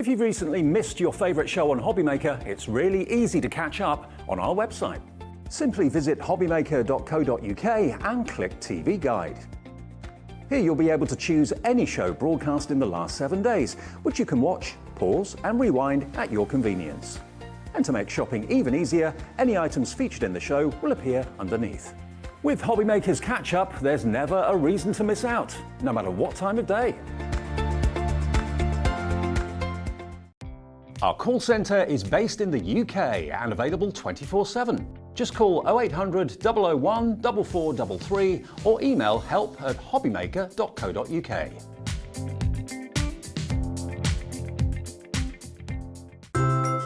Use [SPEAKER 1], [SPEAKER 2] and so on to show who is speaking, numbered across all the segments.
[SPEAKER 1] you've recently missed your favourite show on HobbyMaker, it's really easy to catch up on our website. Simply visit hobbymaker.co.uk and click TV Guide. Here you'll be able to choose any show broadcast in the last 7 days, which you can watch, pause and rewind at your convenience. And to make shopping even easier, any items featured in the show will appear underneath. With HobbyMaker's Catch-Up, there's never a reason to miss out, no matter what time of day. Our call centre is based in the UK and available 24/7. Just call 0800 001 4433 or email help@hobbymaker.co.uk.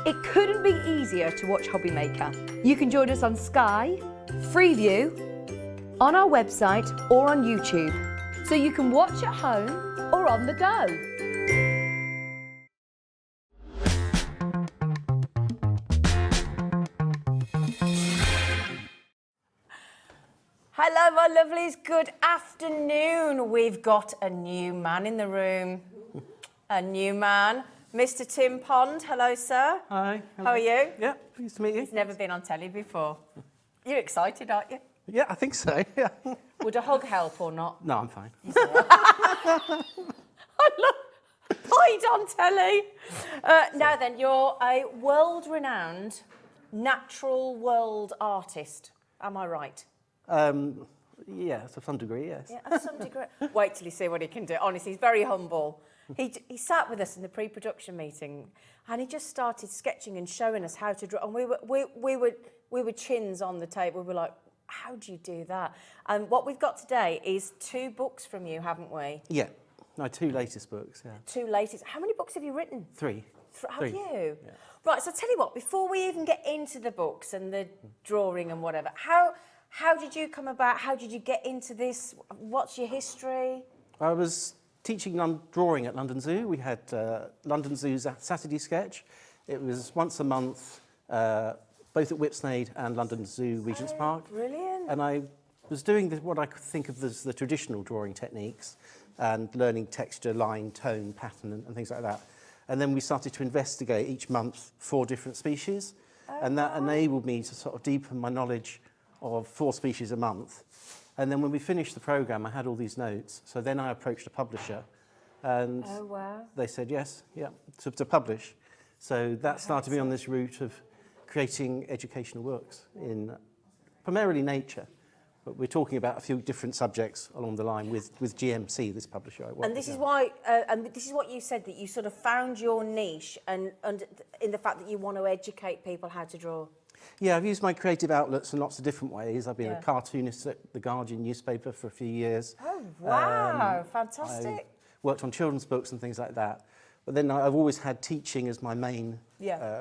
[SPEAKER 2] It couldn't be easier to watch HobbyMaker. You can join us on Sky, Freeview, on our website or on YouTube, so you can watch at home or on the go. Hello, my lovelies. Good afternoon. We've got a new man in the room. A new man. Mr. Tim Pond. Hello, sir.
[SPEAKER 3] Hi. Hello.
[SPEAKER 2] How are you?
[SPEAKER 3] Yeah, pleased to meet you.
[SPEAKER 2] He's never been on telly before. You're excited, aren't you?
[SPEAKER 3] Yeah, I think so, yeah.
[SPEAKER 2] Would a hug help or not?
[SPEAKER 3] No, I'm fine.
[SPEAKER 2] I love hide on telly. Now then, you're a world-renowned natural world artist. Am I right?
[SPEAKER 3] Yeah, to some degree, yes.
[SPEAKER 2] Yeah, to some degree. Wait till you see what he can do. Honestly, he's very humble. He sat with us in the pre-production meeting, and he just started sketching and showing us how to draw. And we were chins on the table. We were like, "How do you do that?" And what we've got today is 2 books from you, haven't we?
[SPEAKER 3] Yeah, my 2 latest books, yeah.
[SPEAKER 2] 2 latest. How many books have you written?
[SPEAKER 3] 3.
[SPEAKER 2] Have
[SPEAKER 3] 3.
[SPEAKER 2] you?
[SPEAKER 3] Yeah.
[SPEAKER 2] Right. So tell you what. Before we even get into the books and the drawing and whatever, how did you come about? How did you get into this? What's your history?
[SPEAKER 3] I was teaching drawing at London Zoo. We had London Zoo's Saturday Sketch. It was once a month, both at Whipsnade and London Zoo Regent's Park.
[SPEAKER 2] Brilliant.
[SPEAKER 3] And I was doing what I could think of as the traditional drawing techniques and learning texture, line, tone, pattern and things like that. And then we started to investigate each month 4 different species. And that enabled me to sort of deepen my knowledge of 4 species a month. And then when we finished the programme, I had all these notes. So then I approached a publisher and they said yes, yeah, to publish. So that started me on this route of creating educational works in primarily nature. But we're talking about a few different subjects along the line with GMC, this publisher I work with.
[SPEAKER 2] And this is why, and this is what you said, that you sort of found your niche and in the fact that you want to educate people how to draw.
[SPEAKER 3] Yeah, I've used my creative outlets in lots of different ways. I've been a cartoonist at the Guardian newspaper for a few years.
[SPEAKER 2] Oh, wow, fantastic.
[SPEAKER 3] I worked on children's books and things like that. But then I've always had teaching as my main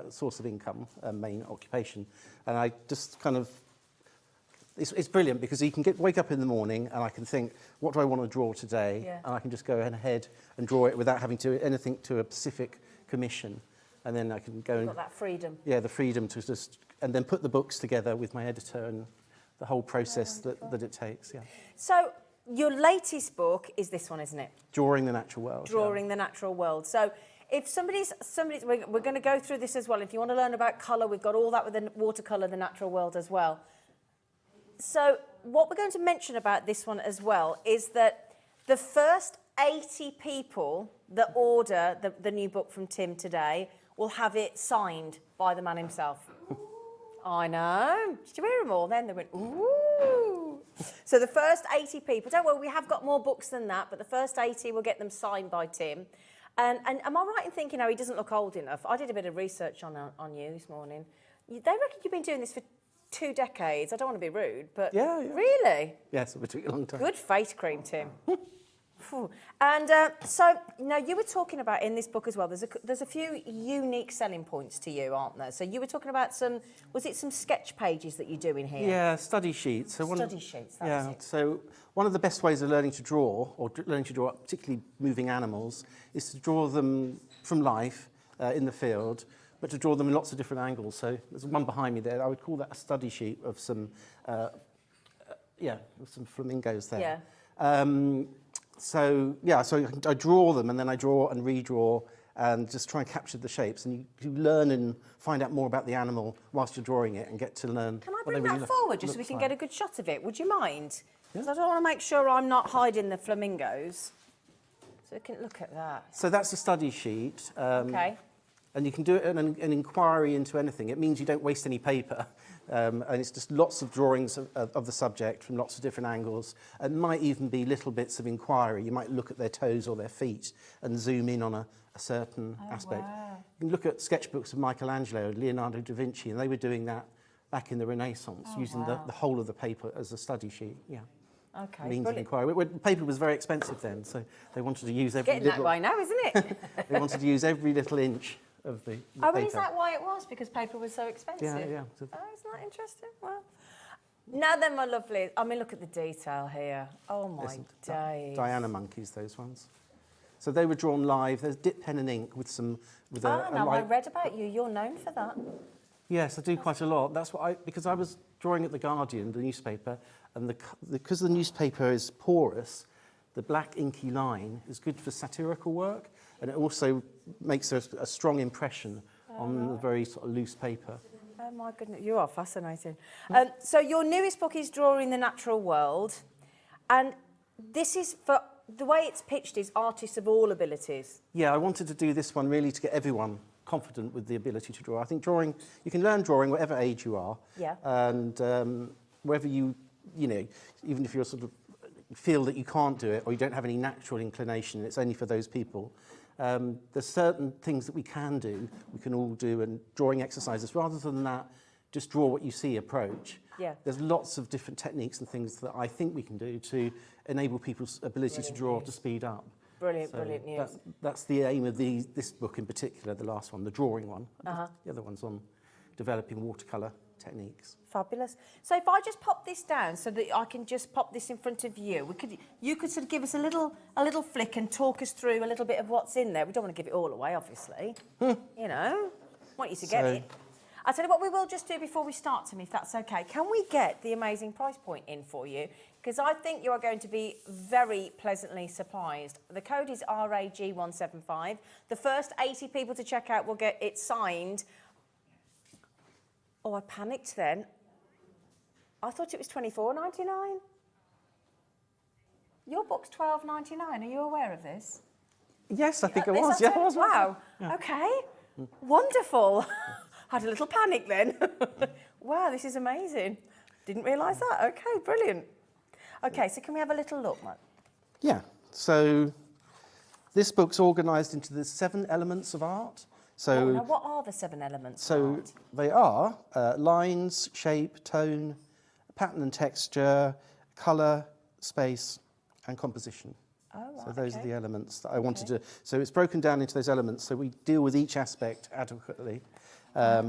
[SPEAKER 3] source of income, main occupation. And I just kind of, it's brilliant because you can wake up in the morning and I can think, what do I want to draw today?
[SPEAKER 2] Yeah.
[SPEAKER 3] And I can just go ahead and draw it without having to anything to a specific commission. And then I can go
[SPEAKER 2] You've got that freedom.
[SPEAKER 3] Yeah, the freedom to just, and then put the books together with my editor and the whole process that it takes, yeah.
[SPEAKER 2] So your latest book is this one, isn't it?
[SPEAKER 3] Drawing the Natural World.
[SPEAKER 2] Drawing the Natural World. So if somebody's we're going to go through this as well. If you want to learn about colour, we've got all that with the watercolour, the natural world as well. So what we're going to mention about this one as well is that the first 80 people that order the new book from Tim today will have it signed by the man himself. I know. Did you hear them all then? They went, ooh. So the first 80 people, don't worry, we have got more books than that, but the first 80 will get them signed by Tim. And am I right in thinking, he doesn't look old enough? I did a bit of research on you this morning. They reckon you've been doing this for 2 decades. I don't want to be rude, but
[SPEAKER 3] yeah.
[SPEAKER 2] Really?
[SPEAKER 3] Yes, it took a long time.
[SPEAKER 2] Good face cream, Tim. And so, now you were talking about in this book as well, there's a few unique selling points to you, aren't there? So you were talking about some sketch pages that you do in here?
[SPEAKER 3] Yeah, study sheets. So
[SPEAKER 2] study sheets, that was it.
[SPEAKER 3] So one of the best ways of learning to draw, or learning to draw particularly moving animals, is to draw them from life in the field, but to draw them in lots of different angles. So there's one behind me there. I would call that a study sheet of some, with some flamingos there.
[SPEAKER 2] Yeah.
[SPEAKER 3] So I draw them and then I draw and redraw and just try and capture the shapes. And you learn and find out more about the animal whilst you're drawing it and get to learn.
[SPEAKER 2] Can I
[SPEAKER 3] what they
[SPEAKER 2] bring
[SPEAKER 3] really
[SPEAKER 2] that forward just so we can get a good shot of it? Would you mind? Because I don't want to make sure I'm not hiding the flamingos. So we can look at that.
[SPEAKER 3] So that's a study sheet.
[SPEAKER 2] Okay.
[SPEAKER 3] And you can do it an inquiry into anything. It means you don't waste any paper. And it's just lots of drawings of the subject from lots of different angles. And might even be little bits of inquiry. You might look at their toes or their feet and zoom in on a certain aspect.
[SPEAKER 2] Wow.
[SPEAKER 3] You can look at sketchbooks of Michelangelo and Leonardo da Vinci, and they were doing that back in the Renaissance, using the whole of the paper as a study sheet. Yeah.
[SPEAKER 2] Okay,
[SPEAKER 3] Means of
[SPEAKER 2] brilliant.
[SPEAKER 3] inquiry. Paper was very expensive then, so they wanted to use every
[SPEAKER 2] Getting that
[SPEAKER 3] little.
[SPEAKER 2] way now, isn't it?
[SPEAKER 3] They wanted to use every little inch of the
[SPEAKER 2] Oh,
[SPEAKER 3] paper.
[SPEAKER 2] and is that why it was? Because paper was so expensive?
[SPEAKER 3] Yeah, yeah. So-
[SPEAKER 2] Oh, isn't that interesting? Well, now then, my lovely. I mean, look at the detail here. Oh, my
[SPEAKER 3] Listen,
[SPEAKER 2] days.
[SPEAKER 3] Diana monkeys, those ones. So they were drawn live. There's dip pen and ink with some with
[SPEAKER 2] Ah,
[SPEAKER 3] a
[SPEAKER 2] now I
[SPEAKER 3] light.
[SPEAKER 2] read about you. You're known for that.
[SPEAKER 3] Yes, I do quite a lot. That's what because I was drawing at the Guardian, the newspaper, and because the newspaper is porous, the black inky line is good for satirical work, and it also makes a strong impression on the very sort of loose paper.
[SPEAKER 2] Oh, my goodness. You are fascinating. So your newest book is Drawing the Natural World, and this is for... The way it's pitched is artists of all abilities.
[SPEAKER 3] Yeah, I wanted to do this one really to get everyone confident with the ability to draw. I think drawing, you can learn drawing whatever age you are.
[SPEAKER 2] Yeah.
[SPEAKER 3] And whether you know, even if you're sort of feel that you can't do it or you don't have any natural inclination, it's only for those people. There's certain things that we can do, we can all do, and drawing exercises. Rather than that, just draw what you see approach.
[SPEAKER 2] Yeah.
[SPEAKER 3] There's lots of different techniques and things that I think we can do to enable people's ability to draw to speed up.
[SPEAKER 2] Brilliant,
[SPEAKER 3] So
[SPEAKER 2] brilliant news.
[SPEAKER 3] that's the aim of this book in particular, the last one, the drawing one. The other one's on developing watercolour techniques.
[SPEAKER 2] Fabulous. So if I just pop this down so that I can just pop this in front of you, you could sort of give us a little flick and talk us through a little bit of what's in there. We don't want to give it all away, obviously. You know, want you to get it. I'll tell you what we will just do before we start, Tim, if that's okay. Can we get the amazing price point in for you? Because I think you are going to be very pleasantly surprised. The code is RAG175. The first 80 people to check out will get it signed. Oh, I panicked then. I thought it was $24.99. Your book's $12.99. Are you aware of this?
[SPEAKER 3] Yes, I think it
[SPEAKER 2] Is
[SPEAKER 3] was.
[SPEAKER 2] that
[SPEAKER 3] Yeah,
[SPEAKER 2] it?
[SPEAKER 3] it was.
[SPEAKER 2] Wow. Okay. Wonderful. Had a little panic then. Wow, this is amazing. Didn't realise that. Okay, brilliant. Okay, so can we have a little look, Matt?
[SPEAKER 3] Yeah. So this book's organised into the 7 elements of art. So,
[SPEAKER 2] Now, what are the 7 elements of
[SPEAKER 3] so
[SPEAKER 2] art?
[SPEAKER 3] they are lines, shape, tone, pattern and texture, colour, space, and composition.
[SPEAKER 2] Oh, right,
[SPEAKER 3] So those are
[SPEAKER 2] okay.
[SPEAKER 3] the elements that I wanted to... So it's broken down into those elements, so we deal with each aspect adequately. Got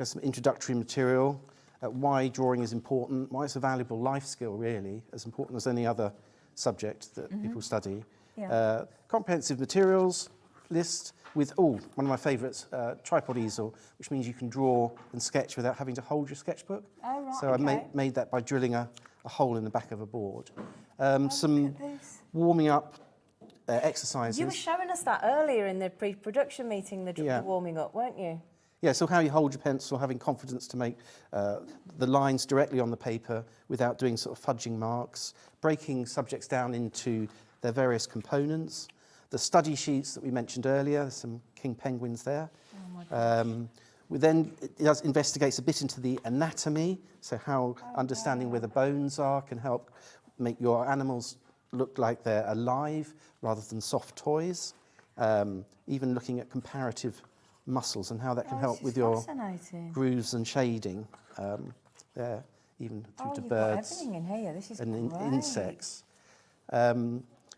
[SPEAKER 3] some introductory material, why drawing is important, why it's a valuable life skill, really, as important as any other subject that people study.
[SPEAKER 2] Yeah.
[SPEAKER 3] Comprehensive materials list with, one of my favourites, tripod easel, which means you can draw and sketch without having to hold your sketchbook.
[SPEAKER 2] Oh, right,
[SPEAKER 3] So
[SPEAKER 2] okay.
[SPEAKER 3] I made that by drilling a hole in the back of a board.
[SPEAKER 2] Look
[SPEAKER 3] Some
[SPEAKER 2] at this.
[SPEAKER 3] warming up exercises.
[SPEAKER 2] You were showing us that earlier in the pre-production meeting, the
[SPEAKER 3] Yeah.
[SPEAKER 2] warming up, weren't you?
[SPEAKER 3] Yeah, so how you hold your pencil, having confidence to make the lines directly on the paper without doing sort of fudging marks, breaking subjects down into their various components, the study sheets that we mentioned earlier, there's some king penguins there.
[SPEAKER 2] Oh my gosh.
[SPEAKER 3] It investigates a bit into the anatomy, so how understanding where the bones are can help make your animals look like they're alive rather than soft toys. Even looking at comparative muscles and how that can help
[SPEAKER 2] this
[SPEAKER 3] with
[SPEAKER 2] is
[SPEAKER 3] your
[SPEAKER 2] fascinating.
[SPEAKER 3] grooves and shading, there, even through to
[SPEAKER 2] you've
[SPEAKER 3] birds
[SPEAKER 2] got everything in here. This is
[SPEAKER 3] and
[SPEAKER 2] great.
[SPEAKER 3] insects.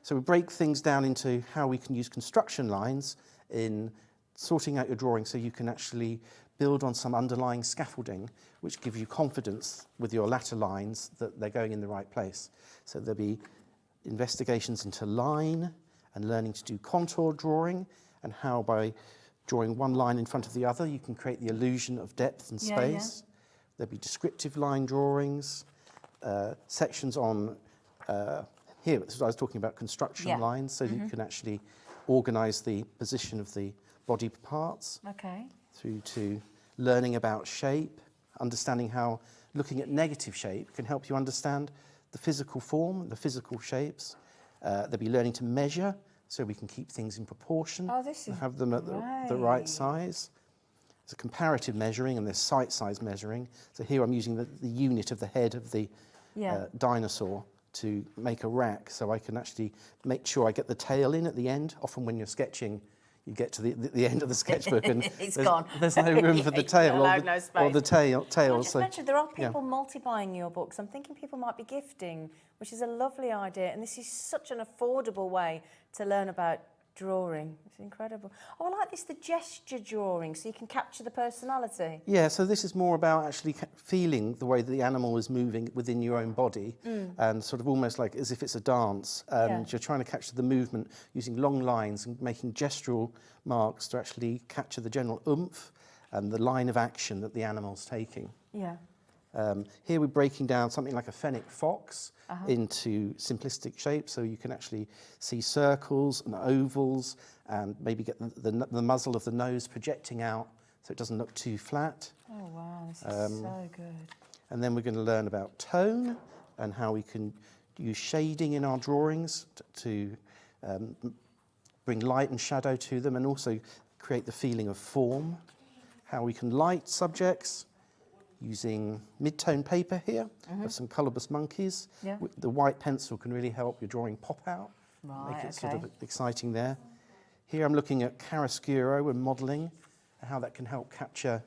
[SPEAKER 3] So we break things down into how we can use construction lines in sorting out your drawing so you can actually build on some underlying scaffolding which give you confidence with your latter lines that they're going in the right place. So there'll be investigations into line and learning to do contour drawing and how by drawing one line in front of the other you can create the illusion of depth and
[SPEAKER 2] Yeah, yeah.
[SPEAKER 3] space. There'll be descriptive line drawings, sections on here, this is what I was talking about, construction
[SPEAKER 2] Yeah.
[SPEAKER 3] lines, so you can actually organise the position of the body parts,
[SPEAKER 2] Okay.
[SPEAKER 3] through to learning about shape, understanding how looking at negative shape can help you understand the physical form, the physical shapes. They'll be learning to measure, so we can keep things in proportion
[SPEAKER 2] Oh, this
[SPEAKER 3] and
[SPEAKER 2] is
[SPEAKER 3] have them at the right size. There's a comparative measuring and there's sight size measuring. So here I'm using the unit of the head of the dinosaur to make a rack, so I can actually make sure I get the tail in at the end. Often when you're sketching, you get to the end of the sketchbook and there's no room for the tail or the tail.
[SPEAKER 2] I just mentioned there are people multi-buying your books. I'm thinking people might be gifting, which is a lovely idea, and this is such an affordable way to learn about drawing. It's incredible. Oh, I like this, the gesture drawing, so you can capture the personality.
[SPEAKER 3] Yeah, so this is more about actually feeling the way that the animal is moving within your own body, and sort of almost like as if it's a dance, and you're trying to capture the movement using long lines and making gestural marks to actually capture the general oomph and the line of action that the animal's taking.
[SPEAKER 2] Yeah.
[SPEAKER 3] Here we're breaking down something like a fennec fox into simplistic shapes, so you can actually see circles and ovals and maybe get the muzzle of the nose projecting out so it doesn't look too flat.
[SPEAKER 2] Oh wow, this is so good.
[SPEAKER 3] And then we're going to learn about tone and how we can use shading in our drawings to bring light and shadow to them, and also create the feeling of form. How we can light subjects using mid-tone paper here of some colourless monkeys.
[SPEAKER 2] Yeah.
[SPEAKER 3] The white pencil can really help your drawing pop out, make it sort of exciting there. Here I'm looking at chiaroscuro and modelling, and how that can help capture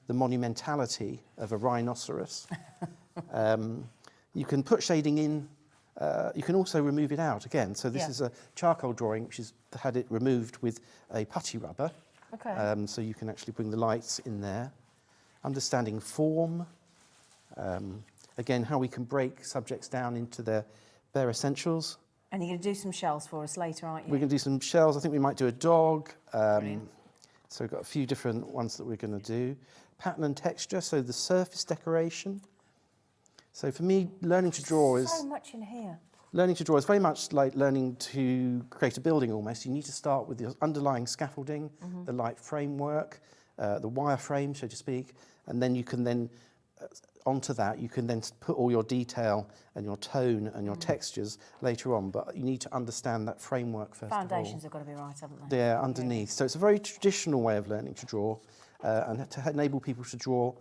[SPEAKER 3] the monumentality of a rhinoceros. You can put shading in, you can also remove it out again. So this is a charcoal drawing which has had it removed with a putty rubber.
[SPEAKER 2] Okay.
[SPEAKER 3] So you can actually bring the lights in there. Understanding form, again, how we can break subjects down into their bare essentials.
[SPEAKER 2] And you're going to do some shells for us later, aren't you?
[SPEAKER 3] We're going to do some shells. I think we might do a dog.
[SPEAKER 2] Brilliant.
[SPEAKER 3] So we've got a few different ones that we're going to do. Pattern and texture, so the surface decoration. So for me, learning to draw is...
[SPEAKER 2] So much in here.
[SPEAKER 3] Learning to draw is very much like learning to create a building almost. You need to start with the underlying scaffolding, the light framework, the wireframe, so to speak, and then you can then, onto that, you can then put all your detail and your tone and your textures later on, but you need to understand that framework first
[SPEAKER 2] Foundations
[SPEAKER 3] of all.
[SPEAKER 2] have got to be right, haven't they?
[SPEAKER 3] Yeah, underneath. So it's a very traditional way of learning to draw, and to enable people to draw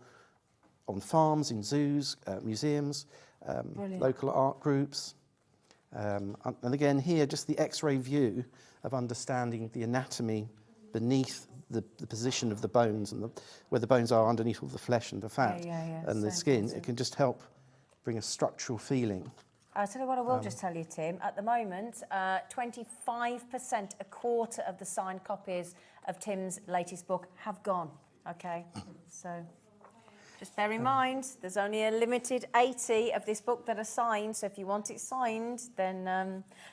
[SPEAKER 3] on farms, in zoos, museums, local art groups. And again here, just the X-ray view of understanding the anatomy beneath the position of the bones and where the bones are underneath all the flesh and the fat and the skin. It can just help bring a structural feeling.
[SPEAKER 2] I'll tell you what I will just tell you, Tim. At the moment, 25%, a quarter of the signed copies of Tim's latest book have gone, okay? So just bear in mind, there's only a limited 80 of this book that are signed, so if you want it signed, then...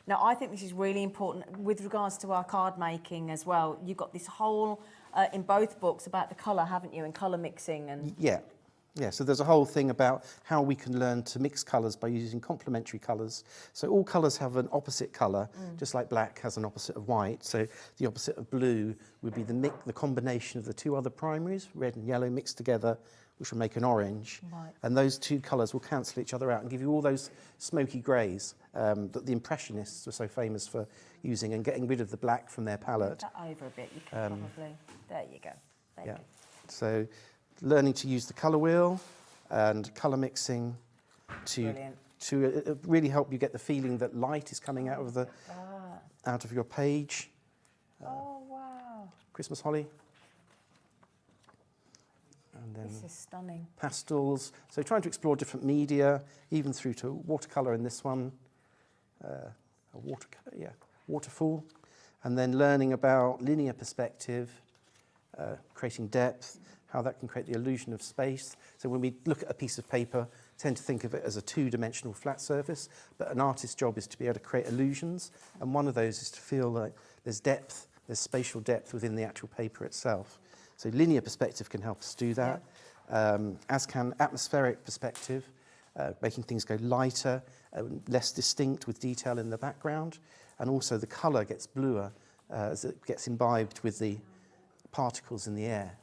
[SPEAKER 2] Now, I think this is really important with regards to our card making as well. You've got this whole, in both books, about the colour, haven't you, and colour mixing and...
[SPEAKER 3] Yeah, so there's a whole thing about how we can learn to mix colours by using complementary colours. So all colours have an opposite colour, just like black has an opposite of white. So the opposite of blue would be the combination of the two other primaries, red and yellow, mixed together, which will make an orange.
[SPEAKER 2] Right.
[SPEAKER 3] And those two colours will cancel each other out and give you all those smoky greys that the Impressionists were so famous for using, and getting rid of the black from their palette.
[SPEAKER 2] That over a bit, you can probably... There you go. There you go.
[SPEAKER 3] So learning to use the colour wheel and colour mixing to really help you get the feeling that light is coming out of your page.
[SPEAKER 2] Oh, wow.
[SPEAKER 3] Christmas holly. And then
[SPEAKER 2] This is stunning.
[SPEAKER 3] pastels. So trying to explore different media, even through to watercolour in this one. Waterfall. And then learning about linear perspective, creating depth, how that can create the illusion of space. So when we look at a piece of paper, tend to think of it as a two-dimensional flat surface, but an artist's job is to be able to create illusions, and one of those is to feel like there's depth, there's spatial depth within the actual paper itself. So linear perspective can help us do that, as can atmospheric perspective, making things go lighter, less distinct with detail in the background, and also the colour gets bluer as it gets imbibed with the particles in the air.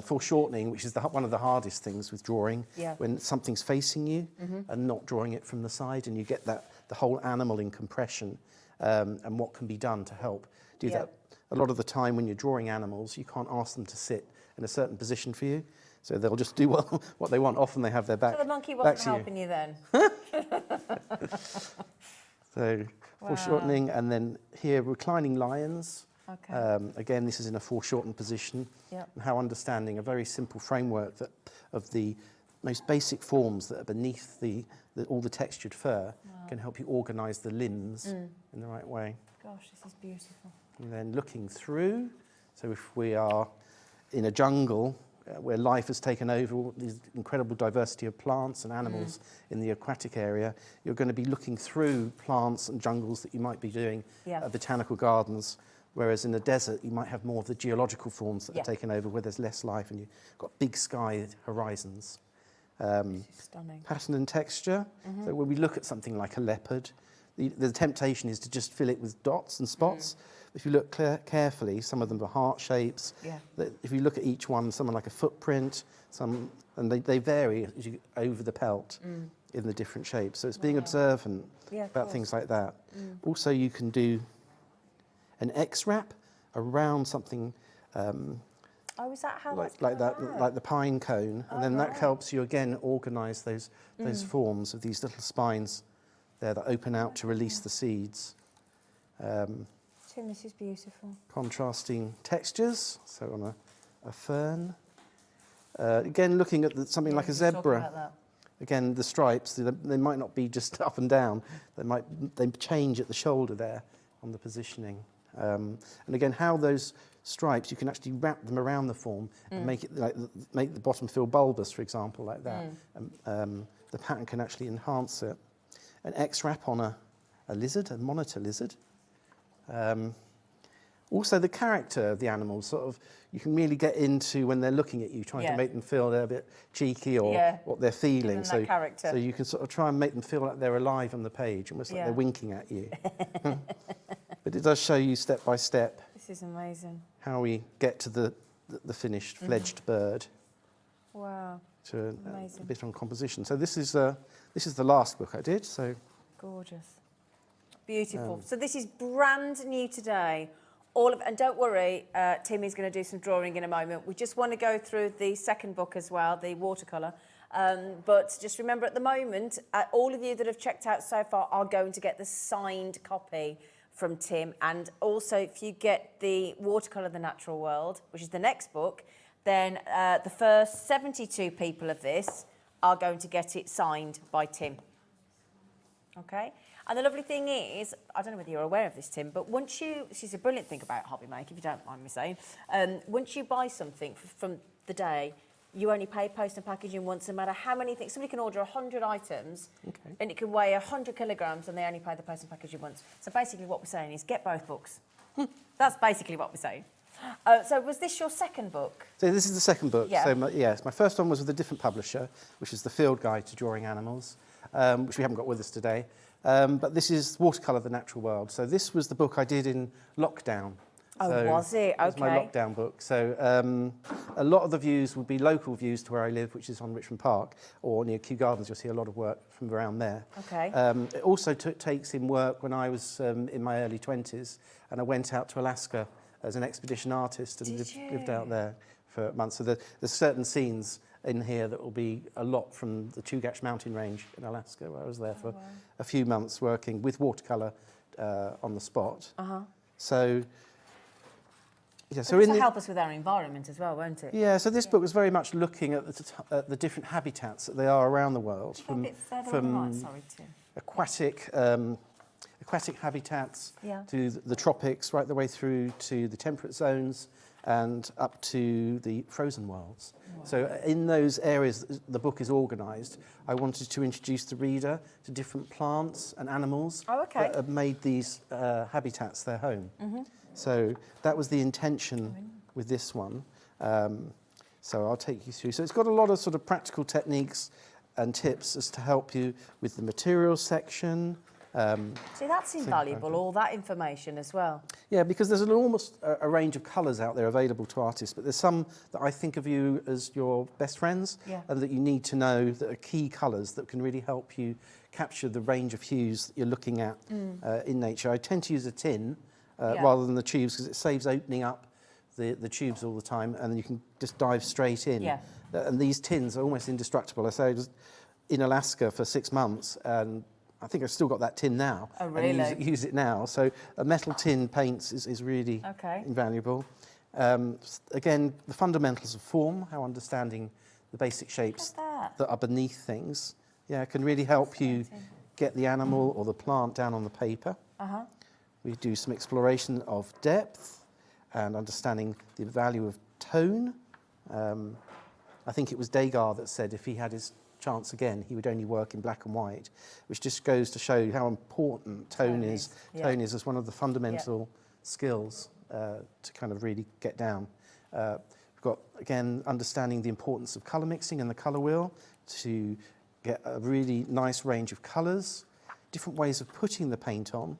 [SPEAKER 3] Foreshortening, which is one of the hardest things with drawing, when something's facing you and not drawing it from the side, and you get the whole animal in compression, and what can be done to help do that. A lot of the time when you're drawing animals, you can't ask them to sit in a certain position for you, so they'll just do what they want. Often they have their back.
[SPEAKER 2] So the monkey wasn't helping you then?
[SPEAKER 3] So foreshortening, and then here reclining lions.
[SPEAKER 2] Okay.
[SPEAKER 3] Again, this is in a foreshortened position.
[SPEAKER 2] Yep.
[SPEAKER 3] And how understanding a very simple framework of the most basic forms that are beneath all the textured fur can help you organise the limbs in the right way.
[SPEAKER 2] Gosh, this is beautiful.
[SPEAKER 3] And then looking through, so if we are in a jungle where life has taken over, this incredible diversity of plants and animals in the aquatic area, you're going to be looking through plants and jungles that you might be doing at botanical gardens. Whereas in the desert, you might have more of the geological forms that are taken over, where there's less life, and you've got big sky horizons.
[SPEAKER 2] Stunning.
[SPEAKER 3] Pattern and texture. So when we look at something like a leopard, the temptation is to just fill it with dots and spots. If you look carefully, some of them are heart shapes. If you look at each one, some are like a footprint, and they vary as you over the pelt in the different shapes. So it's being observant about things like that. Also, you can do an X-wrap around something
[SPEAKER 2] is that how
[SPEAKER 3] like the pine cone, and then that helps you again organise those forms of these little spines there that open out to release the seeds.
[SPEAKER 2] Tim, this is beautiful.
[SPEAKER 3] Contrasting textures, so on a fern. Again, looking at something like a zebra. Again, the stripes, they might not be just up and down. They change at the shoulder there on the positioning. And again, how those stripes, you can actually wrap them around the form and make the bottom feel bulbous, for example, like that. The pattern can actually enhance it. An X-wrap on a lizard, a monitor lizard. Also, the character of the animals, sort of, you can really get into when they're looking at you, trying to make them feel they're a bit cheeky or what they're feeling. So you can sort of try and make them feel like they're alive on the page, almost like they're winking at you. But it does show you step by step.
[SPEAKER 2] This is amazing.
[SPEAKER 3] How we get to the finished fledged bird.
[SPEAKER 2] Wow.
[SPEAKER 3] To a bit on composition. So this is the last book I did. So
[SPEAKER 2] gorgeous, beautiful. So this is brand new today. And don't worry, Timmy's going to do some drawing in a moment. We just want to go through the second book as well, the watercolour. But just remember, at the moment, all of you that have checked out so far are going to get the signed copy from Tim. And also, if you get the Watercolour The Natural World, which is the next book, then the first 72 people of this are going to get it signed by Tim. Okay? And the lovely thing is, I don't know whether you're aware of this, Tim, but this is a brilliant thing about HobbyMaker, if you don't mind me saying, once you buy something from the day, you only pay post and packaging once, no matter how many things. Somebody can order 100 items, and it can weigh 100 kilograms, and they only pay the post and packaging once. So basically what we're saying is get both books. That's basically what we're saying. So was this your second book? So
[SPEAKER 3] this is the second book.
[SPEAKER 2] Yeah.
[SPEAKER 3] So my first one was with a different publisher, which is the Field Guide to Drawing Animals, which we haven't got with us today. But this is Watercolour The Natural World. So this was the book I did in lockdown.
[SPEAKER 2] Oh, was it? Okay.
[SPEAKER 3] It was my lockdown book. So a lot of the views would be local views to where I live, which is on Richmond Park, or near Kew Gardens. You'll see a lot of work from around there.
[SPEAKER 2] Okay.
[SPEAKER 3] It also takes in work when I was in my early 20s, and I went out to Alaska as an expedition artist and lived out there for months. So there's certain scenes in here that will be a lot from the Chugach mountain range in Alaska, where I was there for a few months working with watercolour on the spot. So, yeah, so
[SPEAKER 2] this will help us with our environment as well, won't it?
[SPEAKER 3] Yeah, so this book was very much looking at the different habitats that they are around the world, from aquatic habitats to the tropics, right the way through to the temperate zones and up to the frozen worlds. Wow. So in those areas the book is organised, I wanted to introduce the reader to different plants and animals that have made these habitats their home. So that was the intention with this one. So I'll take you through. So it's got a lot of sort of practical techniques and tips as to help you with the materials section,
[SPEAKER 2] See, that's invaluable, all that information as well.
[SPEAKER 3] Yeah, because there's almost a range of colours out there available to artists, but there's some that I think of you as your best friends, and that you need to know that are key colours that can really help you capture the range of hues that you're looking at in nature. I tend to use a tin rather than the tubes because it saves opening up the tubes all the time, and you can just dive straight in. And these tins are almost indestructible. I say I was in Alaska for 6 months, and I think I've still got that tin now.
[SPEAKER 2] Oh, really?
[SPEAKER 3] And use it now. So a metal tin paints is really invaluable. Again, the fundamentals of form, how understanding the basic shapes that are beneath things, can really help you get the animal or the plant down on the paper. We do some exploration of depth and understanding the value of tone. I think it was Degas that said if he had his chance again, he would only work in black and white, which just goes to show how important tone is. Tone is as one of the fundamental skills to kind of really get down. We've got, again, understanding the importance of colour mixing and the colour wheel to get a really nice range of colours, different ways of putting the paint on.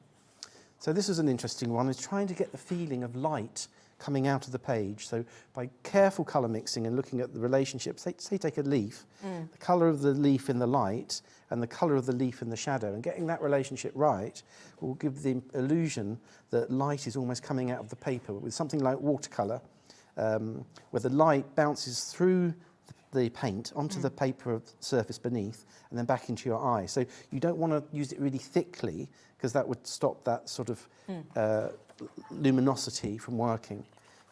[SPEAKER 3] So this is an interesting one, is trying to get the feeling of light coming out of the page. So by careful colour mixing and looking at the relationship, say take a leaf, the colour of the leaf in the light and the colour of the leaf in the shadow, and getting that relationship right will give the illusion that light is almost coming out of the paper. With something like watercolour, where the light bounces through the paint onto the paper surface beneath and then back into your eye. So you don't want to use it really thickly because that would stop that sort of luminosity from working.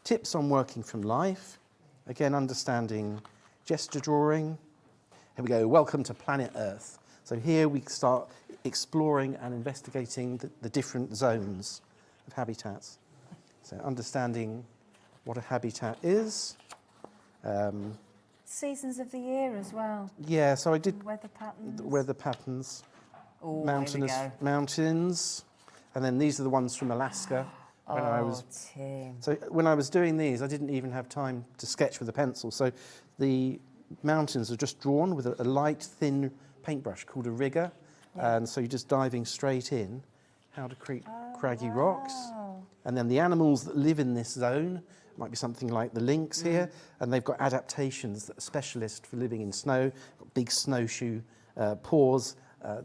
[SPEAKER 3] Tips on working from life. Again, understanding gesture drawing. Here we go, welcome to planet Earth. So here we start exploring and investigating the different zones of habitats. So understanding what a habitat is.
[SPEAKER 2] Seasons of the year as well.
[SPEAKER 3] Yeah, so I did
[SPEAKER 2] weather patterns.
[SPEAKER 3] Weather patterns.
[SPEAKER 2] Oh,
[SPEAKER 3] Mountains. And then these are the ones from Alaska.
[SPEAKER 2] Tim.
[SPEAKER 3] So when I was doing these, I didn't even have time to sketch with a pencil. So the mountains are just drawn with a light, thin paintbrush called a rigger. And so you're just diving straight in how to create craggy rocks. And then the animals that live in this zone might be something like the lynx here, and they've got adaptations that are specialist for living in snow, got big snowshoe paws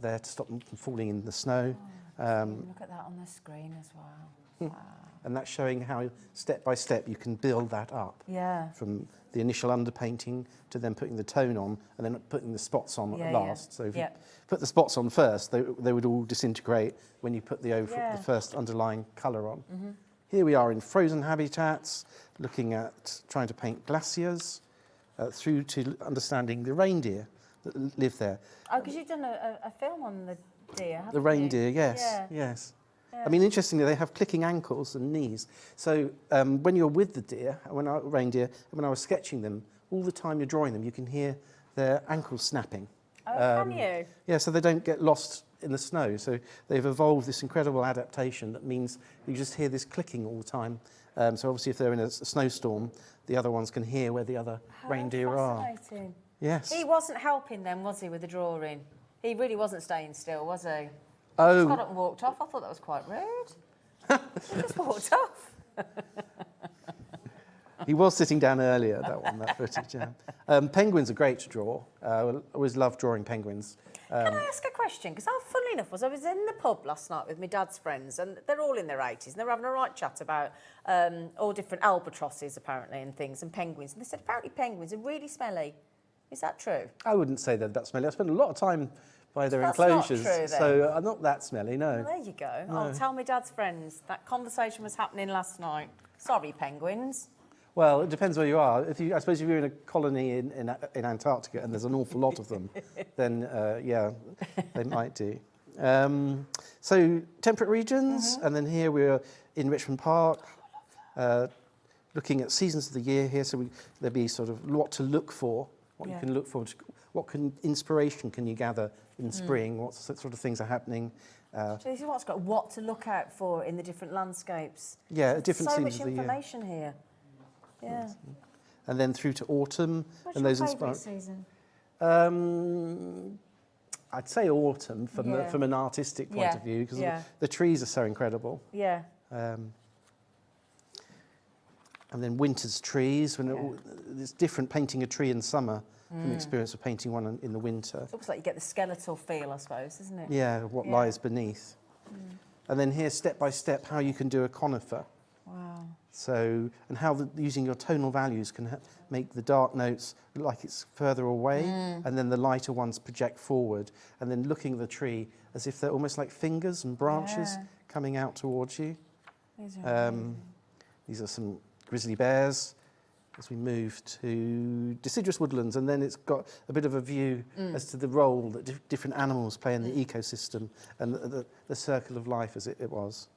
[SPEAKER 3] there to stop them from falling in the snow.
[SPEAKER 2] Look at that on the screen as well. Wow.
[SPEAKER 3] And that's showing how step by step you can build that up. From the initial underpainting to then putting the tone on and then putting the spots on at last. So if you put the spots on first, they would all disintegrate when you put the first underlying colour on. Here we are in frozen habitats, looking at trying to paint glaciers, through to understanding the reindeer that live there.
[SPEAKER 2] Oh, because you've done a film on the deer, haven't you?
[SPEAKER 3] The reindeer, yes, yes. I mean, interestingly, they have clicking ankles and knees. So when you're with the deer, reindeer, when I was sketching them, all the time you're drawing them, you can hear their ankles snapping.
[SPEAKER 2] Oh, can you?
[SPEAKER 3] Yeah, so they don't get lost in the snow. So they've evolved this incredible adaptation that means you just hear this clicking all the time. So obviously if they're in a snowstorm, the other ones can hear where the other reindeer are.
[SPEAKER 2] Fascinating.
[SPEAKER 3] Yes.
[SPEAKER 2] He wasn't helping them, was he, with the drawing? He really wasn't staying still, was he?
[SPEAKER 3] Oh.
[SPEAKER 2] He just got up and walked off. I thought that was quite rude. He just walked off.
[SPEAKER 3] He was sitting down earlier, that footage, yeah. Penguins are great to draw. I always love drawing penguins.
[SPEAKER 2] Can I ask a question? Because how funny enough was I was in the pub last night with my dad's friends, and they're all in their 80s, and they're having a right chat about all different albatrosses, apparently, and things, and penguins. And they said, apparently penguins are really smelly. Is that true?
[SPEAKER 3] I wouldn't say they're that smelly. I spent a lot of time by their
[SPEAKER 2] That's
[SPEAKER 3] enclosures,
[SPEAKER 2] not true, then.
[SPEAKER 3] so I'm not that smelly, no.
[SPEAKER 2] Well, there you go.
[SPEAKER 3] No.
[SPEAKER 2] I'll tell my dad's friends. That conversation was happening last night. Sorry, penguins.
[SPEAKER 3] Well, it depends where you are. I suppose if you're in a colony in Antarctica and there's an awful lot of them, then yeah, they might do. So temperate regions, and then here we're in Richmond Park, looking at seasons of the year here. So there'll be sort of what to look for, what you can look for, inspiration can you gather in spring, what sort of things are happening.
[SPEAKER 2] So this is what's got what to look out for in the different landscapes.
[SPEAKER 3] Yeah, different seasons
[SPEAKER 2] so
[SPEAKER 3] of the year.
[SPEAKER 2] much information here. Yeah.
[SPEAKER 3] And then through to autumn.
[SPEAKER 2] What's
[SPEAKER 3] and
[SPEAKER 2] your
[SPEAKER 3] those
[SPEAKER 2] favourite season?
[SPEAKER 3] I'd say autumn from an artistic point of view, because the trees are so incredible.
[SPEAKER 2] Yeah.
[SPEAKER 3] And then winter's trees, when it's different painting a tree in summer from the experience of painting one in the winter.
[SPEAKER 2] It's almost like you get the skeletal feel, I suppose, isn't it?
[SPEAKER 3] Yeah, what lies beneath. And then here, step by step, how you can do a conifer.
[SPEAKER 2] Wow.
[SPEAKER 3] So, and how using your tonal values can make the dark notes look like it's further away, and then the lighter ones project forward, and then looking at the tree as if they're almost like fingers and branches coming out towards you. These are some grizzly bears as we move to deciduous woodlands, and then it's got a bit of a view as to the role that different animals play in the ecosystem and the circle of life as it was.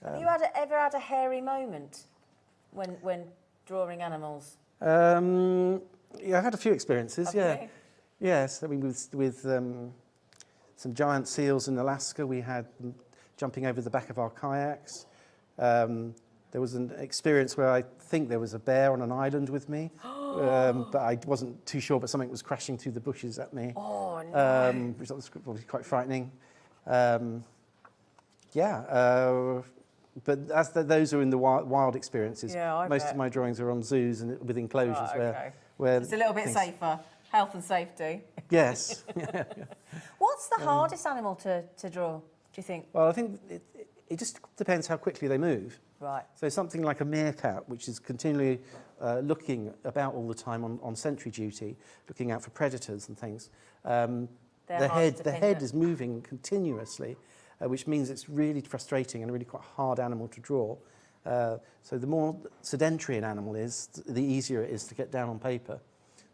[SPEAKER 2] Have you ever had a hairy moment when drawing animals?
[SPEAKER 3] Yeah, I had a few experiences.
[SPEAKER 2] Okay.
[SPEAKER 3] Yes. I mean, with some giant seals in Alaska, we had them jumping over the back of our kayaks. There was an experience where I think there was a bear on an island with me, but I wasn't too sure. But something was crashing through the bushes at me.
[SPEAKER 2] Oh no!
[SPEAKER 3] Which was probably quite frightening. But as those are in the wild experiences, most of my drawings are on zoos and with enclosures where
[SPEAKER 2] it's a little bit safer, health and safety.
[SPEAKER 3] Yes.
[SPEAKER 2] What's the hardest animal to draw, do you think?
[SPEAKER 3] Well, I think it just depends how quickly they move.
[SPEAKER 2] Right.
[SPEAKER 3] So something like a meerkat, which is continually looking about all the time on sentry duty, looking out for predators and things. The head is moving continuously, which means it's really frustrating and really quite a hard animal to draw. So the more sedentary an animal is, the easier it is to get down on paper.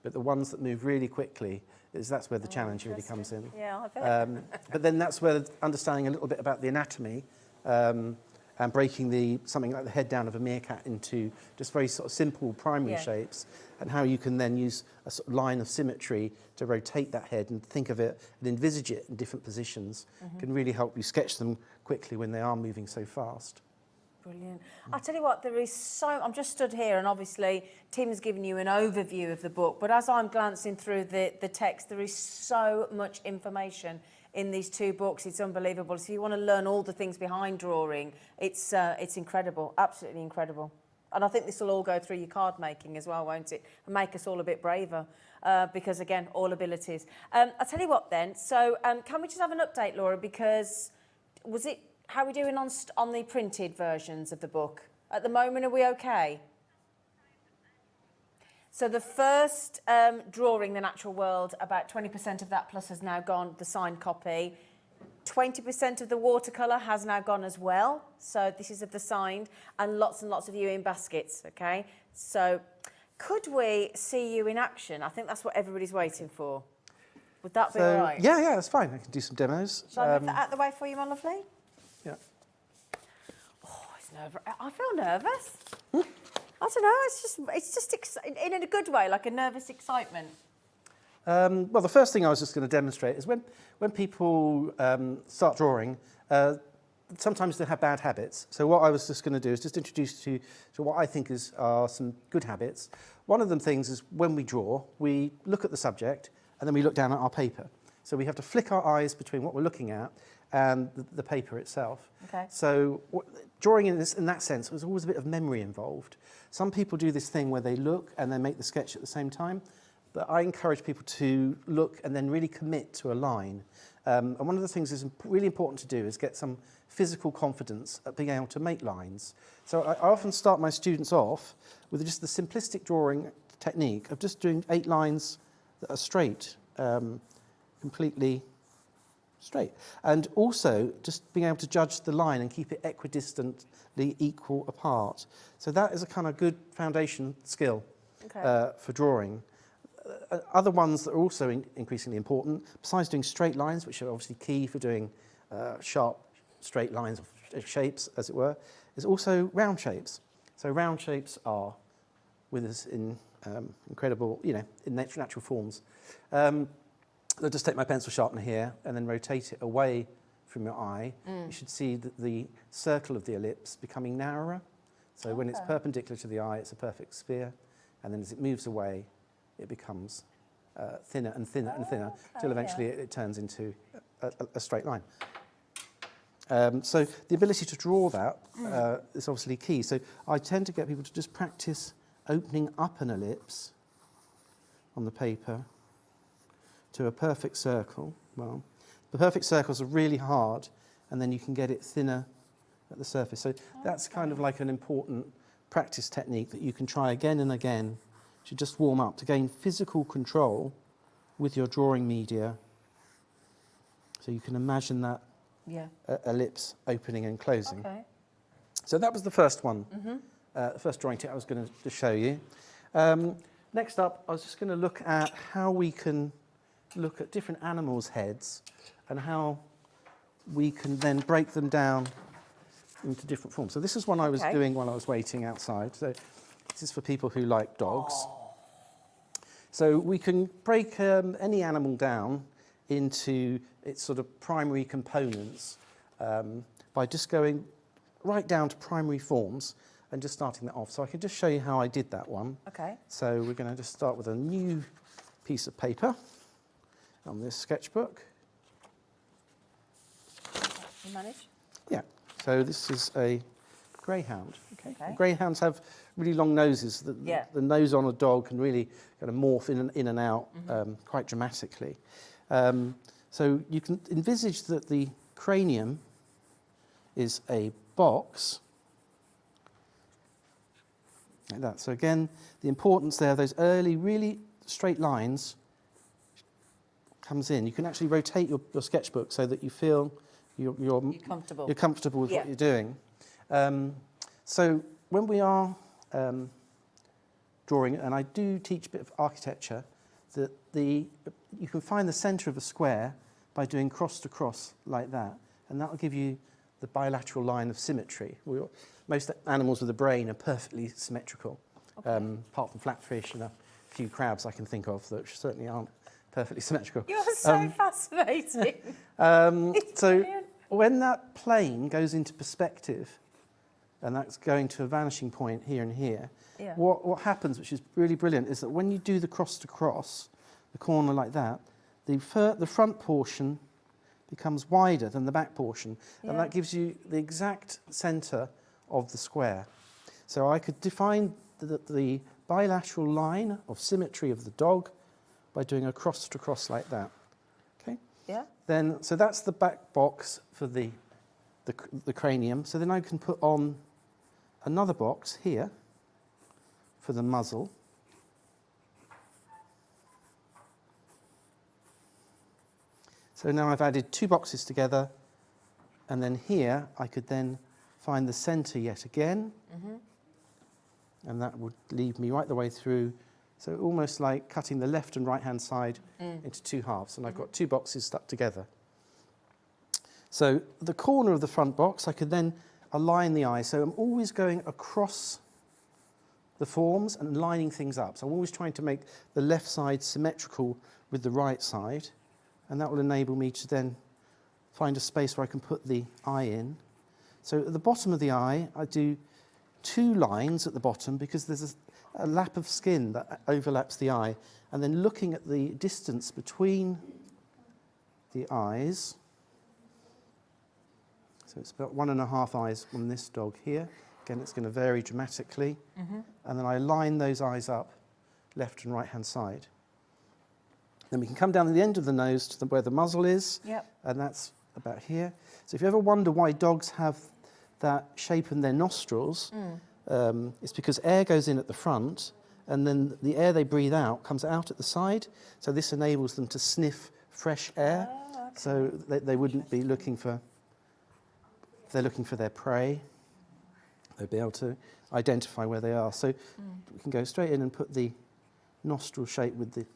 [SPEAKER 3] But the ones that move really quickly, that's where the challenge really comes in.
[SPEAKER 2] Yeah, I bet.
[SPEAKER 3] But then that's where understanding a little bit about the anatomy and breaking something like the head down of a meerkat into just very sort of simple primary shapes, and how you can then use a sort of line of symmetry to rotate that head and think of it and envisage it in different positions can really help you sketch them quickly when they are moving so fast.
[SPEAKER 2] Brilliant. I tell you what, I'm just stood here, and obviously Tim's given you an overview of the book, but as I'm glancing through the text, there is so much information in these two books. It's unbelievable. So if you want to learn all the things behind drawing, it's incredible, absolutely incredible. And I think this will all go through your card making as well, won't it? And make us all a bit braver, because again, all abilities. I'll tell you what then, so can we just have an update, Laura, because how are we doing on the printed versions of the book? At the moment, are we okay? So the first drawing, The Natural World, about 20% of that plus has now gone, the signed copy. 20% of the watercolour has now gone as well. So this is of the signed, and lots of you in baskets, okay? So could we see you in action? I think that's what everybody's waiting for. Would that be all right?
[SPEAKER 3] Yeah, that's fine. I can do some demos.
[SPEAKER 2] Shall I move that out the way for you, my lovely?
[SPEAKER 3] Yeah.
[SPEAKER 2] Oh, I feel nervous. I don't know, it's just in a good way, like a nervous excitement.
[SPEAKER 3] Well, the first thing I was just going to demonstrate is when people start drawing, sometimes they have bad habits. So what I was just going to do is just introduce you to what I think are some good habits. One of them things is when we draw, we look at the subject and then we look down at our paper. So we have to flick our eyes between what we're looking at and the paper itself.
[SPEAKER 2] Okay.
[SPEAKER 3] So drawing in that sense, there's always a bit of memory involved. Some people do this thing where they look and then make the sketch at the same time, but I encourage people to look and then really commit to a line. And one of the things that's really important to do is get some physical confidence at being able to make lines. So I often start my students off with just the simplistic drawing technique of just doing 8 lines that are straight, completely straight. And also just being able to judge the line and keep it equidistantly equal apart. So that is a kind of good foundation skill for drawing. Other ones that are also increasingly important, besides doing straight lines, which are obviously key for doing sharp, straight lines of shapes, as it were, is also round shapes. So round shapes are with us in incredible, in natural forms. I'll just take my pencil sharpener here and then rotate it away from your eye. You should see the circle of the ellipse becoming narrower. So when it's perpendicular to the eye, it's a perfect sphere. And then as it moves away, it becomes thinner and thinner and thinner, till eventually it turns into a straight line. So the ability to draw that is obviously key. So I tend to get people to just practice opening up an ellipse on the paper to a perfect circle. Well, the perfect circles are really hard, and then you can get it thinner at the surface. So that's kind of like an important practice technique that you can try again and again to just warm up, to gain physical control with your drawing media. So you can imagine that ellipse opening and closing.
[SPEAKER 2] Okay.
[SPEAKER 3] So that was the first one, the first drawing tip I was going to show you. Next up, I was just going to look at how we can look at different animals' heads and how we can then break them down into different forms. So this is one I was doing while I was waiting outside. So this is for people who like dogs. So we can break any animal down into its sort of primary components by just going right down to primary forms and just starting that off. So I can just show you how I did that one.
[SPEAKER 2] Okay.
[SPEAKER 3] So we're going to just start with a new piece of paper on this sketchbook.
[SPEAKER 2] You manage?
[SPEAKER 3] Yeah. So this is a greyhound.
[SPEAKER 2] Okay.
[SPEAKER 3] Greyhounds have really long noses. The nose on a dog can really kind of morph in and out quite dramatically. So you can envisage that the cranium is a box like that. So again, the importance there, those early really straight lines comes in. You can actually rotate your sketchbook so that you feel you're comfortable with what you're doing. So when we are drawing, and I do teach a bit of architecture, that you can find the centre of a square by doing cross to cross like that, and that will give you the bilateral line of symmetry. Most animals with a brain are perfectly symmetrical, apart from flatfish and a few crabs I can think of that certainly aren't perfectly symmetrical.
[SPEAKER 2] You're so fascinating.
[SPEAKER 3] So
[SPEAKER 2] brilliant.
[SPEAKER 3] When that plane goes into perspective, and that's going to a vanishing point here and here, what happens, which is really brilliant, is that when you do the cross to cross, the corner like that, the front portion becomes wider than the back portion, and that gives you the exact centre of the square. So I could define the bilateral line of symmetry of the dog by doing a cross to cross like that. Okay.
[SPEAKER 2] Yeah.
[SPEAKER 3] So that's the back box for the cranium. So then I can put on another box here for the muzzle. So now I've added two boxes together, and then here I could then find the centre yet again, and that would lead me right the way through. So almost like cutting the left and right hand side into two halves, and I've got two boxes stuck together. So the corner of the front box, I could then align the eye. So I'm always going across the forms and lining things up. So I'm always trying to make the left side symmetrical with the right side, and that will enable me to then find a space where I can put the eye in. So at the bottom of the eye, I do two lines at the bottom because there's a lap of skin that overlaps the eye, and then looking at the distance between the eyes. So it's about 1.5 eyes on this dog here. Again, it's going to vary dramatically. And then I line those eyes up left and right hand side. Then we can come down to the end of the nose to where the muzzle is, and that's about here. So if you ever wonder why dogs have that shape in their nostrils, it's because air goes in at the front, and then the air they breathe out comes out at the side. So this enables them to sniff fresh air. So they wouldn't be looking for, if they're looking for their prey, they'll be able to identify where they are. So we can go straight in and put the nostril shape with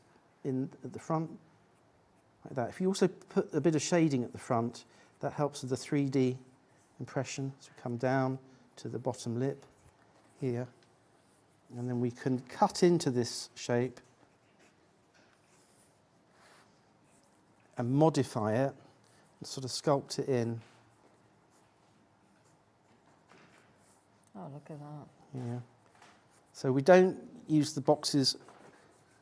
[SPEAKER 3] in at the front, like that. If you also put a bit of shading at the front, that helps with the 3D impression. So we come down to the bottom lip here, and then we can cut into this shape and modify it and sort of sculpt it in.
[SPEAKER 2] Oh, look at that.
[SPEAKER 3] Yeah. So we don't use the boxes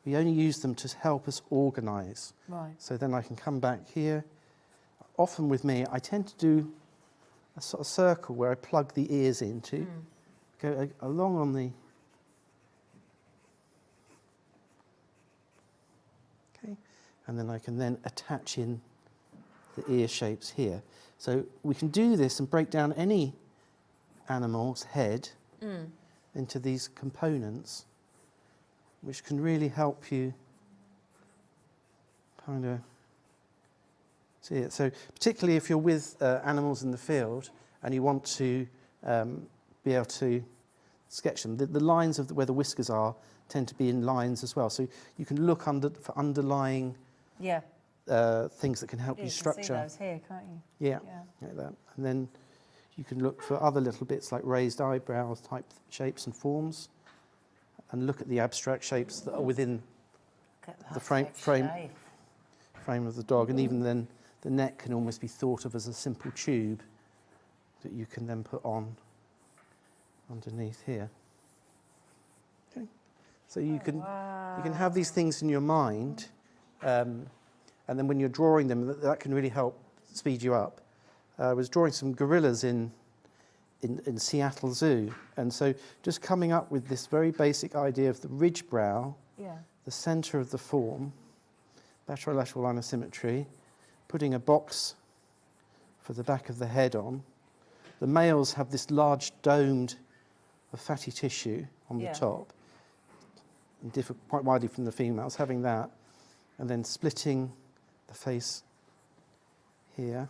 [SPEAKER 3] We only use them to help us organise.
[SPEAKER 2] Right.
[SPEAKER 3] So then I can come back here. Often with me, I tend to do a sort of circle where I plug the ears into, go along on the... Okay, and then I can then attach in the ear shapes here. So we can do this and break down any animal's head into these components, which can really help you kind of see it. So particularly if you're with animals in the field and you want to be able to sketch them, the lines of where the whiskers are tend to be in lines as well. So you can look for underlying things that can help you structure.
[SPEAKER 2] You can see those here, can't you?
[SPEAKER 3] Yeah, like that. And then you can look for other little bits like raised eyebrows type shapes and forms, and look at the abstract shapes that are within the frame of the dog. And even then, the neck can almost be thought of as a simple tube that you can then put on underneath here. Okay. So you can have these things in your mind, and then when you're drawing them, that can really help speed you up. I was drawing some gorillas in Seattle Zoo, and so just coming up with this very basic idea of the ridge brow, the centre of the form, lateral line of symmetry, putting a box for the back of the head on. The males have this large domed fatty tissue on the top, and differ quite widely from the females, having that, and then splitting the face here.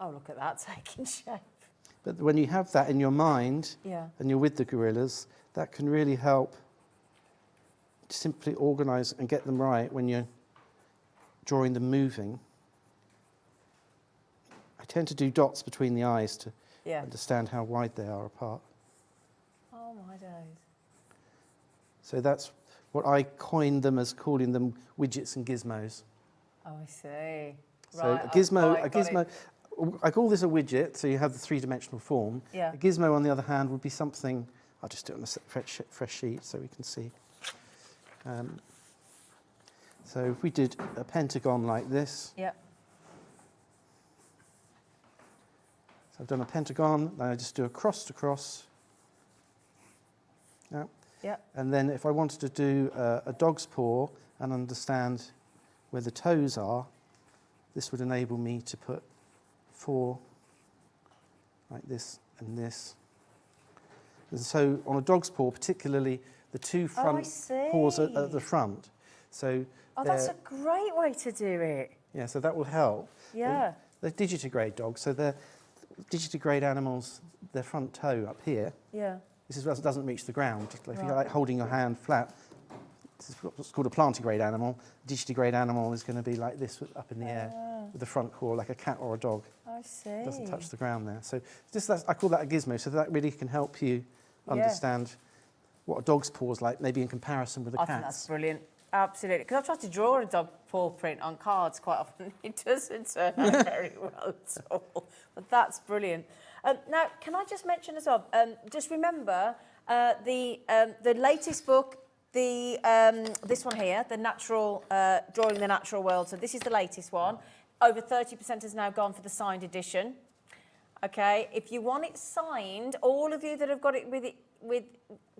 [SPEAKER 2] Oh, look at that taking shape.
[SPEAKER 3] But when you have that in your mind, and you're with the gorillas, that can really help to simply organise and get them right when you're drawing them moving. I tend to do dots between the eyes to understand how wide they are apart.
[SPEAKER 2] Oh my days.
[SPEAKER 3] So that's what I coined them as, calling them widgets and gizmos.
[SPEAKER 2] Oh, I see.
[SPEAKER 3] So
[SPEAKER 2] right,
[SPEAKER 3] a gizmo, I call this a widget, so you have the three-dimensional form. A gizmo, on the other hand, would be something, I'll just do it on a fresh sheet so we can see. So if we did a pentagon like this. So I've done a pentagon, then I just do a cross to cross. And then if I wanted to do a dog's paw and understand where the toes are, this would enable me to put 4 like this and this. And so on a dog's paw, particularly the two front paws at the front. So
[SPEAKER 2] that's a great way to do it.
[SPEAKER 3] Yeah, so that will help.
[SPEAKER 2] Yeah.
[SPEAKER 3] They're digitigrade dogs, so they're digitigrade animals, their front toe up here. This is what doesn't reach the ground. If you're like holding your hand flat, this is what's called a plantigrade animal. A digitigrade animal is going to be like this up in the air with the front claw, like a cat or a dog.
[SPEAKER 2] I see.
[SPEAKER 3] It doesn't touch the ground there. So I call that a gizmo, so that really can help you understand what a dog's paw is like, maybe in comparison with a cat's.
[SPEAKER 2] I think that's brilliant. Absolutely. Because I've tried to draw a dog paw print on cards quite often. It doesn't turn out very well at all. But that's brilliant. Now, can I just mention as well, just remember the latest book, this one here, the natural, Drawing the Natural World. So this is the latest one. Over 30% has now gone for the signed edition. Okay, if you want it signed, all of you that have got it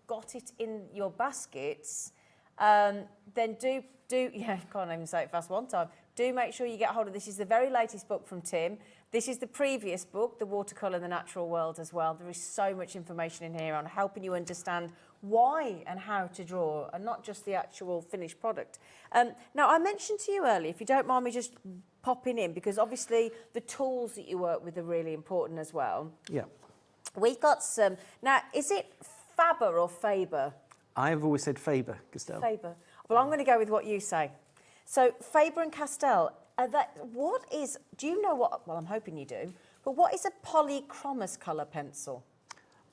[SPEAKER 2] got it in your baskets, then do can't even say it fast one time. Do make sure you get hold of this. Is the very latest book from Tim. This is the previous book, The Watercolour, The Natural World as well. There is so much information in here on helping you understand why and how to draw, and not just the actual finished product. Now, I mentioned to you earlier, if you don't mind me just popping in, because obviously the tools that you work with are really important as well.
[SPEAKER 3] Yeah.
[SPEAKER 2] We've got some... Now, is it Faber or Faber?
[SPEAKER 3] I've always said Faber-Castell.
[SPEAKER 2] Faber. Well, I'm going to go with what you say. So, Faber and Castell, do you know what... Well, I'm hoping you do. But what is a polychromos colour pencil?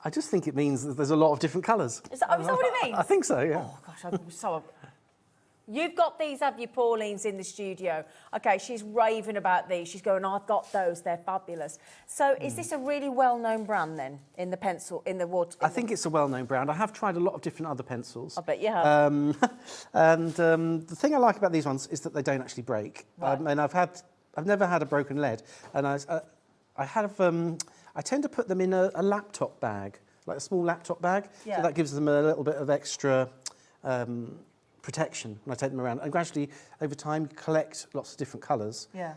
[SPEAKER 3] I just think it means that there's a lot of different colours.
[SPEAKER 2] Is that what it means?
[SPEAKER 3] I think so, yeah.
[SPEAKER 2] Oh, gosh, I'm so... You've got these, have you, Pauline's in the studio? Okay, she's raving about these. She's going, I've got those, they're fabulous. So is this a really well-known brand then, in the pencil, in the water?
[SPEAKER 3] I think it's a well-known brand. I have tried a lot of different other pencils.
[SPEAKER 2] I bet you have.
[SPEAKER 3] The thing I like about these ones is that they don't actually break.
[SPEAKER 2] Right.
[SPEAKER 3] And I've never had a broken lead. And I tend to put them in a laptop bag, like a small laptop bag.
[SPEAKER 2] Yeah.
[SPEAKER 3] So that gives them a little bit of extra protection when I take them around. And gradually, over time, you collect lots of different colours.
[SPEAKER 2] Yeah.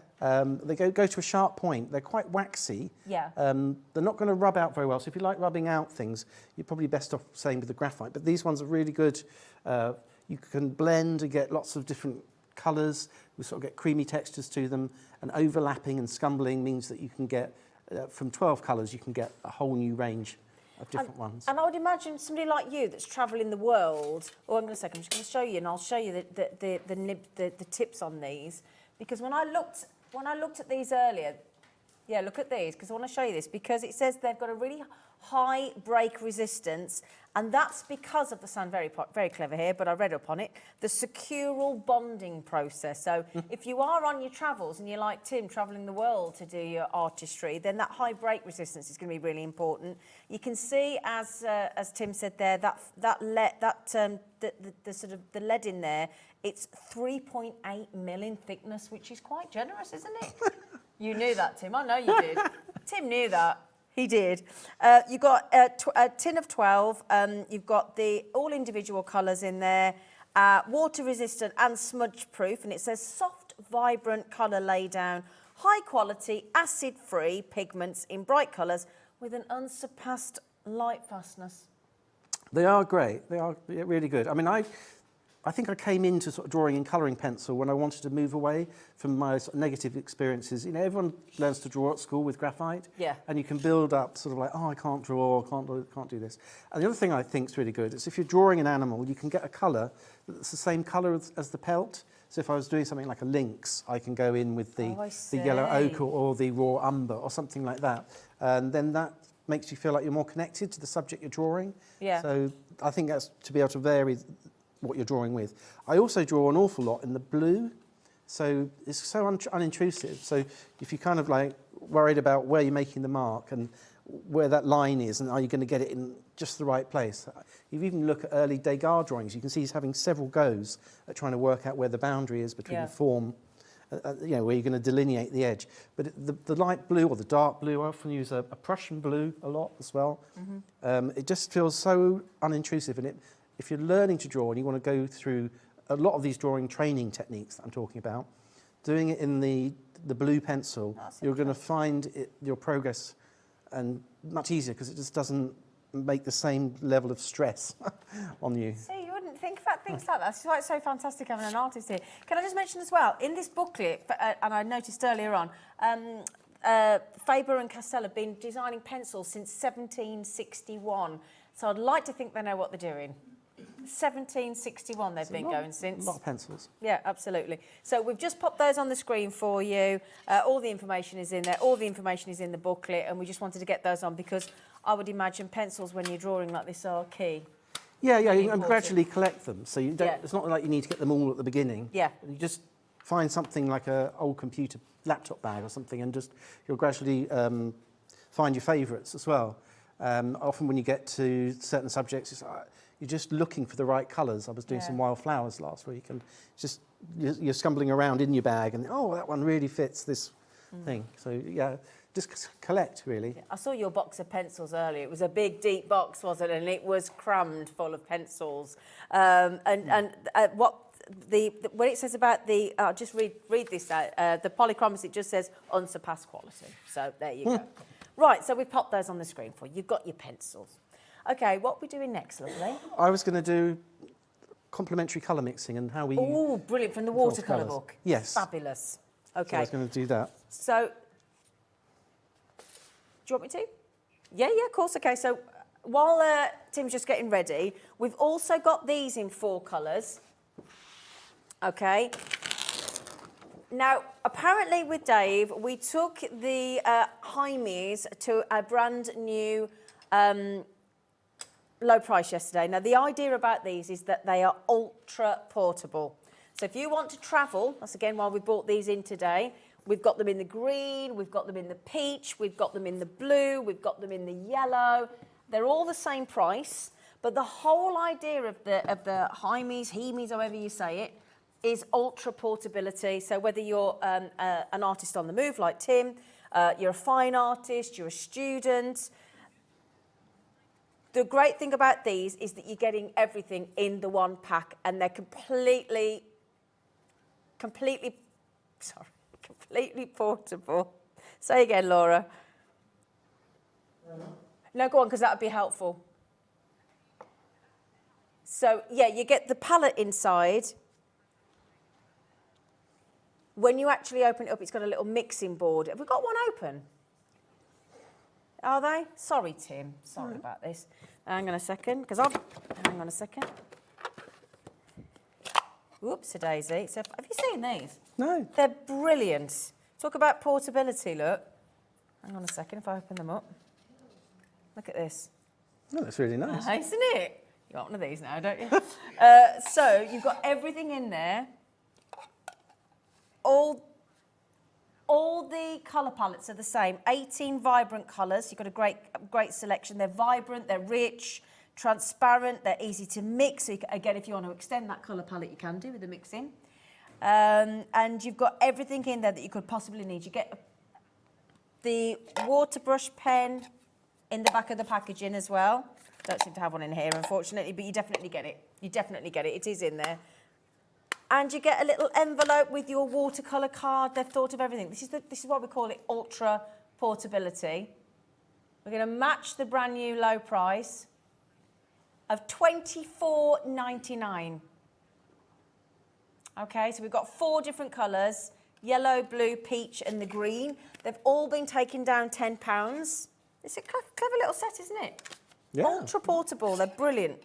[SPEAKER 3] They go to a sharp point. They're quite waxy.
[SPEAKER 2] Yeah.
[SPEAKER 3] They're not going to rub out very well. So if you like rubbing out things, you're probably best off same with the graphite. But these ones are really good. You can blend and get lots of different colours. We sort of get creamy textures to them. And overlapping and scumbling means that you can get, from 12 colours, you can get a whole new range of different ones.
[SPEAKER 2] And I would imagine somebody like you that's travelling the world. Oh, I'm just going to show you, and I'll show you the tips on these, because when I looked at these earlier, yeah, look at these, because I want to show you this, because it says they've got a really high break resistance, and that's because of the sound very clever here, but I read up on it, the secural bonding process. So if you are on your travels and you're like Tim, travelling the world to do your artistry, then that high break resistance is going to be really important. You can see, as Tim said there, the sort of the lead in there, it's 3.8 mil in thickness, which is quite generous, isn't it? You knew that, Tim. I know you did. Tim knew that. He did. You've got a tin of 12. You've got all individual colours in there, water resistant and smudge proof. And it says soft, vibrant colour laydown, high quality, acid free pigments in bright colours with an unsurpassed light fastness.
[SPEAKER 3] They are great. They are really good. I mean, I think I came into sort of drawing and colouring pencil when I wanted to move away from my sort of negative experiences. You know, everyone learns to draw at school with graphite.
[SPEAKER 2] Yeah.
[SPEAKER 3] And you can build up sort of like, oh, I can't draw, can't do this. And the other thing I think is really good is if you're drawing an animal, you can get a colour that's the same colour as the pelt. So if I was doing something like a lynx, I can go in with the yellow ochre or the raw umber or something like that. And then that makes you feel like you're more connected to the subject you're drawing.
[SPEAKER 2] Yeah.
[SPEAKER 3] So I think that's to be able to vary what you're drawing with. I also draw an awful lot in the blue, so it's so unintrusive. So if you're kind of like worried about where you're making the mark and where that line is and are you going to get it in just the right place. If you even look at early Degas drawings, you can see he's having several goes at trying to work out where the boundary is between the form, you know, where you're going to delineate the edge. But the light blue or the dark blue, I often use a Prussian blue a lot as well. Mm-hmm. It just feels so unintrusive, and if you're learning to draw and you want to go through a lot of these drawing training techniques that I'm talking about, doing it in the blue pencil, you're going to find your progress and much easier because it just doesn't make the same level of stress on you.
[SPEAKER 2] See, you wouldn't think about things like that. That's why it's so fantastic having an artist here. Can I just mention as well, in this booklet, and I noticed earlier on, Faber and Castell have been designing pencils since 1761. So I'd like to think they know what they're doing. 1761 they've been going since.
[SPEAKER 3] A lot of pencils.
[SPEAKER 2] Yeah, absolutely. So we've just popped those on the screen for you. All the information is in there. All the information is in the booklet, and we just wanted to get those on because I would imagine pencils when you're drawing like this are key.
[SPEAKER 3] Yeah, you can gradually collect them. So you don't.
[SPEAKER 2] Yeah.
[SPEAKER 3] It's not like you need to get them all at the beginning.
[SPEAKER 2] Yeah.
[SPEAKER 3] You just find something like an old computer laptop bag or something, and just you'll gradually find your favourites as well. Often when you get to certain subjects, it's you're just looking for the right colours. I was doing some wildflowers last week, and just you're scumbling around in your bag, and oh, that one really fits this thing. So yeah, just collect really.
[SPEAKER 2] I saw your box of pencils earlier. It was a big, deep box, wasn't it? And it was crammed full of pencils. When it says about the, I'll just read this out. The polychromacy, it just says unsurpassed quality. So there you go. Right, so we've popped those on the screen for you. You've got your pencils. Okay, what are we doing next, lovely?
[SPEAKER 3] I was going to do complementary colour mixing and how we...
[SPEAKER 2] Oh, brilliant, from the watercolour book.
[SPEAKER 3] Yes.
[SPEAKER 2] Fabulous. Okay.
[SPEAKER 3] So I was going to do that.
[SPEAKER 2] So, do you want me to? Yeah, of course. Okay, so while Tim's just getting ready, we've also got these in 4 colours. Okay. Now, apparently with Dave, we took the Hymies to a brand new low price yesterday. Now, the idea about these is that they are ultra portable. So if you want to travel, that's again why we brought these in today. We've got them in the green, we've got them in the peach, we've got them in the blue, we've got them in the yellow. They're all the same price, but the whole idea of the Hymies, Hemies, however you say it, is ultra portability. So whether you're an artist on the move like Tim, you're a fine artist, you're a student. The great thing about these is that you're getting everything in the one pack, and they're completely portable. Say again, Laura. No, go on, because that would be helpful. So, yeah, you get the palette inside. When you actually open it up, it's got a little mixing board. Have we got one open? Are they? Sorry, Tim. Sorry about this. Hang on a second, hang on a second. Whoops-a-daisy. So, have you seen these?
[SPEAKER 3] No.
[SPEAKER 2] They're brilliant. Talk about portability, look. Hang on a second if I open them up. Look at this.
[SPEAKER 3] Oh, that's really nice.
[SPEAKER 2] Isn't it? You want one of these now, don't you? So you've got everything in there. All the colour palettes are the same. 18 vibrant colours. You've got a great selection. They're vibrant, they're rich, transparent, they're easy to mix. So again, if you want to extend that colour palette, you can do with the mixing. And you've got everything in there that you could possibly need. You get the water brush pen in the back of the packaging as well. Don't seem to have one in here, unfortunately, but you definitely get it. You definitely get it. It is in there. And you get a little envelope with your watercolour card. They've thought of everything. This is why we call it ultra portability. We're going to match the brand new low price of $24.99. Okay, so we've got 4 different colours: yellow, blue, peach, and the green. They've all been taken down £10. It's a clever little set, isn't it?
[SPEAKER 3] Yeah.
[SPEAKER 2] Ultra portable. They're brilliant.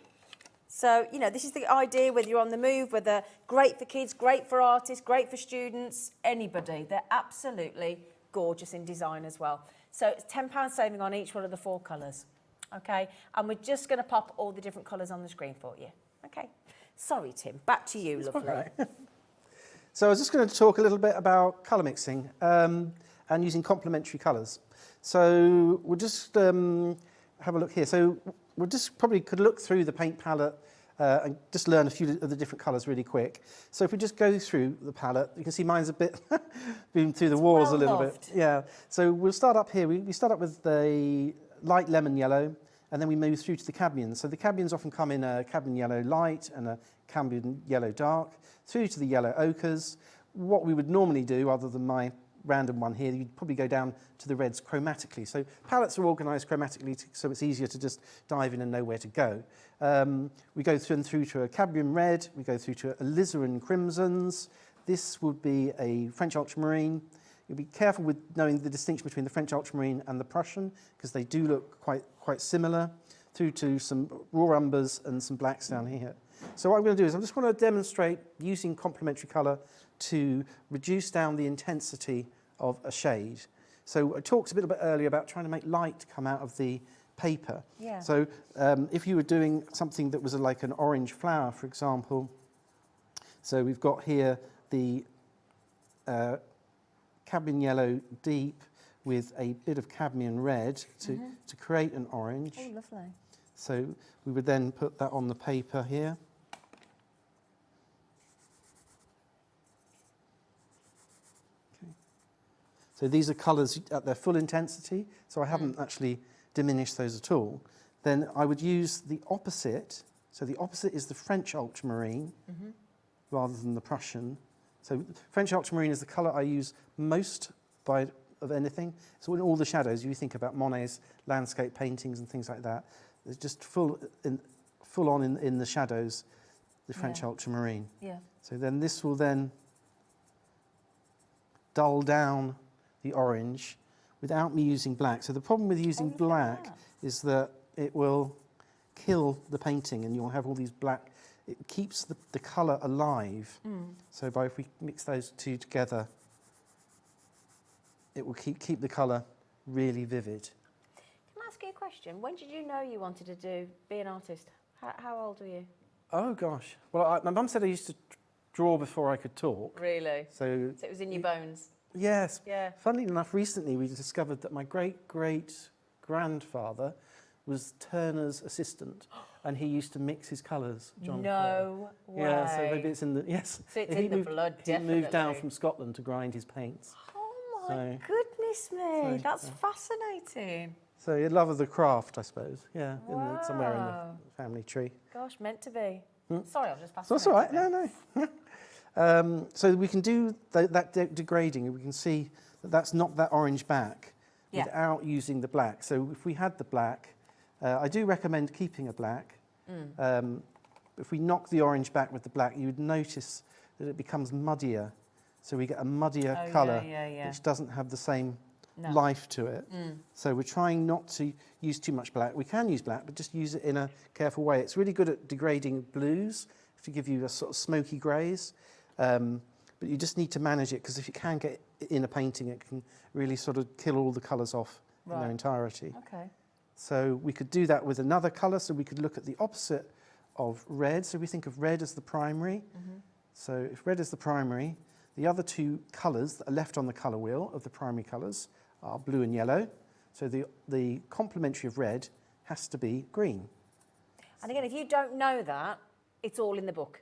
[SPEAKER 2] So, you know, this is the idea, whether you're on the move, whether great for kids, great for artists, great for students, anybody. They're absolutely gorgeous in design as well. So it's £10 saving on each one of the 4 colours. Okay, and we're just going to pop all the different colours on the screen for you. Okay. Sorry, Tim. Back to you, lovely.
[SPEAKER 3] Right. So I was just going to talk a little bit about colour mixing and using complementary colours. So we'll just have a look here. So we'll just probably could look through the paint palette and just learn a few of the different colours really quick. So if we just go through the palette, you can see mine's a bit been through the walls a little bit. Yeah. So we'll start up here. We start up with the light lemon yellow, and then we move through to the cadmiums. So the cadmiums often come in a cadmium yellow light and a cadmium yellow dark, through to the yellow ochres. What we would normally do, other than my random one here, you'd probably go down to the reds chromatically. So palettes are organised chromatically, so it's easier to just dive in and know where to go. We go through to a cadmium red, we go through to alizarin crimsons. This would be a French ultramarine. You'll be careful with knowing the distinction between the French ultramarine and the Prussian, because they do look quite similar, through to some raw umbers and some blacks down here. So what I'm going to do is I just want to demonstrate using complementary colour to reduce down the intensity of a shade. So I talked a bit earlier about trying to make light come out of the paper.
[SPEAKER 2] Yeah.
[SPEAKER 3] So if you were doing something that was like an orange flower, for example, so we've got here the cadmium yellow deep with a bit of cadmium red to create an orange.
[SPEAKER 2] Oh, lovely.
[SPEAKER 3] So we would then put that on the paper here. Okay. So these are colours at their full intensity, so I haven't actually diminished those at all. Then I would use the opposite. So the opposite is the French ultramarine rather than the Prussian. So French ultramarine is the colour I use most of anything. So in all the shadows, you think about Monet's landscape paintings and things like that. It's just full on in the shadows, the French ultramarine. Yeah. So then this will then dull down the orange without me using black. So the problem with using black is that it will kill the painting and you'll have all these black. It keeps the colour alive. So if we mix those two together, it will keep the colour really vivid.
[SPEAKER 2] Can I ask you a question? When did you know you wanted to be an artist? How old were you?
[SPEAKER 3] Oh gosh. Well, my mum said I used to draw before I could talk.
[SPEAKER 2] Really?
[SPEAKER 3] So
[SPEAKER 2] So it was in your bones?
[SPEAKER 3] yes.
[SPEAKER 2] Yeah.
[SPEAKER 3] Funnily enough, recently we discovered that my great-great-grandfather was Turner's assistant, and he used to mix his colours, John.
[SPEAKER 2] No way.
[SPEAKER 3] Yeah, so maybe it's in the, yes.
[SPEAKER 2] So it's
[SPEAKER 3] He
[SPEAKER 2] in the
[SPEAKER 3] moved-
[SPEAKER 2] blood,
[SPEAKER 3] He moved down
[SPEAKER 2] definitely.
[SPEAKER 3] from Scotland to grind his paints.
[SPEAKER 2] Oh my
[SPEAKER 3] So-
[SPEAKER 2] goodness me,
[SPEAKER 3] so-
[SPEAKER 2] that's fascinating.
[SPEAKER 3] So a love of the craft, I suppose. Yeah, somewhere in
[SPEAKER 2] Wow.
[SPEAKER 3] the family tree.
[SPEAKER 2] Gosh, meant to be. Sorry, I was just
[SPEAKER 3] So
[SPEAKER 2] fascinated.
[SPEAKER 3] that's all right. No. So we can do that degrading, and we can see that that's not that orange back
[SPEAKER 2] Yeah.
[SPEAKER 3] without using the black. So if we had the black, I do recommend keeping a black. If we knock the orange back with the black, you would notice that it becomes muddier. So we get a muddier
[SPEAKER 2] Oh,
[SPEAKER 3] colour,
[SPEAKER 2] yeah.
[SPEAKER 3] which doesn't have the same
[SPEAKER 2] No.
[SPEAKER 3] life to it. So we're trying not to use too much black. We can use black, but just use it in a careful way. It's really good at degrading blues to give you a sort of smoky greys. But you just need to manage it, because if you can get it in a painting, it can really sort of kill all the colours off in their
[SPEAKER 2] Right.
[SPEAKER 3] entirety.
[SPEAKER 2] Okay.
[SPEAKER 3] So we could do that with another colour. So we could look at the opposite of red. So we think of red as the primary. So if red is the primary, the other two colours that are left on the colour wheel of the primary colours are blue and yellow. So the complementary of red has to be green.
[SPEAKER 2] And again, if you don't know that, it's all in the book.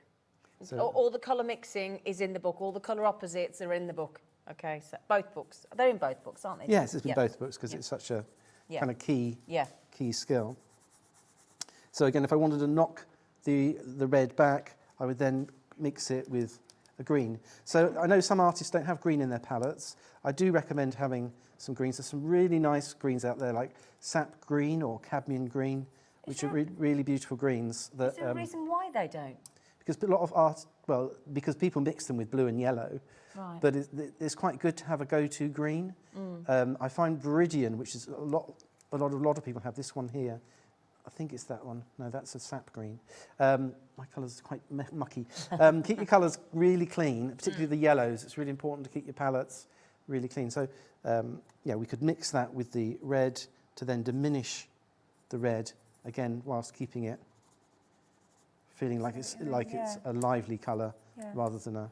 [SPEAKER 3] So-
[SPEAKER 2] all the colour mixing is in the book. All the colour opposites are in the book. Okay, so both books. They're in both books, aren't they?
[SPEAKER 3] Yes, it's in
[SPEAKER 2] Yeah.
[SPEAKER 3] both books, because it's such a
[SPEAKER 2] Yeah.
[SPEAKER 3] kind of key
[SPEAKER 2] Yeah.
[SPEAKER 3] skill. So again, if I wanted to knock the red back, I would then mix it with a green. So I know some artists don't have green in their palettes. I do recommend having some greens. There's some really nice greens out there, like sap green or cadmium green, which are really beautiful greens. That,
[SPEAKER 2] Is there a reason why they don't?
[SPEAKER 3] because a lot of art, well, because people mix them with blue and yellow,
[SPEAKER 2] Right.
[SPEAKER 3] but it's quite good to have a go-to green. I find Viridian, which is a lot of people have this one here. I think it's that one. No, that's a sap green. My colours are quite mucky. Keep your colours really clean, particularly the yellows. It's really important to keep your palettes really clean. So, yeah, we could mix that with the red to then diminish the red again, whilst keeping it feeling like it's a lively colour rather than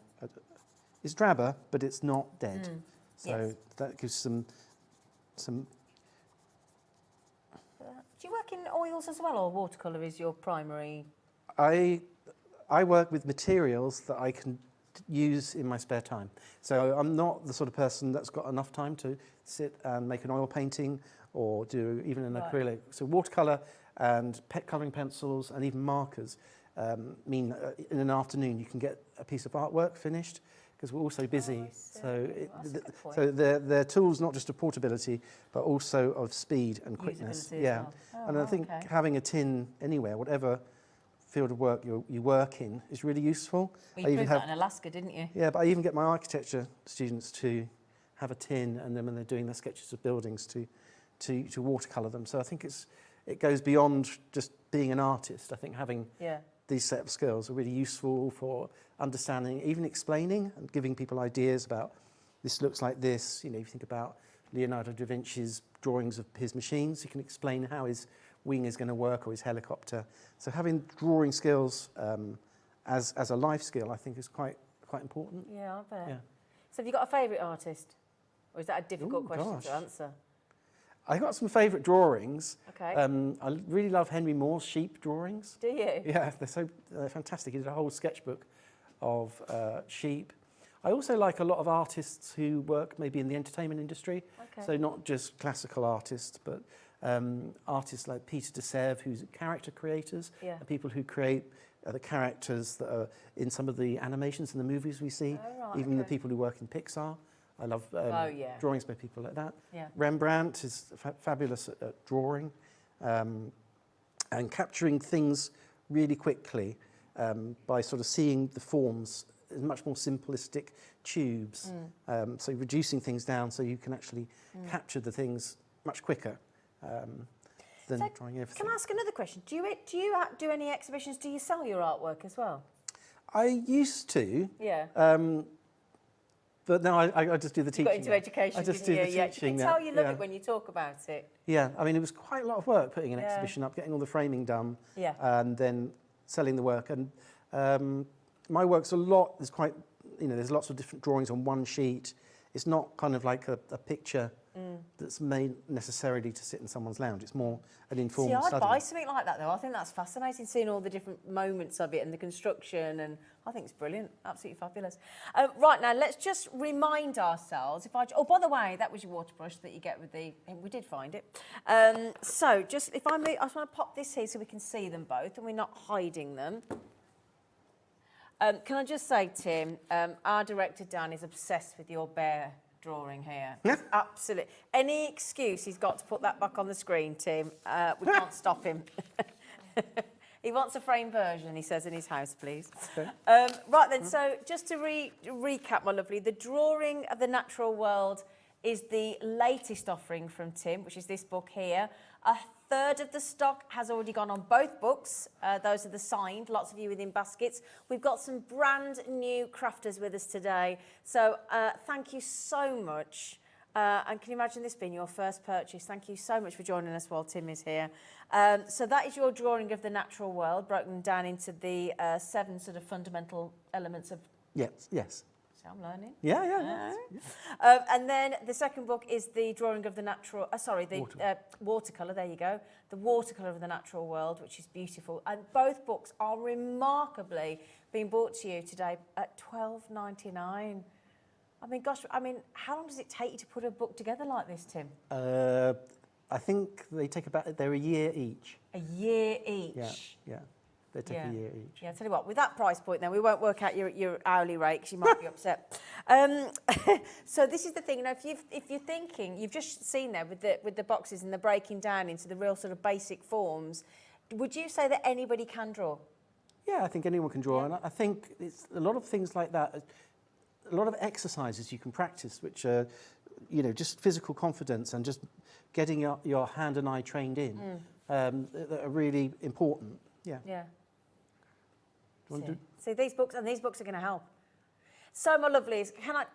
[SPEAKER 3] it's drabber, but it's not dead. So
[SPEAKER 2] Yes.
[SPEAKER 3] that gives some.
[SPEAKER 2] Do you work in oils as well, or watercolour is your primary?
[SPEAKER 3] I work with materials that I can use in my spare time. So I'm not the sort of person that's got enough time to sit and make an oil painting or do even an
[SPEAKER 2] Right.
[SPEAKER 3] acrylic. So watercolour and colouring pencils and even markers mean that in an afternoon you can get a piece of artwork finished, because we're all so busy. So
[SPEAKER 2] That's a good point.
[SPEAKER 3] so they're tools not just of portability, but also of speed and quickness.
[SPEAKER 2] Usability as
[SPEAKER 3] Yeah,
[SPEAKER 2] well. Oh,
[SPEAKER 3] and I think
[SPEAKER 2] okay.
[SPEAKER 3] having a tin anywhere, whatever field of work you work in, is really useful.
[SPEAKER 2] Well, you proved that in Alaska, didn't you?
[SPEAKER 3] Yeah, but I even get my architecture students to have a tin, and then when they're doing their sketches of buildings to watercolour them. So I think it goes beyond just being an artist. I think having
[SPEAKER 2] Yeah.
[SPEAKER 3] these set of skills are really useful for understanding, even explaining and giving people ideas about this looks like this. You know, if you think about Leonardo da Vinci's drawings of his machines, you can explain how his wing is going to work or his helicopter. So having drawing skills as a life skill, I think, is quite important.
[SPEAKER 2] Yeah, I bet.
[SPEAKER 3] Yeah.
[SPEAKER 2] So have you got a favourite artist? Or is that a difficult
[SPEAKER 3] Ooh,
[SPEAKER 2] question
[SPEAKER 3] gosh.
[SPEAKER 2] to answer?
[SPEAKER 3] I got some favourite drawings.
[SPEAKER 2] Okay.
[SPEAKER 3] I really love Henry Moore's sheep drawings.
[SPEAKER 2] Do you?
[SPEAKER 3] Yeah, they're fantastic. He did a whole sketchbook of sheep. I also like a lot of artists who work maybe in the entertainment industry.
[SPEAKER 2] Okay.
[SPEAKER 3] So not just classical artists, but artists like Peter de Sèvres, who's character creators,
[SPEAKER 2] Yeah.
[SPEAKER 3] and people who create the characters that are in some of the animations and the movies we see,
[SPEAKER 2] Oh, right,
[SPEAKER 3] even the
[SPEAKER 2] okay.
[SPEAKER 3] people who work in Pixar. I love
[SPEAKER 2] Oh, yeah.
[SPEAKER 3] drawings by people like that.
[SPEAKER 2] Yeah.
[SPEAKER 3] Rembrandt is fabulous at drawing and capturing things really quickly by sort of seeing the forms in much more simplistic tubes. So reducing things down so you can actually capture the things much quicker than
[SPEAKER 2] So,
[SPEAKER 3] drawing everything.
[SPEAKER 2] Can I ask another question? Do you do any exhibitions? Do you sell your artwork as well?
[SPEAKER 3] I used to,
[SPEAKER 2] Yeah.
[SPEAKER 3] but now I just do the teaching.
[SPEAKER 2] Got into
[SPEAKER 3] now.
[SPEAKER 2] education,
[SPEAKER 3] I just
[SPEAKER 2] didn't
[SPEAKER 3] do
[SPEAKER 2] you?
[SPEAKER 3] the
[SPEAKER 2] Yeah. You
[SPEAKER 3] teaching
[SPEAKER 2] can
[SPEAKER 3] now.
[SPEAKER 2] tell you love
[SPEAKER 3] Yeah.
[SPEAKER 2] it when you talk about it.
[SPEAKER 3] Yeah, I mean, it was quite a lot of work putting an
[SPEAKER 2] Yeah.
[SPEAKER 3] exhibition up, getting all the framing done,
[SPEAKER 2] Yeah.
[SPEAKER 3] and then selling the work. And my work's a lot, there's quite, there's lots of different drawings on one sheet. It's not kind of like a picture that's made necessarily to sit in someone's lounge. It's more an informal study.
[SPEAKER 2] I'd buy something like that, though. I think that's fascinating, seeing all the different moments of it and the construction, and I think it's brilliant. Absolutely fabulous. Right, now, let's just remind ourselves. Oh, by the way, that was your water brush that you get with the... We did find it. So, just if I move... I just want to pop this here so we can see them both and we're not hiding them. Can I just say, Tim, our director, Dan, is obsessed with your bear drawing here. Absolutely. Any excuse he's got to put that back on the screen, Tim. We can't stop him. He wants a frame version, he says, in his house, please. Okay. Right then, so just to recap, my lovely, the drawing of the natural world is the latest offering from Tim, which is this book here. A third of the stock has already gone on both books. Those are the signed, lots of you within baskets. We've got some brand new crafters with us today. So thank you so much. And can you imagine this being your first purchase? Thank you so much for joining us while Tim is here. So that is your drawing of the natural world, broken down into the 7 sort of fundamental elements of...
[SPEAKER 3] Yes.
[SPEAKER 2] So I'm learning.
[SPEAKER 3] Yeah.
[SPEAKER 2] And then the second book is the drawing of the natural... watercolour, there you go. The watercolour of the natural world, which is beautiful. And both books are remarkably being brought to you today at $12.99. I mean, gosh, how long does it take you to put a book together like this, Tim?
[SPEAKER 3] I think they're a year each.
[SPEAKER 2] A year each?
[SPEAKER 3] Yeah. They take a year each.
[SPEAKER 2] Yeah, I'll tell you what, with that price point then, we won't work out your hourly rate because you might be upset. So this is the thing, if you're thinking, you've just seen there with the boxes and the breaking down into the real sort of basic forms, would you say that anybody can draw?
[SPEAKER 3] Yeah, I think anyone can draw. And I think it's a lot of things like that, a lot of exercises you can practice, which are, just physical confidence and just getting your hand and eye trained in, that are really important. Yeah.
[SPEAKER 2] See, these books are going to help. So, my lovelies, when I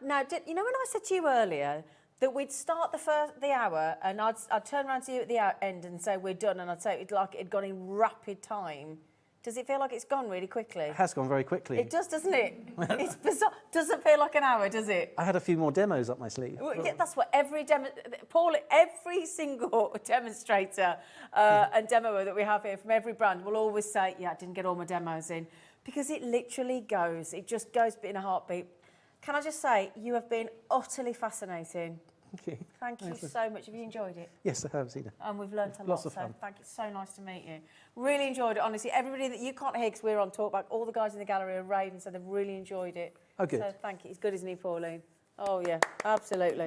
[SPEAKER 2] said to you earlier that we'd start the hour and I'd turn around to you at the end and say we're done, and I'd say it'd like it'd gone in rapid time. Does it feel like it's gone really quickly? It
[SPEAKER 3] has gone very quickly.
[SPEAKER 2] It does, doesn't it? It's bizarre. Doesn't feel like an hour, does it?
[SPEAKER 3] I had a few more demos up my sleeve.
[SPEAKER 2] Well, yeah, that's what every single demonstrator and demoer that we have here from every brand will always say, yeah, I didn't get all my demos in. Because it literally goes. It just goes in a heartbeat. Can I just say, you have been utterly fascinating.
[SPEAKER 3] Thank you.
[SPEAKER 2] Thank you so much. Have you enjoyed it?
[SPEAKER 3] Yes, I have, Zina.
[SPEAKER 2] And we've learnt a lot.
[SPEAKER 3] Lots of fun.
[SPEAKER 2] Thank you. So nice to meet you. Really enjoyed it, honestly. Everybody that you can't hear because we're on Talkback, all the guys in the gallery are raving, so they've really enjoyed it.
[SPEAKER 3] Oh, good.
[SPEAKER 2] So thank you. He's good, isn't he, Pauline? Oh, yeah, absolutely.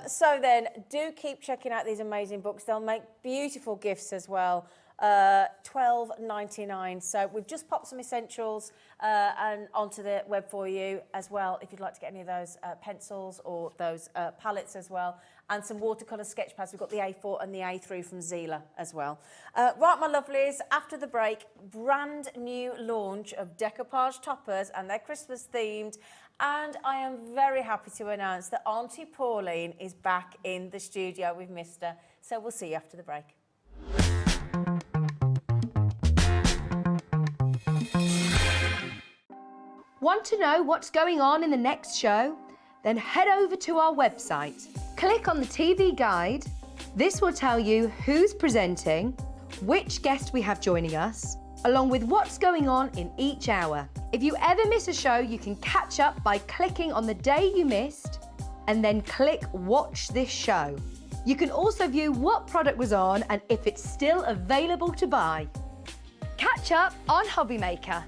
[SPEAKER 2] So then, do keep checking out these amazing books. They'll make beautiful gifts as well. $12.99. So we've just popped some essentials and onto the web for you as well, if you'd like to get any of those pencils or those palettes as well, and some watercolour sketch pads. We've got the A4 and the A3 from Zila as well. Right, my lovelies, after the break, brand new launch of Decoupage Toppers, and they're Christmas themed. And I am very happy to announce that Auntie Pauline is back in the studio. We've missed her. So we'll see you after the break.
[SPEAKER 4] Want to know what's going on in the next show? Then head over to our website. Click on the TV guide. This will tell you who's presenting, which guest we have joining us, along with what's going on in each hour. If you ever miss a show, you can catch up by clicking on the day you missed and then click Watch This Show. You can also view what product was on and if it's still available to buy. Catch up on HobbyMaker.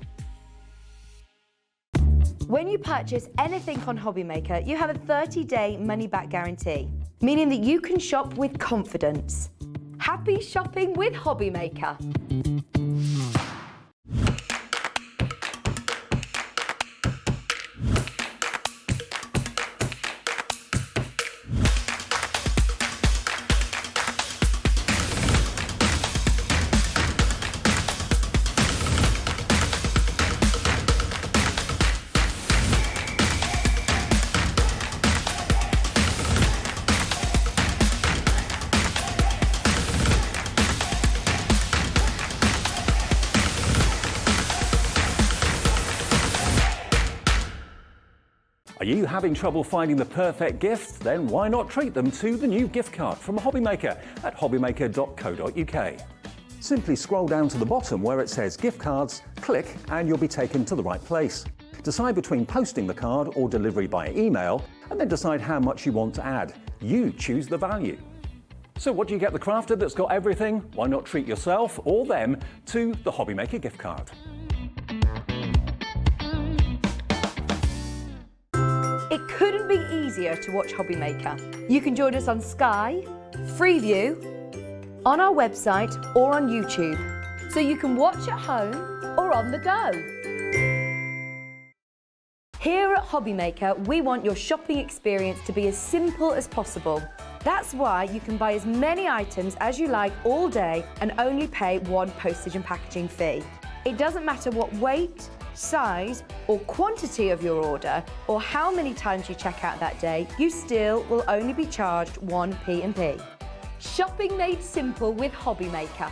[SPEAKER 4] When you purchase anything on HobbyMaker, you have a 30-day money-back guarantee, meaning that you can shop with confidence. Happy shopping with HobbyMaker.
[SPEAKER 1] having trouble finding the perfect gift? Then why not treat them to the new gift card from HobbyMaker at hobbymaker.co.uk. Simply scroll down to the bottom where it says gift cards, click and you'll be taken to the right place. Decide between posting the card or delivery by email and then decide how much you want to add. You choose the value. So what do you get the crafter that's got everything? Why not treat yourself or them to the HobbyMaker gift card?
[SPEAKER 4] It couldn't be easier to watch HobbyMaker. You can join us on Sky, Freeview, on our website or on YouTube, so you can watch at home or on the go. Here at HobbyMaker, we want your shopping experience to be as simple as possible. That's why you can buy as many items as you like all day and only pay one postage and packaging fee. It doesn't matter what weight, size or quantity of your order or how many times you check out that day, you still will only be charged one P&P. Shopping made simple with HobbyMaker.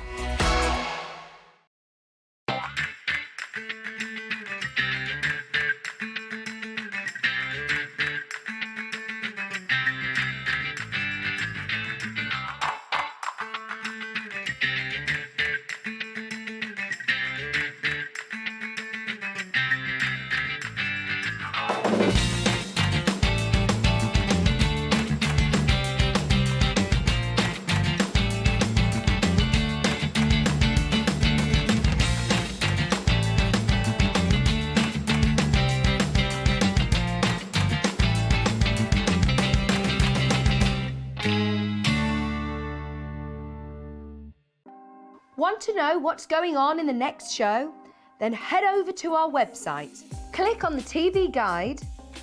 [SPEAKER 4] Want to know what's going on in the next show? Then head over to our website. Click on the TV guide.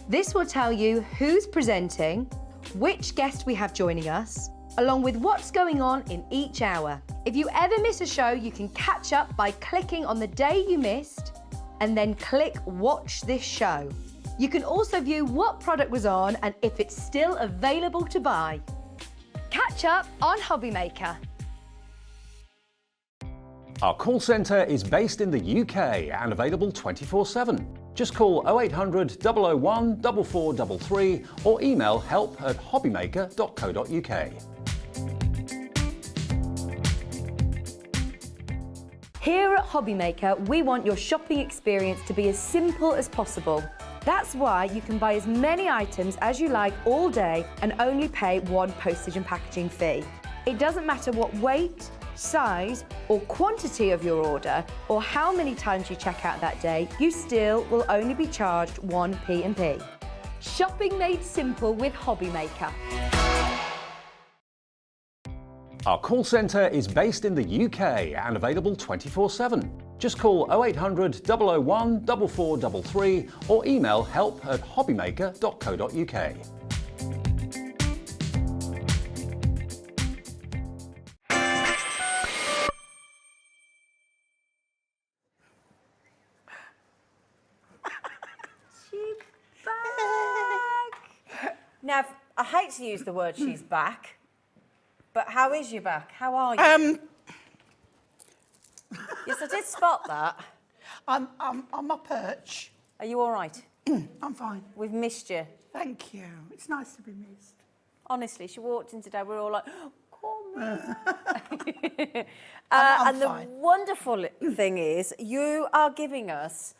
[SPEAKER 4] This will tell you who's presenting, which guest we have joining us, along with what's going on in each hour. If you ever miss a show, you can catch up by clicking on the day you missed and then click Watch This Show. You can also view what product was on and if it's still available to buy. Catch up on HobbyMaker.
[SPEAKER 1] Our call centre is based in the UK and available 24/7. Just call 0800 001 4433 or email help@hobbymaker.co.uk.
[SPEAKER 4] Here at HobbyMaker, we want your shopping experience to be as simple as possible. That's why you can buy as many items as you like all day and only pay one postage and packaging fee. It doesn't matter what weight, size or quantity of your order or how many times you check out that day, you still will only be charged one P&P. Shopping made simple with HobbyMaker.
[SPEAKER 1] Our call centre is based in the UK and available 24/7. Just call 0800 001 4433 or email help@hobbymaker.co.uk.
[SPEAKER 2] Now, I hate to use the word she's back, but how is your back? How are you? Yes, I did spot that.
[SPEAKER 5] I'm on my perch.
[SPEAKER 2] Are you all right?
[SPEAKER 5] I'm fine.
[SPEAKER 2] We've missed you.
[SPEAKER 5] Thank you. It's nice to be missed.
[SPEAKER 2] Honestly, she walked in today, we're all like, come on.
[SPEAKER 5] I'm
[SPEAKER 2] and the
[SPEAKER 5] fine.
[SPEAKER 2] wonderful thing is, you are giving us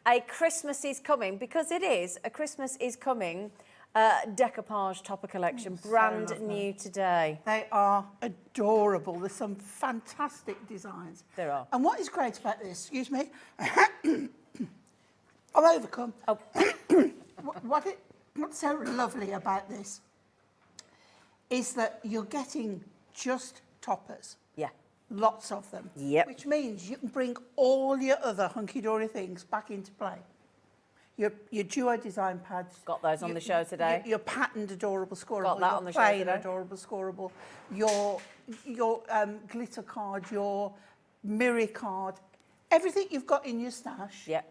[SPEAKER 2] a Christmas is coming, because it is, a Christmas is coming Decoupage Topper Collection, brand new today.
[SPEAKER 5] They are adorable. There's some fantastic designs.
[SPEAKER 2] There are.
[SPEAKER 5] And what is great about this, excuse me, I'll overcome.
[SPEAKER 2] Oh.
[SPEAKER 5] What's so lovely about this is that you're getting just toppers.
[SPEAKER 2] Yeah.
[SPEAKER 5] Lots of them.
[SPEAKER 2] Yep.
[SPEAKER 5] Which means you can bring all your other hunky-dory things back into play. Your duo design pads.
[SPEAKER 2] Got those on the show today.
[SPEAKER 5] Your patterned adorable scoreable.
[SPEAKER 2] Got that
[SPEAKER 5] your
[SPEAKER 2] on the show
[SPEAKER 5] plain
[SPEAKER 2] today.
[SPEAKER 5] adorable scoreable. Your glitter card, your mirror card. Everything you've got in your stash.
[SPEAKER 2] Yeah.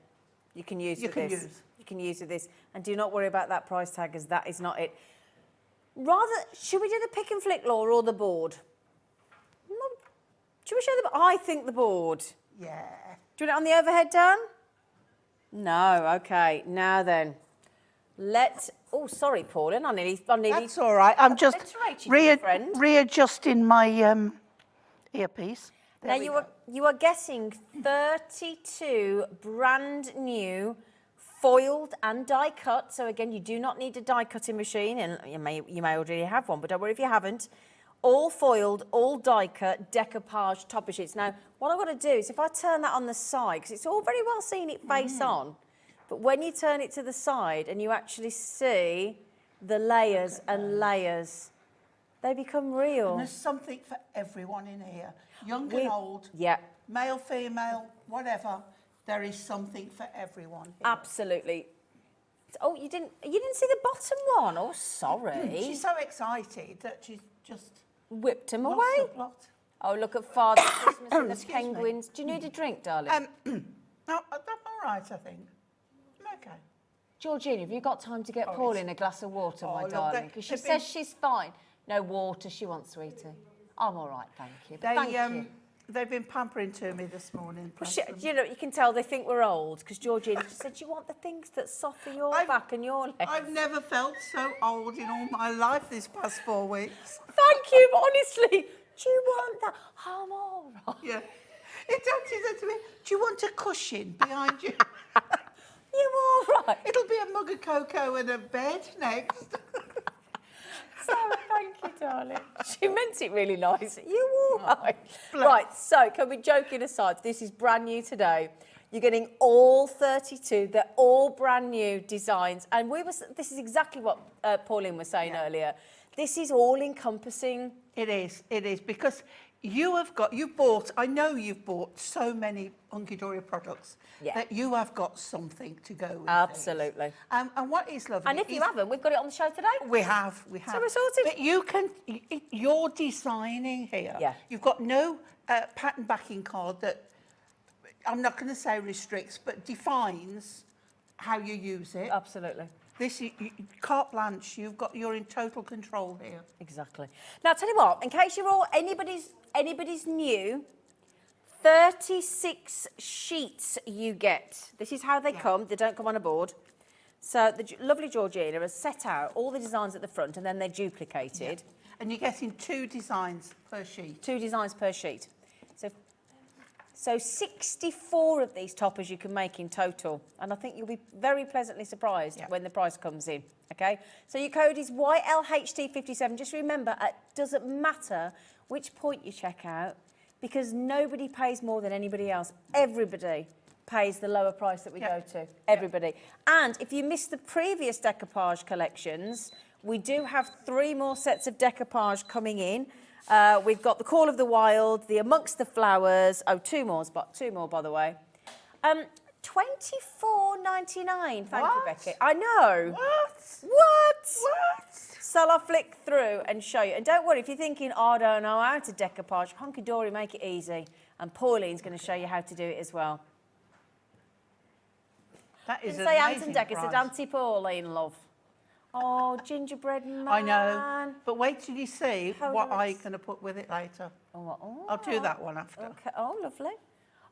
[SPEAKER 2] You can use with this.
[SPEAKER 5] use.
[SPEAKER 2] You can use with this. And do not worry about that price tag, as that is not it. Rather, should we do the pick and flick law or the board? Should we show them? I think the board.
[SPEAKER 5] Yeah.
[SPEAKER 2] Do you want it on the overhead, Dan? No, okay. Now then, Oh, sorry, Pauline. I nearly.
[SPEAKER 5] That's all right. I'm just
[SPEAKER 2] obliterated you, friend.
[SPEAKER 5] readjusting my earpiece.
[SPEAKER 2] Now you are getting 32 brand new foiled and die cut. So again, you do not need a die cutting machine, and you may already have one, but don't worry if you haven't. All foiled, all die cut, decoupage topper sheets. Now, what I've got to do is if I turn that on the side, because it's all very well seeing it face on, but when you turn it to the side and you actually see the layers and layers, they become real.
[SPEAKER 5] And there's something for everyone in here, young and old,
[SPEAKER 2] yeah,
[SPEAKER 5] male, female, whatever. There is something for everyone here.
[SPEAKER 2] absolutely. Oh, you didn't see the bottom one? Oh, sorry.
[SPEAKER 5] She's so excited that she's just
[SPEAKER 2] Whipped him
[SPEAKER 5] lost
[SPEAKER 2] away.
[SPEAKER 5] the plot.
[SPEAKER 2] Oh, look at Father Christmas and the
[SPEAKER 5] Excuse me.
[SPEAKER 2] penguins. Do you need a drink, darling?
[SPEAKER 5] No, I'm all right, I think. I'm okay.
[SPEAKER 2] Georgina, have you got time to get Pauline a glass of water, my
[SPEAKER 5] look,
[SPEAKER 2] darling? Because she
[SPEAKER 5] they've
[SPEAKER 2] says she's fine. No water, she wants sweetie. I'm all right, thank you. Thank you.
[SPEAKER 5] They've been pampering to me this morning. bless them.
[SPEAKER 2] You know, you can tell they think we're old because Georgina just said, "You want the things that soften your back and your legs."
[SPEAKER 5] I've never felt so old in all my life this past 4 weeks.
[SPEAKER 2] Thank you, honestly. Do you want that? I'm all right.
[SPEAKER 5] Yeah. She said to me, "Do you want a cushion behind you?"
[SPEAKER 2] You all right?
[SPEAKER 5] It'll be a mug of cocoa and a bed next.
[SPEAKER 2] So, thank you, darling. She meant it really nice. You all right? Right, so can we joking aside, this is brand new today. You're getting all 32. They're all brand new designs. And this is exactly what Pauline was saying earlier. This is all encompassing.
[SPEAKER 5] It is, because I know you've bought so many Hunkydory products that you have got something to go with.
[SPEAKER 2] Absolutely.
[SPEAKER 5] And what is lovely.
[SPEAKER 2] And if you haven't, we've got it on the show today.
[SPEAKER 5] We have.
[SPEAKER 2] So we're sorted.
[SPEAKER 5] But you're designing here.
[SPEAKER 2] Yeah.
[SPEAKER 5] You've got no pattern backing card that, I'm not going to say restricts, but defines how you use it.
[SPEAKER 2] Absolutely.
[SPEAKER 5] This carte blanche. You're in total control here.
[SPEAKER 2] Exactly. Now, tell you what, in case you're all anybody's new, 36 sheets you get. This is how they come. They don't come on a board. So the lovely Georgina has set out all the designs at the front and then they're duplicated.
[SPEAKER 5] Yeah. And you're getting 2 designs per sheet.
[SPEAKER 2] 2 designs per sheet. So 64 of these toppers you can make in total. And I think you'll be very pleasantly surprised when the price comes in. Okay? So your code is YLHT57. Just remember, it doesn't matter which point you check out because nobody pays more than anybody else. Everybody pays the lower price that we go to. Everybody. And if you missed the previous decoupage collections, we do have 3 more sets of decoupage coming in. We've got the Call of the Wild, the Amongst the Flowers. Oh, 2 more, by the way. $24.99. Thank you, Becky. I know. What? So I'll flick through and show you. And don't worry, if you're thinking, oh, I don't know how to decoupage, Hunkydory make it easy. And Pauline's going to show you how to do it as well.
[SPEAKER 5] That is
[SPEAKER 2] Didn't say Ant
[SPEAKER 5] amazing
[SPEAKER 2] and Deck, it
[SPEAKER 5] price.
[SPEAKER 2] said Auntie Pauline, love. Oh, gingerbread man.
[SPEAKER 5] I know, but wait till you see what
[SPEAKER 2] Colours.
[SPEAKER 5] I'm going to put with it later.
[SPEAKER 2] Oh,
[SPEAKER 5] I'll do that one after.
[SPEAKER 2] okay. Oh, lovely.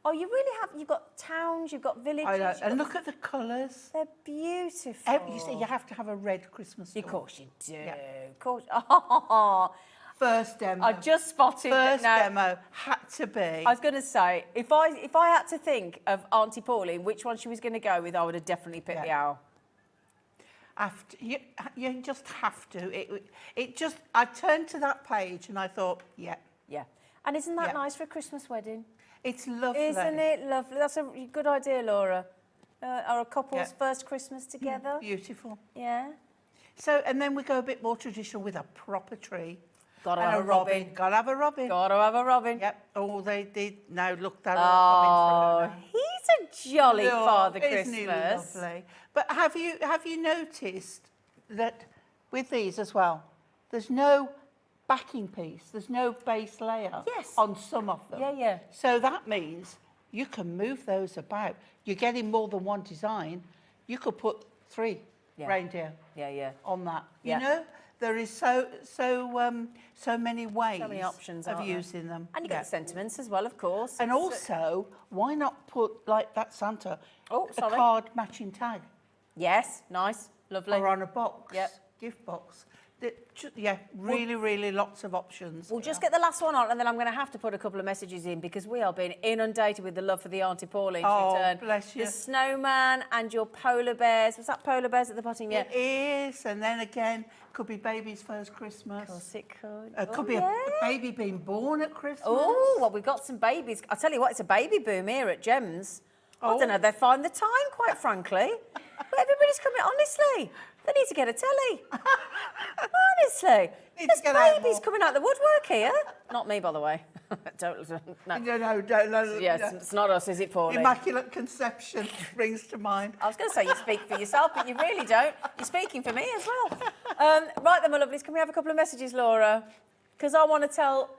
[SPEAKER 2] Oh, you really have, you've got towns, you've got villages.
[SPEAKER 5] I know,
[SPEAKER 2] you've
[SPEAKER 5] and
[SPEAKER 2] got-
[SPEAKER 5] look at the colours.
[SPEAKER 2] They're beautiful.
[SPEAKER 5] You see, you have to have a red Christmas store.
[SPEAKER 2] Of course you do.
[SPEAKER 5] Yeah.
[SPEAKER 2] Of course. Oh,
[SPEAKER 5] First demo.
[SPEAKER 2] I just spotted
[SPEAKER 5] First
[SPEAKER 2] that now.
[SPEAKER 5] demo had to be.
[SPEAKER 2] I was going to say, if I had to think of Auntie Pauline, which one she was going to go with, I would have definitely picked the owl.
[SPEAKER 5] You just have to. I turned to that page and I thought, yeah.
[SPEAKER 2] And isn't that nice for a Christmas wedding?
[SPEAKER 5] It's lovely.
[SPEAKER 2] Isn't it lovely? That's a good idea, Laura. Are a couple's first Christmas together?
[SPEAKER 5] Beautiful.
[SPEAKER 2] Yeah.
[SPEAKER 5] So, and then we go a bit more traditional with a proper tree.
[SPEAKER 2] Gotta
[SPEAKER 5] and
[SPEAKER 2] have a robin.
[SPEAKER 5] Gotta have a robin.
[SPEAKER 2] Gotta have a robin.
[SPEAKER 5] Yep. Oh, they did. Now look, they're
[SPEAKER 2] Oh,
[SPEAKER 5] all coming through now.
[SPEAKER 2] he's a jolly Father
[SPEAKER 5] Isn't he
[SPEAKER 2] Christmas.
[SPEAKER 5] lovely? But have you noticed that with these as well, there's no backing piece, there's no base layer on some of them.
[SPEAKER 2] Yeah.
[SPEAKER 5] So that means you can move those about. You're getting more than one design. You could put 3 reindeer on that.
[SPEAKER 2] Yeah.
[SPEAKER 5] You know, there is so many ways
[SPEAKER 2] So many options
[SPEAKER 5] of
[SPEAKER 2] aren't there?
[SPEAKER 5] using them.
[SPEAKER 2] And you get the sentiments as well, of course.
[SPEAKER 5] And also, why not put, like that Santa,
[SPEAKER 2] Oh,
[SPEAKER 5] a
[SPEAKER 2] sorry.
[SPEAKER 5] card matching tag?
[SPEAKER 2] Yes, nice. Lovely.
[SPEAKER 5] or on a box,
[SPEAKER 2] Yep.
[SPEAKER 5] gift box. Yeah, really lots of options.
[SPEAKER 2] We'll just get the last one on, and then I'm going to have to put a couple of messages in because we are being inundated with the love for the Auntie Pauline's return.
[SPEAKER 5] Bless you.
[SPEAKER 2] The snowman and your polar bears. Was that polar bears at the bottom? Yeah.
[SPEAKER 5] It is, and then again, could be baby's first Christmas.
[SPEAKER 2] Of course it could.
[SPEAKER 5] Could be a baby being born at Christmas.
[SPEAKER 2] Oh, well, we've got some babies. I tell you what, it's a baby boom here at Gems. I don't know, they find the time, quite frankly. But everybody's coming, honestly. They need to get a telly. Honestly. There's babies coming out the woodwork here. Not me, by the way. Don't.
[SPEAKER 5] No.
[SPEAKER 2] Yes, it's not us, is it, Pauline?
[SPEAKER 5] Immaculate Conception brings to mind.
[SPEAKER 2] I was going to say you speak for yourself, but you really don't. You're speaking for me as well. Right then, my lovelies, can we have a couple of messages, Laura? Because I want to tell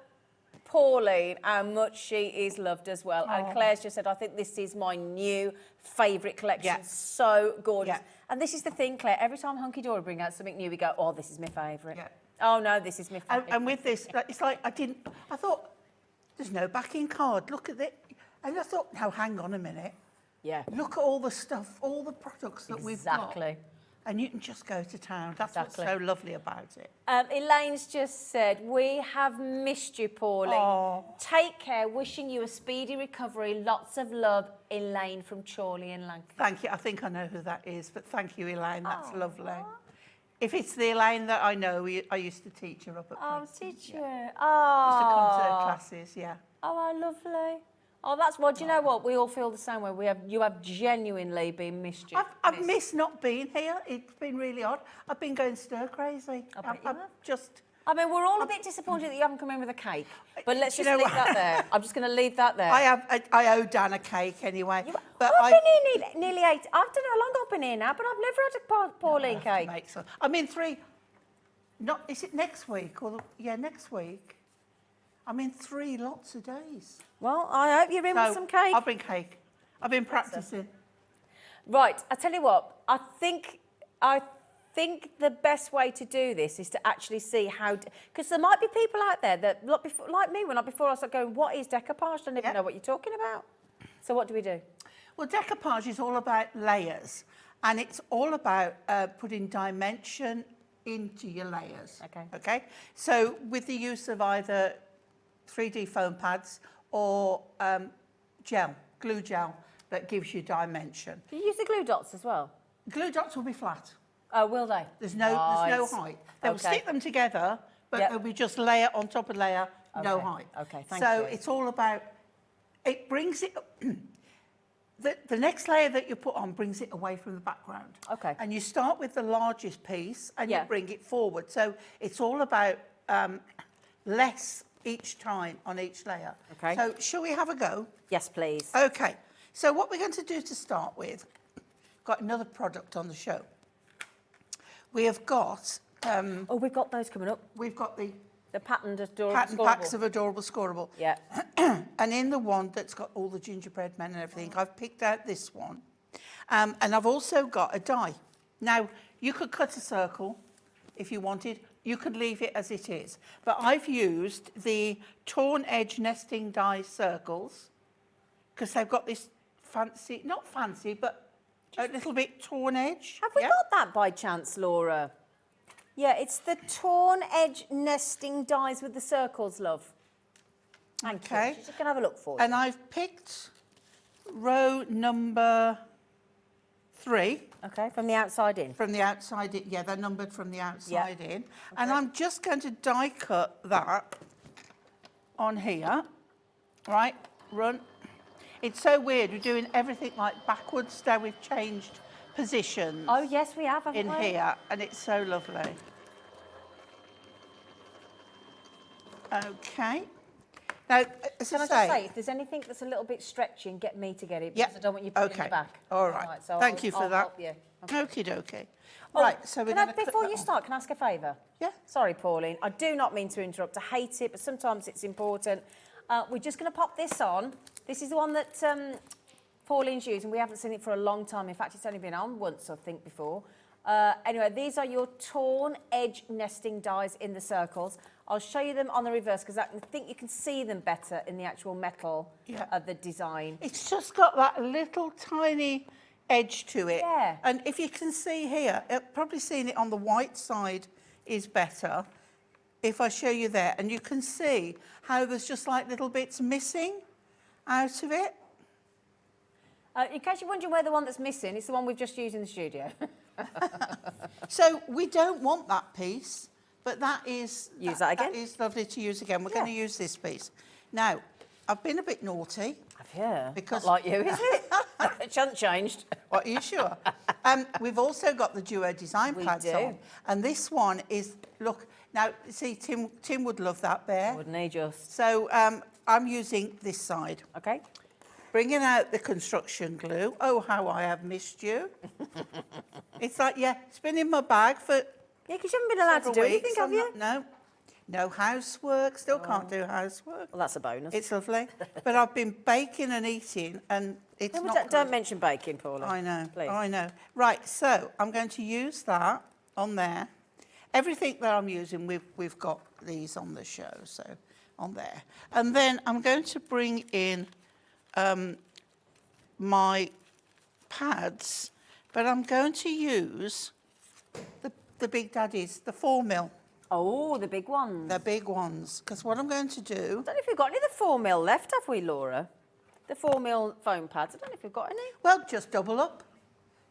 [SPEAKER 2] Pauline how much she is loved as well. And Claire's just said, I think this is my new favourite collection.
[SPEAKER 5] Yeah.
[SPEAKER 2] So gorgeous.
[SPEAKER 5] Yeah.
[SPEAKER 2] And this is the thing, Claire, every time Hunkydory bring out something new, we go, oh, this is my favourite.
[SPEAKER 5] Yeah.
[SPEAKER 2] Oh, no, this is my favourite.
[SPEAKER 5] And with this, it's like I thought, there's no backing card. Look at it. And I thought, now hang on a minute.
[SPEAKER 2] Yeah.
[SPEAKER 5] Look at all the stuff, all the products that we've got.
[SPEAKER 2] Exactly.
[SPEAKER 5] And you can just go to town. That's
[SPEAKER 2] Exactly.
[SPEAKER 5] what's so lovely about it.
[SPEAKER 2] Elaine's just said, we have missed you, Pauline.
[SPEAKER 5] Oh.
[SPEAKER 2] Take care, wishing you a speedy recovery. Lots of love, Elaine from Chorley in Lancashire.
[SPEAKER 5] Thank you. I think I know who that is, but thank you, Elaine. That's lovely. If it's the Elaine that I know, I used to teach her up at Princeton.
[SPEAKER 2] Did you?
[SPEAKER 5] Used to
[SPEAKER 2] Oh.
[SPEAKER 5] come to her classes, yeah.
[SPEAKER 2] Oh, how lovely. Oh, that's what. Do you know what? We all feel the same way. You have genuinely been missed.
[SPEAKER 5] I've missed not being here. It's been really odd. I've been going stir crazy.
[SPEAKER 2] I bet you have.
[SPEAKER 5] Just.
[SPEAKER 2] I mean, we're all a bit disappointed that you haven't come in with a cake. But let's
[SPEAKER 5] You
[SPEAKER 2] just
[SPEAKER 5] know
[SPEAKER 2] leave that there. I'm just going to leave that there.
[SPEAKER 5] I owe Dan a cake anyway. But
[SPEAKER 2] I've been here nearly 8. I don't know how long I've been here now, but I've never had a Pauline cake.
[SPEAKER 5] Make some. I'm in 3. Is it next week next week? I'm in 3 lots of days.
[SPEAKER 2] Well, I hope you're in with some cake.
[SPEAKER 5] I'll bring cake. I've been practicing.
[SPEAKER 2] Right, I tell you what, I think the best way to do this is to actually see how, because there might be people out there that, like me, before I start going, what is decoupage? I don't even know what you're talking about. So what do we do?
[SPEAKER 5] Well, decoupage is all about layers, and it's all about putting dimension into your layers. Okay. So with the use of either 3D foam pads or glue gel that gives you dimension.
[SPEAKER 2] Do you use the glue dots as well?
[SPEAKER 5] Glue dots will be flat.
[SPEAKER 2] Oh, will they?
[SPEAKER 5] There's no height. They'll stick them together, but they'll be just layer on top of layer, no height.
[SPEAKER 2] Okay, thank you.
[SPEAKER 5] So it's all about, it brings it, the next layer that you put on brings it away from the background.
[SPEAKER 2] Okay.
[SPEAKER 5] And you start with the largest piece and you bring it forward. So it's all about less each time on each layer.
[SPEAKER 2] Okay.
[SPEAKER 5] So shall we have a go?
[SPEAKER 2] Yes, please.
[SPEAKER 5] Okay. So what we're going to do to start with, got another product on the show. We have got...
[SPEAKER 2] oh, we've got those coming up.
[SPEAKER 5] We've got the
[SPEAKER 2] patterned adorable
[SPEAKER 5] pattern
[SPEAKER 2] scoreable.
[SPEAKER 5] packs of adorable scoreable.
[SPEAKER 2] Yeah.
[SPEAKER 5] And in the one that's got all the gingerbread men and everything, I've picked out this one. And I've also got a die. Now, you could cut a circle if you wanted. You could leave it as it is. But I've used the torn edge nesting die circles because they've got this fancy, not fancy, but a little bit torn edge.
[SPEAKER 2] Have we got that by chance, Laura? Yeah, it's the torn edge nesting dies with the circles, love. Thank you. She's just going to have a look for you.
[SPEAKER 5] And I've picked row number 3.
[SPEAKER 2] Okay, from the outside in.
[SPEAKER 5] From the outside in, they're numbered from the outside in. Okay. And I'm just going to die cut that on here. Right, run. It's so weird, we're doing everything like backwards, now we've changed positions.
[SPEAKER 2] Oh, yes, we have, haven't we?
[SPEAKER 5] In here, and it's so lovely. Okay. Now, as
[SPEAKER 2] Can I just say, if there's anything that's a little bit stretchy, and get me to get it, because I don't want you putting in the back.
[SPEAKER 5] All right.
[SPEAKER 2] So
[SPEAKER 5] Thank you for
[SPEAKER 2] I'll
[SPEAKER 5] that.
[SPEAKER 2] help you.
[SPEAKER 5] Okie dokie.
[SPEAKER 2] Oh,
[SPEAKER 5] Right, so we're going to
[SPEAKER 2] before you start, can I ask a favour?
[SPEAKER 5] Yeah.
[SPEAKER 2] Sorry, Pauline. I do not mean to interrupt. I hate it, but sometimes it's important. We're just going to pop this on. This is the one that Pauline's using. We haven't seen it for a long time. In fact, it's only been on once, I think, before. Anyway, these are your torn edge nesting dies in the circles. I'll show you them on the reverse because I think you can see them better in the actual metal of the design.
[SPEAKER 5] It's just got that little tiny edge to it.
[SPEAKER 2] Yeah.
[SPEAKER 5] And if you can see here, probably seeing it on the white side is better. If I show you there, and you can see how there's just like little bits missing out of it.
[SPEAKER 2] In case you're wondering where the one that's missing, it's the one we've just used in the studio.
[SPEAKER 5] So we don't want that piece, but that is...
[SPEAKER 2] Use that again.
[SPEAKER 5] That is lovely to use again. We're going to use this piece. Now, I've been a bit naughty.
[SPEAKER 2] Yeah,
[SPEAKER 5] Because-
[SPEAKER 2] not like you, is it? It hasn't changed.
[SPEAKER 5] What, are you sure? We've also got the Duo design
[SPEAKER 2] We
[SPEAKER 5] pads
[SPEAKER 2] do.
[SPEAKER 5] on. And this one is, look, now, see, Tim would love that there.
[SPEAKER 2] Wouldn't he just?
[SPEAKER 5] So I'm using this side.
[SPEAKER 2] Okay.
[SPEAKER 5] Bringing out the construction glue. Oh, how I have missed you. It's like, yeah, it's been in my bag for
[SPEAKER 2] Yeah, because you haven't been allowed to do
[SPEAKER 5] several
[SPEAKER 2] anything,
[SPEAKER 5] weeks.
[SPEAKER 2] have you?
[SPEAKER 5] No housework. Still can't do housework.
[SPEAKER 2] Well, that's a bonus.
[SPEAKER 5] It's lovely. But I've been baking and eating, and it's
[SPEAKER 2] No,
[SPEAKER 5] not
[SPEAKER 2] don't
[SPEAKER 5] good.
[SPEAKER 2] mention baking, Paula.
[SPEAKER 5] I know,
[SPEAKER 2] Please.
[SPEAKER 5] I know. Right, so I'm going to use that on there. Everything that I'm using, we've got these on the show, so on there. And then I'm going to bring in my pads, but I'm going to use the Big Daddies, the 4mm,
[SPEAKER 2] Oh, the big ones.
[SPEAKER 5] the big ones, because what I'm going to do...
[SPEAKER 2] I don't know if we've got any of the 4mm left, have we, Laura? The 4mm foam pads. I don't know if we've got any.
[SPEAKER 5] Well, just double up.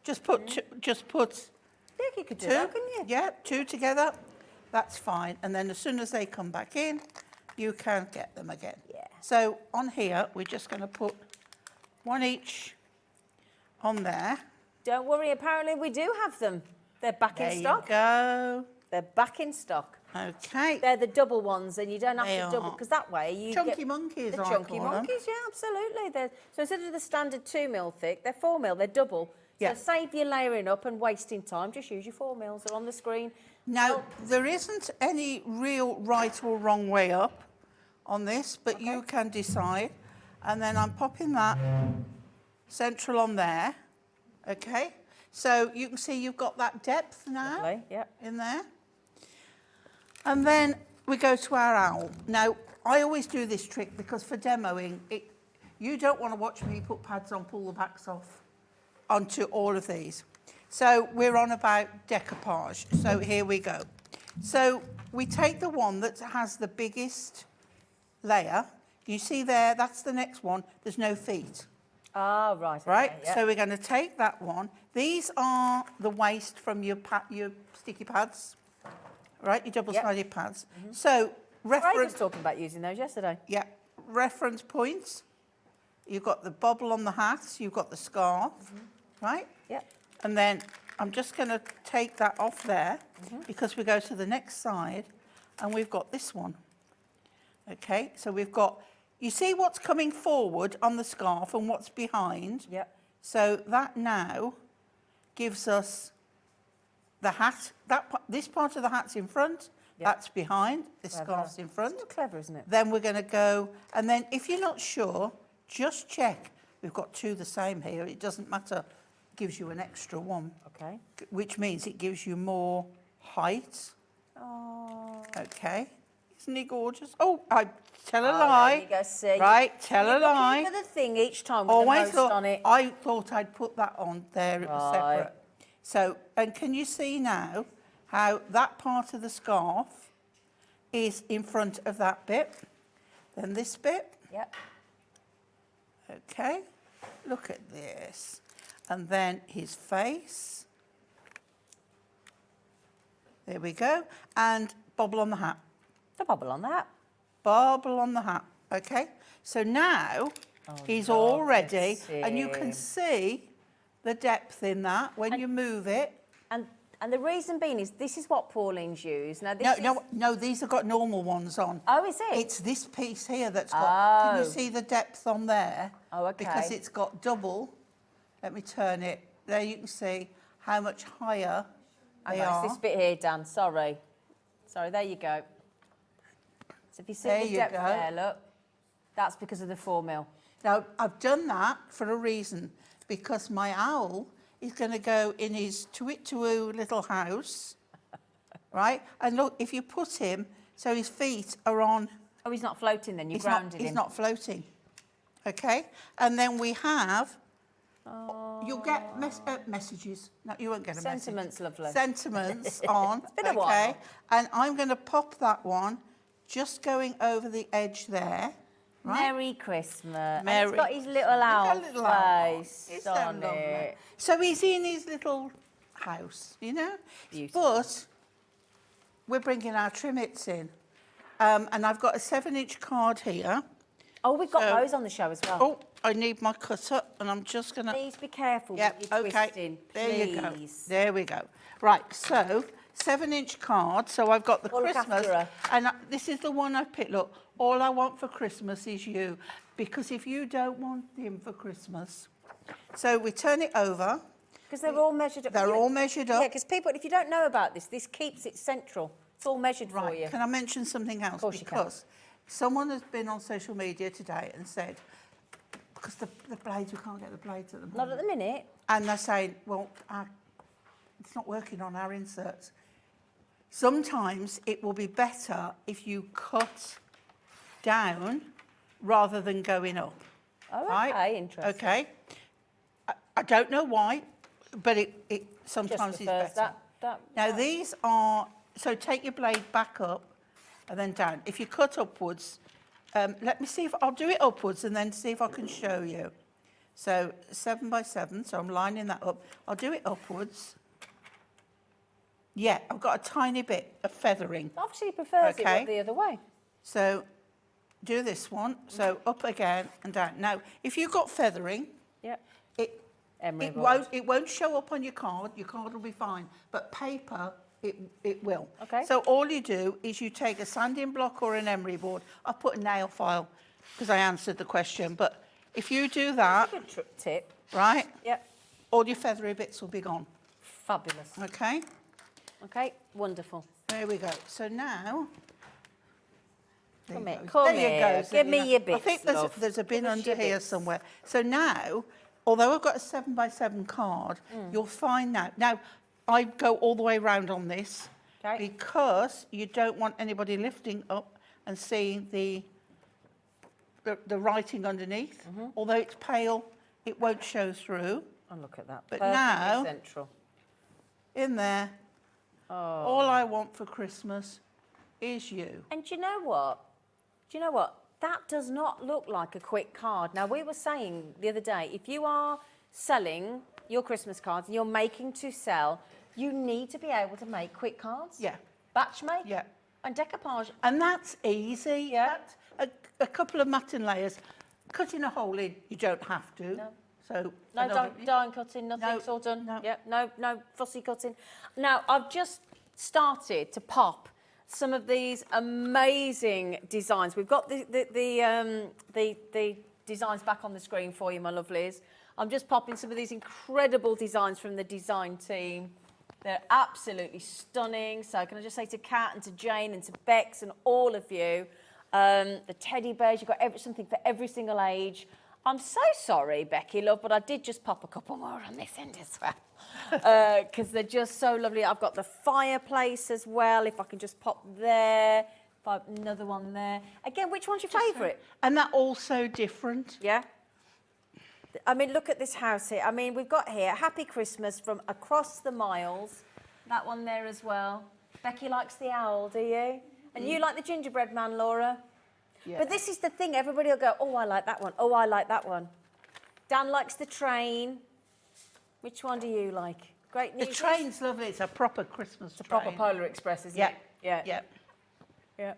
[SPEAKER 5] Just put
[SPEAKER 2] Yeah, you could do
[SPEAKER 5] two.
[SPEAKER 2] that, couldn't you?
[SPEAKER 5] Yeah, two together. That's fine. And then as soon as they come back in, you can get them again.
[SPEAKER 2] Yeah.
[SPEAKER 5] So on here, we're just going to put one each on there.
[SPEAKER 2] Don't worry, apparently we do have them. They're back
[SPEAKER 5] There
[SPEAKER 2] in
[SPEAKER 5] you
[SPEAKER 2] stock.
[SPEAKER 5] go.
[SPEAKER 2] They're back in stock.
[SPEAKER 5] Okay.
[SPEAKER 2] They're the double ones, and you don't have
[SPEAKER 5] They
[SPEAKER 2] to double,
[SPEAKER 5] are.
[SPEAKER 2] because that way you
[SPEAKER 5] Chunky
[SPEAKER 2] get
[SPEAKER 5] monkeys,
[SPEAKER 2] the
[SPEAKER 5] I
[SPEAKER 2] chunky
[SPEAKER 5] call them.
[SPEAKER 2] monkeys. Yeah, absolutely. So instead of the standard 2mm thick, they're 4mm. They're double.
[SPEAKER 5] Yeah.
[SPEAKER 2] So save you layering up and wasting time. Just use your 4mm. They're on the screen.
[SPEAKER 5] Now, there isn't any real right or wrong way up on this, but you can decide. And then I'm popping that central on there. Okay. So you can see you've got that depth now
[SPEAKER 2] Lovely, yep.
[SPEAKER 5] in there. And then we go to our owl. Now, I always do this trick because for demoing, you don't want to watch me put pads on, pull the backs off onto all of these. So we're on about decoupage. So here we go. So we take the one that has the biggest layer. You see there, that's the next one. There's no feet.
[SPEAKER 2] Ah, right. Okay,
[SPEAKER 5] Right,
[SPEAKER 2] yeah.
[SPEAKER 5] so we're going to take that one. These are the waste from your sticky pads, right? Your double-sided pads. So
[SPEAKER 2] Ray was
[SPEAKER 5] reference,
[SPEAKER 2] talking about using those yesterday.
[SPEAKER 5] yeah, reference points. You've got the bobble on the hat. You've got the scarf, right?
[SPEAKER 2] Yep.
[SPEAKER 5] And then I'm just going to take that off there because we go to the next side, and we've got this one. Okay, so we've got. You see what's coming forward on the scarf and what's behind?
[SPEAKER 2] Yep.
[SPEAKER 5] So that now gives us the hat. This part of the hat's in front,
[SPEAKER 2] Yep.
[SPEAKER 5] that's behind, this
[SPEAKER 2] Clever.
[SPEAKER 5] scarf's in front.
[SPEAKER 2] It's clever, isn't it?
[SPEAKER 5] Then we're going to go, and then if you're not sure, just check. We've got two the same here. It doesn't matter. It gives you an extra one,
[SPEAKER 2] Okay.
[SPEAKER 5] which means it gives you more height.
[SPEAKER 2] Oh.
[SPEAKER 5] Okay. Isn't he gorgeous? Oh, I tell a
[SPEAKER 2] Oh,
[SPEAKER 5] lie.
[SPEAKER 2] there you go, see.
[SPEAKER 5] Right, tell
[SPEAKER 2] You're
[SPEAKER 5] a lie.
[SPEAKER 2] looking for the thing each time with
[SPEAKER 5] Always
[SPEAKER 2] the most on
[SPEAKER 5] thought,
[SPEAKER 2] it.
[SPEAKER 5] I thought I'd put that on there, it was
[SPEAKER 2] Right.
[SPEAKER 5] separate. So, and can you see now how that part of the scarf is in front of that bit? Then this bit,
[SPEAKER 2] Yep.
[SPEAKER 5] okay, look at this. And then his face. There we go. And bobble on the hat.
[SPEAKER 2] The bubble on that.
[SPEAKER 5] Bobble on the hat, okay? So now he's all ready, and you can see the depth in that when you move it.
[SPEAKER 2] And the reason being is this is what Pauline's used. Now this
[SPEAKER 5] No, these have got normal ones on.
[SPEAKER 2] Oh, is it?
[SPEAKER 5] It's this piece here that's got, can you
[SPEAKER 2] Oh.
[SPEAKER 5] see the depth on there?
[SPEAKER 2] Oh, okay.
[SPEAKER 5] Because it's got double. Let me turn it. There you can see how much higher they
[SPEAKER 2] Hang on,
[SPEAKER 5] are.
[SPEAKER 2] it's this bit here, Dan. Sorry. Sorry, there you go. So if you see
[SPEAKER 5] There
[SPEAKER 2] the
[SPEAKER 5] you
[SPEAKER 2] depth
[SPEAKER 5] go.
[SPEAKER 2] there, look, that's because of the 4mm.
[SPEAKER 5] Now, I've done that for a reason, because my owl is going to go in his to-it-to-oo little house, right? And look, if you put him, so his feet are on...
[SPEAKER 2] Oh, he's not floating then, you
[SPEAKER 5] He's
[SPEAKER 2] grounded him.
[SPEAKER 5] not floating, okay? And then we have You'll get messages. No, you won't get a
[SPEAKER 2] Sentiments,
[SPEAKER 5] message.
[SPEAKER 2] lovely.
[SPEAKER 5] Sentiments on.
[SPEAKER 2] It's been a while.
[SPEAKER 5] And I'm going to pop that one just going over the edge there. Right?
[SPEAKER 2] Merry Christmas.
[SPEAKER 5] Merry.
[SPEAKER 2] And he's got his little owl face
[SPEAKER 5] It's so
[SPEAKER 2] on
[SPEAKER 5] lovely.
[SPEAKER 2] it.
[SPEAKER 5] So he's in his little house, you know?
[SPEAKER 2] Beautiful.
[SPEAKER 5] But we're bringing our trimmets in. And I've got a 7-inch card here.
[SPEAKER 2] Oh, we've got those on the show as well.
[SPEAKER 5] Oh, I need my cutter, and I'm just going to...
[SPEAKER 2] Please be careful
[SPEAKER 5] Yep,
[SPEAKER 2] with your
[SPEAKER 5] okay.
[SPEAKER 2] twisting.
[SPEAKER 5] There you go.
[SPEAKER 2] Please.
[SPEAKER 5] There we go. Right, so 7-inch card. So I've got the
[SPEAKER 2] We'll look
[SPEAKER 5] Christmas,
[SPEAKER 2] after her.
[SPEAKER 5] and this is the one I picked. Look, all I want for Christmas is you, because if you don't want him for Christmas, so we turn it over.
[SPEAKER 2] Because they're all measured up.
[SPEAKER 5] They're all measured up.
[SPEAKER 2] Yeah, because people, if you don't know about this, this keeps it central. It's all measured for
[SPEAKER 5] Right.
[SPEAKER 2] you.
[SPEAKER 5] Can I mention something else?
[SPEAKER 2] Of course you can.
[SPEAKER 5] Because someone has been on social media today and said, because the blades, we can't get the blades at the moment.
[SPEAKER 2] Not at the minute.
[SPEAKER 5] And they're saying, well, it's not working on our inserts. Sometimes it will be better if you cut down rather than going up.
[SPEAKER 2] Oh,
[SPEAKER 5] right?
[SPEAKER 2] okay, interesting.
[SPEAKER 5] Okay. I don't know why, but it
[SPEAKER 2] Just
[SPEAKER 5] sometimes is
[SPEAKER 2] prefers
[SPEAKER 5] better.
[SPEAKER 2] that.
[SPEAKER 5] Now these are, so take your blade back up and then down. If you cut upwards, let me see if, I'll do it upwards and then see if I can show you. So 7 by 7, so I'm lining that up. I'll do it upwards. Yeah, I've got a tiny bit of feathering.
[SPEAKER 2] Obviously, he prefers
[SPEAKER 5] Okay.
[SPEAKER 2] it the other way.
[SPEAKER 5] So do this one, so up again and down. Now, if you've got feathering,
[SPEAKER 2] Yep.
[SPEAKER 5] it
[SPEAKER 2] board.
[SPEAKER 5] won't show up on your card will be fine, but paper, it will.
[SPEAKER 2] Okay.
[SPEAKER 5] So all you do is you take a sanding block or an emery board. I've put a nail file because I answered the question, but if you do that,
[SPEAKER 2] Good tip.
[SPEAKER 5] right,
[SPEAKER 2] Yep.
[SPEAKER 5] all your feathery bits will be gone,
[SPEAKER 2] Fabulous.
[SPEAKER 5] okay?
[SPEAKER 2] Okay, wonderful.
[SPEAKER 5] There we go. So now... there
[SPEAKER 2] Come
[SPEAKER 5] you
[SPEAKER 2] here,
[SPEAKER 5] go.
[SPEAKER 2] come
[SPEAKER 5] There you
[SPEAKER 2] here.
[SPEAKER 5] go,
[SPEAKER 2] Give me
[SPEAKER 5] Selena.
[SPEAKER 2] your
[SPEAKER 5] I
[SPEAKER 2] bits,
[SPEAKER 5] think
[SPEAKER 2] love.
[SPEAKER 5] there's a bin
[SPEAKER 2] Give us
[SPEAKER 5] under
[SPEAKER 2] your
[SPEAKER 5] here
[SPEAKER 2] bits.
[SPEAKER 5] somewhere. So now, although I've got a 7 by 7 card, you'll find now I go all the way round on this
[SPEAKER 2] Okay.
[SPEAKER 5] because you don't want anybody lifting up and seeing the writing underneath. Although it's pale, it won't show through.
[SPEAKER 2] Oh, look at that.
[SPEAKER 5] But
[SPEAKER 2] Perfectly
[SPEAKER 5] now-
[SPEAKER 2] central.
[SPEAKER 5] In there, all I want for Christmas is you.
[SPEAKER 2] And do you know what? That does not look like a quick card. Now, we were saying the other day, if you are selling your Christmas cards and you're making to sell, you need to be able to make quick cards.
[SPEAKER 5] Yeah.
[SPEAKER 2] Batch make.
[SPEAKER 5] Yeah.
[SPEAKER 2] And decoupage.
[SPEAKER 5] And that's easy.
[SPEAKER 2] Yeah.
[SPEAKER 5] That's a couple of matting layers. Cutting a hole in, you don't have to.
[SPEAKER 2] No.
[SPEAKER 5] So
[SPEAKER 2] No
[SPEAKER 5] another-
[SPEAKER 2] die cutting, nothing,
[SPEAKER 5] No,
[SPEAKER 2] it's all done.
[SPEAKER 5] no.
[SPEAKER 2] Yep, no fussy cutting. Now, I've just started to pop some of these amazing designs. We've got the designs back on the screen for you, my lovelies. I'm just popping some of these incredible designs from the design team. They're absolutely stunning. So can I just say to Kat and to Jane and to Bex and all of you, the teddy bears, you've got something for every single age. I'm so sorry, Becky, love, but I did just pop a couple more on this end as well. Because they're just so lovely. I've got the fireplace as well, if I can just pop there. Another one there. Again, which one's your favourite?
[SPEAKER 5] And they're all so different.
[SPEAKER 2] Yeah. I mean, look at this house here. I mean, we've got here Happy Christmas from across the miles. That one there as well. Becky likes the owl, do you? And you like the gingerbread man, Laura?
[SPEAKER 5] Yeah.
[SPEAKER 2] But this is the thing. Everybody will go, oh, I like that one. Oh, I like that one. Dan likes the train. Which one do you like? Great
[SPEAKER 5] The
[SPEAKER 2] news.
[SPEAKER 5] train's lovely. It's a proper Christmas train.
[SPEAKER 2] Proper Polar Express, isn't
[SPEAKER 5] Yeah.
[SPEAKER 2] it? Yeah.
[SPEAKER 5] Yeah.
[SPEAKER 2] Yeah.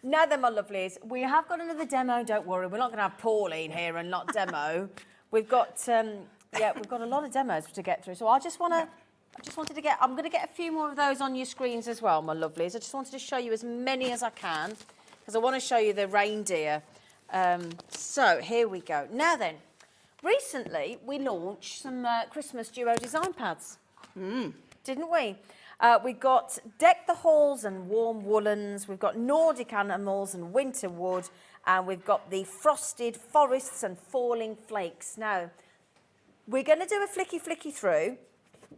[SPEAKER 2] Now then, my lovelies, we have got another demo, don't worry. We're not going to have Pauline here and not demo. We've got, we've got a lot of demos to get through. So I'm going to get a few more of those on your screens as well, my lovelies. I just wanted to show you as many as I can because I want to show you the reindeer. So here we go. Now then, recently we launched some Christmas duo design pads. Didn't we? We've got Deck the Halls and Warm Woolens. We've got Nordic Animals and Winter Wood. And we've got the Frosted Forests and Falling Flakes. Now, we're going to do a flicky through,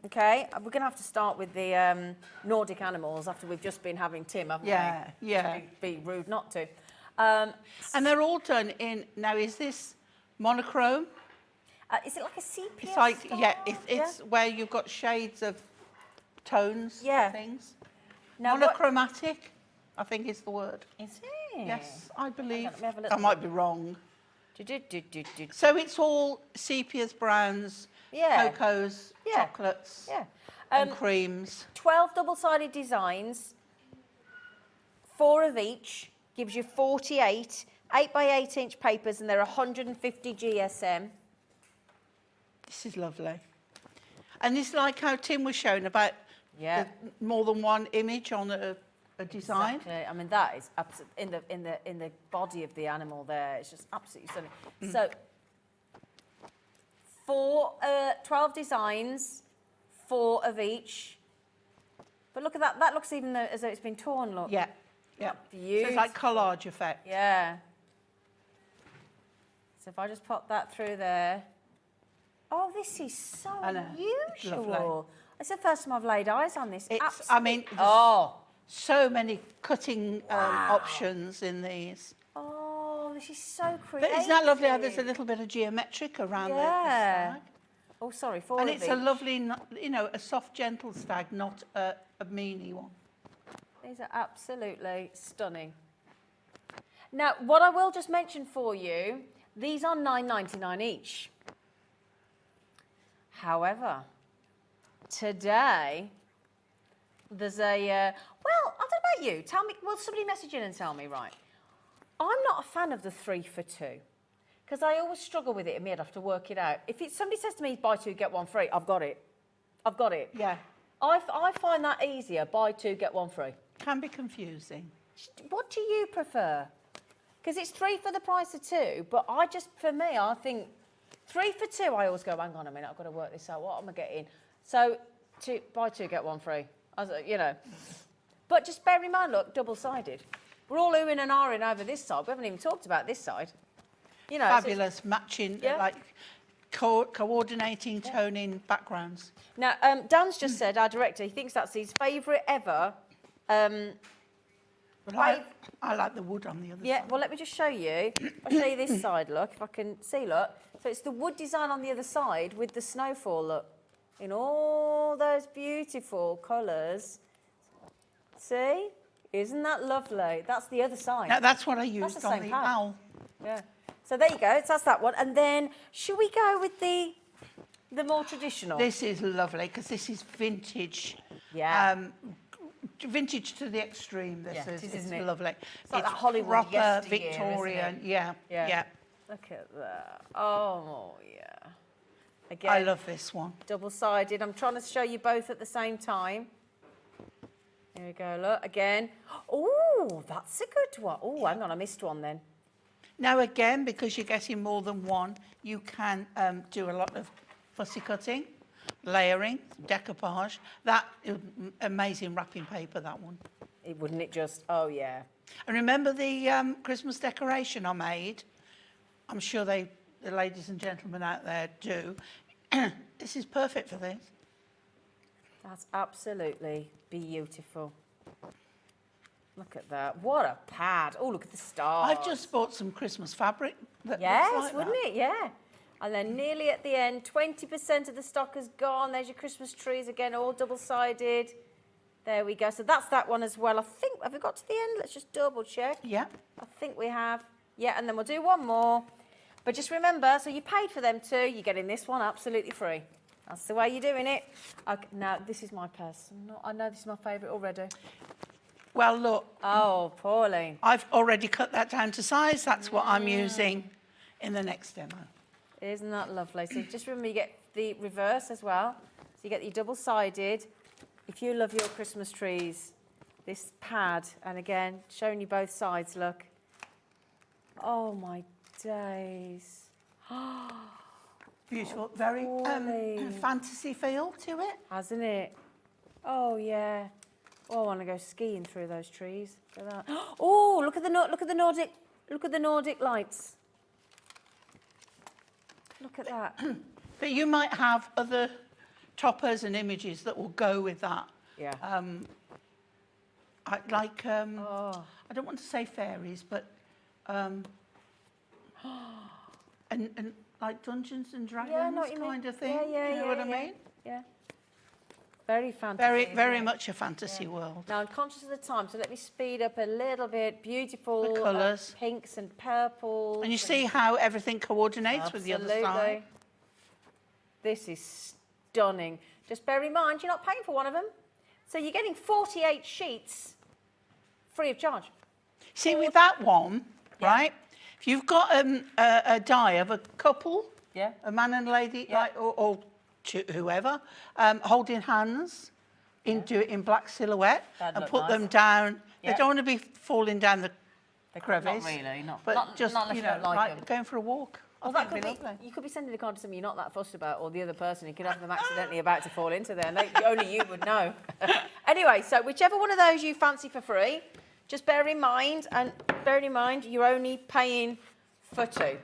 [SPEAKER 2] okay? We're going to have to start with the Nordic Animals after we've just been having Tim, haven't we?
[SPEAKER 5] Yeah.
[SPEAKER 2] Be rude not to.
[SPEAKER 5] And they're all done in, now is this monochrome?
[SPEAKER 2] Is it like a sepia
[SPEAKER 5] It's like,
[SPEAKER 2] style?
[SPEAKER 5] yeah, it's where you've got shades of tones
[SPEAKER 2] Yeah.
[SPEAKER 5] and things.
[SPEAKER 2] Now, what-
[SPEAKER 5] Monochromatic, I think is the word.
[SPEAKER 2] Is it?
[SPEAKER 5] Yes, I believe.
[SPEAKER 2] let me have a
[SPEAKER 5] I
[SPEAKER 2] little
[SPEAKER 5] might be wrong.
[SPEAKER 2] Do.
[SPEAKER 5] So it's all sepias, browns,
[SPEAKER 2] Yeah.
[SPEAKER 5] cocos,
[SPEAKER 2] Yeah.
[SPEAKER 5] chocolates,
[SPEAKER 2] Yeah.
[SPEAKER 5] and creams.
[SPEAKER 2] 12 double-sided designs, 4 of each, gives you 48, 8 by 8 inch papers, and they're 150 GSM.
[SPEAKER 5] This is lovely. And it's like how Tim was showing about
[SPEAKER 2] Yeah.
[SPEAKER 5] more than one image on a design.
[SPEAKER 2] Exactly. I mean, that is in the body of the animal there. It's just absolutely stunning. So, 12 designs, 4 of each. But look at that. That looks even as though it's been torn. Look.
[SPEAKER 5] Yeah, yeah. So
[SPEAKER 2] Beautiful.
[SPEAKER 5] it's like collage effect.
[SPEAKER 2] Yeah. So if I just pop that through there. Oh, this is so
[SPEAKER 5] I know. It's lovely.
[SPEAKER 2] unusual. It's the first time I've laid eyes on this.
[SPEAKER 5] It's, I mean, there's
[SPEAKER 2] Oh.
[SPEAKER 5] so many cutting options in these.
[SPEAKER 2] Oh, this is so creative.
[SPEAKER 5] But isn't that lovely how there's a little bit of geometric around the stag?
[SPEAKER 2] Oh, sorry, 4
[SPEAKER 5] And
[SPEAKER 2] of
[SPEAKER 5] it's
[SPEAKER 2] these.
[SPEAKER 5] a lovely, you know, a soft, gentle stag, not a meanie one.
[SPEAKER 2] These are absolutely stunning. Now, what I will just mention for you, these are $9.99 each. However, today, there's a, well, I don't know about you. Tell me, will somebody message in and tell me, right? I'm not a fan of the 3 for 2 because I always struggle with it in me. I'd have to work it out. If somebody says to me, buy 2, get 1 free, I've got it. I've got it.
[SPEAKER 5] Yeah,
[SPEAKER 2] I find that easier, buy 2, get 1 free.
[SPEAKER 5] can be confusing.
[SPEAKER 2] What do you prefer? Because it's 3 for the price of 2, but for me, I think 3 for 2, I always go, hang on a minute, I've got to work this out. What am I getting? So, buy 2, get 1 free. You know. But just bear in mind, look, double-sided. We're all oohing and ahhing over this side. We haven't even talked about this side. You know,
[SPEAKER 5] Fabulous, matching,
[SPEAKER 2] Yeah.
[SPEAKER 5] like coordinating, toning backgrounds.
[SPEAKER 2] Now, Dan's just said, our director, he thinks that's his favourite ever.
[SPEAKER 5] But I like the wood on the other
[SPEAKER 2] Yeah,
[SPEAKER 5] side.
[SPEAKER 2] well, let me just show you. I'll show you this side, look, if I can see, look. So it's the wood design on the other side with the snowfall, look, in all those beautiful colours. See? Isn't that lovely? That's the other side.
[SPEAKER 5] Now, that's what I used
[SPEAKER 2] the
[SPEAKER 5] on
[SPEAKER 2] same
[SPEAKER 5] the
[SPEAKER 2] pad.
[SPEAKER 5] owl.
[SPEAKER 2] Yeah. So there you go, that's that one. And then, should we go with the more traditional?
[SPEAKER 5] This is lovely because this is vintage.
[SPEAKER 2] Yeah.
[SPEAKER 5] Vintage to the extreme. This
[SPEAKER 2] Yeah,
[SPEAKER 5] is
[SPEAKER 2] it is,
[SPEAKER 5] it's
[SPEAKER 2] isn't it?
[SPEAKER 5] lovely.
[SPEAKER 2] It's like that Hollywood
[SPEAKER 5] proper
[SPEAKER 2] yesteryear, isn't it?
[SPEAKER 5] Victorian. Yeah,
[SPEAKER 2] Yeah.
[SPEAKER 5] yeah.
[SPEAKER 2] Look at that. Oh, yeah. Again,
[SPEAKER 5] I love this one.
[SPEAKER 2] double-sided. I'm trying to show you both at the same time. Here we go, look, again. Oh, that's a good one. Oh, hang on, I missed one then.
[SPEAKER 5] Now again, because you're getting more than one, you can do a lot of fussy cutting, layering, decoupage. That amazing wrapping paper, that one.
[SPEAKER 2] Wouldn't it just, oh yeah.
[SPEAKER 5] And remember the Christmas decoration I made? I'm sure the ladies and gentlemen out there do. This is perfect for this.
[SPEAKER 2] That's absolutely beautiful. Look at that. What a pad. Oh, look at the stars.
[SPEAKER 5] I've just bought some Christmas fabric. That
[SPEAKER 2] Yes,
[SPEAKER 5] looks like
[SPEAKER 2] wouldn't
[SPEAKER 5] that.
[SPEAKER 2] it? Yeah. And then nearly at the end, 20% of the stock has gone. There's your Christmas trees again, all double-sided. There we go. So that's that one as well. I think, have we got to the end? Let's just double check.
[SPEAKER 5] Yeah.
[SPEAKER 2] I think we have. Yeah, and then we'll do one more. But just remember, so you paid for them too. You're getting this one absolutely free. That's the way you're doing it. Okay, now, this is my personal. I know this is my favourite already.
[SPEAKER 5] Well, look,
[SPEAKER 2] Oh, Pauline.
[SPEAKER 5] I've already cut that down to size. That's what I'm using in the next demo.
[SPEAKER 2] Isn't that lovely? So just remember, you get the reverse as well. So you get your double-sided. If you love your Christmas trees, this pad, and again, showing you both sides, look. Oh, my days.
[SPEAKER 5] Beautiful, very
[SPEAKER 2] Pauline.
[SPEAKER 5] fantasy feel to it.
[SPEAKER 2] Hasn't it? Oh, yeah. Oh, I want to go skiing through those trees. Look at that. Oh, look at the Nordic lights. Look at that.
[SPEAKER 5] But you might have other toppers and images that will go with that.
[SPEAKER 2] Yeah.
[SPEAKER 5] I don't want to say fairies, but and like Dungeons and Dragons
[SPEAKER 2] Yeah, I know what you mean.
[SPEAKER 5] kind of thing.
[SPEAKER 2] Yeah, yeah,
[SPEAKER 5] you know
[SPEAKER 2] yeah,
[SPEAKER 5] what I
[SPEAKER 2] yeah.
[SPEAKER 5] mean?
[SPEAKER 2] Yeah. Very fantasy.
[SPEAKER 5] Very,
[SPEAKER 2] isn't
[SPEAKER 5] very
[SPEAKER 2] it?
[SPEAKER 5] much a fantasy world.
[SPEAKER 2] Now, I'm conscious of the time, so let me speed up a little bit. Beautiful
[SPEAKER 5] The colours.
[SPEAKER 2] pinks and purples.
[SPEAKER 5] And you see how everything coordinates with the other side.
[SPEAKER 2] Absolutely. This is stunning. Just bear in mind, you're not paying for one of them. So you're getting 48 sheets free of charge.
[SPEAKER 5] See, with that one, right, if you've got a die of a couple,
[SPEAKER 2] Yeah.
[SPEAKER 5] a man and a lady,
[SPEAKER 2] Yeah.
[SPEAKER 5] like, or whoever, holding hands, do it in black silhouette,
[SPEAKER 2] That'd
[SPEAKER 5] and
[SPEAKER 2] look
[SPEAKER 5] put
[SPEAKER 2] nice.
[SPEAKER 5] them down.
[SPEAKER 2] Yeah.
[SPEAKER 5] They don't want to be falling down the crevice.
[SPEAKER 2] Not really, not.
[SPEAKER 5] But
[SPEAKER 2] not,
[SPEAKER 5] just,
[SPEAKER 2] not unless
[SPEAKER 5] you
[SPEAKER 2] you
[SPEAKER 5] know,
[SPEAKER 2] don't like
[SPEAKER 5] like
[SPEAKER 2] them.
[SPEAKER 5] going for a walk. I
[SPEAKER 2] Well,
[SPEAKER 5] think
[SPEAKER 2] that
[SPEAKER 5] it'd
[SPEAKER 2] could
[SPEAKER 5] be lovely.
[SPEAKER 2] be, you could be sending a card to somebody you're not that fussed about, or the other person. You could have them accidentally about to fall into there, and only you would know. Anyway, so whichever one of those you fancy for free, just bear in mind, you're only paying for two.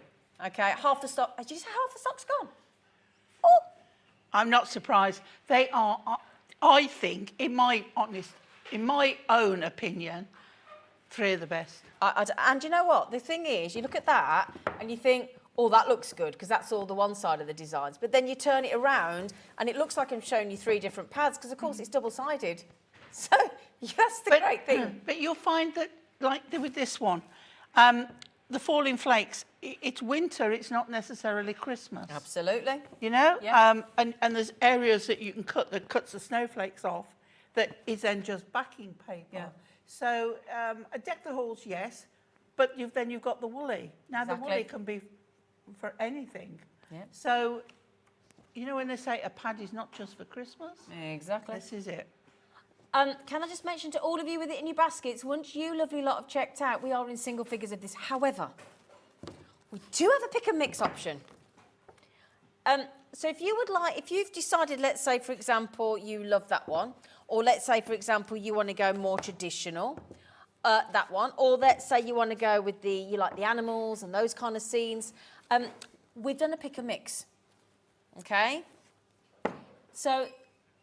[SPEAKER 2] Okay, half the stock. Did you say half the stock's gone? Oh,
[SPEAKER 5] I'm not surprised. They are, I think, in my own opinion, 3 of the best.
[SPEAKER 2] and you know what? The thing is, you look at that and you think, oh, that looks good, because that's all the one side of the designs. But then you turn it around and it looks like I'm showing you 3 different pads, because of course it's double-sided. So that's the great thing.
[SPEAKER 5] But you'll find that, like with this one, the falling flakes, it's winter, it's not necessarily Christmas.
[SPEAKER 2] Absolutely.
[SPEAKER 5] You know?
[SPEAKER 2] Yeah.
[SPEAKER 5] And there's areas that you can cut that cuts the snowflakes off that is then just backing paper.
[SPEAKER 2] Yeah.
[SPEAKER 5] So a deck the halls, yes, but then you've got the woolly. Now the woolly
[SPEAKER 2] Exactly.
[SPEAKER 5] can be for anything.
[SPEAKER 2] Yeah.
[SPEAKER 5] So, you know when they say a pad is not just for Christmas?
[SPEAKER 2] Exactly.
[SPEAKER 5] This is it.
[SPEAKER 2] Can I just mention to all of you with it in your baskets, once you lovely lot have checked out, we are in single figures of this. However, we do have a pick and mix option. So if you've decided, let's say, for example, you love that one, or let's say, for example, you want to go more traditional, that one, or let's say you want to go with you like the animals and those kind of scenes, we've done a pick and mix, okay? So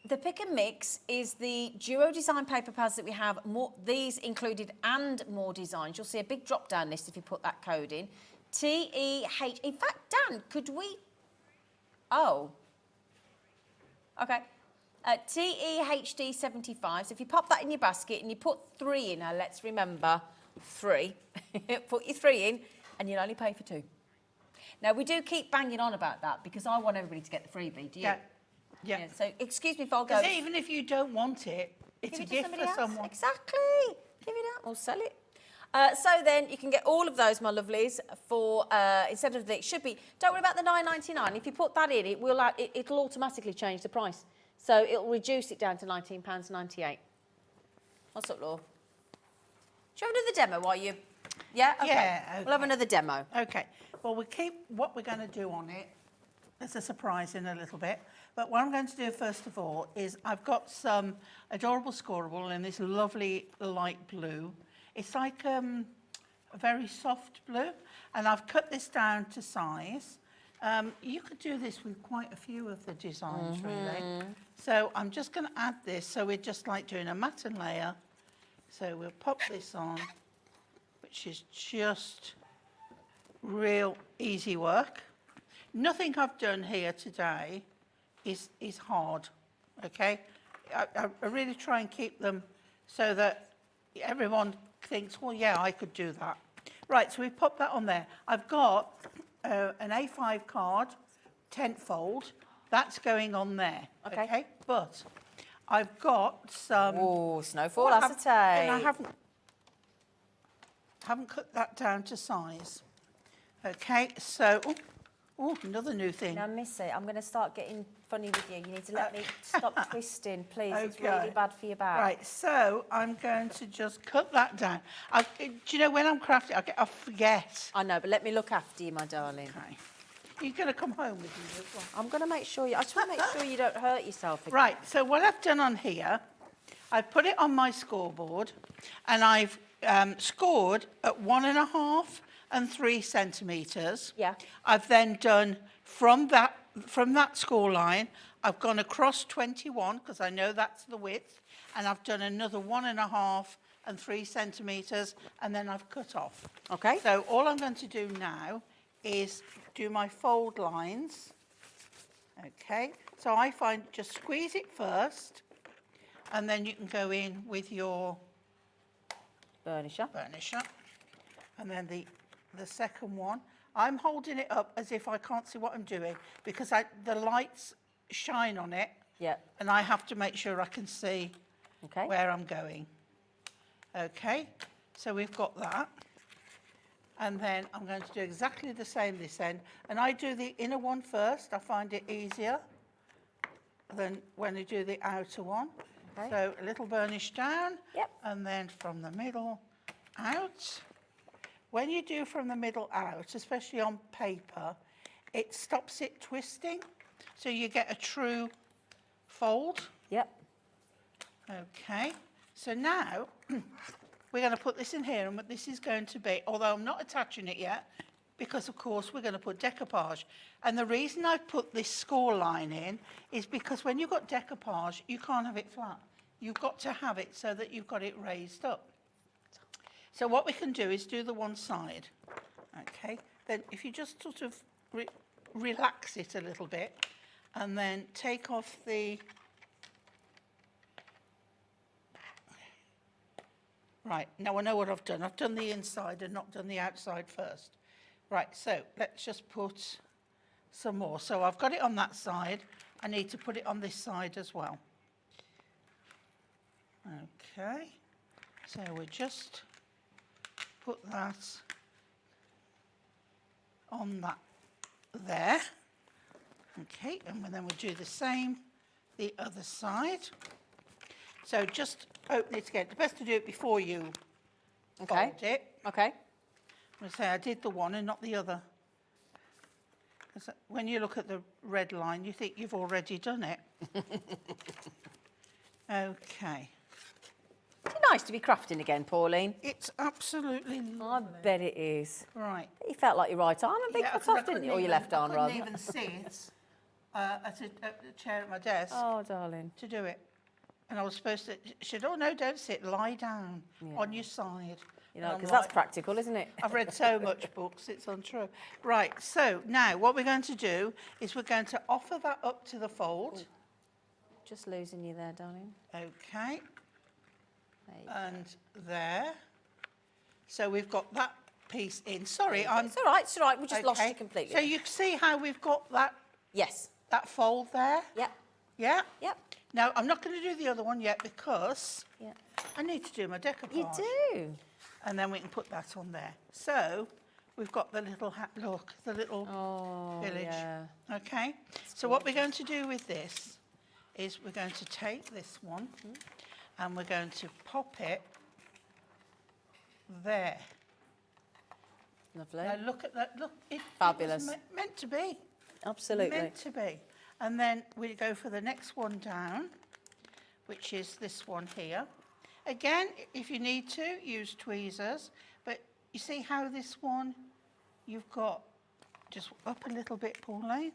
[SPEAKER 2] the pick and mix is the duo design paper pads that we have, these included and more designs. You'll see a big drop-down list if you put that code in. TEH, in fact, Dan, could we, oh, okay. TEHD75, so if you pop that in your basket and you put 3 in, now let's remember 3, put your 3 in and you'll only pay for 2. Now we do keep banging on about that because I want everybody to get the freebie, do you?
[SPEAKER 5] Yeah.
[SPEAKER 2] So excuse me if I'll go.
[SPEAKER 5] Because even if you don't want it, it's
[SPEAKER 2] Give
[SPEAKER 5] a
[SPEAKER 2] it to
[SPEAKER 5] gift
[SPEAKER 2] somebody
[SPEAKER 5] for
[SPEAKER 2] else.
[SPEAKER 5] someone.
[SPEAKER 2] Exactly. Give it out or sell it. So then you can get all of those, my lovelies, for instead of it should be. Don't worry about the £9.99. If you put that in, it'll automatically change the price. So it'll reduce it down to £19.98. What's up, Laura? Do you have another demo while you? Yeah. Okay.
[SPEAKER 5] Yeah, okay.
[SPEAKER 2] We'll have another demo.
[SPEAKER 5] Okay. Well, we keep what we're going to do on it. There's a surprise in a little bit. But what I'm going to do first of all is I've got some adorable scoreable in this lovely light blue. It's like a very soft blue, and I've cut this down to size. You could do this with quite a few of the designs, really. So I'm just going to add this. So we're just like doing a matte layer. So we'll pop this on, which is just real easy work. Nothing I've done here today is hard, okay? I really try and keep them so that everyone thinks, well, yeah, I could do that. Right, so we've popped that on there. I've got an A5 card, tent fold. That's going on there,
[SPEAKER 2] Okay.
[SPEAKER 5] But I've got some...
[SPEAKER 2] Oh, snowfall
[SPEAKER 5] and
[SPEAKER 2] acetate.
[SPEAKER 5] I haven't cut that down to size. Okay, so... Oh, another new thing.
[SPEAKER 2] Now, Missy, I'm going to start getting funny with you. You need to let me stop twisting, please. It's
[SPEAKER 5] Okay.
[SPEAKER 2] really bad for your back.
[SPEAKER 5] Right, so I'm going to just cut that down. Do you know when I'm crafting, I forget.
[SPEAKER 2] I know, but let me look after you, my darling.
[SPEAKER 5] Okay. You're going to come home with me as well.
[SPEAKER 2] I'm going to make sure I just want to make sure you don't hurt yourself again.
[SPEAKER 5] Right, so what I've done on here, I've put it on my scoreboard, and I've scored at 1.5 and 3 centimetres.
[SPEAKER 2] Yeah.
[SPEAKER 5] I've then done from that score line, I've gone across 21 because I know that's the width, and I've done another 1.5 and 3 centimetres, and then I've cut off.
[SPEAKER 2] Okay.
[SPEAKER 5] So all I'm going to do now is do my fold lines. Okay, so I find just squeeze it first, and then you can go in with your
[SPEAKER 2] Burnisher.
[SPEAKER 5] And then the second one, I'm holding it up as if I can't see what I'm doing, because the lights shine on it.
[SPEAKER 2] Yeah.
[SPEAKER 5] And I have to make sure I can see
[SPEAKER 2] Okay.
[SPEAKER 5] where I'm going. Okay, so we've got that. And then I'm going to do exactly the same this end. And I do the inner one first. I find it easier than when I do the outer one.
[SPEAKER 2] Okay.
[SPEAKER 5] So a little burnish down.
[SPEAKER 2] Yep.
[SPEAKER 5] And then from the middle out. When you do from the middle out, especially on paper, it stops it twisting. So you get a true fold.
[SPEAKER 2] Yep.
[SPEAKER 5] Okay, so now we're going to put this in here, and what this is going to be, although I'm not attaching it yet, because of course we're going to put decoupage. And the reason I've put this score line in is because when you've got decoupage, you can't have it flat. You've got to have it so that you've got it raised up. So what we can do is do the one side. Okay, then if you just sort of relax it a little bit, and then take off the... Right, now I know what I've done. I've done the inside and not done the outside first. Right, so let's just put some more. So I've got it on that side. I need to put it on this side as well. Okay, so we just put that on that there. Okay, and then we'll do the same the other side. So just open it again. It's best to do it before you fold it.
[SPEAKER 2] Okay.
[SPEAKER 5] I'm going to say I did the one and not the other. 'Cause when you look at the red line, you think you've already done it. Okay.
[SPEAKER 2] Is it nice to be crafting again, Pauline?
[SPEAKER 5] It's absolutely
[SPEAKER 2] I
[SPEAKER 5] lovely.
[SPEAKER 2] bet it is.
[SPEAKER 5] Right.
[SPEAKER 2] You felt like your right arm and big
[SPEAKER 5] Yeah,
[SPEAKER 2] cut
[SPEAKER 5] 'cause I
[SPEAKER 2] off, didn't you?
[SPEAKER 5] couldn't
[SPEAKER 2] Or your
[SPEAKER 5] even-
[SPEAKER 2] left arm,
[SPEAKER 5] I
[SPEAKER 2] rather.
[SPEAKER 5] couldn't even sit at the chair at my desk
[SPEAKER 2] Oh, darling.
[SPEAKER 5] to do it. And I was supposed to, she said, oh no, don't sit, lie down on your side.
[SPEAKER 2] You know,
[SPEAKER 5] And I'm
[SPEAKER 2] because that's
[SPEAKER 5] like,
[SPEAKER 2] practical, isn't it?
[SPEAKER 5] I've read so much books, it's untrue. Right, so now what we're going to do is we're going to offer that up to the fold.
[SPEAKER 2] Just losing you there, darling.
[SPEAKER 5] Okay,
[SPEAKER 2] There you go.
[SPEAKER 5] and there. So we've got that piece in. Sorry,
[SPEAKER 2] It's all right, it's all right. We just lost
[SPEAKER 5] okay.
[SPEAKER 2] you completely.
[SPEAKER 5] So you see how we've got that
[SPEAKER 2] Yes.
[SPEAKER 5] fold there?
[SPEAKER 2] Yep.
[SPEAKER 5] Yeah?
[SPEAKER 2] Yep.
[SPEAKER 5] Now, I'm not going to do the other one yet because
[SPEAKER 2] Yep.
[SPEAKER 5] I need to do my decoupage.
[SPEAKER 2] You do.
[SPEAKER 5] And then we can put that on there. So we've got the little look, the little village.
[SPEAKER 2] Yeah.
[SPEAKER 5] Okay. So what we're going to do with this is we're going to take this one and we're going to pop it there.
[SPEAKER 2] Lovely.
[SPEAKER 5] Now look at that. Look, it
[SPEAKER 2] Fabulous.
[SPEAKER 5] was meant to be.
[SPEAKER 2] Absolutely.
[SPEAKER 5] Meant to be. And then we go for the next one down, which is this one here. Again, if you need to, use tweezers. But you see how this one, you've got just up a little bit, Pauline.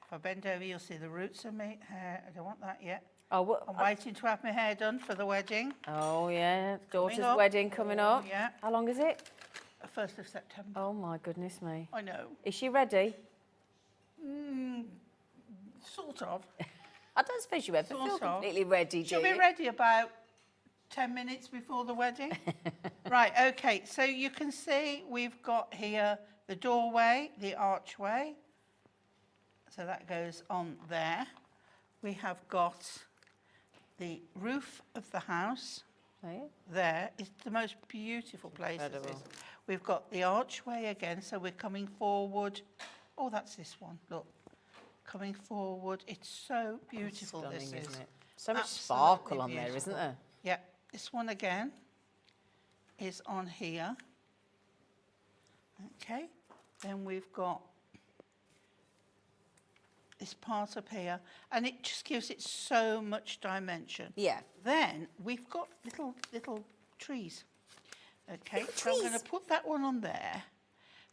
[SPEAKER 5] If I bend over, you'll see the roots of my hair. I don't want that yet.
[SPEAKER 2] Oh, what?
[SPEAKER 5] I'm waiting to have my hair done for the wedding.
[SPEAKER 2] Oh, yeah. Daughter's
[SPEAKER 5] up.
[SPEAKER 2] wedding coming up.
[SPEAKER 5] Yeah.
[SPEAKER 2] How long is it?
[SPEAKER 5] 1st of September.
[SPEAKER 2] Oh, my goodness me.
[SPEAKER 5] I know.
[SPEAKER 2] Is she ready?
[SPEAKER 5] Sort of.
[SPEAKER 2] I don't suppose you ever feel
[SPEAKER 5] Sort of.
[SPEAKER 2] completely ready, do
[SPEAKER 5] She'll be
[SPEAKER 2] you?
[SPEAKER 5] ready about 10 minutes before the wedding. Right, okay, so you can see we've got here the doorway, the archway. So that goes on there. We have got the roof of the house.
[SPEAKER 2] Oh, yeah.
[SPEAKER 5] There is the most beautiful place. This
[SPEAKER 2] Incredible.
[SPEAKER 5] is. We've got the archway again, so we're coming forward. Oh, that's this one, look. Coming forward. It's so beautiful,
[SPEAKER 2] Stunning,
[SPEAKER 5] this
[SPEAKER 2] isn't
[SPEAKER 5] is.
[SPEAKER 2] it? So much
[SPEAKER 5] Absolutely
[SPEAKER 2] sparkle on there,
[SPEAKER 5] beautiful.
[SPEAKER 2] isn't there?
[SPEAKER 5] Yeah, this one again is on here. Okay, then we've got this part up here, and it just gives it so much dimension.
[SPEAKER 2] Yeah.
[SPEAKER 5] Then we've got little trees. Okay, so I'm going to put that one on there.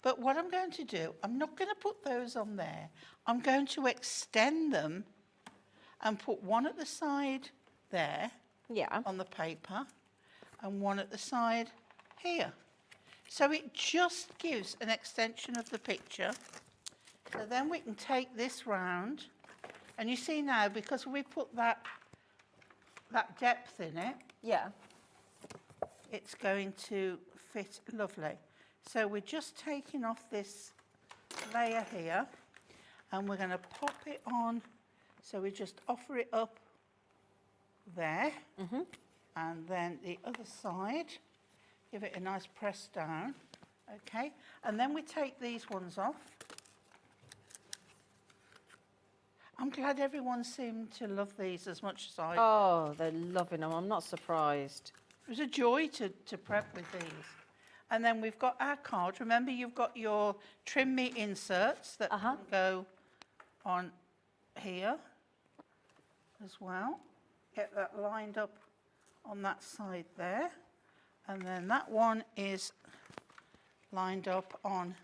[SPEAKER 5] But what I'm going to do, I'm not going to put those on there. I'm going to extend them and put one at the side there
[SPEAKER 2] Yeah.
[SPEAKER 5] on the paper and one at the side here. So it just gives an extension of the picture. So then we can take this round, and you see now, because we put that depth in it,
[SPEAKER 2] Yeah.
[SPEAKER 5] it's going to fit lovely. So we're just taking off this layer here, and we're going to pop it on. So we just offer it up there, and then the other side, give it a nice press down, okay? And then we take these ones off. I'm glad everyone seemed to love these as much as I did.
[SPEAKER 2] Oh, they're loving them. I'm not surprised.
[SPEAKER 5] It was a joy to prep with these. And then we've got our card. Remember, you've got your trim me inserts that can go on here as well. Get that lined up on that side there. And then that one is lined up on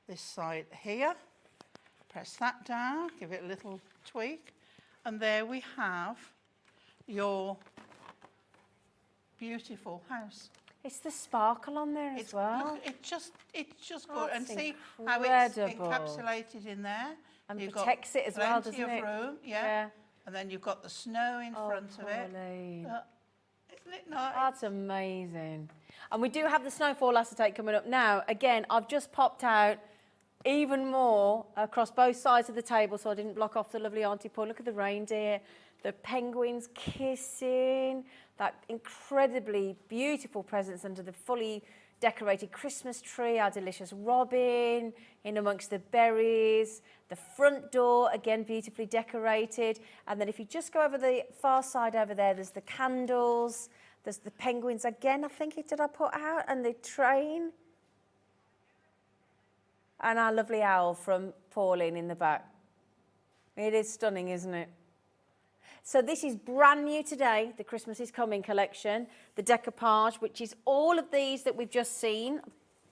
[SPEAKER 5] this side here. Press that down, give it a little tweak. And there we have your beautiful house.
[SPEAKER 2] It's the sparkle on there as well.
[SPEAKER 5] Look, it's just good.
[SPEAKER 2] That's
[SPEAKER 5] And see how it's
[SPEAKER 2] incredible.
[SPEAKER 5] encapsulated in there.
[SPEAKER 2] And
[SPEAKER 5] You've
[SPEAKER 2] protects
[SPEAKER 5] got
[SPEAKER 2] it as well,
[SPEAKER 5] plenty
[SPEAKER 2] doesn't
[SPEAKER 5] of
[SPEAKER 2] it?
[SPEAKER 5] room, yeah.
[SPEAKER 2] Yeah.
[SPEAKER 5] And then you've got the snow in front of it.
[SPEAKER 2] Pauline.
[SPEAKER 5] Isn't it nice?
[SPEAKER 2] That's amazing. And we do have the snowfall acetate coming up now. Again, I've just popped out even more across both sides of the table so I didn't block off the lovely Auntie Paul. Look at the reindeer, the penguins kissing, that incredibly beautiful presents under the fully decorated Christmas tree, our delicious robin in amongst the berries, the front door, again, beautifully decorated. And then if you just go over the far side over there, there's the candles, there's the penguins again, I think did I put out, and the train. And our lovely owl from Pauline in the back. It is stunning, isn't it? So this is brand new today, the Christmas is Coming collection, the decoupage, which is all of these that we've just seen.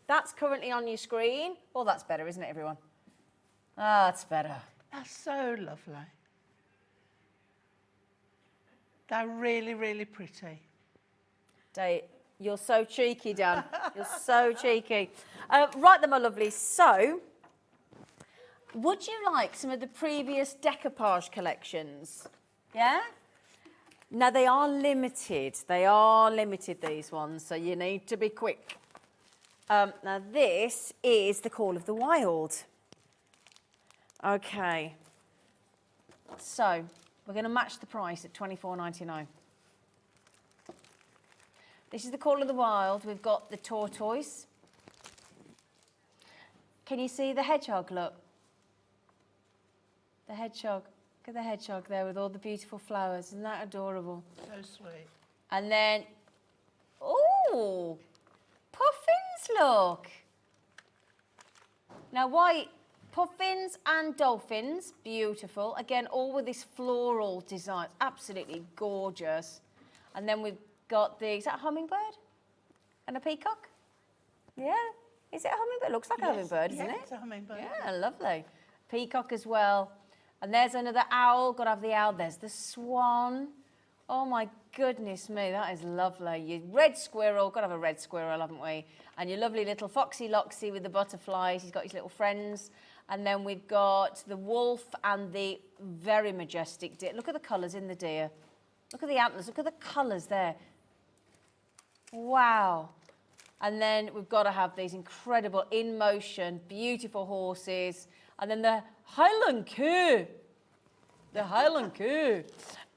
[SPEAKER 2] That's currently on your screen. Oh, that's better, isn't it, everyone? Ah, that's better.
[SPEAKER 5] That's so lovely. They're really, really pretty.
[SPEAKER 2] You're so cheeky, Dan. You're so cheeky. Right then, my lovely. So, would you like some of the previous decoupage collections? Yeah? Now, they are limited. They are limited, these ones, so you need to be quick. Now, this is the Call of the Wild. Okay. So, we're going to match the price at $24.99. This is the Call of the Wild. We've got the tortoise. Can you see the hedgehog, look? The hedgehog. Look at the hedgehog there with all the beautiful flowers. Isn't that adorable?
[SPEAKER 5] So sweet.
[SPEAKER 2] And then, oh, puffins, look. Now, white puffins and dolphins, beautiful. Again, all with this floral design. Absolutely gorgeous. And then we've got the, is that a hummingbird? And a peacock? Yeah. Is it a hummingbird? It looks like a hummingbird, isn't it?
[SPEAKER 5] It's a hummingbird.
[SPEAKER 2] Yeah, lovely. Peacock as well. And there's another owl. Got to have the owl. There's the swan. Oh, my goodness me. That is lovely. Your red squirrel. Got to have a red squirrel, haven't we? And your lovely little Foxy Loxy with the butterflies. He's got his little friends. And then we've got the wolf and the very majestic deer. Look at the colours in the deer. Look at the antlers. Look at the colours there. Wow. And then we've got to have these incredible in motion, beautiful horses. And then the Highland Coo. The Highland Coo.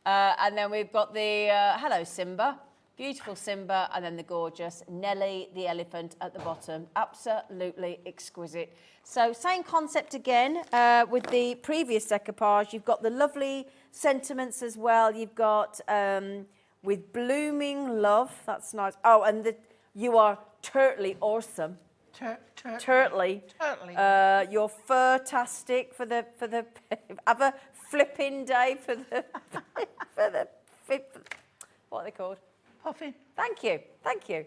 [SPEAKER 2] And then we've got the, hello Simba, beautiful Simba. And then the gorgeous Nelly the elephant at the bottom. Absolutely exquisite. So same concept again with the previous decoupage. You've got the lovely sentiments as well. You've got with blooming love. That's nice. Oh, and you are turtly awesome. Turtly. You're fantastic for the have a flipping day for the what are they called?
[SPEAKER 5] Puffin.
[SPEAKER 2] Thank you.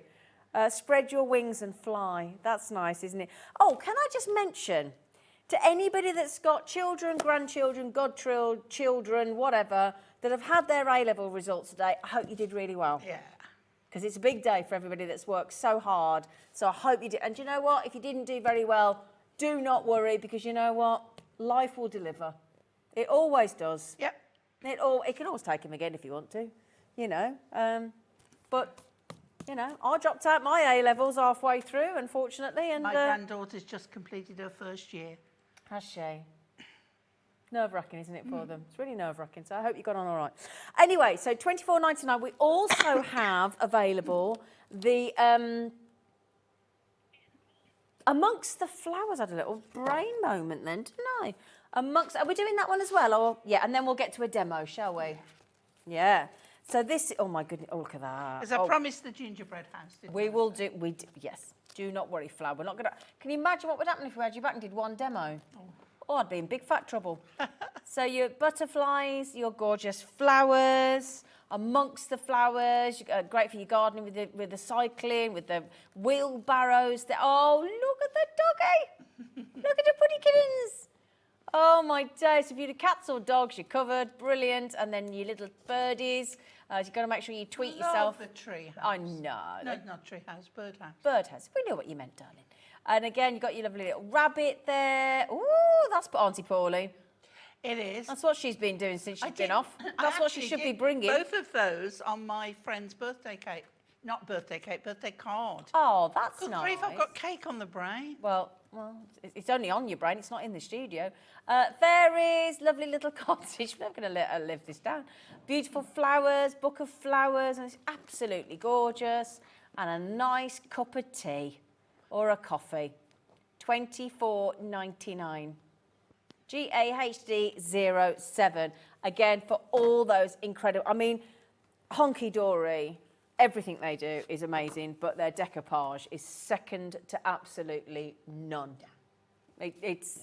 [SPEAKER 2] Spread your wings and fly. That's nice, isn't it? Oh, can I just mention to anybody that's got children, grandchildren, godchildren, whatever, that have had their A-level results today, I hope you did really well.
[SPEAKER 5] Yeah.
[SPEAKER 2] because it's a big day for everybody that's worked so hard. So I hope you did. And do you know what? If you didn't do very well, do not worry, because you know what? Life will deliver. It always does.
[SPEAKER 5] Yep.
[SPEAKER 2] It can always take him again if you want to, you know. But, you know, I dropped out my A-levels halfway through, unfortunately. And
[SPEAKER 5] My granddaughter's just completed her first year.
[SPEAKER 2] has she? Nerve-wracking, isn't it, for them? It's really nerve-wracking, so I hope you got on all right. Anyway, so $24.99. We also have available the Amongst the Flowers. I had a little brain moment then, didn't I? Are we doing that one as well? Or yeah, and then we'll get to a demo, shall we? Yeah. So this, oh my goodness, oh look at that.
[SPEAKER 5] As I promised the gingerbread house, didn't
[SPEAKER 2] We will do, yes. Do not worry, Flower. We're not going to, can you imagine what would happen if we had you back and did one demo? Oh, I'd be in big fat trouble. So your butterflies, your gorgeous flowers, amongst the flowers, great for your gardening with the cycling, with the wheelbarrows. Oh, look at the doggy. Look at the pretty kittens. Oh my days, if you do cats or dogs, you're covered, brilliant. And then your little birdies, you've got to make sure you tweet yourself.
[SPEAKER 5] the tree house.
[SPEAKER 2] I know.
[SPEAKER 5] No, not tree house, bird house.
[SPEAKER 2] Birdhouse, we know what you meant, darling. And again, you've got your lovely little rabbit there. Ooh, that's Auntie Pauline.
[SPEAKER 5] It is.
[SPEAKER 2] That's what she's been doing since she's been off. That's what she should be bringing.
[SPEAKER 5] Both of those on my friend's birthday cake. Not birthday cake, birthday card.
[SPEAKER 2] Oh, that's
[SPEAKER 5] Good
[SPEAKER 2] nice.
[SPEAKER 5] grief, I've got cake on the brain.
[SPEAKER 2] Well, it's only on your brain. It's not in the studio. Fairies, lovely little cottage. We're never going to let her live this down. Beautiful flowers, book of flowers, and it's absolutely gorgeous. And a nice cup of tea or a coffee. $24.99. GAHD07. Again, for all those incredible... I mean, Hunkydory, everything they do is amazing, but their decoupage is second to absolutely none. It's...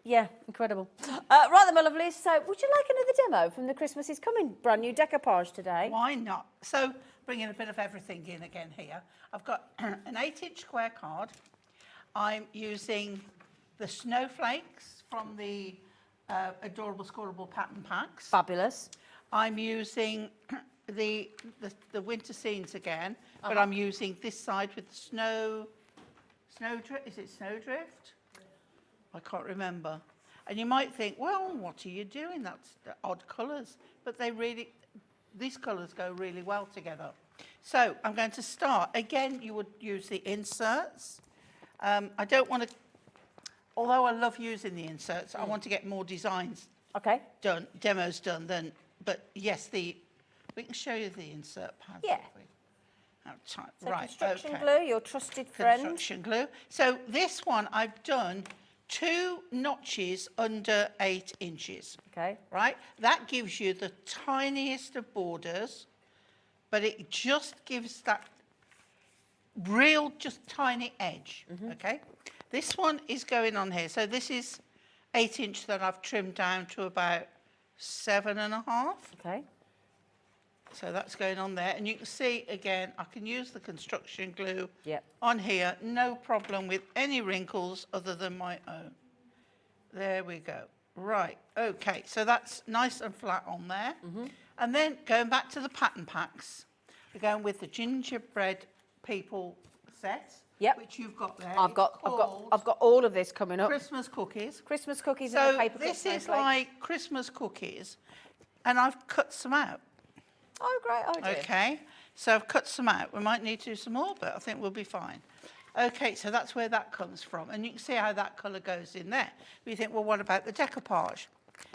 [SPEAKER 2] Yeah, incredible. Right then, my lovelies, so would you like another demo from the Christmas is Coming brand new decoupage today?
[SPEAKER 5] Why not? So, bringing a bit of everything in again here. I've got an 8-inch square card. I'm using the snowflakes from the Adorable Scoreable Pattern Packs.
[SPEAKER 2] Fabulous.
[SPEAKER 5] I'm using the winter scenes again, but I'm using this side with the snowdrift. Is it snowdrift? I can't remember. And you might think, well, what are you doing? That's the odd colours. But these colours go really well together. So I'm going to start. Again, you would use the inserts. I don't want to, although I love using the inserts, I want to get more designs done, demos done then. But yes, we can show you the insert pads.
[SPEAKER 2] Yeah.
[SPEAKER 5] So
[SPEAKER 2] Right, construction glue, your trusted friend.
[SPEAKER 5] Construction glue. So this one I've done 2 notches under 8 inches.
[SPEAKER 2] Okay.
[SPEAKER 5] Right? That gives you the tiniest of borders, but it just gives that real, just tiny edge. Okay? This one is going on here. So this is 8 inch that I've trimmed down to about 7.5.
[SPEAKER 2] Okay.
[SPEAKER 5] So that's going on there. And you can see, again, I can use the construction glue
[SPEAKER 2] Yep.
[SPEAKER 5] on here. No problem with any wrinkles other than my own. There we go. Right. Okay. So that's nice and flat on there. And then going back to the pattern packs, we're going with the gingerbread people set,
[SPEAKER 2] Yep.
[SPEAKER 5] which you've got there.
[SPEAKER 2] I've got all of this coming up.
[SPEAKER 5] Christmas cookies.
[SPEAKER 2] Christmas cookies
[SPEAKER 5] So
[SPEAKER 2] and the paper
[SPEAKER 5] this
[SPEAKER 2] cut
[SPEAKER 5] is
[SPEAKER 2] snowflakes.
[SPEAKER 5] like Christmas cookies, and I've cut some out.
[SPEAKER 2] Oh, great idea.
[SPEAKER 5] Okay, so I've cut some out. We might need to do some more, but I think we'll be fine. Okay, so that's where that comes from. And you can see how that colour goes in there. But you think, well, what about the decoupage?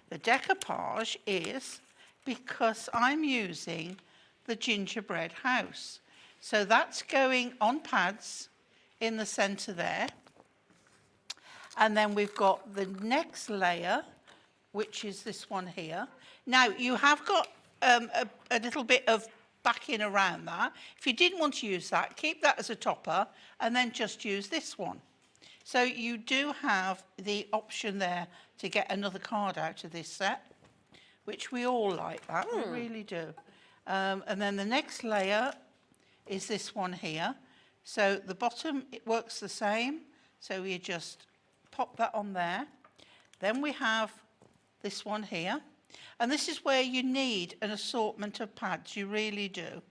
[SPEAKER 5] The decoupage is because I'm using the gingerbread house. So that's going on pads in the centre there. And then we've got the next layer, which is this one here. Now, you have got a little bit of backing around that. If you didn't want to use that, keep that as a topper and then just use this one. So you do have the option there to get another card out of this set, which we all like that, we really do. And then the next layer is this one here. So the bottom, it works the same. So you just pop that on there. Then we have this one here. And this is where you need an assortment of pads, you really do.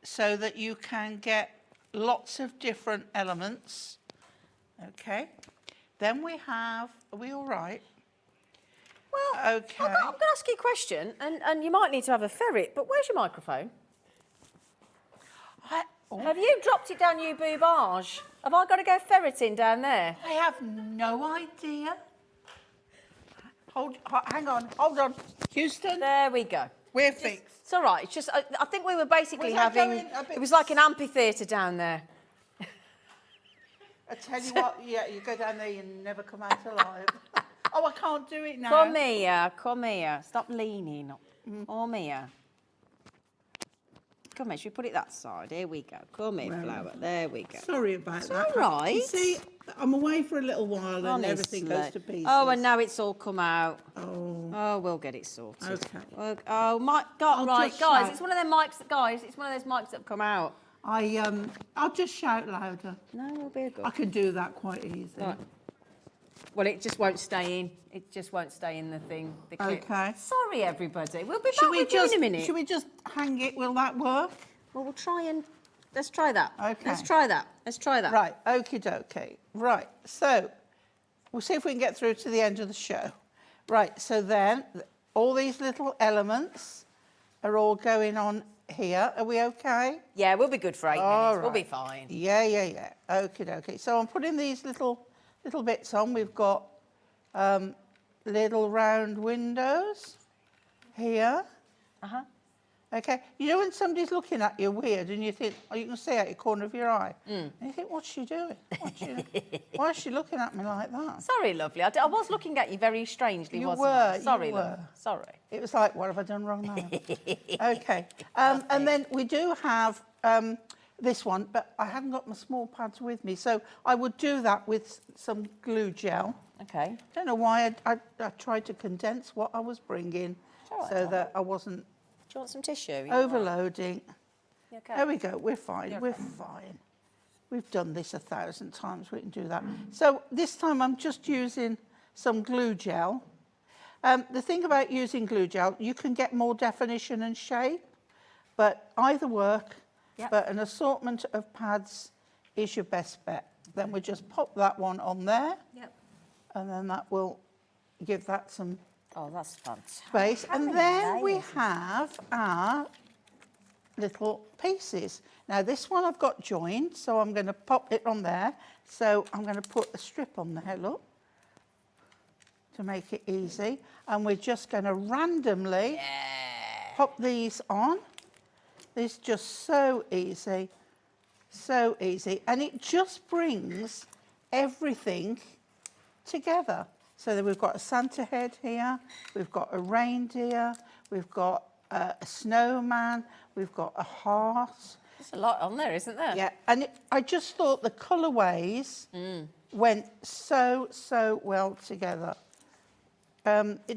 [SPEAKER 5] so that you can get lots of different elements. Okay. Then we have, are we all right?
[SPEAKER 2] Well,
[SPEAKER 5] Okay.
[SPEAKER 2] I'm going to ask you a question, and you might need to have a ferret, but where's your microphone? Have you dropped it down you boobage? Have I got to go ferreting down there?
[SPEAKER 5] I have no idea. Hang on, hold on. Houston,
[SPEAKER 2] There we go.
[SPEAKER 5] we're fixed.
[SPEAKER 2] It's all right. It's just, I think we were basically
[SPEAKER 5] Was that
[SPEAKER 2] having,
[SPEAKER 5] going a bit-
[SPEAKER 2] it was like an amphitheatre down there.
[SPEAKER 5] I tell you what, yeah, you go down there, you never come out alive. Oh, I can't do it now.
[SPEAKER 2] Come here. Stop leaning. Come here. Come here, should we put it that side? Here we go. Come here, flower. There we go.
[SPEAKER 5] Sorry about that.
[SPEAKER 2] all right.
[SPEAKER 5] You see, I'm away for a little while and everything goes to pieces.
[SPEAKER 2] Oh, and now it's all come out.
[SPEAKER 5] Oh.
[SPEAKER 2] Oh, we'll get it sorted.
[SPEAKER 5] Okay.
[SPEAKER 2] Oh, my God,
[SPEAKER 5] I'll
[SPEAKER 2] right,
[SPEAKER 5] just
[SPEAKER 2] guys,
[SPEAKER 5] shout.
[SPEAKER 2] it's one of them mics, guys, it's one of those mics that have come out.
[SPEAKER 5] I'll just shout louder.
[SPEAKER 2] No, we'll be good.
[SPEAKER 5] I can do that quite easy.
[SPEAKER 2] Right. Well, it just won't stay in. It just won't stay in the thing. The clip.
[SPEAKER 5] Okay.
[SPEAKER 2] Sorry, everybody. We'll be back
[SPEAKER 5] Should we
[SPEAKER 2] with you
[SPEAKER 5] just
[SPEAKER 2] in a minute.
[SPEAKER 5] should we just hang it? Will that work?
[SPEAKER 2] Well, we'll try and... Let's try that.
[SPEAKER 5] Okay.
[SPEAKER 2] Let's try that. Let's try that.
[SPEAKER 5] Right, okie dokie. Right, so we'll see if we can get through to the end of the show. Right, so then all these little elements are all going on here. Are we okay?
[SPEAKER 2] Yeah, we'll be good for 8
[SPEAKER 5] All
[SPEAKER 2] minutes. We'll be
[SPEAKER 5] right.
[SPEAKER 2] fine.
[SPEAKER 5] Yeah. Okie dokie. So I'm putting these little bits on. We've got little round windows here.
[SPEAKER 2] Uh-huh.
[SPEAKER 5] Okay, you know when somebody's looking at you weird and you think, oh, you can see out your corner of your eye, and you think, what's she doing? Why is she looking at me like that?
[SPEAKER 2] Sorry, lovely. I was looking at you very strangely,
[SPEAKER 5] You
[SPEAKER 2] wasn't I?
[SPEAKER 5] were,
[SPEAKER 2] Sorry,
[SPEAKER 5] you
[SPEAKER 2] love.
[SPEAKER 5] were.
[SPEAKER 2] Sorry.
[SPEAKER 5] It was like, what have I done wrong now? Okay, and then we do have this one, but I haven't got my small pads with me, so I would do that with some glue gel.
[SPEAKER 2] Okay.
[SPEAKER 5] Don't know why I tried to condense what I was bringing
[SPEAKER 2] All right,
[SPEAKER 5] so that I wasn't
[SPEAKER 2] Do you want some tissue?
[SPEAKER 5] overloading.
[SPEAKER 2] You okay?
[SPEAKER 5] There we go, we're fine,
[SPEAKER 2] You're
[SPEAKER 5] we're
[SPEAKER 2] okay.
[SPEAKER 5] fine. We've done this 1,000 times, we can do that. So this time I'm just using some glue gel. The thing about using glue gel, you can get more definition and shape, but either work,
[SPEAKER 2] Yep.
[SPEAKER 5] but an assortment of pads is your best bet. Then we just pop that one on there,
[SPEAKER 2] Yep.
[SPEAKER 5] and then that will give that some
[SPEAKER 2] Oh, that's fantastic.
[SPEAKER 5] space.
[SPEAKER 2] How
[SPEAKER 5] And
[SPEAKER 2] many
[SPEAKER 5] then we
[SPEAKER 2] layers is
[SPEAKER 5] have our little pieces. Now this one I've got joined, so I'm going to pop it on there. So I'm going to put a strip on there, look, to make it easy. And we're just going to randomly pop these on. It's just so easy, so easy. And it just brings everything together. So then we've got a Santa head here, we've got a reindeer, we've got a snowman, we've got a heart.
[SPEAKER 2] There's a lot on there, isn't there?
[SPEAKER 5] Yeah, and I just thought the colourways went so well together.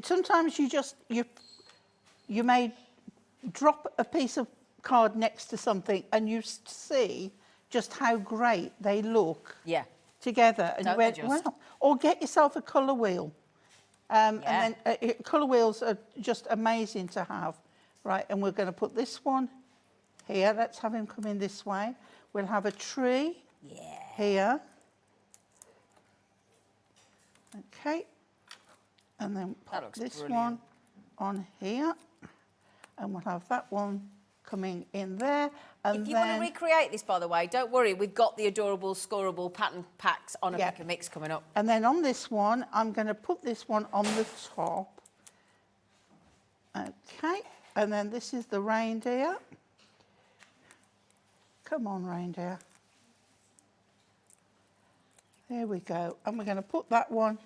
[SPEAKER 5] Sometimes you may drop a piece of card next to something and you see just how great they look
[SPEAKER 2] Yeah.
[SPEAKER 5] together, and
[SPEAKER 2] Don't
[SPEAKER 5] you went,
[SPEAKER 2] they just?
[SPEAKER 5] wow. Or get yourself a colour wheel. And then colour wheels are just amazing to have. Right, and we're going to put this one here. Let's have him come in this way. We'll have a tree here. Okay. And then
[SPEAKER 2] That
[SPEAKER 5] pop
[SPEAKER 2] looks
[SPEAKER 5] this
[SPEAKER 2] brilliant.
[SPEAKER 5] one on here. And we'll have that one coming in there. And
[SPEAKER 2] If you
[SPEAKER 5] then,
[SPEAKER 2] want to recreate this, by the way, don't worry. We've got the adorable scoreable pattern packs on a
[SPEAKER 5] Yeah.
[SPEAKER 2] pick and mix coming up.
[SPEAKER 5] and then on this one, I'm going to put this one on the top. Okay, and then this is the reindeer. Come on, reindeer. There we go. And we're going to put that one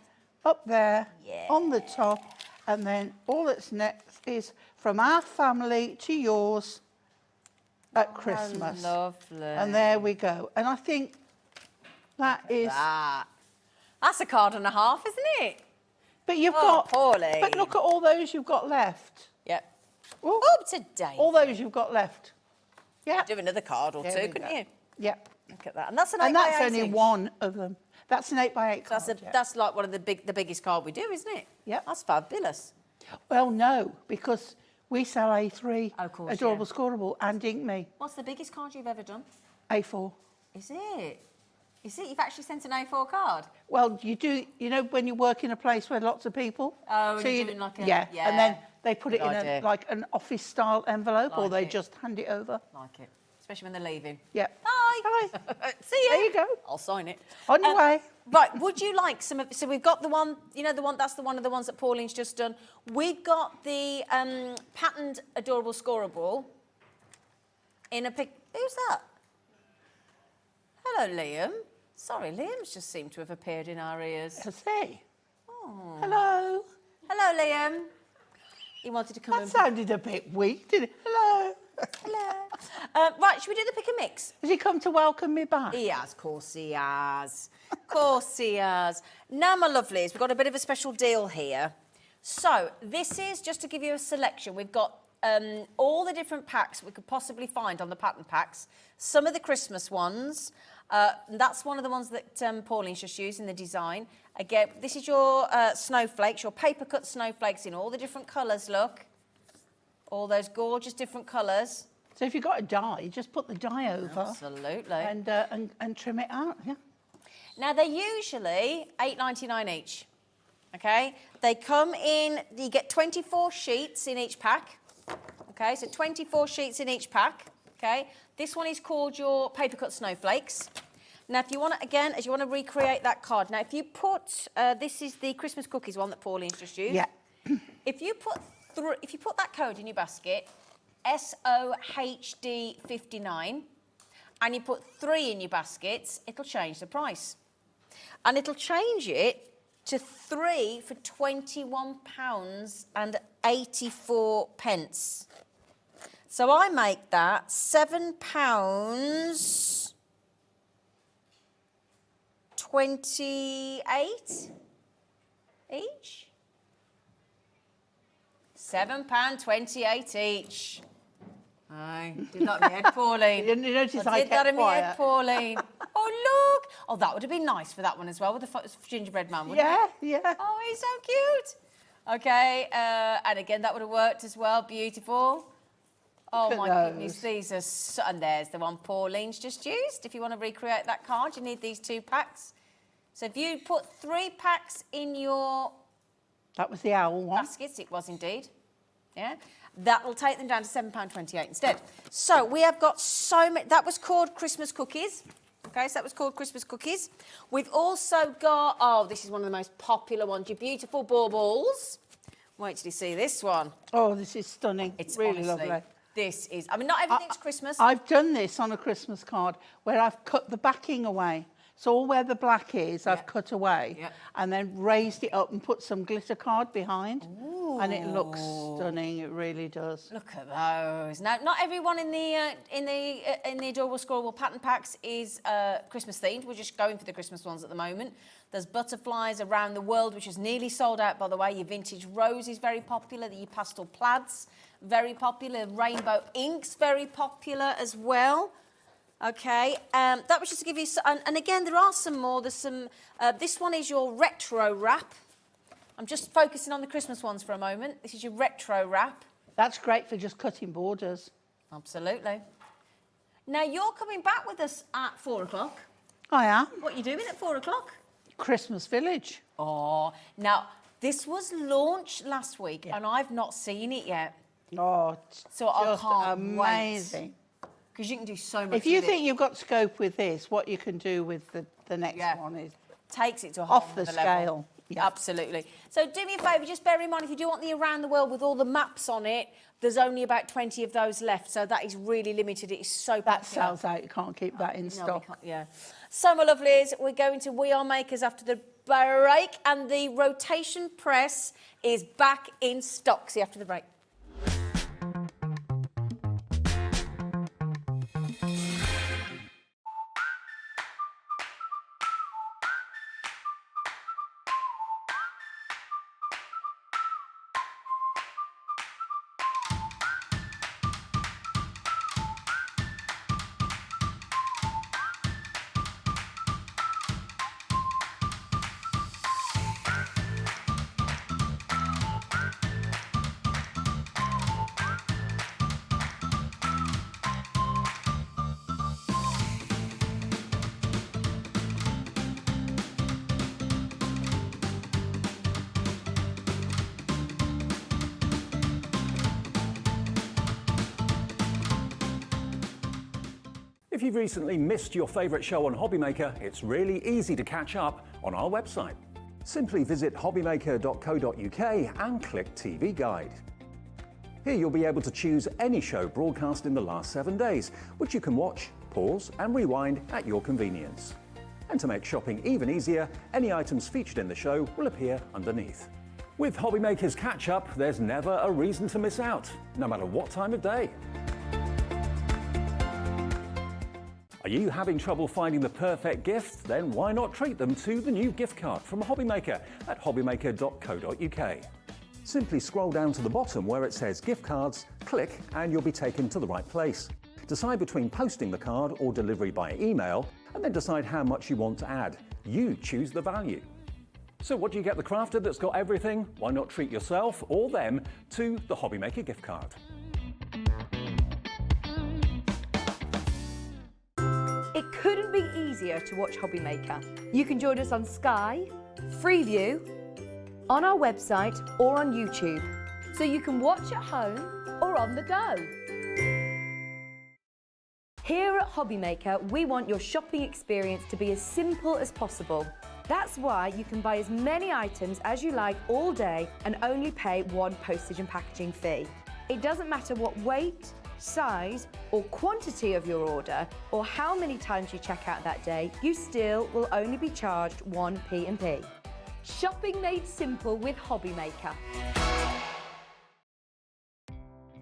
[SPEAKER 5] up there on the top. And then all that's next is from our family to yours at Christmas.
[SPEAKER 2] Lovely.
[SPEAKER 5] And there we go. And I think that is...
[SPEAKER 2] That's a card and a half, isn't it?
[SPEAKER 5] But you've
[SPEAKER 2] Oh,
[SPEAKER 5] got...
[SPEAKER 2] Pauline.
[SPEAKER 5] But look at all those you've got left.
[SPEAKER 2] Yep.
[SPEAKER 5] Ooh,
[SPEAKER 2] Up to date.
[SPEAKER 5] all those you've got left. Yeah.
[SPEAKER 2] Do another card or
[SPEAKER 5] There
[SPEAKER 2] two,
[SPEAKER 5] we
[SPEAKER 2] couldn't
[SPEAKER 5] go.
[SPEAKER 2] you?
[SPEAKER 5] Yeah.
[SPEAKER 2] Look at that. And that's an 8
[SPEAKER 5] And
[SPEAKER 2] by
[SPEAKER 5] that's
[SPEAKER 2] 8
[SPEAKER 5] only
[SPEAKER 2] inch.
[SPEAKER 5] one of them. That's an 8x8 card.
[SPEAKER 2] That's like one of the biggest card we do, isn't it?
[SPEAKER 5] Yep.
[SPEAKER 2] That's fabulous.
[SPEAKER 5] Well, no, because We sell A3,
[SPEAKER 2] Of course,
[SPEAKER 5] Adorable
[SPEAKER 2] yeah.
[SPEAKER 5] Scoreable, and Ink Me.
[SPEAKER 2] What's the biggest card you've ever done?
[SPEAKER 5] A4.
[SPEAKER 2] Is it? Is it? You've actually sent an A4 card?
[SPEAKER 5] Well, you do, you know, when you work in a place where lots of people.
[SPEAKER 2] Oh,
[SPEAKER 5] so
[SPEAKER 2] you're
[SPEAKER 5] you
[SPEAKER 2] doing like a...
[SPEAKER 5] yeah, and then they put it
[SPEAKER 2] Good
[SPEAKER 5] in
[SPEAKER 2] idea.
[SPEAKER 5] like an office style envelope, or
[SPEAKER 2] Like
[SPEAKER 5] they
[SPEAKER 2] it.
[SPEAKER 5] just hand it over.
[SPEAKER 2] Like it. Especially when they're leaving.
[SPEAKER 5] Yeah.
[SPEAKER 2] Hi.
[SPEAKER 5] Hi.
[SPEAKER 2] See you.
[SPEAKER 5] There you go.
[SPEAKER 2] I'll sign it.
[SPEAKER 5] On your way.
[SPEAKER 2] Right, would you like some of... So we've got the one, you know, the one, that's the one of the ones that Pauline's just done. We've got the patterned Adorable Scoreable in a pic... Who's that? Hello, Liam. Sorry, Liam's just seemed to have appeared in our ears.
[SPEAKER 5] Has he?
[SPEAKER 2] Oh.
[SPEAKER 5] Hello.
[SPEAKER 2] Hello, Liam. He wanted to come
[SPEAKER 5] That
[SPEAKER 2] and...
[SPEAKER 5] sounded a bit weak, didn't it? Hello.
[SPEAKER 2] Hello. Right, should we do the pick and mix?
[SPEAKER 5] Has he come to welcome me back?
[SPEAKER 2] He has, of course he has. Of course he has. Now, my lovelies, we've got a bit of a special deal here. So, this is just to give you a selection. We've got all the different packs we could possibly find on the pattern packs. Some of the Christmas ones. That's one of the ones that Pauline's just used in the design. Again, this is your snowflakes, your paper cut snowflakes in all the different colours, look. All those gorgeous different colours.
[SPEAKER 5] So if you've got a die, just put the die over.
[SPEAKER 2] Absolutely.
[SPEAKER 5] And trim it out, yeah.
[SPEAKER 2] Now, they're usually $8.99 each, okay? They come in, you get 24 sheets in each pack, okay? So 24 sheets in each pack, okay? This one is called your paper cut snowflakes. Now, if you want to, again, as you want to recreate that card, now, if you put, this is the Christmas cookies one that Pauline's just used.
[SPEAKER 5] Yeah.
[SPEAKER 2] If you put that code in your basket, SOHD59, and you put 3 in your baskets, it'll change the price. And it'll change it to 3 for £21.84. So I make that £7.28 each. £7.28 each. Aye, did that in my head, Pauline.
[SPEAKER 5] You notice I
[SPEAKER 2] did that
[SPEAKER 5] kept
[SPEAKER 2] in my head,
[SPEAKER 5] quiet.
[SPEAKER 2] Pauline. Oh, look. Oh, that would have been nice for that one as well, with the gingerbread man, wouldn't it?
[SPEAKER 5] Yeah.
[SPEAKER 2] Oh, he's so cute. Okay, and again, that would have worked as well. Beautiful. Oh,
[SPEAKER 5] Look
[SPEAKER 2] my
[SPEAKER 5] at
[SPEAKER 2] goodness,
[SPEAKER 5] those.
[SPEAKER 2] these are... So, and there's the one Pauline's just used. If you want to recreate that card, you need these 2 packs. So if you put 3 packs in your
[SPEAKER 5] That was the owl one.
[SPEAKER 2] baskets, it was indeed. Yeah, that will take them down to £7.28 instead. So we have got so many. That was called Christmas cookies. Okay, so that was called Christmas cookies. We've also got, oh, this is one of the most popular ones, your beautiful baubles. Wait till you see this one.
[SPEAKER 5] Oh, this is stunning.
[SPEAKER 2] It's
[SPEAKER 5] really
[SPEAKER 2] honestly,
[SPEAKER 5] lovely.
[SPEAKER 2] this is, I mean, not everything's Christmas.
[SPEAKER 5] I've done this on a Christmas card where I've cut the backing away. So all where the black is, I've cut away and then raised it up and put some glitter card behind. And it looks stunning. It really does.
[SPEAKER 2] Look at those. Now, not everyone in the Adorable Scoreable pattern packs is Christmas themed. We're just going for the Christmas ones at the moment. There's butterflies around the world, which is nearly sold out, by the way. Your vintage rose is very popular. Your pastel plaids, very popular. Rainbow inks, very popular as well. Okay, that was just to give you... And again, there are some more. There's some... this one is your retro wrap. I'm just focusing on the Christmas ones for a moment. This is your retro wrap.
[SPEAKER 5] That's great for just cutting borders.
[SPEAKER 2] Absolutely. Now, you're coming back with us at 4 o'clock.
[SPEAKER 5] I am.
[SPEAKER 2] What are you doing at 4 o'clock?
[SPEAKER 5] Christmas Village.
[SPEAKER 2] Oh, now, this was launched last week, and I've not seen it yet.
[SPEAKER 5] Oh,
[SPEAKER 2] So I
[SPEAKER 5] just
[SPEAKER 2] can't
[SPEAKER 5] amazing.
[SPEAKER 2] Because you can do so much
[SPEAKER 5] If you
[SPEAKER 2] with
[SPEAKER 5] think
[SPEAKER 2] it.
[SPEAKER 5] you've got scope with this, what you can do with the next one is
[SPEAKER 2] Takes it to a whole
[SPEAKER 5] off the
[SPEAKER 2] other
[SPEAKER 5] scale.
[SPEAKER 2] level.
[SPEAKER 5] Yeah.
[SPEAKER 2] Absolutely. So do me a favour, just bear in mind, if you do want the around the world with all the maps on it, there's only about 20 of those left. So that is really limited. It is so popular.
[SPEAKER 5] That sells out. You can't keep that in
[SPEAKER 2] No, we
[SPEAKER 5] stock.
[SPEAKER 2] can't, yeah. So, my lovelies, we're going to We Are Makers after the break, and the rotation press is back in stock. See you after the break.
[SPEAKER 1] If you've recently missed your favourite show on HobbyMaker, it's really easy to catch up on our website. Simply visit hobbymaker.co.uk and click TV Guide. Here you'll be able to choose any show broadcast in the last 7 days, which you can watch, pause and rewind at your convenience. And to make shopping even easier, any items featured in the show will appear underneath. With HobbyMaker's Catch-Up, there's never a reason to miss out, no matter what time of day. Are you having trouble finding the perfect gift? Then why not treat them to the new gift card from HobbyMaker at hobbymaker.co.uk. Simply scroll down to the bottom where it says gift cards, click and you'll be taken to the right place. Decide between posting the card or delivery by email and then decide how much you want to add. You choose the value. So what do you get the crafter that's got everything? Why not treat yourself or them to the HobbyMaker gift card?
[SPEAKER 4] It couldn't be easier to watch HobbyMaker. You can join us on Sky, Freeview, on our website or on YouTube, so you can watch at home or on the go. Here at HobbyMaker, we want your shopping experience to be as simple as possible. That's why you can buy as many items as you like all day and only pay one postage and packaging fee. It doesn't matter what weight, size or quantity of your order or how many times you check out that day, you still will only be charged one P&P. Shopping made simple with HobbyMaker.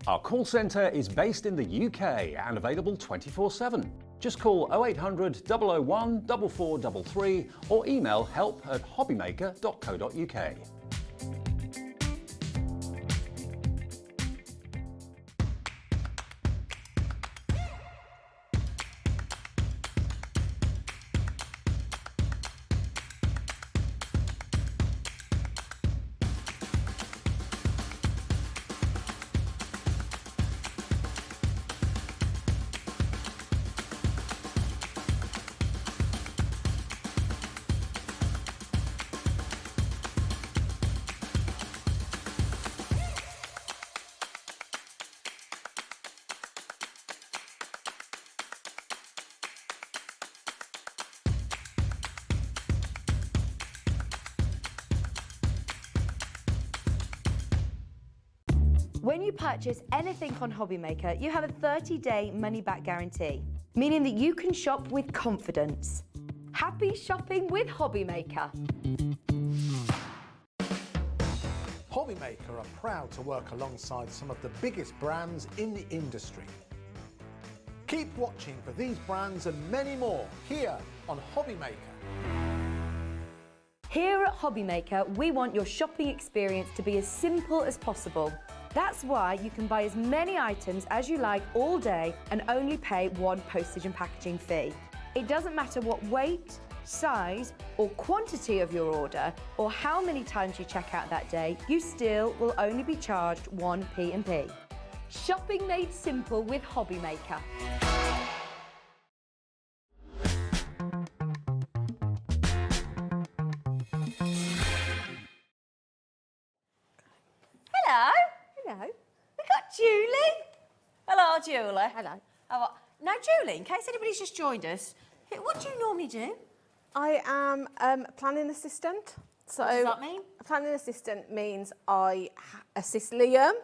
[SPEAKER 1] Our call centre is based in the UK and available 24/7. Just call 0800 001 4433 or email help@hobbymaker.co.uk.
[SPEAKER 4] When you purchase anything on HobbyMaker, you have a 30-day money-back guarantee, meaning that you can shop with confidence. Happy shopping with HobbyMaker.
[SPEAKER 6] HobbyMaker are proud to work alongside some of the biggest brands in the industry. Keep watching for these brands and many more here on HobbyMaker.
[SPEAKER 4] Here at HobbyMaker, we want your shopping experience to be as simple as possible. That's why you can buy as many items as you like all day and only pay one postage and packaging fee. It doesn't matter what weight, size or quantity of your order or how many times you check out that day, you still will only be charged one P&P. Shopping made simple with HobbyMaker.
[SPEAKER 2] Hello. Hello. We got Julie. Hello, Julie.
[SPEAKER 7] Hello.
[SPEAKER 2] Now, Julie, in case anybody's just joined us, what do you normally do?
[SPEAKER 7] I am a planning assistant. So
[SPEAKER 2] What does that mean?
[SPEAKER 7] A planning assistant means I assist Liam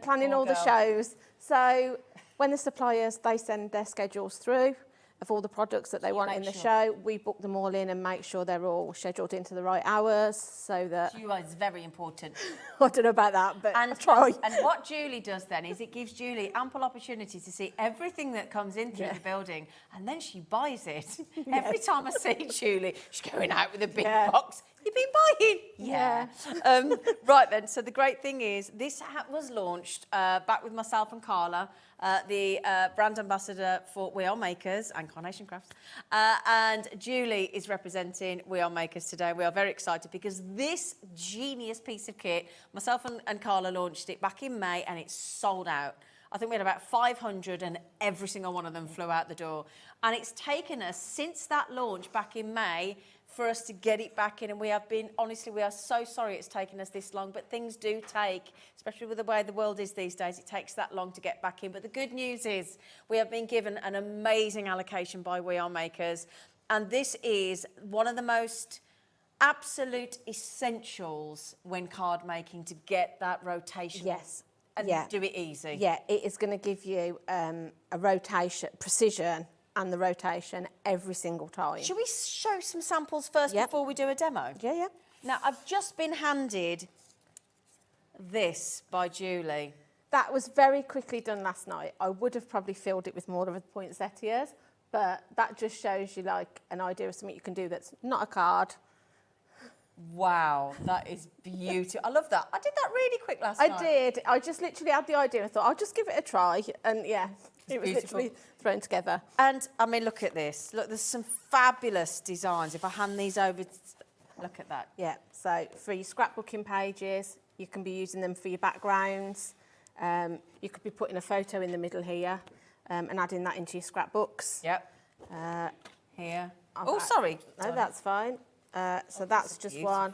[SPEAKER 7] planning all the shows. So when the suppliers, they send their schedules through of all the products that they want in the show, we book them all in and make sure they're all scheduled into the right hours so that...
[SPEAKER 2] You is very important.
[SPEAKER 7] I don't know about that, but I try.
[SPEAKER 2] And what Julie does then is it gives Julie ample opportunity to see everything that comes in through the building, and then she buys it. Every time I see Julie, she's going out with a big box. You've been buying?
[SPEAKER 7] Yeah.
[SPEAKER 2] Right then, so the great thing is this was launched back with myself and Carla, the brand ambassador for We Are Makers and Carnation Crafts. And Julie is representing We Are Makers today. We are very excited because this genius piece of kit, myself and Carla launched it back in May and it's sold out. I think we had about 500 and every single one of them flew out the door. And it's taken us, since that launch back in May, for us to get it back in, and we have been, honestly, we are so sorry it's taken us this long, but things do take, especially with the way the world is these days, it takes that long to get back in. But the good news is we have been given an amazing allocation by We Are Makers, and this is one of the most absolute essentials when card making, to get that rotation.
[SPEAKER 7] Yes.
[SPEAKER 2] And do it easy.
[SPEAKER 7] Yeah, it is going to give you a rotation, precision, and the rotation every single time.
[SPEAKER 2] Should we show some samples first before we do a demo?
[SPEAKER 7] Yeah, yeah.
[SPEAKER 2] Now, I've just been handed this by Julie.
[SPEAKER 7] That was very quickly done last night. I would have probably filled it with more of a poinsettias, but that just shows you like an idea of something you can do that's not a card.
[SPEAKER 2] Wow, that is beautiful. I love that. I did that really quick last night.
[SPEAKER 7] I did. I just literally had the idea and thought, I'll just give it a try. And yeah, it was
[SPEAKER 2] beautiful.
[SPEAKER 7] literally thrown together.
[SPEAKER 2] And, I mean, look at this. Look, there's some fabulous designs. If I hand these over, look at that.
[SPEAKER 7] Yeah, so for your scrapbooking pages, you can be using them for your backgrounds. You could be putting a photo in the middle here and adding that into your scrapbooks.
[SPEAKER 2] Yep. Here.
[SPEAKER 7] Oh,
[SPEAKER 2] sorry.
[SPEAKER 7] No, that's fine. So that's just one.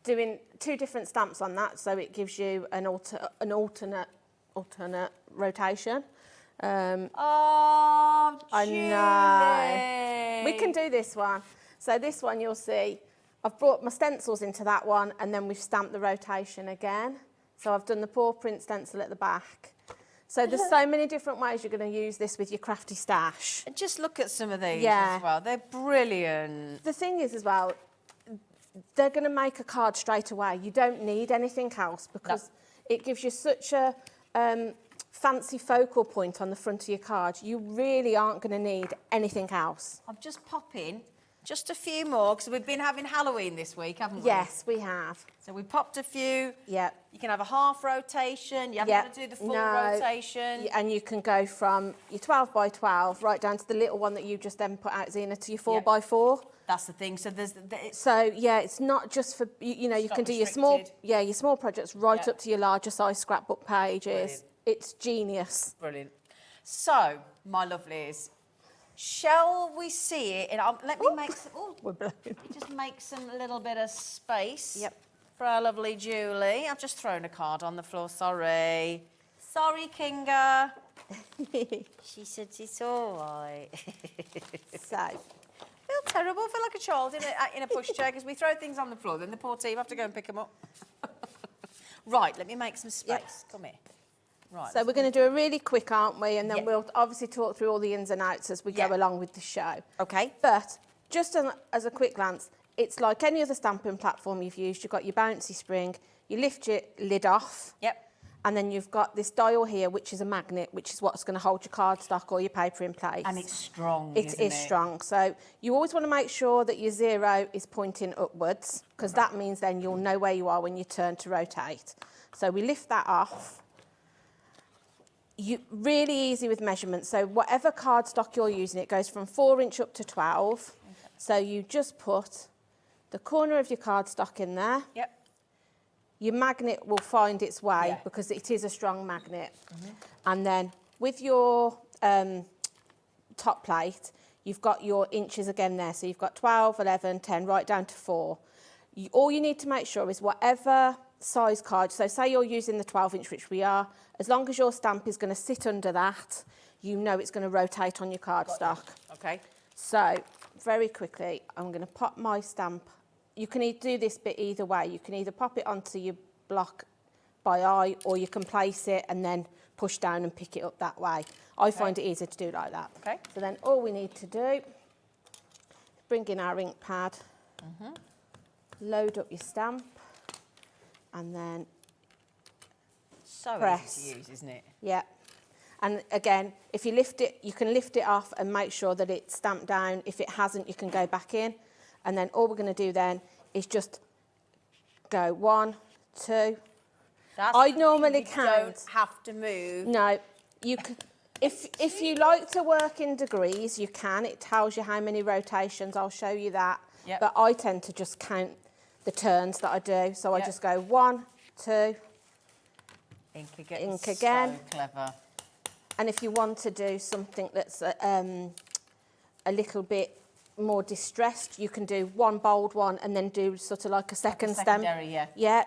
[SPEAKER 7] Doing 2 different stamps on that, so it gives you an alternate rotation.
[SPEAKER 2] Oh,
[SPEAKER 7] I know. We can do this one. So this one you'll see, I've brought my stencils into that one, and then we've stamped the rotation again. So I've done the paw print stencil at the back. So there's so many different ways you're going to use this with your crafty stash.
[SPEAKER 2] And just look at some of these
[SPEAKER 7] Yeah.
[SPEAKER 2] as well. They're brilliant.
[SPEAKER 7] The thing is as well, they're going to make a card straight away. You don't need anything else because it gives you such a fancy focal point on the front of your card. You really aren't going to need anything else.
[SPEAKER 2] I'm just popping just a few more because we've been having Halloween this week, haven't we?
[SPEAKER 7] Yes, we have.
[SPEAKER 2] So we popped a few.
[SPEAKER 7] Yep.
[SPEAKER 2] You can have a half rotation. You haven't got to do the full rotation.
[SPEAKER 7] And you can go from your 12 by 12 right down to the little one that you just then put out, Zena, to your 4 by 4.
[SPEAKER 2] That's the thing. So there's
[SPEAKER 7] So yeah, it's not just for you know, you can do your small projects right up to your larger size scrapbook pages.
[SPEAKER 2] Brilliant.
[SPEAKER 7] It's genius.
[SPEAKER 2] Brilliant. So, my lovelies, shall we see it? And let me make some. Oh,
[SPEAKER 7] We're blown.
[SPEAKER 2] just make some little bit of space.
[SPEAKER 7] Yep.
[SPEAKER 2] For our lovely Julie. I've just thrown a card on the floor. Sorry. Sorry, Kinga. She said it's all right.
[SPEAKER 7] So,
[SPEAKER 2] I feel terrible. I feel like a child in a pushchair because we throw things on the floor, then the poor team have to go and pick them up. Right, let me make some space.
[SPEAKER 7] Yep.
[SPEAKER 2] Come here. Right.
[SPEAKER 7] so we're going to do a really quick, aren't we? And then we'll obviously talk through all the ins and outs as we go along with the show.
[SPEAKER 2] Okay.
[SPEAKER 7] But just as a quick glance, it's like any other stamping platform you've used. You've got your bouncy spring, you lift your lid off.
[SPEAKER 2] Yep.
[SPEAKER 7] And then you've got this dial here, which is a magnet, which is what's going to hold your cardstock or your paper in place.
[SPEAKER 2] And it's strong,
[SPEAKER 7] It
[SPEAKER 2] isn't
[SPEAKER 7] is strong. So you always want to make sure that your 0 is pointing upwards, because that means then you'll know where you are when you turn to rotate. So we lift that off. Really easy with measurements. So whatever cardstock you're using, it goes from 4" up to 12. Okay. So you just put the corner of your cardstock in there.
[SPEAKER 2] Yep.
[SPEAKER 7] Your magnet will find its way because it is a strong magnet. And then with your top plate, you've got your inches again there. So you've got 12, 11, 10, right down to 4. All you need to make sure is whatever size card, so say you're using the 12", which we are, as long as your stamp is going to sit under that, you know it's going to rotate on your cardstock.
[SPEAKER 2] Okay.
[SPEAKER 7] So very quickly, I'm going to pop my stamp. You can do this bit either way. You can either pop it onto your block by eye, or you can place it and then push down and pick it up that way. I find it easier to do it like that.
[SPEAKER 2] Okay.
[SPEAKER 7] So then all we need to do is bring in our ink pad, load up your stamp, and then
[SPEAKER 2] So
[SPEAKER 7] press.
[SPEAKER 2] easy to use, isn't it?
[SPEAKER 7] Yeah. And again, if you lift it, you can lift it off and make sure that it's stamped down. If it hasn't, you can go back in. And then all we're going to do then is just go 1, 2.
[SPEAKER 2] That's
[SPEAKER 7] I
[SPEAKER 2] the
[SPEAKER 7] normally
[SPEAKER 2] thing, you
[SPEAKER 7] count.
[SPEAKER 2] don't have to move.
[SPEAKER 7] No, you could. If you like to work in degrees, you can. It tells you how many rotations. I'll show you that.
[SPEAKER 2] Yep.
[SPEAKER 7] But I tend to just count the turns that I do. So I just go 1, 2.
[SPEAKER 2] Ink again.
[SPEAKER 7] Ink again.
[SPEAKER 2] So clever.
[SPEAKER 7] And if you want to do something that's a little bit more distressed, you can do one bold one and then do sort of like a second stem.
[SPEAKER 2] secondary, yeah.
[SPEAKER 7] Yeah,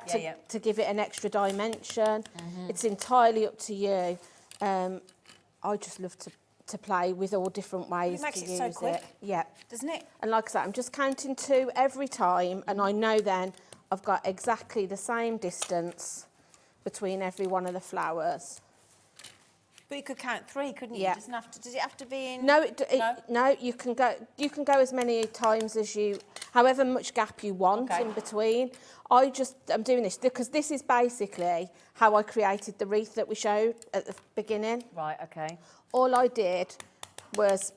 [SPEAKER 7] to give it an extra dimension. It's entirely up to you. I just love to play with all different ways
[SPEAKER 2] It makes
[SPEAKER 7] to
[SPEAKER 2] it
[SPEAKER 7] use
[SPEAKER 2] so quick.
[SPEAKER 7] it. Yeah.
[SPEAKER 2] Doesn't it?
[SPEAKER 7] And like I said, I'm just counting 2 every time, and I know then I've got exactly the same distance between every one of the flowers.
[SPEAKER 2] But you could count 3, couldn't you?
[SPEAKER 7] Yeah.
[SPEAKER 2] It doesn't have to, does it have to be in?
[SPEAKER 7] No,
[SPEAKER 2] No?
[SPEAKER 7] you can go as many times as you, however much gap you want
[SPEAKER 2] Okay.
[SPEAKER 7] in between. I'm doing this because this is basically how I created the wreath that we showed at the beginning.
[SPEAKER 2] Right, okay.
[SPEAKER 7] All I did was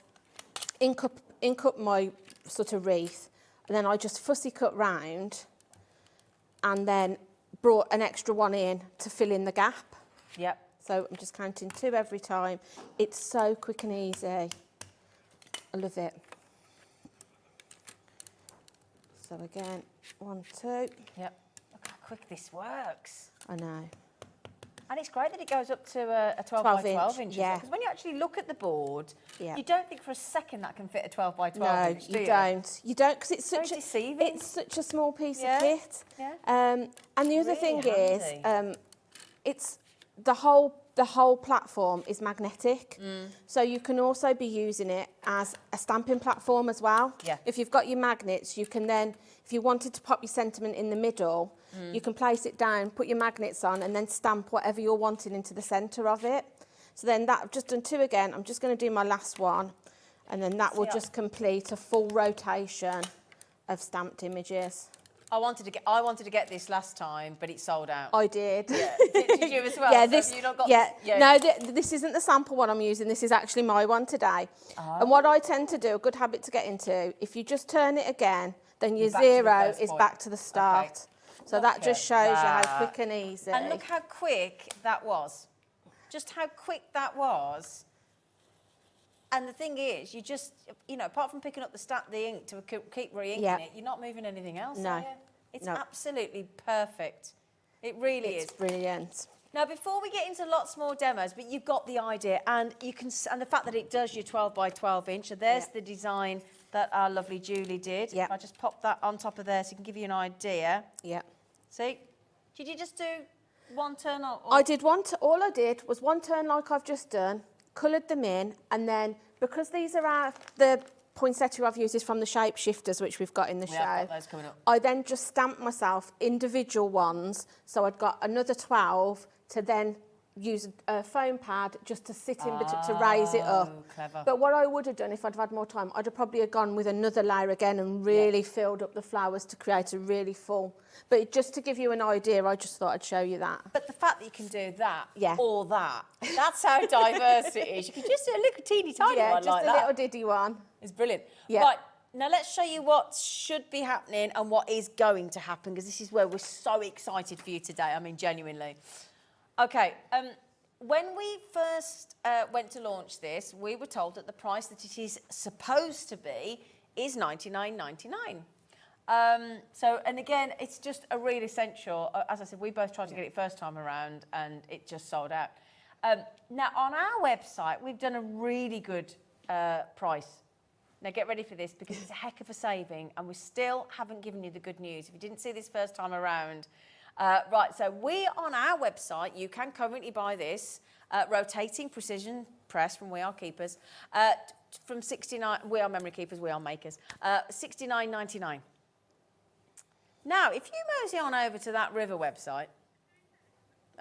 [SPEAKER 7] ink up my sort of wreath, and then I just fussy cut round and then brought an extra one in to fill in the gap.
[SPEAKER 2] Yep.
[SPEAKER 7] So I'm just counting 2 every time. It's so quick and easy. I love it. So again, 1, 2.
[SPEAKER 2] Yep. Look how quick this works.
[SPEAKER 7] I know.
[SPEAKER 2] And it's great that it goes up to a 12
[SPEAKER 7] 12
[SPEAKER 2] by 12
[SPEAKER 7] inch,
[SPEAKER 2] inches.
[SPEAKER 7] yeah.
[SPEAKER 2] Because when you actually look at the board,
[SPEAKER 7] Yeah.
[SPEAKER 2] you don't think for a second that can fit a 12 by 12
[SPEAKER 7] No,
[SPEAKER 2] inch, do
[SPEAKER 7] you don't. You don't, because it's
[SPEAKER 2] Very
[SPEAKER 7] such
[SPEAKER 2] deceiving.
[SPEAKER 7] it's such a small piece
[SPEAKER 2] Yeah,
[SPEAKER 7] of kit.
[SPEAKER 2] yeah.
[SPEAKER 7] And the other
[SPEAKER 2] Really
[SPEAKER 7] thing is,
[SPEAKER 2] handy.
[SPEAKER 7] it's the whole platform is magnetic, so you can also be using it as a stamping platform as well.
[SPEAKER 2] Yeah.
[SPEAKER 7] If you've got your magnets, you can then, if you wanted to pop your sentiment in the middle, you can place it down, put your magnets on, and then stamp whatever you're wanting into the centre of it. So then that, I've just done 2 again. I'm just going to do my last one, and then that will just complete a full rotation of stamped images.
[SPEAKER 2] I wanted to get this last time, but it sold out.
[SPEAKER 7] I did.
[SPEAKER 2] Yeah. Did you as well?
[SPEAKER 7] Yeah,
[SPEAKER 2] So
[SPEAKER 7] this.
[SPEAKER 2] have you not got
[SPEAKER 7] Yeah,
[SPEAKER 2] this?
[SPEAKER 7] no, this isn't the sample one I'm using. This is actually my one today. And what I tend to do, a good habit to get into, if you just turn it again, then your
[SPEAKER 2] Back to the
[SPEAKER 7] 0
[SPEAKER 2] first
[SPEAKER 7] is
[SPEAKER 2] point.
[SPEAKER 7] back to the start.
[SPEAKER 2] Okay.
[SPEAKER 7] So that just
[SPEAKER 2] at
[SPEAKER 7] shows you how
[SPEAKER 2] that.
[SPEAKER 7] quick and easy.
[SPEAKER 2] And look how quick that was. Just how quick that was. And the thing is, you just, apart from picking up the ink to keep re-inking
[SPEAKER 7] Yeah.
[SPEAKER 2] it, you're not moving anything else,
[SPEAKER 7] No.
[SPEAKER 2] are you? It's
[SPEAKER 7] No.
[SPEAKER 2] absolutely perfect. It really
[SPEAKER 7] It's
[SPEAKER 2] is.
[SPEAKER 7] brilliant.
[SPEAKER 2] Now, before we get into lots more demos, but you've got the idea, and and the fact that it does your 12 by 12 inch, so there's
[SPEAKER 7] Yeah.
[SPEAKER 2] the design that our lovely Julie did.
[SPEAKER 7] Yeah.
[SPEAKER 2] If I just pop that on top of there so it can give you an idea.
[SPEAKER 7] Yeah.
[SPEAKER 2] See? Did you just do one turn or
[SPEAKER 7] I did all I did was one turn like I've just done, coloured them in, and then because these are the poinsettia I've used is from the shape shifters, which we've got in the
[SPEAKER 2] We
[SPEAKER 7] show.
[SPEAKER 2] have got those coming up.
[SPEAKER 7] I then just stamped myself individual ones, so I'd got another 12 to then use a foam pad just to sit in between to raise it up.
[SPEAKER 2] Oh, clever.
[SPEAKER 7] But what I would have done if I'd had more time, I'd have probably have gone with another layer again and really filled up the flowers to create a really full. But just to give you an idea, I just thought I'd show you that.
[SPEAKER 2] But the fact that you can do that
[SPEAKER 7] Yeah.
[SPEAKER 2] or that, that's how diverse it is. You can just do a little teeny tiny
[SPEAKER 7] Yeah,
[SPEAKER 2] one
[SPEAKER 7] just
[SPEAKER 2] like
[SPEAKER 7] a
[SPEAKER 2] that.
[SPEAKER 7] little diddy one.
[SPEAKER 2] It's brilliant.
[SPEAKER 7] Yeah.
[SPEAKER 2] Right, now let's show you what should be happening and what is going to happen, because this is where we're so excited for you today. I mean, genuinely. Okay, when we first went to launch this, we were told that the price that it is supposed to be is $99.99. And again, it's just a real essential. As I said, we both tried to get it first time around and it just sold out. Now, on our website, we've done a really good price. Now, get ready for this because it's a heck of a saving and we still haven't given you the good news. If you didn't see this first time around, right, so on our website, you can currently buy this rotating precision press from We Are Keepers from We Are Memory Keepers, We Are Makers, $69.99. Now, if you mosey on over to that River website,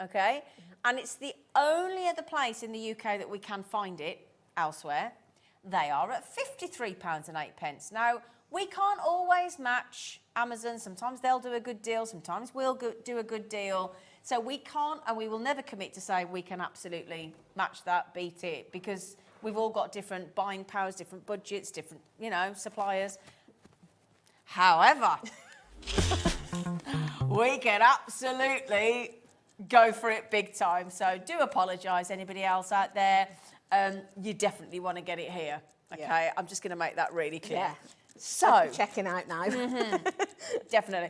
[SPEAKER 2] okay, and it's the only other place in the UK that we can find it elsewhere, they are at £53.08. Now, we can't always match Amazon. Sometimes they'll do a good deal, sometimes we'll do a good deal. So we can't, and we will never commit to say we can absolutely match that, beat it, because we've all got different buying powers, different budgets, different, suppliers. However, we can absolutely go for it big time. So do apologise, anybody else out there. You definitely want to get it here. Okay,
[SPEAKER 7] Yeah.
[SPEAKER 2] I'm just going to make that really clear.
[SPEAKER 7] Yeah.
[SPEAKER 2] So
[SPEAKER 7] Checking out now.
[SPEAKER 2] definitely,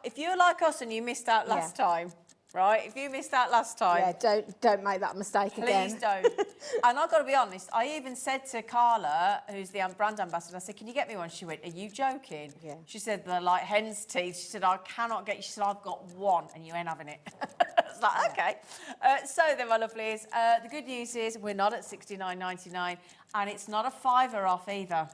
[SPEAKER 2] if you're like us and you missed out last time, right? If you missed that last time,
[SPEAKER 7] Yeah, don't make that mistake again.
[SPEAKER 2] please don't. And I've got to be honest, I even said to Carla, who's the brand ambassador, I said, can you get me one? She went, are you joking?
[SPEAKER 7] Yeah.
[SPEAKER 2] She said, they're like hen's teeth. She said, I cannot get you. She said, I've got one and you ain't having it. I was like, okay. So then, my lovelies, the good news is we're not at $69.99 and it's not a $5 off either,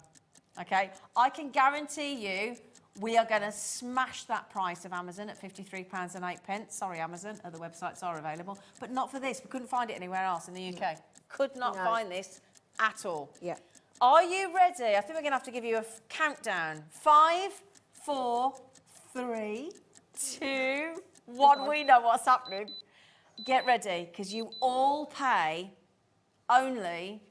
[SPEAKER 2] okay? I can guarantee you we are going to smash that price of Amazon at £53.08. Sorry, Amazon, other websites are available, but not for this. We couldn't find it anywhere else in the UK. Could not find this at all.
[SPEAKER 7] Yeah.
[SPEAKER 2] Are you ready? I think we're going to have to give you a countdown. 5, 4, 3, 2, 1. We know what's happening. Get ready, because you all pay only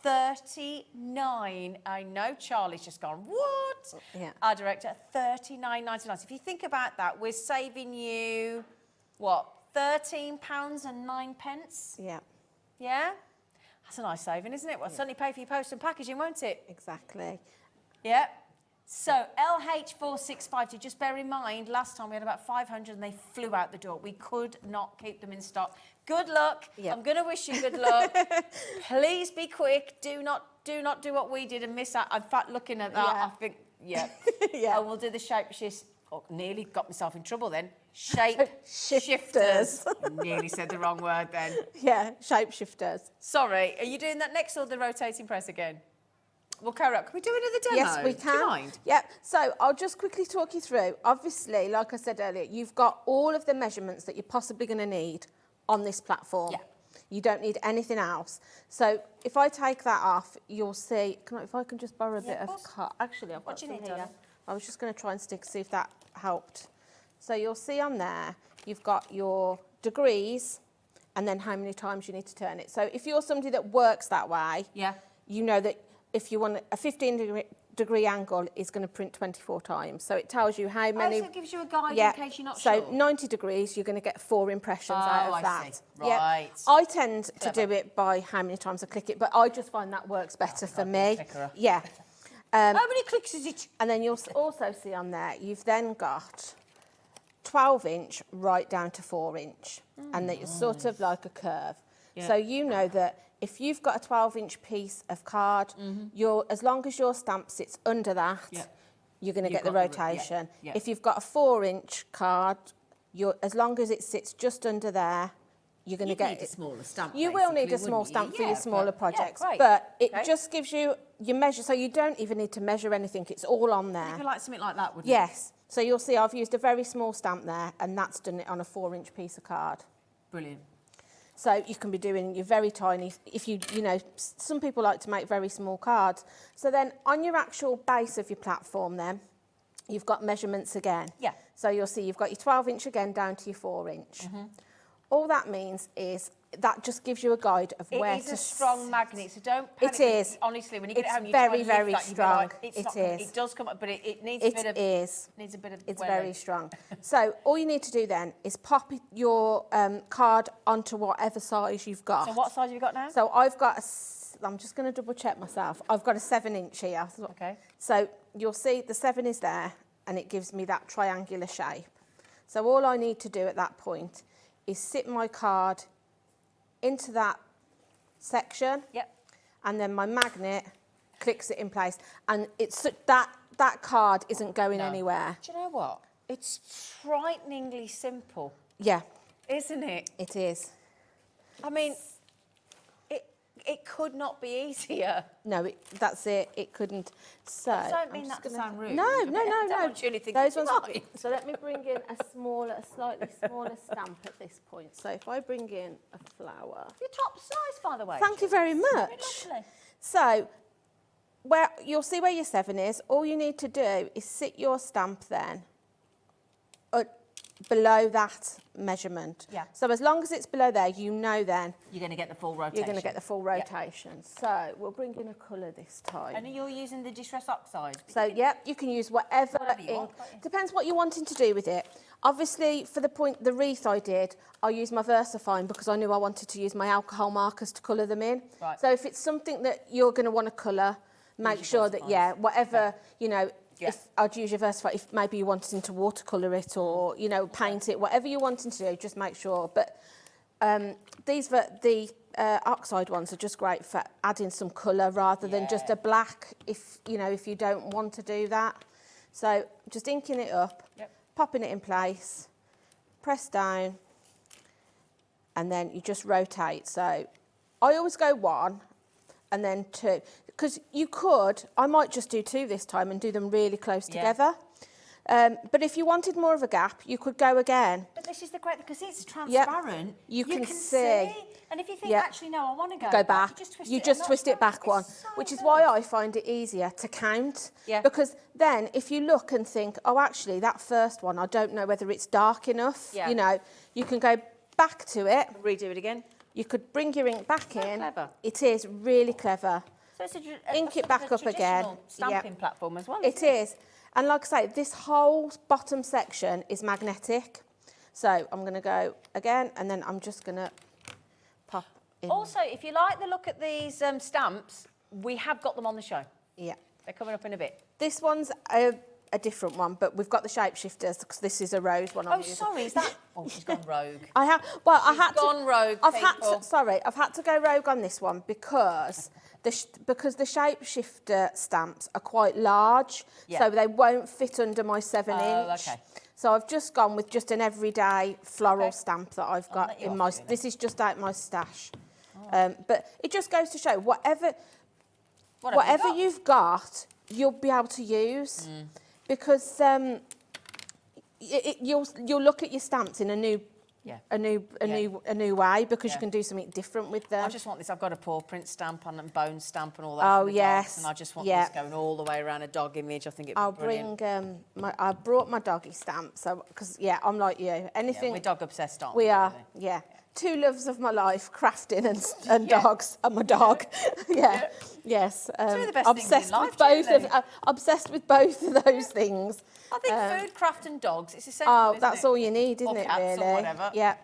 [SPEAKER 2] $39. I know Charlie's just gone, what?
[SPEAKER 7] Yeah.
[SPEAKER 2] Our director, $39.99. So if you think about that, we're saving you, what, £13.09?
[SPEAKER 7] Yeah,
[SPEAKER 2] Yeah? That's a nice saving, isn't it? Well, suddenly pay for your post and packaging, won't it?
[SPEAKER 7] exactly.
[SPEAKER 2] Yeah. So LH4652, just bear in mind, last time we had about 500 and they flew out the door. We could not keep them in stock. Good luck.
[SPEAKER 7] Yep.
[SPEAKER 2] I'm going to wish you good luck. Please be quick. Do not do what we did and miss out. In fact, looking at that,
[SPEAKER 7] Yeah.
[SPEAKER 2] I think, yeah.
[SPEAKER 7] Yeah.
[SPEAKER 2] And we'll do the shape shift. Oh, nearly got myself in trouble then. Shape
[SPEAKER 7] Shifters.
[SPEAKER 2] Nearly said the wrong word then.
[SPEAKER 7] Yeah, shapeshifters.
[SPEAKER 2] Sorry. Are you doing that next or the rotating press again? We'll carry on. Can we do another demo?
[SPEAKER 7] Yes, we can.
[SPEAKER 2] Do you mind?
[SPEAKER 7] Yep. So I'll just quickly talk you through. Obviously, like I said earlier, you've got all of the measurements that you're possibly going to need on this platform.
[SPEAKER 2] Yeah.
[SPEAKER 7] You don't need anything else. So if I take that off, you'll see. If I can just borrow a bit
[SPEAKER 2] of
[SPEAKER 7] of
[SPEAKER 2] course.
[SPEAKER 7] cut. Actually, I've
[SPEAKER 2] What
[SPEAKER 7] got
[SPEAKER 2] do you
[SPEAKER 7] some
[SPEAKER 2] need,
[SPEAKER 7] here.
[SPEAKER 2] darling?
[SPEAKER 7] I was just going to try and see if that helped. So you'll see on there, you've got your degrees, and then how many times you need to turn it. So if you're somebody that works that way,
[SPEAKER 2] Yeah.
[SPEAKER 7] you know that if you want a 15-degree angle is going to print 24 times. So it tells you how many...
[SPEAKER 2] Oh, so it gives you a guide
[SPEAKER 7] yeah.
[SPEAKER 2] in case you're not
[SPEAKER 7] so
[SPEAKER 2] sure.
[SPEAKER 7] 90 degrees, you're going to get 4 impressions out of
[SPEAKER 2] I
[SPEAKER 7] that.
[SPEAKER 2] see.
[SPEAKER 7] Yeah.
[SPEAKER 2] Right.
[SPEAKER 7] I tend to
[SPEAKER 2] Clever.
[SPEAKER 7] do it by how many times I click it, but I just find that works better for me.
[SPEAKER 2] clickerer.
[SPEAKER 7] Yeah.
[SPEAKER 2] How many clicks is it?
[SPEAKER 7] And then you'll also see on there, you've then got 12-inch right down to 4-inch. And it's sort of like a curve.
[SPEAKER 2] Yeah.
[SPEAKER 7] So you know that if you've got a 12-inch piece of card, as long as your stamp sits under that, you're going to get the rotation.
[SPEAKER 2] yeah.
[SPEAKER 7] If you've got a 4-inch card, as long as it sits just under there, you're going to get
[SPEAKER 2] need a smaller stamp.
[SPEAKER 7] You will need a
[SPEAKER 2] basically,
[SPEAKER 7] small
[SPEAKER 2] wouldn't you?
[SPEAKER 7] stamp for your
[SPEAKER 2] Yeah,
[SPEAKER 7] smaller
[SPEAKER 2] but-
[SPEAKER 7] projects,
[SPEAKER 2] yeah, great.
[SPEAKER 7] but it
[SPEAKER 2] Okay.
[SPEAKER 7] just gives you your measure, so you don't even need to measure anything. It's all on there.
[SPEAKER 2] It'd be like something like that, wouldn't
[SPEAKER 7] Yes. So you'll see I've used a very small stamp there, and that's done it on a 4-inch piece of card.
[SPEAKER 2] it? Brilliant.
[SPEAKER 7] So you can be doing your very tiny, if you know, some people like to make very small cards. So then on your actual base of your platform then, you've got measurements again.
[SPEAKER 2] Yeah.
[SPEAKER 7] So you'll see you've got your 12-inch again down to your 4-inch. All that means is that just gives you a guide of where
[SPEAKER 2] It is
[SPEAKER 7] to...
[SPEAKER 2] a strong magnet, so don't panic.
[SPEAKER 7] It is.
[SPEAKER 2] Honestly, when you get
[SPEAKER 7] It's
[SPEAKER 2] it home, you
[SPEAKER 7] very,
[SPEAKER 2] try and
[SPEAKER 7] very
[SPEAKER 2] lift that, you'll be like,
[SPEAKER 7] strong.
[SPEAKER 2] it's
[SPEAKER 7] It
[SPEAKER 2] not
[SPEAKER 7] is.
[SPEAKER 2] It does come up, but it needs
[SPEAKER 7] It
[SPEAKER 2] a bit of...
[SPEAKER 7] is.
[SPEAKER 2] Needs a bit of...
[SPEAKER 7] It's
[SPEAKER 2] wearing.
[SPEAKER 7] very strong. So all you need to do then is pop your card onto whatever size you've got.
[SPEAKER 2] So what size have you got now?
[SPEAKER 7] So I've got I'm just going to double check myself. I've got a 7-inch here.
[SPEAKER 2] Okay.
[SPEAKER 7] So you'll see the 7 is there, and it gives me that triangular shape. So all I need to do at that point is sit my card into that section.
[SPEAKER 2] Yep.
[SPEAKER 7] And then my magnet clicks it in place, and it's that card isn't going anywhere.
[SPEAKER 2] Do you know what? It's frighteningly simple,
[SPEAKER 7] Yeah,
[SPEAKER 2] isn't it?
[SPEAKER 7] it is.
[SPEAKER 2] I mean, it could not be easier.
[SPEAKER 7] No, that's it. It couldn't. So
[SPEAKER 2] I don't
[SPEAKER 7] I'm
[SPEAKER 2] mean
[SPEAKER 7] just
[SPEAKER 2] that to
[SPEAKER 7] gonna-
[SPEAKER 2] sound rude.
[SPEAKER 7] No,
[SPEAKER 2] I
[SPEAKER 7] no,
[SPEAKER 2] don't
[SPEAKER 7] no.
[SPEAKER 2] want you to think
[SPEAKER 7] Those
[SPEAKER 2] it's
[SPEAKER 7] ones.
[SPEAKER 2] right.
[SPEAKER 7] So let me bring in a slightly smaller stamp at this point. So if I bring in a flower.
[SPEAKER 2] Your top size, by the way.
[SPEAKER 7] Thank you very much.
[SPEAKER 2] Lovely.
[SPEAKER 7] So where you'll see where your 7 is. All you need to do is sit your stamp then below that measurement.
[SPEAKER 2] Yeah.
[SPEAKER 7] So as long as it's below there, you know then
[SPEAKER 2] You're going to get the full rotation.
[SPEAKER 7] you're going to get the full rotation. So we'll bring in a colour this time.
[SPEAKER 2] And you're using the Distress Oxide.
[SPEAKER 7] So, yep, you can use whatever
[SPEAKER 2] Whatever you
[SPEAKER 7] ink.
[SPEAKER 2] want, can't you?
[SPEAKER 7] Depends what you're wanting to do with it. Obviously, for the wreath I did, I used my VersaFine because I knew I wanted to use my alcohol markers to colour them in.
[SPEAKER 2] Right.
[SPEAKER 7] So if it's something that you're going to want to colour, make
[SPEAKER 2] Use your
[SPEAKER 7] sure that,
[SPEAKER 2] VersaFines.
[SPEAKER 7] yeah, whatever, you know, if I'd use your Versafire, if maybe you wanted to watercolour it or, you know, paint it, whatever you're wanting to do, just make sure. But the oxide ones are just great for adding some colour rather than just a black, if you don't want to do that. So just inking it up, popping it in place, press down, and then you just rotate. So I always go 1 and then 2, because I might just do 2 this time and do them really close together. But if you wanted more of a gap, you could go again.
[SPEAKER 2] But this is the great, because it's transparent.
[SPEAKER 7] You can see.
[SPEAKER 2] And if you think, actually, no, I want to
[SPEAKER 7] go back,
[SPEAKER 2] you just twist it
[SPEAKER 7] back one, which is why I find it easier to count. Because then if you look and think, oh, actually, that first one, I don't know whether it's dark enough. You know, you can go back to it.
[SPEAKER 2] Redo it again.
[SPEAKER 7] You could bring your ink back in.
[SPEAKER 2] Clever.
[SPEAKER 7] It is really clever.
[SPEAKER 2] So it's
[SPEAKER 7] ink it back up again.
[SPEAKER 2] Stamping platform as well.
[SPEAKER 7] It is. And like I say, this whole bottom section is magnetic. So I'm going to go again, and then I'm just going to pop in.
[SPEAKER 2] Also, if you like the look at these stamps, we have got them on the show.
[SPEAKER 7] Yeah.
[SPEAKER 2] They're coming up in a bit.
[SPEAKER 7] This one's a different one, but we've got the shapeshifters, because this is a rose one.
[SPEAKER 2] Oh, sorry, is that? Oh, she's gone rogue.
[SPEAKER 7] I have. Well, I had to.
[SPEAKER 2] Gone rogue.
[SPEAKER 7] I've had to go rogue on this one because the shapeshifter stamps are quite large, so they won't fit under my 7-inch.
[SPEAKER 2] Okay.
[SPEAKER 7] So I've just gone with just an everyday floral stamp that I've got in my. This is just out my stash, but it just goes to show whatever you've got, you'll be able to use, because you'll look at your stamps in a new way, because you can do something different with them.
[SPEAKER 2] I just want this. I've got a paw print stamp and bone stamp and all that.
[SPEAKER 7] Oh,
[SPEAKER 2] for the dogs, and I just want this going all the way around a dog image. I think it'd be brilliant.
[SPEAKER 7] I brought my doggy stamp, so because I'm like you. Anything.
[SPEAKER 2] We're dog obsessed, aren't
[SPEAKER 7] we?
[SPEAKER 2] We
[SPEAKER 7] are.
[SPEAKER 2] Really?
[SPEAKER 7] Yeah. 2 loves of my life: crafting and dogs, and my dog. Yes.
[SPEAKER 2] Two of the best
[SPEAKER 7] obsessed
[SPEAKER 2] things in
[SPEAKER 7] with
[SPEAKER 2] life,
[SPEAKER 7] both obsessed with both of those things.
[SPEAKER 2] I think food, craft, and dogs. It's essential.
[SPEAKER 7] Oh, that's all you need, isn't it?
[SPEAKER 2] Cats
[SPEAKER 7] really?
[SPEAKER 2] or whatever.
[SPEAKER 7] Yeah.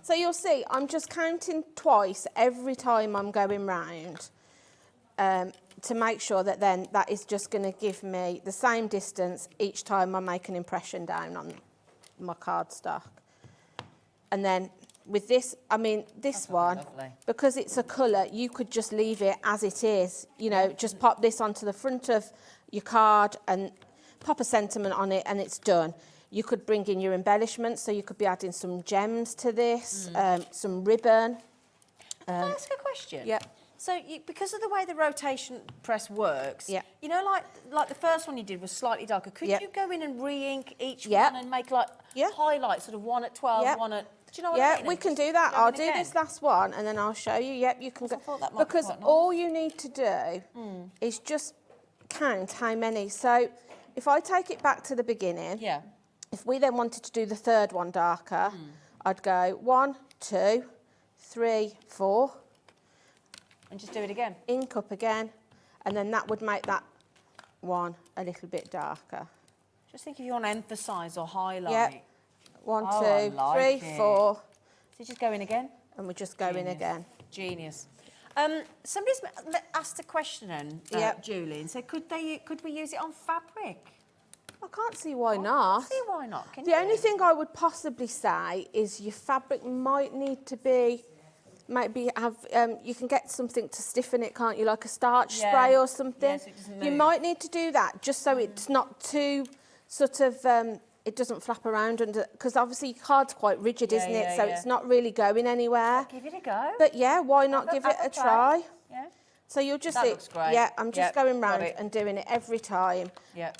[SPEAKER 7] So you'll see, I'm just counting twice every time I'm going round, to make sure that then that is just going to give me the same distance each time I make an impression down on my cardstock. And then with this, this one,
[SPEAKER 2] lovely.
[SPEAKER 7] because it's a colour, you could just leave it as it is. You know, just pop this onto the front of your card and pop a sentiment on it, and it's done. You could bring in your embellishments, so you could be adding some gems to this, some ribbon.
[SPEAKER 2] Can I ask a question?
[SPEAKER 7] Yeah.
[SPEAKER 2] So, because of the way the rotation press works, you know, like the first one you did was slightly darker. Could you go in and re-ink each one and make highlights, sort of one at 12, one at... Do you know what I mean?
[SPEAKER 7] We can do that. I'll do this last one, and then I'll show you. Yep, you can go. Because all you need to do is just count how many. So, if I take it back to the beginning, if we then wanted to do the third one darker, I'd go 1, 2, 3, 4.
[SPEAKER 2] And just do it again.
[SPEAKER 7] Ink up again, and then that would make that one a little bit darker.
[SPEAKER 2] Just think if you want to emphasise or highlight.
[SPEAKER 7] Yep. 1, 2, 3, 4.
[SPEAKER 2] So just go in again?
[SPEAKER 7] And we just go in again.
[SPEAKER 2] Genius. Somebody's asked a question, Julie, and said, could we use it on fabric?
[SPEAKER 7] I can't see why not.
[SPEAKER 2] See why not?
[SPEAKER 7] The only thing I would possibly say is your fabric might need to be, you can get something to stiffen it, can't you? Like a starch spray or something.
[SPEAKER 2] Yes, it doesn't move.
[SPEAKER 7] You might need to do that just so it's not too sort of, it doesn't flap around under, because obviously your card's quite rigid, isn't it? So it's not really going anywhere.
[SPEAKER 2] Give it a go.
[SPEAKER 7] But yeah, why not give it a try?
[SPEAKER 2] Yeah.
[SPEAKER 7] So you'll just
[SPEAKER 2] that
[SPEAKER 7] see.
[SPEAKER 2] Looks great.
[SPEAKER 7] Yeah, I'm just going round and doing it every time.
[SPEAKER 2] Yeah.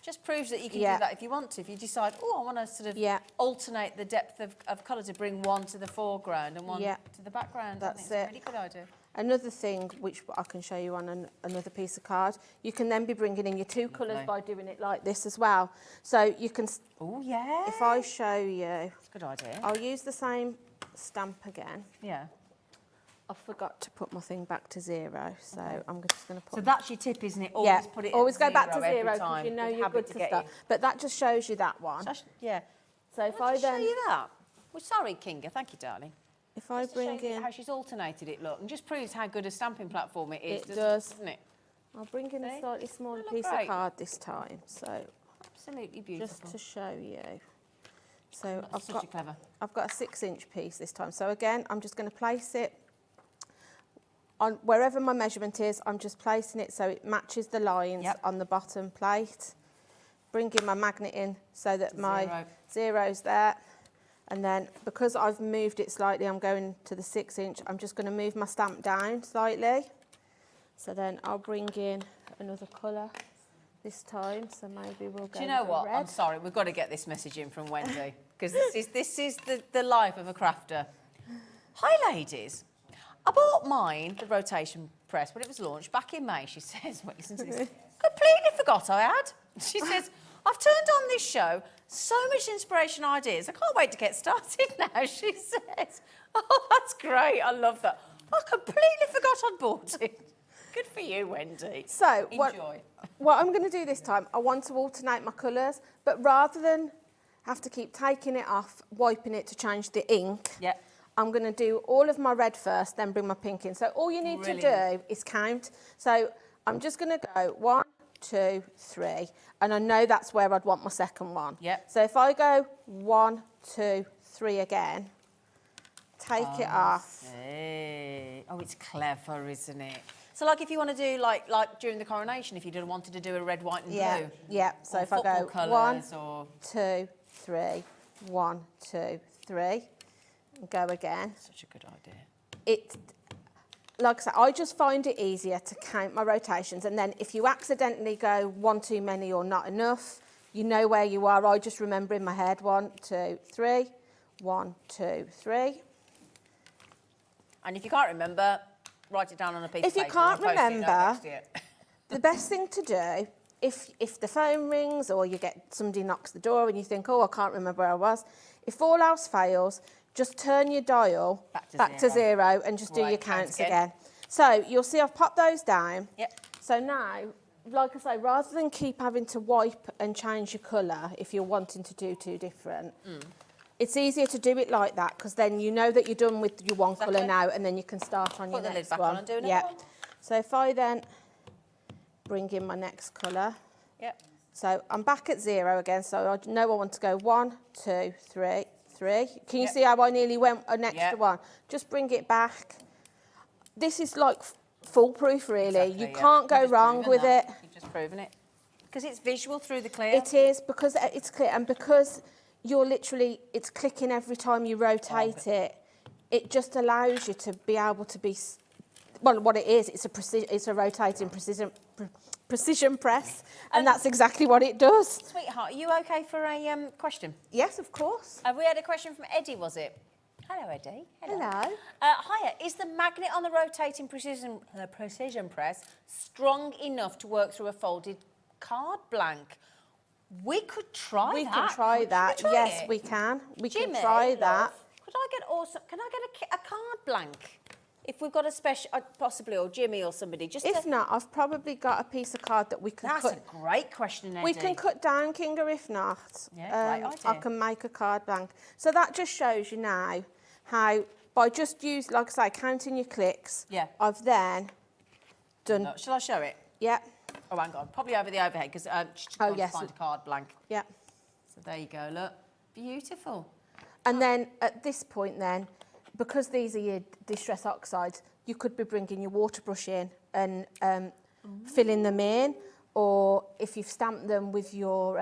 [SPEAKER 2] Just proves that you can do that if you want to. If you decide, I want to sort of alternate the depth of colour to bring one to the foreground and one to the background.
[SPEAKER 7] That's
[SPEAKER 2] It's a really good idea.
[SPEAKER 7] Another thing, which I can show you on another piece of card, you can then be bringing in your 2 colours by doing it like this as well. So you can...
[SPEAKER 2] Oh, yeah.
[SPEAKER 7] If I show you...
[SPEAKER 2] That's a good idea.
[SPEAKER 7] I'll use the same stamp again.
[SPEAKER 2] Yeah.
[SPEAKER 7] I forgot to put my thing back to 0, so I'm just going to put...
[SPEAKER 2] So that's your tip, isn't it? Always put it
[SPEAKER 7] always
[SPEAKER 2] at
[SPEAKER 7] go back to 0
[SPEAKER 2] every
[SPEAKER 7] because
[SPEAKER 2] time.
[SPEAKER 7] you know
[SPEAKER 2] Good
[SPEAKER 7] you're good to start. But that just shows you that one.
[SPEAKER 2] Yeah.
[SPEAKER 7] So if I then...
[SPEAKER 2] show you that. Well, sorry, Kinga. Thank you, darling.
[SPEAKER 7] If I bring in...
[SPEAKER 2] how she's alternated it, look, and just proves how good a stamping platform it is.
[SPEAKER 7] It does.
[SPEAKER 2] Doesn't it?
[SPEAKER 7] I'll bring in a
[SPEAKER 2] See?
[SPEAKER 7] slightly smaller
[SPEAKER 2] They look
[SPEAKER 7] piece of
[SPEAKER 2] great.
[SPEAKER 7] card this time, so
[SPEAKER 2] Absolutely beautiful.
[SPEAKER 7] just to show you. So
[SPEAKER 2] That's such a clever.
[SPEAKER 7] I've got a 6-inch piece this time. So again, I'm just going to place it on wherever my measurement is. I'm just placing it so it matches the lines on the bottom plate. Bringing my magnet in so that my zero's there. And then because I've moved it slightly, I'm going to the 6-inch. I'm just going to move my stamp down slightly. So then I'll bring in another colour this time. So maybe we'll go.
[SPEAKER 2] Do you know
[SPEAKER 7] with
[SPEAKER 2] what?
[SPEAKER 7] red.
[SPEAKER 2] I'm sorry, we've got to get this message in from Wendy because this is the life of a crafter. Hi, ladies. I bought mine, the rotation press, when it was launched back in May. She says, "Wait, listen to this. Completely forgot I had." She says, "I've turned on this show. So much inspiration, ideas. I can't wait to get started now." She says, "Oh, that's great. I love that. I completely forgot I'd bought it." Good for you, Wendy.
[SPEAKER 7] So
[SPEAKER 2] enjoy.
[SPEAKER 7] What I'm going to do this time, I want to alternate my colours, but rather than have to keep taking it off, wiping it to change the ink, I'm going to do all of my red first, then bring my pink in. So all you need to do is count. So I'm just going to go 1, 2, 3, and I know that's where I'd want my second one. So if I go 1, 2, 3 again, take it off.
[SPEAKER 2] Oh, it's clever, isn't it? So, like, if you want to do like during the coronation, if you wanted to do a red, white, and blue.
[SPEAKER 7] Yeah. So
[SPEAKER 2] or
[SPEAKER 7] if I go
[SPEAKER 2] colours
[SPEAKER 7] 1, 2, 3, 1, 2, 3, and go again.
[SPEAKER 2] Such a good idea.
[SPEAKER 7] Like I said, I just find it easier to count my rotations, and then if you accidentally go one too many or not enough, you know where you are. I just remember in my head 1, 2, 3, 1, 2, 3.
[SPEAKER 2] And if you can't remember, write it down on a piece of paper.
[SPEAKER 7] If you can't
[SPEAKER 2] and post it
[SPEAKER 7] remember,
[SPEAKER 2] next to you.
[SPEAKER 7] the best thing to do, if the phone rings or you get somebody knocks the door and you think, oh, I can't remember where I was, if all else fails, just turn your dial back to zero and just do your counts again. So you'll see I've popped those down. So now, like I say, rather than keep having to wipe and change your colour if you're wanting to do two different, it's easier to do it like that because then you know that you're done with your one colour now and then you can start on your next one. Put the lid back on and do another one. So if I then bring in my next colour. So I'm back at 0 again, so I know I want to go 1, 2, 3, 3. Can you see how I nearly went an extra one? Just bring it back. This is like foolproof, really. You can't go wrong with it.
[SPEAKER 2] You've just proven it. Because it's visual through the clear.
[SPEAKER 7] It is, because it's clear, and because you're literally, it's clicking every time you rotate it. It just allows you to be able to be, well, what it is, it's a rotating precision press, and that's exactly what it does.
[SPEAKER 2] Sweetheart, are you okay for a question?
[SPEAKER 7] Yes, of course.
[SPEAKER 2] We had a question from Eddie, was it? Hello, Eddie.
[SPEAKER 7] Hello.
[SPEAKER 2] Hiya, is the magnet on the rotating precision press strong enough to work through a folded card blank? We could try that.
[SPEAKER 7] We can try that. Yes, we can. We can try that.
[SPEAKER 2] Could I get can I get a card blank? If we've got a special, possibly, or Jimmy or somebody, just
[SPEAKER 7] if not, I've probably got a piece of card that we can cut.
[SPEAKER 2] That's a great question, Eddie.
[SPEAKER 7] We can cut down, Kinga, if not.
[SPEAKER 2] Yeah, great idea.
[SPEAKER 7] I can make a card blank. So that just shows you now how, by just like I say, counting your clicks, I've then done...
[SPEAKER 2] No, shall I show it?
[SPEAKER 7] Yeah.
[SPEAKER 2] Oh, hang on. Probably over the overhead, because
[SPEAKER 7] yes.
[SPEAKER 2] find a card blank.
[SPEAKER 7] Yeah.
[SPEAKER 2] So there you go, look. Beautiful.
[SPEAKER 7] And then, at this point then, because these are your distress oxides, you could be bringing your water brush in and filling them in, or if you've stamped them with your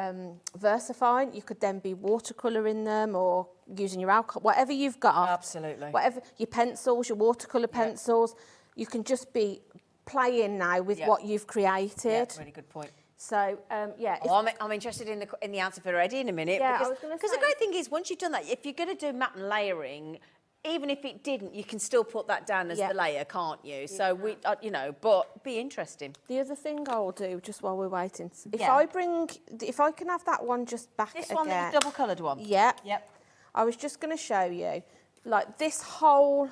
[SPEAKER 7] VersaFine, you could then be watercolouring them or using your alcohol, whatever you've got.
[SPEAKER 2] Absolutely.
[SPEAKER 7] Whatever, your pencils, your watercolour pencils, you can just be playing now with what you've created.
[SPEAKER 2] Yeah, really good point.
[SPEAKER 7] So, yeah.
[SPEAKER 2] I'm interested in the answer for Eddie in a minute.
[SPEAKER 7] Yeah,
[SPEAKER 2] because the great thing is, once you've done that, if you're going to do matte and layering, even if it didn't, you can still put that down as the layer, can't you? So, we, you know, but be interesting.
[SPEAKER 7] The other thing I'll do, just while we're waiting, if I can have that one just back again.
[SPEAKER 2] This one, the double coloured one?
[SPEAKER 7] Yeah.
[SPEAKER 2] Yep.
[SPEAKER 7] I was just going to show you, like, this whole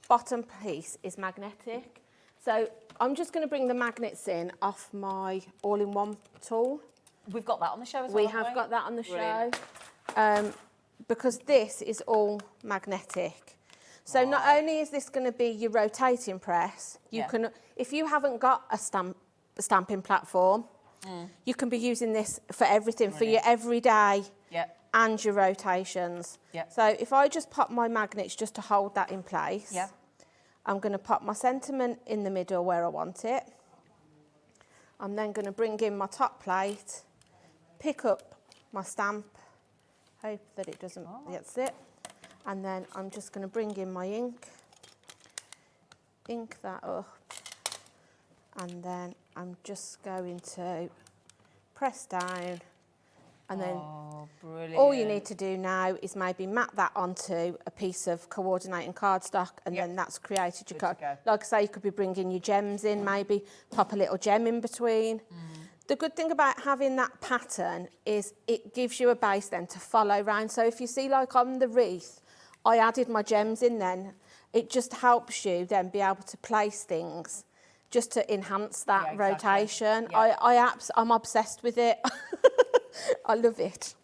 [SPEAKER 7] bottom piece is magnetic. So I'm just going to bring the magnets in off my all-in-one tool.
[SPEAKER 2] We've got that on the show as well.
[SPEAKER 7] We have got that on the show. Because this is all magnetic. So not only is this going to be your rotating press, you can, if you haven't got a stamping platform, you can be using this for everything, for your everyday and your rotations. So if I just pop my magnets just to hold that in place, I'm going to pop my sentiment in the middle where I want it. I'm then going to bring in my top plate, pick up my stamp, hope that it doesn't, that's it. And then I'm just going to bring in my ink that up, and then I'm just going to press down, and then all you need to do now is maybe mat that onto a piece of coordinating cardstock, and then that's created your card. Like I say, you could be bringing your gems in, maybe pop a little gem in between. The good thing about having that pattern is it gives you a base then to follow round. So if you see, like on the wreath, I added my gems in then, it just helps you then be able to place things just to enhance that rotation. I'm obsessed with it. I love it.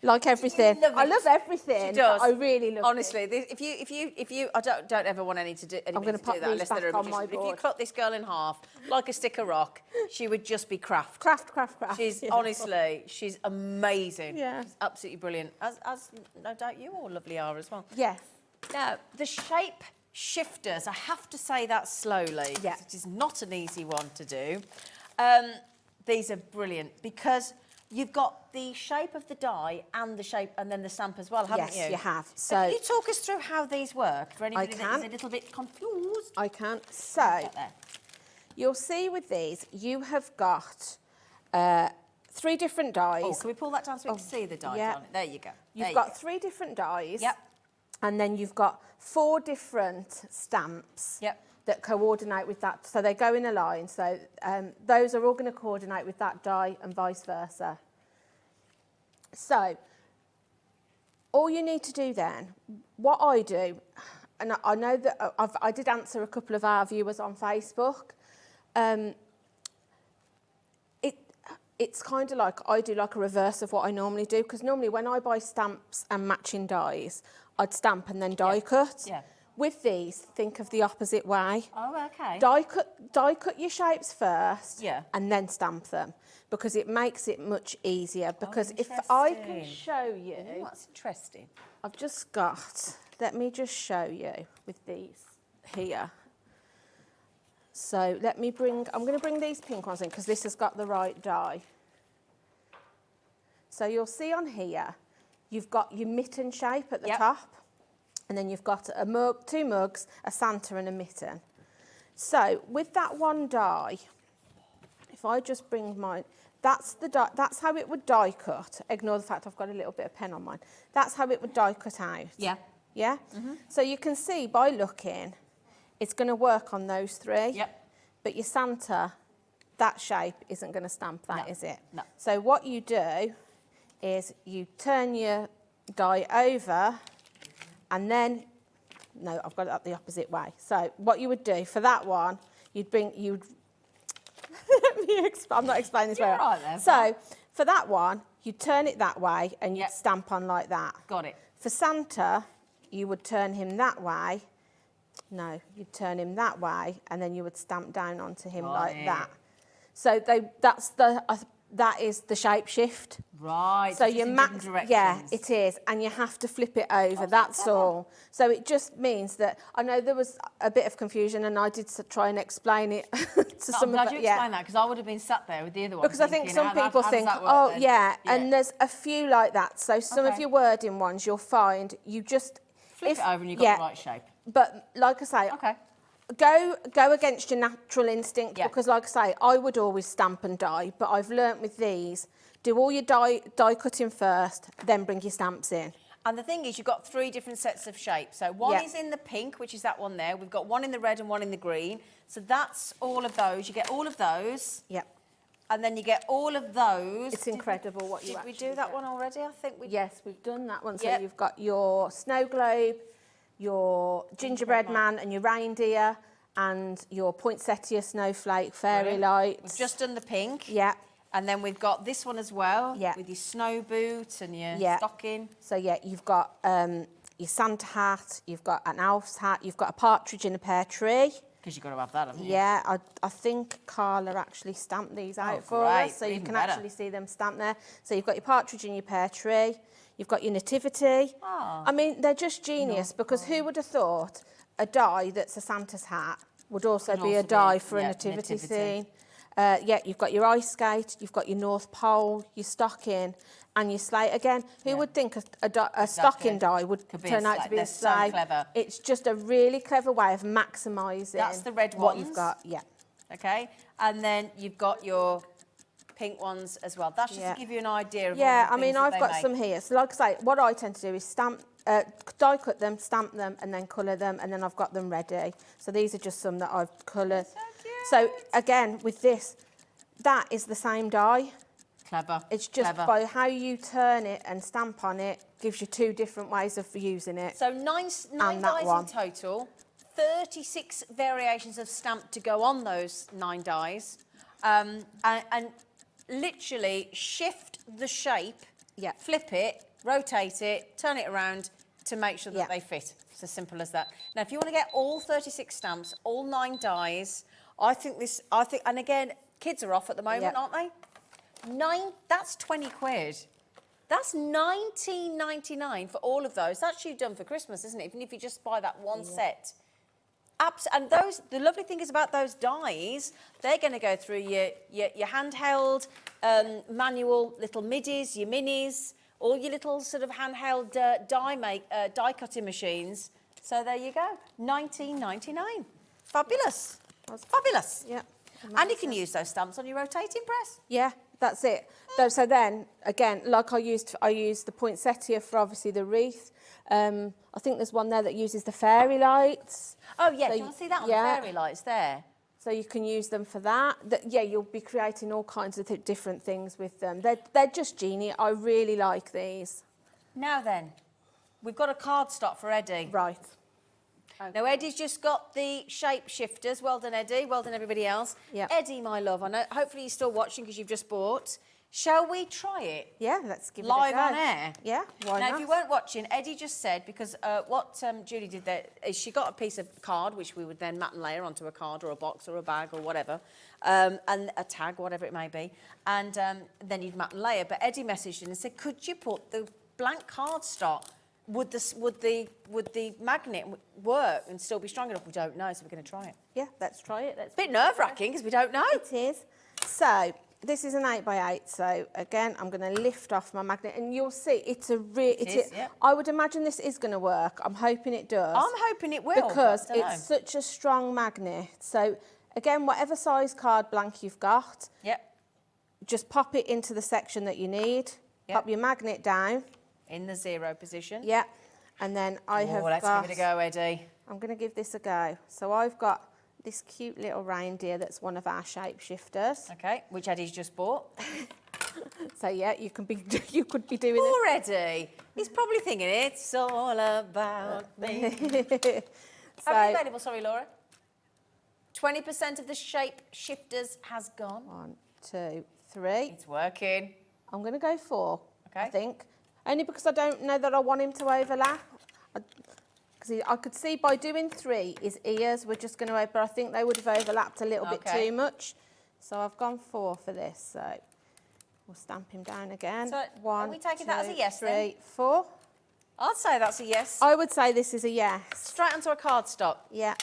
[SPEAKER 7] Like everything. I love everything.
[SPEAKER 2] She does.
[SPEAKER 7] I really love
[SPEAKER 2] Honestly,
[SPEAKER 7] it.
[SPEAKER 2] if you, I don't ever want any to do anything.
[SPEAKER 7] I'm going to pop
[SPEAKER 2] that
[SPEAKER 7] these back on my
[SPEAKER 2] If you
[SPEAKER 7] board.
[SPEAKER 2] cut this girl in half like a stick of rock, she would just be craft.
[SPEAKER 7] Craft.
[SPEAKER 2] She's honestly, she's amazing.
[SPEAKER 7] Yeah.
[SPEAKER 2] She's absolutely brilliant. As no doubt you all lovely are as well.
[SPEAKER 7] Yes.
[SPEAKER 2] Now, the shape shifters, I have to say that slowly.
[SPEAKER 7] Yeah.
[SPEAKER 2] It is not an easy one to do. These are brilliant because you've got the shape of the die and the shape and then the stamp as well, haven't you?
[SPEAKER 7] Yes, you have.
[SPEAKER 2] So can you talk us through how these work for anybody that is a little bit confused?
[SPEAKER 7] I can. So, you'll see with these, you have got 3 different dies.
[SPEAKER 2] Oh, can we pull that down so we can see the dies on it? There you go.
[SPEAKER 7] You've got 3 different dies.
[SPEAKER 2] Yep.
[SPEAKER 7] And then you've got 4 different stamps.
[SPEAKER 2] Yep.
[SPEAKER 7] That coordinate with that, so they go in a line. So those are all going to coordinate with that die and vice versa. So all you need to do then, what I do, and I know that I did answer a couple of our viewers on Facebook. It's kind of like I do like a reverse of what I normally do, because normally when I buy stamps and matching dies, I'd stamp and then die cut.
[SPEAKER 2] Yeah.
[SPEAKER 7] With these, think of the opposite way.
[SPEAKER 2] Oh, okay.
[SPEAKER 7] Die cut your shapes first,
[SPEAKER 2] Yeah.
[SPEAKER 7] and then stamp them, because it makes it much easier. Because if I can show you,
[SPEAKER 2] That's interesting.
[SPEAKER 7] I've just got, let me just show you with these here. So let me bring, I'm going to bring these pink ones in because this has got the right die. So you'll see on here, you've got your mitten shape at the top. And then you've got a mug, 2 mugs, a Santa and a mitten. So with that one die, if I just bring mine, that's the die, that's how it would die cut. Ignore the fact I've got a little bit of pen on mine. That's how it would die cut out.
[SPEAKER 2] Yeah.
[SPEAKER 7] Yeah? So you can see by looking, it's going to work on those 3.
[SPEAKER 2] Yep.
[SPEAKER 7] But your Santa, that shape isn't going to stamp that, is it?
[SPEAKER 2] No.
[SPEAKER 7] So what you do is you turn your die over, and then, no, I've got it up the opposite way. So what you would do for that one, I'm not explaining this very well.
[SPEAKER 2] Right then.
[SPEAKER 7] So for that one, you'd turn it that way and you'd stamp on like that.
[SPEAKER 2] Got it.
[SPEAKER 7] For Santa, you would turn him that way. No, you'd turn him that way, and then you would stamp down onto him like that. So that is the shape shift.
[SPEAKER 2] Right.
[SPEAKER 7] So
[SPEAKER 2] just
[SPEAKER 7] you
[SPEAKER 2] in
[SPEAKER 7] max,
[SPEAKER 2] different
[SPEAKER 7] yeah,
[SPEAKER 2] directions.
[SPEAKER 7] it is, and you have to flip it over. That's all. So it just means that I know there was a bit of confusion, and I did try and explain it to some
[SPEAKER 2] I'm glad
[SPEAKER 7] of
[SPEAKER 2] you
[SPEAKER 7] it.
[SPEAKER 2] explained that, because I would have been sat there with the other one.
[SPEAKER 7] Because I think
[SPEAKER 2] thinking,
[SPEAKER 7] some people
[SPEAKER 2] how
[SPEAKER 7] think,
[SPEAKER 2] does that work
[SPEAKER 7] oh
[SPEAKER 2] then?
[SPEAKER 7] yeah, and there's a few like that. So some of your wording ones, you'll find you just
[SPEAKER 2] flip it over and you've got the right shape.
[SPEAKER 7] But like I say, go against your natural instinct, because like I say, I would always stamp and die, but I've learnt with these, do all your die cutting first, then bring your stamps in.
[SPEAKER 2] And the thing is, you've got 3 different sets of shapes. So one is in the pink, which is that one there. We've got one in the red and one in the green. So that's all of those. You get all of those.
[SPEAKER 7] Yep.
[SPEAKER 2] And then you get all of those.
[SPEAKER 7] It's incredible what you
[SPEAKER 2] Did
[SPEAKER 7] actually
[SPEAKER 2] we do that one already? I think we...
[SPEAKER 7] Yes, we've done that one. So you've got your snow globe, your gingerbread man and your reindeer, and your poinsettia snowflake fairy lights.
[SPEAKER 2] We've just done the pink.
[SPEAKER 7] Yeah.
[SPEAKER 2] And then we've got this one as well.
[SPEAKER 7] Yeah.
[SPEAKER 2] With your snow boot and your stocking.
[SPEAKER 7] So yeah, you've got your Santa hat, you've got an elf's hat, you've got a partridge in a pear tree.
[SPEAKER 2] Because you've got to have that, haven't you?
[SPEAKER 7] Yeah, I think Carla actually stamped these out for
[SPEAKER 2] great,
[SPEAKER 7] us, so you
[SPEAKER 2] even
[SPEAKER 7] can
[SPEAKER 2] better.
[SPEAKER 7] actually see them stamped there. So you've got your partridge in your pear tree, you've got your nativity.
[SPEAKER 2] Ah.
[SPEAKER 7] I mean, they're just genius because who would have thought a die that's a Santa's hat would also
[SPEAKER 2] Could
[SPEAKER 7] be
[SPEAKER 2] also
[SPEAKER 7] a
[SPEAKER 2] be
[SPEAKER 7] die
[SPEAKER 2] a-
[SPEAKER 7] for
[SPEAKER 2] yeah,
[SPEAKER 7] a nativity
[SPEAKER 2] nativity.
[SPEAKER 7] scene. Yeah, you've got your ice skate, you've got your North Pole, your stocking, and your sleigh. Again, who would think a stocking die would
[SPEAKER 2] Could be a
[SPEAKER 7] turn out
[SPEAKER 2] sleigh.
[SPEAKER 7] to be
[SPEAKER 2] They're
[SPEAKER 7] a
[SPEAKER 2] so
[SPEAKER 7] sleigh?
[SPEAKER 2] clever.
[SPEAKER 7] It's just a really clever way of maximising
[SPEAKER 2] That's the red
[SPEAKER 7] what
[SPEAKER 2] ones.
[SPEAKER 7] you've got. Yeah.
[SPEAKER 2] Okay, and then you've got your pink ones as well. That's just
[SPEAKER 7] Yeah.
[SPEAKER 2] to give you an idea of
[SPEAKER 7] Yeah,
[SPEAKER 2] all
[SPEAKER 7] I
[SPEAKER 2] the
[SPEAKER 7] mean,
[SPEAKER 2] things that
[SPEAKER 7] I've
[SPEAKER 2] they
[SPEAKER 7] got
[SPEAKER 2] make.
[SPEAKER 7] some here. So like I say, what I tend to do is stamp, die cut them, stamp them, and then colour them, and then I've got them ready. So these are just some that I've coloured. So again, with this, that is the same die.
[SPEAKER 2] Clever.
[SPEAKER 7] It's just
[SPEAKER 2] clever.
[SPEAKER 7] by how you turn it and stamp on it, gives you two different ways of using it.
[SPEAKER 2] So nine
[SPEAKER 7] And that
[SPEAKER 2] dies
[SPEAKER 7] one.
[SPEAKER 2] in total, 36 variations of stamp to go on those 9 dies, and literally shift the shape,
[SPEAKER 7] Yeah.
[SPEAKER 2] flip it, rotate it, turn it around to make sure that
[SPEAKER 7] Yeah.
[SPEAKER 2] they fit. It's as simple as that. Now, if you want to get all 36 stamps, all 9 dies, and again, kids are off at the moment,
[SPEAKER 7] Yeah.
[SPEAKER 2] aren't they? That's 20 quid. That's $19.99 for all of those. That's you done for Christmas, isn't it? Even if you just buy that one set. And the lovely thing is about those dies, they're going to go through your handheld, manual little midis, your minis, all your little sort of handheld die cutting machines. So there you go, $19.99. Fabulous. That's fabulous.
[SPEAKER 7] Yeah.
[SPEAKER 2] And you can use those stamps on your rotating press.
[SPEAKER 7] Yeah, that's it. So then, again, like I used the poinsettia for obviously the wreath. I think there's one there that uses the fairy lights.
[SPEAKER 2] Oh, yeah,
[SPEAKER 7] So
[SPEAKER 2] do you want to see that on
[SPEAKER 7] yeah.
[SPEAKER 2] the fairy lights there?
[SPEAKER 7] So you can use them for that. Yeah, you'll be creating all kinds of different things with them. They're just genius. I really like these.
[SPEAKER 2] Now then, we've got a card stock for Eddie.
[SPEAKER 7] Right.
[SPEAKER 2] Now, Eddie's just got the shape shifters. Well done, Eddie. Well done, everybody else.
[SPEAKER 7] Yep.
[SPEAKER 2] Eddie, my love, I know, hopefully you're still watching because you've just bought. Shall we try it?
[SPEAKER 7] Yeah, let's give
[SPEAKER 2] Live
[SPEAKER 7] it a go.
[SPEAKER 2] on air?
[SPEAKER 7] Yeah, why
[SPEAKER 2] Now,
[SPEAKER 7] not?
[SPEAKER 2] if you weren't watching, Eddie just said, because what Julie did there is she got a piece of card, which we would then mat and layer onto a card or a box or a bag or whatever, and a tag, whatever it may be, and then you'd mat and layer. But Eddie messaged in and said, could you put the blank cardstock, would the magnet work and still be strong enough? We don't know, so we're going to try it.
[SPEAKER 7] Yeah, let's try it.
[SPEAKER 2] It's a bit nerve-wracking because we don't know.
[SPEAKER 7] It is. So this is an 8x8. So again, I'm going to lift off my magnet, and you'll see it's a real.
[SPEAKER 2] It is, yeah.
[SPEAKER 7] I would imagine this is going to work. I'm hoping it does.
[SPEAKER 2] I'm hoping it will.
[SPEAKER 7] because
[SPEAKER 2] but I don't
[SPEAKER 7] it's
[SPEAKER 2] know.
[SPEAKER 7] such a strong magnet. So again, whatever size card blank you've got,
[SPEAKER 2] Yep,
[SPEAKER 7] just pop it into the section that you need.
[SPEAKER 2] Yep.
[SPEAKER 7] Pop your magnet down.
[SPEAKER 2] in the 0 position.
[SPEAKER 7] Yeah. And then I have
[SPEAKER 2] let's
[SPEAKER 7] got.
[SPEAKER 2] give it a go, Eddie.
[SPEAKER 7] I'm going to give this a go. So I've got this cute little reindeer that's one of our shapeshifters.
[SPEAKER 2] Okay, which Eddie's just bought.
[SPEAKER 7] So yeah, you could be doing it.
[SPEAKER 2] Poor Eddie. He's probably thinking, it's all about me. How many
[SPEAKER 7] So
[SPEAKER 2] available, sorry, Laura? 20% of the shape shifters has gone.
[SPEAKER 7] 1, 2, 3.
[SPEAKER 2] It's working.
[SPEAKER 7] I'm going to go 4. I
[SPEAKER 2] Okay.
[SPEAKER 7] think, only because I don't know that I want him to overlap. Because I could see by doing 3, his ears were just going to, but I think they would have overlapped a little bit
[SPEAKER 2] Okay.
[SPEAKER 7] too much. So I've gone 4 for this. So we'll stamp him down again.
[SPEAKER 2] So, are
[SPEAKER 7] 1,
[SPEAKER 2] we taking that as a
[SPEAKER 7] 2,
[SPEAKER 2] yes then?
[SPEAKER 7] 3, 4.
[SPEAKER 2] I'd say that's a yes.
[SPEAKER 7] I would say this is a yes.
[SPEAKER 2] Straight onto a cardstock.
[SPEAKER 7] Yeah.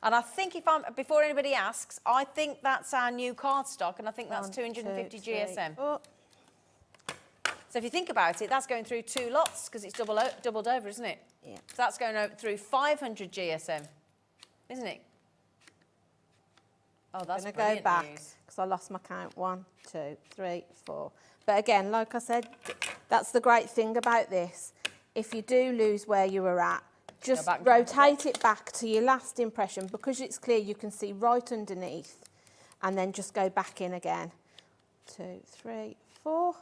[SPEAKER 2] And I think before anybody asks, I think that's our new cardstock, and I think that's
[SPEAKER 7] 1,
[SPEAKER 2] 250
[SPEAKER 7] 2, 3,
[SPEAKER 2] GSM.
[SPEAKER 7] 4.
[SPEAKER 2] So if you think about it, that's going through 2 lots because it's doubled over, isn't it?
[SPEAKER 7] Yeah.
[SPEAKER 2] So that's going through 500 GSM, isn't it? Oh, that's
[SPEAKER 7] I'm going to
[SPEAKER 2] brilliant
[SPEAKER 7] go back
[SPEAKER 2] news.
[SPEAKER 7] because I lost my count. 1, 2, 3, 4. But again, like I said, that's the great thing about this. If you do lose where you were at, just
[SPEAKER 2] back and try it
[SPEAKER 7] rotate it back to your last impression. Because it's clear, you can see right underneath, and then just go back in again. 2, 3, 4.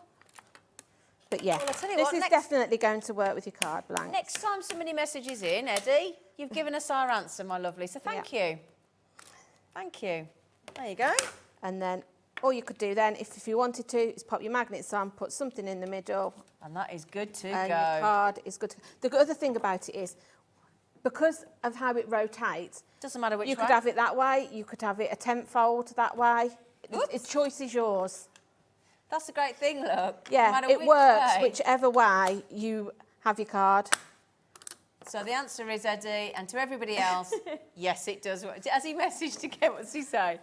[SPEAKER 7] But yeah,
[SPEAKER 2] Well, I tell you
[SPEAKER 7] this
[SPEAKER 2] what,
[SPEAKER 7] is
[SPEAKER 2] next-
[SPEAKER 7] definitely going to work with your card blank.
[SPEAKER 2] Next time somebody messages in, Eddie, you've given us our answer, my lovely. So thank you. Thank you. There you go.
[SPEAKER 7] And then all you could do then, if you wanted to, is pop your magnets on, put something in the middle.
[SPEAKER 2] And that is good to
[SPEAKER 7] And
[SPEAKER 2] go.
[SPEAKER 7] your card is good to go. The other thing about it is, because of how it rotates,
[SPEAKER 2] Doesn't matter which
[SPEAKER 7] you
[SPEAKER 2] way.
[SPEAKER 7] could have it that way, you could have it a 10th fold that way. Its choice is yours.
[SPEAKER 2] That's a great thing, look. No
[SPEAKER 7] Yeah,
[SPEAKER 2] matter
[SPEAKER 7] it
[SPEAKER 2] which
[SPEAKER 7] works
[SPEAKER 2] way.
[SPEAKER 7] whichever way you have your card.
[SPEAKER 2] So the answer is, Eddie, and to everybody else, yes, it does. Has he messaged again? What's he say?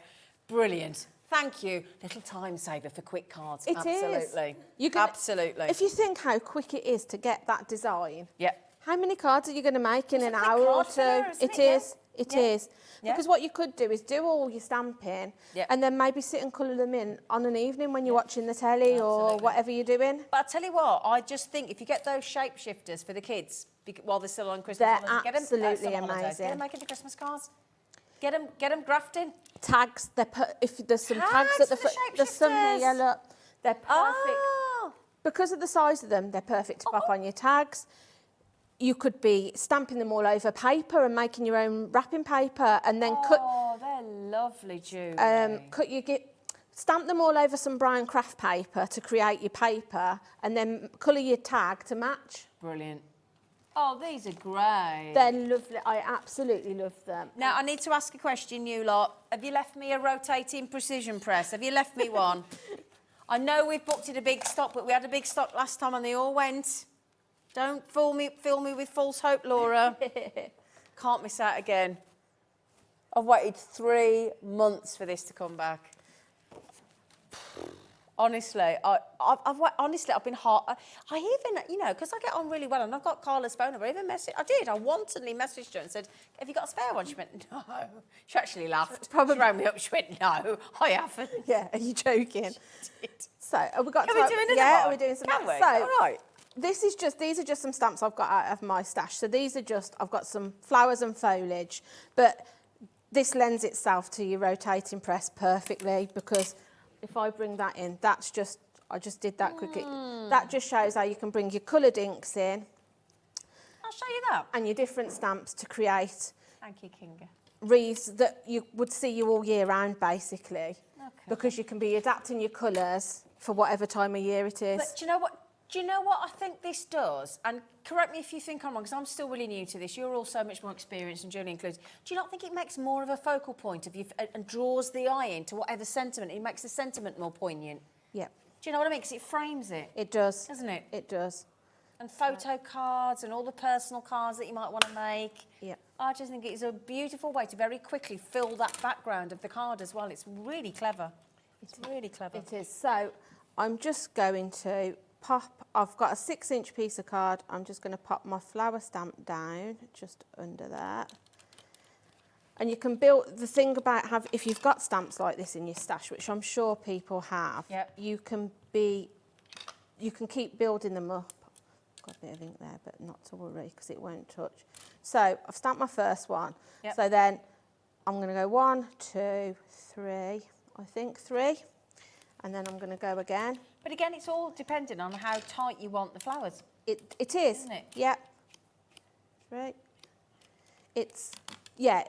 [SPEAKER 2] Brilliant. Thank you. Little time saver for quick cards.
[SPEAKER 7] It is.
[SPEAKER 2] Absolutely.
[SPEAKER 7] You can-
[SPEAKER 2] Absolutely.
[SPEAKER 7] If you think how quick it is to get that design,
[SPEAKER 2] Yep.
[SPEAKER 7] how many cards are you going to make in
[SPEAKER 2] It's a
[SPEAKER 7] an
[SPEAKER 2] quick
[SPEAKER 7] hour or
[SPEAKER 2] card
[SPEAKER 7] two?
[SPEAKER 2] filler, isn't
[SPEAKER 7] It
[SPEAKER 2] it? Yeah.
[SPEAKER 7] is. It
[SPEAKER 2] Yeah.
[SPEAKER 7] is.
[SPEAKER 2] Yeah.
[SPEAKER 7] Because what you could do is do all your stamping
[SPEAKER 2] Yep.
[SPEAKER 7] and then maybe sit and colour them in on an evening when you're watching the telly or
[SPEAKER 2] Absolutely.
[SPEAKER 7] whatever you're doing.
[SPEAKER 2] But I tell you what, I just think if you get those shapeshifters for the kids while they're still on Christmas
[SPEAKER 7] They're
[SPEAKER 2] holidays, get them
[SPEAKER 7] absolutely
[SPEAKER 2] summer holidays,
[SPEAKER 7] amazing.
[SPEAKER 2] Get them making the Christmas cards. Get them grafting.
[SPEAKER 7] Tags, if there's some tags
[SPEAKER 2] Tags
[SPEAKER 7] at the
[SPEAKER 2] for the
[SPEAKER 7] front, there's some
[SPEAKER 2] shapeshifters.
[SPEAKER 7] here, look. They're perfect.
[SPEAKER 2] Oh.
[SPEAKER 7] Because of the size of them, they're perfect to pop on your tags. You could be stamping them all over paper and making your own wrapping paper and then
[SPEAKER 2] Oh, they're lovely, Julie.
[SPEAKER 7] stamp them all over some brown craft paper to create your paper and then colour your tag to match.
[SPEAKER 2] Brilliant. Oh, these are great.
[SPEAKER 7] They're lovely. I absolutely love them.
[SPEAKER 2] Now, I need to ask a question, you lot. Have you left me a rotating precision press? Have you left me one? I know we've booked it a big stock, but we had a big stock last time and they all went. Don't fill me with false hope, Laura. Can't miss out again. I've waited 3 months for this to come back. Honestly, I've been hard. I even, you know, because I get on really well, and I've got Carla's phone number. I wantonly messaged her and said, "Have you got a spare one?" She went, "No." She actually laughed.
[SPEAKER 7] Probably-
[SPEAKER 2] She rang me up. She went, "No, I haven't."
[SPEAKER 7] Yeah, are you joking? So, have we got
[SPEAKER 2] Can
[SPEAKER 7] time?
[SPEAKER 2] we do another
[SPEAKER 7] Yeah,
[SPEAKER 2] one?
[SPEAKER 7] we're doing some.
[SPEAKER 2] Can we?
[SPEAKER 7] So,
[SPEAKER 2] All right.
[SPEAKER 7] these are just some stamps I've got out of my stash. So these are just, I've got some flowers and foliage, but this lends itself to your rotating press perfectly because if I bring that in, that's just, I just did that quickly. That just shows how you can bring your coloured inks in
[SPEAKER 2] I'll show you that.
[SPEAKER 7] and your different stamps to create
[SPEAKER 2] Thank you, Kinga.
[SPEAKER 7] wreaths that you would see you all year round basically.
[SPEAKER 2] Okay.
[SPEAKER 7] Because you can be adapting your colours for whatever time of year it is.
[SPEAKER 2] But do you know what? Do you know what I think this does? And correct me if you think I'm wrong, because I'm still really new to this. You're all so much more experienced, and Julie includes. Do you not think it makes more of a focal point of you and draws the eye into whatever sentiment? It makes the sentiment more poignant.
[SPEAKER 7] Yeah,
[SPEAKER 2] Do you know what I mean? Because it frames it,
[SPEAKER 7] it does.
[SPEAKER 2] doesn't it?
[SPEAKER 7] It does.
[SPEAKER 2] And photo cards and all the personal cards that you might want to make.
[SPEAKER 7] Yeah.
[SPEAKER 2] I just think it's a beautiful way to very quickly fill that background of the card as well. It's really clever. It's really clever.
[SPEAKER 7] It is. So I'm just going to pop, I've got a 6-inch piece of card. I'm just going to pop my flower stamp down just under there. And you can build, the thing about if you've got stamps like this in your stash, which I'm sure people have,
[SPEAKER 2] Yep.
[SPEAKER 7] you can keep building them up. Got a bit of ink there, but not to worry because it won't touch. So I've stamped my first one.
[SPEAKER 2] Yep.
[SPEAKER 7] So then I'm going to go 1, 2, 3, I think 3. And then I'm going to go again.
[SPEAKER 2] But again, it's all dependent on how tight you want the flowers.
[SPEAKER 7] It is.
[SPEAKER 2] Isn't it?
[SPEAKER 7] Yeah. Right. It's, yeah,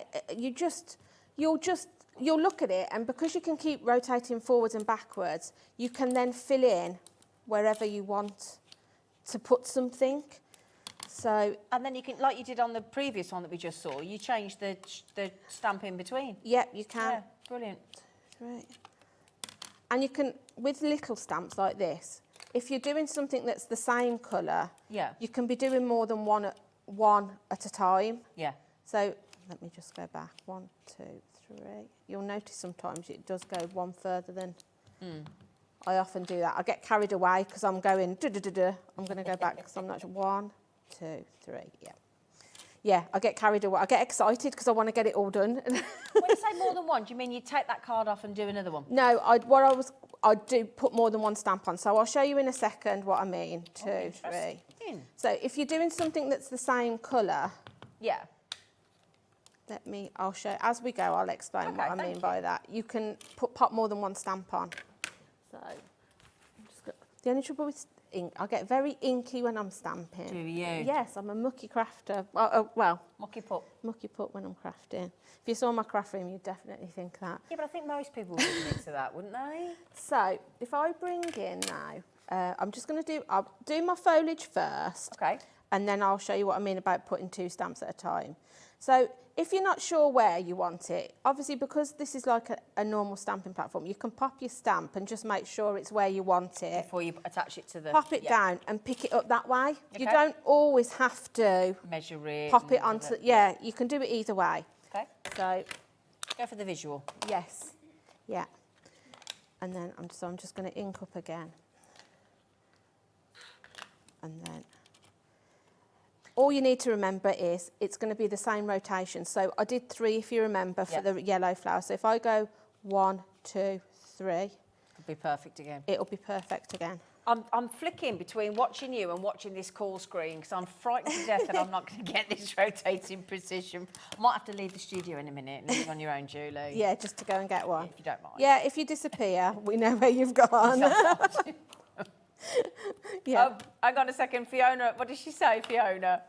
[SPEAKER 7] you'll look at it, and because you can keep rotating forwards and backwards, you can then fill in wherever you want to put something. So,
[SPEAKER 2] And then you can, like you did on the previous one that we just saw, you change the stamp in between.
[SPEAKER 7] yep, you can.
[SPEAKER 2] Yeah, brilliant.
[SPEAKER 7] Right. And you can, with little stamps like this, if you're doing something that's the same colour,
[SPEAKER 2] Yeah.
[SPEAKER 7] you can be doing more than one at a time.
[SPEAKER 2] Yeah.
[SPEAKER 7] So let me just go back. 1, 2, 3. You'll notice sometimes it does go one further than. I often do that. I get carried away because I'm going. I'm going to go back because I'm not sure. 1, 2, 3. Yeah. Yeah, I get carried away. I get excited because I want to get it all done.
[SPEAKER 2] When you say more than one, do you mean you take that card off and do another one?
[SPEAKER 7] No, I'd do put more than one stamp on. So I'll show you in a second what I mean. 2, 3.
[SPEAKER 2] interesting.
[SPEAKER 7] So if you're doing something that's the same colour,
[SPEAKER 2] Yeah.
[SPEAKER 7] I'll show, as we go, I'll explain
[SPEAKER 2] Okay,
[SPEAKER 7] what I
[SPEAKER 2] thank
[SPEAKER 7] mean
[SPEAKER 2] you.
[SPEAKER 7] by that. You can pop more than one stamp on. So, The only trouble with ink, I get very inky when I'm stamping.
[SPEAKER 2] Do you?
[SPEAKER 7] Yes, I'm a mucky crafter. Well,
[SPEAKER 2] Mucky put.
[SPEAKER 7] mucky put when I'm crafting. If you saw my craft room, you'd definitely think that.
[SPEAKER 2] Yeah, but I think most people would admit to that, wouldn't they?
[SPEAKER 7] So, if I bring in now, I'm just going to I'll do my foliage first.
[SPEAKER 2] Okay.
[SPEAKER 7] And then I'll show you what I mean about putting 2 stamps at a time. So if you're not sure where you want it, obviously because this is like a normal stamping platform, you can pop your stamp and just make sure it's where you want it.
[SPEAKER 2] Before you attach it to the...
[SPEAKER 7] Pop it down and pick it up that way.
[SPEAKER 2] Okay.
[SPEAKER 7] You don't always have to
[SPEAKER 2] Measure it.
[SPEAKER 7] pop it onto... Yeah, you can do it either way.
[SPEAKER 2] Okay.
[SPEAKER 7] So,
[SPEAKER 2] Go for the visual.
[SPEAKER 7] yes, yeah. And then I'm just going to ink up again. And then... all you need to remember is it's going to be the same rotation. So I did 3, if you remember, for the yellow flower. So if I go 1, 2, 3,
[SPEAKER 2] It'll be perfect again.
[SPEAKER 7] it'll be perfect again.
[SPEAKER 2] I'm flicking between watching you and watching this call screen because I'm frightened to death that I'm not going to get this rotating precision. I might have to leave the studio in a minute and leave on your own, Julie.
[SPEAKER 7] Yeah, just to go and get one.
[SPEAKER 2] If you don't mind.
[SPEAKER 7] Yeah, if you disappear, we know where you've gone. Yeah.
[SPEAKER 2] Hang on a second, Fiona. What did she say, Fiona?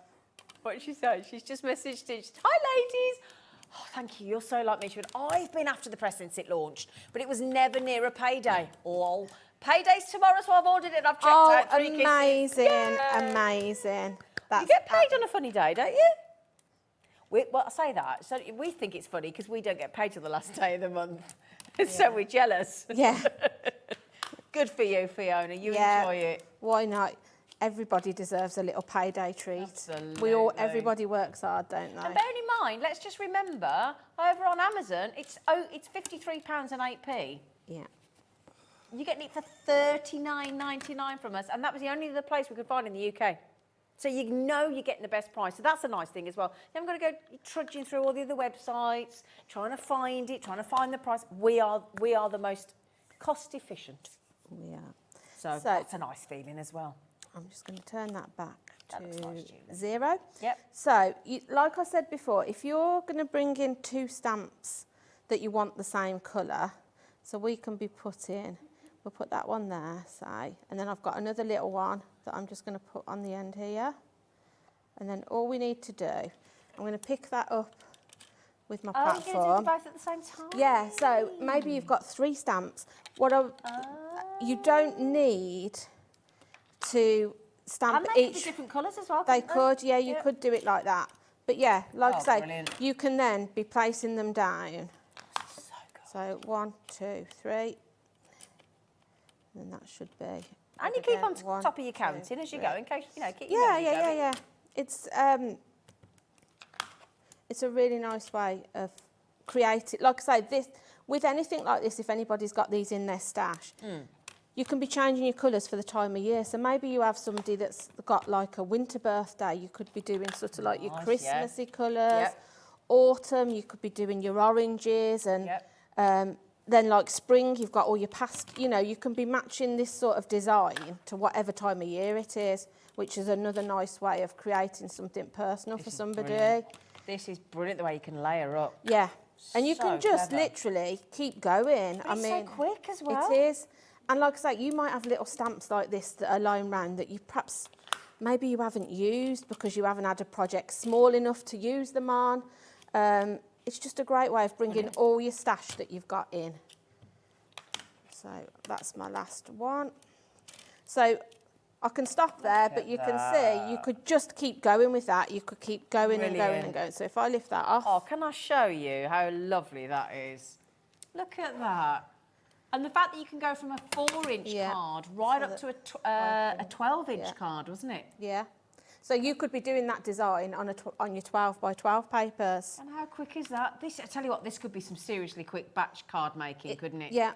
[SPEAKER 2] What did she say? She's just messaged in. Hi, ladies. Oh, thank you. You're so like me. She went, I've been after the press since it launched, but it was never near a payday. Lol. Payday's tomorrow, so I've ordered it and I've checked out 3 kisses.
[SPEAKER 7] Amazing,
[SPEAKER 2] Yay.
[SPEAKER 7] amazing.
[SPEAKER 2] You get paid on a funny day, don't you? Well, I say that. So we think it's funny because we don't get paid till the last day of the month. So we're jealous.
[SPEAKER 7] Yeah.
[SPEAKER 2] Good for you, Fiona. You
[SPEAKER 7] Yeah.
[SPEAKER 2] enjoy it.
[SPEAKER 7] Why not? Everybody deserves a little payday treat.
[SPEAKER 2] Absolutely.
[SPEAKER 7] Everybody works hard, don't they?
[SPEAKER 2] And bearing in mind, let's just remember, over on Amazon, it's £53 and 8p.
[SPEAKER 7] Yeah.
[SPEAKER 2] You're getting it for $39.99 from us, and that was the only other place we could find in the UK. So you know you're getting the best price. So that's a nice thing as well. You haven't got to go trudging through all the other websites, trying to find it, trying to find the price. We are the most cost efficient.
[SPEAKER 7] We are.
[SPEAKER 2] So that's a nice feeling as well.
[SPEAKER 7] I'm just going to turn that back
[SPEAKER 2] That looks nice,
[SPEAKER 7] to
[SPEAKER 2] Julie.
[SPEAKER 7] 0.
[SPEAKER 2] Yep.
[SPEAKER 7] So, like I said before, if you're going to bring in 2 stamps that you want the same colour, so we can be putting, we'll put that one there, say, and then I've got another little one that I'm just going to put on the end here. And then all we need to do, I'm going to pick that up with my platform.
[SPEAKER 2] You're going to do both at the same time?
[SPEAKER 7] Yeah, so maybe you've got 3 stamps. You don't need to stamp
[SPEAKER 2] And they could be
[SPEAKER 7] each.
[SPEAKER 2] different colours as well.
[SPEAKER 7] They
[SPEAKER 2] couldn't
[SPEAKER 7] could, yeah, you could do it like that. But yeah, like I say,
[SPEAKER 2] brilliant.
[SPEAKER 7] you can then be placing them down.
[SPEAKER 2] So good.
[SPEAKER 7] So 1, 2, 3. And that should be.
[SPEAKER 2] And you keep on
[SPEAKER 7] One,
[SPEAKER 2] top of your
[SPEAKER 7] two,
[SPEAKER 2] counting as you
[SPEAKER 7] three.
[SPEAKER 2] go, in case, keep your
[SPEAKER 7] Yeah,
[SPEAKER 2] memory
[SPEAKER 7] yeah,
[SPEAKER 2] going.
[SPEAKER 7] yeah. It's a really nice way of creating. Like I say, with anything like this, if anybody's got these in their stash, you can be changing your colours for the time of year. So maybe you have somebody that's got like a winter birthday. You could be doing sort of like your
[SPEAKER 2] Nice,
[SPEAKER 7] Christmassy colours.
[SPEAKER 2] Yep.
[SPEAKER 7] Autumn, you could be doing your oranges, and then like spring, you've got all your you can be matching this sort of design to whatever time of year it is, which is another nice way of creating something personal for somebody.
[SPEAKER 2] Brilliant. This is brilliant, the way you can layer up.
[SPEAKER 7] Yeah, and you
[SPEAKER 2] So
[SPEAKER 7] can just
[SPEAKER 2] clever.
[SPEAKER 7] literally keep going.
[SPEAKER 2] But it's so quick as well.
[SPEAKER 7] It is. And like I say, you might have little stamps like this that are lying around that you perhaps, maybe you haven't used because you haven't had a project small enough to use them on. It's just a great way of bringing all your stash that you've got in. So that's my last one. So I can stop there, but you can see you could just keep going with that. You could keep going and going and going. So if I lift that off.
[SPEAKER 2] Oh, can I show you how lovely that is? Look at that. And the fact that you can go from a 4-inch card right up to a 12-inch card, wasn't it?
[SPEAKER 7] Yeah. So you could be doing that design on your 12 by 12 papers.
[SPEAKER 2] And how quick is that? I tell you what, this could be some seriously quick batch card making, couldn't it?
[SPEAKER 7] Yeah.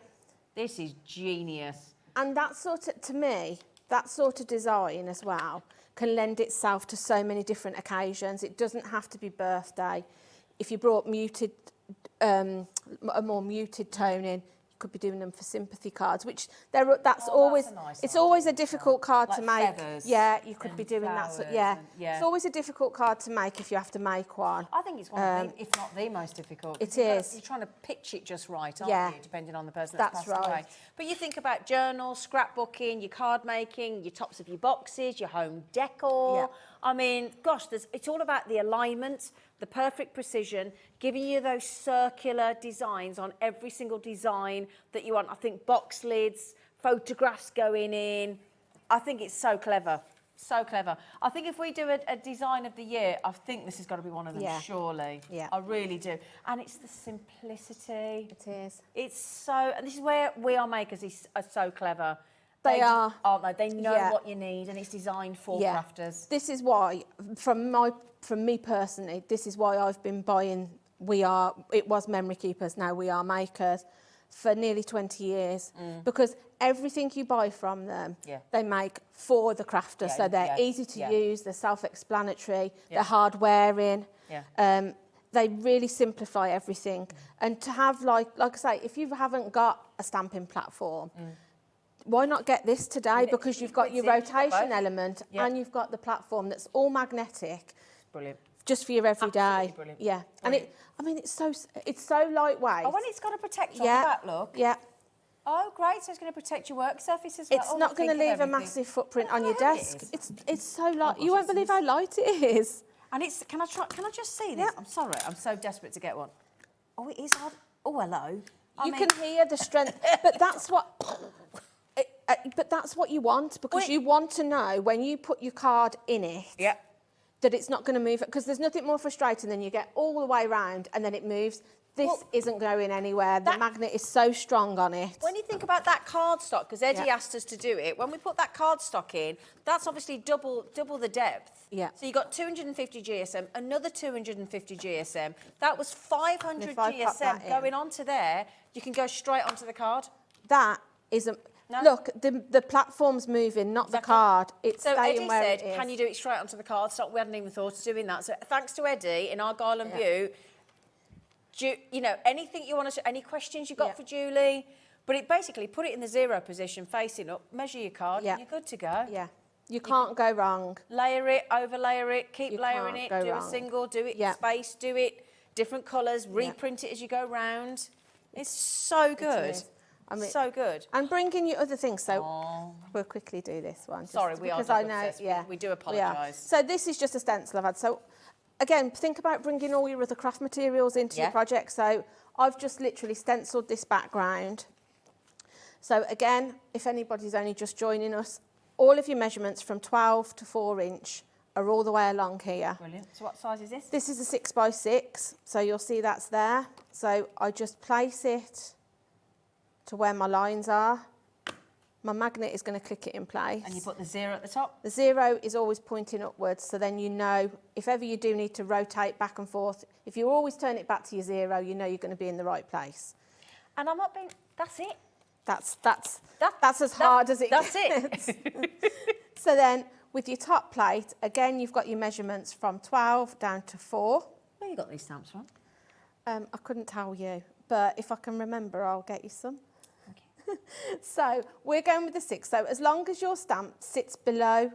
[SPEAKER 2] This is genius.
[SPEAKER 7] And that sort of, to me, that sort of design as well can lend itself to so many different occasions. It doesn't have to be birthday. If you brought a more muted tone in, you could be doing them for sympathy cards, which that's always
[SPEAKER 2] a nice
[SPEAKER 7] it's
[SPEAKER 2] idea
[SPEAKER 7] always a
[SPEAKER 2] as well.
[SPEAKER 7] difficult card to
[SPEAKER 2] Like
[SPEAKER 7] make.
[SPEAKER 2] feathers
[SPEAKER 7] Yeah, you could
[SPEAKER 2] and
[SPEAKER 7] be doing that.
[SPEAKER 2] flowers
[SPEAKER 7] Yeah.
[SPEAKER 2] and- yeah.
[SPEAKER 7] It's always a difficult card to make if you have to make one.
[SPEAKER 2] I think it's one of the, if not the most difficult.
[SPEAKER 7] It
[SPEAKER 2] You're
[SPEAKER 7] is.
[SPEAKER 2] trying to pitch it just right, aren't
[SPEAKER 7] Yeah.
[SPEAKER 2] you? Depending on the person that's
[SPEAKER 7] That's
[SPEAKER 2] passed away.
[SPEAKER 7] right.
[SPEAKER 2] But you think about journals, scrapbooking, your card making, your tops of your boxes, your home decor.
[SPEAKER 7] Yeah.
[SPEAKER 2] I mean, gosh, it's all about the alignment, the perfect precision, giving you those circular designs on every single design that you want. I think box lids, photographs going in. I think it's so clever. So clever. I think if we do a design of the year, I think this has got to be one of them,
[SPEAKER 7] Yeah.
[SPEAKER 2] surely.
[SPEAKER 7] Yeah.
[SPEAKER 2] I really do. And it's the simplicity.
[SPEAKER 7] It is.
[SPEAKER 2] It's so, and this is where We Are Makers are so clever.
[SPEAKER 7] They are.
[SPEAKER 2] Aren't they? They know
[SPEAKER 7] Yeah.
[SPEAKER 2] what you need, and it's designed for
[SPEAKER 7] Yeah.
[SPEAKER 2] crafters.
[SPEAKER 7] This is why, from me personally, this is why I've been buying it was Memory Keepers, now We Are Makers, for nearly 20 years. Because everything you buy from them,
[SPEAKER 2] Yeah.
[SPEAKER 7] they make for the crafter.
[SPEAKER 2] Yeah,
[SPEAKER 7] So they're
[SPEAKER 2] yeah,
[SPEAKER 7] easy to
[SPEAKER 2] yeah.
[SPEAKER 7] use, they're self-explanatory,
[SPEAKER 2] Yeah.
[SPEAKER 7] they're hard wearing.
[SPEAKER 2] Yeah.
[SPEAKER 7] They really simplify everything. And to have, like I say, if you haven't got a stamping platform, why not get this today? Because you've got your
[SPEAKER 2] You've got
[SPEAKER 7] rotation
[SPEAKER 2] both.
[SPEAKER 7] element
[SPEAKER 2] Yeah.
[SPEAKER 7] and you've got the platform that's all magnetic,
[SPEAKER 2] Brilliant.
[SPEAKER 7] just for your everyday.
[SPEAKER 2] Absolutely brilliant.
[SPEAKER 7] Yeah,
[SPEAKER 2] Brilliant.
[SPEAKER 7] and it's so lightweight.
[SPEAKER 2] Oh, and it's got a protector on
[SPEAKER 7] yeah,
[SPEAKER 2] the back, look.
[SPEAKER 7] yeah.
[SPEAKER 2] Oh, great. So it's going to protect your work surface as well.
[SPEAKER 7] It's
[SPEAKER 2] Oh,
[SPEAKER 7] not
[SPEAKER 2] we're
[SPEAKER 7] going to
[SPEAKER 2] thinking
[SPEAKER 7] leave a
[SPEAKER 2] of everything.
[SPEAKER 7] massive footprint on
[SPEAKER 2] Look
[SPEAKER 7] your
[SPEAKER 2] how light it
[SPEAKER 7] desk.
[SPEAKER 2] is.
[SPEAKER 7] It's so light.
[SPEAKER 2] gosh,
[SPEAKER 7] You won't
[SPEAKER 2] it's
[SPEAKER 7] believe how light it is.
[SPEAKER 2] And it's, can I just see this?
[SPEAKER 7] Yeah.
[SPEAKER 2] I'm sorry, I'm so desperate to get one. Oh, it is hard. Oh, hello.
[SPEAKER 7] You can hear the strength, but that's what. But that's what you want, because
[SPEAKER 2] Wait.
[SPEAKER 7] you want to know when you put your card in it
[SPEAKER 2] Yeah.
[SPEAKER 7] that it's not going to move. Because there's nothing more frustrating than you get all the way round and then it moves. This
[SPEAKER 2] Well,
[SPEAKER 7] isn't going anywhere. The
[SPEAKER 2] that-
[SPEAKER 7] magnet is so strong on it.
[SPEAKER 2] When you think about that cardstock, because Eddie
[SPEAKER 7] Yeah.
[SPEAKER 2] asked us to do it, when we put that cardstock in, that's obviously double the depth.
[SPEAKER 7] Yeah.
[SPEAKER 2] So you got 250 GSM, another 250 GSM. That was 500
[SPEAKER 7] if I pop
[SPEAKER 2] GSM
[SPEAKER 7] that in-
[SPEAKER 2] going onto there. You can go straight onto the card.
[SPEAKER 7] That isn't.
[SPEAKER 2] No.
[SPEAKER 7] Look, the platform's moving, not the
[SPEAKER 2] Exactly.
[SPEAKER 7] card. It's
[SPEAKER 2] So
[SPEAKER 7] staying
[SPEAKER 2] Eddie
[SPEAKER 7] where
[SPEAKER 2] said,
[SPEAKER 7] it is.
[SPEAKER 2] can you do it straight onto the cardstock? We hadn't even thought of doing that. So thanks to Eddie in Argyle and View, you know, anything you want to, any questions you got
[SPEAKER 7] Yeah.
[SPEAKER 2] for Julie, but it basically put it in the 0 position, facing up, measure your card,
[SPEAKER 7] Yeah.
[SPEAKER 2] and you're good to go.
[SPEAKER 7] Yeah, you can't go wrong.
[SPEAKER 2] Layer it, overlayer it, keep
[SPEAKER 7] You
[SPEAKER 2] layering
[SPEAKER 7] can't
[SPEAKER 2] it,
[SPEAKER 7] go
[SPEAKER 2] do a
[SPEAKER 7] wrong.
[SPEAKER 2] single, do it
[SPEAKER 7] Yeah.
[SPEAKER 2] space, do it different colours, reprint it as you go round. It's so good.
[SPEAKER 7] is. I mean-
[SPEAKER 2] so good.
[SPEAKER 7] And bring in your other things. So we'll quickly do this one.
[SPEAKER 2] Sorry, we are
[SPEAKER 7] because
[SPEAKER 2] dog
[SPEAKER 7] I know,
[SPEAKER 2] obsessed.
[SPEAKER 7] yeah,
[SPEAKER 2] We do
[SPEAKER 7] are.
[SPEAKER 2] apologise.
[SPEAKER 7] So this is just a stencil I've had. So again, think about bringing all your other craft materials into
[SPEAKER 2] Yeah.
[SPEAKER 7] your project. So I've just literally stenciled this background. So again, if anybody's only just joining us, all of your measurements from 12 to 4 inch are all the way along here.
[SPEAKER 2] Brilliant. So what size is this?
[SPEAKER 7] This is a 6 by 6, so you'll see that's there. So I just place it to where my lines are. My magnet is going to click it in place.
[SPEAKER 2] And you put the 0 at the top?
[SPEAKER 7] The 0 is always pointing upwards, so then you know if ever you do need to rotate back and forth, if you always turn it back to your 0, you know you're going to be in the right place.
[SPEAKER 2] And I'm not being, that's it.
[SPEAKER 7] That's as hard as it
[SPEAKER 2] That's
[SPEAKER 7] gets.
[SPEAKER 2] it.
[SPEAKER 7] So then with your top plate, again, you've got your measurements from 12 down to 4.
[SPEAKER 2] Where you got these stamps from?
[SPEAKER 7] I couldn't tell you, but if I can remember, I'll get you some. So we're going with the 6. So as long as your stamp sits below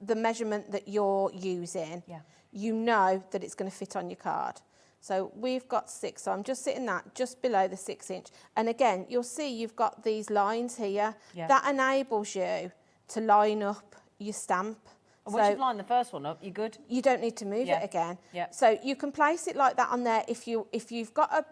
[SPEAKER 7] the measurement that you're using,
[SPEAKER 2] Yeah.
[SPEAKER 7] you know that it's going to fit on your card. So we've got 6. So I'm just sitting that just below the 6 inch. And again, you'll see you've got these lines here.
[SPEAKER 2] Yeah.
[SPEAKER 7] That enables you to line up your stamp.
[SPEAKER 2] And once you've lined the first one up, you're good.
[SPEAKER 7] You don't need to move
[SPEAKER 2] Yeah.
[SPEAKER 7] it again.
[SPEAKER 2] Yeah.
[SPEAKER 7] So you can place it like that on there if you've got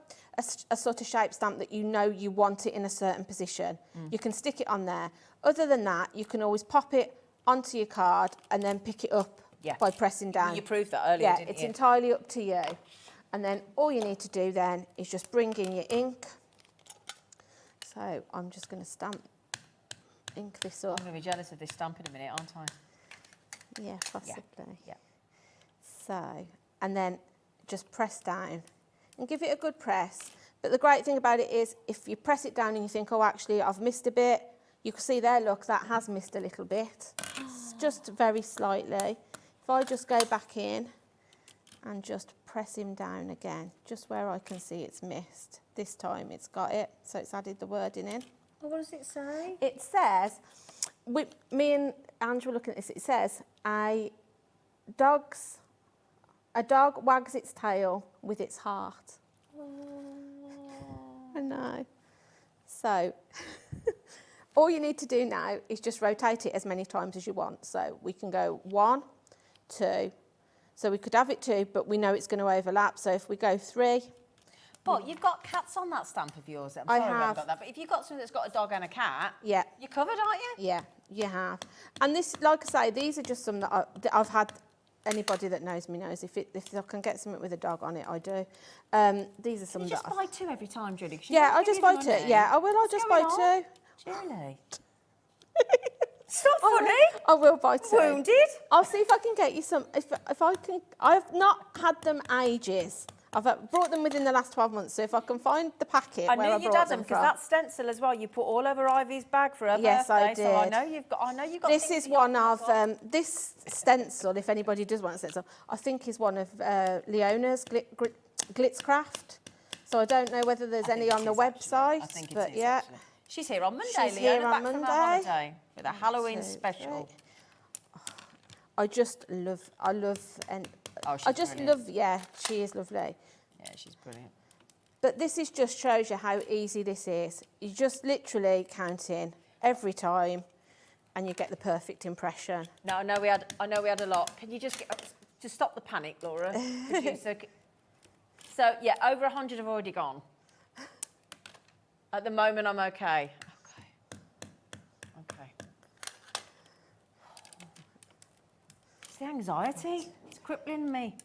[SPEAKER 7] a sort of shape stamp that you know you want it in a certain position. You can stick it on there. Other than that, you can always pop it onto your card and then pick it up
[SPEAKER 2] Yeah.
[SPEAKER 7] by pressing down.
[SPEAKER 2] You proved that earlier,
[SPEAKER 7] Yeah,
[SPEAKER 2] didn't
[SPEAKER 7] it's
[SPEAKER 2] you?
[SPEAKER 7] entirely up to you. And then all you need to do then is just bring in your ink. So I'm just going to ink this
[SPEAKER 2] I'm
[SPEAKER 7] up.
[SPEAKER 2] going to be jealous of this stamp in a minute, aren't I?
[SPEAKER 7] Yeah, possibly.
[SPEAKER 2] Yeah.
[SPEAKER 7] So, and then just press down and give it a good press. But the great thing about it is if you press it down and you think, oh, actually, I've missed a bit, you can see there, look, that has missed a little bit. It's just very slightly. If I just go back in and just press him down again, just where I can see it's missed. This time it's got it, so it's added the wording in.
[SPEAKER 2] Oh, what does it say?
[SPEAKER 7] It says, me and Ange were looking at this, it says, a dog wags its tail with its heart. I know. So, all you need to do now is just rotate it as many times as you want. So we can go 1, 2. So we could have it 2, but we know it's going to overlap. So if we go 3.
[SPEAKER 2] But you've got cats on that stamp of yours. I'm sorry I haven't got that. But if you've got something that's got a dog and a cat,
[SPEAKER 7] Yeah.
[SPEAKER 2] you're covered, aren't you?
[SPEAKER 7] Yeah, you have. And this, like I say, these are just some that I've had. Anybody that knows me knows if I can get something with a dog on it, I do. These are some
[SPEAKER 2] You
[SPEAKER 7] that
[SPEAKER 2] just buy 2 every time, Julie.
[SPEAKER 7] Yeah, I'll just buy 2. Yeah, I will. I'll just buy 2.
[SPEAKER 2] Julie. It's not funny.
[SPEAKER 7] I will buy 2.
[SPEAKER 2] Wounded.
[SPEAKER 7] I'll see if I can get you some. If I can, I've not had them ages. I've brought them within the last 12 months. So if I can find the packet
[SPEAKER 2] I
[SPEAKER 7] where
[SPEAKER 2] knew
[SPEAKER 7] I
[SPEAKER 2] you'd
[SPEAKER 7] brought
[SPEAKER 2] had them
[SPEAKER 7] them
[SPEAKER 2] because
[SPEAKER 7] from.
[SPEAKER 2] that stencil as well. You put all over Ivy's bag for her
[SPEAKER 7] Yes,
[SPEAKER 2] birthday.
[SPEAKER 7] I
[SPEAKER 2] So I
[SPEAKER 7] did.
[SPEAKER 2] know you've got.
[SPEAKER 7] This
[SPEAKER 2] things
[SPEAKER 7] is
[SPEAKER 2] that
[SPEAKER 7] one
[SPEAKER 2] you've
[SPEAKER 7] of
[SPEAKER 2] got.
[SPEAKER 7] this stencil. If anybody does want a stencil, I think is one of Leona's Glitzcraft. So I don't know whether there's any on the website.
[SPEAKER 2] I think it
[SPEAKER 7] but
[SPEAKER 2] is,
[SPEAKER 7] yeah.
[SPEAKER 2] actually. She's here on Monday.
[SPEAKER 7] She's
[SPEAKER 2] Leona,
[SPEAKER 7] here on
[SPEAKER 2] back from her
[SPEAKER 7] Monday.
[SPEAKER 2] holiday with a Halloween
[SPEAKER 7] 2,
[SPEAKER 2] special.
[SPEAKER 7] 3. I just love, and
[SPEAKER 2] Oh, she's
[SPEAKER 7] I just
[SPEAKER 2] brilliant.
[SPEAKER 7] love. Yeah, she is lovely.
[SPEAKER 2] Yeah, she's brilliant.
[SPEAKER 7] But this is just shows you how easy this is. You just literally count in every time, and you get the perfect impression.
[SPEAKER 2] No, I know we had a lot. Can you just stop the panic, Laura? Producer. So yeah, over 100 have already gone. At the moment, I'm okay. Okay. It's the anxiety. It's crippling me.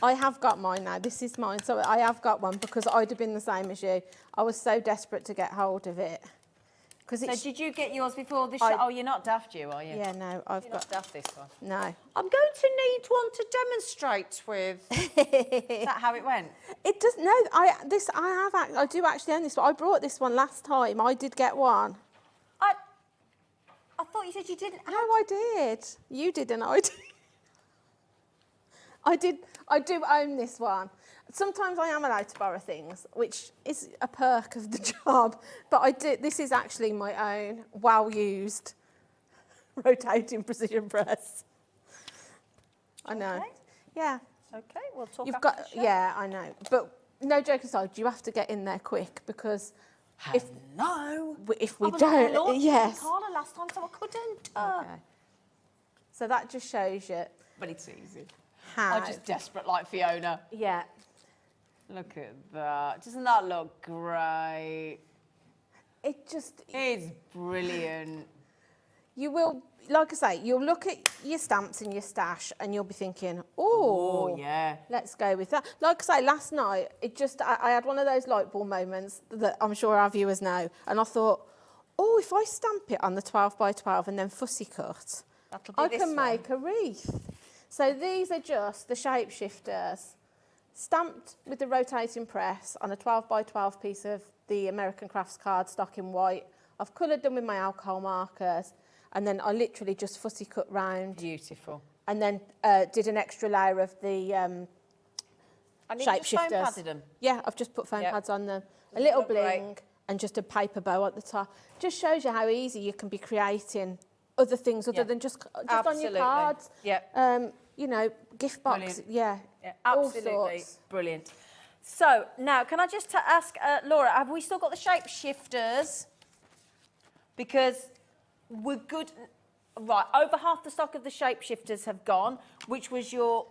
[SPEAKER 7] I have got mine now. This is mine. So I have got one because I'd have been the same as you. I was so desperate to get hold of it.
[SPEAKER 2] So did you get yours before this? Oh, you're not daft, are you?
[SPEAKER 7] Yeah, no, I've
[SPEAKER 2] You're
[SPEAKER 7] got.
[SPEAKER 2] not daft this one.
[SPEAKER 7] No.
[SPEAKER 2] I'm going to need one to demonstrate with. Is that how it went?
[SPEAKER 7] It does. No, I do actually own this, but I brought this one last time. I did get one.
[SPEAKER 2] I thought you said you didn't.
[SPEAKER 7] No, I did. You didn't. I did. I do own this one. Sometimes I am allowed to borrow things, which is a perk of the job. But this is actually my own, well-used, rotating precision press. I know.
[SPEAKER 2] Okay.
[SPEAKER 7] Yeah.
[SPEAKER 2] Okay, we'll talk.
[SPEAKER 7] You've
[SPEAKER 2] after
[SPEAKER 7] got.
[SPEAKER 2] the show.
[SPEAKER 7] Yeah, I know. But no joke aside, you have to get in there quick because if we don't, yes.
[SPEAKER 2] Carla last time, so I couldn't.
[SPEAKER 7] Okay. So that just shows you
[SPEAKER 2] But it's easy.
[SPEAKER 7] how.
[SPEAKER 2] I'm just desperate like Fiona.
[SPEAKER 7] Yeah.
[SPEAKER 2] Look at that. Doesn't that look great?
[SPEAKER 7] It just.
[SPEAKER 2] It's brilliant.
[SPEAKER 7] You will, like I say, you'll look at your stamps in your stash and you'll be thinking,
[SPEAKER 2] Oh, yeah.
[SPEAKER 7] let's go with that. Like I say, last night, I had one of those light bulb moments that I'm sure our viewers know. And I thought, oh, if I stamp it on the 12 by 12 and then fussy cut,
[SPEAKER 2] That'll be
[SPEAKER 7] I
[SPEAKER 2] this
[SPEAKER 7] can
[SPEAKER 2] one.
[SPEAKER 7] make a wreath. So these are just the shapeshifters, stamped with the rotating press on a 12 by 12 piece of the American Crafts cardstock in white. I've coloured them with my alcohol markers. And then I literally just fussy cut round.
[SPEAKER 2] Beautiful.
[SPEAKER 7] And then did an extra layer of the
[SPEAKER 2] And you just foam
[SPEAKER 7] shapeshifters.
[SPEAKER 2] padded them.
[SPEAKER 7] Yeah, I've just put foam
[SPEAKER 2] Yep.
[SPEAKER 7] pads on them. A little
[SPEAKER 2] look great.
[SPEAKER 7] bling and just a paper bow at the top. Just shows you how easy you can be creating other things other
[SPEAKER 2] Yeah.
[SPEAKER 7] than just on
[SPEAKER 2] Absolutely.
[SPEAKER 7] your cards.
[SPEAKER 2] Yep.
[SPEAKER 7] You know, gift box.
[SPEAKER 2] Brilliant.
[SPEAKER 7] Yeah.
[SPEAKER 2] Yeah,
[SPEAKER 7] all
[SPEAKER 2] absolutely
[SPEAKER 7] sorts.
[SPEAKER 2] brilliant. So now, can I just ask Laura, have we still got the shapeshifters? Because we're good. Right, over half the stock of the shapeshifters have gone, which was your.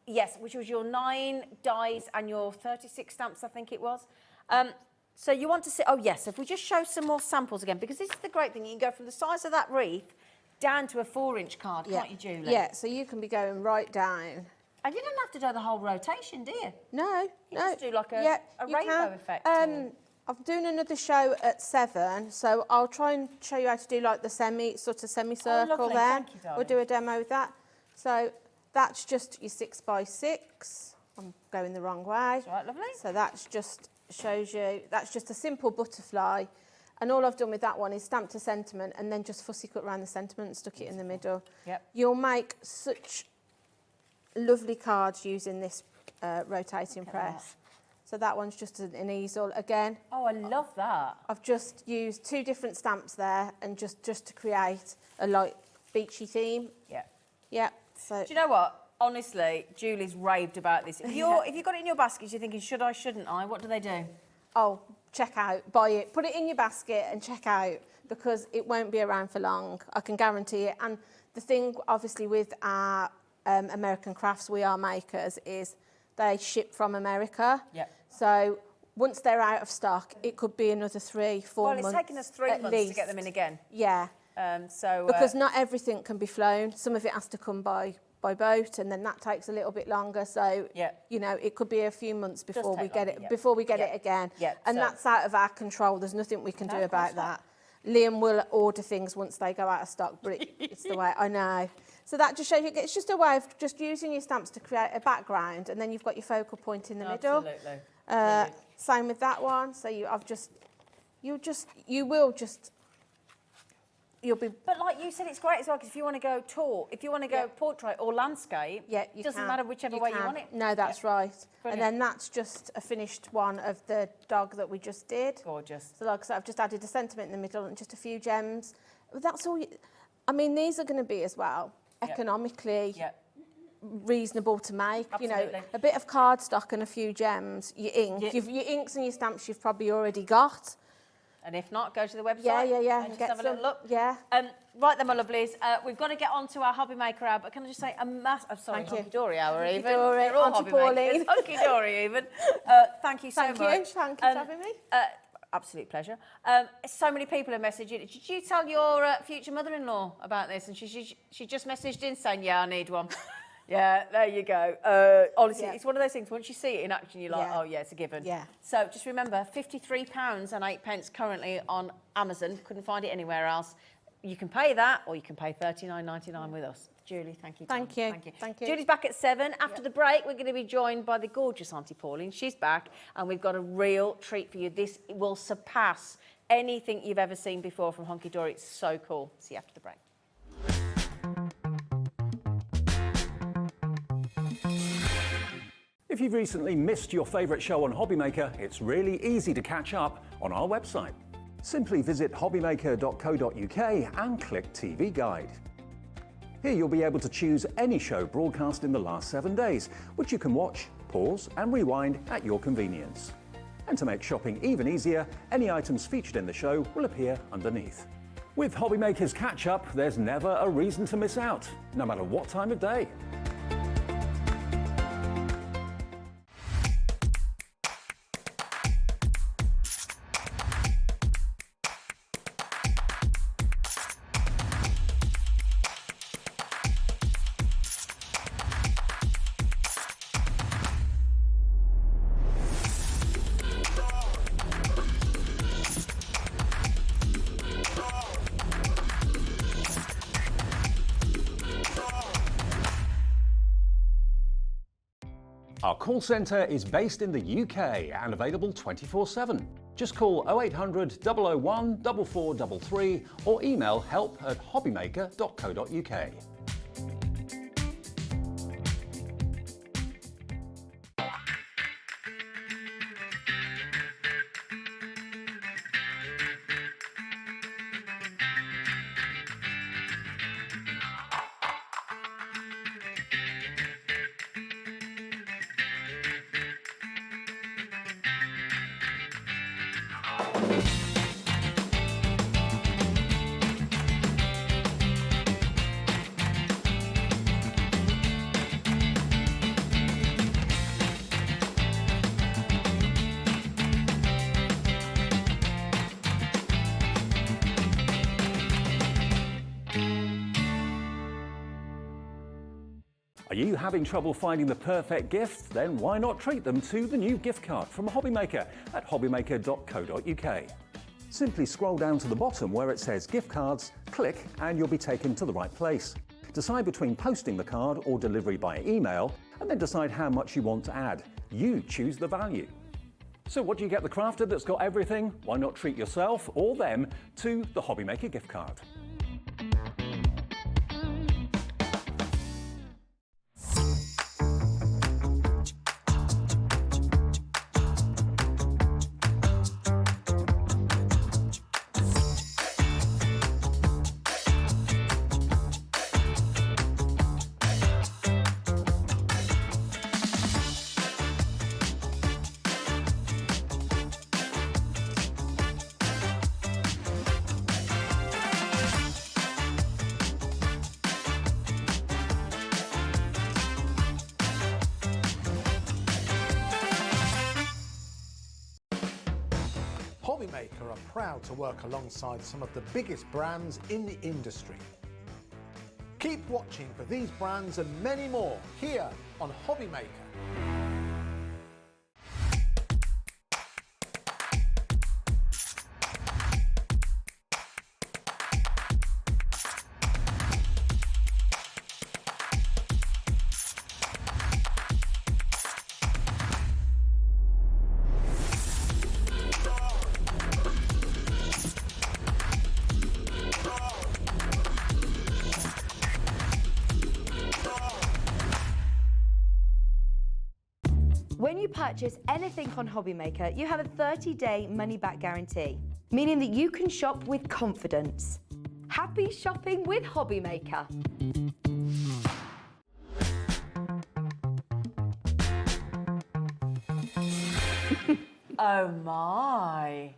[SPEAKER 2] Yes, which was your 9 dies and your 36 stamps, I think it was. So you want to see, oh yes, if we just show some more samples again, because this is the great thing, you can go from the size of that wreath down to a 4-inch card,
[SPEAKER 7] Yeah.
[SPEAKER 2] can't you, Julie?
[SPEAKER 7] Yeah, so you can be going right down.
[SPEAKER 2] And you don't have to do the whole rotation, do you?
[SPEAKER 7] No,
[SPEAKER 2] You
[SPEAKER 7] no.
[SPEAKER 2] just do like a
[SPEAKER 7] you
[SPEAKER 2] rainbow
[SPEAKER 7] can.
[SPEAKER 2] effect.
[SPEAKER 7] I'm doing another show at 7, so I'll try and show you how to do like the semicircle
[SPEAKER 2] lovely.
[SPEAKER 7] then.
[SPEAKER 2] Thank you, darling.
[SPEAKER 7] We'll do a demo with that. So that's just your 6 by 6. I'm going the wrong way.
[SPEAKER 2] That's right, lovely.
[SPEAKER 7] So that's just shows you, that's just a simple butterfly. And all I've done with that one is stamped a sentiment and then just fussy cut around the sentiment and stuck it in the middle.
[SPEAKER 2] Yep.
[SPEAKER 7] You'll make such lovely cards using this rotating press. So that one's just an easel. Again,
[SPEAKER 2] Oh, I love that.
[SPEAKER 7] I've just used 2 different stamps there and just to create a light beachy theme.
[SPEAKER 2] Yeah.
[SPEAKER 7] Yeah. So
[SPEAKER 2] Do you know what? Honestly, Julie's raved about this. If you've got it in your basket, you're thinking, should I, shouldn't I? What do they do?
[SPEAKER 7] oh, check out, buy it, put it in your basket and check out, because it won't be around for long. I can guarantee it. And the thing, obviously, with our American crafts, we are makers, is they ship from America.
[SPEAKER 2] Yep.
[SPEAKER 7] So once they're out of stock, it could be another 3, 4 months.
[SPEAKER 2] Well, it's taken us 3
[SPEAKER 7] at
[SPEAKER 2] months
[SPEAKER 7] least.
[SPEAKER 2] to get them in again.
[SPEAKER 7] Yeah.
[SPEAKER 2] Because
[SPEAKER 7] Not everything can be flown. Some of it has to come by boat, and then that takes a little bit longer. So
[SPEAKER 2] Yeah.
[SPEAKER 7] you know, it could be a few months before we
[SPEAKER 2] take
[SPEAKER 7] get
[SPEAKER 2] longer,
[SPEAKER 7] it
[SPEAKER 2] yeah.
[SPEAKER 7] before we get
[SPEAKER 2] Yeah.
[SPEAKER 7] it again.
[SPEAKER 2] Yeah,
[SPEAKER 7] And
[SPEAKER 2] so-
[SPEAKER 7] that's out of our control. There's nothing we can
[SPEAKER 2] No,
[SPEAKER 7] do
[SPEAKER 2] of
[SPEAKER 7] about
[SPEAKER 2] course not.
[SPEAKER 7] that. Liam will order things once they go out of stock, but it's the way I know. So that just shows you, it's just a way of just using your stamps to create a background, and then you've got your focal point in the middle.
[SPEAKER 2] Absolutely.
[SPEAKER 7] Same with that one. So you'll be.
[SPEAKER 2] But like you said, it's great as well, because if you want to go tall, if you want to go
[SPEAKER 7] Yeah.
[SPEAKER 2] portrait or landscape,
[SPEAKER 7] Yeah,
[SPEAKER 2] it doesn't matter whichever way you want it.
[SPEAKER 7] No, that's right.
[SPEAKER 2] Brilliant.
[SPEAKER 7] And then that's just a finished one of the dog that we just did.
[SPEAKER 2] Gorgeous.
[SPEAKER 7] So like I said, I've just added a sentiment in the middle and just a few gems. But that's all. I mean, these are going to be as well economically
[SPEAKER 2] Yeah.
[SPEAKER 7] reasonable to make. You know,
[SPEAKER 2] Absolutely.
[SPEAKER 7] a bit of cardstock and a few gems. Your ink,
[SPEAKER 2] Yeah.
[SPEAKER 7] your inks and your stamps you've probably already got.
[SPEAKER 2] And if not, go to the website.
[SPEAKER 7] Yeah.
[SPEAKER 2] And just
[SPEAKER 7] Get
[SPEAKER 2] have a little
[SPEAKER 7] some-
[SPEAKER 2] look.
[SPEAKER 7] Yeah.
[SPEAKER 2] Right then, my lovelies, we've got to get on to our HobbyMaker hour, but can I just say I'm sorry,
[SPEAKER 7] Thank you.
[SPEAKER 2] Hunkydory hour even.
[SPEAKER 7] Hunkydory,
[SPEAKER 2] We're all
[SPEAKER 7] Auntie
[SPEAKER 2] HobbyMakers.
[SPEAKER 7] Pauline.
[SPEAKER 2] Hunkydory even. Thank you so
[SPEAKER 7] Thank you.
[SPEAKER 2] much.
[SPEAKER 7] Thank you for having me.
[SPEAKER 2] Absolute pleasure. So many people are messaging. Did you tell your future mother-in-law about this? And she just messaged in saying, yeah, I need one. Yeah, there you go. Honestly,
[SPEAKER 7] Yeah.
[SPEAKER 2] it's one of those things, once you see it in action, you're like,
[SPEAKER 7] Yeah.
[SPEAKER 2] oh, yeah, it's a given.
[SPEAKER 7] Yeah.
[SPEAKER 2] So just remember, £53.08 currently on Amazon. Couldn't find it anywhere else. You can pay that, or you can pay $39.99 with us. Julie, thank you.
[SPEAKER 7] Thank
[SPEAKER 2] darling.
[SPEAKER 7] you. Thank you.
[SPEAKER 2] Julie's back at 7. After the break, we're going to be joined by the gorgeous Auntie Pauline. She's back, and we've got a real treat for you. This will surpass anything you've ever seen before from Hunkydory. It's so cool. See you after the break.
[SPEAKER 1] If you've recently missed your favourite show on HobbyMaker, it's really easy to catch up on our website. Simply visit hobbymaker.co.uk and click TV Guide. Here you'll be able to choose any show broadcast in the last 7 days, which you can watch, pause and rewind at your convenience. And to make shopping even easier, any items featured in the show will appear underneath. With HobbyMaker's catch-up, there's never a reason to miss out, no matter what time of day. Our call centre is based in the UK and available 24/7. Just call 0800 001 4433 or email help@hobbymaker.co.uk. Are you having trouble finding the perfect gift? Then why not treat them to the new gift card from HobbyMaker at hobbymaker.co.uk. Simply scroll down to the bottom where it says gift cards, click and you'll be taken to the right place. Decide between posting the card or delivery by email and then decide how much you want to add. You choose the value. So what do you get the crafter that's got everything? Why not treat yourself or them to the HobbyMaker gift card?
[SPEAKER 6] HobbyMaker are proud to work alongside some of the biggest brands in the industry. Keep watching for these brands and many more here on HobbyMaker.
[SPEAKER 4] When you purchase anything on HobbyMaker, you have a 30-day money-back guarantee, meaning that you can shop with confidence. Happy shopping with HobbyMaker.
[SPEAKER 2] Oh my.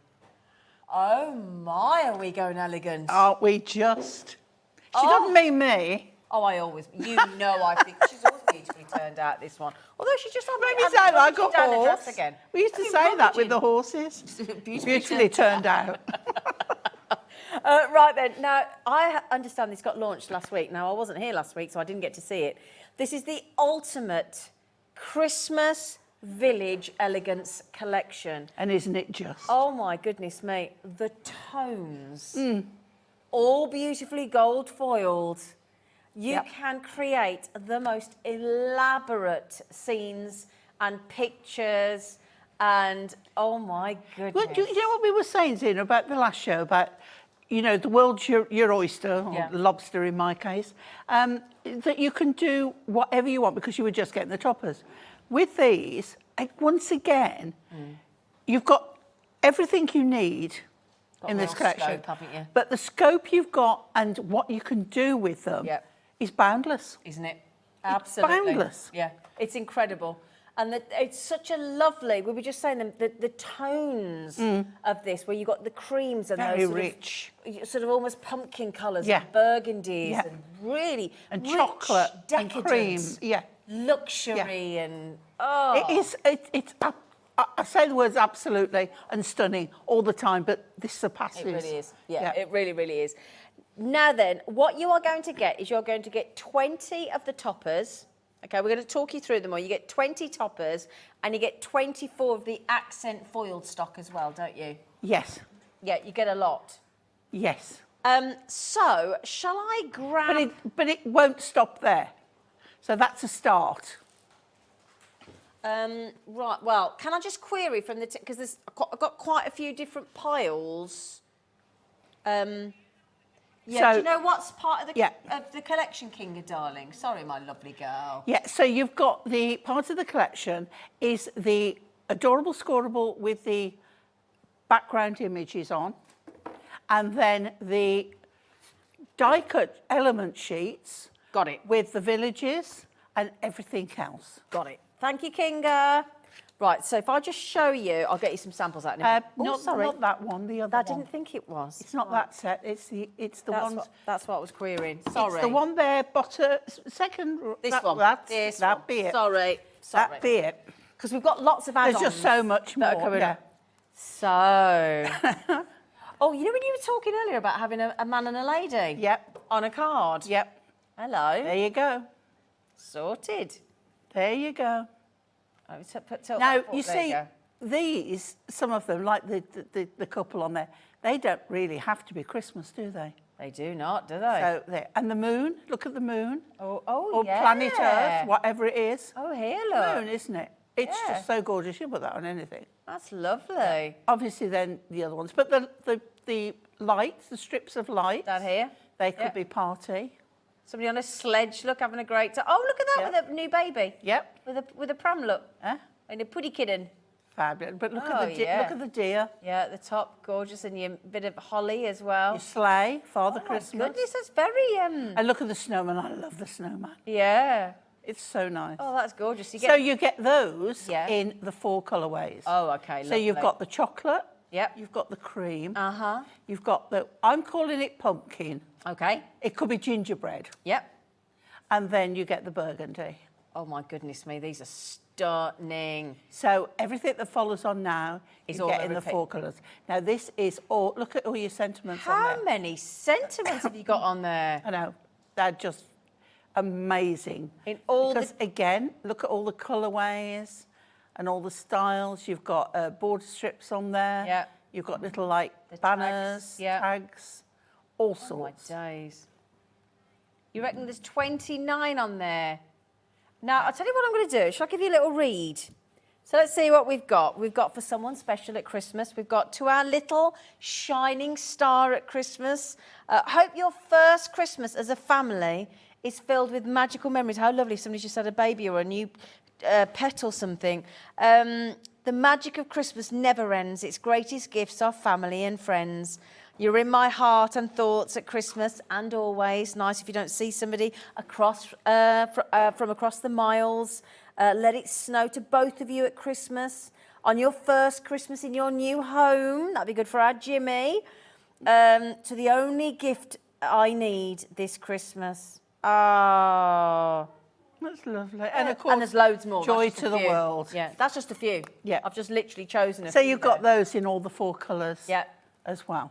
[SPEAKER 2] Oh my, are we going elegant?
[SPEAKER 5] Aren't we just? She doesn't mean me.
[SPEAKER 2] Oh, you know I think she's always beautifully turned out, this one. Although she just had
[SPEAKER 5] Maybe sound like a
[SPEAKER 2] down the dress
[SPEAKER 5] horse.
[SPEAKER 2] again.
[SPEAKER 5] We used to say that with the horses. Beautifully turned out.
[SPEAKER 2] Right then, now I understand this got launched last week. Now I wasn't here last week, so I didn't get to see it. This is the ultimate Christmas Village Elegance collection.
[SPEAKER 5] And isn't it just?
[SPEAKER 2] Oh my goodness me, the tones, all beautifully gold foiled. You can create the most elaborate scenes and pictures and oh my goodness.
[SPEAKER 5] Well, do you know what we were saying, Zina, about the last show, about, you know, the world's your oyster, or lobster in my case, that you can do whatever you want because you were just getting the toppers. With these, once again, you've got everything you need in this collection.
[SPEAKER 2] Scope, haven't you?
[SPEAKER 5] But the scope you've got and what you can do with them is boundless.
[SPEAKER 2] Isn't it? Absolutely.
[SPEAKER 5] It's boundless.
[SPEAKER 2] Yeah, it's incredible. And it's such a lovely, we were just saying the tones of this, where you've got the creams and
[SPEAKER 5] very
[SPEAKER 2] those
[SPEAKER 5] rich.
[SPEAKER 2] Sort of almost pumpkin colours and burgundies and really
[SPEAKER 5] and
[SPEAKER 2] rich,
[SPEAKER 5] chocolate
[SPEAKER 2] decadent,
[SPEAKER 5] and cream. Yeah.
[SPEAKER 2] luxury and
[SPEAKER 5] It's I say the words absolutely and stunning all the time, but this surpasses.
[SPEAKER 2] It really is. Yeah, it really, really is. Now then, what you are going to get is you're going to get 20 of the toppers. Okay, we're going to talk you through them all. You get 20 toppers and you get 24 of the accent foiled stock as well, don't you?
[SPEAKER 5] Yes.
[SPEAKER 2] Yeah, you get a lot.
[SPEAKER 5] Yes.
[SPEAKER 2] So, shall I grab...
[SPEAKER 5] But it won't stop there. So that's a start.
[SPEAKER 2] Right, well, can I just query from the... Because I've got quite a few different piles. Yeah, do you know what's part of the collection, Kinga, darling? Sorry, my lovely girl.
[SPEAKER 5] Yeah, so you've got the part of the collection is the adorable scoreable with the background images on, and then the die-cut element sheets.
[SPEAKER 2] Got it.
[SPEAKER 5] With the villages and everything else.
[SPEAKER 2] Got it. Thank you, Kinga. Right, so if I just show you, I'll get you some samples out in a minute.
[SPEAKER 5] Not that one, the other
[SPEAKER 2] I
[SPEAKER 5] one.
[SPEAKER 2] didn't think it was.
[SPEAKER 5] It's not that set, it's the ones...
[SPEAKER 2] That's what I was querying. Sorry.
[SPEAKER 5] It's the one there, second...
[SPEAKER 2] This one.
[SPEAKER 5] That'd be it.
[SPEAKER 2] Sorry.
[SPEAKER 5] That'd be it.
[SPEAKER 2] Because we've got lots of add-ons.
[SPEAKER 5] There's just so much more, yeah.
[SPEAKER 2] So... oh, you know when you were talking earlier about having a man and a lady?
[SPEAKER 5] Yep.
[SPEAKER 2] On a card?
[SPEAKER 5] Yep.
[SPEAKER 2] Hello.
[SPEAKER 5] There you go.
[SPEAKER 2] Sorted.
[SPEAKER 5] There you go.
[SPEAKER 2] Oh,
[SPEAKER 5] now, you see, these, some of them, like the couple on there, they don't really have to be Christmas, do they?
[SPEAKER 2] They do not, do they?
[SPEAKER 5] So there. And the moon, look at the moon.
[SPEAKER 2] Oh
[SPEAKER 5] or
[SPEAKER 2] yeah.
[SPEAKER 5] planet Earth, whatever it is.
[SPEAKER 2] Oh, here, look.
[SPEAKER 5] Moon, isn't it? It's just so gorgeous. You put that on anything.
[SPEAKER 2] That's lovely.
[SPEAKER 5] Obviously, then the other ones, but the lights, the strips of light,
[SPEAKER 2] Down here.
[SPEAKER 5] they could be party.
[SPEAKER 2] Somebody on a sledge, look, having a great time. Oh, look at that with a new baby.
[SPEAKER 5] Yep.
[SPEAKER 2] With a pram look.
[SPEAKER 5] Huh?
[SPEAKER 2] And a puddy kitten.
[SPEAKER 5] Fabulous. But look
[SPEAKER 2] Oh,
[SPEAKER 5] at the look at the deer.
[SPEAKER 2] Yeah, at the top, gorgeous, and your bit of holly as well.
[SPEAKER 5] Your sleigh, Father
[SPEAKER 2] Oh,
[SPEAKER 5] Christmas.
[SPEAKER 2] my goodness, that's very
[SPEAKER 5] And look at the snowman. I love the snowman.
[SPEAKER 2] Yeah.
[SPEAKER 5] It's so nice.
[SPEAKER 2] Oh, that's gorgeous.
[SPEAKER 5] So you get those
[SPEAKER 2] Yeah.
[SPEAKER 5] in the 4 colourways.
[SPEAKER 2] Oh, okay.
[SPEAKER 5] So you've got the chocolate.
[SPEAKER 2] Yep.
[SPEAKER 5] You've got the cream.
[SPEAKER 2] Uh-huh.
[SPEAKER 5] You've got I'm calling it pumpkin.
[SPEAKER 2] Okay.
[SPEAKER 5] It could be gingerbread.
[SPEAKER 2] Yep.
[SPEAKER 5] And then you get the burgundy.
[SPEAKER 2] Oh, my goodness me, these are stunning.
[SPEAKER 5] So everything that follows on now
[SPEAKER 2] Is
[SPEAKER 5] you
[SPEAKER 2] all
[SPEAKER 5] get
[SPEAKER 2] the
[SPEAKER 5] in the
[SPEAKER 2] repeat.
[SPEAKER 5] 4 colours. Now this is all, look at all your sentiments on
[SPEAKER 2] How
[SPEAKER 5] there.
[SPEAKER 2] many sentiments have you got on there?
[SPEAKER 5] I know, they're just amazing.
[SPEAKER 2] In all
[SPEAKER 5] because again, look at all the colourways and all the styles. You've got border strips on there.
[SPEAKER 2] Yeah.
[SPEAKER 5] You've got little like
[SPEAKER 2] The
[SPEAKER 5] banners,
[SPEAKER 2] tags, yeah.
[SPEAKER 5] tags, all
[SPEAKER 2] Oh, my
[SPEAKER 5] sorts.
[SPEAKER 2] days. You reckon there's 29 on there? Now, I'll tell you what I'm going to do. Shall I give you a little read? So let's see what we've got. We've got for someone special at Christmas. We've got to our little shining star at Christmas. Hope your first Christmas as a family is filled with magical memories. How lovely if somebody just had a baby or a new pet or something. The magic of Christmas never ends. Its greatest gifts are family and friends. You're in my heart and thoughts at Christmas and always. Nice if you don't see somebody across from across the miles. Let it snow to both of you at Christmas. On your first Christmas in your new home. That'd be good for our Jimmy. To the only gift I need this Christmas. Oh.
[SPEAKER 5] That's lovely. And of course,
[SPEAKER 2] and there's loads more.
[SPEAKER 5] Joy
[SPEAKER 2] That's just
[SPEAKER 5] to
[SPEAKER 2] a
[SPEAKER 5] the
[SPEAKER 2] few.
[SPEAKER 5] world.
[SPEAKER 2] Yeah, that's just a few.
[SPEAKER 5] Yeah.
[SPEAKER 2] I've just literally chosen a
[SPEAKER 5] So
[SPEAKER 2] few
[SPEAKER 5] you've got
[SPEAKER 2] there.
[SPEAKER 5] those in all the 4 colours
[SPEAKER 2] Yeah.
[SPEAKER 5] as well.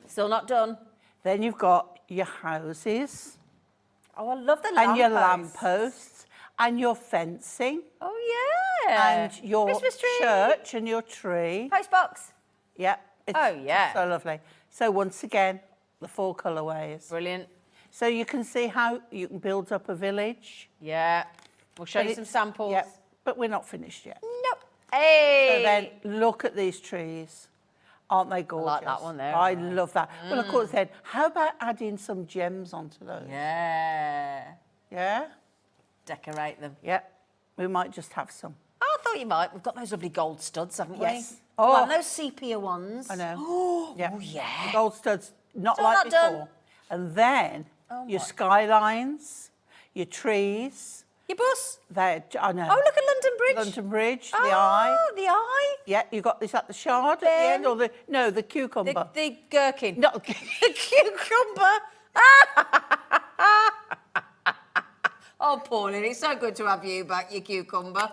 [SPEAKER 2] Still not done.
[SPEAKER 5] Then you've got your houses
[SPEAKER 2] Oh, I love the
[SPEAKER 5] and your
[SPEAKER 2] lampposts.
[SPEAKER 5] lampposts and your fencing
[SPEAKER 2] Oh, yeah.
[SPEAKER 5] and your
[SPEAKER 2] Christmas tree.
[SPEAKER 5] church and your tree.
[SPEAKER 2] Postbox.
[SPEAKER 5] Yeah. It's
[SPEAKER 2] Oh, yeah.
[SPEAKER 5] so lovely. So once again, the 4 colourways.
[SPEAKER 2] Brilliant.
[SPEAKER 5] So you can see how you can build up a village.
[SPEAKER 2] Yeah. We'll show you
[SPEAKER 5] But
[SPEAKER 2] some
[SPEAKER 5] it's-
[SPEAKER 2] samples.
[SPEAKER 5] Yeah, but we're not finished yet.
[SPEAKER 2] Nope. Hey.
[SPEAKER 5] So then look at these trees. Aren't they gorgeous?
[SPEAKER 2] like that one there.
[SPEAKER 5] I love that. Well, of course, then, how about adding some gems onto those?
[SPEAKER 2] Yeah.
[SPEAKER 5] Yeah?
[SPEAKER 2] Decorate them.
[SPEAKER 5] Yeah. We might just have some.
[SPEAKER 2] Oh, I thought you might. We've got those lovely gold studs, haven't we?
[SPEAKER 5] Yes.
[SPEAKER 2] Oh.
[SPEAKER 5] Oh.
[SPEAKER 2] Those sepia ones.
[SPEAKER 5] I know.
[SPEAKER 2] Oh,
[SPEAKER 5] Yeah.
[SPEAKER 2] yeah.
[SPEAKER 5] The gold studs, not
[SPEAKER 2] Still
[SPEAKER 5] like
[SPEAKER 2] not
[SPEAKER 5] before.
[SPEAKER 2] done.
[SPEAKER 5] And then your
[SPEAKER 2] my.
[SPEAKER 5] skylines, your trees.
[SPEAKER 2] Your bus.
[SPEAKER 5] I know.
[SPEAKER 2] Oh, look at London Bridge.
[SPEAKER 5] London Bridge,
[SPEAKER 2] Oh,
[SPEAKER 5] the eye.
[SPEAKER 2] the eye.
[SPEAKER 5] Yeah, you got this at the shard at the end, or the cucumber.
[SPEAKER 2] The gherkin.
[SPEAKER 5] No,
[SPEAKER 2] The cucumber. Oh, Pauline, it's so good to have you back, your cucumber.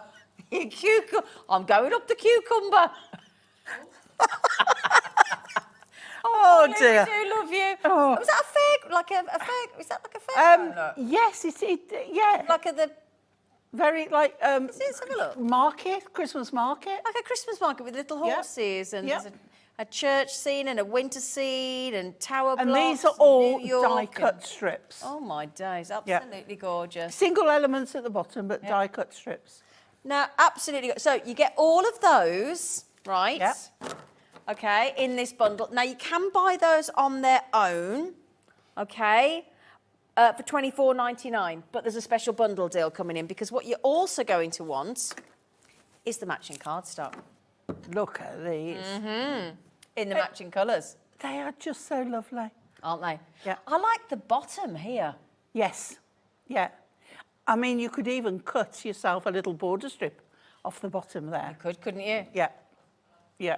[SPEAKER 2] Your cucumber. I'm going up the cucumber.
[SPEAKER 5] Oh,
[SPEAKER 2] Pauline,
[SPEAKER 5] dear.
[SPEAKER 2] I do love you.
[SPEAKER 5] Oh.
[SPEAKER 2] Was that a fair? Like a fair? Is that like a fair? No.
[SPEAKER 5] Yes, yeah.
[SPEAKER 2] Like a
[SPEAKER 5] Very like
[SPEAKER 2] let's have a look.
[SPEAKER 5] market, Christmas market.
[SPEAKER 2] Like a Christmas market with little
[SPEAKER 5] Yeah.
[SPEAKER 2] horses and
[SPEAKER 5] Yeah.
[SPEAKER 2] there's a church scene and a winter scene and tower
[SPEAKER 5] And
[SPEAKER 2] blocks.
[SPEAKER 5] these are all
[SPEAKER 2] New York
[SPEAKER 5] die-cut
[SPEAKER 2] and-
[SPEAKER 5] strips.
[SPEAKER 2] Oh my days,
[SPEAKER 5] Yeah.
[SPEAKER 2] absolutely gorgeous.
[SPEAKER 5] Single elements at the bottom, but die-cut strips.
[SPEAKER 2] Now, absolutely. So you get all of those, right?
[SPEAKER 5] Yeah.
[SPEAKER 2] Okay, in this bundle. Now you can buy those on their own, okay, for $24.99. But there's a special bundle deal coming in because what you're also going to want is the matching cardstock
[SPEAKER 5] Look at these.
[SPEAKER 2] in the matching colours,
[SPEAKER 5] They are just so lovely.
[SPEAKER 2] aren't they?
[SPEAKER 5] Yeah.
[SPEAKER 2] I like the bottom here.
[SPEAKER 5] Yes. Yeah. I mean, you could even cut yourself a little border strip off the bottom there.
[SPEAKER 2] Couldn't you?
[SPEAKER 5] Yeah. Yeah.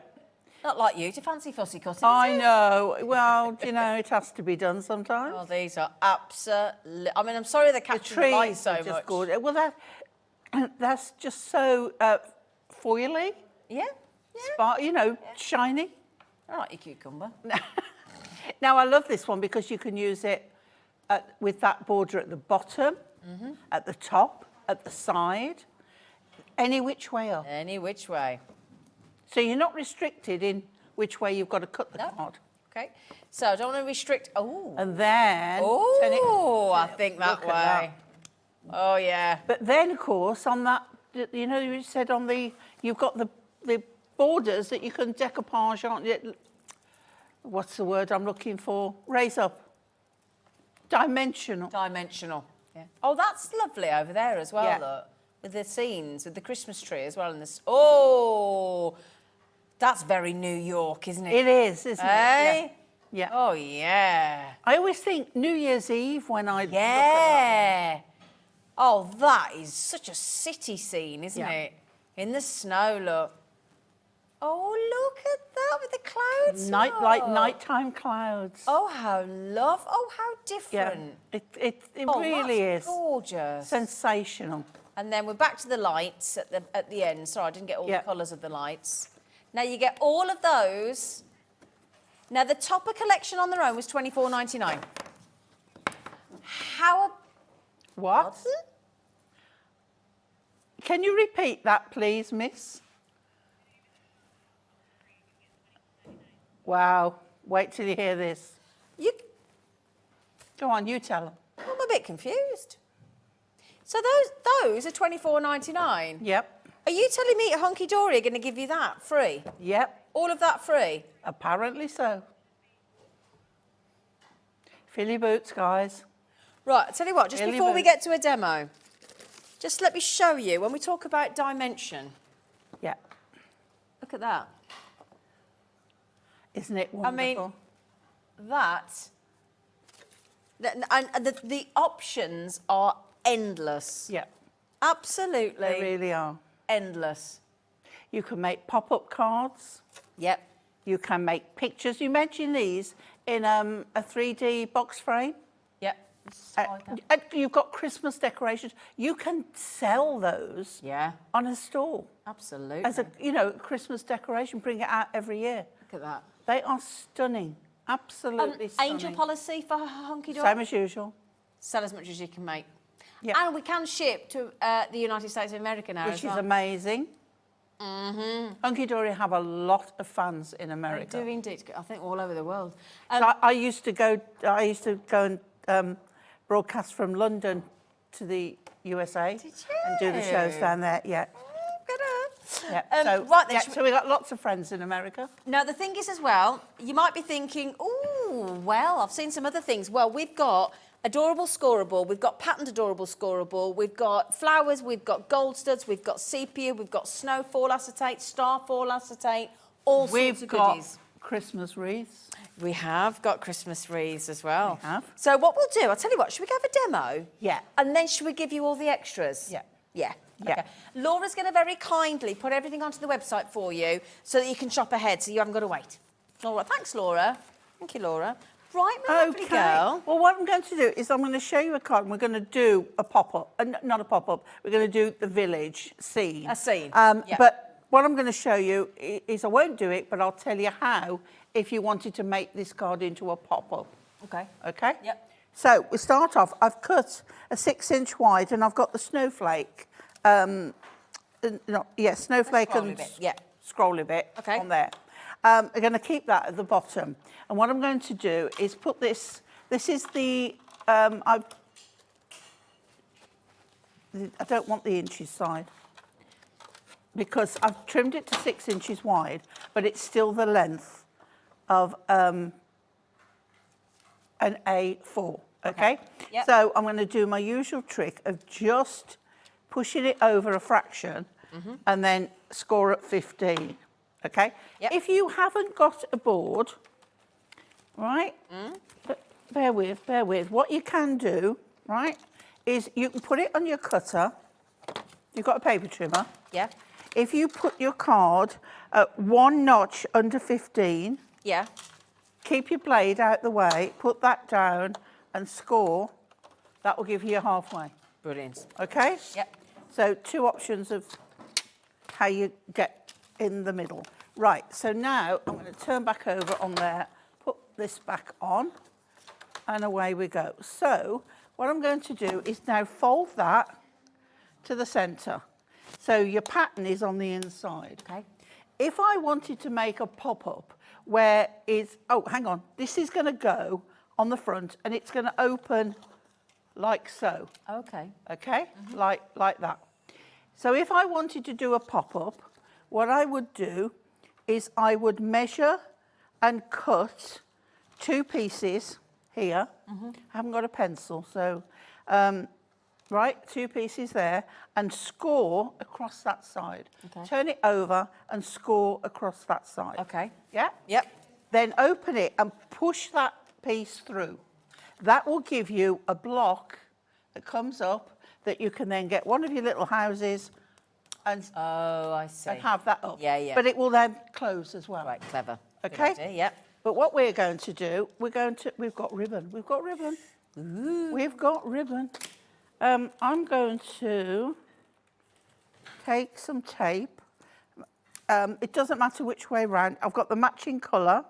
[SPEAKER 2] Not like you to fancy fussy cutting.
[SPEAKER 5] I
[SPEAKER 2] is it?
[SPEAKER 5] know. Well, you know, it has to be done sometimes.
[SPEAKER 2] Oh, these are absolutely. I mean, I'm sorry they're
[SPEAKER 5] The
[SPEAKER 2] catching the light
[SPEAKER 5] trees
[SPEAKER 2] so
[SPEAKER 5] are just
[SPEAKER 2] much.
[SPEAKER 5] gorgeous. Well, that's just so foily,
[SPEAKER 2] Yeah.
[SPEAKER 5] you know, shiny.
[SPEAKER 2] I like your cucumber.
[SPEAKER 5] Now, I love this one because you can use it with that border at the bottom, at the top, at the side, any which way up.
[SPEAKER 2] Any which way.
[SPEAKER 5] So you're not restricted in which way you've got to cut the card.
[SPEAKER 2] Okay. So I don't want to restrict. Oh.
[SPEAKER 5] And then... turn it-
[SPEAKER 2] Oh, I think that
[SPEAKER 5] Look at
[SPEAKER 2] way. Oh, yeah.
[SPEAKER 5] But then, of course, on that you know, you said on the, you've got the borders that you can decoupage, aren't you? What's the word I'm looking for? Raise up. Dimensional.
[SPEAKER 2] Dimensional. Yeah. Oh, that's lovely over there as well,
[SPEAKER 5] Yeah.
[SPEAKER 2] look. With the scenes, with the Christmas tree as well. And this. Oh, that's very New York, isn't it?
[SPEAKER 5] It is, isn't it?
[SPEAKER 2] Eh?
[SPEAKER 5] Yeah.
[SPEAKER 2] Oh, yeah.
[SPEAKER 5] I always think New Year's Eve when I look at
[SPEAKER 2] Yeah. Oh, that is such a city scene, isn't
[SPEAKER 5] Yeah.
[SPEAKER 2] it? In the snow, look. Oh, look at that with the clouds.
[SPEAKER 5] that. Like
[SPEAKER 2] look.
[SPEAKER 5] nighttime clouds.
[SPEAKER 2] Oh, how Oh, how
[SPEAKER 5] yeah.
[SPEAKER 2] different.
[SPEAKER 5] It
[SPEAKER 2] Oh,
[SPEAKER 5] really
[SPEAKER 2] that's
[SPEAKER 5] is.
[SPEAKER 2] gorgeous.
[SPEAKER 5] Sensational.
[SPEAKER 2] And then we're back to the lights at the end. Sorry, I didn't get all
[SPEAKER 5] Yeah.
[SPEAKER 2] the colours of the lights. Now you get all of those. Now the Topper collection on their own was $24.99. How?
[SPEAKER 5] What?
[SPEAKER 2] Pardon?
[SPEAKER 5] Can you repeat that, please, miss? Wow. Wait till you hear this.
[SPEAKER 2] You,
[SPEAKER 5] Go on, you tell them.
[SPEAKER 2] I'm a bit confused. So those are $24.99.
[SPEAKER 5] Yep.
[SPEAKER 2] Are you telling me Hunkydory are going to give you that free?
[SPEAKER 5] Yep.
[SPEAKER 2] All of that free?
[SPEAKER 5] Apparently so. Fill your boots, guys.
[SPEAKER 2] Right, I'll tell you what, just
[SPEAKER 5] Really
[SPEAKER 2] before we
[SPEAKER 5] boots.
[SPEAKER 2] get to a demo, just let me show you, when we talk about dimension,
[SPEAKER 5] Yeah.
[SPEAKER 2] look at that.
[SPEAKER 5] Isn't it
[SPEAKER 2] I mean,
[SPEAKER 5] wonderful?
[SPEAKER 2] the options are endless.
[SPEAKER 5] Yeah,
[SPEAKER 2] Absolutely
[SPEAKER 5] they really are.
[SPEAKER 2] endless.
[SPEAKER 5] You can make pop-up cards.
[SPEAKER 2] Yep.
[SPEAKER 5] You can make pictures. You mentioned these in a 3D box frame.
[SPEAKER 2] Yep.
[SPEAKER 5] And you've got Christmas decorations. You can sell those
[SPEAKER 2] Yeah,
[SPEAKER 5] on a stall
[SPEAKER 2] absolutely.
[SPEAKER 5] as a, you know, Christmas decoration. Bring it out every year.
[SPEAKER 2] Look at that.
[SPEAKER 5] They are stunning. Absolutely stunning.
[SPEAKER 2] Angel policy for Hunkydory?
[SPEAKER 5] Same as usual.
[SPEAKER 2] Sell as much as you can make.
[SPEAKER 5] Yeah.
[SPEAKER 2] And we can ship to the United States of America now
[SPEAKER 5] Which
[SPEAKER 2] as
[SPEAKER 5] is
[SPEAKER 2] well.
[SPEAKER 5] amazing. Hunkydory have a lot of fans in
[SPEAKER 2] They
[SPEAKER 5] America.
[SPEAKER 2] do indeed. I think all over the world.
[SPEAKER 5] So I used to go and broadcast from London to the USA
[SPEAKER 2] Did
[SPEAKER 5] and do the shows
[SPEAKER 2] you?
[SPEAKER 5] down there. Yeah, yeah. So,
[SPEAKER 2] right then,
[SPEAKER 5] yeah,
[SPEAKER 2] should we-
[SPEAKER 5] so we got lots of friends in America.
[SPEAKER 2] Now, the thing is as well, you might be thinking, oh, well, I've seen some other things. Well, we've got adorable scoreable, we've got patterned adorable scoreable, we've got flowers, we've got gold studs, we've got sepia, we've got snowfall acetate, starfall acetate, all sorts of goodies.
[SPEAKER 5] Christmas wreaths.
[SPEAKER 2] We have got Christmas wreaths as well.
[SPEAKER 5] We have.
[SPEAKER 2] So what we'll do, I'll tell you what, should we have a demo?
[SPEAKER 5] Yeah.
[SPEAKER 2] And then should we give you all the extras?
[SPEAKER 5] Yeah.
[SPEAKER 2] Yeah.
[SPEAKER 5] Yeah.
[SPEAKER 2] Okay. Laura's going to very kindly put everything onto the website for you so that you can shop ahead, so you haven't got to wait. All right. Thanks, Laura. Thank you, Laura. Right, my lovely girl.
[SPEAKER 5] Well, what I'm going to do is I'm going to show you a card and we're going to do a pop-up. Not a pop-up. We're going to do the village scene.
[SPEAKER 2] A scene, yeah.
[SPEAKER 5] But what I'm going to show you is I won't do it, but I'll tell you how if you wanted to make this card into a pop-up.
[SPEAKER 2] Okay.
[SPEAKER 5] Okay?
[SPEAKER 2] Yep.
[SPEAKER 5] So we start off, I've cut a 6-inch wide and I've got the snowflake, snowflake
[SPEAKER 2] scrolly
[SPEAKER 5] and
[SPEAKER 2] bit, yeah.
[SPEAKER 5] scrolly bit
[SPEAKER 2] Okay.
[SPEAKER 5] on there. I'm going to keep that at the bottom. And what I'm going to do is put this is the, I don't want the inches side because I've trimmed it to 6 inches wide, but it's still the length of an A4, okay?
[SPEAKER 2] Yep.
[SPEAKER 5] So I'm going to do my usual trick of just pushing it over a fraction and then score at 15, okay?
[SPEAKER 2] Yep.
[SPEAKER 5] If you haven't got a board, right, but bear with, what you can do, right, is you can put it on your cutter. You've got a paper trimmer.
[SPEAKER 2] Yeah.
[SPEAKER 5] If you put your card at 1 notch under 15,
[SPEAKER 2] Yeah.
[SPEAKER 5] keep your blade out the way, put that down and score, that will give you halfway,
[SPEAKER 2] Brilliant.
[SPEAKER 5] okay?
[SPEAKER 2] Yep.
[SPEAKER 5] So 2 options of how you get in the middle. Right, so now I'm going to turn back over on there, put this back on, and away we go. So what I'm going to do is now fold that to the centre. So your pattern is on the inside.
[SPEAKER 2] Okay.
[SPEAKER 5] If I wanted to make a pop-up where is, oh, hang on, this is going to go on the front and it's going to open like so.
[SPEAKER 2] Okay.
[SPEAKER 5] Okay, like that. So if I wanted to do a pop-up, what I would do is I would measure and cut 2 pieces here. I haven't got a pencil, so, right, 2 pieces there, and score across that side.
[SPEAKER 2] Okay.
[SPEAKER 5] Turn it over and score across that side.
[SPEAKER 2] Okay.
[SPEAKER 5] Yeah?
[SPEAKER 2] Yep.
[SPEAKER 5] Then open it and push that piece through. That will give you a block that comes up that you can then get one of your little houses and,
[SPEAKER 2] Oh, I see.
[SPEAKER 5] and have that up.
[SPEAKER 2] Yeah, yeah.
[SPEAKER 5] But it will then close as well.
[SPEAKER 2] Right, clever. Good
[SPEAKER 5] Okay?
[SPEAKER 2] idea, yep.
[SPEAKER 5] But what we're going to do, we've got ribbon. We've got ribbon. We've got ribbon. I'm going to take some tape. It doesn't matter which way round. I've got the matching colour.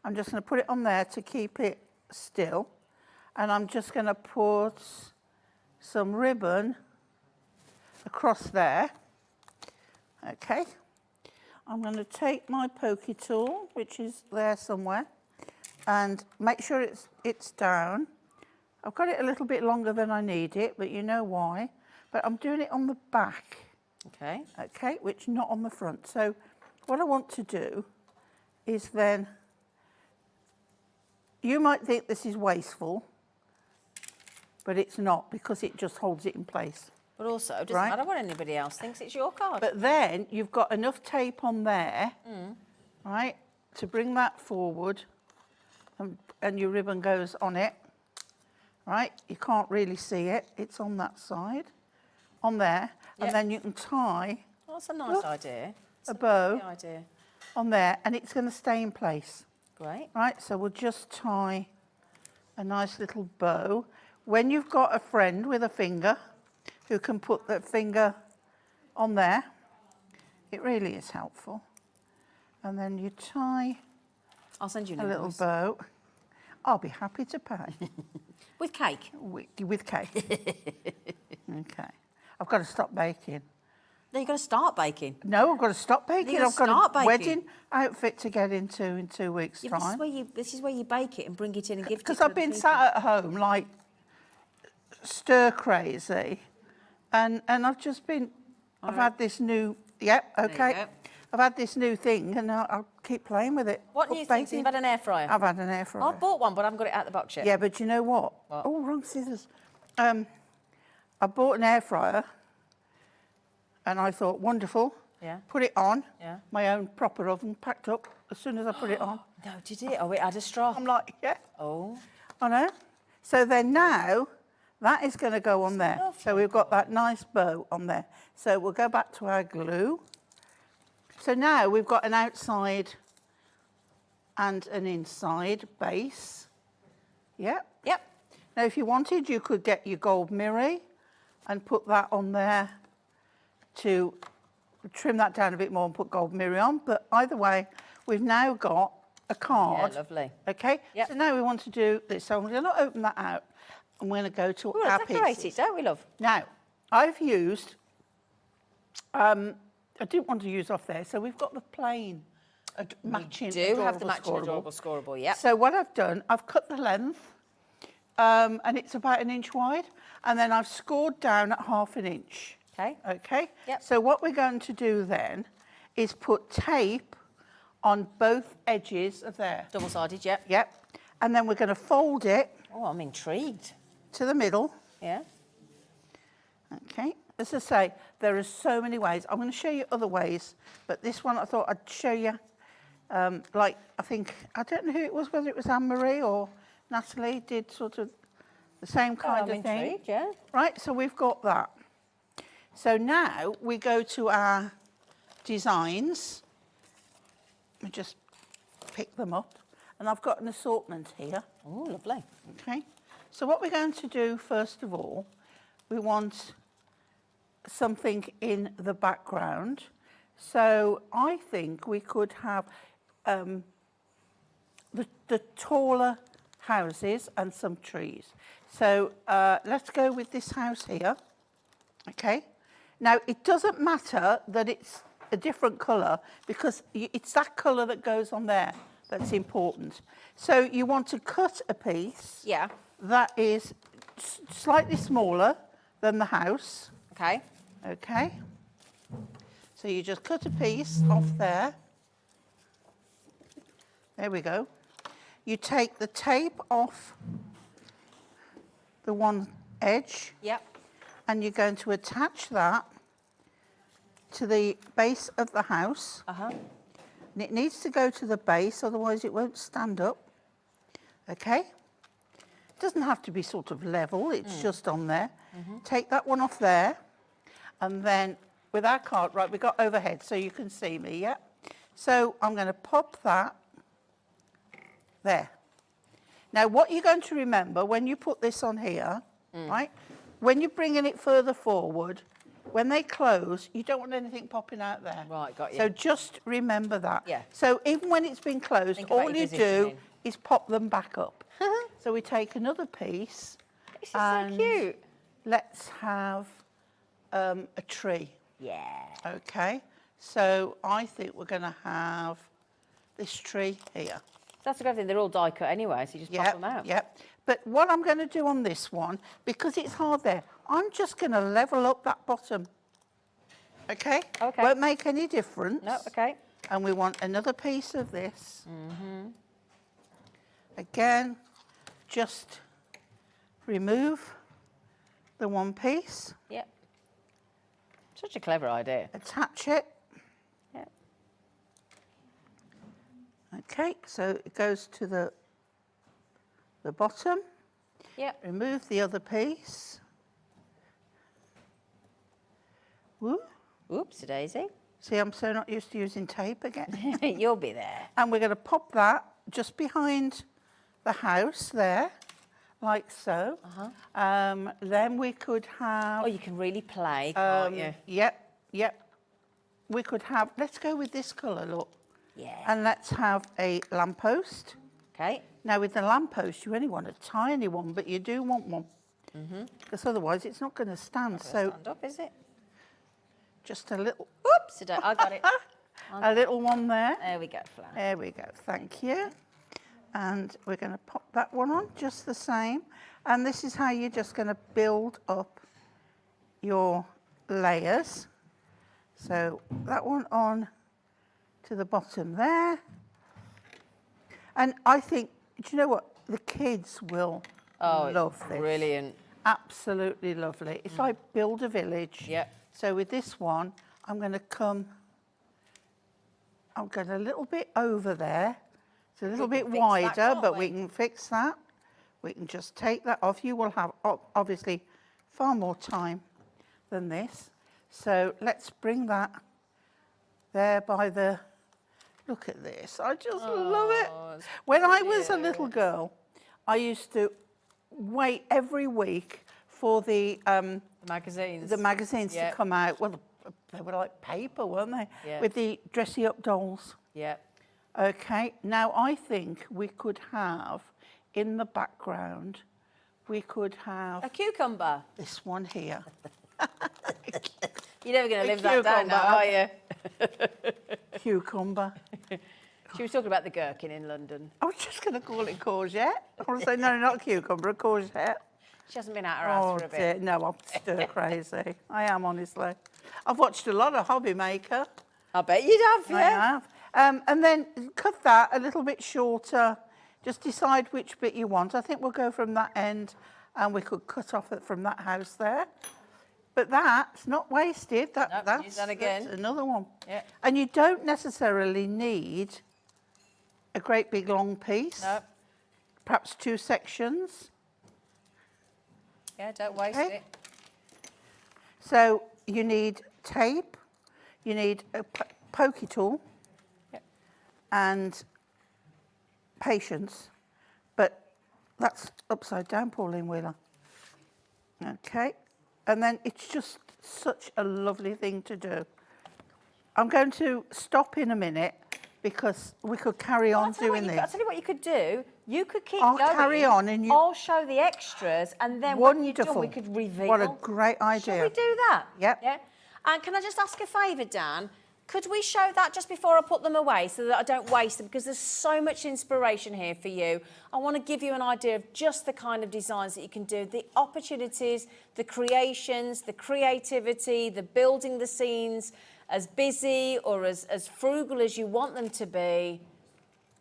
[SPEAKER 5] I'm just going to put it on there to keep it still. And I'm just going to put some ribbon across there. Okay. I'm going to take my pokey tool, which is there somewhere, and make sure it's down. I've got it a little bit longer than I need it, but you know why. But I'm doing it on the back.
[SPEAKER 2] Okay.
[SPEAKER 5] Okay, which not on the front. So what I want to do is then, you might think this is wasteful, but it's not, because it just holds it in place.
[SPEAKER 2] But also, it doesn't
[SPEAKER 5] Right.
[SPEAKER 2] matter what anybody else thinks, it's your card.
[SPEAKER 5] But then you've got enough tape on there, right, to bring that forward, and your ribbon goes on it, right? You can't really see it. It's on that side, on there,
[SPEAKER 2] Yep.
[SPEAKER 5] and then you can tie
[SPEAKER 2] Well, that's a nice idea. It's
[SPEAKER 5] a bow
[SPEAKER 2] lovely idea.
[SPEAKER 5] on there, and it's going to stay in place.
[SPEAKER 2] Great.
[SPEAKER 5] Right, so we'll just tie a nice little bow. When you've got a friend with a finger who can put that finger on there, it really is helpful. And then you tie
[SPEAKER 2] I'll send you an
[SPEAKER 5] a little
[SPEAKER 2] invoice.
[SPEAKER 5] bow. I'll be happy to pay
[SPEAKER 2] With cake.
[SPEAKER 5] with cake. Okay. I've got to stop baking.
[SPEAKER 2] No, you've got to start baking.
[SPEAKER 5] No, I've got to stop baking.
[SPEAKER 2] gotta
[SPEAKER 5] I've got
[SPEAKER 2] start
[SPEAKER 5] a
[SPEAKER 2] baking.
[SPEAKER 5] wedding outfit to get into in 2 weeks'
[SPEAKER 2] Yeah,
[SPEAKER 5] time.
[SPEAKER 2] this is where you bake it and bring it in and give it to
[SPEAKER 5] Because
[SPEAKER 2] other
[SPEAKER 5] I've been
[SPEAKER 2] people.
[SPEAKER 5] sat at home like stir crazy, and I've just been, I've had this new, yep,
[SPEAKER 2] you
[SPEAKER 5] okay.
[SPEAKER 2] go.
[SPEAKER 5] I've had this new thing, and I'll keep playing with it.
[SPEAKER 2] What
[SPEAKER 5] Put
[SPEAKER 2] new things?
[SPEAKER 5] baking-
[SPEAKER 2] You've had an air fryer?
[SPEAKER 5] I've had an air fryer.
[SPEAKER 2] I've bought one, but I haven't got it out of the box yet.
[SPEAKER 5] Yeah, but you know what?
[SPEAKER 2] What?
[SPEAKER 5] Oh, wrong scissors. I bought an air fryer, and I thought, wonderful.
[SPEAKER 2] Yeah.
[SPEAKER 5] Put it on.
[SPEAKER 2] Yeah.
[SPEAKER 5] My own proper oven, packed up as soon as I put it on.
[SPEAKER 2] No, did it? Oh, it had a straw.
[SPEAKER 5] I'm like, yeah.
[SPEAKER 2] Oh.
[SPEAKER 5] I know. So then now, that is going to go on there. So we've got that nice bow on there. So we'll go back to our glue. So now we've got an outside and an inside base. Yep.
[SPEAKER 2] Yep.
[SPEAKER 5] Now, if you wanted, you could get your gold mirror and put that on there to trim that down a bit more and put gold mirror on. But either way, we've now got a card.
[SPEAKER 2] Yeah, lovely.
[SPEAKER 5] Okay?
[SPEAKER 2] Yep.
[SPEAKER 5] So now we want to do this. So I'm going to open that out. I'm going to go to
[SPEAKER 2] Well,
[SPEAKER 5] our
[SPEAKER 2] decorate
[SPEAKER 5] pieces.
[SPEAKER 2] it, don't we, love?
[SPEAKER 5] Now, I've used, I didn't want to use off there, so we've got the plain matching
[SPEAKER 2] Do have the
[SPEAKER 5] adorable
[SPEAKER 2] matching
[SPEAKER 5] scoreable.
[SPEAKER 2] adorable scoreable, yep.
[SPEAKER 5] So what I've done, I've cut the length, and it's about 1 inch wide, and then I've scored down at 1/2 inch.
[SPEAKER 2] Okay.
[SPEAKER 5] Okay?
[SPEAKER 2] Yep.
[SPEAKER 5] So what we're going to do then is put tape on both edges of there.
[SPEAKER 2] Double-sided, yep.
[SPEAKER 5] Yep. And then we're going to fold it
[SPEAKER 2] Oh, I'm intrigued.
[SPEAKER 5] to the middle.
[SPEAKER 2] Yeah.
[SPEAKER 5] Okay. As I say, there are so many ways. I'm going to show you other ways, but this one I thought I'd show you. Like, I don't know who it was, whether it was Anne-Marie or Natalie, did sort of the same kind
[SPEAKER 2] I'm
[SPEAKER 5] of thing.
[SPEAKER 2] intrigued, yeah.
[SPEAKER 5] Right, so we've got that. So now we go to our designs. We just pick them up. And I've got an assortment here.
[SPEAKER 2] Oh, lovely.
[SPEAKER 5] Okay. So what we're going to do, first of all, we want something in the background. So I think we could have the taller houses and some trees. So let's go with this house here. Okay. Now, it doesn't matter that it's a different colour, because it's that colour that goes on there that's important. So you want to cut a piece
[SPEAKER 2] Yeah.
[SPEAKER 5] that is slightly smaller than the house.
[SPEAKER 2] Okay.
[SPEAKER 5] Okay. So you just cut a piece off there. There we go. You take the tape off the one edge.
[SPEAKER 2] Yep.
[SPEAKER 5] And you're going to attach that to the base of the house.
[SPEAKER 2] Uh-huh.
[SPEAKER 5] And it needs to go to the base, otherwise it won't stand up. Okay? It doesn't have to be sort of level, it's just on there. Take that one off there, and then with our card, right, we got overhead so you can see me, yeah? So I'm going to pop that there. Now what you're going to remember when you put this on here, right, when you're bringing it further forward, when they close, you don't want anything popping out there.
[SPEAKER 2] Right, got you.
[SPEAKER 5] So just remember that.
[SPEAKER 2] Yeah.
[SPEAKER 5] So even when it's been closed,
[SPEAKER 2] Think about
[SPEAKER 5] all
[SPEAKER 2] your
[SPEAKER 5] you do
[SPEAKER 2] positioning.
[SPEAKER 5] is pop them back up. So we take another piece.
[SPEAKER 2] This is so cute.
[SPEAKER 5] Let's have a tree.
[SPEAKER 2] Yeah.
[SPEAKER 5] Okay. So I think we're going to have this tree here.
[SPEAKER 2] That's the great thing. They're all die cut anyway, so you just pop them out.
[SPEAKER 5] Yep. But what I'm going to do on this one, because it's hard there, I'm just going to level up that bottom. Okay?
[SPEAKER 2] Okay.
[SPEAKER 5] Won't make any difference.
[SPEAKER 2] No, okay.
[SPEAKER 5] And we want another piece of this. Again, just remove the one piece,
[SPEAKER 2] Yep. Such a clever idea.
[SPEAKER 5] attach it.
[SPEAKER 2] Yep.
[SPEAKER 5] Okay, so it goes to the bottom.
[SPEAKER 2] Yep.
[SPEAKER 5] Remove the other piece. Woo.
[SPEAKER 2] Oops, daisy.
[SPEAKER 5] See, I'm so not used to using tape again.
[SPEAKER 2] You'll be there.
[SPEAKER 5] And we're going to pop that just behind the house there, like so. Then we could have...
[SPEAKER 2] Oh, you can really play, can't you?
[SPEAKER 5] Yep, yep. We could have... Let's go with this colour, look.
[SPEAKER 2] Yeah.
[SPEAKER 5] And let's have a lamppost.
[SPEAKER 2] Okay.
[SPEAKER 5] Now, with the lamppost, you only want a tiny one, but you do want one. Because otherwise, it's not going to stand. So
[SPEAKER 2] Stand up, is it?
[SPEAKER 5] just a little...
[SPEAKER 2] Oops, I got it.
[SPEAKER 5] A little one there.
[SPEAKER 2] There we go, Flan.
[SPEAKER 5] There we go, thank you. And we're going to pop that one on just the same. And this is how you're just going to build up your layers. So that one on to the bottom there. And I think, do you know what? The kids will love this.
[SPEAKER 2] Brilliant.
[SPEAKER 5] Absolutely lovely. It's like build a village.
[SPEAKER 2] Yep.
[SPEAKER 5] So with this one, I'm going to come, I've got a little bit over there. It's a little bit
[SPEAKER 2] fix that,
[SPEAKER 5] wider,
[SPEAKER 2] can't
[SPEAKER 5] but
[SPEAKER 2] we?
[SPEAKER 5] we can fix that. We can just take that off. You will have obviously far more time than this. So let's bring that there by the, look at this. I just love it. When I was a little girl, I used to wait every week for the
[SPEAKER 2] Magazines.
[SPEAKER 5] magazines
[SPEAKER 2] Yeah.
[SPEAKER 5] to come out. Well, they were like paper, weren't they?
[SPEAKER 2] Yeah.
[SPEAKER 5] With the dressy up dolls.
[SPEAKER 2] Yeah.
[SPEAKER 5] Okay, now I think we could have, in the background, we could have
[SPEAKER 2] A cucumber.
[SPEAKER 5] this one here.
[SPEAKER 2] You're never going
[SPEAKER 5] A
[SPEAKER 2] to live that down now, are you?
[SPEAKER 5] Cucumber.
[SPEAKER 2] She was talking about the gherkin in London.
[SPEAKER 5] I was just going to call it courgette. I was saying, no, not cucumber, a courgette.
[SPEAKER 2] She hasn't been out her house for a bit.
[SPEAKER 5] Dear. No, I'm stir crazy. I am, honestly. I've watched a lot of HobbyMaker.
[SPEAKER 2] I bet you'd have,
[SPEAKER 5] I
[SPEAKER 2] yeah.
[SPEAKER 5] have. And then cut that a little bit shorter. Just decide which bit you want. I think we'll go from that end, and we could cut off it from that house there. But that's not wasted.
[SPEAKER 2] Nope,
[SPEAKER 5] That's
[SPEAKER 2] use that again.
[SPEAKER 5] That's another one.
[SPEAKER 2] Yeah.
[SPEAKER 5] And you don't necessarily need a great big long piece.
[SPEAKER 2] No.
[SPEAKER 5] Perhaps 2 sections.
[SPEAKER 2] Yeah, don't waste
[SPEAKER 5] Okay.
[SPEAKER 2] it.
[SPEAKER 5] So you need tape, you need a pokey tool,
[SPEAKER 2] Yep.
[SPEAKER 5] and patience. But that's upside down, Pauline Wheeler. Okay. And then it's just such a lovely thing to do. I'm going to stop in a minute because we could carry on doing
[SPEAKER 2] I'll
[SPEAKER 5] this.
[SPEAKER 2] tell you what you could do. You could keep
[SPEAKER 5] I'll
[SPEAKER 2] going.
[SPEAKER 5] carry on and you-
[SPEAKER 2] I'll show the extras, and then when you're done,
[SPEAKER 5] Wonderful.
[SPEAKER 2] we could reveal.
[SPEAKER 5] What a great idea.
[SPEAKER 2] Shall we do that?
[SPEAKER 5] Yep.
[SPEAKER 2] Yeah. And can I just ask a favour, Dan? Could we show that just before I put them away so that I don't waste them? Because there's so much inspiration here for you. I want to give you an idea of just the kind of designs that you can do, the opportunities, the creations, the creativity, the building the scenes, as busy or as frugal as you want them to be.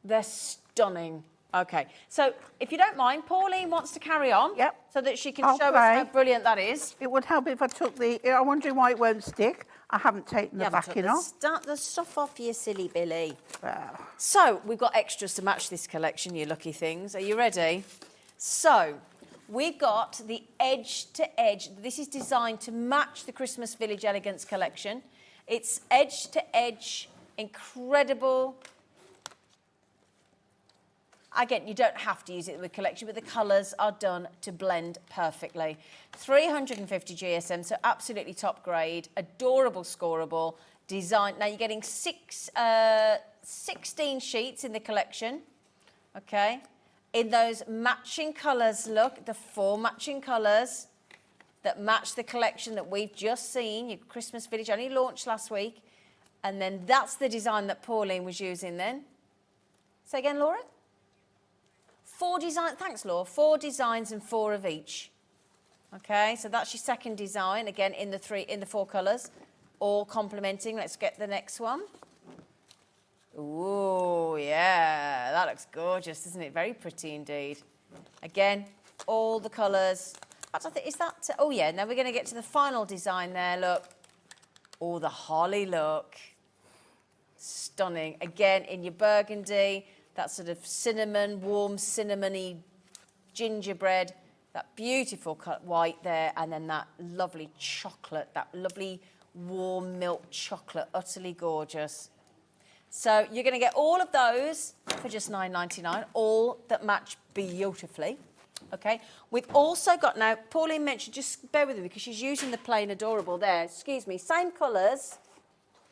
[SPEAKER 2] They're stunning. Okay, so if you don't mind, Pauline wants to carry on.
[SPEAKER 5] Yep.
[SPEAKER 2] So that she can show us how brilliant that is.
[SPEAKER 5] It would help if I took the... I'm wondering why it won't stick. I haven't taken the backing off.
[SPEAKER 2] Start the stuff off, you silly Billy.
[SPEAKER 5] Well.
[SPEAKER 2] So we've got extras to match this collection, you lucky things. Are you ready? So we've got the edge to edge. This is designed to match the Christmas Village Elegance collection. It's edge to edge, incredible. Again, you don't have to use it with collection, but the colours are done to blend perfectly. 350 GSM, so absolutely top grade, adorable scoreable design. Now you're getting 16 sheets in the collection, okay? In those matching colours, look, the 4 matching colours that match the collection that we've just seen. Your Christmas Village only launched last week. And then that's the design that Pauline was using then. Say again, Laura? 4 designs, thanks Laura, 4 designs and 4 of each. Okay, so that's your second design, again in the 4 colours, all complementing. Let's get the next one. Ooh, yeah, that looks gorgeous, isn't it? Very pretty indeed. Again, all the colours. I think, is that, oh yeah, now we're going to get to the final design there, look. Oh, the holly look. Stunning. Again, in your burgundy, that sort of cinnamon, warm cinnamony gingerbread, that beautiful cut white there, and then that lovely chocolate, that lovely warm milk chocolate, utterly gorgeous. So you're going to get all of those for just $9.99, all that match beautifully. Okay, we've also got, now Pauline mentioned, just bear with me because she's using the plain adorable there. Excuse me, same colours.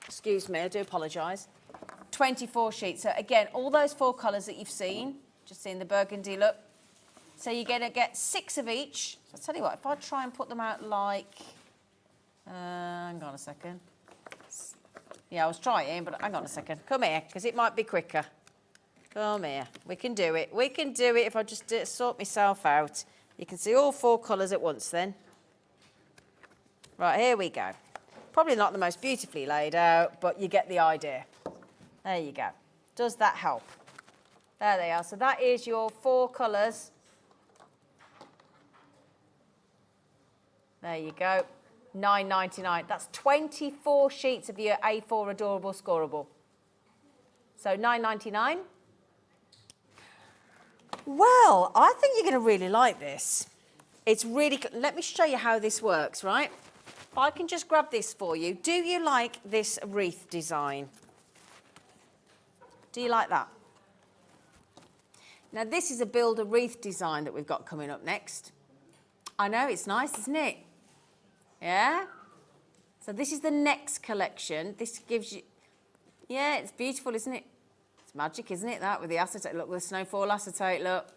[SPEAKER 2] Excuse me, I do apologise. 24 sheets. So again, all those 4 colours that you've seen, just seeing the burgundy look. So you're going to get 6 of each. So I'll tell you what, if I try and put them out like, hang on a second. Yeah, I was trying, but hang on a second. Come here, because it might be quicker. Come here. We can do it. We can do it if I just sort myself out. You can see all 4 colours at once then. Right, here we go. Probably not the most beautifully laid out, but you get the idea. There you go. Does that help? There they are. So that is your 4 colours. There you go. $9.99. That's 24 sheets of your A4 adorable scoreable. So $9.99. Well, I think you're going to really like this. It's really, let me show you how this works, right? If I can just grab this for you. Do you like this wreath design? Do you like that? Now, this is a build a wreath design that we've got coming up next. I know, it's nice, isn't it? Yeah? So this is the next collection. This gives you, yeah, it's beautiful, isn't it? It's magic, isn't it, that, with the acetate, look, with the snowfall acetate, look.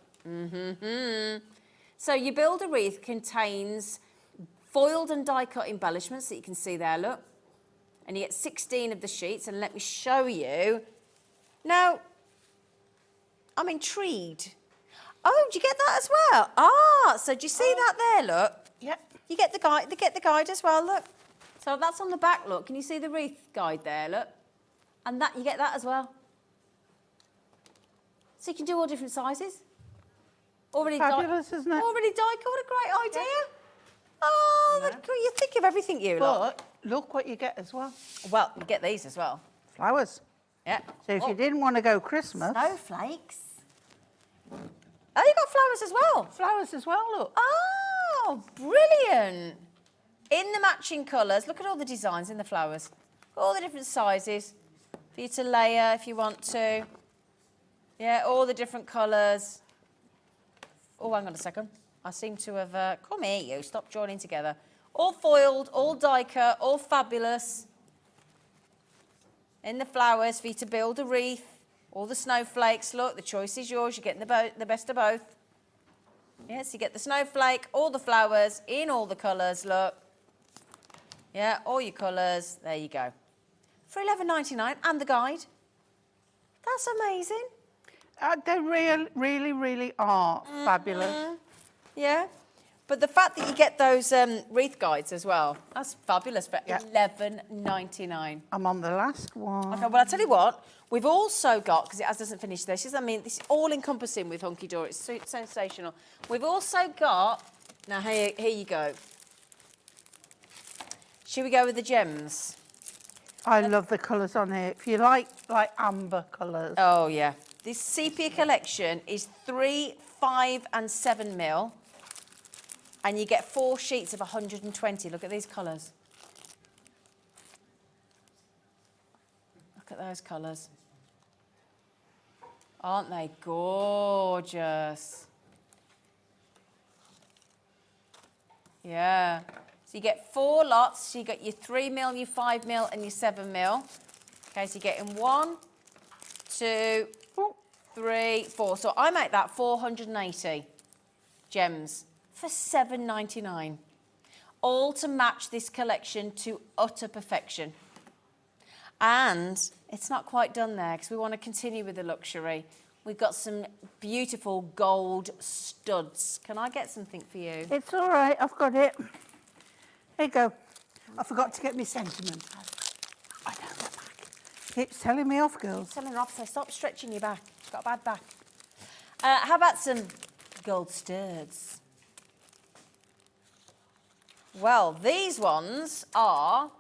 [SPEAKER 2] So your build a wreath contains foiled and die-cut embellishments that you can see there, look. And you get 16 of the sheets, and let me show you. Now, I'm intrigued. Oh, do you get that as well? Ah, so do you see that there, look?
[SPEAKER 5] Yep.
[SPEAKER 2] You get the guide, as well, look. So that's on the back, look. Can you see the wreath guide there, look? And that, you get that as well. So you can do all different sizes.
[SPEAKER 5] Fabulous, isn't it?
[SPEAKER 2] Already die-cut, what a great idea. Oh, you think of everything, you lot.
[SPEAKER 5] But look what you get as well.
[SPEAKER 2] Well, you get these as well.
[SPEAKER 5] Flowers.
[SPEAKER 2] Yeah.
[SPEAKER 5] So if you didn't want to go Christmas...
[SPEAKER 2] Snowflakes. Oh, you got flowers as well.
[SPEAKER 5] Flowers as well, look.
[SPEAKER 2] Oh, brilliant. In the matching colours, look at all the designs in the flowers. All the different sizes for you to layer if you want to. Yeah, all the different colours. Oh, hang on a second. I seem to have... come here, you. Stop joining together. All foiled, all die-cut, all fabulous. In the flowers for you to build a wreath. All the snowflakes. Look, the choice is yours. You're getting the best of both. Yes, you get the snowflake, all the flowers, in all the colours, look. Yeah, all your colours. There you go. for $11.99 and the guide. That's amazing.
[SPEAKER 5] They really are fabulous.
[SPEAKER 2] Yeah. But the fact that you get those wreath guides as well, that's fabulous for $11.99.
[SPEAKER 5] I'm on the last one.
[SPEAKER 2] Okay, well, I'll tell you what, we've also got, because it doesn't finish this, I mean, this is all-encompassing with Hunkydory. It's so sensational. We've also got, now here you go. Should we go with the gems?
[SPEAKER 5] I love the colours on here. If you like amber colours.
[SPEAKER 2] Oh, yeah. This sepia collection is 3, 5 and 7 mil. And you get 4 sheets of 120. Look at these colours. Look at those colours. Aren't they gorgeous? Yeah. So you get 4 lots. So you get your 3 mil, your 5 mil and your 7 mil. Okay, so you're getting 1, 2, 3, 4. So I make that 480 gems for $7.99. All to match this collection to utter perfection. And it's not quite done there because we want to continue with the luxury. We've got some beautiful gold studs. Can I get something for you?
[SPEAKER 5] It's all right, I've got it. Here you go. I forgot to get me sentiment. I know the back. Keeps telling me off, girls.
[SPEAKER 2] Selling off, so stop stretching your back. You've got a bad back. How about some gold studs? Well, these ones are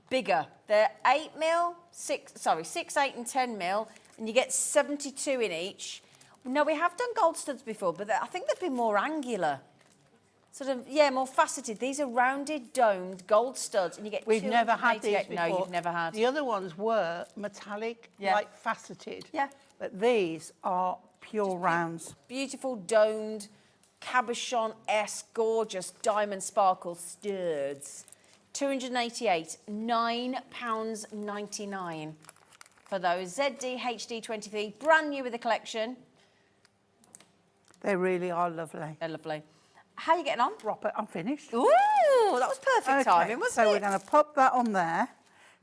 [SPEAKER 2] bigger. They're 8 mil, 6, 8 and 10 mil, and you get 72 in each. No, we have done gold studs before, but I think they've been more angular. Sort of, yeah, more faceted. These are rounded, domed gold studs, and you get
[SPEAKER 5] We've never had these before.
[SPEAKER 2] No, you've never had.
[SPEAKER 5] The other ones were metallic, like faceted.
[SPEAKER 2] Yeah.
[SPEAKER 5] But these are pure rounds.
[SPEAKER 2] Beautiful, domed, cabochon-esque, gorgeous diamond sparkle studs. 288, £9.99 for those. ZD HD23, brand new with the collection.
[SPEAKER 5] They really are lovely.
[SPEAKER 2] They're lovely. How are you getting on?
[SPEAKER 5] Drop it, I'm finished.
[SPEAKER 2] Ooh, that was perfect timing, wasn't
[SPEAKER 5] so
[SPEAKER 2] it?
[SPEAKER 5] we're going to pop that on there.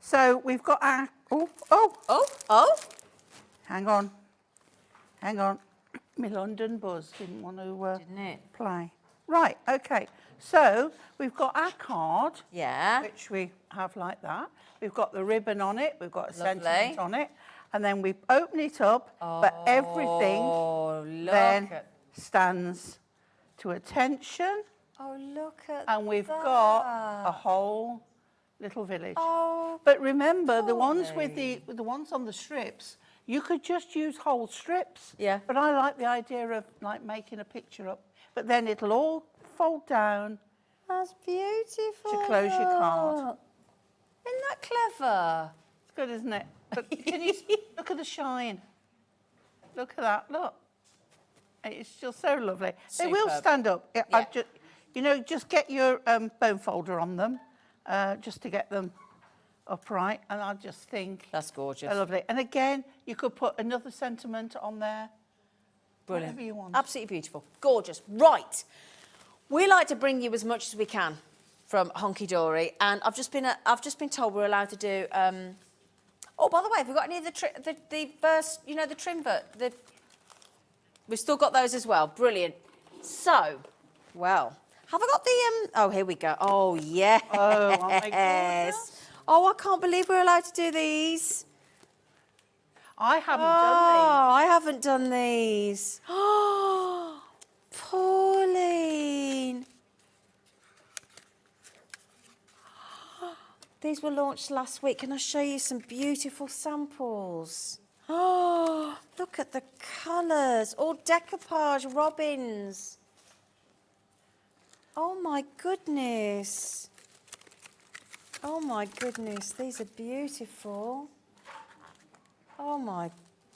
[SPEAKER 5] So we've got our... Oh. Hang on. My London buzz didn't want to play. Right, OK. So we've got our card, which we have like that. We've got the ribbon on it. We've got a sentiment on it. And then we open it up, but everything then stands to attention.
[SPEAKER 2] Oh, look at
[SPEAKER 5] And we've got a whole little village.
[SPEAKER 2] Oh,
[SPEAKER 5] but remember, the ones with the ones on the strips, you could just use whole strips.
[SPEAKER 2] Yeah.
[SPEAKER 5] But I like the idea of like making a picture up. But then it'll all fold down.
[SPEAKER 2] That's beautiful.
[SPEAKER 5] To close your card.
[SPEAKER 2] Isn't that clever?
[SPEAKER 5] It's good, isn't it? But can you look at the shine? Look at that. Look. It's just so lovely. They will stand up. Yeah. I've just, just get your bone folder on them, just to get them upright. And I just think
[SPEAKER 2] that's gorgeous.
[SPEAKER 5] They're lovely. And again, you could put another sentiment on there.
[SPEAKER 2] Brilliant.
[SPEAKER 5] Whatever you want.
[SPEAKER 2] Absolutely beautiful. Gorgeous. Right. We like to bring you as much as we can from Hunkydory, and I've just been told we're allowed to do. Oh, by the way, have we got any of the verse? The trim we've still got those as well. Brilliant. So, well, have I got the Oh, here we go. Oh, yes.
[SPEAKER 5] Oh, my goodness.
[SPEAKER 2] Oh, I can't believe we're allowed to do these.
[SPEAKER 5] I haven't done these.
[SPEAKER 2] Oh, I haven't done these. Oh, Pauline. These were launched last week. Can I show you some beautiful samples? Oh, look at the colours. All decoupage robins. Oh, my goodness. Oh, my goodness. These are beautiful. Oh, my...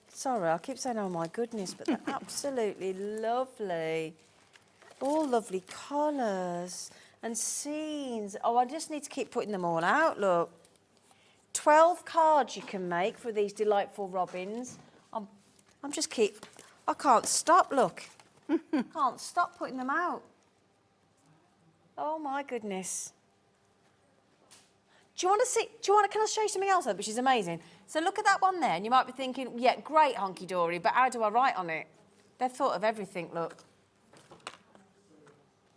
[SPEAKER 2] Sorry, I keep saying, oh, my goodness, but they're absolutely lovely. All lovely colours and scenes. Oh, I just need to keep putting them all out, look. 12 cards you can make for these delightful robins. I can't stop, look. Can't stop putting them out. Oh, my goodness. Do you want to see? Can I show you something else though, which is amazing? So look at that one there, and you might be thinking, yeah, great Hunkydory, but how do I write on it? They've thought of everything. Look.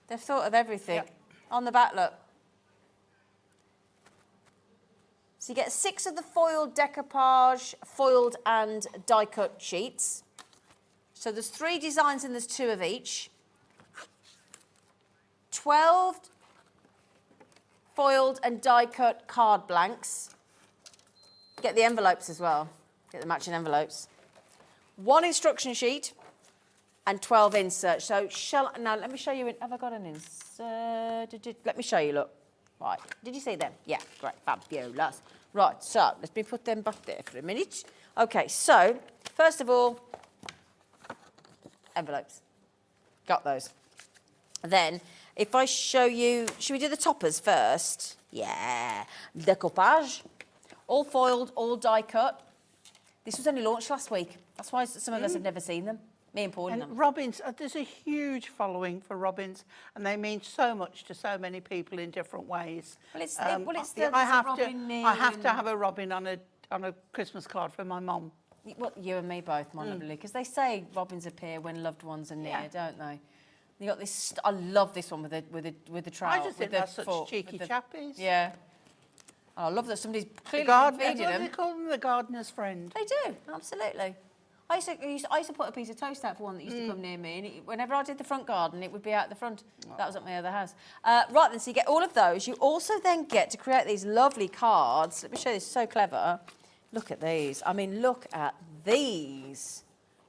[SPEAKER 2] They've thought of everything.
[SPEAKER 5] Yep.
[SPEAKER 2] On the back, look. So you get 6 of the foiled decoupage, foiled and die cut sheets. So there's 3 designs and there's 2 of each. 12 foiled and die cut card blanks. Get the envelopes as well. Get the matching envelopes. 1 instruction sheet and 12 inserts. So now let me show you. Have I got an insert? Let me show you. Look. Right. Did you see them? Yeah. Great. Fabulous. Right. So let me put them back there for a minute. Okay. So first of all, envelopes. Got those. Then, if I show you, should we do the toppers first? Yeah. Decoupage. All foiled, all die cut. This was only launched last week. That's why some of us have never seen them. Me and Paul and them.
[SPEAKER 5] And robins, there's a huge following for robins, and they mean so much to so many people in different ways.
[SPEAKER 2] Well, it's
[SPEAKER 5] I have to have a robin on a Christmas card for my mum.
[SPEAKER 2] Well, you and me both, my lovely, because they say robins appear when loved ones are near, don't they? You got this. I love this one with the trowel.
[SPEAKER 5] I just think that's such cheeky chappies.
[SPEAKER 2] Yeah. Oh, I love that somebody's clearly feeding them.
[SPEAKER 5] They call them the gardener's friend.
[SPEAKER 2] They do, absolutely. I used to put a piece of toast out for one that used to come near me, and whenever I did the front garden, it would be out the front. That was at my other house. Right then, so you get all of those. You also then get to create these lovely cards. Let me show you, this is so clever. Look at these. I mean, look at these.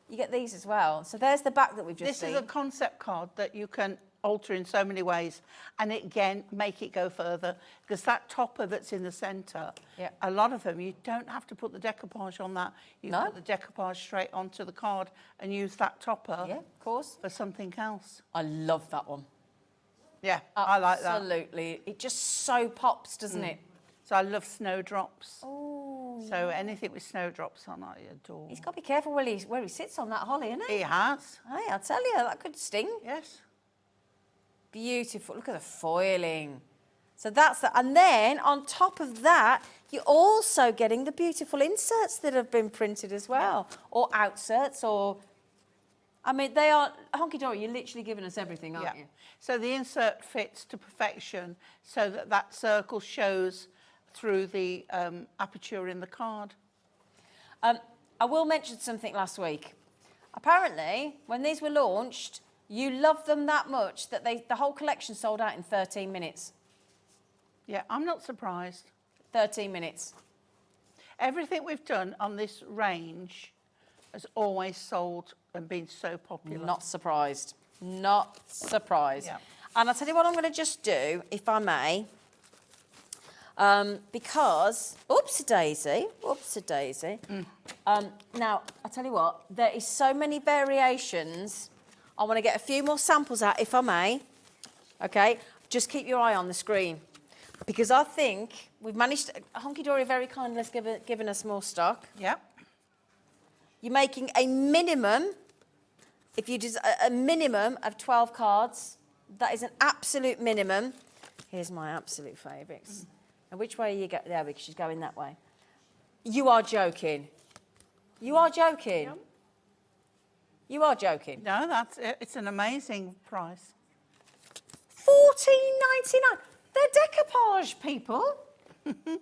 [SPEAKER 2] You get these as well. So there's the back that we've just seen.
[SPEAKER 5] This is a concept card that you can alter in so many ways, and again make it go further, because that topper that's in the centre, a lot of them you don't have to put the decoupage on that. You put the decoupage straight onto the card and use that topper
[SPEAKER 2] of course,
[SPEAKER 5] for something else.
[SPEAKER 2] I love that one.
[SPEAKER 5] Yeah, I like that.
[SPEAKER 2] Absolutely. It just so pops, doesn't it?
[SPEAKER 5] So I love snowdrops.
[SPEAKER 2] Oh.
[SPEAKER 5] So anything with snowdrops on, I adore.
[SPEAKER 2] He's got to be careful where he sits on that holly, isn't he?
[SPEAKER 5] He has.
[SPEAKER 2] Hey, I tell you, that could sting.
[SPEAKER 5] Yes.
[SPEAKER 2] Beautiful. Look at the foiling. So that's that. And then on top of that, you're also getting the beautiful inserts that have been printed as well, or outserts, or I mean, they are Hunkydory. You're literally giving us everything, aren't you?
[SPEAKER 5] So the insert fits to perfection, so that circle shows through the aperture in the card.
[SPEAKER 2] I will mention something last week. Apparently, when these were launched, you loved them that much that the whole collection sold out in 13 minutes.
[SPEAKER 5] Yeah, I'm not surprised.
[SPEAKER 2] 13 minutes.
[SPEAKER 5] Everything we've done on this range has always sold and been so popular.
[SPEAKER 2] Not surprised. Not surprised.
[SPEAKER 5] Yeah.
[SPEAKER 2] And I'll tell you what I'm going to just do, if I may, because, oopsie-daisy. Now, I'll tell you what, there is so many variations. I want to get a few more samples out, if I may. Okay, just keep your eye on the screen, because I think we've managed. Hunkydory very kindly has given us more stock.
[SPEAKER 5] Yeah.
[SPEAKER 2] You're making a minimum. If you do a minimum of 12 cards, that is an absolute minimum. Here's my absolute favourites. And which way are you going? There, because she's going that way. You are joking. You are joking.
[SPEAKER 5] Yeah.
[SPEAKER 2] You are joking.
[SPEAKER 5] No, it's an amazing price.
[SPEAKER 2] $14.99. They're decoupage, people. They're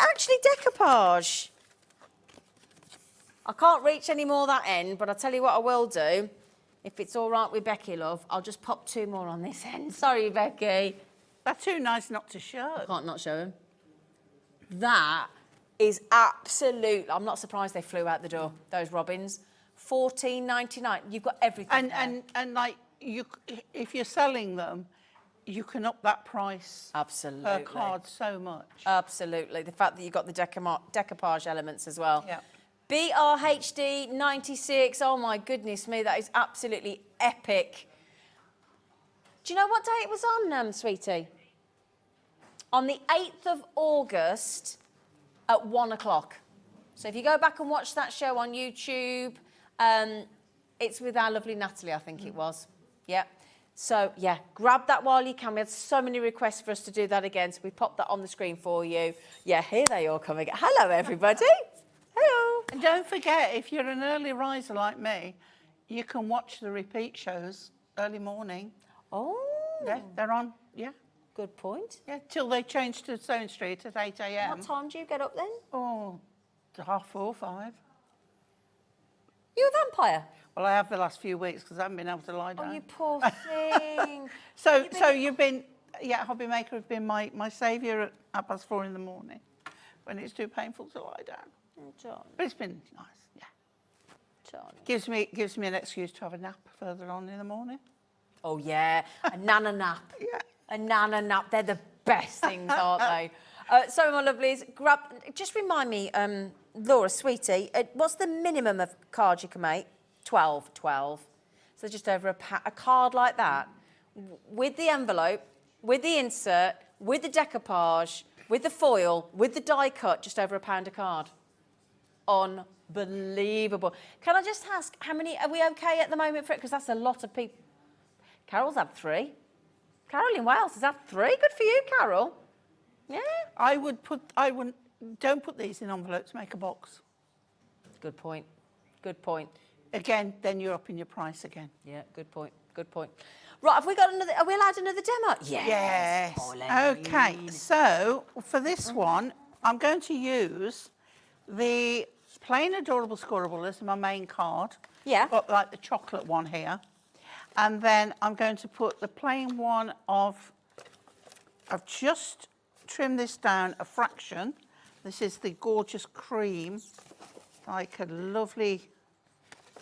[SPEAKER 2] actually decoupage. I can't reach any more that end, but I'll tell you what I will do. If it's all right with Becky, love, I'll just pop 2 more on this end. Sorry, Becky.
[SPEAKER 5] They're too nice not to show.
[SPEAKER 2] I can't not show them. That is absolute. I'm not surprised they flew out the door, those robins. $14.99. You've got everything.
[SPEAKER 5] And like if you're selling them, you can up that price
[SPEAKER 2] absolutely
[SPEAKER 5] per card so much.
[SPEAKER 2] Absolutely. The fact that you've got the decoupage elements as well.
[SPEAKER 5] Yeah.
[SPEAKER 2] BRHD 96. Oh my goodness me, that is absolutely epic. Do you know what day it was on, sweetie? On the 8th of August at 1 o'clock. So if you go back and watch that show on YouTube, it's with our lovely Natalie, I think it was. Yeah. So, yeah, grab that while you can. We had so many requests for us to do that again, so we popped that on the screen for you. Yeah, here they all come again. Hello, everybody. Hello.
[SPEAKER 5] And don't forget, if you're an early riser like me, you can watch the repeat shows early morning.
[SPEAKER 2] Oh.
[SPEAKER 5] Yeah, they're on, yeah.
[SPEAKER 2] Good point.
[SPEAKER 5] Yeah, till they change to Stone Street at 8 a.m.
[SPEAKER 2] What time do you get up then?
[SPEAKER 5] Oh, to 4:30, 5.
[SPEAKER 2] You a vampire?
[SPEAKER 5] Well, I have the last few weeks because I haven't been able to lie
[SPEAKER 2] Oh,
[SPEAKER 5] down.
[SPEAKER 2] you poor thing.
[SPEAKER 5] So you've been, yeah, HobbyMaker have been my saviour at 4:30 in the morning when it's too painful to lie down.
[SPEAKER 2] Oh, John,
[SPEAKER 5] But it's been nice, yeah.
[SPEAKER 2] John.
[SPEAKER 5] Gives me an excuse to have a nap further on in the morning.
[SPEAKER 2] Oh, yeah, a nana nap.
[SPEAKER 5] Yeah.
[SPEAKER 2] A nana nap, they're the best things, aren't they? So, my lovelies, just remind me, Laura, sweetie, what's the minimum of cards you can make? 12. So just over a card like that, with the envelope, with the insert, with the decoupage, with the foil, with the die cut, just over £1 a card. Unbelievable. Can I just ask, how many, are we okay at the moment for it? Because that's a lot of people. Carol's had 3. Carol in Wales has had 3. Good for you, Carol. Yeah.
[SPEAKER 5] Don't put these in envelopes, make a box.
[SPEAKER 2] Good point. Good point.
[SPEAKER 5] Again, then you're up in your price again.
[SPEAKER 2] Yeah, good point. Good point. Right, have we got another, are we allowed another demo? Yes. Pauline.
[SPEAKER 5] Okay, so for this one, I'm going to use the plain adorable scorable as my main card.
[SPEAKER 2] Yeah.
[SPEAKER 5] Got like the chocolate one here. And then I'm going to put the plain one of, I've just trimmed this down a fraction. This is the gorgeous cream, like a lovely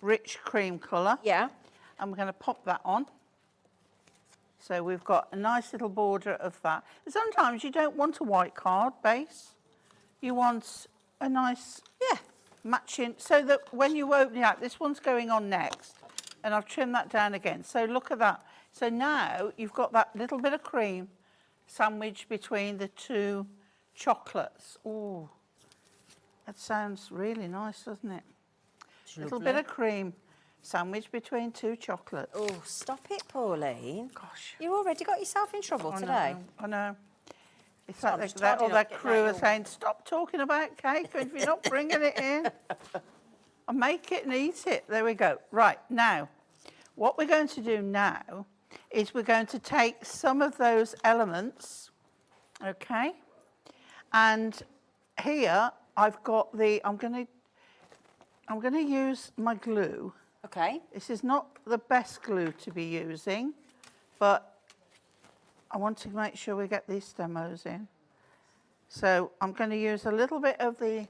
[SPEAKER 5] rich cream colour.
[SPEAKER 2] Yeah.
[SPEAKER 5] And we're going to pop that on. So we've got a nice little border of that. Sometimes you don't want a white card base. You want a nice matching, so that when you open it up, this one's going on next. And I've trimmed that down again. So look at that. So now you've got that little bit of cream sandwiched between the 2 chocolates. Oh, that sounds really nice, doesn't it? A little bit of cream sandwiched between 2 chocolates.
[SPEAKER 2] Oh, stop it, Pauline.
[SPEAKER 5] Gosh.
[SPEAKER 2] You already got yourself in trouble today.
[SPEAKER 5] I know. It's
[SPEAKER 2] So I'm
[SPEAKER 5] like
[SPEAKER 2] just
[SPEAKER 5] that, all
[SPEAKER 2] tidying
[SPEAKER 5] that
[SPEAKER 2] up,
[SPEAKER 5] crew
[SPEAKER 2] getting
[SPEAKER 5] are
[SPEAKER 2] that
[SPEAKER 5] saying, stop talking about cake if you're not bringing it in. I'll make it and eat it. There we go. Right, now, what we're going to do now is we're going to take some of those elements, okay? And here I've got I'm going to use my glue.
[SPEAKER 2] Okay.
[SPEAKER 5] This is not the best glue to be using, but I want to make sure we get these demos in. So I'm going to use a little bit of the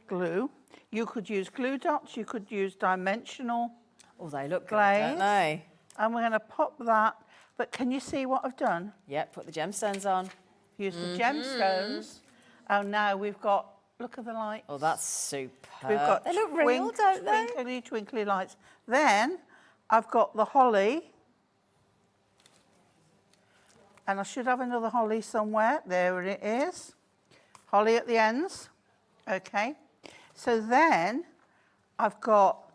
[SPEAKER 5] glue. You could use glue dots, you could use dimensional
[SPEAKER 2] Oh, they look good,
[SPEAKER 5] glaze.
[SPEAKER 2] don't they?
[SPEAKER 5] And we're going to pop that. But can you see what I've done?
[SPEAKER 2] Yeah, put the gemstones on.
[SPEAKER 5] Use the gemstones. And now we've got, look at the lights.
[SPEAKER 2] Oh, that's superb.
[SPEAKER 5] We've got
[SPEAKER 2] they look real, don't they?
[SPEAKER 5] twinkly, twinkly lights. Then I've got the holly. And I should have another holly somewhere. There it is. Holly at the ends. Okay. So then I've got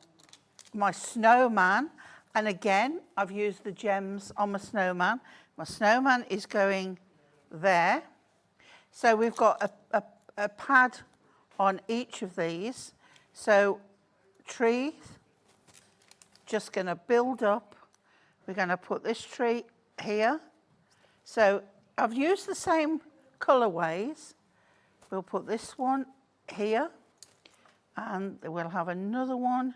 [SPEAKER 5] my snowman. And again, I've used the gems on my snowman. My snowman is going there. So we've got a pad on each of these. So tree, just going to build up. We're going to put this tree here. So I've used the same colourways. We'll put this one here. And we'll have another one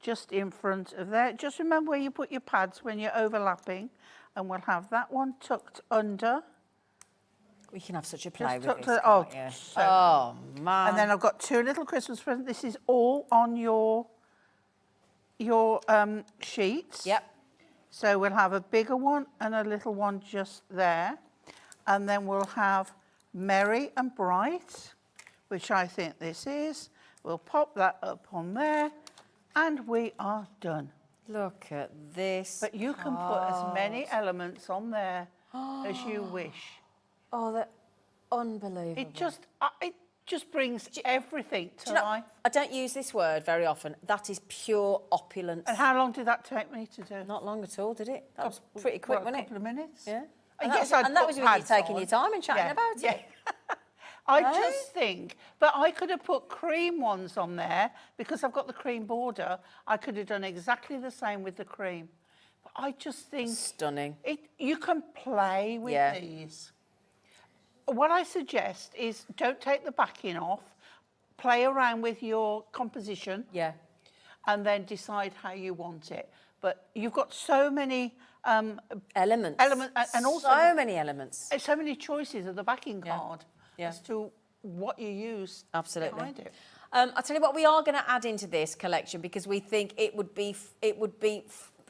[SPEAKER 5] just in front of there. Just remember where you put your pads when you're overlapping. And we'll have that one tucked under.
[SPEAKER 2] We can have such a play
[SPEAKER 5] Just
[SPEAKER 2] with
[SPEAKER 5] tucked
[SPEAKER 2] this,
[SPEAKER 5] oh,
[SPEAKER 2] can't you?
[SPEAKER 5] so-
[SPEAKER 2] Oh, man.
[SPEAKER 5] And then I've got 2 little Christmas presents. This is all on your sheets.
[SPEAKER 2] Yep.
[SPEAKER 5] So we'll have a bigger one and a little one just there. And then we'll have Merry and Bright, which I think this is. We'll pop that up on there and we are done.
[SPEAKER 2] Look at this.
[SPEAKER 5] But you can put as many elements on there as you wish.
[SPEAKER 2] Oh, they're unbelievable.
[SPEAKER 5] It just, just brings everything to
[SPEAKER 2] Do you know,
[SPEAKER 5] life.
[SPEAKER 2] I don't use this word very often. That is pure opulence.
[SPEAKER 5] And how long did that take me to do?
[SPEAKER 2] Not long at all, did it? That was pretty quick,
[SPEAKER 5] What, a
[SPEAKER 2] wasn't it?
[SPEAKER 5] couple of minutes?
[SPEAKER 2] Yeah.
[SPEAKER 5] And
[SPEAKER 2] And
[SPEAKER 5] yes,
[SPEAKER 2] that was,
[SPEAKER 5] I'd
[SPEAKER 2] and that
[SPEAKER 5] put
[SPEAKER 2] was with you
[SPEAKER 5] pads
[SPEAKER 2] taking
[SPEAKER 5] on.
[SPEAKER 2] your time and chatting about it.
[SPEAKER 5] I
[SPEAKER 2] Right?
[SPEAKER 5] just think, but I could have put cream ones on there because I've got the cream border. I could have done exactly the same with the cream. But I just think
[SPEAKER 2] Stunning.
[SPEAKER 5] you can play with
[SPEAKER 2] Yeah.
[SPEAKER 5] these. What I suggest is don't take the backing off, play around with your composition,
[SPEAKER 2] Yeah.
[SPEAKER 5] and then decide how you want it. But you've got so many
[SPEAKER 2] Elements.
[SPEAKER 5] and also
[SPEAKER 2] so many elements.
[SPEAKER 5] so many choices of the backing
[SPEAKER 2] Yeah.
[SPEAKER 5] card
[SPEAKER 2] Yeah.
[SPEAKER 5] as to what you use
[SPEAKER 2] Absolutely.
[SPEAKER 5] behind it.
[SPEAKER 2] I'll tell you what we are going to add into this collection because we think it would be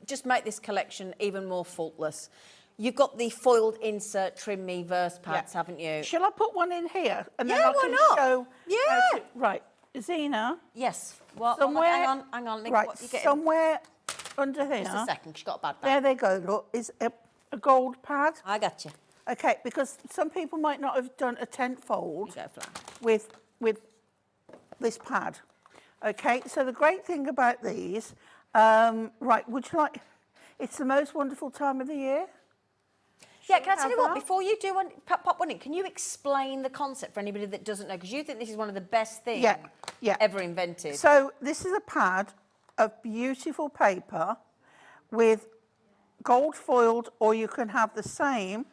[SPEAKER 2] just make this collection even more faultless. You've got the foiled insert trim me verse pads, haven't you?
[SPEAKER 5] Shall I put one in here? And then
[SPEAKER 2] Yeah,
[SPEAKER 5] I
[SPEAKER 2] why
[SPEAKER 5] can
[SPEAKER 2] not?
[SPEAKER 5] show
[SPEAKER 2] Yeah.
[SPEAKER 5] how to- right, Zena.
[SPEAKER 2] Yes. Well,
[SPEAKER 5] Somewhere,
[SPEAKER 2] hang on. Nick,
[SPEAKER 5] right,
[SPEAKER 2] what you getting?
[SPEAKER 5] somewhere under here.
[SPEAKER 2] Just a second, she's got a bad back.
[SPEAKER 5] There they go, look, is a gold pad.
[SPEAKER 2] I got you.
[SPEAKER 5] Okay, because some people might not have done a tent fold
[SPEAKER 2] You go flat.
[SPEAKER 5] with this pad. Okay, so the great thing about these, right, would you like, it's the most wonderful time of the year.
[SPEAKER 2] Yeah, can I tell
[SPEAKER 5] have
[SPEAKER 2] you what,
[SPEAKER 5] that?
[SPEAKER 2] before you do one, pop one in, can you explain the concept for anybody that doesn't know? Because you think this is one of the best things
[SPEAKER 5] Yeah.
[SPEAKER 2] ever invented.
[SPEAKER 5] So this is a pad of beautiful paper with gold foiled, or you can have the same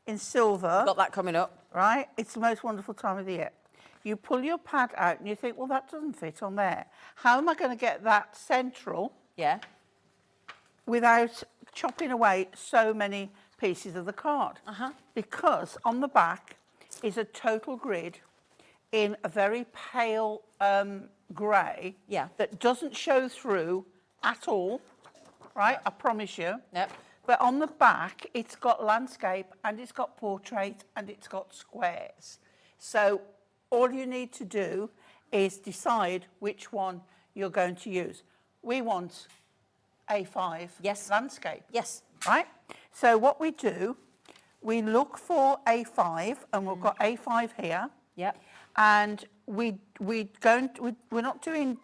[SPEAKER 5] in silver.
[SPEAKER 2] Got that coming up.
[SPEAKER 5] Right? It's the most wonderful time of the year. You pull your pad out and you think, well, that doesn't fit on there. How am I going to get that central
[SPEAKER 2] Yeah.
[SPEAKER 5] without chopping away so many pieces of the card? Because on the back is a total grid in a very pale grey
[SPEAKER 2] Yeah.
[SPEAKER 5] that doesn't show through at all, right? I promise you.
[SPEAKER 2] Yep.
[SPEAKER 5] But on the back, it's got landscape and it's got portrait and it's got squares. So all you need to do is decide which one you're going to use. We want A5 landscape.
[SPEAKER 2] Yes.
[SPEAKER 5] Right? So what we do, we look for A5 and we've got A5 here.
[SPEAKER 2] Yep.
[SPEAKER 5] And we're not doing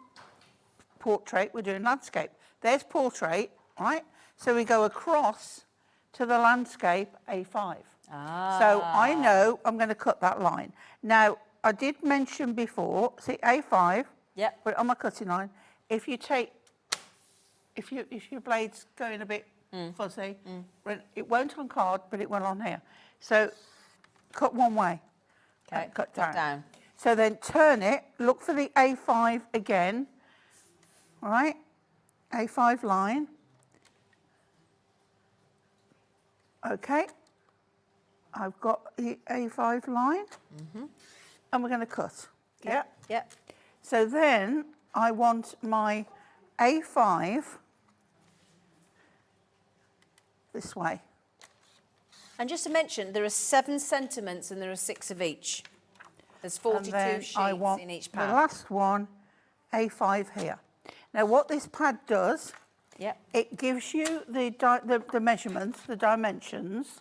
[SPEAKER 5] portrait, we're doing landscape. There's portrait, right? So we go across to the landscape A5. So I know I'm going to cut that line. Now, I did mention before, see A5,
[SPEAKER 2] Yep.
[SPEAKER 5] put it on my cutting line. If your blade's going a bit fuzzy, it won't on card, but it will on here. So cut one way.
[SPEAKER 2] Okay,
[SPEAKER 5] and cut
[SPEAKER 2] cut
[SPEAKER 5] down.
[SPEAKER 2] down.
[SPEAKER 5] So then turn it, look for the A5 again, all right? A5 line. Okay, I've got the A5 line, and we're going to cut. Yeah.
[SPEAKER 2] Yep.
[SPEAKER 5] So then I want my A5 this way.
[SPEAKER 2] And just to mention, there are 7 sentiments and there are 6 of each. There's 42
[SPEAKER 5] and then
[SPEAKER 2] sheets
[SPEAKER 5] I want
[SPEAKER 2] in each
[SPEAKER 5] the
[SPEAKER 2] pad.
[SPEAKER 5] last one, A5 here. Now what this pad does,
[SPEAKER 2] Yep.
[SPEAKER 5] it gives you the measurements, the dimensions.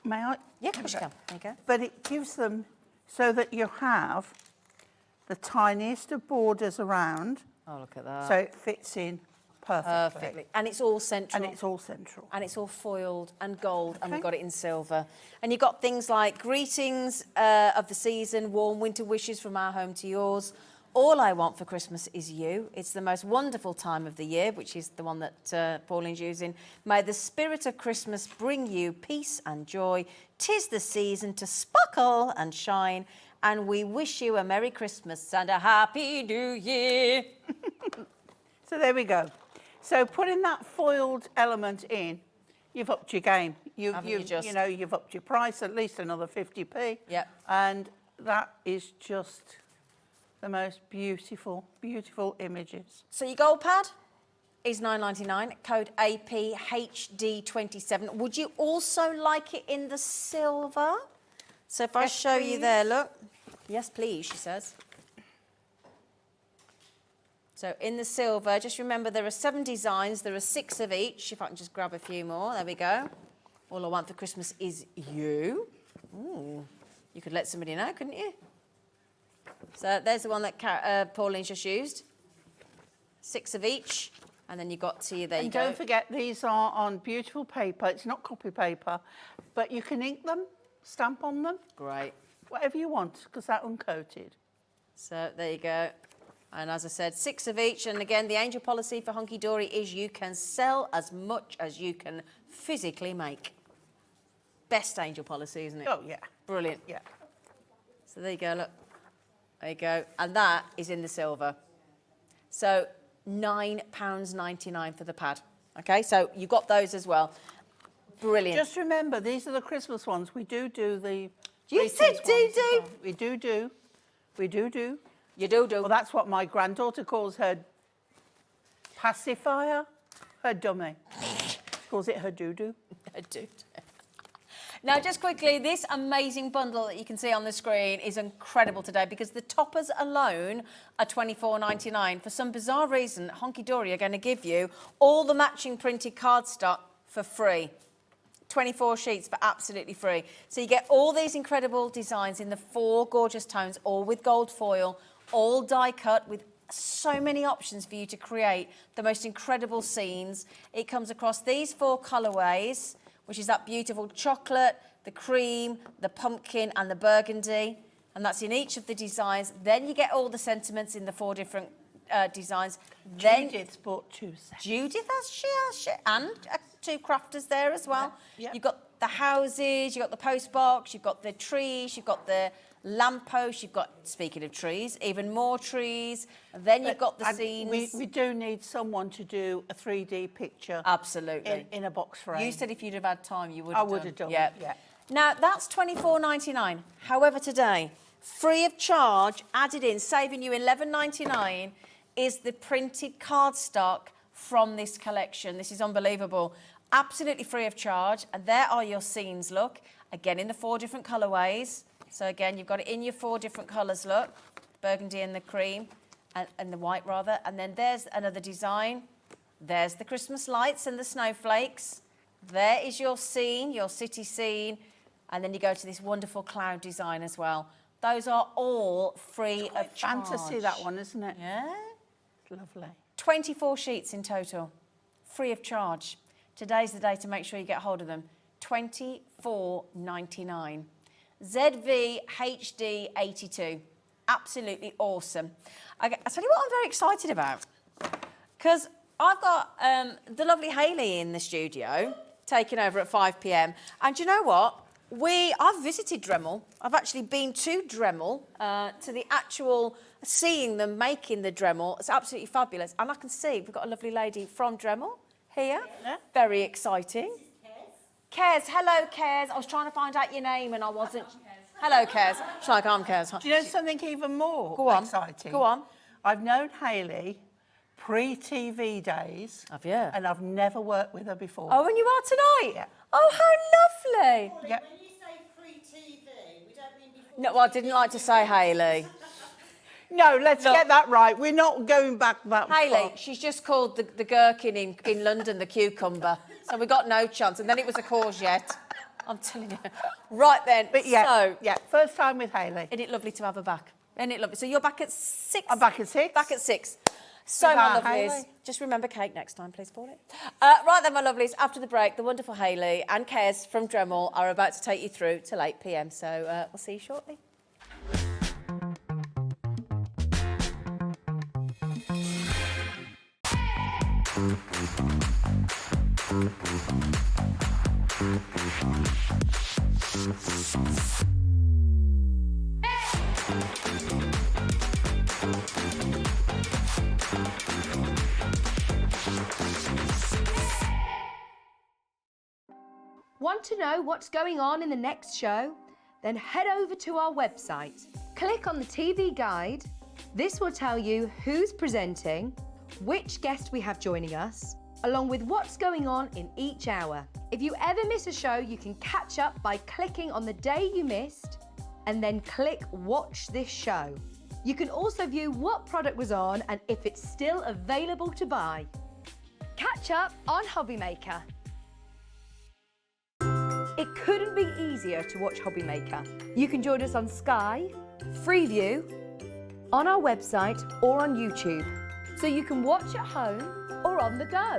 [SPEAKER 5] May I?
[SPEAKER 2] Yeah, of course you can. There you go.
[SPEAKER 5] But it gives them so that you have the tiniest of borders around,
[SPEAKER 2] Oh, look at that.
[SPEAKER 5] so it fits in perfectly.
[SPEAKER 2] Perfectly. And it's all central.
[SPEAKER 5] And it's all central.
[SPEAKER 2] And it's all foiled and gold, and we've
[SPEAKER 5] Okay.
[SPEAKER 2] got it in silver. And you've got things like greetings of the season, warm winter wishes from our home to yours. All I want for Christmas is you. It's the most wonderful time of the year, which is the one that Pauline's using. May the spirit of Christmas bring you peace and joy. 'Tis the season to sparkle and shine. And we wish you a Merry Christmas and a Happy New Year.
[SPEAKER 5] So there we go. So putting that foiled element in, you've upped your game.
[SPEAKER 2] Haven't you just?
[SPEAKER 5] You know, you've upped your price at least another 50p.
[SPEAKER 2] Yep.
[SPEAKER 5] And that is just the most beautiful, beautiful images.
[SPEAKER 2] So your gold pad is $9.99, code APHD27. Would you also like it in the silver? So if I
[SPEAKER 5] Yes,
[SPEAKER 2] show you
[SPEAKER 5] please.
[SPEAKER 2] there, look. Yes, please, she says. So in the silver, just remember there are 7 designs, there are 6 of each. If I can just grab a few more, there we go. All I want for Christmas is you. Ooh, you could let somebody know, couldn't you? So there's the one that Pauline's just used. 6 of each. And then you've got to, there you
[SPEAKER 5] And
[SPEAKER 2] go.
[SPEAKER 5] don't forget, these are on beautiful paper. It's not copy paper, but you can ink them, stamp on them,
[SPEAKER 2] Great.
[SPEAKER 5] whatever you want, because they're uncoated.
[SPEAKER 2] So there you go. And as I said, 6 of each. And again, the angel policy for Hunkydory is you can sell as much as you can physically make. Best angel policy, isn't it?
[SPEAKER 5] Oh, yeah.
[SPEAKER 2] Brilliant.
[SPEAKER 5] Yeah.
[SPEAKER 2] So there you go, look. There you go. And that is in the silver. So £9.99 for the pad. Okay, so you've got those as well. Brilliant.
[SPEAKER 5] Just remember, these are the Christmas ones. We do the...
[SPEAKER 2] You said
[SPEAKER 5] greetings
[SPEAKER 2] do
[SPEAKER 5] ones as
[SPEAKER 2] do.
[SPEAKER 5] well. We do. We do.
[SPEAKER 2] You do.
[SPEAKER 5] Well, that's what my granddaughter calls her pacifier, her dummy. She calls it her doo-doo.
[SPEAKER 2] do. Now, just quickly, this amazing bundle that you can see on the screen is incredible today because the toppers alone are £24.99. For some bizarre reason, Hunkydory are going to give you all the matching printed cardstock for free. 24 sheets for absolutely free. So you get all these incredible designs in the 4 gorgeous tones, all with gold foil, all die cut with so many options for you to create the most incredible scenes. It comes across these 4 colourways, which is that beautiful chocolate, the cream, the pumpkin and the burgundy. And that's in each of the designs. Then you get all the sentiments in the 4 different designs. Then
[SPEAKER 5] Judith's bought 2 sets.
[SPEAKER 2] Judith has she and 2 crafters there as well.
[SPEAKER 5] Yeah.
[SPEAKER 2] You've got the houses, you've got the post box, you've got the trees, you've got the lamppost, you've got, speaking of trees, even more trees. And then you've got the scenes.
[SPEAKER 5] We do need someone to do a 3D picture.
[SPEAKER 2] Absolutely.
[SPEAKER 5] In a box frame.
[SPEAKER 2] You said if you'd have had time, you would
[SPEAKER 5] I
[SPEAKER 2] have
[SPEAKER 5] would have done,
[SPEAKER 2] Yeah.
[SPEAKER 5] yeah.
[SPEAKER 2] Now, that's £24.99. However, today, free of charge, added in, saving you £11.99, is the printed cardstock from this collection. This is unbelievable. Absolutely free of charge. And there are your scenes, look. Again, in the 4 different colourways. So again, you've got it in your 4 different colours, look. Burgundy and the cream, and the white rather. And then there's another design. There's the Christmas lights and the snowflakes. There is your scene, your city scene. And then you go to this wonderful cloud design as well. Those are all free of charge.
[SPEAKER 5] Fantasy, that one, isn't it?
[SPEAKER 2] Yeah.
[SPEAKER 5] Lovely.
[SPEAKER 2] 24 sheets in total, free of charge. Today's the day to make sure you get hold of them. £24.99. ZVHD82. Absolutely awesome. I tell you what I'm very excited about. Because I've got the lovely Hayley in the studio, taking over at 5 p.m. And you know what? I've visited Dremel. I've actually been to Dremel, to the actual, seeing them making the Dremel. It's absolutely fabulous. And I can see we've got a lovely lady from Dremel here. Yeah. Very exciting. Kez, hello Kez. I was trying to find out your name and I wasn't. Hello Kez. She's like, I'm Kez.
[SPEAKER 5] Do you know something even more exciting?
[SPEAKER 2] Go on.
[SPEAKER 5] I've known Hayley pre-TV days.
[SPEAKER 2] Have you?
[SPEAKER 5] And I've never worked with her before.
[SPEAKER 2] Oh, and you are tonight?
[SPEAKER 5] Yeah.
[SPEAKER 2] Oh, how lovely.
[SPEAKER 5] Yeah.
[SPEAKER 8] When you say pre-TV, we don't mean before.
[SPEAKER 2] No, well, I didn't like to say Hayley.
[SPEAKER 5] No, let's
[SPEAKER 2] Look.
[SPEAKER 5] get that right. We're not going back that
[SPEAKER 2] Hayley,
[SPEAKER 5] far.
[SPEAKER 2] she's just called the gherkin in London the cucumber. So we got no chance. And then it was a courgette. I'm telling you. Right then.
[SPEAKER 5] But yeah,
[SPEAKER 2] So,
[SPEAKER 5] yeah, first time with Hayley.
[SPEAKER 2] isn't it lovely to have her back? Isn't it lovely? So you're back at 6?
[SPEAKER 5] I'm back at 6.
[SPEAKER 2] Back at 6. So,
[SPEAKER 5] With
[SPEAKER 2] my
[SPEAKER 5] our
[SPEAKER 2] lovelies,
[SPEAKER 5] Hayley.
[SPEAKER 2] just remember cake next time, please, Paulie. Right then, my lovelies, after the break, the wonderful Hayley and Kez from Dremel are about to take you through till 8 p.m. So we'll see you shortly.
[SPEAKER 4] Want to know what's going on in the next show? Then head over to our website. Click on the TV guide. This will tell you who's presenting, which guest we have joining us, along with what's going on in each hour. If you ever miss a show, you can catch up by clicking on the day you missed and then click Watch This Show. You can also view what product was on and if it's still available to buy. Catch up on HobbyMaker. It couldn't be easier to watch HobbyMaker. You can join us on Sky, Freeview, on our website or on YouTube, so you can watch at home or on the go.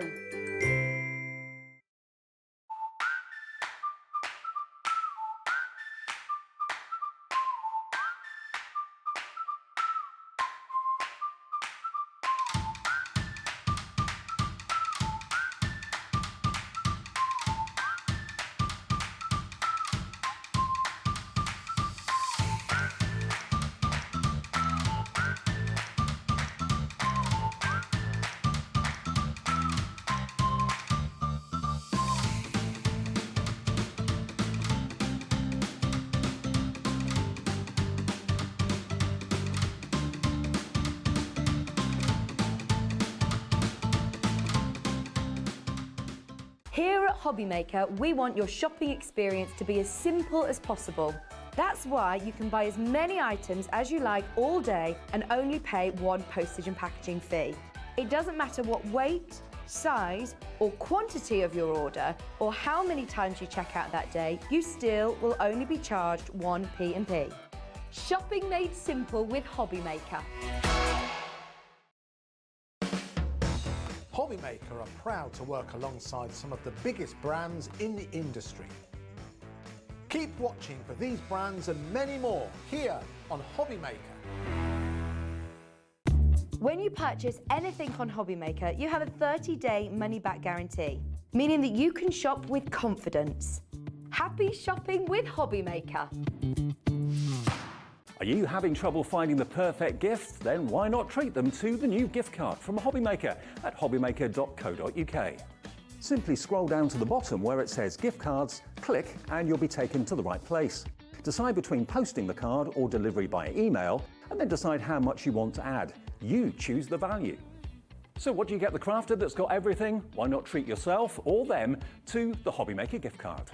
[SPEAKER 4] Here at HobbyMaker, we want your shopping experience to be as simple as possible. That's why you can buy as many items as you like all day and only pay one postage and packaging fee. It doesn't matter what weight, size or quantity of your order or how many times you check out that day, you still will only be charged one P&P. Shopping made simple with HobbyMaker.
[SPEAKER 6] HobbyMaker are proud to work alongside some of the biggest brands in the industry. Keep watching for these brands and many more here on HobbyMaker.
[SPEAKER 4] When you purchase anything on HobbyMaker, you have a 30-day money-back guarantee, meaning that you can shop with confidence. Happy shopping with HobbyMaker.
[SPEAKER 1] Are you having trouble finding the perfect gift? Then why not treat them to the new gift card from HobbyMaker at hobbymaker.co.uk. Simply scroll down to the bottom where it says gift cards, click and you'll be taken to the right place. Decide between posting the card or delivery by email and then decide how much you want to add. You choose the value. So what do you get the crafter that's got everything? Why not treat yourself or them to the HobbyMaker gift card?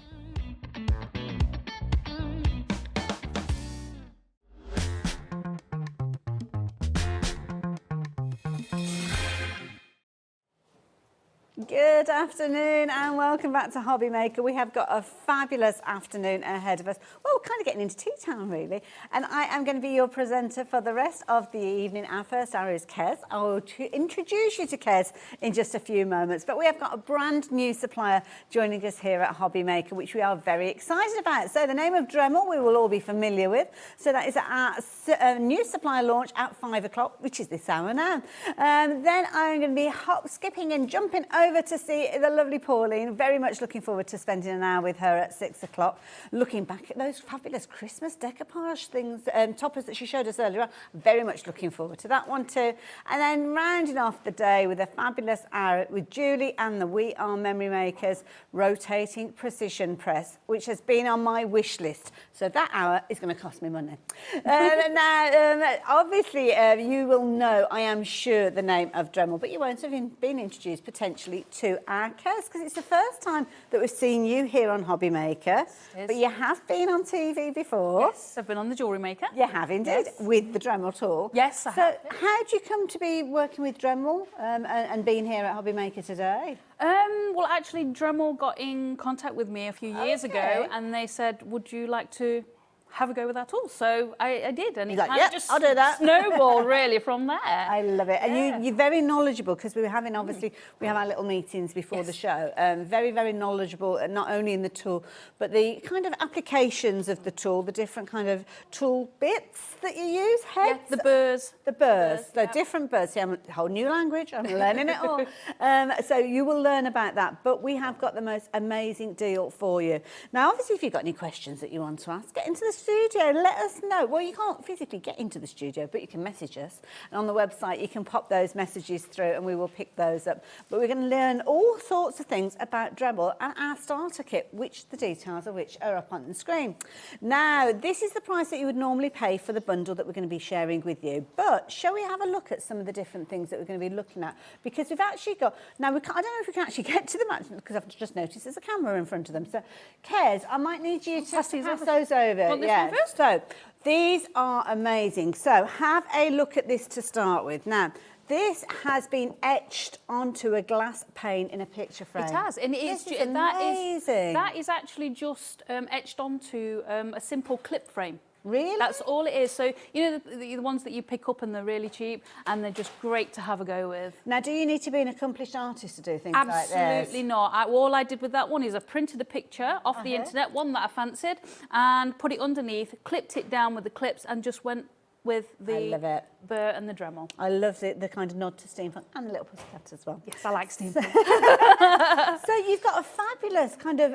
[SPEAKER 9] Good afternoon and welcome back to HobbyMaker. We have got a fabulous afternoon ahead of us. Well, we're kind of getting into tea time really. And I am going to be your presenter for the rest of the evening. Our first hour is Kez. I will introduce you to Kez in just a few moments. But we have got a brand new supplier joining us here at HobbyMaker, which we are very excited about. So the name of Dremel we will all be familiar with. So that is our new supplier launch at 5 o'clock, which is this hour now. Then I'm going to be hop, skipping and jumping over to see the lovely Pauline. Very much looking forward to spending an hour with her at 6 o'clock, looking back at those fabulous Christmas decoupage things, toppers that she showed us earlier. Very much looking forward to that one too. And then rounding off the day with a fabulous hour with Julie and the We Are Memory Makers rotating precision press, which has been on my wish list. So that hour is going to cost me money. Now, obviously, you will know, I am sure, the name of Dremel, but you won't have been introduced potentially to our Kez, because it's the first time that we've seen you here on HobbyMaker. But you have been on TV before.
[SPEAKER 10] Yes, I've been on the Jewellery Maker.
[SPEAKER 9] You have indeed, with the Dremel tool.
[SPEAKER 10] Yes, I have.
[SPEAKER 9] So how did you come to be working with Dremel and being here at HobbyMaker today?
[SPEAKER 10] Well, actually, Dremel got in contact with me a few years ago, and they said, would you like to have a go with our tool? So I did, and it
[SPEAKER 9] like,
[SPEAKER 10] kind
[SPEAKER 9] yep,
[SPEAKER 10] of just
[SPEAKER 9] I'll do that.
[SPEAKER 10] snowballed really from there.
[SPEAKER 9] I love it. And you're very knowledgeable, because we were having, obviously, we have our little meetings before the show. Very, very knowledgeable, not only in the tool, but the kind of applications of the tool, the different kind of tool bits that you use, heads.
[SPEAKER 10] Yeah, the burrs.
[SPEAKER 9] The burrs, so different burrs. See, I'm a whole new language, I'm learning it all. So you will learn about that, but we have got the most amazing deal for you. Now, obviously, if you've got any questions that you want to ask, get into the studio, let us know. Well, you can't physically get into the studio, but you can message us. And on the website, you can pop those messages through and we will pick those up. But we're going to learn all sorts of things about Dremel and our starter kit, which the details of which are up on the screen. Now, this is the price that you would normally pay for the bundle that we're going to be sharing with you. But shall we have a look at some of the different things that we're going to be looking at? Because we've actually got, now I don't know if we can actually get to them, because I've just noticed there's a camera in front of them. So, Kez, I might need you to pass those over.
[SPEAKER 10] Want this one first?
[SPEAKER 9] So these are amazing. So have a look at this to start with. Now, this has been etched onto a glass pane in a picture frame.
[SPEAKER 10] It has, and it is
[SPEAKER 9] amazing.
[SPEAKER 10] That is actually just etched onto a simple clip frame.
[SPEAKER 9] Really?
[SPEAKER 10] That's all it is. So, you know, the ones that you pick up and they're really cheap and they're just great to have a go with.
[SPEAKER 9] Now, do you need to be an accomplished artist to do things like this?
[SPEAKER 10] Absolutely not. All I did with that one is I printed a picture off the internet, one that I fancied, and put it underneath, clipped it down with the clips and just went with the burr and the Dremel.
[SPEAKER 9] I love the kind of nod to steampunk and the little pussycat as well.
[SPEAKER 10] Yes, I like steampunk.
[SPEAKER 9] So you've got a fabulous kind of,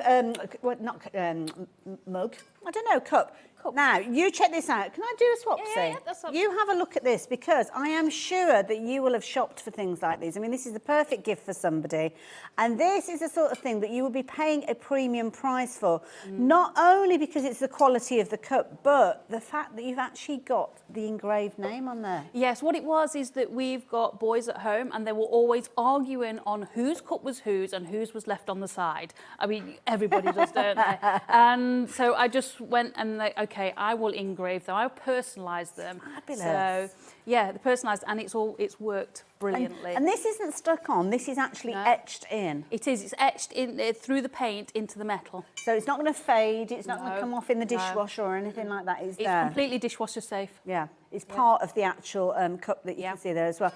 [SPEAKER 9] mug, I don't know, cup. Now, you check this out. Can I do a swapsy?
[SPEAKER 10] Yeah, that's
[SPEAKER 9] You have a look at this, because I am sure that you will have shopped for things like these. I mean, this is the perfect gift for somebody. And this is the sort of thing that you will be paying a premium price for. Not only because it's the quality of the cup, but the fact that you've actually got the engraved name on there.
[SPEAKER 10] Yes, what it was is that we've got boys at home and they were always arguing on whose cup was whose and whose was left on the side. I mean, everybody does, don't they? And so I just went and okay, I will engrave them. I'll personalise them.
[SPEAKER 9] Fabulous.
[SPEAKER 10] So yeah, the personalised, and it's worked brilliantly.
[SPEAKER 9] And this isn't stuck on. This is actually etched in.
[SPEAKER 10] It is. It's etched in through the paint into the metal.
[SPEAKER 9] So it's not going to fade. It's not going to come off in the dishwasher or anything like that. It's there.
[SPEAKER 10] Completely dishwasher safe.
[SPEAKER 9] Yeah, it's part of the actual cup that you can see there as well.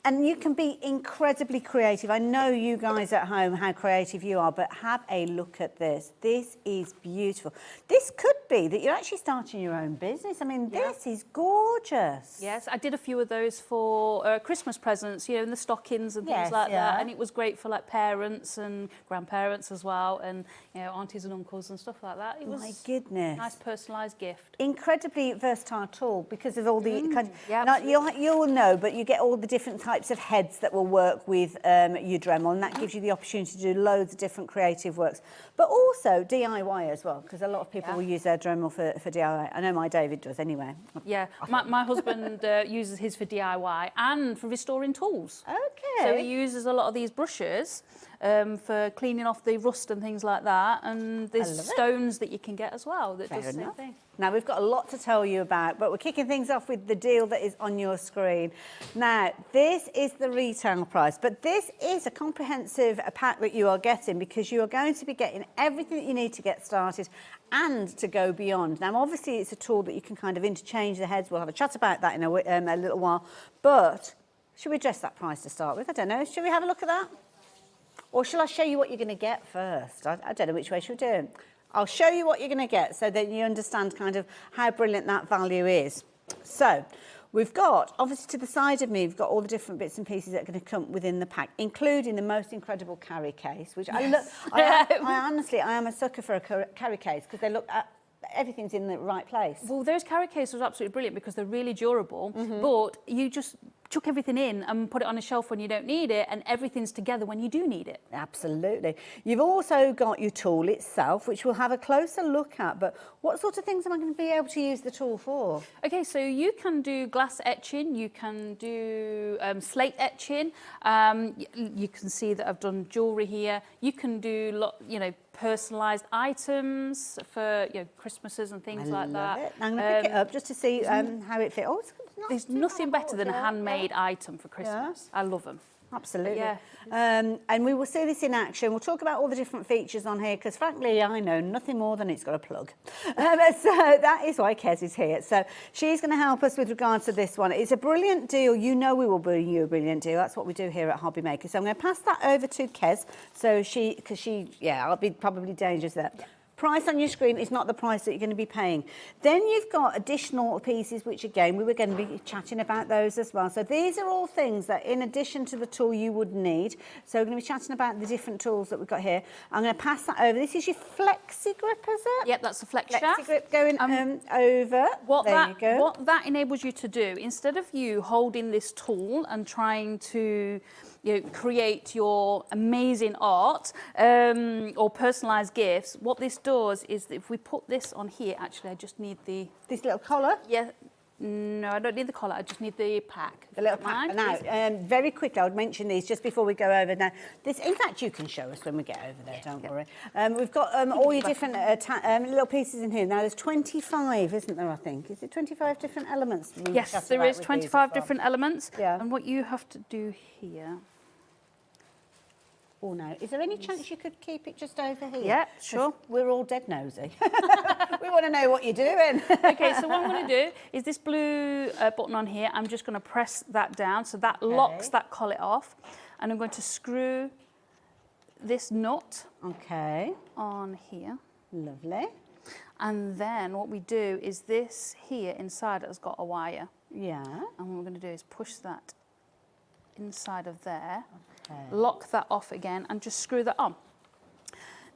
[SPEAKER 9] And you can be incredibly creative. I know you guys at home, how creative you are, but have a look at this. This is beautiful. This could be that you're actually starting your own business. I mean, this is gorgeous.
[SPEAKER 10] Yes, I did a few of those for Christmas presents, you know, in the stockings and things like that. And it was great for like parents and grandparents as well, and you know, aunties and uncles and stuff like that. It was
[SPEAKER 9] my goodness,
[SPEAKER 10] a nice personalised gift.
[SPEAKER 9] Incredibly versatile tool because of all the kind of, you'll know, but you get all the different types of heads that will work with your Dremel, and that gives you the opportunity to do loads of different creative works, but also DIY as well, because a lot of people will use their Dremel for DIY. I know my David does anyway.
[SPEAKER 10] Yeah, my husband uses his for DIY and for restoring tools.
[SPEAKER 9] Okay.
[SPEAKER 10] So he uses a lot of these brushes for cleaning off the rust and things like that, and there's stones that you can get as well that does the same thing.
[SPEAKER 9] Now, we've got a lot to tell you about, but we're kicking things off with the deal that is on your screen. Now, this is the retail price, but this is a comprehensive pack that you are getting, because you are going to be getting everything that you need to get started and to go beyond. Now, obviously, it's a tool that you can kind of interchange the heads. We'll have a chat about that in a little while, but should we address that price to start with? I don't know. Should we have a look at that? Or shall I show you what you're going to get first? I don't know which way should we do it. I'll show you what you're going to get so that you understand kind of how brilliant that value is. So we've got, obviously to the side of me, we've got all the different bits and pieces that are going to come within the pack, including the most incredible carry case, which I honestly, I am a sucker for a carry case, because they look at, everything's in the right place.
[SPEAKER 10] Well, those carry cases are absolutely brilliant because they're really durable, but you just chuck everything in and put it on a shelf when you don't need it, and everything's together when you do need it.
[SPEAKER 9] Absolutely. You've also got your tool itself, which we'll have a closer look at, but what sort of things am I going to be able to use the tool for?
[SPEAKER 10] Okay, so you can do glass etching, you can do slate etching, you can see that I've done jewellery here, you can do, personalised items for Christmases and things like that.
[SPEAKER 9] I'm going to pick it up just to see how it fits. Oh,
[SPEAKER 10] there's nothing better than a handmade item for Christmas. I love them.
[SPEAKER 9] Absolutely. And we will see this in action. We'll talk about all the different features on here, because frankly, I know nothing more than it's got a plug. So that is why Kez is here. So she's going to help us with regards to this one. It's a brilliant deal. You know we will bring you a brilliant deal. That's what we do here at HobbyMaker. So I'm going to pass that over to Kez. So I'll be probably dangerous there. Price on your screen is not the price that you're going to be paying. Then you've got additional pieces, which again, we were going to be chatting about those as well. So these are all things that in addition to the tool you would need. So we're going to be chatting about the different tools that we've got here. I'm going to pass that over. This is your flexi grip, is it?
[SPEAKER 10] Yep, that's a flex shaft.
[SPEAKER 9] Flexi grip going over. You go.
[SPEAKER 10] What that enables you to do, instead of you holding this tool and trying to create your amazing art or personalised gifts, what this does is that if we put this on here, actually I just need
[SPEAKER 9] this little collar?
[SPEAKER 10] Yeah. No, I don't need the collar. I just need the pack.
[SPEAKER 9] The little pack. Now, very quickly, I would mention these just before we go over. Now, this, in fact, you can show us when we get over there. Don't worry. We've got all your different little pieces in here. Now, there's 25, isn't there? I think is it 25 different elements?
[SPEAKER 10] Yes, there is 25 different elements. Yeah. And what you have to do here.
[SPEAKER 9] Oh no, is there any chance you could keep it just over here?
[SPEAKER 10] Yeah, sure.
[SPEAKER 9] 'Cause we're all dead nosy. We want to know what you're doing.
[SPEAKER 10] Okay, so what I'm going to do is this blue button on here, I'm just going to press that down so that locks that collet off, and I'm going to screw this nut on here.
[SPEAKER 9] Lovely.
[SPEAKER 10] And then what we do is this here inside has got a wire.
[SPEAKER 9] Yeah.
[SPEAKER 10] And what we're going to do is push that inside of there, lock that off again, and just screw that on.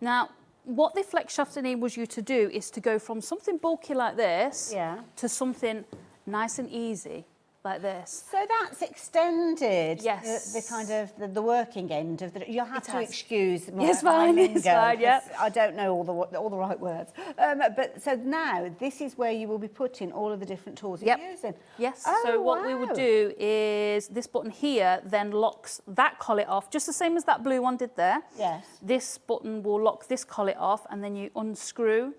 [SPEAKER 10] Now, what the flex shaft enables you to do is to go from something bulky like this to something nice and easy like this.
[SPEAKER 9] So that's extended
[SPEAKER 10] Yes.
[SPEAKER 9] the kind of the working end of the. You'll have to
[SPEAKER 10] has.
[SPEAKER 9] excuse my,
[SPEAKER 10] Yes,
[SPEAKER 9] my
[SPEAKER 10] fine,
[SPEAKER 9] lingo,
[SPEAKER 10] it's fine, yeah.
[SPEAKER 9] 'cause I don't know all the right words. But so now this is where you will be putting all of the different tools you're using.
[SPEAKER 10] Yes.
[SPEAKER 9] Oh,
[SPEAKER 10] So what we would do is this button here then locks that collet off, just the same as that blue one did there.
[SPEAKER 9] Yes.
[SPEAKER 10] This button will lock this collet off, and then you unscrew,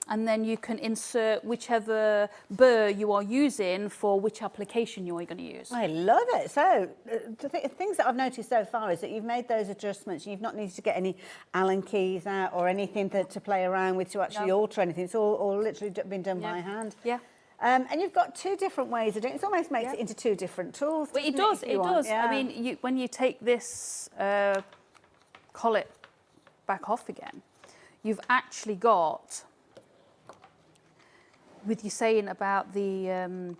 [SPEAKER 10] and then you can insert whichever burr you are using for which application you're going to use.
[SPEAKER 9] I love it. So the things that I've noticed so far is that you've made those adjustments. You've not needed to get any Allen keys out or anything to play around with to actually alter anything. It's all literally been done by hand.
[SPEAKER 10] Yeah.
[SPEAKER 9] And you've got two different ways of doing it. It almost makes it into two different tools.
[SPEAKER 10] But it
[SPEAKER 9] doesn't
[SPEAKER 10] does, it does.
[SPEAKER 9] Yeah.
[SPEAKER 10] I mean, when you take this collet back off again, you've actually got, with you saying about the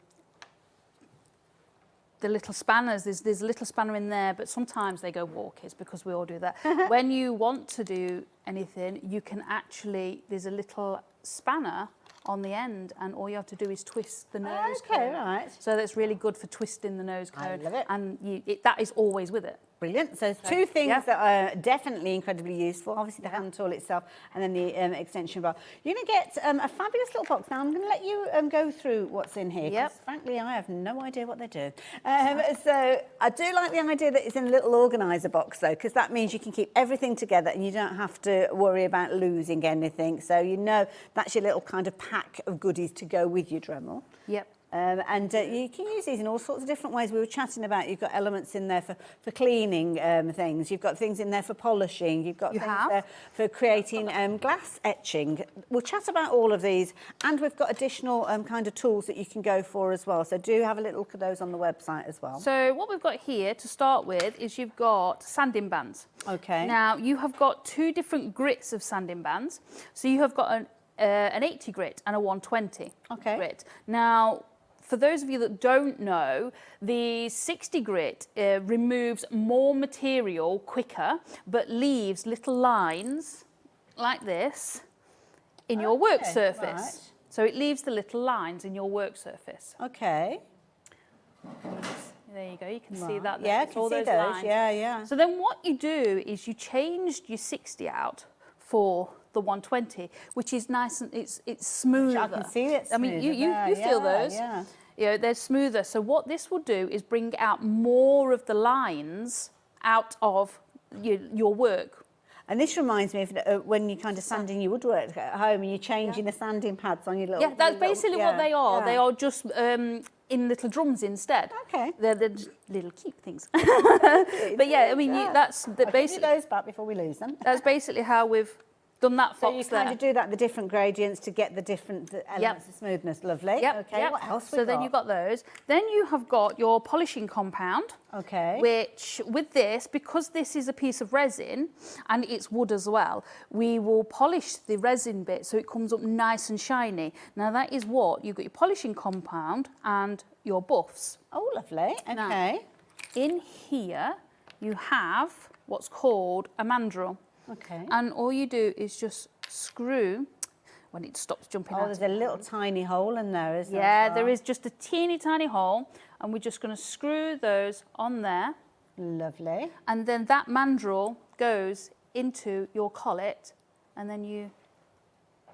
[SPEAKER 10] little spanners, there's a little spanner in there, but sometimes they go walkies because we all do that. When you want to do anything, you can actually, there's a little spanner on the end, and all you have to do is twist the nose cone.
[SPEAKER 9] Okay, right.
[SPEAKER 10] So that's really good for twisting the nose cone.
[SPEAKER 9] I love it.
[SPEAKER 10] And that is always with it.
[SPEAKER 9] Brilliant. So two things that are definitely incredibly useful. Obviously the hand tool itself and then the extension bar. You're going to get a fabulous little box. Now I'm going to let you go through what's in here. Because frankly, I have no idea what they do. So I do like the idea that it's in a little organiser box though, because that means you can keep everything together and you don't have to worry about losing anything. So you know that's your little kind of pack of goodies to go with your Dremel.
[SPEAKER 10] Yep.
[SPEAKER 9] And you can use these in all sorts of different ways. We were chatting about you've got elements in there for cleaning things. You've got things in there for polishing. You've got things there for creating glass etching. We'll chat about all of these. And we've got additional kind of tools that you can go for as well. So do have a little look at those on the website as well.
[SPEAKER 10] So what we've got here to start with is you've got sanding bands.
[SPEAKER 9] Okay.
[SPEAKER 10] Now you have got two different grits of sanding bands. So you have got an 80 grit and a 120 grit. Now, for those of you that don't know, the 60 grit removes more material quicker, but leaves little lines like this in your work surface.
[SPEAKER 9] Right.
[SPEAKER 10] So it leaves the little lines in your work surface.
[SPEAKER 9] Okay.
[SPEAKER 10] There you go, you can see that.
[SPEAKER 9] Yeah, I
[SPEAKER 10] It's
[SPEAKER 9] can
[SPEAKER 10] all
[SPEAKER 9] see
[SPEAKER 10] those
[SPEAKER 9] those.
[SPEAKER 10] lines.
[SPEAKER 9] Yeah, yeah.
[SPEAKER 10] So then what you do is you changed your 60 out for the 120, which is nice and it's smoother.
[SPEAKER 9] I can see it.
[SPEAKER 10] I mean, you feel those.
[SPEAKER 9] Yeah.
[SPEAKER 10] You know, they're smoother. So what this will do is bring out more of the lines out of your work.
[SPEAKER 9] And this reminds me of when you're kind of sanding your woodwork at home and you're changing the sanding pads on your little...
[SPEAKER 10] Yeah, that's basically what they are.
[SPEAKER 9] Yeah.
[SPEAKER 10] They are just in little drums instead.
[SPEAKER 9] Okay.
[SPEAKER 10] They're just little cute things. But yeah, I mean, that's basically...
[SPEAKER 9] those back before we lose them.
[SPEAKER 10] That's basically how we've done that fox
[SPEAKER 9] So you kind of do that, the different gradients to get the different elements of smoothness. Lovely. Okay, what else we
[SPEAKER 10] So then you've got those. Then you have got your polishing compound.
[SPEAKER 9] Okay.
[SPEAKER 10] Which, with this, because this is a piece of resin and it's wood as well, we will polish the resin bit so it comes up nice and shiny. Now that is what, you've got your polishing compound and your buffs.
[SPEAKER 9] Oh, lovely. Okay.
[SPEAKER 10] Now, in here, you have what's called a mandrel.
[SPEAKER 9] Okay.
[SPEAKER 10] And all you do is just screw when it stops jumping out.
[SPEAKER 9] Oh, there's a little tiny hole in there, isn't there?
[SPEAKER 10] Yeah, there is just a teeny tiny hole, and we're just going to screw those on there.
[SPEAKER 9] Lovely.
[SPEAKER 10] And then that mandrel goes into your collet, and then you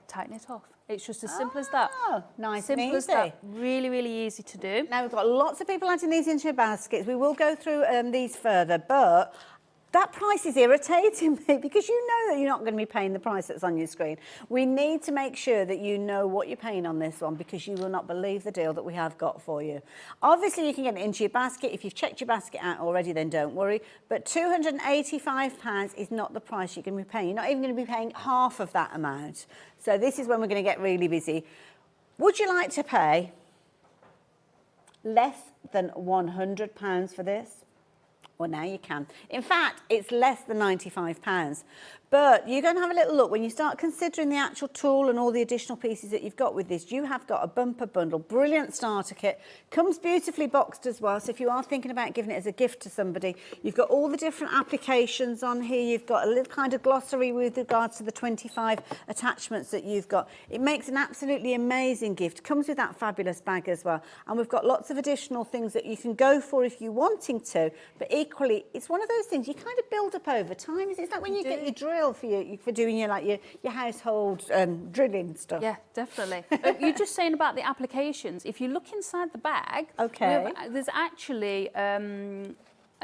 [SPEAKER 10] tighten it off. It's just as simple as that.
[SPEAKER 9] Oh, nice
[SPEAKER 10] Simple
[SPEAKER 9] and
[SPEAKER 10] as
[SPEAKER 9] easy.
[SPEAKER 10] that. Really, really easy to do.
[SPEAKER 9] Now, we've got lots of people adding these into your baskets. We will go through these further, but That price is irritating me because you know that you're not going to be paying the price that's on your screen. We need to make sure that you know what you're paying on this one because you will not believe the deal that we have got for you. Obviously, you can get it into your basket. If you've checked your basket out already, then don't worry. But £285 is not the price you're going to be paying. You're not even going to be paying half of that amount. So this is when we're going to get really busy. Would you like to pay less than £100 for this? Well, now you can. In fact, it's less than £95. But you're going to have a little look. When you start considering the actual tool and all the additional pieces that you've got with this, you have got a bumper bundle, brilliant starter kit. Comes beautifully boxed as well. So if you are thinking about giving it as a gift to somebody, you've got all the different applications on here. You've got a little kind of glossary with regards to the 25 attachments that you've got. It makes an absolutely amazing gift. Comes with that fabulous bag as well. And we've got lots of additional things that you can go for if you're wanting to. But equally, it's one of those things you kind of build up over time. It's like when you get your drill for doing your household drilling stuff.
[SPEAKER 10] Yeah, definitely. You're just saying about the applications. If you look inside the bag, there's actually a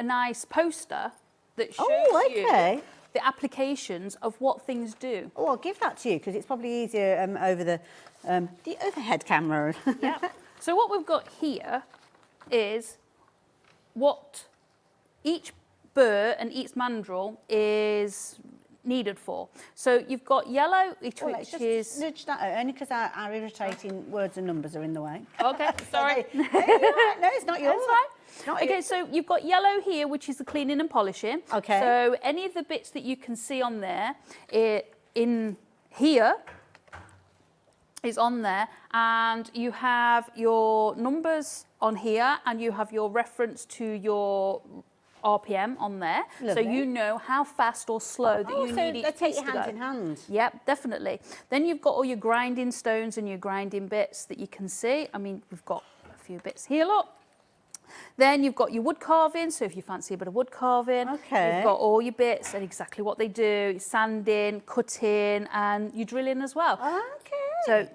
[SPEAKER 10] nice poster that shows you the applications of what things do.
[SPEAKER 9] Oh, I'll give that to you because it's probably easier over the overhead camera.
[SPEAKER 10] Yeah. So what we've got here is what each burr and each mandrel is needed for. So you've got yellow, which is...
[SPEAKER 9] nudge that out, only because our irritating words and numbers are in the way.
[SPEAKER 10] Okay, sorry.
[SPEAKER 9] No, it's not yours.
[SPEAKER 10] That's fine. Okay, so you've got yellow here, which is the cleaning and polishing.
[SPEAKER 9] Okay.
[SPEAKER 10] So any of the bits that you can see on there, in here, is on there, and you have your numbers on here, and you have your reference to your RPM on there.
[SPEAKER 9] Lovely.
[SPEAKER 10] So you know how fast or slow that you need each
[SPEAKER 9] they take
[SPEAKER 10] piece
[SPEAKER 9] your
[SPEAKER 10] to
[SPEAKER 9] hand
[SPEAKER 10] go.
[SPEAKER 9] in hand.
[SPEAKER 10] Yep, definitely. Then you've got all your grinding stones and your grinding bits that you can see. I mean, we've got a few bits here, look. Then you've got your wood carving, so if you fancy a bit of wood carving, you've got all your bits and exactly what they do, sanding, cutting, and your drilling as well.
[SPEAKER 9] Okay.
[SPEAKER 10] So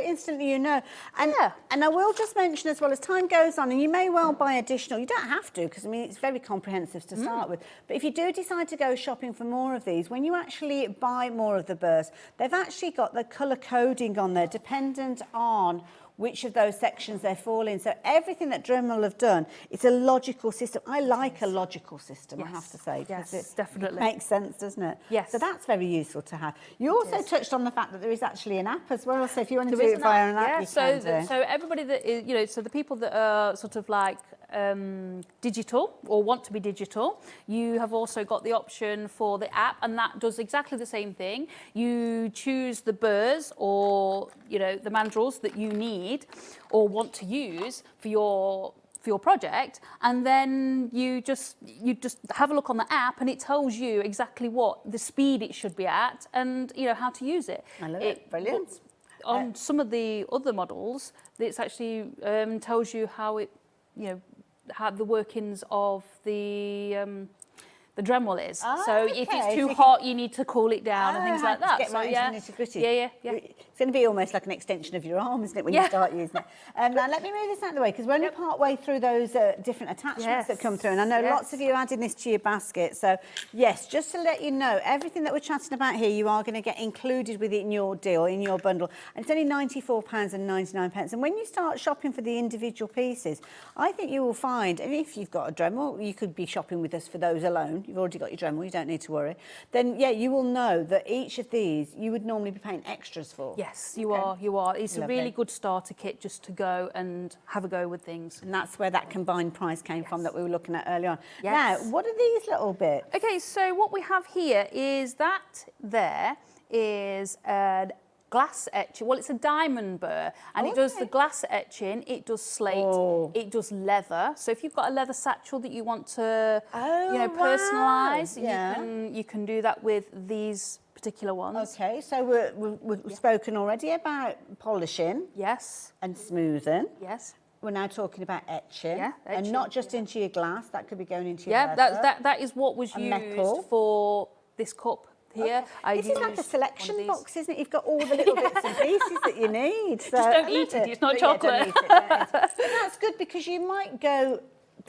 [SPEAKER 9] instantly you know. And I will just mention as well, as time goes on, and you may well buy additional, you don't have to, because I mean, it's very comprehensive to start with, but if you do decide to go shopping for more of these, when you actually buy more of the burrs, they've actually got the colour coding on there, dependent on which of those sections they fall in. So everything that Dremel have done, it's a logical system. I like a logical system, I have to say.
[SPEAKER 10] Yes, definitely.
[SPEAKER 9] It makes sense, doesn't it?
[SPEAKER 10] Yes.
[SPEAKER 9] So that's very useful to have. You also touched on the fact that there is actually an app as well. So if you want to do it via an app, you can do.
[SPEAKER 10] So everybody that is, you know, so the people that are sort of like digital or want to be digital, you have also got the option for the app, and that does exactly the same thing. You choose the burrs or, you know, the mandrels that you need or want to use for your project, and then you just have a look on the app, and it tells you exactly what the speed it should be at, and you know how to use it.
[SPEAKER 9] I love it. Brilliant.
[SPEAKER 10] On some of the other models, it's actually tells you how it, you know, how the workings of the Dremel is. So if it's too hot, you need to cool it down and things like that.
[SPEAKER 9] Get right into the nitty-gritty.
[SPEAKER 10] Yeah.
[SPEAKER 9] It's going to be almost like an extension of your arm, isn't it, when you start using it? Now, let me move this out of the way, because we're only part way through those different attachments that come through. And I know lots of you are adding this to your basket. So, yes, just to let you know, everything that we're chatting about here, you are going to get included with it in your deal, in your bundle. And it's only £94.99. And when you start shopping for the individual pieces, I think you will find, and if you've got a Dremel, you could be shopping with us for those alone. You've already got your Dremel, you don't need to worry. Then, yeah, you will know that each of these you would normally be paying extras for.
[SPEAKER 10] Yes, you are. It's a really good starter kit just to go and have a go with things.
[SPEAKER 9] And that's where that combined price came from that we were looking at earlier on.
[SPEAKER 10] Yes.
[SPEAKER 9] Now, what are these little bits?
[SPEAKER 10] Okay, so what we have here is that there is a glass etching. Well, it's a diamond burr, and it does the glass etching, it does slate, it does leather. So if you've got a leather satchel that you want to, you know, personalise, you can do that with these particular ones.
[SPEAKER 9] Okay, so we've spoken already about polishing.
[SPEAKER 10] Yes.
[SPEAKER 9] And smoothing.
[SPEAKER 10] Yes.
[SPEAKER 9] We're now talking about etching.
[SPEAKER 10] Yeah, etching,
[SPEAKER 9] and not just into your glass, that could be going into your leather.
[SPEAKER 10] that is what was used
[SPEAKER 9] metal.
[SPEAKER 10] For this cup here.
[SPEAKER 9] This is like a selection box, isn't it? You've got all the little bits and pieces that you need. So
[SPEAKER 10] just don't eat it, it's not chocolate.
[SPEAKER 9] Don't eat it, don't eat it. But that's good, because you might go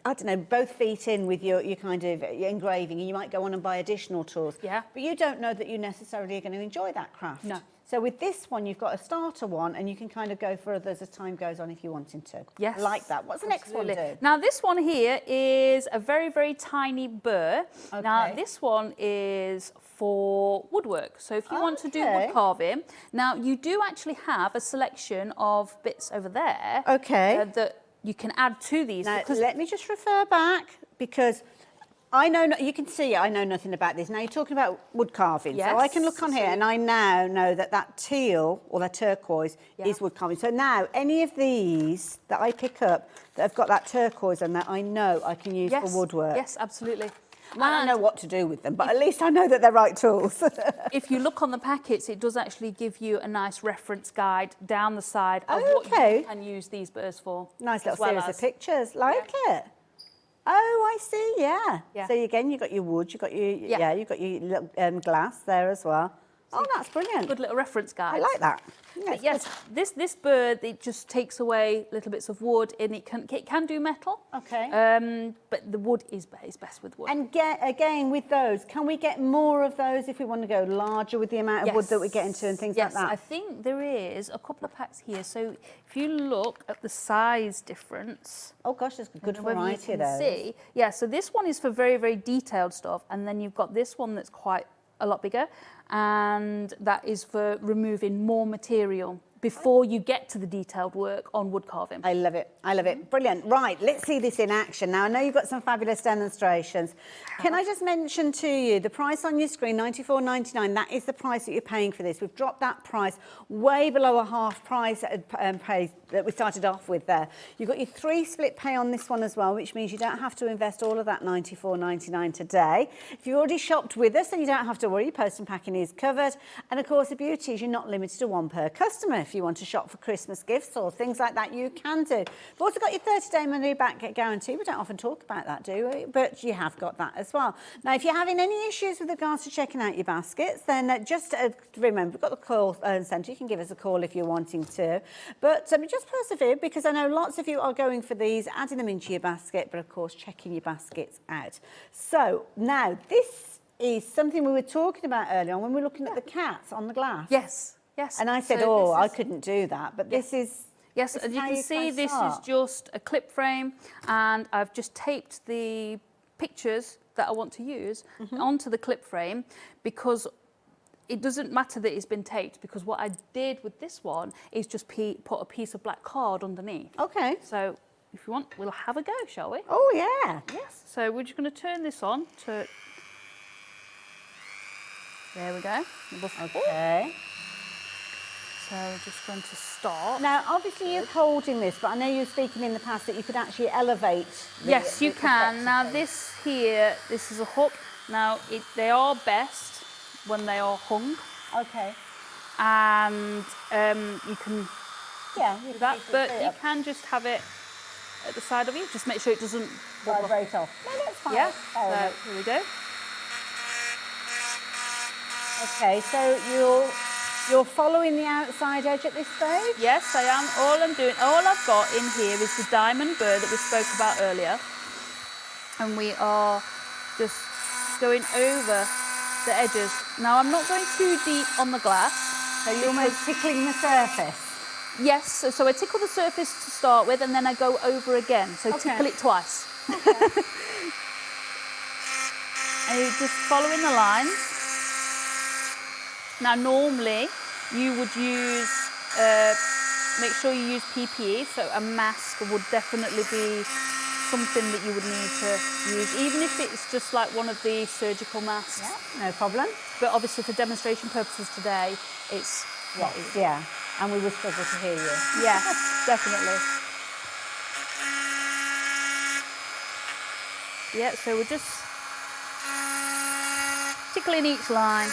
[SPEAKER 9] I don't know, both feet in with your kind of your engraving, and you might go on and buy additional tools.
[SPEAKER 10] Yeah.
[SPEAKER 9] But you don't know that you necessarily are going to enjoy that craft.
[SPEAKER 10] No.
[SPEAKER 9] So with this one, you've got a starter one, and you can kind of go for others as time goes on if you wanted to.
[SPEAKER 10] Yes.
[SPEAKER 9] I like that. What's the next one
[SPEAKER 10] Absolutely.
[SPEAKER 9] do?
[SPEAKER 10] Now this one here is a very, very tiny burr. Now
[SPEAKER 9] Okay.
[SPEAKER 10] this one is for woodwork. So if you want to do wood carving, now you do actually have a selection of bits over there
[SPEAKER 9] Okay.
[SPEAKER 10] that you can add to these.
[SPEAKER 9] Now,
[SPEAKER 10] because
[SPEAKER 9] let me just refer back, because I know, you can see I know nothing about this. Now, you're talking about wood carving. So I can
[SPEAKER 10] Yes,
[SPEAKER 9] look on here and I now know that that teal or that turquoise is wood carving. So now, any of these that I pick up that have got that turquoise in that, I know I can use
[SPEAKER 10] yes,
[SPEAKER 9] for woodwork.
[SPEAKER 10] yes, absolutely.
[SPEAKER 9] I don't know what to do with them, but at least I know that they're right tools.
[SPEAKER 10] If you look on the packets, it does actually give you a nice reference guide down the side of what you can use these burrs for.
[SPEAKER 9] Nice little
[SPEAKER 10] as well
[SPEAKER 9] series
[SPEAKER 10] as-
[SPEAKER 9] of pictures, like it. Oh, I see. Yeah.
[SPEAKER 10] Yeah.
[SPEAKER 9] So again, you've got your wood, you've got your you've got your little glass there as well. Oh, that's brilliant.
[SPEAKER 10] Good little reference guide.
[SPEAKER 9] I like that. Yeah,
[SPEAKER 10] But yes, this bird, it just takes away little bits of wood, and it can do metal.
[SPEAKER 9] Okay.
[SPEAKER 10] But the wood is best with wood.
[SPEAKER 9] And again, with those, can we get more of those if we want to go larger with the amount of wood that we get into and things like that?
[SPEAKER 10] I think there is a couple of packs here. So if you look at the size difference.
[SPEAKER 9] Oh gosh, there's a good
[SPEAKER 10] whether you
[SPEAKER 9] variety
[SPEAKER 10] can
[SPEAKER 9] of those.
[SPEAKER 10] see. Yeah, so this one is for very, very detailed stuff, and then you've got this one that's quite a lot bigger, and that is for removing more material before you get to the detailed work on wood carving.
[SPEAKER 9] I love it. I love it. Brilliant. Right, let's see this in action. Now, I know you've got some fabulous demonstrations. Can I just mention to you, the price on your screen, $94.99, that is the price that you're paying for this. We've dropped that price way below a half price pay that we started off with there. You've got your 3 split pay on this one as well, which means you don't have to invest all of that $94.99 today. If you've already shopped with us, then you don't have to worry. Post and packing is covered. And of course, the beauty is you're not limited to one per customer. If you want to shop for Christmas gifts or things like that, you can do. We've also got your 30-day money back guarantee. We don't often talk about that, do we? But you have got that as well. Now, if you're having any issues with regards to checking out your baskets, then just remember, we've got the call centre. You can give us a call if you're wanting to. But just persevere, because I know lots of you are going for these, adding them into your basket, but of course, checking your baskets out. So now, this is something we were talking about earlier on when we were looking at the cats on the glass.
[SPEAKER 10] Yes, yes.
[SPEAKER 9] And I said,
[SPEAKER 10] So
[SPEAKER 9] I couldn't do that, but this is...
[SPEAKER 10] Yes, as you can see, this is just a clip frame, and I've just taped the pictures that I want to use onto the clip frame, because it doesn't matter that it's been taped, because what I did with this one is just put a piece of black card underneath.
[SPEAKER 9] Okay.
[SPEAKER 10] So if you want, we'll have a go, shall we?
[SPEAKER 9] Oh, yeah.
[SPEAKER 10] Yes. So we're just going to turn this on to... There we go.
[SPEAKER 9] Okay.
[SPEAKER 10] So we're just going to start.
[SPEAKER 9] Now, obviously, you're holding this, but I know you were speaking in the past that you could actually elevate.
[SPEAKER 10] Yes, you can. Now, this here, this is a hook. Now, they are best when they are hung.
[SPEAKER 9] Okay.
[SPEAKER 10] And you can
[SPEAKER 9] do
[SPEAKER 10] that, but you can just have it at the side of you. Just make sure it doesn't
[SPEAKER 9] vibrate off. No, that's fine.
[SPEAKER 10] Yeah. So here we go.
[SPEAKER 9] Okay, so you're following the outside edge at this stage?
[SPEAKER 10] Yes, I am. All I've got in here is the diamond burr that we spoke about earlier, and we are just going over the edges. Now, I'm not going too deep on the glass.
[SPEAKER 9] So you're almost tickling the surface?
[SPEAKER 10] Yes, so I tickle the surface to start with, and then I go over again. So tickle it twice. Okay. And you're just following the lines. Now, normally, you would use, make sure you use PPE, so a mask would definitely be something that you would need to use, even if it's just like one of the surgical masks.
[SPEAKER 9] Yeah, no problem.
[SPEAKER 10] But obviously, for demonstration purposes today, it's not easy.
[SPEAKER 9] Yeah, and we would struggle to hear you.
[SPEAKER 10] Yeah, definitely. Yeah, so we're just tickling each line.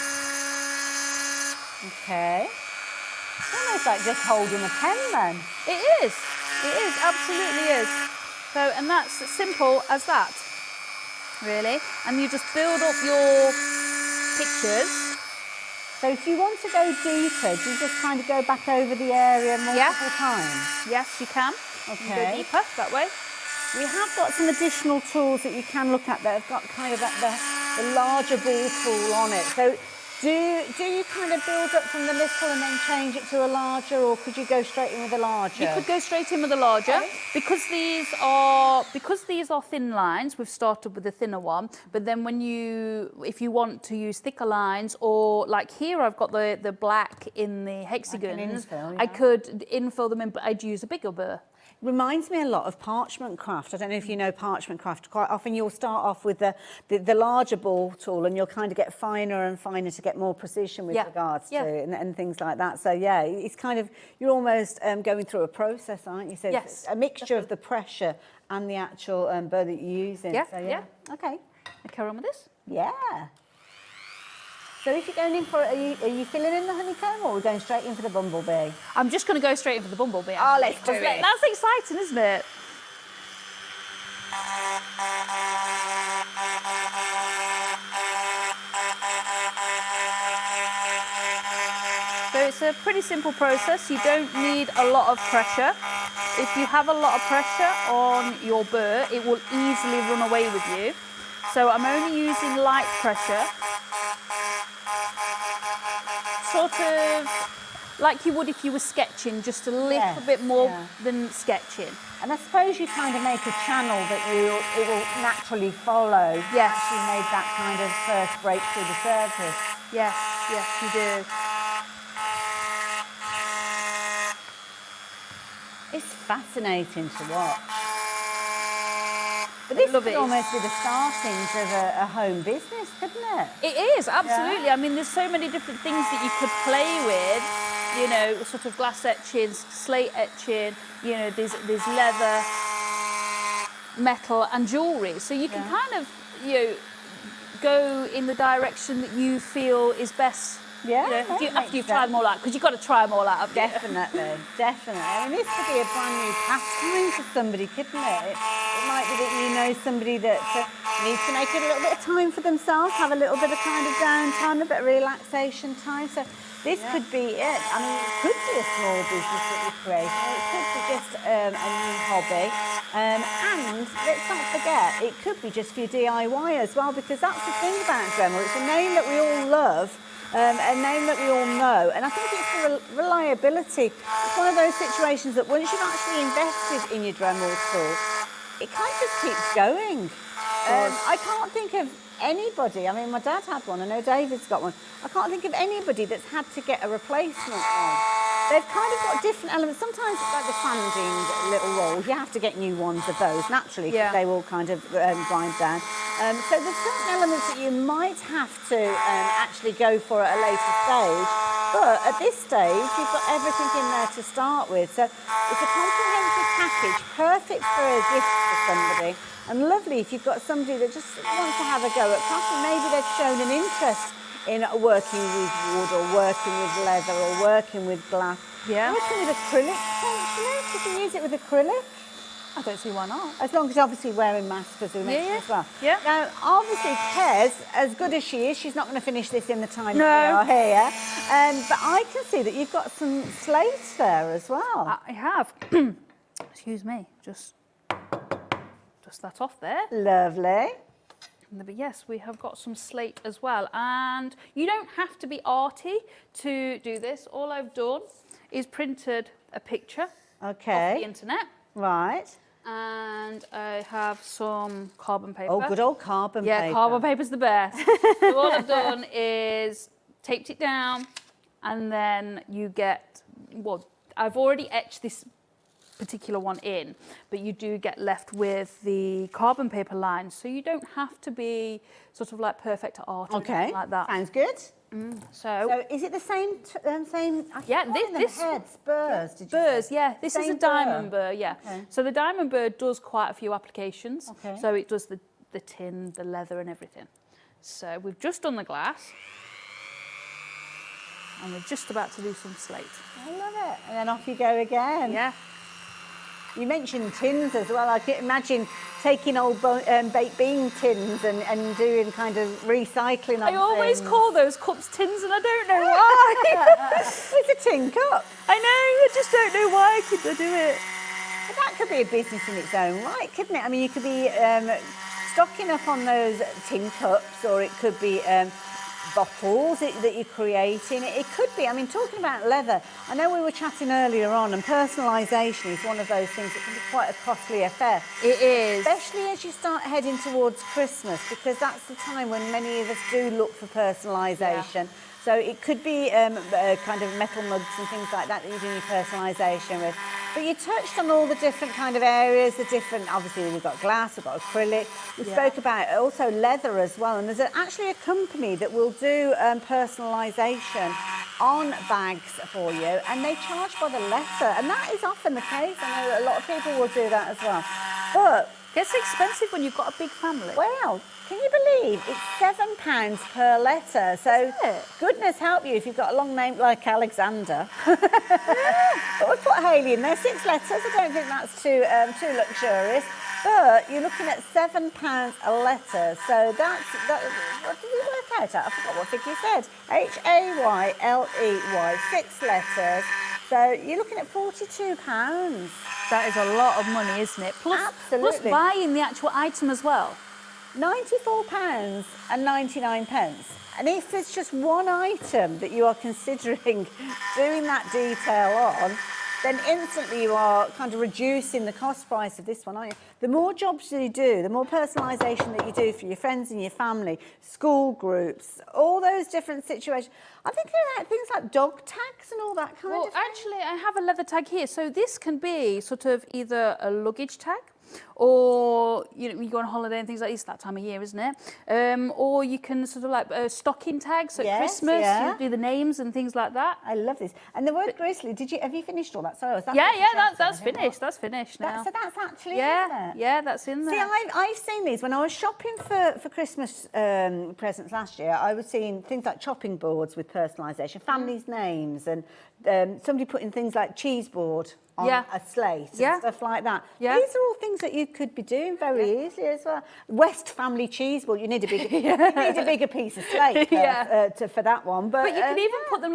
[SPEAKER 9] Okay. It's almost like just holding a pen then.
[SPEAKER 10] It is, absolutely is. So, and that's as simple as that, really. And you just build up your pictures.
[SPEAKER 9] So if you want to go deeper, do you just kind of go back over the area multiple times?
[SPEAKER 10] Yes, you can.
[SPEAKER 9] Okay.
[SPEAKER 10] You can go deeper that way.
[SPEAKER 9] We have got some additional tools that you can look at that have got kind of the larger ball tool on it. So do you kind of build up from the little and then change it to a larger, or could you go straight in with a larger?
[SPEAKER 10] You could go straight in with a larger.
[SPEAKER 9] Okay.
[SPEAKER 10] Because these are thin lines, we've started with the thinner one, but then if you want to use thicker lines, or like here I've got the black in the hexagons,
[SPEAKER 9] infill, yeah.
[SPEAKER 10] I could infill them in, but I'd use a bigger burr.
[SPEAKER 9] Reminds me a lot of parchment craft. I don't know if you know parchment craft. Quite often you'll start off with the larger ball tool, and you'll kind of get finer and finer to get more precision with regards to and things like that. So yeah, it's kind of, you're almost going through a process, aren't you? So
[SPEAKER 10] yes,
[SPEAKER 9] it's a mixture of the pressure and the actual burr that you're using.
[SPEAKER 10] Yeah,
[SPEAKER 9] so, yeah. Okay.
[SPEAKER 10] I carry on with this?
[SPEAKER 9] Yeah. So if you're going in for, are you filling in the honeycomb, or are we going straight in for the bumblebee?
[SPEAKER 10] I'm just going to go straight in for the bumblebee.
[SPEAKER 9] Oh, let's do it.
[SPEAKER 10] That's exciting, isn't it? So it's a pretty simple process. You don't need a lot of pressure. If you have a lot of pressure on your burr, it will easily run away with you. So I'm only using light pressure, sort of like you would if you were sketching, just a little bit more than sketching.
[SPEAKER 9] And I suppose you kind of make a channel that it will naturally follow.
[SPEAKER 10] Yes.
[SPEAKER 9] You made that kind of first break through the surface.
[SPEAKER 10] Yes, yes, you do.
[SPEAKER 9] It's fascinating to watch. But this could almost be the startings of a home business, couldn't it?
[SPEAKER 10] It is, absolutely. Yeah. I mean, there's so many different things that you could play with, you know, sort of glass etching, slate etching, you know, there's leather, metal and jewellery. So you can kind of, you know, go in the direction that you feel is best.
[SPEAKER 9] Yeah,
[SPEAKER 10] you know, after you've tried them all out, because you've got to try them all out.
[SPEAKER 9] Definitely, definitely. I mean, this could be a brand new pastime for somebody, couldn't it? It might be that you know somebody that needs to make a little bit of time for themselves, have a little bit of kind of downtime, a bit of relaxation time. So this could be it. I mean, it could be a small business that you create, or it could be just a new hobby. And let's not forget, it could be just for your DIY as well, because that's the thing about Dremel. It's a name that we all love. A name that we all know, and I think it's the reliability. It's one of those situations that once you've actually invested in your Dremel tool, it kind of just keeps going. I can't think of anybody, I mean, my dad had one, I know David's got one. I can't think of anybody that's had to get a replacement one. They've kind of got different elements. Sometimes it's like the sanding little rolls. You have to get new ones of those, naturally, because they will kind of grind down. So there's certain elements that you might have to actually go for at a later stage. But at this stage, you've got everything in there to start with. So it's a comprehensive package, perfect for a gift for somebody. And lovely if you've got somebody that just wants to have a go at crafting. Maybe they've shown an interest in working with wood, or working with leather, or working with glass.
[SPEAKER 10] Yeah.
[SPEAKER 9] Working with acrylic, potentially. You can use it with acrylic.
[SPEAKER 10] I don't see why not.
[SPEAKER 9] As long as you're obviously wearing masks, as we mentioned as well.
[SPEAKER 10] Yeah.
[SPEAKER 9] Now, obviously, Kez, as good as she is, she's not going to finish this in the time we are here. But I can see that you've got some slates there as well.
[SPEAKER 10] I have. Excuse me. Just that off there.
[SPEAKER 9] Lovely.
[SPEAKER 10] But yes, we have got some slate as well. And you don't have to be arty to do this. All I've done is printed a picture off the internet.
[SPEAKER 9] Right.
[SPEAKER 10] And I have some carbon paper.
[SPEAKER 9] Oh, good old carbon paper.
[SPEAKER 10] Yeah, carbon paper's the best. So all I've done is taped it down, and then you get, well, I've already etched this particular one in, but you do get left with the carbon paper lines, so you don't have to be sort of like perfect at art or anything like that.
[SPEAKER 9] Sounds good.
[SPEAKER 10] So
[SPEAKER 9] is it the same?
[SPEAKER 10] Yeah, this
[SPEAKER 9] heads, burrs. Did you
[SPEAKER 10] burrs.
[SPEAKER 9] say?
[SPEAKER 10] Yeah, this is a diamond burr. Yeah.
[SPEAKER 9] Okay.
[SPEAKER 10] So the diamond burr does quite a few applications.
[SPEAKER 9] Okay.
[SPEAKER 10] So it does the tin, the leather, and everything. So we've just done the glass, and we're just about to do some slate.
[SPEAKER 9] I love it. And then off you go again.
[SPEAKER 10] Yeah.
[SPEAKER 9] You mentioned tins as well. I can imagine taking old baked bean tins and doing kind of recycling.
[SPEAKER 10] I always call those cups tins, and I don't know why.
[SPEAKER 9] It's a tin cup.
[SPEAKER 10] I know, I just don't know why I do it.
[SPEAKER 9] But that could be a business in its own right, couldn't it? I mean, you could be stocking up on those tin cups, or it could be bottles that you're creating. It could be, I mean, talking about leather, I know we were chatting earlier on, and personalisation is one of those things that can be quite a costly affair.
[SPEAKER 10] It is.
[SPEAKER 9] Especially as you start heading towards Christmas, because that's the time when many of us do look for personalisation. Yeah. So it could be kind of metal mugs and things like that you're doing your personalisation with. But you touched on all the different kind of areas, the different, obviously we've got glass, we've got acrylic. We spoke about also leather as well. And there's actually a company that will do personalisation on bags for you, and they charge by the letter. And that is often the case. I know a lot of people will do that as well. But
[SPEAKER 10] it gets expensive when you've got a big family.
[SPEAKER 9] Well, can you believe it's £7 per letter? So goodness help you if you've got a long name like Alexander. But we'll put Hayley in there, 6 letters. I don't think that's too luxurious. But you're looking at £7 a letter. So that's what did we work out at? I forgot what figure you said. Hayley, 6 letters. So you're looking at £42.
[SPEAKER 10] That is a lot of money, isn't it? Plus buying the actual item as well.
[SPEAKER 9] £94 and 99 pence. And if it's just one item that you are considering doing that detail on, then instantly you are kind of reducing the cost price of this one, aren't you? The more jobs you do, the more personalisation that you do for your friends and your family, school groups, all those different situations. I think about things like dog tags and all that kind of thing.
[SPEAKER 10] Well, actually, I have a leather tag here. So this can be sort of either a luggage tag, or you know, you go on holiday and things like this, that time of year, isn't it? Or you can sort of like stocking tags at Christmas. You do the names and things like that.
[SPEAKER 9] I love this. And the word grizzly, have you finished all that? Sorry, was that
[SPEAKER 10] that's finished. That's finished now.
[SPEAKER 9] So that's actually
[SPEAKER 10] in
[SPEAKER 9] there.
[SPEAKER 10] Yeah, that's in there.
[SPEAKER 9] See, I've seen these when I was shopping for Christmas presents last year. I was seeing things like chopping boards with personalisation, families' names, and somebody putting things like cheese board on a slate and stuff like that. Yeah. These are all things that you could be doing very easily as well. West family cheese board, you need a bigger piece of slate for that one. But
[SPEAKER 10] you can even put them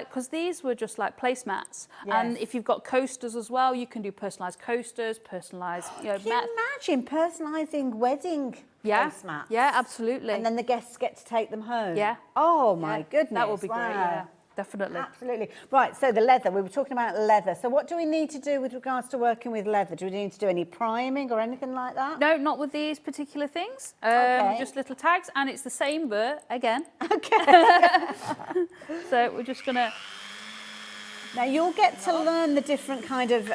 [SPEAKER 10] because these were just like placemats. Yes. And if you've got coasters as well, you can do personalised coasters, personalised.
[SPEAKER 9] Can you imagine personalising wedding placemats?
[SPEAKER 10] Yeah, absolutely.
[SPEAKER 9] And then the guests get to take them home.
[SPEAKER 10] Yeah.
[SPEAKER 9] Oh my goodness.
[SPEAKER 10] That would be great. Yeah. Definitely.
[SPEAKER 9] Absolutely. Right, so the leather, we were talking about leather. So what do we need to do with regards to working with leather? Do we need to do any priming or anything like that?
[SPEAKER 10] No, not with these particular things. Just little tags, and it's the same burr again.
[SPEAKER 9] Okay.
[SPEAKER 10] So we're just going to...
[SPEAKER 9] Now you'll get to learn the different kind of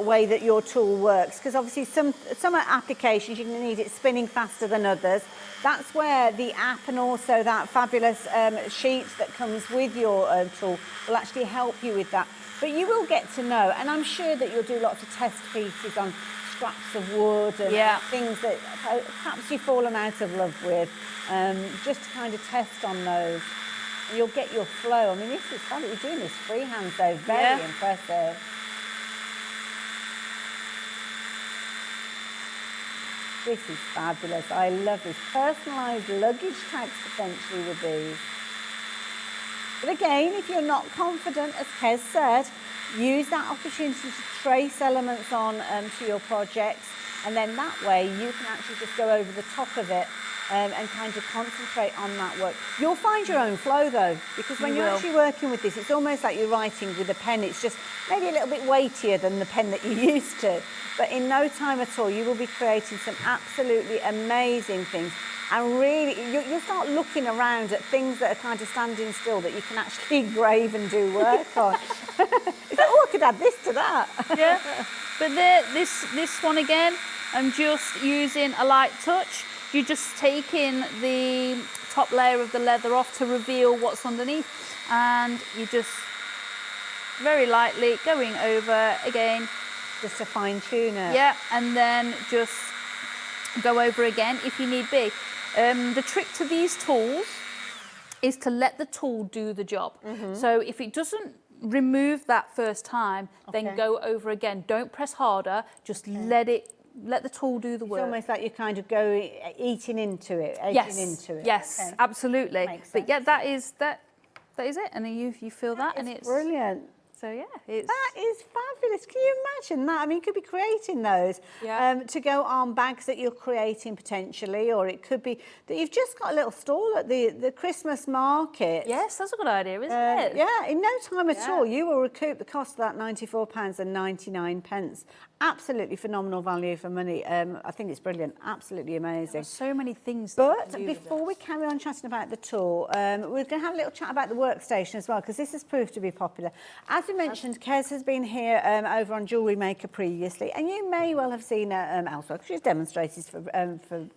[SPEAKER 9] way that your tool works, because obviously some applications you need it spinning faster than others. That's where the app and also that fabulous sheet that comes with your tool will actually help you with that. But you will get to know, and I'm sure that you'll do lots of test pieces on scraps of wood and things that perhaps you've fallen out of love with, just to kind of test on those. You'll get your flow. I mean, this is fun. You're doing this freehand, so very impressive. This is fabulous. I love this. Personalised luggage tags potentially with these. But again, if you're not confident, as Kez said, use that opportunity to trace elements on to your projects, and then that way you can actually just go over the top of it and kind of concentrate on that work. You'll find your own flow though, because when you're actually working with this, it's almost like you're writing with a pen. It's just maybe a little bit weightier than the pen that you're used to. But in no time at all, you will be creating some absolutely amazing things. And really, you'll start looking around at things that are kind of standing still that you can actually engrave and do work on. It's like, oh, I could add this to that.
[SPEAKER 10] Yeah, but this one again, I'm just using a light touch. You're just taking the top layer of the leather off to reveal what's underneath, and you just very lightly going over again.
[SPEAKER 9] Just to fine tune it.
[SPEAKER 10] Yeah, and then just go over again if you need be. The trick to these tools is to let the tool do the job. So if it doesn't remove that first time, then go over again. Don't press harder, just let the tool do the work.
[SPEAKER 9] It's almost like you kind of eating into it, into it.
[SPEAKER 10] Yes, absolutely. But yeah, that is it, and you feel that, and it's
[SPEAKER 9] brilliant.
[SPEAKER 10] So yeah, it's...
[SPEAKER 9] That is fabulous. Can you imagine that? I mean, you could be creating those to go on bags that you're creating potentially, or it could be that you've just got a little stall at the Christmas market.
[SPEAKER 10] Yes, that's a good idea, isn't it?
[SPEAKER 9] Yeah, in no time at all, you will recoup the cost of that £94.99. Absolutely phenomenal value for money. I think it's brilliant. Absolutely amazing.
[SPEAKER 10] There's so many things.
[SPEAKER 9] But before we carry on chatting about the tool, we're going to have a little chat about the workstation as well, because this has proved to be popular. As we mentioned, Kez has been here over on Jewellery Maker previously, and you may well have seen her elsewhere, because she's demonstrated for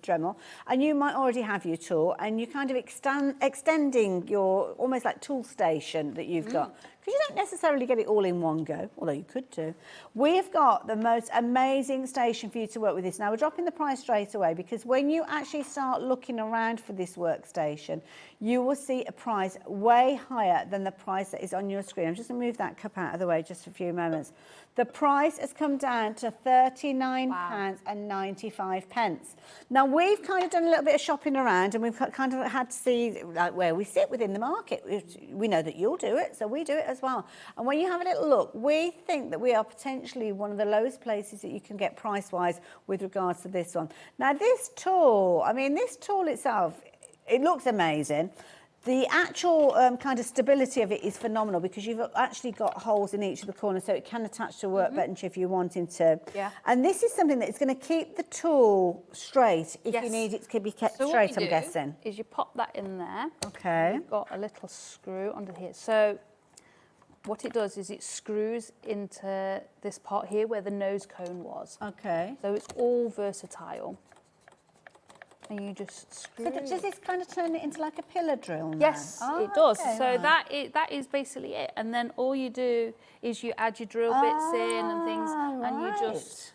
[SPEAKER 9] Dremel, and you might already have your tool, and you're kind of extending your almost like tool station that you've got. Because you don't necessarily get it all in one go, although you could do. We've got the most amazing station for you to work with this. Now, we're dropping the price straight away, because when you actually start looking around for this workstation, you will see a price way higher than the price that is on your screen. I'm just going to move that cup out of the way just for a few moments. The price has come down to £39.95. Now, we've kind of done a little bit of shopping around, and we've kind of had to see like where we sit within the market. We know that you'll do it, so we do it as well. And when you have a little look, we think that we are potentially one of the lowest places that you can get price-wise with regards to this one. Now, this tool, I mean, this tool itself, it looks amazing. The actual kind of stability of it is phenomenal, because you've actually got holes in each of the corners, so it can attach to a workbench if you're wanting to.
[SPEAKER 10] Yeah.
[SPEAKER 9] And this is something that's going to keep the tool straight if you need it to be kept straight, I'm guessing.
[SPEAKER 10] Is you pop that in there.
[SPEAKER 9] Okay.
[SPEAKER 10] You've got a little screw under here. So what it does is it screws into this part here where the nose cone was.
[SPEAKER 9] Okay.
[SPEAKER 10] So it's all versatile. And you just screw.
[SPEAKER 9] So does this kind of turn it into like a pillar drill now?
[SPEAKER 10] Yes, it does.
[SPEAKER 9] Okay,
[SPEAKER 10] So
[SPEAKER 9] right.
[SPEAKER 10] that is basically it. And then all you do is you add your drill bits in and things, and you just,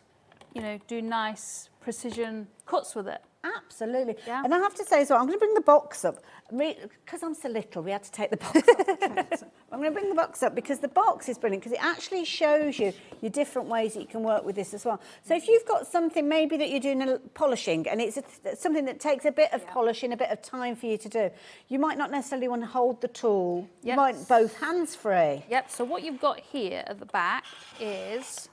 [SPEAKER 10] you know, do nice precision cuts with it.
[SPEAKER 9] Absolutely.
[SPEAKER 10] Yeah.
[SPEAKER 9] And I have to say as well, I'm going to bring the box up. Because I'm so little, we had to take the box up. I'm going to bring the box up because the box is brilliant, because it actually shows you your different ways that you can work with this as well. So if you've got something maybe that you're doing a polishing, and it's something that takes a bit of polishing, a bit of time for you to do, you might not necessarily want to hold the tool.
[SPEAKER 10] Yep.
[SPEAKER 9] You might both hands free.
[SPEAKER 10] Yep, so what you've got here at the back is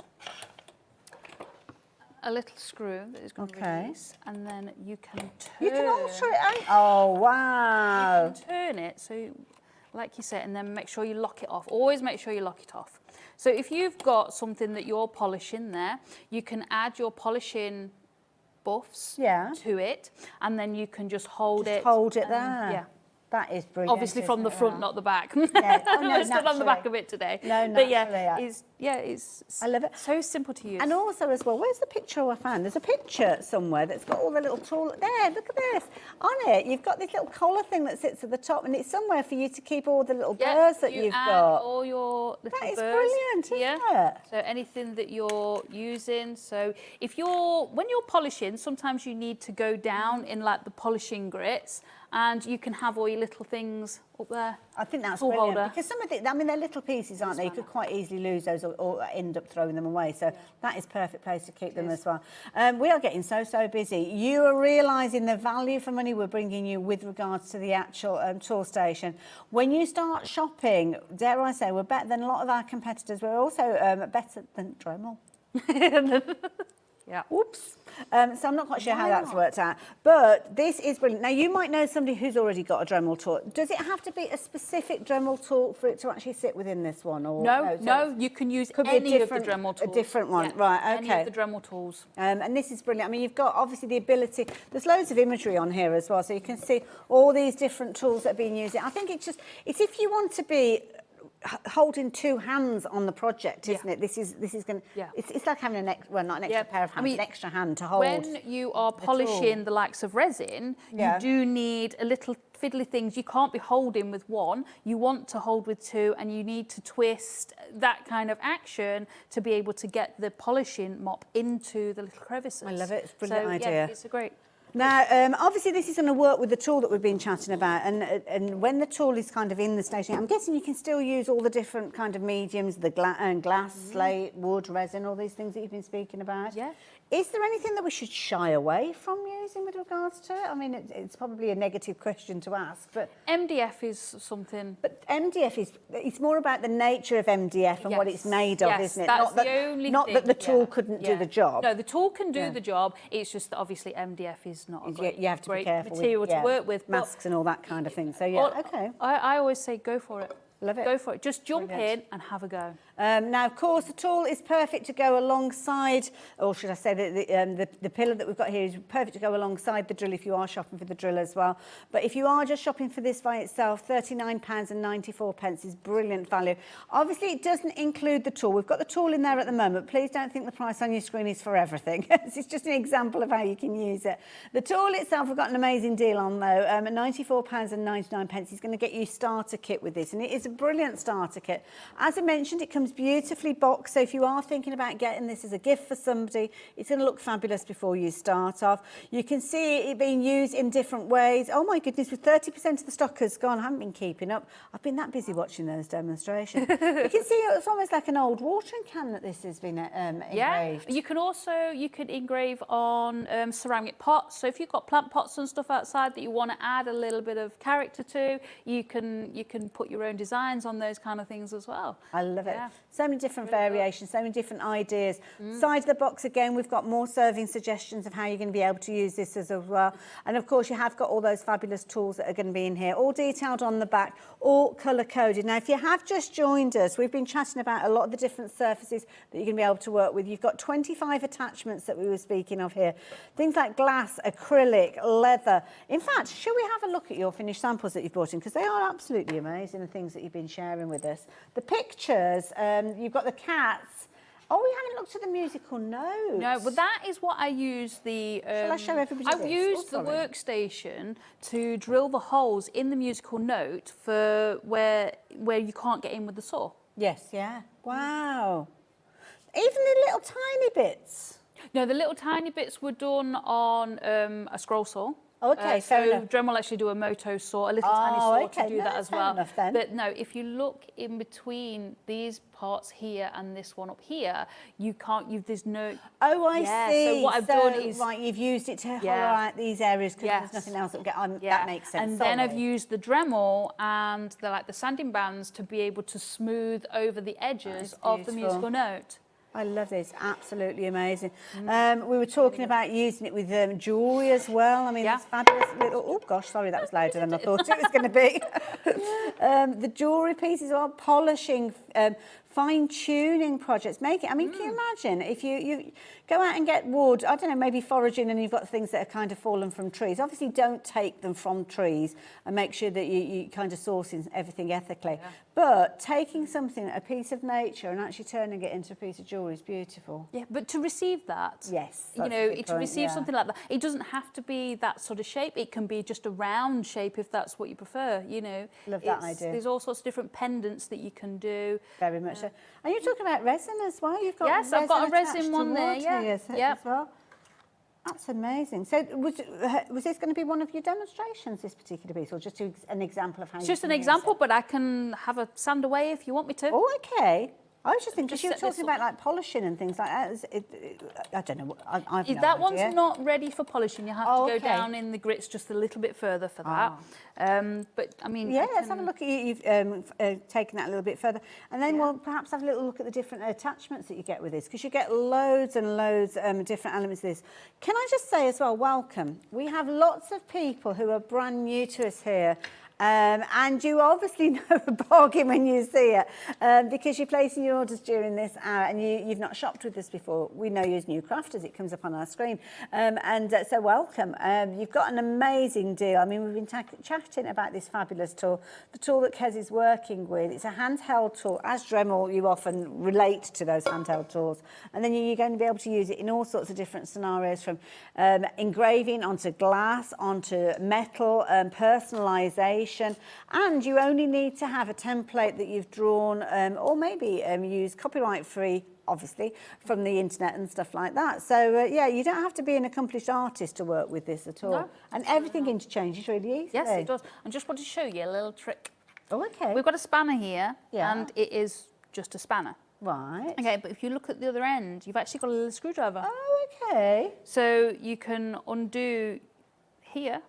[SPEAKER 10] a little screw that is going to release, and then you can turn.
[SPEAKER 9] You can alter it, ain't you? Oh, wow.
[SPEAKER 10] You can turn it, so like you said, and then make sure you lock it off. Always make sure you lock it off. So if you've got something that you're polishing there, you can add your polishing buffs to it, and then you can just hold it.
[SPEAKER 9] Hold it there.
[SPEAKER 10] Yeah.
[SPEAKER 9] That is brilliant.
[SPEAKER 10] Obviously from the front, not the back.
[SPEAKER 9] Yeah. Oh, no,
[SPEAKER 10] I stood on the back of it today.
[SPEAKER 9] No,
[SPEAKER 10] but
[SPEAKER 9] naturally,
[SPEAKER 10] it's
[SPEAKER 9] I love it.
[SPEAKER 10] So simple to use.
[SPEAKER 9] And also as well, where's the picture I found? There's a picture somewhere that's got all the little tool. There, look at this. On it, you've got this little collar thing that sits at the top, and it's somewhere for you to keep all the little burrs that you've got.
[SPEAKER 10] All your little
[SPEAKER 9] That is
[SPEAKER 10] burrs
[SPEAKER 9] brilliant,
[SPEAKER 10] here.
[SPEAKER 9] isn't it?
[SPEAKER 10] So anything that you're using. So when you're polishing, sometimes you need to go down in like the polishing grits, and you can have all your little things up there.
[SPEAKER 9] I think that's
[SPEAKER 10] Tool
[SPEAKER 9] brilliant,
[SPEAKER 10] holder.
[SPEAKER 9] because some of the, I mean, they're little pieces, aren't they? You could quite easily lose those or end up throwing them away. So that is perfect place to keep them as well. We are getting so busy. You are realising the value for money we're bringing you with regards to the actual tool station. When you start shopping, dare I say, we're better than a lot of our competitors. We're also better than Dremel.
[SPEAKER 10] Yeah.
[SPEAKER 9] Oops. So I'm not quite sure how that's worked out. But this is brilliant. Now, you might know somebody who's already got a Dremel tool. Does it have to be a specific Dremel tool for it to actually sit within this one? Or
[SPEAKER 10] No, you can use
[SPEAKER 9] could be
[SPEAKER 10] any of the Dremel tools.
[SPEAKER 9] A different one,
[SPEAKER 10] Yeah,
[SPEAKER 9] right, okay.
[SPEAKER 10] Any of the Dremel tools.
[SPEAKER 9] And this is brilliant. I mean, you've got obviously the ability, there's loads of imagery on here as well, so you can see all these different tools that have been used. I think it's if you want to be holding two hands on the project, isn't it? This is going to, it's like having not an extra pair of hands, an extra hand to hold.
[SPEAKER 10] When you are polishing the likes of resin, you do need a little fiddly things. You can't be holding with one. You want to hold with two, and you need to twist that kind of action to be able to get the polishing mop into the little crevices.
[SPEAKER 9] I love it. It's a brilliant idea.
[SPEAKER 10] Yeah, it's a great.
[SPEAKER 9] Now, obviously this is going to work with the tool that we've been chatting about, and when the tool is kind of in the station, I'm guessing you can still use all the different kind of mediums, the glass, slate, wood, resin, all these things that you've been speaking about.
[SPEAKER 10] Yeah.
[SPEAKER 9] Is there anything that we should shy away from using with regards to it? I mean, it's probably a negative question to ask, but...
[SPEAKER 10] MDF is something...
[SPEAKER 9] But MDF it's more about the nature of MDF and what it's made of, isn't it?
[SPEAKER 10] That's the only thing.
[SPEAKER 9] Not that the tool couldn't do the job.
[SPEAKER 10] No, the tool can do the job. It's just that obviously MDF is not a great,
[SPEAKER 9] you have to be careful
[SPEAKER 10] material
[SPEAKER 9] with,
[SPEAKER 10] to work with.
[SPEAKER 9] Masks and all that kind of thing. So, yeah, okay.
[SPEAKER 10] I always say go for it.
[SPEAKER 9] Love it.
[SPEAKER 10] Go for it. Just jump in and have a go.
[SPEAKER 9] Now, of course, the tool is perfect to go alongside, or should I say the pillar that we've got here is perfect to go alongside the drill if you are shopping for the drill as well. But if you are just shopping for this by itself, £39.94 is brilliant value. Obviously, it doesn't include the tool. We've got the tool in there at the moment. Please don't think the price on your screen is for everything. It's just an example of how you can use it. The tool itself, we've got an amazing deal on, though. At £94.99 is going to get you starter kit with this, and it is a brilliant starter kit. As I mentioned, it comes beautifully boxed, so if you are thinking about getting this as a gift for somebody, it's going to look fabulous before you start off. You can see it being used in different ways. Oh my goodness, with 30% of the stock has gone. I haven't been keeping up. I've been that busy watching those demonstrations. You can see it's almost like an old watering can that this has been engraved.
[SPEAKER 10] Yeah, you can engrave on ceramic pots. So if you've got plant pots and stuff outside that you want to add a little bit of character to, you can put your own designs on those kind of things as well.
[SPEAKER 9] I love it. So many different variations, so many different ideas. Side of the box again, we've got more serving suggestions of how you're going to be able to use this as well. And of course, you have got all those fabulous tools that are going to be in here, all detailed on the back, all colour coded. Now, if you have just joined us, we've been chatting about a lot of the different surfaces that you're going to be able to work with. You've got 25 attachments that we were speaking of here. Things like glass, acrylic, leather. In fact, should we have a look at your finished samples that you've brought in? Because they are absolutely amazing, the things that you've been sharing with us. The pictures, you've got the cats. Oh, we haven't looked at the musical notes.
[SPEAKER 10] No, but that is what I use the...
[SPEAKER 9] Shall I show everybody
[SPEAKER 10] I've
[SPEAKER 9] this?
[SPEAKER 10] used the workstation to drill the holes in the musical note for where you can't get in with the saw.
[SPEAKER 9] Yes, yeah. Wow. Even the little tiny bits.
[SPEAKER 10] No, the little tiny bits were done on a scroll saw.
[SPEAKER 9] Okay, fair enough.
[SPEAKER 10] Dremel actually do a moto saw, a little tiny saw to do that as well.
[SPEAKER 9] Enough, then.
[SPEAKER 10] But no, if you look in between these parts here and this one up here, you can't. There's no.
[SPEAKER 9] Oh, I see.
[SPEAKER 10] So what I've done is
[SPEAKER 9] right, you've used it to hollow out these areas because there's nothing else that will get on. That makes sense.
[SPEAKER 10] And then I've used the Dremel and the sanding bands to be able to smooth over the edges of the musical note.
[SPEAKER 9] I love this, absolutely amazing. We were talking about using it with jewellery as well. I mean, that's fabulous. Oh gosh, sorry, that was louder than I thought it was going to be. The jewellery pieces are polishing, fine-tuning projects. Can you imagine if you go out and get wood, I don't know, maybe foraging, and you've got things that are kind of fallen from trees. Obviously, don't take them from trees and make sure that you kind of sourcing everything ethically. Yeah. But taking something, a piece of nature, and actually turning it into a piece of jewellery is beautiful.
[SPEAKER 10] Yeah, but to receive that,
[SPEAKER 9] yes,
[SPEAKER 10] to receive something like that, it doesn't have to be that sort of shape. It can be just a round shape if that's what you prefer.
[SPEAKER 9] Love that idea.
[SPEAKER 10] There's all sorts of different pendants that you can do.
[SPEAKER 9] Very much so. And you're talking about resin as well. You've got
[SPEAKER 10] I've got a resin one there.
[SPEAKER 9] As well. That's amazing. So was this going to be one of your demonstrations, this particular piece, or just an example of how
[SPEAKER 10] it's just an example, but I can have a sand away if you want me to.
[SPEAKER 9] Oh, okay. I was just thinking, because you were talking about like polishing and things like that. I don't know. I've no
[SPEAKER 10] that
[SPEAKER 9] idea.
[SPEAKER 10] One's not ready for polishing. You have to go down in the grits just a little bit further for that. But I mean,
[SPEAKER 9] let's have a look at you've taken that a little bit further, and then we'll perhaps have a little look at the different attachments that you get with this, because you get loads and loads of different elements of this. Can I just say as well, welcome. We have lots of people who are brand new to us here. And you obviously know a bargain when you see it, because you're placing your orders during this hour and you've not shopped with us before. We know you as new crafters, it comes up on our screen. So welcome. You've got an amazing deal. I mean, we've been chatting about this fabulous tool, the tool that Kez is working with. It's a handheld tool. As Dremel, you often relate to those handheld tools. And then you're going to be able to use it in all sorts of different scenarios, from engraving onto glass, onto metal, personalisation. information, and you only need to have a template that you've drawn or maybe use copyright-free, obviously, from the internet and stuff like that. So, yeah, you don't have to be an accomplished artist to work with this at all.
[SPEAKER 10] No,
[SPEAKER 9] and everything interchanges really easily.
[SPEAKER 10] Yes, it does. I just want to show you a little trick.
[SPEAKER 9] Oh, okay.
[SPEAKER 10] We've got a spanner here,
[SPEAKER 9] Yeah.
[SPEAKER 10] and it is just a spanner.
[SPEAKER 9] Right.
[SPEAKER 10] Okay, but if you look at the other end, you've actually got a little screwdriver.
[SPEAKER 9] Oh, okay.
[SPEAKER 10] So you can undo here,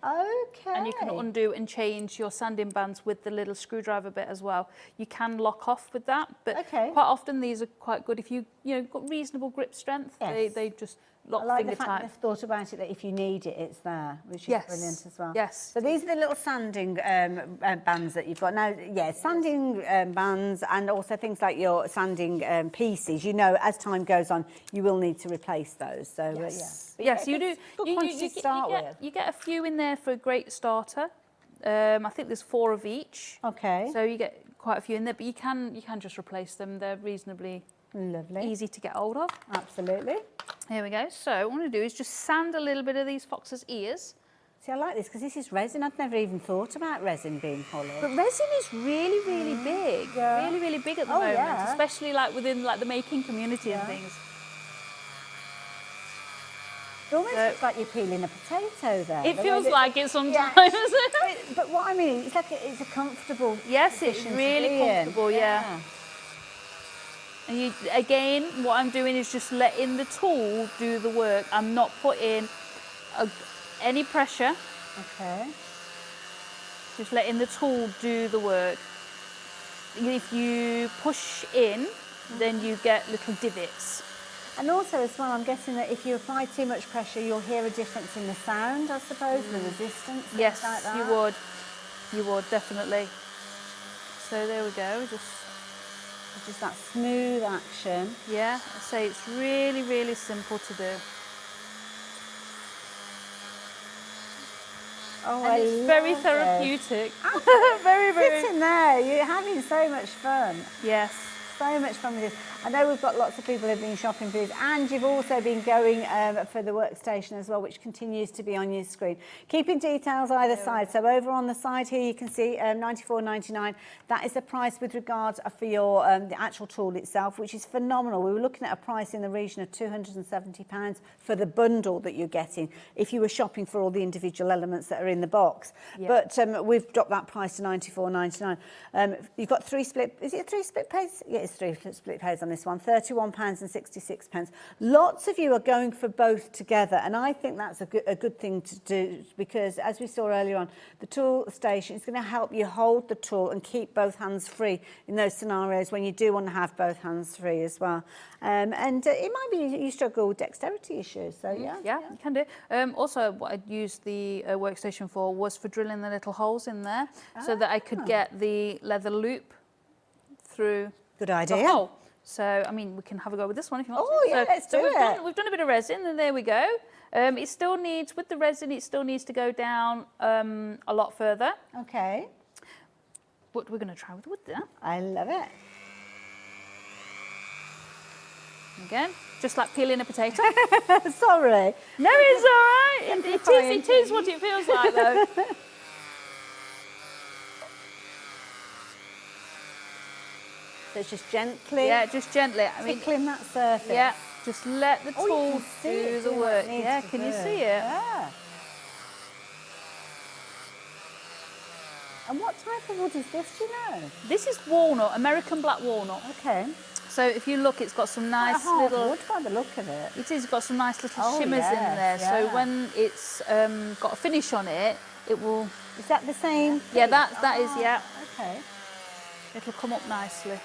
[SPEAKER 9] Okay.
[SPEAKER 10] and you can undo and change your sanding bands with the little screwdriver bit as well. You can lock off with that, but
[SPEAKER 9] Okay.
[SPEAKER 10] quite often these are quite good if you got reasonable grip strength.
[SPEAKER 9] Yes.
[SPEAKER 10] They just lock
[SPEAKER 9] I like
[SPEAKER 10] finger
[SPEAKER 9] the fact
[SPEAKER 10] tight.
[SPEAKER 9] they've thought about it, that if you need it, it's there, which is
[SPEAKER 10] Yes.
[SPEAKER 9] brilliant as well.
[SPEAKER 10] Yes.
[SPEAKER 9] So these are the little sanding bands that you've got. Now, yeah, sanding bands and also things like your sanding pieces. You know, as time goes on, you will need to replace those. So,
[SPEAKER 10] Yes,
[SPEAKER 9] yeah. But
[SPEAKER 10] yes, you do.
[SPEAKER 9] it's good quantity to start with.
[SPEAKER 10] You get a few in there for a great starter. I think there's 4 of each.
[SPEAKER 9] Okay.
[SPEAKER 10] So you get quite a few in there, but you can just replace them. They're reasonably
[SPEAKER 9] Lovely.
[SPEAKER 10] easy to get hold of.
[SPEAKER 9] Absolutely.
[SPEAKER 10] Here we go. So what I'm going to do is just sand a little bit of these foxes' ears.
[SPEAKER 9] See, I like this because this is resin. I've never even thought about resin being polished.
[SPEAKER 10] But resin is really, really big.
[SPEAKER 9] Yeah.
[SPEAKER 10] Really, really big at the
[SPEAKER 9] Oh,
[SPEAKER 10] moment,
[SPEAKER 9] yeah.
[SPEAKER 10] especially like within like the making community and things.
[SPEAKER 9] It almost looks like you're peeling a potato there.
[SPEAKER 10] It
[SPEAKER 9] the
[SPEAKER 10] feels
[SPEAKER 9] way that-
[SPEAKER 10] like it sometimes.
[SPEAKER 9] But what I mean, it's like it's a comfortable.
[SPEAKER 10] Yes, it's
[SPEAKER 9] position to
[SPEAKER 10] really
[SPEAKER 9] be in.
[SPEAKER 10] comfortable, yeah. And you, again, what I'm doing is just letting the tool do the work. I'm not putting any pressure,
[SPEAKER 9] Okay.
[SPEAKER 10] just letting the tool do the work. If you push in, then you get little divots.
[SPEAKER 9] And also as well, I'm guessing that if you apply too much pressure, you'll hear a difference in the sound, I suppose, the resistance, things
[SPEAKER 10] Yes,
[SPEAKER 9] like that.
[SPEAKER 10] you would, definitely. So there we go,
[SPEAKER 9] Just that smooth action.
[SPEAKER 10] yeah, I say it's really, really simple to do.
[SPEAKER 9] Oh,
[SPEAKER 10] And it's very therapeutic. Very, very.
[SPEAKER 9] Sitting there, you're having so much fun.
[SPEAKER 10] Yes.
[SPEAKER 9] So much fun with this. I know we've got lots of people who've been shopping for this, and you've also been going for the workstation as well, which continues to be on your screen. Keeping details either side. So over on the side here, you can see $94.99. That is the price with regards for your the actual tool itself, which is phenomenal. We were looking at a price in the region of £270 for the bundle that you're getting if you were shopping for all the individual elements that are in the box.
[SPEAKER 10] Yeah.
[SPEAKER 9] But we've dropped that price to $94.99. You've got 3 split. Is it 3 split pays? Yeah, it's 3 split pays on this one, £31.66. Lots of you are going for both together, and I think that's a good thing to do, because as we saw earlier on, the tool station is going to help you hold the tool and keep both hands free in those scenarios when you do want to have both hands free as well. And it might be you struggle with dexterity issues, so yeah.
[SPEAKER 10] Yeah, you can do. Also, what I'd used the workstation for was for drilling the little holes in there so that I could get the leather loop through
[SPEAKER 9] Good
[SPEAKER 10] the
[SPEAKER 9] idea.
[SPEAKER 10] hole. So, I mean, we can have a go with this one if you want
[SPEAKER 9] Oh,
[SPEAKER 10] to.
[SPEAKER 9] yeah, let's do it.
[SPEAKER 10] We've done a bit of resin, and there we go. It still needs, with the resin, it still needs to go down a lot further.
[SPEAKER 9] Okay.
[SPEAKER 10] But we're going to try with wood there.
[SPEAKER 9] I love it.
[SPEAKER 10] Again, just like peeling a potato.
[SPEAKER 9] Sorry.
[SPEAKER 10] No, it's all right. It is what it feels like, though.
[SPEAKER 9] So it's just gently.
[SPEAKER 10] Yeah, just gently. I mean,
[SPEAKER 9] Tickling that surface.
[SPEAKER 10] yeah, just let the
[SPEAKER 9] Oh, you
[SPEAKER 10] tool
[SPEAKER 9] can see
[SPEAKER 10] do
[SPEAKER 9] it
[SPEAKER 10] the
[SPEAKER 9] doing what
[SPEAKER 10] work.
[SPEAKER 9] it needs
[SPEAKER 10] Yeah,
[SPEAKER 9] to
[SPEAKER 10] can you
[SPEAKER 9] do.
[SPEAKER 10] see it?
[SPEAKER 9] Yeah. And what type of wood is this, do you know?
[SPEAKER 10] This is walnut, American black walnut.
[SPEAKER 9] Okay.
[SPEAKER 10] So if you look, it's got some
[SPEAKER 9] Quite a
[SPEAKER 10] nice
[SPEAKER 9] hard
[SPEAKER 10] little.
[SPEAKER 9] wood by the look of it.
[SPEAKER 10] It is got some nice little
[SPEAKER 9] Oh,
[SPEAKER 10] shimmers in
[SPEAKER 9] yes,
[SPEAKER 10] there.
[SPEAKER 9] yeah.
[SPEAKER 10] So when it's got a finish on it, it will.
[SPEAKER 9] Is that the same?
[SPEAKER 10] Yeah, that is yeah.
[SPEAKER 9] Okay.
[SPEAKER 10] It'll come up nicely.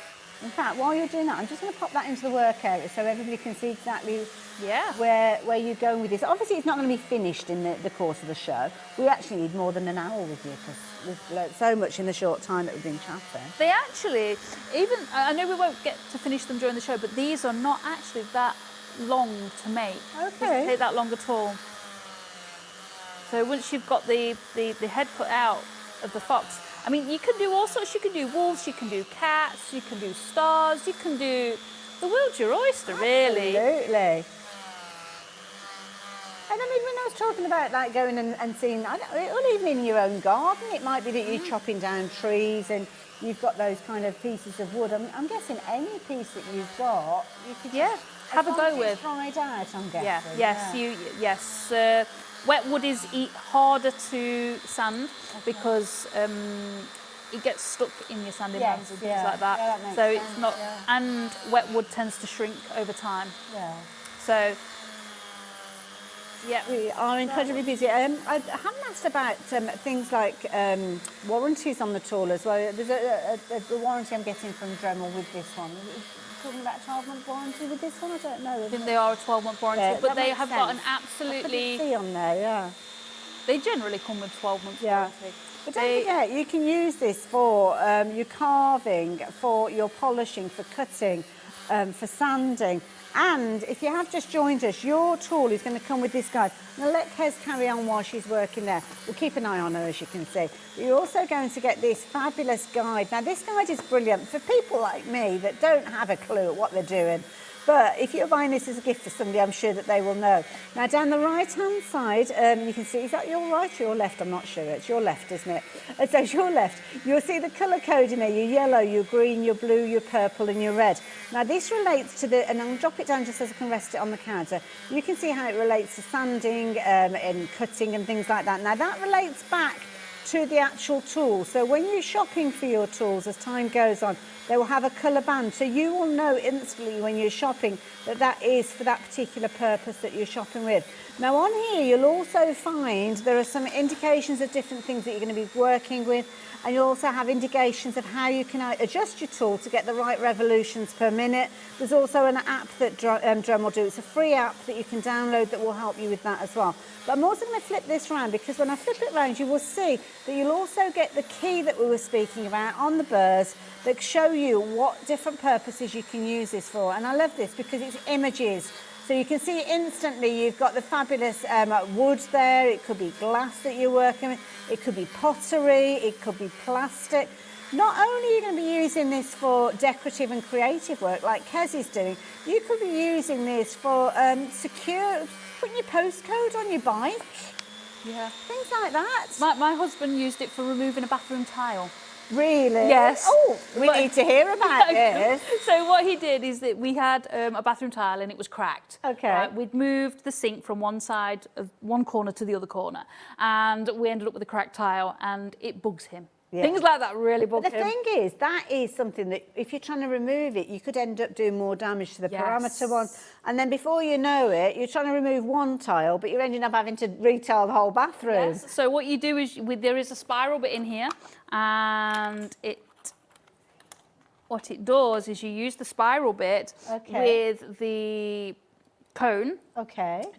[SPEAKER 9] In fact, while you're doing that, I'm just going to pop that into the work area so everybody can see exactly
[SPEAKER 10] Yeah.
[SPEAKER 9] where you're going with this. Obviously, it's not going to be finished in the course of the show. We actually need more than an hour with you because we've learnt so much in the short time that we've been chatting.
[SPEAKER 10] They actually, even I know we won't get to finish them during the show, but these are not actually that long to make.
[SPEAKER 9] Okay.
[SPEAKER 10] Doesn't take that long at all. So once you've got the head cut out of the fox, I mean, you can do all sorts. You can do wolves, you can do cats, you can do stars, you can do the world's your oyster, really.
[SPEAKER 9] Absolutely. And I mean, when I was talking about like going and seeing, I don't, or even in your own garden, it might be that you're chopping down trees and you've got those kind of pieces of wood. I'm guessing any piece that you've got, you could just,
[SPEAKER 10] have a go with.
[SPEAKER 9] Tried out, I'm guessing.
[SPEAKER 10] Yes. Wet wood is harder to sand because it gets stuck in your sanding hands and things like that.
[SPEAKER 9] Yeah, that
[SPEAKER 10] so
[SPEAKER 9] makes
[SPEAKER 10] it's
[SPEAKER 9] sense,
[SPEAKER 10] not, and wet wood tends to shrink over time.
[SPEAKER 9] Yeah.
[SPEAKER 10] So. Yeah.
[SPEAKER 9] We are incredibly busy. I haven't asked about things like warranties on the tool as well. There's a warranty I'm getting from Dremel with this one. Talking about a 12-month warranty with this one? I don't know.
[SPEAKER 10] I think they are a 12-month warranty, but they have got an
[SPEAKER 9] I
[SPEAKER 10] absolutely...
[SPEAKER 9] couldn't see on there, yeah.
[SPEAKER 10] They generally come with 12 months warranty.
[SPEAKER 9] But don't forget, you can use this for your carving, for your polishing, for cutting, for sanding. And if you have just joined us, your tool is going to come with this guide. Now let Kez carry on while she's working there. We'll keep an eye on her, as you can see. But you're also going to get this fabulous guide. Now this guide is brilliant for people like me that don't have a clue at what they're doing. But if you're buying this as a gift for somebody, I'm sure that they will know. Now, down the right-hand side, you can see, is that your right or your left? I'm not sure. It's your left, isn't it? And so it's your left. You'll see the colour code in there, your yellow, your green, your blue, your purple and your red. Now, this relates to the, and I'll drop it down just so I can rest it on the counter. You can see how it relates to sanding and cutting and things like that. Now, that relates back to the actual tool. So when you're shopping for your tools, as time goes on, they will have a colour band. So you will know instantly when you're shopping that that is for that particular purpose that you're shopping with. Now on here, you'll also find there are some indications of different things that you're going to be working with, and you'll also have indications of how you can adjust your tool to get the right revolutions per minute. There's also an app that Dremel do. It's a free app that you can download that will help you with that as well. But I'm also going to flip this around, because when I flip it around, you will see that you'll also get the key that we were speaking about on the burrs that show you what different purposes you can use this for. And I love this because it's images. So you can see instantly you've got the fabulous wood there. It could be glass that you're working with. It could be pottery. It could be plastic. Not only are you going to be using this for decorative and creative work like Kez is doing, you could be using this for putting your postcode on your bike.
[SPEAKER 10] Yeah.
[SPEAKER 9] Things like that.
[SPEAKER 10] My husband used it for removing a bathroom tile.
[SPEAKER 9] Really?
[SPEAKER 10] Yes.
[SPEAKER 9] Oh, we need to hear about this.
[SPEAKER 10] So what he did is that we had a bathroom tile and it was cracked.
[SPEAKER 9] Okay.
[SPEAKER 10] Right? We'd moved the sink from one side of one corner to the other corner, and we ended up with a cracked tile, and it bugs him.
[SPEAKER 9] Yeah.
[SPEAKER 10] Things like that really bug him.
[SPEAKER 9] The thing is, that is something that if you're trying to remove it, you could end up doing more damage to the parameter one. And then before you know it, you're trying to remove one tile, but you're ending up having to retile the whole bathroom.
[SPEAKER 10] Yes. So what you do is, there is a spiral bit in here, and what it does is you use the spiral bit with the cone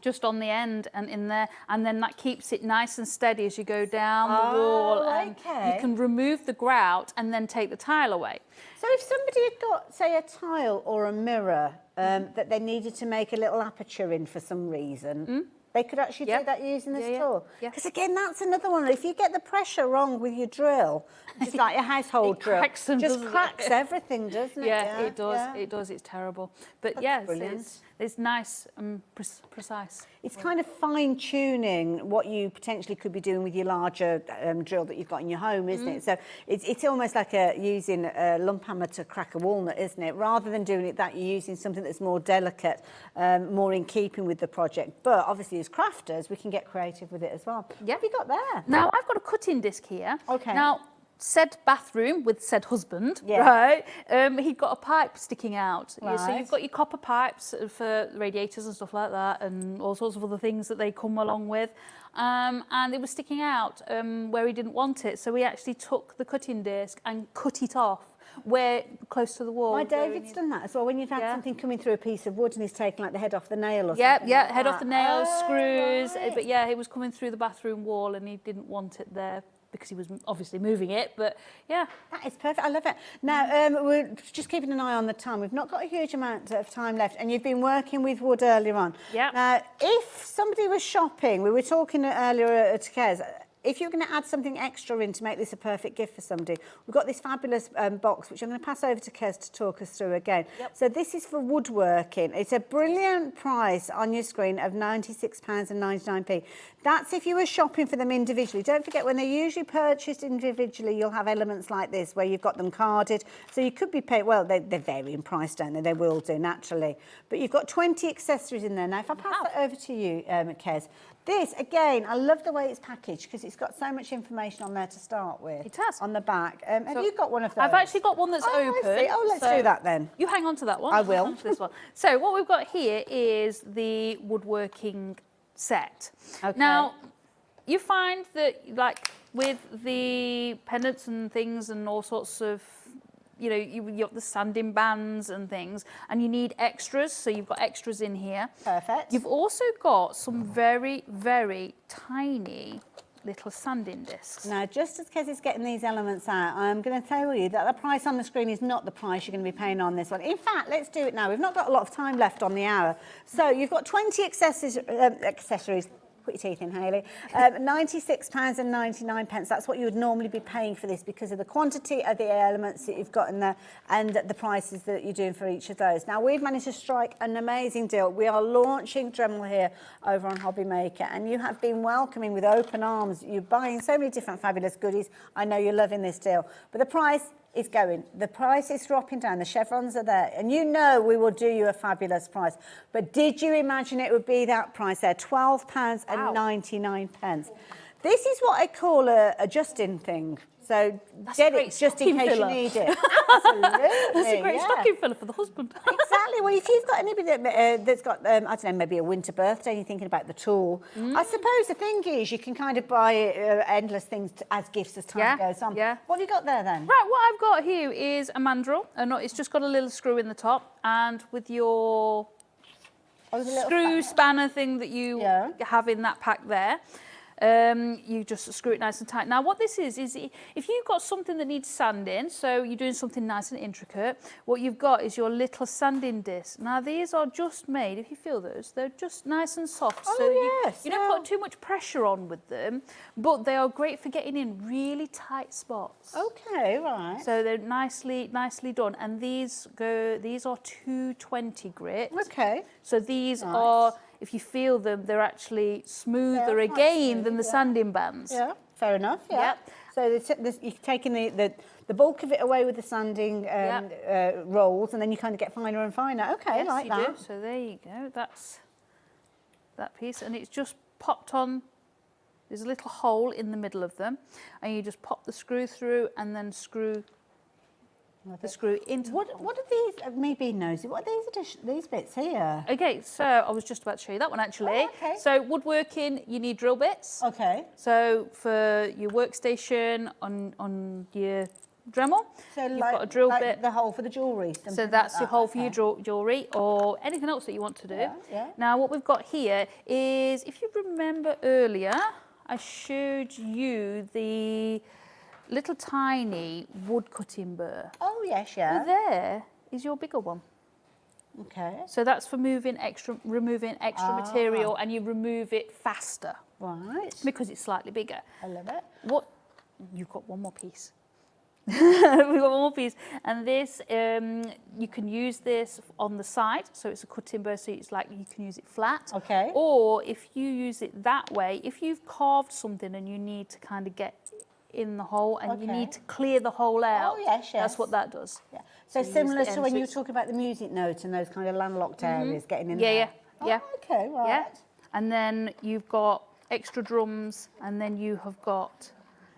[SPEAKER 10] just on the end and in there, and then that keeps it nice and steady as you go down the wall, and you can remove the grout and then take the tile away.
[SPEAKER 9] So if somebody had got, say, a tile or a mirror that they needed to make a little aperture in for some reason, they could actually do that using this tool. Because again, that's another one. If you get the pressure wrong with your drill, just like your household drill, just cracks everything, doesn't it?
[SPEAKER 10] Yeah, it does. Yeah. It does. It's terrible. But yes, it's nice and precise.
[SPEAKER 9] It's kind of fine-tuning what you potentially could be doing with your larger drill that you've got in your home, isn't it? So it's almost like using a lump hammer to crack a walnut, isn't it? Rather than doing it that, you're using something that's more delicate, more in keeping with the project. But obviously, as crafters, we can get creative with it as well.
[SPEAKER 10] Yeah.
[SPEAKER 9] What have you got there?
[SPEAKER 10] Now, I've got a cutting disc here.
[SPEAKER 9] Okay.
[SPEAKER 10] Now, said bathroom with said husband, right? He'd got a pipe sticking out.
[SPEAKER 9] Right.
[SPEAKER 10] So you've got your copper pipes for radiators and stuff like that, and all sorts of other things that they come along with. And it was sticking out where he didn't want it. So we actually took the cutting disc and cut it off where close to the wall.
[SPEAKER 9] My David's done that as well. When you've had something coming through a piece of wood and he's taken like the head off the nail or something.
[SPEAKER 10] Yeah,
[SPEAKER 9] like
[SPEAKER 10] head
[SPEAKER 9] that.
[SPEAKER 10] off the nails, screws.
[SPEAKER 9] Right.
[SPEAKER 10] But yeah, it was coming through the bathroom wall and he didn't want it there, because he was obviously moving it, but yeah.
[SPEAKER 9] That is perfect, I love it. Now, we're just keeping an eye on the time. We've not got a huge amount of time left, and you've been working with wood earlier on.
[SPEAKER 10] Yeah.
[SPEAKER 9] Now, if somebody was shopping, we were talking earlier to Kez, if you're going to add something extra in to make this a perfect gift for somebody, we've got this fabulous box, which I'm going to pass over to Kez to talk us through again. So this is for woodworking. It's a brilliant price on your screen of £96.99. That's if you were shopping for them individually. Don't forget, when they're usually purchased individually, you'll have elements like this where you've got them carded. So you could be paid, well, they vary in price, don't they? They will do, naturally. But you've got 20 accessories in there. Now, if I pass that over to you, Kez, this, again, I love the way it's packaged because it's got so much information on there to start with.
[SPEAKER 10] It has.
[SPEAKER 9] On the back. Have you got one of those?
[SPEAKER 10] I've actually got one that's open.
[SPEAKER 9] Oh, let's do that then.
[SPEAKER 10] You hang on to that one.
[SPEAKER 9] I will.
[SPEAKER 10] Hang on to this one. So what we've got here is the woodworking set.
[SPEAKER 9] Okay.
[SPEAKER 10] Now, you find that, like, with the pendants and things and all sorts of, you know, you've got the sanding bands and things, and you need extras, so you've got extras in here.
[SPEAKER 9] Perfect.
[SPEAKER 10] You've also got some very, very tiny little sanding discs.
[SPEAKER 9] Now, just as Kez is getting these elements out, I'm going to tell you that the price on the screen is not the price you're going to be paying on this one. In fact, let's do it now. We've not got a lot of time left on the hour. So you've got 20 accessories. Put your teeth in, Hayley. £96.99. That's what you would normally be paying for this because of the quantity of the elements that you've got in there and the prices that you're doing for each of those. Now, we've managed to strike an amazing deal. We are launching Dremel here over on HobbyMaker, and you have been welcoming with open arms. You're buying so many different fabulous goodies. I know you're loving this deal. But the price is going. The price is dropping down. The chevrons are there. And you know we will do you a fabulous price. But did you imagine it would be that price there? £12.99. This is what I call a adjusting thing. So get it just in case you need it. Absolutely.
[SPEAKER 10] That's a great stocking filler for the husband.
[SPEAKER 9] Exactly. Well, if you've got anybody that's got, I don't know, maybe a winter birthday and you're thinking about the tool, I suppose the thing is you can kind of buy endless things as gifts as time goes on.
[SPEAKER 10] Yeah.
[SPEAKER 9] What have you got there then?
[SPEAKER 10] Right, what I've got here is a mandrel. It's just got a little screw in the top, and with your screw spanner thing that you have in that pack there, you just screw it nice and tight. Now what this is if you've got something that needs sanding, so you're doing something nice and intricate, what you've got is your little sanding disc. Now these are just made, if you feel those, they're just nice and soft, so you don't put too much pressure on with them, but they are great for getting in really tight spots.
[SPEAKER 9] Okay, right.
[SPEAKER 10] So they're nicely done, and these are 220 grit.
[SPEAKER 9] Okay.
[SPEAKER 10] So these are, if you feel them, they're actually smoother again than the sanding bands.
[SPEAKER 9] Yeah, fair enough. Yeah. So you're taking the bulk of it away with the sanding rolls, and then you kind of get finer and finer. Okay,
[SPEAKER 10] yes,
[SPEAKER 9] like
[SPEAKER 10] you
[SPEAKER 9] that.
[SPEAKER 10] do. So there you go. That's that piece, and it's just popped on. There's a little hole in the middle of them, and you just pop the screw through, and then screw the screw into.
[SPEAKER 9] What are these? Me being nosy. What are these bits here?
[SPEAKER 10] Okay, so I was just about to show you that one actually.
[SPEAKER 9] Oh, okay.
[SPEAKER 10] So woodworking, you need drill bits.
[SPEAKER 9] Okay.
[SPEAKER 10] So for your workstation on your Dremel,
[SPEAKER 9] So
[SPEAKER 10] you've got a drill bit.
[SPEAKER 9] The hole for the jewellery.
[SPEAKER 10] So that's your hole for your jewellery or anything else that you want to do.
[SPEAKER 9] Yeah.
[SPEAKER 10] Now what we've got here is, if you remember earlier, I showed you the little tiny wood cutting burr.
[SPEAKER 9] Oh yes, yeah.
[SPEAKER 10] There is your bigger one.
[SPEAKER 9] Okay.
[SPEAKER 10] So that's for removing extra material, and you remove it faster.
[SPEAKER 9] Right.
[SPEAKER 10] Because it's slightly bigger.
[SPEAKER 9] I love it.
[SPEAKER 10] You've got one more piece. We've got one more piece, and this you can use this on the side, so it's a cutting burr, so it's like you can use it flat.
[SPEAKER 9] Okay.
[SPEAKER 10] Or if you use it that way, if you've carved something and you need to kind of get in the hole and you need to clear the hole out.
[SPEAKER 9] Oh yes, yes.
[SPEAKER 10] That's what that does.
[SPEAKER 9] Yeah. So similar to when you were talking about the music notes and those kind of landlocked areas getting in there.
[SPEAKER 10] Yeah.
[SPEAKER 9] Okay, right.
[SPEAKER 10] Yeah. And then you've got extra drums, and then you have got,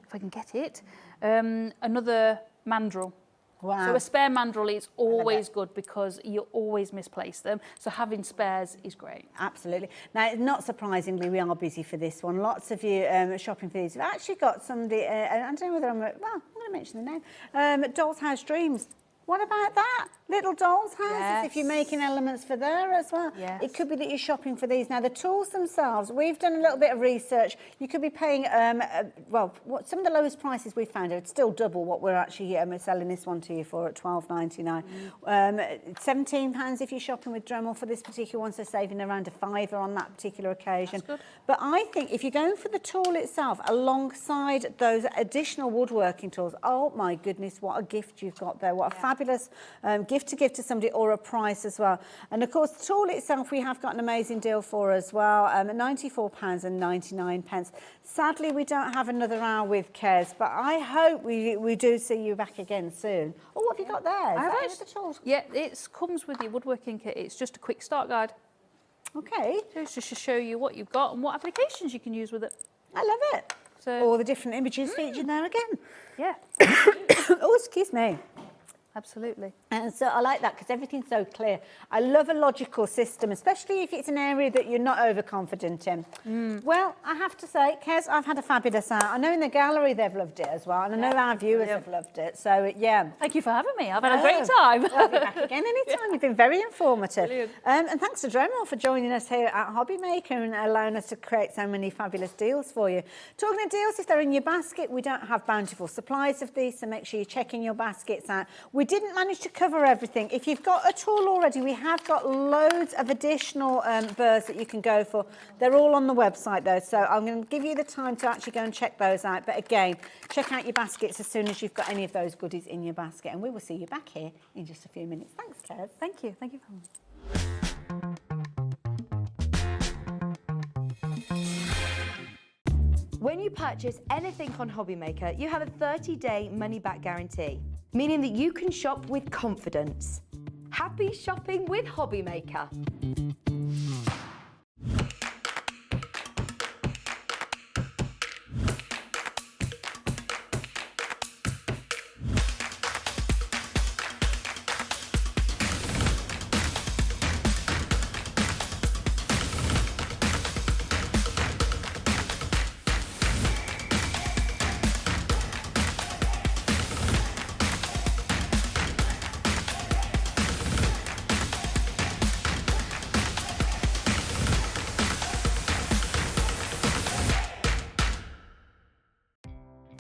[SPEAKER 10] if I can get it, another mandrel.
[SPEAKER 9] Wow.
[SPEAKER 10] So a spare mandrel is always good because you always misplace them. So having spares is great.
[SPEAKER 9] Absolutely. Now, not surprisingly, we are busy for this one. Lots of you shopping for these. We've actually got somebody, I don't know whether well, I'm going to mention the name, Doll's House Dreams. What about that? Little dolls' houses,
[SPEAKER 2] Yes.
[SPEAKER 9] if you're making elements for there as well.
[SPEAKER 2] Yes.
[SPEAKER 9] It could be that you're shopping for these. Now, the tools themselves, we've done a little bit of research. You could be paying, some of the lowest prices we've found are still double what we're actually selling this one to you for at £12.99. £17 if you're shopping with Dremel for this particular one, so saving around a £5 on that particular occasion.
[SPEAKER 10] That's good.
[SPEAKER 9] But I think if you're going for the tool itself alongside those additional woodworking tools, oh my goodness, what a gift you've got there. What a fabulous gift to give to somebody, or a price as well. And of course, the tool itself, we have got an amazing deal for as well, at £94.99. Sadly, we don't have another hour with Kez, but I hope we do see you back again soon. Oh, what have you got there? Is that the tools?
[SPEAKER 10] Yeah, it comes with your woodworking kit. It's just a quick start guide.
[SPEAKER 9] Okay.
[SPEAKER 10] So it's just to show you what you've got and what applications you can use with it.
[SPEAKER 9] I love it.
[SPEAKER 10] So,
[SPEAKER 9] All the different images featured there again.
[SPEAKER 10] yeah,
[SPEAKER 9] Oh, excuse me.
[SPEAKER 10] absolutely.
[SPEAKER 9] And so I like that because everything's so clear. I love a logical system, especially if it's an area that you're not overconfident in. Well, I have to say, Kez, I've had a fabulous hour. I know in the gallery they've loved it as well, and I know our viewers have loved it. So, yeah.
[SPEAKER 10] Thank you for having me. I've had a great time.
[SPEAKER 9] Well, I'll be back again anytime. You've been very informative.
[SPEAKER 10] Brilliant.
[SPEAKER 9] And thanks to Dremel for joining us here at HobbyMaker and allowing us to create so many fabulous deals for you. Talking of deals, if they're in your basket, we don't have bountiful supplies of these, so make sure you're checking your baskets out. We didn't manage to cover everything. If you've got a tool already, we have got loads of additional burrs that you can go for. They're all on the website though, so I'm going to give you the time to actually go and check those out. But again, check out your baskets as soon as you've got any of those goodies in your basket, and we will see you back here in just a few minutes. Thanks, Kez.
[SPEAKER 10] Thank you. Thank you for me.
[SPEAKER 4] When you purchase anything on HobbyMaker, you have a 30-day money-back guarantee, meaning that you can shop with confidence. Happy shopping with HobbyMaker.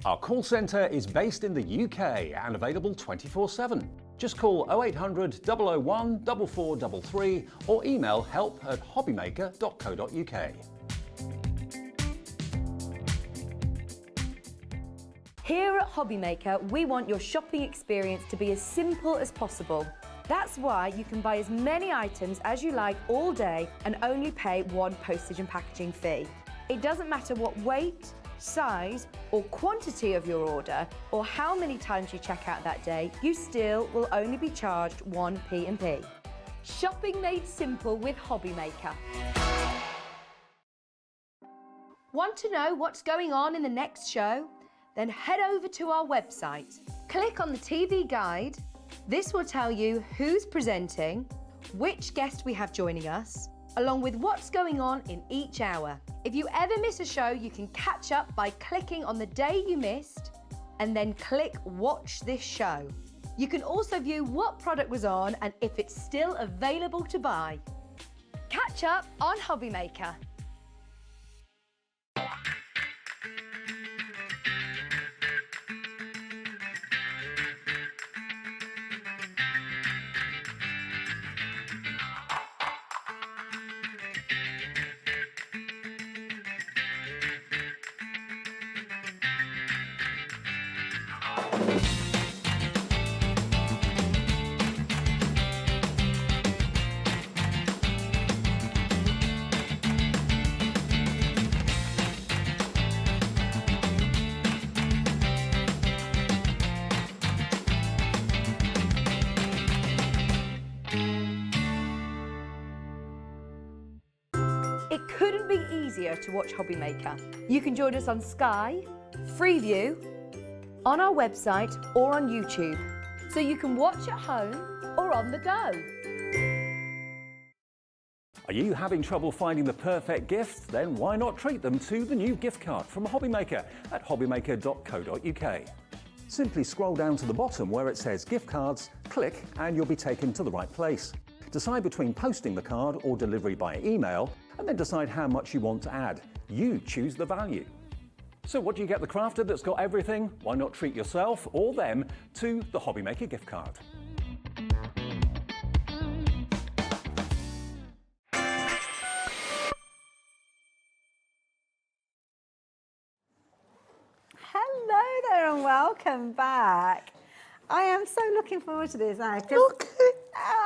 [SPEAKER 1] Our call centre is based in the UK and available 24/7. Just call 0800 001 4433 or email help@hobbymaker.co.uk.
[SPEAKER 4] Here at HobbyMaker, we want your shopping experience to be as simple as possible. That's why you can buy as many items as you like all day and only pay one postage and packaging fee. It doesn't matter what weight, size or quantity of your order or how many times you check out that day, you still will only be charged one P&P. Shopping made simple with HobbyMaker. Want to know what's going on in the next show? Then head over to our website. Click on the TV guide. This will tell you who's presenting, which guest we have joining us, along with what's going on in each hour. If you ever miss a show, you can catch up by clicking on the day you missed and then click Watch This Show. You can also view what product was on and if it's still available to buy. Catch up on HobbyMaker. It couldn't be easier to watch HobbyMaker. You can join us on Sky, Freeview, on our website or on YouTube, so you can watch at home or on the go.
[SPEAKER 1] Are you having trouble finding the perfect gift? Then why not treat them to the new gift card from HobbyMaker at hobbymaker.co.uk. Simply scroll down to the bottom where it says gift cards, click and you'll be taken to the right place. Decide between posting the card or delivery by email, and then decide how much you want to add. You choose the value. So what do you get the crafter that's got everything? Why not treat yourself or them to the HobbyMaker gift card?
[SPEAKER 9] Hello there and welcome back. I am so looking forward to this.
[SPEAKER 5] Look,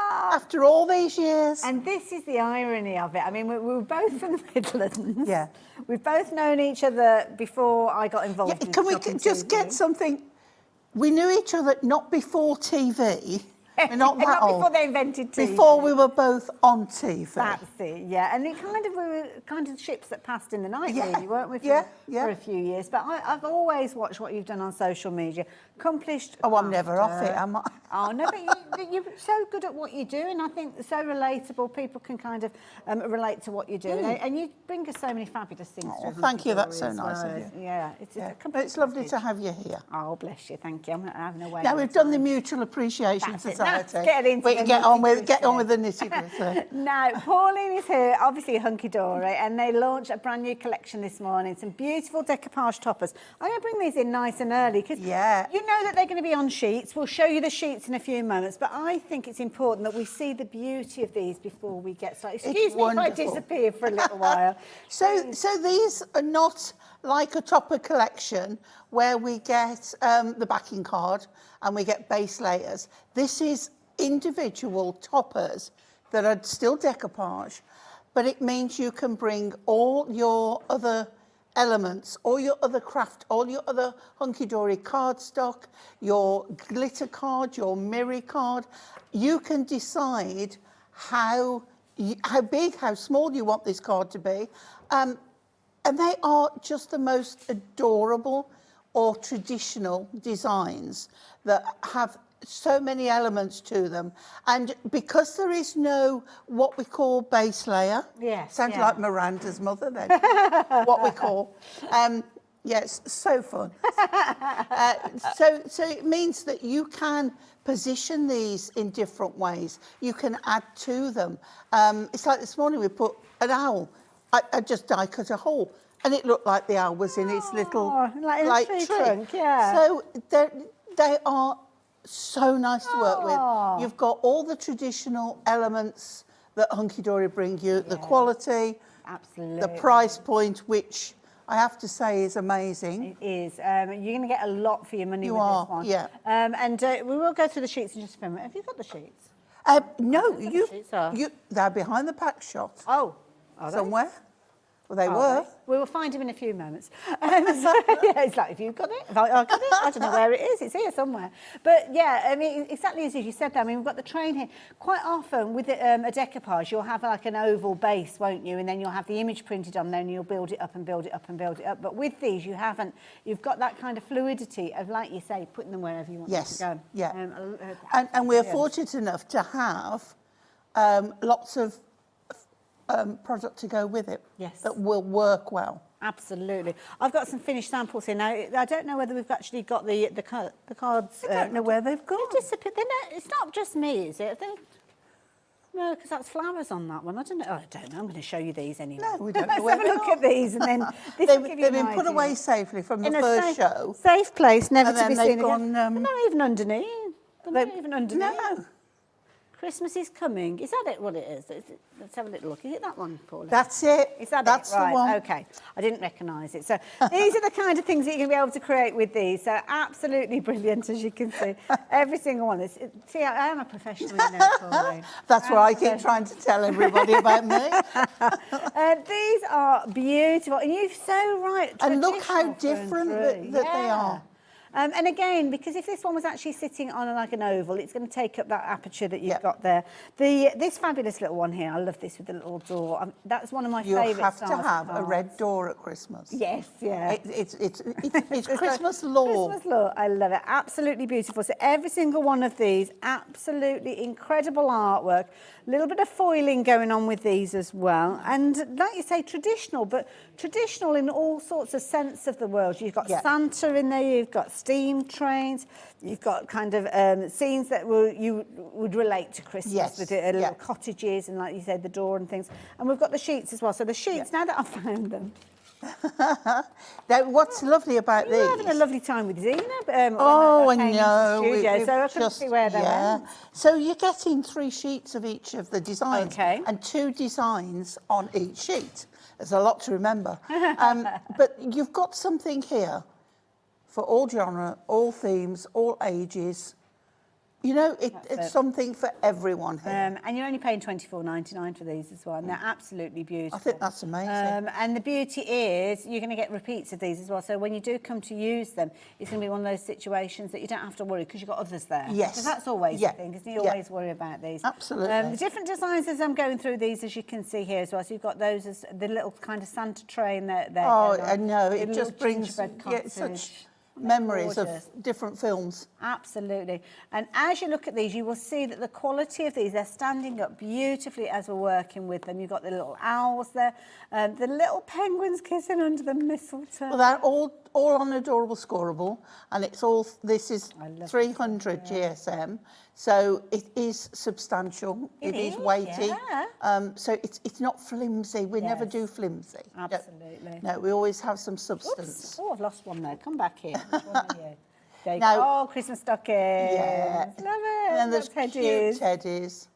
[SPEAKER 5] after all these years.
[SPEAKER 9] And this is the irony of it. I mean, we were both from the Midlands.
[SPEAKER 5] Yeah.
[SPEAKER 9] We've both known each other before I got involved in
[SPEAKER 5] Can we
[SPEAKER 9] shopping
[SPEAKER 5] just
[SPEAKER 9] TV.
[SPEAKER 5] get something? We knew each other not before TV. We're not that
[SPEAKER 9] Not
[SPEAKER 5] old.
[SPEAKER 9] before they invented TV.
[SPEAKER 5] Before we were both on TV.
[SPEAKER 9] That's it, yeah. And we were kind of ships that passed in the night,
[SPEAKER 5] Yeah,
[SPEAKER 9] really, weren't we, for a few years. But I've always watched what you've done on social media. Accomplished.
[SPEAKER 5] Oh, I'm never off it, am I?
[SPEAKER 9] Oh, no, but you're so good at what you do, and I think so relatable. People can kind of relate to what you do. And you bring us so many fabulous things.
[SPEAKER 5] Oh, thank you, that's so nice of you.
[SPEAKER 9] Yeah,
[SPEAKER 5] It's lovely to have you here.
[SPEAKER 9] Oh, bless you, thank you. I'm having a way.
[SPEAKER 5] Now we've done the Mutual Appreciation
[SPEAKER 9] That's it.
[SPEAKER 5] Society.
[SPEAKER 9] Let's get into
[SPEAKER 5] we
[SPEAKER 9] the
[SPEAKER 5] can get on with
[SPEAKER 9] nitty-gritty.
[SPEAKER 5] the nitty-gritty.
[SPEAKER 9] Now, Pauline is here, obviously Hunkydory, and they launched a brand new collection this morning, some beautiful decoupage toppers. I'm going to bring these in nice and early because you know that they're going to be on sheets. We'll show you the sheets in a few moments, but I think it's important that we see the beauty of these before we get started. Excuse me if I disappear for a little while.
[SPEAKER 5] So these are not like a topper collection where we get the backing card and we get base layers. This is individual toppers that are still decoupage, but it means you can bring all your other elements, all your other craft, all your other Hunkydory cardstock, your glitter card, your mirror card. You can decide how big, how small you want this card to be. And they are just the most adorable or traditional designs that have so many elements to them. And because there is no what we call base layer, sounds like Miranda's mother then, what we call, yes, so fun. So it means that you can position these in different ways. You can add to them. It's like this morning we put an owl. I just die cut a hole, and it looked like the owl was in its little
[SPEAKER 9] like tree trunk, yeah.
[SPEAKER 5] So they are so nice to work with. You've got all the traditional elements that Hunkydory bring you, the quality,
[SPEAKER 9] absolutely,
[SPEAKER 5] the price point, which I have to say is amazing.
[SPEAKER 9] It is. You're going to get a lot for your money with this one.
[SPEAKER 5] Yeah.
[SPEAKER 9] And we will go through the sheets in just a minute. Have you got the sheets?
[SPEAKER 5] No,
[SPEAKER 9] you.
[SPEAKER 5] They're behind the pack shot.
[SPEAKER 9] Oh, are they?
[SPEAKER 5] Somewhere. Well, they were.
[SPEAKER 9] We will find him in a few moments. It's like, have you got it? Have I got it? I don't know where it is. It's here somewhere. But yeah, I mean, exactly as you said that. I mean, we've got the train here. Quite often with a decoupage, you'll have like an oval base, won't you? And then you'll have the image printed on there and you'll build it up and build it up and build it up. But with these, you haven't. You've got that kind of fluidity of, like you say, putting them wherever you want them to go.
[SPEAKER 5] Yeah. And we're fortunate enough to have lots of product to go with it that will work well.
[SPEAKER 9] Absolutely. I've got some finished samples here. Now, I don't know whether we've actually got the cards.
[SPEAKER 5] I don't know where they've gone.
[SPEAKER 9] It's not just me, is it? No, because that's flowers on that one. I don't know. Oh, I don't know. I'm going to show you these anyway.
[SPEAKER 5] No, we don't know where
[SPEAKER 9] Let's have a look at these, and then
[SPEAKER 5] they've been put away safely from the first show.
[SPEAKER 9] Safe place, never to be seen
[SPEAKER 5] again.
[SPEAKER 9] They're not even underneath. They're not even underneath.
[SPEAKER 5] No.
[SPEAKER 9] Christmas is coming. Is that what it is? Let's have a little look. Is it that one, Paula?
[SPEAKER 5] That's it.
[SPEAKER 9] Is that
[SPEAKER 5] That's
[SPEAKER 9] it? Right.
[SPEAKER 5] the one.
[SPEAKER 9] Okay. I didn't recognise it. So these are the kind of things that you're going to be able to create with these. So absolutely brilliant, as you can see. Every single one. See, I am a professional in there, Pauline.
[SPEAKER 5] That's what I keep trying to tell everybody about me.
[SPEAKER 9] These are beautiful. And you're so right.
[SPEAKER 5] And look how different that they are.
[SPEAKER 9] And again, because if this one was actually sitting on like an oval, it's going to take up that aperture that you've got there. This fabulous little one here, I love this with the little door. That's one of my favourite styles.
[SPEAKER 5] You have to have a red door at Christmas.
[SPEAKER 9] Yes, yeah.
[SPEAKER 5] It's Christmas law.
[SPEAKER 9] Christmas law, I love it. Absolutely beautiful. So every single one of these, absolutely incredible artwork. A little bit of foiling going on with these as well. And like you say, traditional, but traditional in all sorts of sense of the world. You've got Santa in there, you've got steam trains, you've got kind of scenes that you would relate to Christmas,
[SPEAKER 5] Yes,
[SPEAKER 9] with little cottages and, like you said, the door and things. And we've got the sheets as well. So the sheets, now that I've found them.
[SPEAKER 5] Now, what's lovely about
[SPEAKER 9] You're
[SPEAKER 5] these?
[SPEAKER 9] having a lovely time with Zena.
[SPEAKER 5] Oh, I
[SPEAKER 9] came into
[SPEAKER 5] know.
[SPEAKER 9] the studio,
[SPEAKER 5] we've
[SPEAKER 9] so I couldn't see where they went.
[SPEAKER 5] So you're getting 3 sheets of each of the designs,
[SPEAKER 9] Okay.
[SPEAKER 5] and 2 designs on each sheet. There's a lot to remember. But you've got something here for all genre, all themes, all ages. You know, it's something for everyone here.
[SPEAKER 9] And you're only paying £24.99 for these as well, and they're absolutely beautiful.
[SPEAKER 5] I think that's amazing.
[SPEAKER 9] And the beauty is you're going to get repeats of these as well. So when you do come to use them, it's going to be one of those situations that you don't have to worry because you've got others there.
[SPEAKER 5] Yes.
[SPEAKER 9] Because that's always the thing, isn't it? You always worry about these.
[SPEAKER 5] Absolutely.
[SPEAKER 9] The different designs as I'm going through these, as you can see here as well. So you've got those as the little kind of Santa tray in there.
[SPEAKER 5] Oh, I know. It
[SPEAKER 9] The
[SPEAKER 5] just
[SPEAKER 9] little
[SPEAKER 5] brings
[SPEAKER 9] gingerbread
[SPEAKER 5] such
[SPEAKER 9] cottage.
[SPEAKER 5] memories
[SPEAKER 9] Gorgeous.
[SPEAKER 5] of different films.
[SPEAKER 9] Absolutely. And as you look at these, you will see that the quality of these, they're standing up beautifully as we're working with them. You've got the little owls there, the little penguins kissing under the mistletoe.
[SPEAKER 5] Well, they're all on Adorable Scoreable, and it's all, this is 300 GSM, so it is substantial, it is weighty, so it's not flimsy. We never do flimsy.
[SPEAKER 9] Absolutely.
[SPEAKER 5] No, we always have some substance.
[SPEAKER 9] Oops. Oh, I've lost one there. Come back here. Which one are you? There you
[SPEAKER 5] Now-
[SPEAKER 9] go. Oh, Christmas stockings.
[SPEAKER 5] Yeah.
[SPEAKER 9] Love it.
[SPEAKER 5] And then there's
[SPEAKER 9] Little
[SPEAKER 5] cute teddies.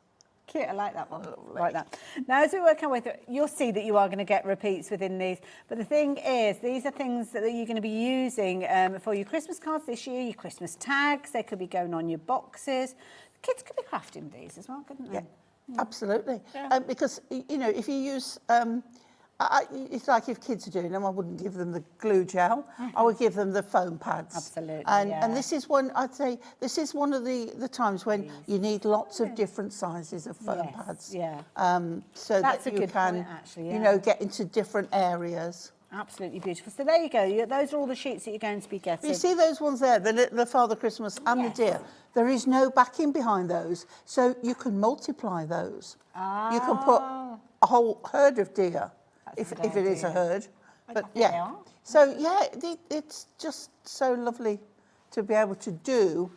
[SPEAKER 9] Cute, I like that one. Like that. Now, as we work our way through, you'll see that you are going to get repeats within these. But the thing is, these are things that you're going to be using for your Christmas cards this year, your Christmas tags. They could be going on your boxes. Kids could be crafting these as well, couldn't they?
[SPEAKER 5] Yeah, absolutely.
[SPEAKER 9] Yeah.
[SPEAKER 5] Because, you know, if you use... it's like if kids are doing them, I wouldn't give them the glue gel. I would give them the foam pads.
[SPEAKER 9] Absolutely,
[SPEAKER 5] And this is one, I'd say, this is one of the times when you need lots of different sizes of foam pads.
[SPEAKER 9] Yeah.
[SPEAKER 5] So
[SPEAKER 9] That's
[SPEAKER 5] that
[SPEAKER 9] a
[SPEAKER 5] you
[SPEAKER 9] good
[SPEAKER 5] can,
[SPEAKER 9] point, actually,
[SPEAKER 5] you know, get into different areas.
[SPEAKER 9] Absolutely beautiful. So there you go. Those are all the sheets that you're going to be getting.
[SPEAKER 5] You see those ones there, the Father Christmas and the deer? There is no backing behind those, so you can multiply those. You can put a whole herd of deer. If it is a herd, but yeah. So yeah, it's just so lovely to be able to do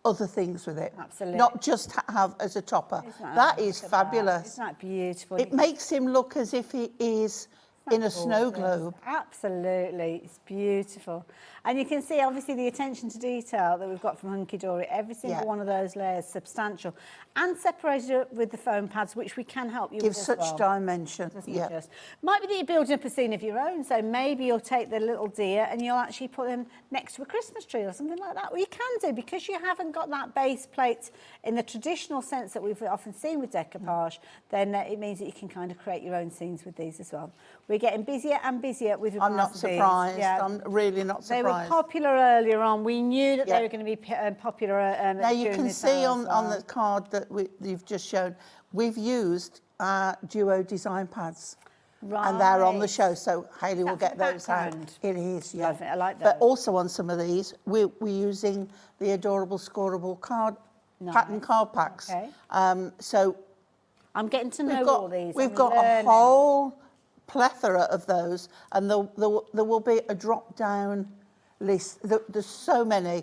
[SPEAKER 5] other things with it.
[SPEAKER 9] Absolutely.
[SPEAKER 5] Not just have as a topper. That is fabulous.
[SPEAKER 9] Isn't that beautiful?
[SPEAKER 5] It makes him look as if he is in a snow globe.
[SPEAKER 9] Absolutely, it's beautiful. And you can see obviously the attention to detail that we've got from Hunkydory. Every single one of those layers substantial and separated with the foam pads, which we can help you
[SPEAKER 5] Gives
[SPEAKER 9] with
[SPEAKER 5] such
[SPEAKER 9] as well.
[SPEAKER 5] dimension.
[SPEAKER 9] Might be that you're building up a scene of your own, so maybe you'll take the little deer and you'll actually put them next to a Christmas tree or something like that. Well, you can do, because you haven't got that base plate in the traditional sense that we've often seen with decoupage, then it means that you can kind of create your own scenes with these as well. We're getting busier and busier with regards
[SPEAKER 5] I'm not
[SPEAKER 9] to
[SPEAKER 5] surprised.
[SPEAKER 9] these. Yeah.
[SPEAKER 5] I'm really not surprised.
[SPEAKER 9] They were popular earlier on. We knew that they were going to be popular.
[SPEAKER 5] Now you
[SPEAKER 9] during
[SPEAKER 5] can
[SPEAKER 9] this
[SPEAKER 5] see
[SPEAKER 9] hour as
[SPEAKER 5] on the card that you've just shown, we've used our duo design pads. And they're on the show, so Hayley will get those out. It is, yeah.
[SPEAKER 9] Lovely, I like
[SPEAKER 5] But
[SPEAKER 9] those.
[SPEAKER 5] also on some of these, we're using the Adorable Scoreable card pattern card packs.
[SPEAKER 9] Okay.
[SPEAKER 5] So
[SPEAKER 9] I'm getting to know all these.
[SPEAKER 5] We've
[SPEAKER 9] I'm
[SPEAKER 5] got
[SPEAKER 9] learning.
[SPEAKER 5] a whole plethora of those, and there will be a drop-down list. There's so many.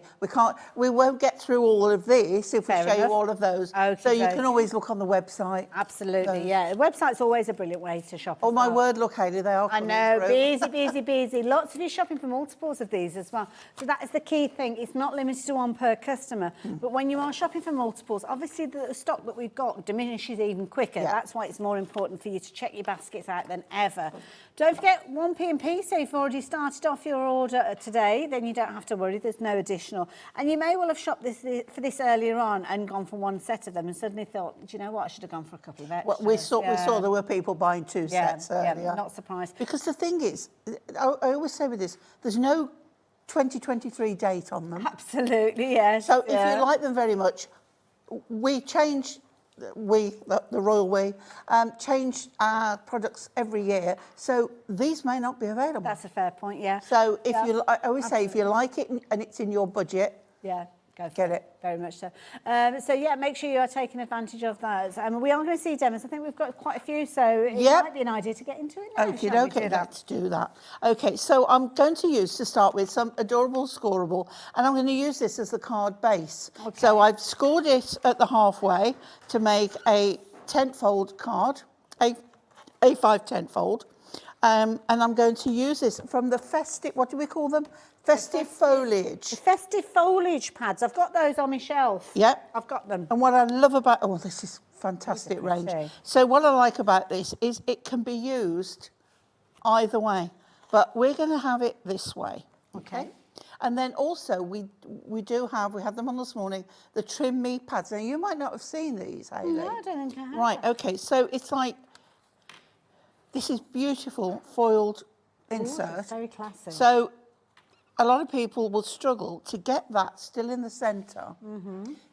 [SPEAKER 5] We won't get through all of this if we show you all of those. So you can always look on the website.
[SPEAKER 9] Absolutely, yeah. The website's always a brilliant way to shop.
[SPEAKER 5] Oh my word, look, Hayley, they are
[SPEAKER 9] I
[SPEAKER 5] coming
[SPEAKER 9] know,
[SPEAKER 5] through.
[SPEAKER 9] busy, busy, busy. Lots of you shopping for multiples of these as well. So that is the key thing. It's not limited to one per customer. But when you are shopping for multiples, obviously the stock that we've got diminishes even quicker. That's why it's more important for you to check your baskets out than ever. Don't forget 1P&P, so if you've already started off your order today, then you don't have to worry, there's no additional. And you may well have shopped for this earlier on and gone for one set of them and suddenly thought, do you know what, I should have gone for a couple of extras.
[SPEAKER 5] Well, we saw there were people buying 2 sets earlier.
[SPEAKER 9] Yeah, not surprised.
[SPEAKER 5] Because the thing is, I always say with this, there's no 2023 date on them.
[SPEAKER 9] Absolutely, yes.
[SPEAKER 5] So if you like them very much, we change... the royal we, change our products every year, so these may not be available.
[SPEAKER 9] That's a fair point, yeah.
[SPEAKER 5] So if I always say, if you like it and it's in your budget,
[SPEAKER 9] go for
[SPEAKER 5] Get it.
[SPEAKER 9] Very much so. So yeah, make sure you are taking advantage of those. We are going to see demos. I think we've got quite a few, so it might be an idea to get into it now.
[SPEAKER 5] Okay,
[SPEAKER 9] shall we,
[SPEAKER 5] okay,
[SPEAKER 9] Julie?
[SPEAKER 5] let's do that. Okay, so I'm going to use, to start with, some adorable scoreable, and I'm going to use this as the card base.
[SPEAKER 9] Okay.
[SPEAKER 5] So I've scored it at the halfway to make a tent-fold card, a A5 tent-fold, and I'm going to use this from the festive, what do we call them? Festive foliage.
[SPEAKER 9] The festive foliage pads. I've got those on my shelf.
[SPEAKER 5] Yeah.
[SPEAKER 9] I've got them.
[SPEAKER 5] And what I love about, oh, this is fantastic range.
[SPEAKER 9] pretty.
[SPEAKER 5] So what I like about this is it can be used either way, but we're going to have it this way, okay? And then also we had them on this morning, the Trim Me pads. Now you might not have seen these, Hayley.
[SPEAKER 9] No, I don't think I have.
[SPEAKER 5] Right, okay, so it's like, this is beautiful foiled insert.
[SPEAKER 9] It's very classy.
[SPEAKER 5] So a lot of people will struggle to get that still in the centre.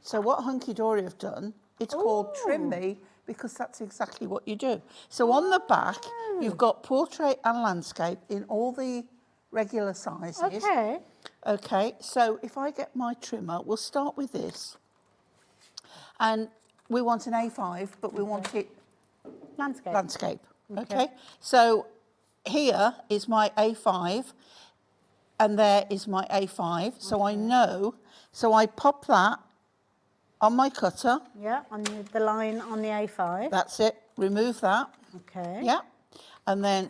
[SPEAKER 5] So what Hunkydory have done, it's called Trim Me, because that's exactly what you do. So on the back, you've got portrait and landscape in all the regular sizes.
[SPEAKER 9] Okay.
[SPEAKER 5] Okay, so if I get my trimmer, we'll start with this. And we want an A5, but we want it landscape. Okay, so here is my A5, and there is my A5. So I know, so I pop that on my cutter.
[SPEAKER 9] Yeah, on the line on the A5.
[SPEAKER 5] That's it, remove that.
[SPEAKER 9] Okay.
[SPEAKER 5] Yeah, and then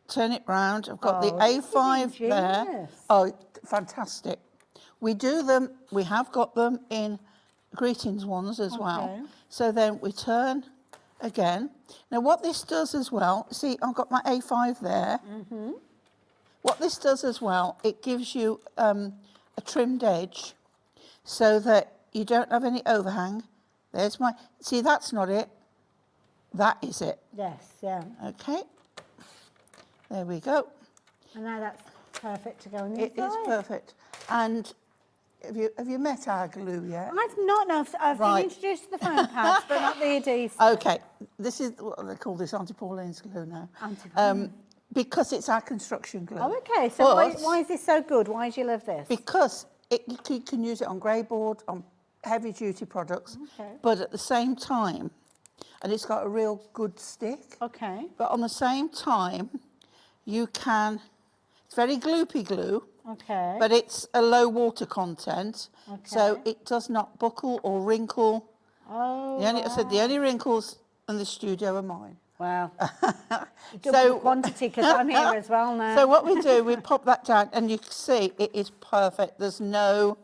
[SPEAKER 5] turn it round. I've got the
[SPEAKER 9] this is
[SPEAKER 5] A5 there.
[SPEAKER 9] ingenious.
[SPEAKER 5] Oh, fantastic. We do them, we have got them in greetings ones as well. So then we turn again. Now what this does as well, see I've got my A5 there. What this does as well, it gives you a trimmed edge so that you don't have any overhang. There's my, see that's not it, that is it.
[SPEAKER 9] Yes, yeah.
[SPEAKER 5] Okay, there we go.
[SPEAKER 9] And now that's perfect to go on the
[SPEAKER 5] It is perfect. And have you met our glue yet?
[SPEAKER 9] I've not, no, I've been introduced to the foam pads, but not the adhesive.
[SPEAKER 5] Okay, this is what they call this Auntie Pauline's glue now. Because it's our construction glue.
[SPEAKER 9] Oh, okay. So why is this so good? Why do you love this?
[SPEAKER 5] Because you can use it on grey board, on heavy duty products, but at the same time, and it's got a real good stick.
[SPEAKER 9] Okay.
[SPEAKER 5] But on the same time, you can, it's very gloopy glue.
[SPEAKER 9] Okay.
[SPEAKER 5] But it's a low water content, so it does not buckle or wrinkle.
[SPEAKER 9] Oh,
[SPEAKER 5] I said the only wrinkles in the studio are mine.
[SPEAKER 9] Wow. Double quantity, because I'm here as well now.
[SPEAKER 5] So what we do, we pop that down, and you can see it is perfect. There's no...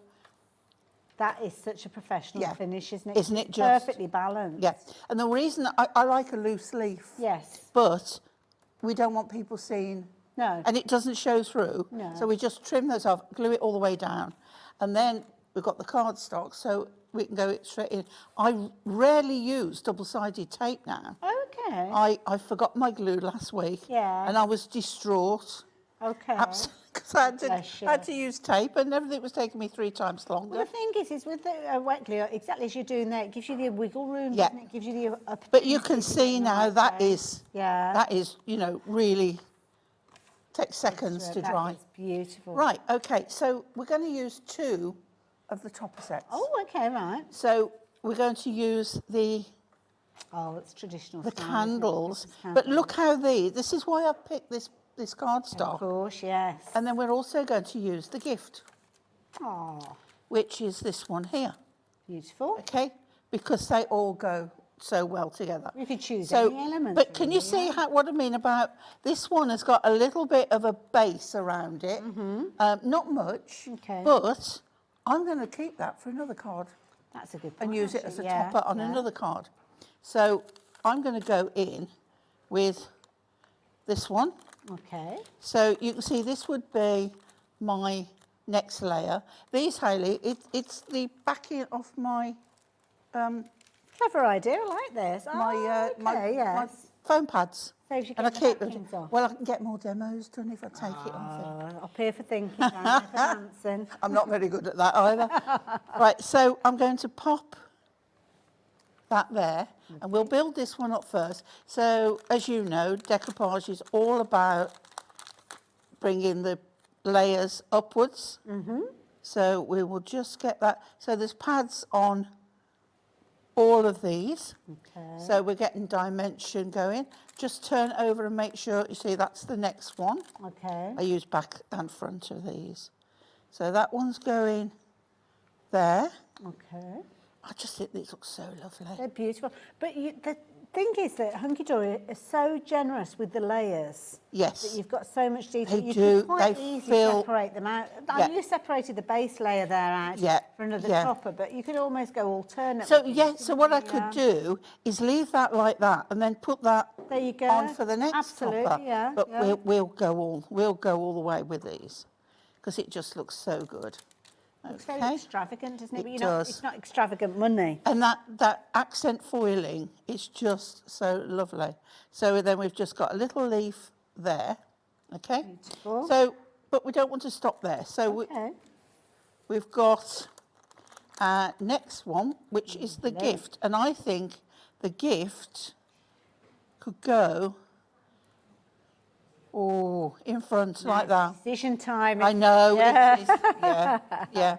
[SPEAKER 9] That is such a professional finish, isn't it?
[SPEAKER 5] Isn't it just...
[SPEAKER 9] Perfectly balanced.
[SPEAKER 5] Yeah. And the reason I like a loose leaf.
[SPEAKER 9] Yes.
[SPEAKER 5] But we don't want people seeing...
[SPEAKER 9] No.
[SPEAKER 5] And it doesn't show through.
[SPEAKER 9] No.
[SPEAKER 5] So we just trim those off, glue it all the way down. And then we've got the cardstock, so we can go straight in. I rarely use double-sided tape now.
[SPEAKER 9] Okay.
[SPEAKER 5] I forgot my glue last week.
[SPEAKER 9] Yeah.
[SPEAKER 5] And I was distraught.
[SPEAKER 9] Okay.
[SPEAKER 5] Because I had to use tape, and everything was taking me 3 times longer.
[SPEAKER 9] Well, the thing is with the wet glue, exactly as you're doing there, it gives you the wiggle room,
[SPEAKER 5] Yeah.
[SPEAKER 9] doesn't it? It gives you the...
[SPEAKER 5] But you can see now that is, you know, really takes seconds to dry.
[SPEAKER 9] That is beautiful.
[SPEAKER 5] Right, okay, so we're going to use 2 of the topper sets.
[SPEAKER 9] Oh, okay, right.
[SPEAKER 5] So we're going to use the
[SPEAKER 9] it's traditional
[SPEAKER 5] the
[SPEAKER 9] style,
[SPEAKER 5] candles.
[SPEAKER 9] isn't it?
[SPEAKER 5] But look how this is why I've picked this cardstock.
[SPEAKER 9] Of course, yes.
[SPEAKER 5] And then we're also going to use the gift, which is this one here.
[SPEAKER 9] Beautiful.
[SPEAKER 5] Okay, because they all go so well together.
[SPEAKER 9] You could choose any element.
[SPEAKER 5] But can you see what I mean about this one has got a little bit of a base around it, not much, but I'm going to keep that for another card.
[SPEAKER 9] That's a good point.
[SPEAKER 5] And use it as a topper on another card. So I'm going to go in with this one.
[SPEAKER 9] Okay.
[SPEAKER 5] So you can see this would be my next layer. These, Hayley, it's the backing of my...
[SPEAKER 9] Clever idea, I like this.
[SPEAKER 5] my foam pads.
[SPEAKER 9] Saves you
[SPEAKER 5] And I
[SPEAKER 9] getting
[SPEAKER 5] keep
[SPEAKER 9] the
[SPEAKER 5] them.
[SPEAKER 9] backings off.
[SPEAKER 5] Well, I can get more demos done if I take it on.
[SPEAKER 9] Up here for thinking, down here for dancing.
[SPEAKER 5] I'm not very good at that either. Right, so I'm going to pop that there, and we'll build this one up first. So, as you know, decoupage is all about bringing the layers upwards. So we will just get that. So there's pads on all of these.
[SPEAKER 9] Okay.
[SPEAKER 5] So we're getting dimension going. Just turn over and make sure, you see, that's the next one.
[SPEAKER 9] Okay.
[SPEAKER 5] I use back and front of these. So that one's going there.
[SPEAKER 9] Okay.
[SPEAKER 5] I just think these look so lovely.
[SPEAKER 9] They're beautiful. But the thing is that Hunkydory is so generous with the layers.
[SPEAKER 5] Yes.
[SPEAKER 9] That you've got so much detail.
[SPEAKER 5] They
[SPEAKER 9] You
[SPEAKER 5] do.
[SPEAKER 9] can quite
[SPEAKER 5] They
[SPEAKER 9] easily
[SPEAKER 5] feel-
[SPEAKER 9] separate them out. I
[SPEAKER 5] Yeah.
[SPEAKER 9] mean, you separated the base layer there out
[SPEAKER 5] Yeah,
[SPEAKER 9] for another
[SPEAKER 5] yeah.
[SPEAKER 9] topper, but you could almost go alternate.
[SPEAKER 5] So,
[SPEAKER 9] with
[SPEAKER 5] yeah,
[SPEAKER 9] these,
[SPEAKER 5] so what I
[SPEAKER 9] couldn't
[SPEAKER 5] could
[SPEAKER 9] you?
[SPEAKER 5] do is leave that like that and then put that
[SPEAKER 9] There you go.
[SPEAKER 5] on for the next
[SPEAKER 9] Absolutely,
[SPEAKER 5] topper.
[SPEAKER 9] yeah.
[SPEAKER 5] But
[SPEAKER 9] yeah.
[SPEAKER 5] we'll go all the way with these because it just looks so good.
[SPEAKER 9] It's very
[SPEAKER 5] Okay.
[SPEAKER 9] extravagant, isn't it?
[SPEAKER 5] It
[SPEAKER 9] But
[SPEAKER 5] does.
[SPEAKER 9] it's not extravagant money.
[SPEAKER 5] And that accent foiling is just so lovely. So then we've just got a little leaf there, okay?
[SPEAKER 9] Beautiful.
[SPEAKER 5] So, but we don't want to stop there. So
[SPEAKER 9] Okay.
[SPEAKER 5] we've got our next one, which is the
[SPEAKER 9] Lovely.
[SPEAKER 5] gift. And I think the gift could go, in front like that.
[SPEAKER 9] Decision time.
[SPEAKER 5] I know.
[SPEAKER 9] Yeah.
[SPEAKER 5] It is, yeah.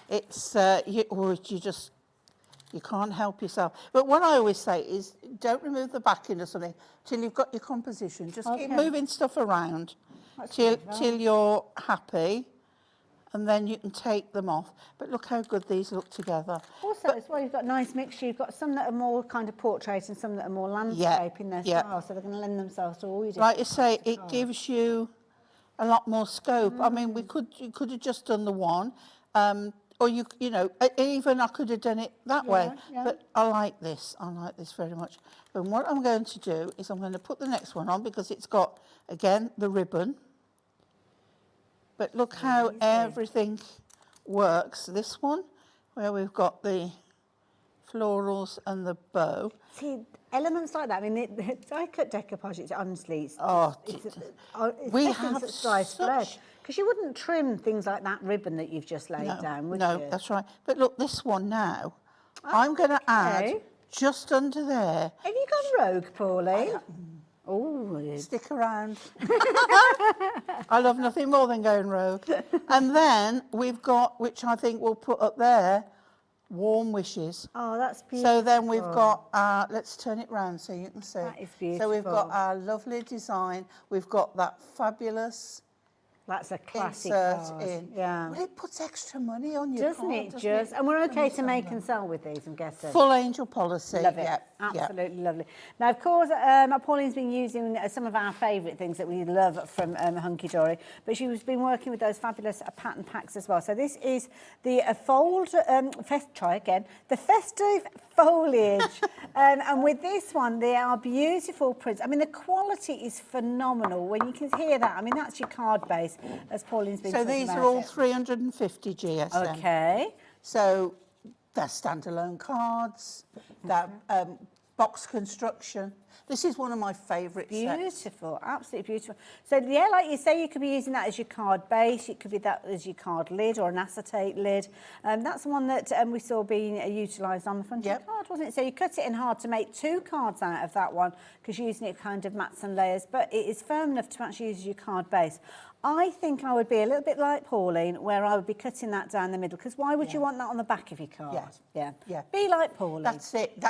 [SPEAKER 5] It's you can't help yourself. But what I always say is, don't remove the backing or something till you've got your composition. Just keep
[SPEAKER 9] Okay.
[SPEAKER 5] moving stuff around
[SPEAKER 9] That's
[SPEAKER 5] till
[SPEAKER 9] good,
[SPEAKER 5] till you're happy, and then you can take them off. But look how good these look together.
[SPEAKER 9] Also, as well, you've got a nice mixture. You've got some that are more kind of portrait and some that are more landscape in their
[SPEAKER 5] yeah.
[SPEAKER 9] style, so they're going to lend themselves to all your
[SPEAKER 5] Like you
[SPEAKER 9] different
[SPEAKER 5] say,
[SPEAKER 9] types of
[SPEAKER 5] it
[SPEAKER 9] colours.
[SPEAKER 5] gives you a lot more scope. I mean, you could have just done the one, or you know, even I could have done it that way.
[SPEAKER 9] yeah.
[SPEAKER 5] But I like this. I like this very much. And what I'm going to do is I'm going to put the next one on because it's got, again, the ribbon. But look how everything works. This one, where we've got the florals and the bow.
[SPEAKER 9] See, elements like that. I mean, the die-cut decoupage, it's honestly, it's
[SPEAKER 5] we
[SPEAKER 9] essence
[SPEAKER 5] have
[SPEAKER 9] that's dry thread.
[SPEAKER 5] such-
[SPEAKER 9] Because you wouldn't trim things like that ribbon that you've just laid down, would
[SPEAKER 5] No,
[SPEAKER 9] you?
[SPEAKER 5] that's right. But look, this one now, I'm going to add
[SPEAKER 9] okay.
[SPEAKER 5] just under there.
[SPEAKER 9] Have you gone rogue, Pauline? Oh,
[SPEAKER 5] Stick around. I love nothing more than going rogue. And then we've got, which I think we'll put up there, warm wishes.
[SPEAKER 9] oh, that's beautiful.
[SPEAKER 5] So then we've got our, let's turn it round so you can see.
[SPEAKER 9] That is
[SPEAKER 5] So we've got
[SPEAKER 9] beautiful.
[SPEAKER 5] our lovely design. We've got that fabulous
[SPEAKER 9] That's a classic
[SPEAKER 5] insert
[SPEAKER 9] card.
[SPEAKER 5] in.
[SPEAKER 9] Yeah.
[SPEAKER 5] Well, it puts extra money on your
[SPEAKER 9] Doesn't
[SPEAKER 5] card,
[SPEAKER 9] it
[SPEAKER 5] doesn't
[SPEAKER 9] just? And we're okay to
[SPEAKER 5] Doesn't
[SPEAKER 9] make
[SPEAKER 5] it?
[SPEAKER 9] and sell with these, I'm guessing.
[SPEAKER 5] Full angel policy.
[SPEAKER 9] Love it.
[SPEAKER 5] Yeah,
[SPEAKER 9] Absolutely lovely. Now, of course, Pauline's been using some of our favourite things that we love from Hunkydory, but she's been working with those fabulous pattern packs as well. So this is the the festive foliage. And with this one, they are beautiful prints. I mean, the quality is phenomenal. When you can hear that, I mean, that's your card base, as Pauline's been
[SPEAKER 5] So
[SPEAKER 9] talking
[SPEAKER 5] these
[SPEAKER 9] about
[SPEAKER 5] are all
[SPEAKER 9] it.
[SPEAKER 5] 350 GSM.
[SPEAKER 9] Okay.
[SPEAKER 5] So they're standalone cards, they're box construction. This is one of my favourite sets.
[SPEAKER 9] Beautiful, absolutely beautiful. So yeah, like you say, you could be using that as your card base, it could be that as your card lid or an acetate lid. That's the one that we saw being utilised on the front of
[SPEAKER 5] Yep.
[SPEAKER 9] the card, wasn't it? So you cut it in hard to make 2 cards out of that one, because you're using it kind of mats and layers, but it is firm enough to actually use as your card base. I think I would be a little bit like Pauline, where I would be cutting that down the middle, because why would you want that on the back of your card?
[SPEAKER 5] Yeah.
[SPEAKER 9] Be like Pauline.
[SPEAKER 5] That's it.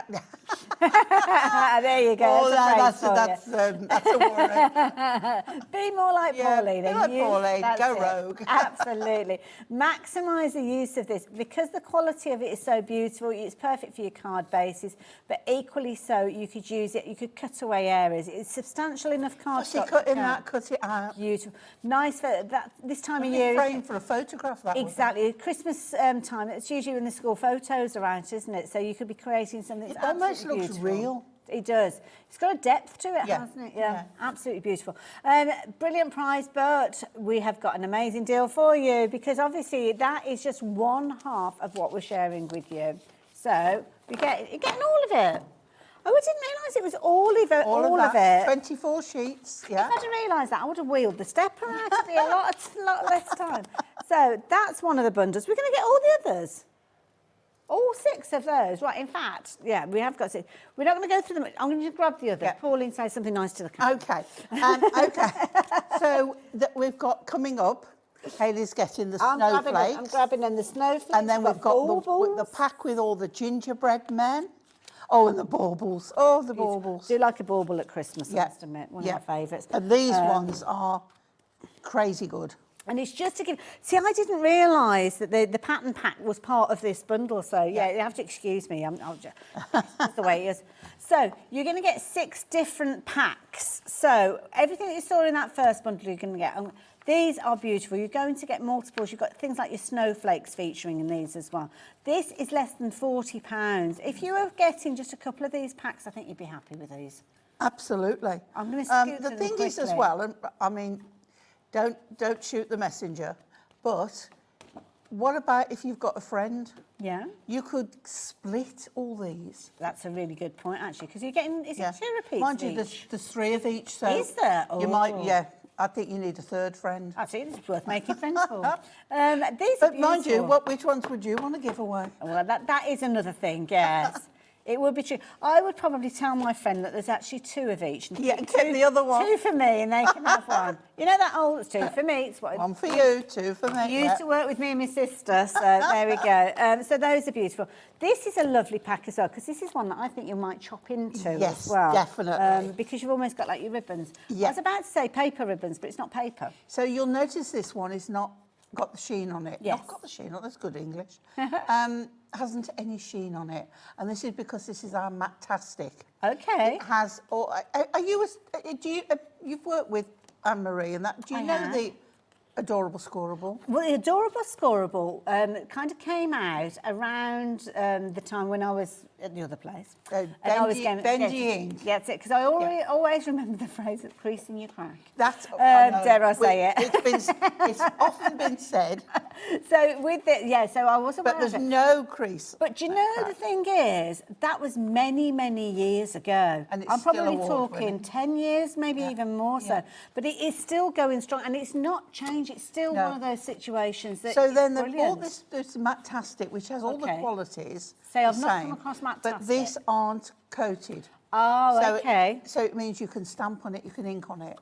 [SPEAKER 9] There you go.
[SPEAKER 5] Oh,
[SPEAKER 9] that's a phrase for you.
[SPEAKER 5] that's a worry.
[SPEAKER 9] Be more like Pauline.
[SPEAKER 5] be
[SPEAKER 9] and
[SPEAKER 5] like
[SPEAKER 9] use-
[SPEAKER 5] Pauline,
[SPEAKER 9] that's
[SPEAKER 5] go
[SPEAKER 9] it.
[SPEAKER 5] rogue.
[SPEAKER 9] Absolutely. Maximise the use of this. Because the quality of it is so beautiful, it's perfect for your card bases, but equally so, you could use it, you could cut away areas. It's substantial enough cardstock.
[SPEAKER 5] What's he cutting that? Cut it out.
[SPEAKER 9] Beautiful. Nice for that this time of
[SPEAKER 5] Lovely
[SPEAKER 9] year.
[SPEAKER 5] frame for a photograph, that would be.
[SPEAKER 9] Exactly. Christmas time, it's usually when the school photos are out, isn't it? So you could be creating something that's
[SPEAKER 5] It almost
[SPEAKER 9] absolutely
[SPEAKER 5] looks
[SPEAKER 9] beautiful.
[SPEAKER 5] real.
[SPEAKER 9] It does. It's got a depth to it,
[SPEAKER 5] Yeah.
[SPEAKER 9] hasn't it?
[SPEAKER 5] Yeah.
[SPEAKER 9] Absolutely beautiful. Brilliant prize, but we have got an amazing deal for you, because obviously that is just one half of what we're sharing with you. So you're getting all of it. Oh, I didn't realise it was all of it.
[SPEAKER 5] 24 sheets, yeah.
[SPEAKER 9] If I'd have realised that, I would have wheeled the stepper out. It'd be a lot less time. So that's one of the bundles. We're going to get all the others. All 6 of those. Right, in fact, yeah, we have got 6. We're not going to go through them. I'm going to just grab the other.
[SPEAKER 5] Yeah.
[SPEAKER 9] Pauline, say something nice to the camera.
[SPEAKER 5] Okay. Okay. So we've got coming up, Hayley's getting the
[SPEAKER 9] I'm
[SPEAKER 5] snowflakes.
[SPEAKER 9] grabbing in the snowflakes.
[SPEAKER 5] And then we've got the pack with all the gingerbread men. Oh, and the baubles. Oh, the baubles.
[SPEAKER 9] Do you like a bauble at Christmas, I
[SPEAKER 5] Yeah.
[SPEAKER 9] must admit, one of my favourites.
[SPEAKER 5] And these ones are crazy good.
[SPEAKER 9] And it's just to give... See, I didn't realise that the pattern pack was part of this bundle, so yeah, you have to excuse me. That's the way it is. So you're going to get 6 different packs. So everything that you saw in that first bundle you're going to get. These are beautiful. You're going to get multiples. You've got things like your snowflakes featuring in these as well. This is less than £40. If you were getting just a couple of these packs, I think you'd be happy with these.
[SPEAKER 5] Absolutely.
[SPEAKER 9] I'm going to scoot
[SPEAKER 5] the
[SPEAKER 9] them
[SPEAKER 5] thing is as
[SPEAKER 9] quickly.
[SPEAKER 5] well, and I mean, don't shoot the messenger, but what about if you've got a friend?
[SPEAKER 9] Yeah.
[SPEAKER 5] You could split all these.
[SPEAKER 9] That's a really good point, actually, because you're getting... Is it 2 repeats
[SPEAKER 5] Mind you,
[SPEAKER 9] each?
[SPEAKER 5] there's 3 of each, so...
[SPEAKER 9] Is there?
[SPEAKER 5] You might,
[SPEAKER 9] Oh.
[SPEAKER 5] yeah. I think you need a third friend.
[SPEAKER 9] I think it's worth making friends for. These
[SPEAKER 5] But
[SPEAKER 9] are
[SPEAKER 5] mind you,
[SPEAKER 9] beautiful.
[SPEAKER 5] which ones would you want to give away?
[SPEAKER 9] Well, that is another thing, yes. It would be true. I would probably tell my friend that there's actually 2 of each. And
[SPEAKER 5] Yeah, get the other one.
[SPEAKER 9] 2 for me, and they can have one. You know that old, it's 2 for me. It's what
[SPEAKER 5] 1 for you, 2 for me.
[SPEAKER 9] You used to work with me and my sister, so there we go. So those are beautiful. This is a lovely pack as well, because this is one that I think you might chop into
[SPEAKER 5] Yes,
[SPEAKER 9] as well.
[SPEAKER 5] definitely.
[SPEAKER 9] Because you've almost got like your ribbons.
[SPEAKER 5] Yeah.
[SPEAKER 9] I was about to say paper ribbons, but it's not paper.
[SPEAKER 5] So you'll notice this one is not got the sheen on it.
[SPEAKER 9] Yes.
[SPEAKER 5] Not got the sheen on, that's good English. Hasn't any sheen on it. And this is because this is our Matte-tastic.
[SPEAKER 9] Okay.
[SPEAKER 5] It has, you've worked with Anne-Marie and that, do you
[SPEAKER 9] I
[SPEAKER 5] know
[SPEAKER 9] have.
[SPEAKER 5] the Adorable Scoreable?
[SPEAKER 9] Well, the Adorable Scoreable kind of came out around the time when I was at the other place.
[SPEAKER 5] Bendy ink.
[SPEAKER 9] Yeah, that's it, because I always remember the phrase of creasing your crack.
[SPEAKER 5] That's,
[SPEAKER 9] dare I say it?
[SPEAKER 5] It's often been said.
[SPEAKER 9] So with it, so I was aware
[SPEAKER 5] But there's
[SPEAKER 9] of it.
[SPEAKER 5] no crease.
[SPEAKER 9] But do you know the thing is, that was many, many years ago.
[SPEAKER 5] And it's
[SPEAKER 9] I'm
[SPEAKER 5] still
[SPEAKER 9] probably
[SPEAKER 5] award-winning.
[SPEAKER 9] talking 10 years, maybe even more so. But it is still going strong, and it's not changed. It's still
[SPEAKER 5] No.
[SPEAKER 9] one of those situations that
[SPEAKER 5] So
[SPEAKER 9] is
[SPEAKER 5] then all
[SPEAKER 9] brilliant.
[SPEAKER 5] this Matte-tastic, which has all the
[SPEAKER 9] Okay.
[SPEAKER 5] qualities,
[SPEAKER 9] Say, I've
[SPEAKER 5] the
[SPEAKER 9] not come
[SPEAKER 5] same,
[SPEAKER 9] across
[SPEAKER 5] but
[SPEAKER 9] Matte-tastic.
[SPEAKER 5] these aren't coated.
[SPEAKER 9] Oh,
[SPEAKER 5] So
[SPEAKER 9] okay.
[SPEAKER 5] so it means you can stamp on it, you can ink on it.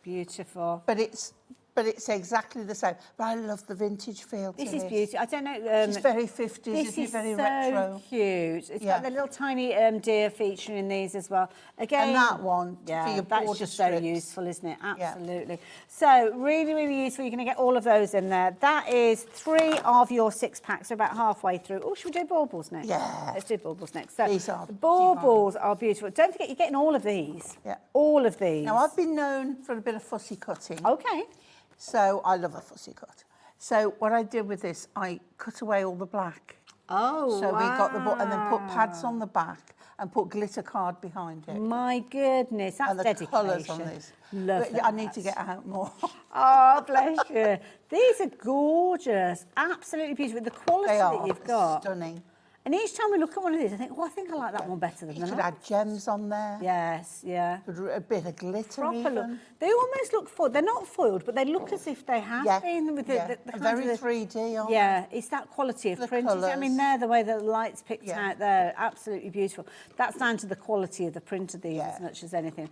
[SPEAKER 9] Beautiful.
[SPEAKER 5] But it's exactly the same. But I love the vintage feel to
[SPEAKER 9] This is beautiful. I don't know.
[SPEAKER 5] It's very 50s,
[SPEAKER 9] This
[SPEAKER 5] isn't it?
[SPEAKER 9] is
[SPEAKER 5] Very
[SPEAKER 9] so
[SPEAKER 5] retro.
[SPEAKER 9] cute. It's
[SPEAKER 5] Yeah.
[SPEAKER 9] got the little tiny deer featuring in these as well. Again,
[SPEAKER 5] And that one for
[SPEAKER 9] yeah,
[SPEAKER 5] your
[SPEAKER 9] that's
[SPEAKER 5] border
[SPEAKER 9] just so
[SPEAKER 5] strips.
[SPEAKER 9] useful, isn't it?
[SPEAKER 5] Yeah.
[SPEAKER 9] Absolutely. So really, really useful. You're going to get all of those in there. That is 3 of your 6 packs. So about halfway through. Oh, should we do baubles next?
[SPEAKER 5] Yeah.
[SPEAKER 9] Let's do baubles next. So
[SPEAKER 5] These are
[SPEAKER 9] the baubles are beautiful. Don't forget, you're getting all of these.
[SPEAKER 5] Yeah.
[SPEAKER 9] All of these.
[SPEAKER 5] Now, I've been known for a bit of fussy cutting.
[SPEAKER 9] Okay.
[SPEAKER 5] So I love a fussy cut. So what I did with this, I cut away all the black.
[SPEAKER 9] Oh,
[SPEAKER 5] So we got and then put pads on the back and put glitter card behind it.
[SPEAKER 9] My goodness, that's
[SPEAKER 5] And the
[SPEAKER 9] dedication.
[SPEAKER 5] colours on this.
[SPEAKER 9] Love
[SPEAKER 5] But
[SPEAKER 9] that.
[SPEAKER 5] I need to get out more.
[SPEAKER 9] Oh, bless you. These are gorgeous. Absolutely beautiful. The quality
[SPEAKER 5] They
[SPEAKER 9] that
[SPEAKER 5] are
[SPEAKER 9] you've got.
[SPEAKER 5] stunning.
[SPEAKER 9] And each time we look at one of these, I think, oh, I think I like that one better than
[SPEAKER 5] You
[SPEAKER 9] that.
[SPEAKER 5] could add gems on there.
[SPEAKER 9] Yes, yeah.
[SPEAKER 5] A bit of glitter
[SPEAKER 9] Proper
[SPEAKER 5] even.
[SPEAKER 9] look. They almost look foiled. They're not foiled, but they look as if they have
[SPEAKER 5] Yeah,
[SPEAKER 9] been with the kind
[SPEAKER 5] very
[SPEAKER 9] of the-
[SPEAKER 5] 3D on
[SPEAKER 9] Yeah, it's that quality of
[SPEAKER 5] The
[SPEAKER 9] print. isn't it? I mean,
[SPEAKER 5] colours.
[SPEAKER 9] there, the way the light's picked
[SPEAKER 5] Yeah.
[SPEAKER 9] out there, absolutely beautiful. That's down to the quality of the print of these
[SPEAKER 5] Yeah.
[SPEAKER 9] as much as anything.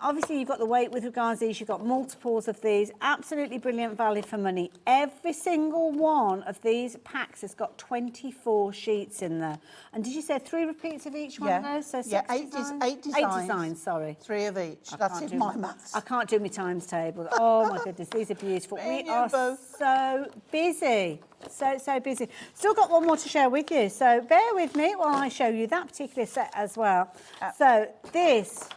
[SPEAKER 9] Obviously, you've got the weight with regards to these. You've got multiples of these. Absolutely brilliant value for money. Every single one of these packs has got 24 sheets in there. And did you say 3 repeats of each one of those? So
[SPEAKER 5] Yeah,
[SPEAKER 9] 6
[SPEAKER 5] eight
[SPEAKER 9] designs?
[SPEAKER 5] designs.
[SPEAKER 9] 8 designs, sorry.
[SPEAKER 5] 3 of each.
[SPEAKER 9] I
[SPEAKER 5] That's
[SPEAKER 9] can't
[SPEAKER 5] in
[SPEAKER 9] do
[SPEAKER 5] my maths.
[SPEAKER 9] I can't do my times table. Oh my goodness, these are beautiful.
[SPEAKER 5] Me
[SPEAKER 9] We
[SPEAKER 5] and you
[SPEAKER 9] are
[SPEAKER 5] both.
[SPEAKER 9] so busy. So busy. Still got one more to share with you. So bear with me while I show you that particular set as well. So this,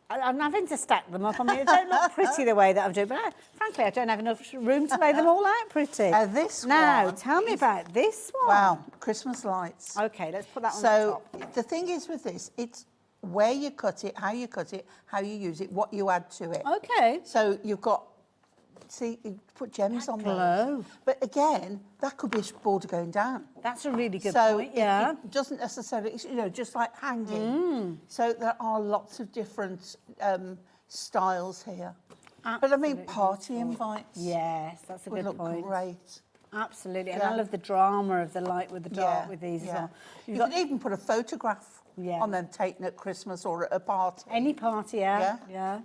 [SPEAKER 9] I'm having to stack them up. I mean, they don't look pretty the way that I'm doing, but frankly, I don't have enough room to lay them all out pretty.
[SPEAKER 5] This
[SPEAKER 9] now,
[SPEAKER 5] one
[SPEAKER 9] tell me about this one.
[SPEAKER 5] Wow, Christmas lights.
[SPEAKER 9] Okay, let's put that on the
[SPEAKER 5] So
[SPEAKER 9] top.
[SPEAKER 5] the thing is with this, it's where you cut it, how you use it, what you add to it.
[SPEAKER 9] Okay.
[SPEAKER 5] So you've got, see, you put gems on
[SPEAKER 9] glow.
[SPEAKER 5] those. But again, that could be a border going down.
[SPEAKER 9] That's a really good
[SPEAKER 5] So
[SPEAKER 9] point, yeah.
[SPEAKER 5] it doesn't necessarily, it's, just like hanging. So there are lots of different styles here. But I mean, party invites
[SPEAKER 9] Yes, that's a
[SPEAKER 5] would
[SPEAKER 9] good
[SPEAKER 5] look
[SPEAKER 9] point.
[SPEAKER 5] great.
[SPEAKER 9] Absolutely, and
[SPEAKER 5] Yeah.
[SPEAKER 9] I love the drama of the light with the dark with these as well.
[SPEAKER 5] You
[SPEAKER 9] You've
[SPEAKER 5] could even put a photograph
[SPEAKER 9] Yeah.
[SPEAKER 5] on them taken at Christmas or at a party.
[SPEAKER 9] Any party, yeah.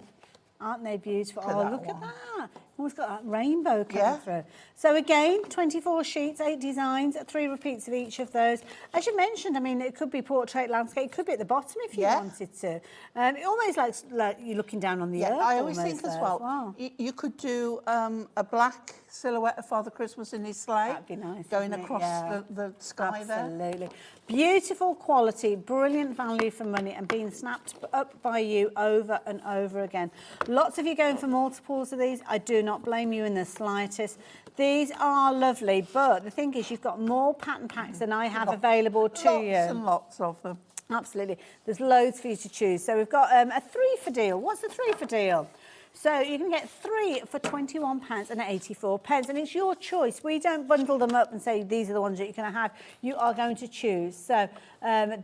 [SPEAKER 9] Aren't they beautiful?
[SPEAKER 5] Look at
[SPEAKER 9] Oh,
[SPEAKER 5] that
[SPEAKER 9] look at
[SPEAKER 5] one.
[SPEAKER 9] that. Oh, we've got that rainbow coming through. So again, 24 sheets, 8 designs, 3 repeats of each of those. As you mentioned, I mean, it could be portrait, landscape, it could be at the bottom if you wanted to. It almost like you're looking down on the earth.
[SPEAKER 5] I always think as well. You could do a black silhouette of Father Christmas in his sleigh.
[SPEAKER 9] That'd be nice.
[SPEAKER 5] Going across the sky there.
[SPEAKER 9] Absolutely. Beautiful quality, brilliant value for money, and being snapped up by you over and over again. Lots of you going for multiples of these. I do not blame you in the slightest. These are lovely, but the thing is, you've got more pattern packs than I have available to you.
[SPEAKER 5] Lots and lots of them.
[SPEAKER 9] Absolutely. There's loads for you to choose. So we've got a 3 for deal. What's the 3 for deal? So you can get 3 for £21.84, and it's your choice. We don't bundle them up and say these are the ones that you're going to have. You are going to choose. So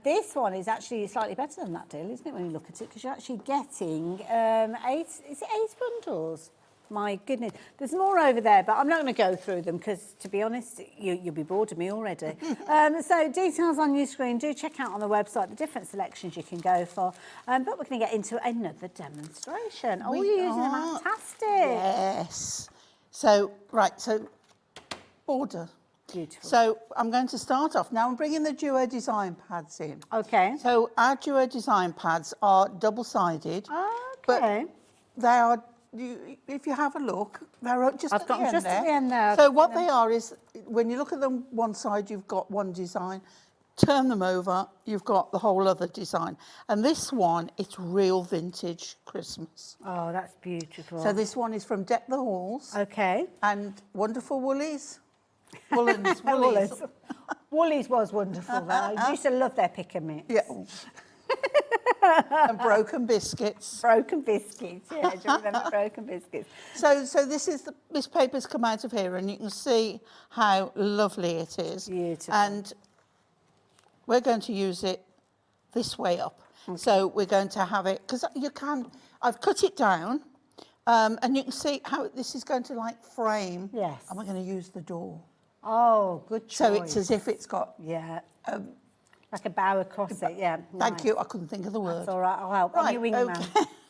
[SPEAKER 9] this one is actually slightly better than that deal, isn't it, when you look at it? Because you're actually getting 8 bundles. My goodness. There's more over there, but I'm not going to go through them because, to be honest, you'll be bored of me already. So details on your screen. Do check out on the website the different selections you can go for. But we're going to get into another demonstration. Oh, you're using them. Fantastic.
[SPEAKER 5] Yes. So, so border.
[SPEAKER 9] Beautiful.
[SPEAKER 5] So I'm going to start off. Now I'm bringing the Duo design pads in.
[SPEAKER 9] Okay.
[SPEAKER 5] So our Duo design pads are double-sided.
[SPEAKER 9] Okay.
[SPEAKER 5] But they are... if you have a look, they're just
[SPEAKER 9] I've
[SPEAKER 5] at
[SPEAKER 9] got
[SPEAKER 5] the end
[SPEAKER 9] just
[SPEAKER 5] there.
[SPEAKER 9] at the end there.
[SPEAKER 5] So what they are is, when you look at them one side, you've got one design. Turn them over, you've got the whole other design. And this one, it's real vintage Christmas.
[SPEAKER 9] Oh, that's beautiful.
[SPEAKER 5] So this one is from Deck the Halls.
[SPEAKER 9] Okay.
[SPEAKER 5] And Wonderful Woolies. Woolens. Woolies.
[SPEAKER 9] Woolies was wonderful, though. I used to love their pick and mix.
[SPEAKER 5] Yeah. And Broken Biscuits.
[SPEAKER 9] Broken Biscuits, yeah. Do you remember Broken Biscuits?
[SPEAKER 5] So this paper's come out of here, and you can see how lovely it is.
[SPEAKER 9] Beautiful.
[SPEAKER 5] And we're going to use it this way up. Okay. So we're going to have it, because I've cut it down, and you can see how this is going to like frame.
[SPEAKER 9] Yes.
[SPEAKER 5] And we're going to use the door.
[SPEAKER 9] Oh, good choice.
[SPEAKER 5] So it's as if it's got...
[SPEAKER 9] Yeah. Like a bow across it, yeah.
[SPEAKER 5] Thank you, I couldn't think of the word.
[SPEAKER 9] That's all right, I'll help. I'm your wingman.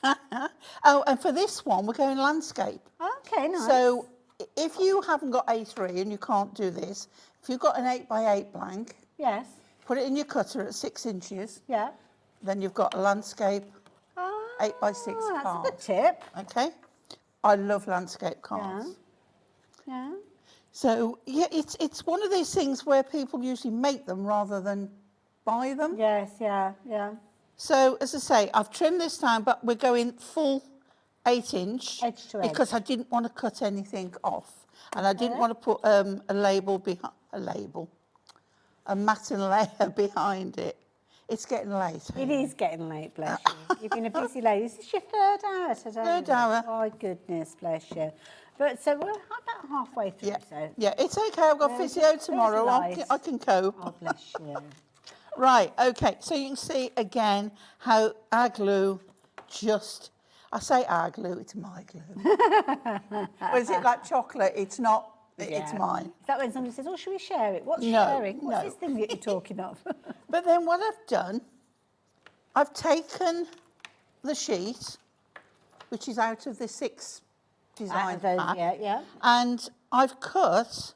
[SPEAKER 5] Okay. Oh, and for this one, we're going landscape.
[SPEAKER 9] Okay, nice.
[SPEAKER 5] So if you haven't got A3 and you can't do this, if you've got an 8x8 blank,
[SPEAKER 9] yes,
[SPEAKER 5] put it in your cutter at 6 inches.
[SPEAKER 9] Yeah.
[SPEAKER 5] Then you've got a landscape 8x6 card.
[SPEAKER 9] That's a good tip.
[SPEAKER 5] Okay. I love landscape cards.
[SPEAKER 9] Yeah.
[SPEAKER 5] So yeah, it's one of these things where people usually make them rather than buy them.
[SPEAKER 9] Yes, yeah.
[SPEAKER 5] So, as I say, I've trimmed this down, but we're going full 8-inch.
[SPEAKER 9] Edge to edge.
[SPEAKER 5] Because I didn't want to cut anything off. And I didn't want to put a label behind, a matten layer behind it. It's getting late.
[SPEAKER 9] It is getting late, bless you. You've been a busy lady. Is this your 3rd hour today?
[SPEAKER 5] 3rd hour.
[SPEAKER 9] Oh, goodness, bless you. But so we're about halfway through.
[SPEAKER 5] Yeah, it's okay. I've got physio tomorrow. I can cope.
[SPEAKER 9] Oh, bless you.
[SPEAKER 5] Right, okay, so you can see again how our glue I say our glue, it's my glue. Or is it like chocolate? It's not, it's mine.
[SPEAKER 9] Is that when somebody says, oh, should we share it? What's
[SPEAKER 5] No,
[SPEAKER 9] sharing? What's
[SPEAKER 5] no.
[SPEAKER 9] this thing that you're talking of?
[SPEAKER 5] But then what I've done, I've taken the sheet, which is out of the 6 design pack,
[SPEAKER 9] yeah.
[SPEAKER 5] and I've cut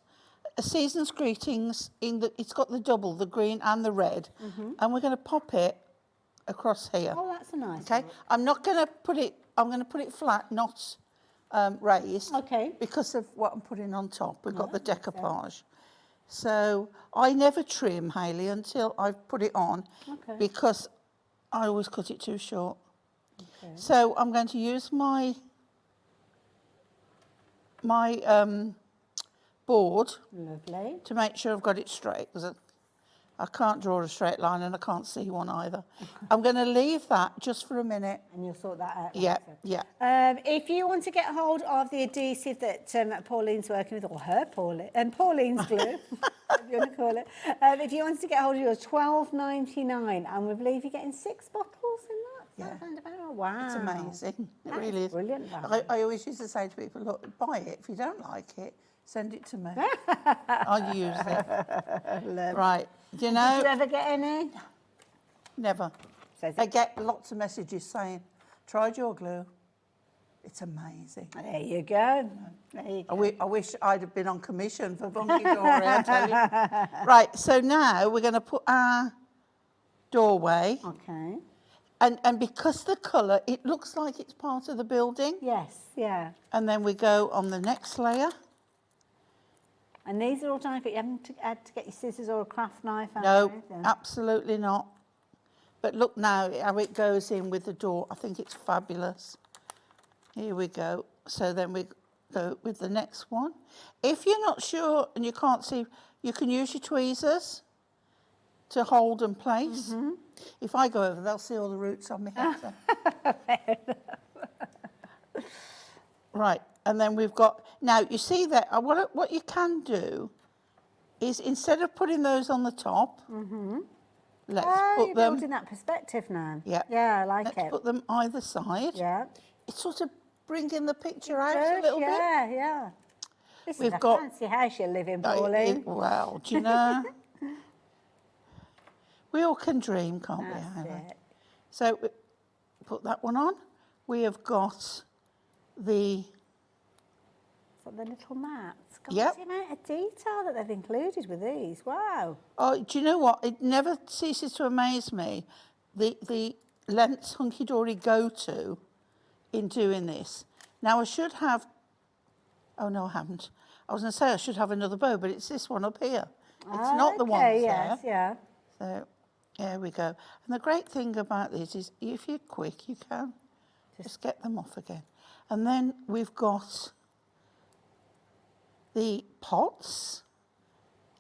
[SPEAKER 5] a Season's Greetings it's got the double, the green and the red, and we're going to pop it across here.
[SPEAKER 9] Oh, that's a nice
[SPEAKER 5] Okay,
[SPEAKER 9] one.
[SPEAKER 5] I'm going to put it flat, not raised.
[SPEAKER 9] Okay.
[SPEAKER 5] Because of what I'm putting on top. We've got the decoupage. So I never trim, Hayley, until I've put it on, because I always cut it too short. Okay. So I'm going to use my board.
[SPEAKER 9] Lovely.
[SPEAKER 5] To make sure I've got it straight, because I can't draw a straight line and I can't see one either. I'm going to leave that just for a minute.
[SPEAKER 9] And you'll sort that out
[SPEAKER 5] Yeah,
[SPEAKER 9] later.
[SPEAKER 5] yeah.
[SPEAKER 9] If you want to get hold of the adhesive that Pauline's working with, or her Pauline's glue, if you want to call it, if you want to get hold of yours, £12.99, and we believe you're getting 6 bottles in that.
[SPEAKER 5] Yeah.
[SPEAKER 9] Wow.
[SPEAKER 5] It's amazing. It really is.
[SPEAKER 9] Brilliant.
[SPEAKER 5] I always used to say to people, look, buy it. If you don't like it, send it to me. I'll use it. Right. Do you know?
[SPEAKER 9] Did you ever get any?
[SPEAKER 5] Never. I get lots of messages saying, tried your glue. It's amazing.
[SPEAKER 9] There you go. There you go.
[SPEAKER 5] I wish I'd have been on commission for Hunkydory, I tell you. Right, so now we're going to put our doorway.
[SPEAKER 9] Okay.
[SPEAKER 5] And because the colour, it looks like it's part of the building.
[SPEAKER 9] Yes, yeah.
[SPEAKER 5] And then we go on the next layer.
[SPEAKER 9] And these are all done, but you haven't had to get your scissors or a craft knife out?
[SPEAKER 5] No,
[SPEAKER 9] or anything?
[SPEAKER 5] absolutely not. But look now how it goes in with the door. I think it's fabulous. Here we go. So then we go with the next one. If you're not sure and you can't see, you can use your tweezers to hold and place. If I go over, they'll see all the roots on my head. Right, and then we've got, now you see that, what you can do is instead of putting those on the top, let's put
[SPEAKER 9] you're
[SPEAKER 5] them,
[SPEAKER 9] building that perspective now.
[SPEAKER 5] yeah,
[SPEAKER 9] Yeah, I like
[SPEAKER 5] let's
[SPEAKER 9] it.
[SPEAKER 5] put them either side.
[SPEAKER 9] Yeah.
[SPEAKER 5] It's sort of bringing the picture out a little bit.
[SPEAKER 9] Yeah, yeah. This
[SPEAKER 5] We've
[SPEAKER 9] is a
[SPEAKER 5] got-
[SPEAKER 9] fancy house you're living, Pauline.
[SPEAKER 5] Well, do you know, we all can dream, can't we?
[SPEAKER 9] That's
[SPEAKER 5] Hannah?
[SPEAKER 9] it.
[SPEAKER 5] So we put that one on. We have got the,
[SPEAKER 9] So the little mats. God,
[SPEAKER 5] Yep.
[SPEAKER 9] the amount of detail that they've included with these. Wow.
[SPEAKER 5] oh, do you know what? It never ceases to amaze me, the lengths Hunkydory go to in doing this. Now I should have, oh no I haven't. I was going to say I should have another bow, but it's this one up here. It's not the one
[SPEAKER 9] yes,
[SPEAKER 5] there.
[SPEAKER 9] yeah.
[SPEAKER 5] So there we go. And the great thing about this is if you're quick, you can just get them off again. And then we've got the pots.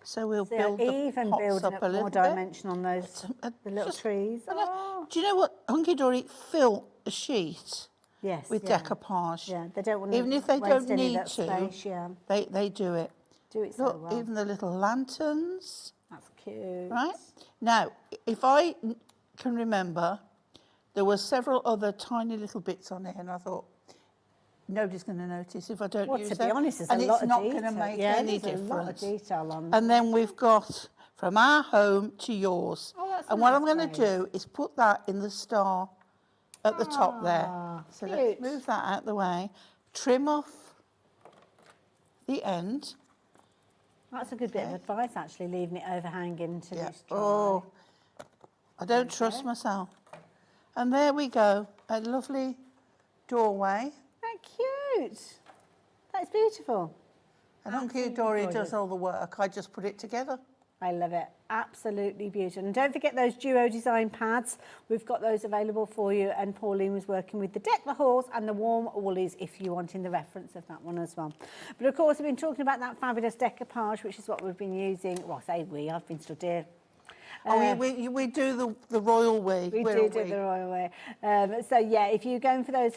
[SPEAKER 5] So we'll
[SPEAKER 9] So
[SPEAKER 5] build the
[SPEAKER 9] even
[SPEAKER 5] pots
[SPEAKER 9] building
[SPEAKER 5] up
[SPEAKER 9] up
[SPEAKER 5] a
[SPEAKER 9] more
[SPEAKER 5] little bit.
[SPEAKER 9] dimension on those the little
[SPEAKER 5] Just-
[SPEAKER 9] trees. Oh.
[SPEAKER 5] Do you know what? Hunkydory fill a sheet
[SPEAKER 9] Yes.
[SPEAKER 5] with
[SPEAKER 9] yeah.
[SPEAKER 5] decoupage.
[SPEAKER 9] Yeah, they don't want to
[SPEAKER 5] Even if they
[SPEAKER 9] waste
[SPEAKER 5] don't
[SPEAKER 9] any
[SPEAKER 5] need
[SPEAKER 9] of that
[SPEAKER 5] to,
[SPEAKER 9] space, yeah.
[SPEAKER 5] they do it.
[SPEAKER 9] Do it so
[SPEAKER 5] Look,
[SPEAKER 9] well.
[SPEAKER 5] even the little lanterns.
[SPEAKER 9] That's cute.
[SPEAKER 5] Right? Now, if I can remember, there were several other tiny little bits on here, and I thought, nobody's going to notice if I don't
[SPEAKER 9] Well,
[SPEAKER 5] use
[SPEAKER 9] to
[SPEAKER 5] them.
[SPEAKER 9] be honest, there's
[SPEAKER 5] and
[SPEAKER 9] a lot
[SPEAKER 5] it's
[SPEAKER 9] of
[SPEAKER 5] not
[SPEAKER 9] detail.
[SPEAKER 5] going to make
[SPEAKER 9] Yeah,
[SPEAKER 5] any
[SPEAKER 9] there's a lot of
[SPEAKER 5] difference.
[SPEAKER 9] detail on
[SPEAKER 5] And then we've got from our home to yours.
[SPEAKER 9] Oh, that's
[SPEAKER 5] and what I'm
[SPEAKER 9] nice,
[SPEAKER 5] going to
[SPEAKER 9] Grace.
[SPEAKER 5] do is put that in the star at the top there.
[SPEAKER 9] Ah,
[SPEAKER 5] So
[SPEAKER 9] cute.
[SPEAKER 5] let's move that out the way. Trim off the end.
[SPEAKER 9] That's a good bit of advice, actually, leaving it overhanging to
[SPEAKER 5] Yeah.
[SPEAKER 9] this dry.
[SPEAKER 5] Oh, I don't trust myself. And there we go, a lovely doorway.
[SPEAKER 9] How cute. That's beautiful.
[SPEAKER 5] And
[SPEAKER 9] Absolutely
[SPEAKER 5] Hunkydory does
[SPEAKER 9] gorgeous.
[SPEAKER 5] all the work. I just put it together.
[SPEAKER 9] I love it. Absolutely beautiful. And don't forget those duo design pads. We've got those available for you. And Pauline was working with the Deck the Halls and the Warm Woolies if you're wanting the reference of that one as well. But of course, we've been talking about that fabulous decoupage, which is what we've been using. Well, I say we, I've been stood here.
[SPEAKER 5] We do the royal way.
[SPEAKER 9] We do the royal way. So yeah, if you're going for those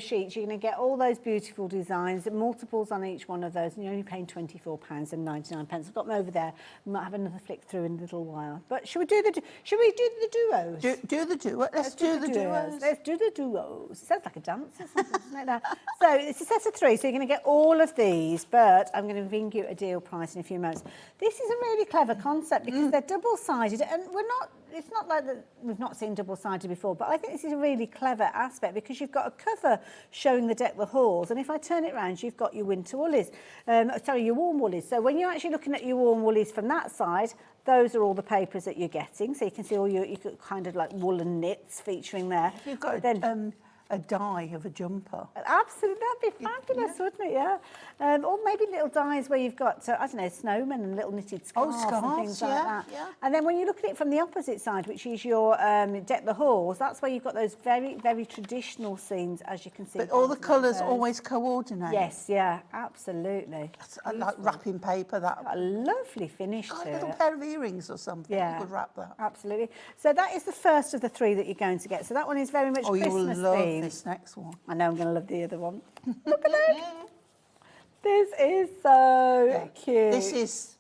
[SPEAKER 9] sheets, you're going to get all those beautiful designs, multiples on each one of those, and you're only paying £24.99. I've got them over there. We might have another flick through in a little while. But should we do the duos?
[SPEAKER 5] Do the duo. Let's do the duos.
[SPEAKER 9] Let's do the duos. It sounds like a dance or something, doesn't it? Now? So it's a set of 3, so you're going to get all of these, but I'm going to bring you a deal price in a few moments. This is a really clever concept because they're double-sided, and it's not like that we've not seen double-sided before, but I think this is a really clever aspect because you've got a cover showing the Deck the Halls, and if I turn it around, you've got your winter woolies, your warm woolies. So when you're actually looking at your warm woolies from that side, those are all the papers that you're getting. So you can see all your kind of like woolen knits featuring there.
[SPEAKER 5] You've got
[SPEAKER 9] then
[SPEAKER 5] a die of a jumper.
[SPEAKER 9] absolutely, that'd be fabulous, wouldn't it? Yeah. Or maybe little dies where you've got, I don't know, snowmen and little knitted scarves, and
[SPEAKER 5] scarves,
[SPEAKER 9] things like
[SPEAKER 5] yeah,
[SPEAKER 9] that.
[SPEAKER 5] yeah.
[SPEAKER 9] And then when you look at it from the opposite side, which is your Deck the Halls, that's where you've got those very, very traditional scenes, as you can see.
[SPEAKER 5] But all the
[SPEAKER 9] down to
[SPEAKER 5] colours
[SPEAKER 9] those.
[SPEAKER 5] always coordinate.
[SPEAKER 9] Yes, yeah, absolutely.
[SPEAKER 5] I like wrapping paper. That
[SPEAKER 9] Got a lovely finish
[SPEAKER 5] got
[SPEAKER 9] to
[SPEAKER 5] a little
[SPEAKER 9] it.
[SPEAKER 5] pair of earrings or something.
[SPEAKER 9] Yeah.
[SPEAKER 5] You could wrap that.
[SPEAKER 9] Absolutely. So that is the first of the 3 that you're going to get. So that one is very much
[SPEAKER 5] Oh, you will
[SPEAKER 9] Christmas
[SPEAKER 5] love
[SPEAKER 9] themed.
[SPEAKER 5] this next one.
[SPEAKER 9] I know I'm going to love the other one. Look at that. This is so cute.
[SPEAKER 5] This is,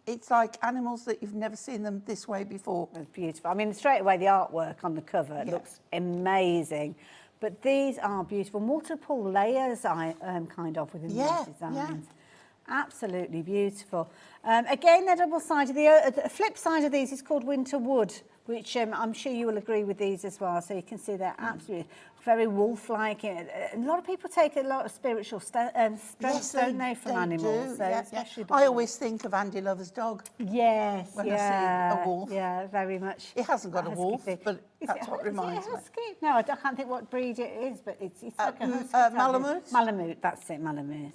[SPEAKER 5] it's like animals that you've never seen them this way before.
[SPEAKER 9] It's beautiful. I mean, straight away, the artwork on the cover looks amazing. But these are beautiful. Multiple layers, kind of, within these designs. Absolutely beautiful. Again, they're double-sided. The flip side of these is called winter wood, which I'm sure you will agree with these as well. So you can see they're absolutely very wolf-like. A lot of people take a lot of spiritual strength, don't they, from animals?
[SPEAKER 5] Do,
[SPEAKER 9] so
[SPEAKER 5] yeah,
[SPEAKER 9] especially
[SPEAKER 5] yeah.
[SPEAKER 9] the
[SPEAKER 5] I
[SPEAKER 9] wolf.
[SPEAKER 5] always think of Andy Lover's dog.
[SPEAKER 9] Yes,
[SPEAKER 5] when
[SPEAKER 9] yeah,
[SPEAKER 5] I see a wolf.
[SPEAKER 9] Yeah, very much.
[SPEAKER 5] It hasn't got a
[SPEAKER 9] husky
[SPEAKER 5] wolf,
[SPEAKER 9] thing.
[SPEAKER 5] but that's what reminds me.
[SPEAKER 9] Husky? No, I can't think what breed it is, but it's like a husky.
[SPEAKER 5] Malamute?
[SPEAKER 9] Malamute, that's it, Malamute.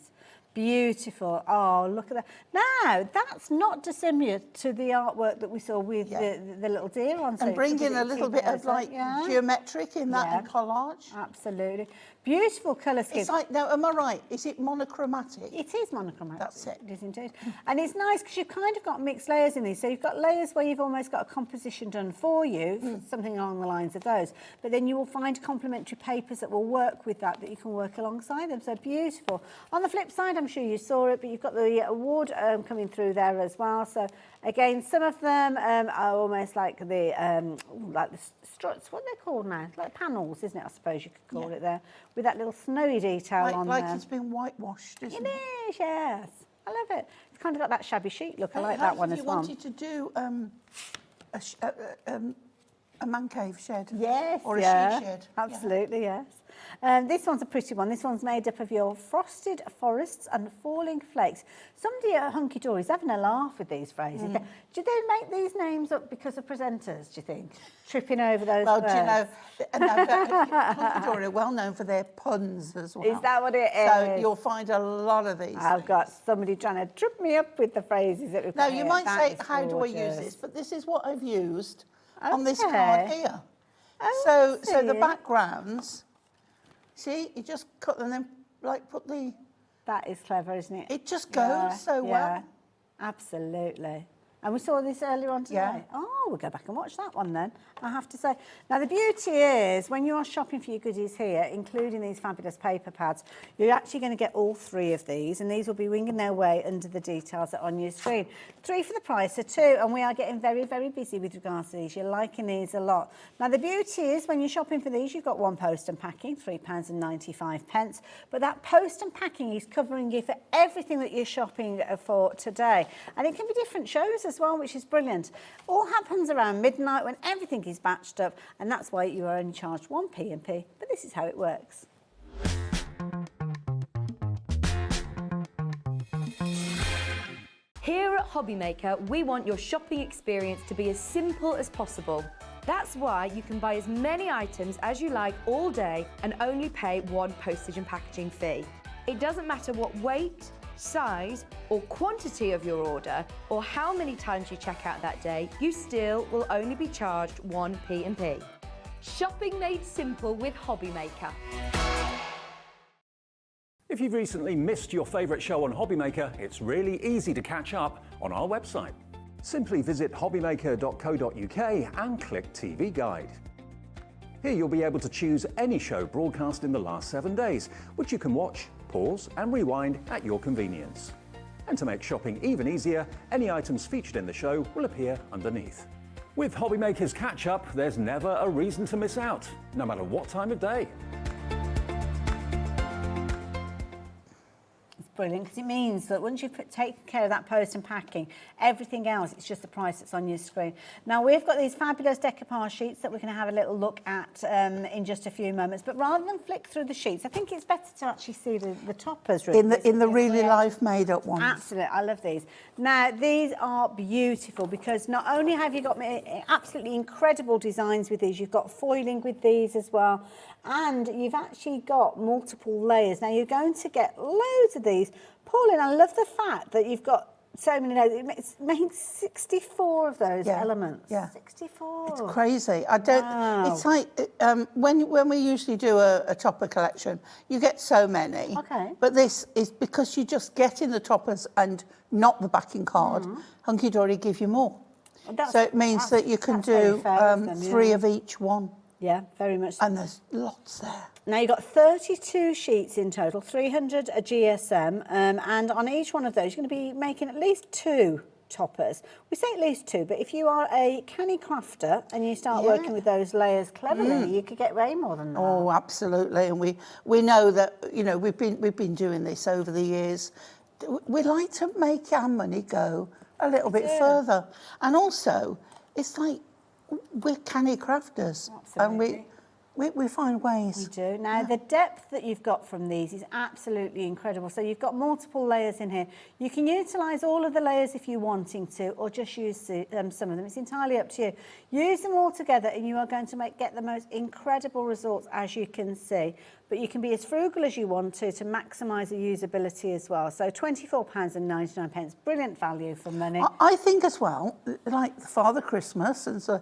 [SPEAKER 9] Beautiful. Oh, look at that. Now, that's not dissimilar to the artwork that we saw with the little deer on. So
[SPEAKER 5] And bring in a little bit of like geometric in that and collage.
[SPEAKER 9] Absolutely. Beautiful colour scheme.
[SPEAKER 5] It's like, now, am I right? Is it monochromatic?
[SPEAKER 9] It is monochromatic.
[SPEAKER 5] That's it.
[SPEAKER 9] It is indeed. And it's nice because you've kind of got mixed layers in these. So you've got layers where you've almost got a composition done for you, something along the lines of those. But then you will find complementary papers that will work with that you can work alongside them. So beautiful. On the flip side, I'm sure you saw it, but you've got the award coming through there as well. So again, some of them are almost like the struts, what are they called now? Like panels, isn't it? I suppose you could call it there, with that little snowy detail on
[SPEAKER 5] like
[SPEAKER 9] there.
[SPEAKER 5] It's been whitewashed, isn't it?
[SPEAKER 9] It is, yes. I love it. It's kind of got that shabby chic look. I like that one as well.
[SPEAKER 5] If you wanted to do a man cave shed.
[SPEAKER 9] Yes,
[SPEAKER 5] or a she shed.
[SPEAKER 9] Absolutely, yes. This one's a pretty one. This one's made up of your frosted forests and falling flakes. Somebody at Hunkydory's having a laugh with these phrases. Do they make these names up because of presenters, do you think? Tripping over those words?
[SPEAKER 5] Do you know, Hunkydory are well known for their puns as well.
[SPEAKER 9] Is that what it is?
[SPEAKER 5] So you'll find a lot of these.
[SPEAKER 9] I've got somebody trying to trip me up with the phrases that we've got
[SPEAKER 5] Now, you
[SPEAKER 9] here.
[SPEAKER 5] might
[SPEAKER 9] That
[SPEAKER 5] say,
[SPEAKER 9] is
[SPEAKER 5] how do I use
[SPEAKER 9] gorgeous.
[SPEAKER 5] this? But this is what I've used on this
[SPEAKER 9] Okay.
[SPEAKER 5] card here.
[SPEAKER 9] Oh,
[SPEAKER 5] So the
[SPEAKER 9] see.
[SPEAKER 5] backgrounds, see, you just cut them and then like put the...
[SPEAKER 9] That is clever, isn't it?
[SPEAKER 5] It just goes so well.
[SPEAKER 9] Absolutely. And we saw this earlier on today.
[SPEAKER 5] Yeah.
[SPEAKER 9] Oh, we'll go back and watch that one then, I have to say. Now, the beauty is, when you are shopping for your goodies here, including these fabulous paper pads, you're actually going to get all three of these, and these will be winging their way under the details that are on your screen. 3 for the price of 2, and we are getting very, very busy with regards to these. You're liking these a lot. Now, the beauty is, when you're shopping for these, you've got 1 post and packing, £3.95, but that post and packing is covering you for everything that you're shopping for today. And it can be different shows as well, which is brilliant. All happens around midnight when everything is batched up, and that's why you are only charged 1 P&P, but this is how it works.
[SPEAKER 4] Here at HobbyMaker, we want your shopping experience to be as simple as possible. That's why you can buy as many items as you like all day and only pay 1 postage and packaging fee. It doesn't matter what weight, size or quantity of your order or how many times you check out that day, you still will only be charged 1 P&P. Shopping made simple with HobbyMaker.
[SPEAKER 1] If you've recently missed your favourite show on HobbyMaker, it's really easy to catch up on our website. Simply visit hobbymaker.co.uk and click TV Guide. Here you'll be able to choose any show broadcast in the last 7 days, which you can watch, pause and rewind at your convenience. And to make shopping even easier, any items featured in the show will appear underneath. With HobbyMaker's catch-up, there's never a reason to miss out, no matter what time of day.
[SPEAKER 9] Brilliant, because it means that once you've taken care of that post and packing, everything else, it's just the price that's on your screen. Now, we've got these fabulous decoupage sheets that we're going to have a little look at in just a few moments. But rather than flick through the sheets, I think it's better to actually see the toppers. Really,
[SPEAKER 5] In the really life made-up ones.
[SPEAKER 9] Absolutely, I love these. Now, these are beautiful because not only have you got absolutely incredible designs with these, you've got foiling with these as well, and you've actually got multiple layers. Now, you're going to get loads of these. Pauline, I love the fact that you've got so many layers. It's made 64 of those elements.
[SPEAKER 5] Yeah.
[SPEAKER 9] 64.
[SPEAKER 5] It's crazy. I don't.
[SPEAKER 9] Wow.
[SPEAKER 5] It's like when we usually do a topper collection, you get so many.
[SPEAKER 9] Okay.
[SPEAKER 5] But this is because you just get in the toppers and not the backing card. Hunkydory give you more. So it means that you can do 3 of each one.
[SPEAKER 9] Yeah, very much so.
[SPEAKER 5] And there's lots there.
[SPEAKER 9] Now, you've got 32 sheets in total, 300 a GSM, and on each one of those, you're going to be making at least 2 toppers. We say at least 2, but if you are a canny crafter and you start working with those layers cleverly, you could get way more than that.
[SPEAKER 5] Oh, absolutely. And we know that, you know, we've been doing this over the years. we like to make our money go a little bit further. And also, it's like we're canny crafters.
[SPEAKER 9] Absolutely.
[SPEAKER 5] And we find ways.
[SPEAKER 9] We do. Now, the depth that you've got from these is absolutely incredible. So you've got multiple layers in here. You can utilise all of the layers if you're wanting to, or just use some of them. It's entirely up to you. Use them all together and you are going to get the most incredible results, as you can see. But you can be as frugal as you want to maximise the usability as well. So £24.99, brilliant value for money.
[SPEAKER 5] I think as well, like the Father Christmas, and so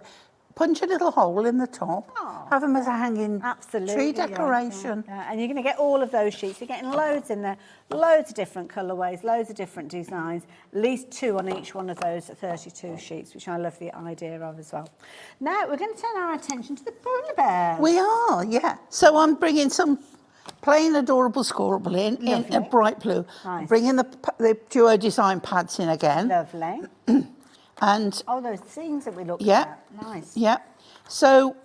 [SPEAKER 5] punch a little hole in the top, have them as a hanging tree decoration.
[SPEAKER 9] Yeah. And you're going to get all of those sheets. You're getting loads in there, loads of different colourways, loads of different designs, at least 2 on each one of those 32 sheets, which I love the idea of as well. Now, we're going to turn our attention to the polar bears.
[SPEAKER 5] We are, yeah. So I'm bringing some plain adorable scoreable in a bright blue.
[SPEAKER 9] Nice.
[SPEAKER 5] Bringing the Duo Design pads in again.
[SPEAKER 9] Lovely.
[SPEAKER 5] And
[SPEAKER 9] those things that we looked
[SPEAKER 5] yeah,
[SPEAKER 9] at. Nice.
[SPEAKER 5] Yeah. So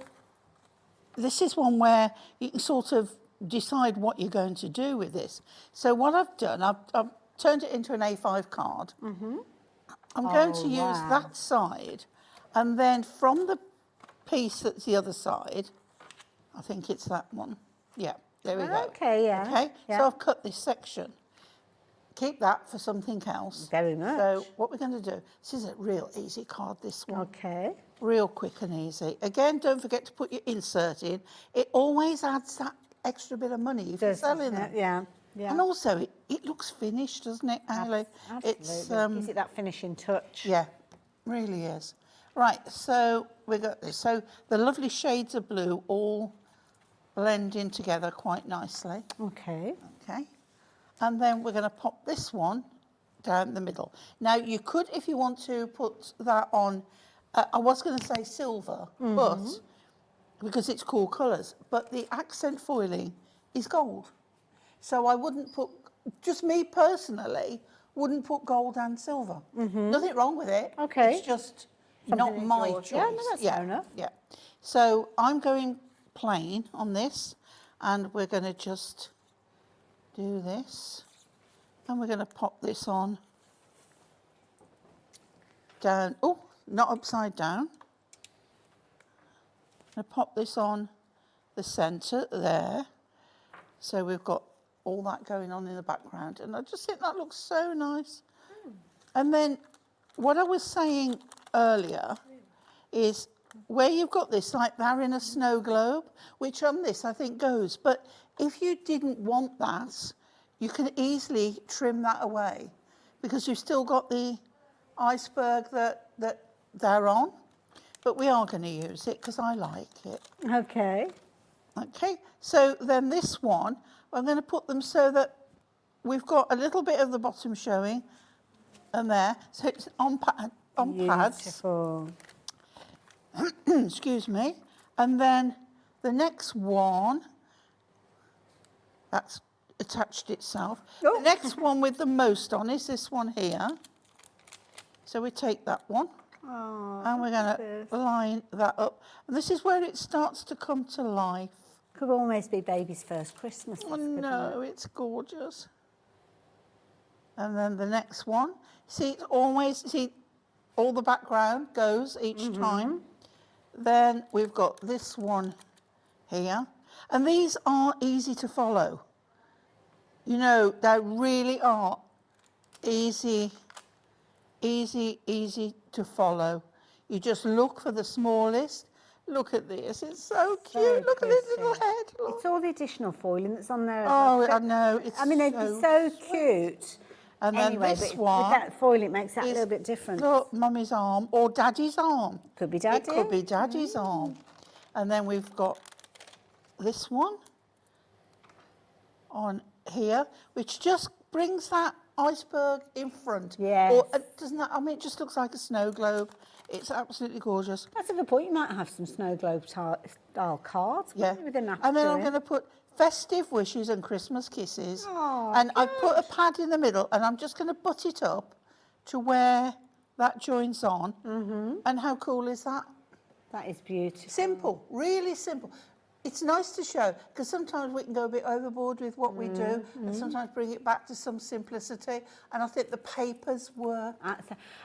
[SPEAKER 5] this is one where you can sort of decide what you're going to do with this. So what I've done, I've turned it into an A5 card. Mm-hmm. I'm going to use that side, and then from the piece that's the other side, I think it's that one. Yeah, there we go.
[SPEAKER 9] Okay, yeah.
[SPEAKER 5] Okay,
[SPEAKER 9] yeah.
[SPEAKER 5] so I've cut this section. Keep that for something else.
[SPEAKER 9] Very much.
[SPEAKER 5] So what we're going to do, this is a real easy card, this one.
[SPEAKER 9] Okay.
[SPEAKER 5] Real quick and easy. Again, don't forget to put your insert in. It always adds that extra bit of money if you're selling them.
[SPEAKER 9] Yeah, yeah.
[SPEAKER 5] And also, it looks finished, doesn't it, Hayley?
[SPEAKER 9] Absolutely. Gives it that finishing touch.
[SPEAKER 5] Yeah, really is. Right, so we got this. So the lovely shades of blue all blend in together quite nicely.
[SPEAKER 9] Okay.
[SPEAKER 5] Okay. And then we're going to pop this one down the middle. Now, you could, if you want to, put that on, I was going to say silver, but because it's cool colours, but the accent foiling is gold. So I wouldn't put, just me personally, wouldn't put gold and silver. Nothing wrong with it.
[SPEAKER 9] Okay.
[SPEAKER 5] It's just
[SPEAKER 9] Something
[SPEAKER 5] not my
[SPEAKER 9] yours.
[SPEAKER 5] choice.
[SPEAKER 9] Yeah, no, that's fair enough.
[SPEAKER 5] Yeah. So I'm going plain on this, and we're going to just do this, and we're going to pop this on down, not upside down. I'm going to pop this on the centre there, so we've got all that going on in the background, and I just think that looks so nice. And then what I was saying earlier is where you've got this, like they're in a snow globe, which on this I think goes, but if you didn't want that, you can easily trim that away because you've still got the iceberg that they're on, but we are going to use it because I like it.
[SPEAKER 9] Okay.
[SPEAKER 5] Okay, so then this one, I'm going to put them so that we've got a little bit of the bottom showing and there, so it's on pads.
[SPEAKER 9] Beautiful.
[SPEAKER 5] Excuse me. And then the next one, that's attached itself. The next one with the most on is this one here. So we take that one and we're going to line that up. And this is where it starts to come to life.
[SPEAKER 9] Could almost be baby's first Christmas.
[SPEAKER 5] Oh no, it's gorgeous. And then the next one. See, it's always, all the background goes each time. Then we've got this one here. And these are easy to follow. You know, they really are easy to follow. You just look for the smallest. Look at this, it's so cute.
[SPEAKER 9] Very
[SPEAKER 5] look at this
[SPEAKER 9] pretty.
[SPEAKER 5] little head. Look.
[SPEAKER 9] It's all the additional foiling that's on there.
[SPEAKER 5] Oh, I know. It's
[SPEAKER 9] I mean, they'd be so cute.
[SPEAKER 5] And then
[SPEAKER 9] Anyway,
[SPEAKER 5] this
[SPEAKER 9] but
[SPEAKER 5] one
[SPEAKER 9] with that foil, it makes that a little bit different.
[SPEAKER 5] Look, Mummy's arm or Daddy's arm.
[SPEAKER 9] Could be Daddy.
[SPEAKER 5] It could be Daddy's arm. And then we've got this one on here, which just brings that iceberg in front.
[SPEAKER 9] Yes.
[SPEAKER 5] Or doesn't that? I mean, it just looks like a snow globe. It's absolutely gorgeous.
[SPEAKER 9] That's a good point. You might have some snow globe style cards.
[SPEAKER 5] Yeah.
[SPEAKER 9] With a napkin
[SPEAKER 5] And then I'm
[SPEAKER 9] in.
[SPEAKER 5] going to put festive wishes and Christmas kisses.
[SPEAKER 9] Oh,
[SPEAKER 5] and I've put a pad in the middle, and I'm just going to butt it up to where that joins on. And how cool is that?
[SPEAKER 9] That is beautiful.
[SPEAKER 5] Simple, really simple. it's nice to show, because sometimes we can go a bit overboard with what we do, and sometimes bring it back to some simplicity. And I think the papers work.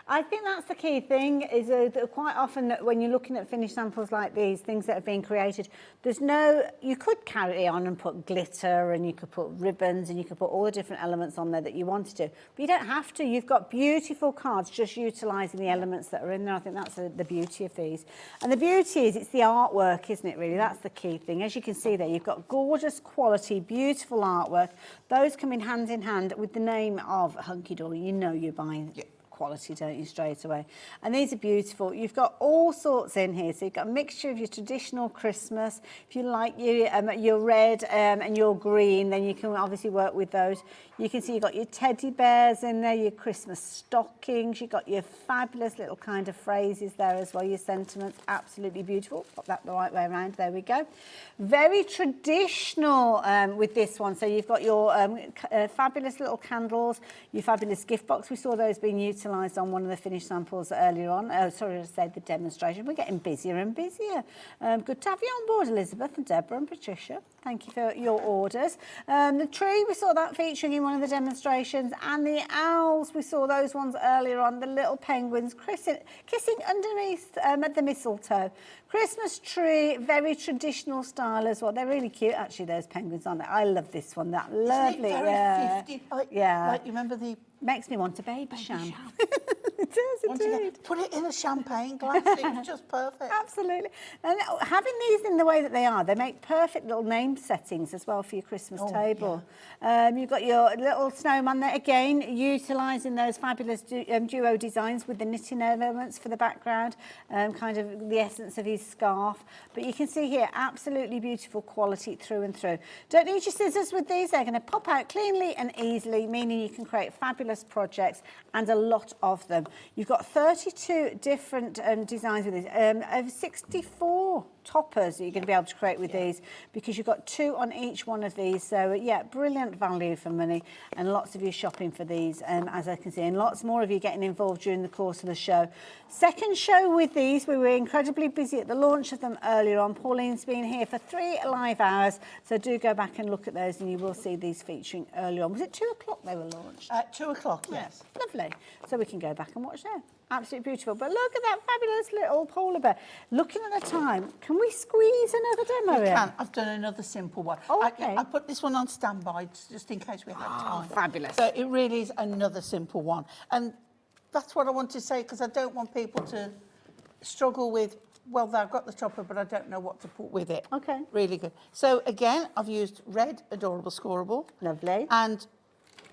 [SPEAKER 9] I think that's the key thing, is that quite often when you're looking at finished samples like these, things that have been created, you could carry on and put glitter, and you could put ribbons, and you could put all the different elements on there that you wanted to. But you don't have to. You've got beautiful cards just utilising the elements that are in there. I think that's the beauty of these. And the beauty is it's the artwork, isn't it, really? That's the key thing. As you can see there, you've got gorgeous quality, beautiful artwork. Those come in hand with the name of Hunkydory. You know you're buying quality, don't you, straight away? And these are beautiful. You've got all sorts in here. So you've got a mixture of your traditional Christmas. If you like your red and your green, then you can obviously work with those. You can see you've got your teddy bears in there, your Christmas stockings. You've got your fabulous little kind of phrases there as well, your sentiments. Absolutely beautiful. Pop that the right way around. There we go. Very traditional with this one. So you've got your fabulous little candles, your fabulous gift box. We saw those being utilised on one of the finished samples earlier on. Sorry to say, the demonstration. We're getting busier and busier. Good to have you on board, Elizabeth and Deborah and Patricia. Thank you for your orders. The tree, we saw that featuring in one of the demonstrations, and the owls, we saw those ones earlier on, the little penguins kissing underneath at the mistletoe. Christmas tree, very traditional style as well. They're really cute, actually, those penguins, aren't they? I love this one. That lovely.
[SPEAKER 5] Isn't it very 50? Like, you remember the...
[SPEAKER 9] Makes me want a baby sham. It does, indeed.
[SPEAKER 5] Put it in a champagne glass. It's just perfect.
[SPEAKER 9] Absolutely. And having these in the way that they are, they make perfect little name settings as well for your Christmas table. Yeah. You've got your little snowman there, again, utilising those fabulous duo designs with the knitting elements for the background, kind of the essence of his scarf. But you can see here, absolutely beautiful quality through and through. Don't need your scissors with these. They're going to pop out cleanly and easily, meaning you can create fabulous projects, and a lot of them. You've got 32 different designs with these, over 64 toppers that you're going to be able to create with these, because you've got 2 on each one of these. So yeah, brilliant value for money, and lots of you shopping for these, as I can see, and lots more of you getting involved during the course of the show. Second show with these. We were incredibly busy at the launch of them earlier on. Pauline's been here for 3 live hours, so do go back and look at those, and you will see these featuring earlier on. Was it 2 o'clock they were launched?
[SPEAKER 5] 2 o'clock, yes.
[SPEAKER 9] Lovely. So we can go back and watch them. Absolutely beautiful. But look at that fabulous little polar bear. Looking at the time, can we squeeze another demo in?
[SPEAKER 5] You can. I've done another simple one.
[SPEAKER 9] Oh, okay.
[SPEAKER 5] I put this one on standby just in case we have time.
[SPEAKER 9] Fabulous.
[SPEAKER 5] So it really is another simple one. And that's what I want to say, because I don't want people to struggle with, well, I've got the topper, but I don't know what to put with it.
[SPEAKER 9] Okay.
[SPEAKER 5] Really good. So again, I've used red Adorable Scoreable.
[SPEAKER 9] Lovely.
[SPEAKER 5] And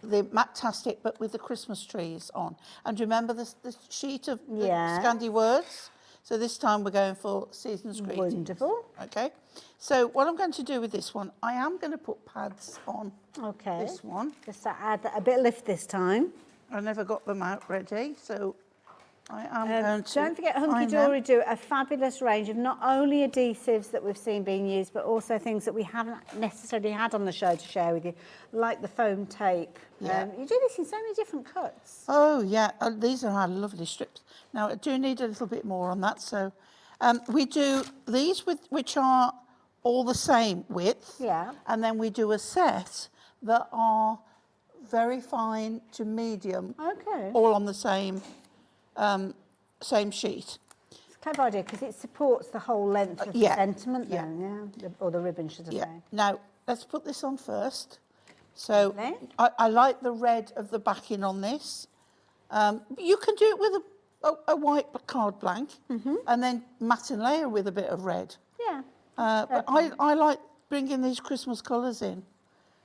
[SPEAKER 5] the Matte-tastic, but with the Christmas trees on. And remember the sheet of the Scandi words? So this time we're going for Season's Greetings.
[SPEAKER 9] Wonderful.
[SPEAKER 5] Okay. So what I'm going to do with this one, I am going to put pads on this one.
[SPEAKER 9] Just to add a bit of lift this time.
[SPEAKER 5] I never got them out ready, so I am going to...
[SPEAKER 9] Don't forget, Hunkydory do a fabulous range of not only adhesives that we've seen being used, but also things that we haven't necessarily had on the show to share with you, like the foam tape.
[SPEAKER 5] Yeah.
[SPEAKER 9] You do this in so many different cuts.
[SPEAKER 5] Oh, yeah. These are our lovely strips. Now, I do need a little bit more on that. So we do these, which are all the same width.
[SPEAKER 9] Yeah.
[SPEAKER 5] And then we do a set that are very fine to medium.
[SPEAKER 9] Okay.
[SPEAKER 5] All on the same sheet.
[SPEAKER 9] It's a clever idea, because it supports the whole length of the sentiment then, or the ribbon, should I say.
[SPEAKER 5] Now, let's put this on first. So I like the red of the backing on this. You can do it with a white card blank, and then matte and layer with a bit of red.
[SPEAKER 9] Yeah.
[SPEAKER 5] But I like bringing these Christmas colours in.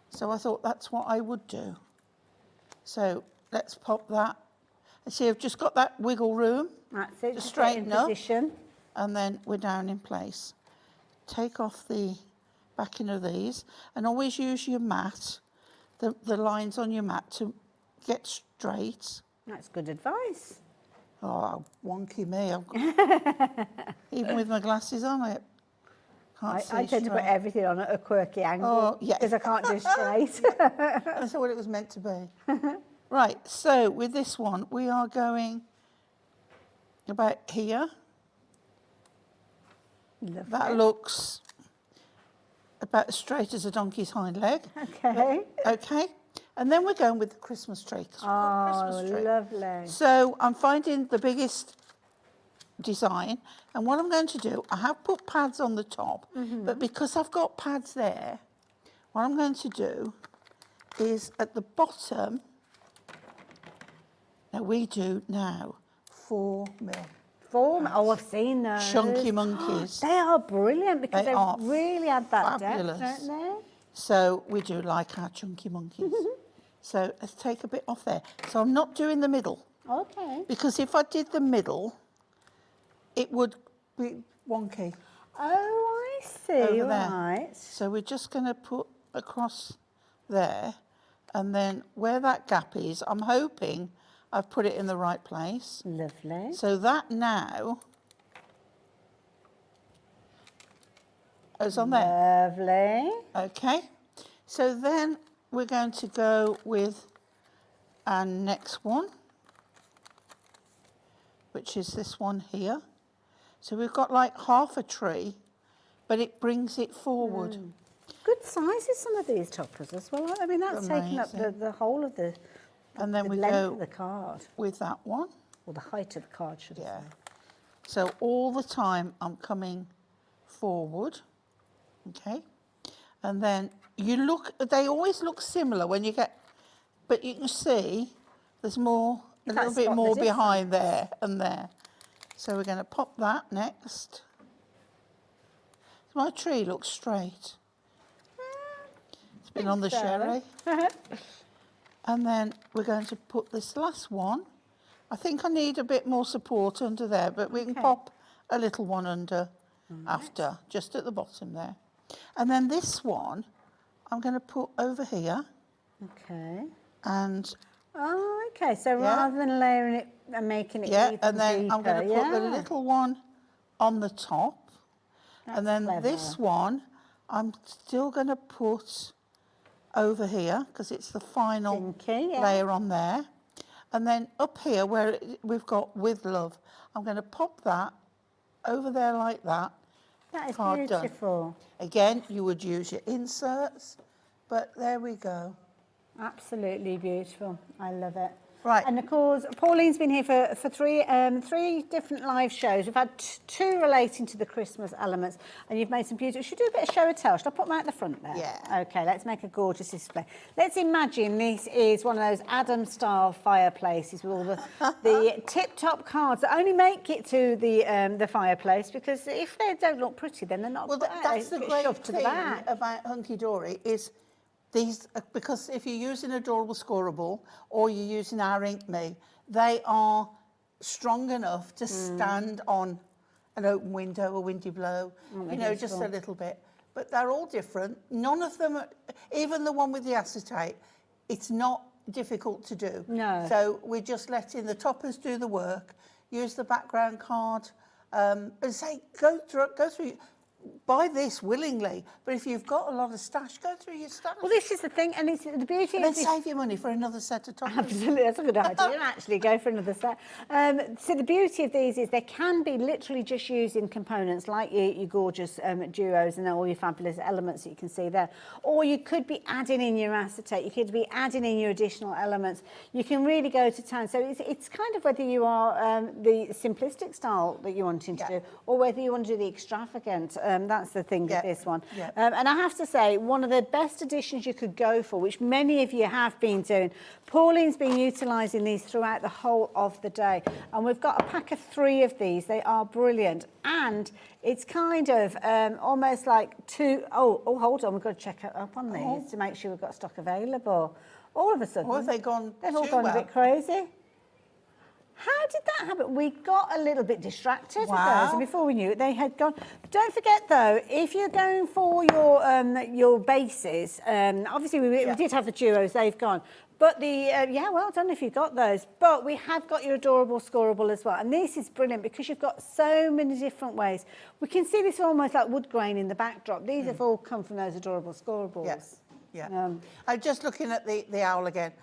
[SPEAKER 5] So I thought that's what I would do. So let's pop that. And see, I've just got that wiggle room.
[SPEAKER 9] That's it.
[SPEAKER 5] Just straighten up.
[SPEAKER 9] Position.
[SPEAKER 5] And then we're down in place. Take off the backing of these, and always use your mat, the lines on your mat, to get straight.
[SPEAKER 9] That's good advice.
[SPEAKER 5] Oh, wonky me. Even with my glasses on, I
[SPEAKER 9] tend to put everything on at a quirky angle, because I can't do straight.
[SPEAKER 5] That's what it was meant to be. Right, so with this one, we are going about here.
[SPEAKER 9] Lovely.
[SPEAKER 5] That looks about as straight as a donkey's hind leg.
[SPEAKER 9] Okay.
[SPEAKER 5] Okay. And then we're going with the Christmas tree. 'Cause we've got a Christmas tree.
[SPEAKER 9] Lovely.
[SPEAKER 5] So I'm finding the biggest design, and what I'm going to do, I have put pads on the top, but because I've got pads there, what I'm going to do is at the bottom, now we do now 4 mil.
[SPEAKER 9] Oh, I've seen those.
[SPEAKER 5] Chunky monkeys.
[SPEAKER 9] They are brilliant because
[SPEAKER 5] They
[SPEAKER 9] they
[SPEAKER 5] are
[SPEAKER 9] really add that
[SPEAKER 5] fabulous.
[SPEAKER 9] depth, don't they?
[SPEAKER 5] So we do like our chunky monkeys. So let's take a bit off there. So I'm not doing the middle,
[SPEAKER 9] Okay.
[SPEAKER 5] because if I did the middle, it would be wonky.
[SPEAKER 9] Oh, I see.
[SPEAKER 5] Over there.
[SPEAKER 9] Right.
[SPEAKER 5] So we're just going to put across there, and then where that gap is, I'm hoping I've put it in the right place.
[SPEAKER 9] Lovely.
[SPEAKER 5] So that now is on there.
[SPEAKER 9] Lovely.
[SPEAKER 5] Okay. So then we're going to go with our next one, which is this one here. So we've got like half a tree, but it brings it forward.
[SPEAKER 9] Good sizes, some of these toppers as well. I mean, that's taking up
[SPEAKER 5] Amazing.
[SPEAKER 9] the whole of the,
[SPEAKER 5] And then
[SPEAKER 9] the
[SPEAKER 5] we
[SPEAKER 9] length
[SPEAKER 5] go
[SPEAKER 9] of the card,
[SPEAKER 5] with that one.
[SPEAKER 9] or the height of the card, should I
[SPEAKER 5] Yeah.
[SPEAKER 9] say.
[SPEAKER 5] So all the time I'm coming forward, okay? And then you look, they always look similar when you get, but you can see there's more,
[SPEAKER 9] You
[SPEAKER 5] a
[SPEAKER 9] can't
[SPEAKER 5] little bit
[SPEAKER 9] spot the
[SPEAKER 5] more
[SPEAKER 9] difference.
[SPEAKER 5] behind there and there. So we're going to pop that next. My tree looks straight. It's been on the
[SPEAKER 9] so.
[SPEAKER 5] sherry. And then we're going to put this last one. I think I need a bit more support under there, but we can pop a little one under after, just at the bottom there. And then this one, I'm going to put over here.
[SPEAKER 9] Okay.
[SPEAKER 5] And
[SPEAKER 9] Oh, okay. So rather than layering it and making it even
[SPEAKER 5] and then I'm going to
[SPEAKER 9] deeper,
[SPEAKER 5] put the
[SPEAKER 9] yeah.
[SPEAKER 5] little one on the top. and then
[SPEAKER 9] clever.
[SPEAKER 5] this one, I'm still going to put over here because it's the final
[SPEAKER 9] Pinky, yeah.
[SPEAKER 5] layer on there. And then up here where we've got with love, I'm going to pop that over there like that.
[SPEAKER 9] That is
[SPEAKER 5] Card done.
[SPEAKER 9] beautiful.
[SPEAKER 5] Again, you would use your inserts, but there we go.
[SPEAKER 9] Absolutely beautiful. I love it.
[SPEAKER 5] Right.
[SPEAKER 9] And of course, Pauline's been here for three different live shows. We've had two relating to the Christmas elements, and you've made some beautiful. Should we do a bit of show and tell? Should I put them out the front there?
[SPEAKER 5] Yeah.
[SPEAKER 9] Okay, let's make a gorgeous display. Let's imagine this is one of those Adam-style fireplaces with all the tip-top cards that only make it to the fireplace, because if they don't look pretty, then they're not.
[SPEAKER 5] Well, that's the
[SPEAKER 9] get
[SPEAKER 5] great
[SPEAKER 9] shoved to the
[SPEAKER 5] thing
[SPEAKER 9] back.
[SPEAKER 5] about Hunkydory is these, because if you're using Adorable Scoreable or you're using our Ink Me, they are strong enough to stand on an open window, a windy blow, you know, just a little bit. But they're all different. None of them, even the one with the acetate, it's not difficult to do.
[SPEAKER 9] No.
[SPEAKER 5] So we're just letting the toppers do the work, use the background card, and say, go through, buy this willingly, but if you've got a lot of stash, go through your stash.
[SPEAKER 9] Well, this is the thing, and it's the beauty
[SPEAKER 5] And
[SPEAKER 9] of
[SPEAKER 5] then
[SPEAKER 9] this.
[SPEAKER 5] save your money for another set of toppers.
[SPEAKER 9] Absolutely, that's a good idea. Actually, go for another set. So the beauty of these is they can be literally just using components like your gorgeous duos and all your fabulous elements that you can see there. Or you could be adding in your acetate. You could be adding in your additional elements. You can really go to town. So it's kind of whether you are the simplistic style that you're wanting to do, or whether you want to do the extravagant. That's the thing with this one.
[SPEAKER 5] Yeah.
[SPEAKER 9] And I have to say, one of the best additions you could go for, which many of you have been doing, Pauline's been utilising these throughout the whole of the day. And we've got a pack of 3 of these. They are brilliant. And it's kind of almost like hold on, we've got to check up on these to make sure we've got stock available. All of a sudden,
[SPEAKER 5] Or have they gone
[SPEAKER 9] they've all
[SPEAKER 5] too
[SPEAKER 9] gone
[SPEAKER 5] well?
[SPEAKER 9] a bit crazy. How did that happen? We got a little bit distracted with those,
[SPEAKER 5] Wow.
[SPEAKER 9] and before we knew it, they had gone. Don't forget, though, if you're going for your bases, obviously we did have the duos; they've gone. But well done if you got those. But we have got your Adorable Scoreable as well, and this is brilliant because you've got so many different ways. We can see this almost like wood grain in the backdrop. These have all come from those Adorable Scoreables.
[SPEAKER 5] Yes, yeah. I'm just looking at the owl again.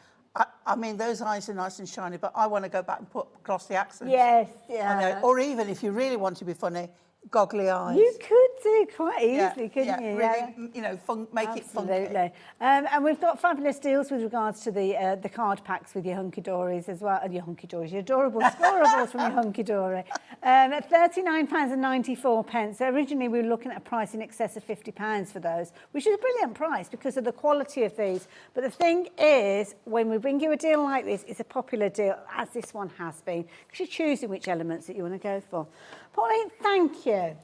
[SPEAKER 5] I mean, those eyes are nice and shiny, but I want to go back and put glossy accents.
[SPEAKER 9] Yes,
[SPEAKER 5] on
[SPEAKER 9] yeah.
[SPEAKER 5] there. Or even, if you really want to be funny, goggly eyes.
[SPEAKER 9] You could do quite easily, couldn't you?
[SPEAKER 5] Really, you know, make it funky.
[SPEAKER 9] Absolutely. And we've got fabulous deals with regards to the card packs with your hunky-dories as well. Your hunky-dories, your adorable scorables from your hunky-dory. At £39.94. So originally we were looking at a price in excess of £50 for those, which is a brilliant price because of the quality of these. But the thing is, when we bring you a deal like this, it's a popular deal, as this one has been, because you're choosing which elements that you want to go for. Pauline, thank you.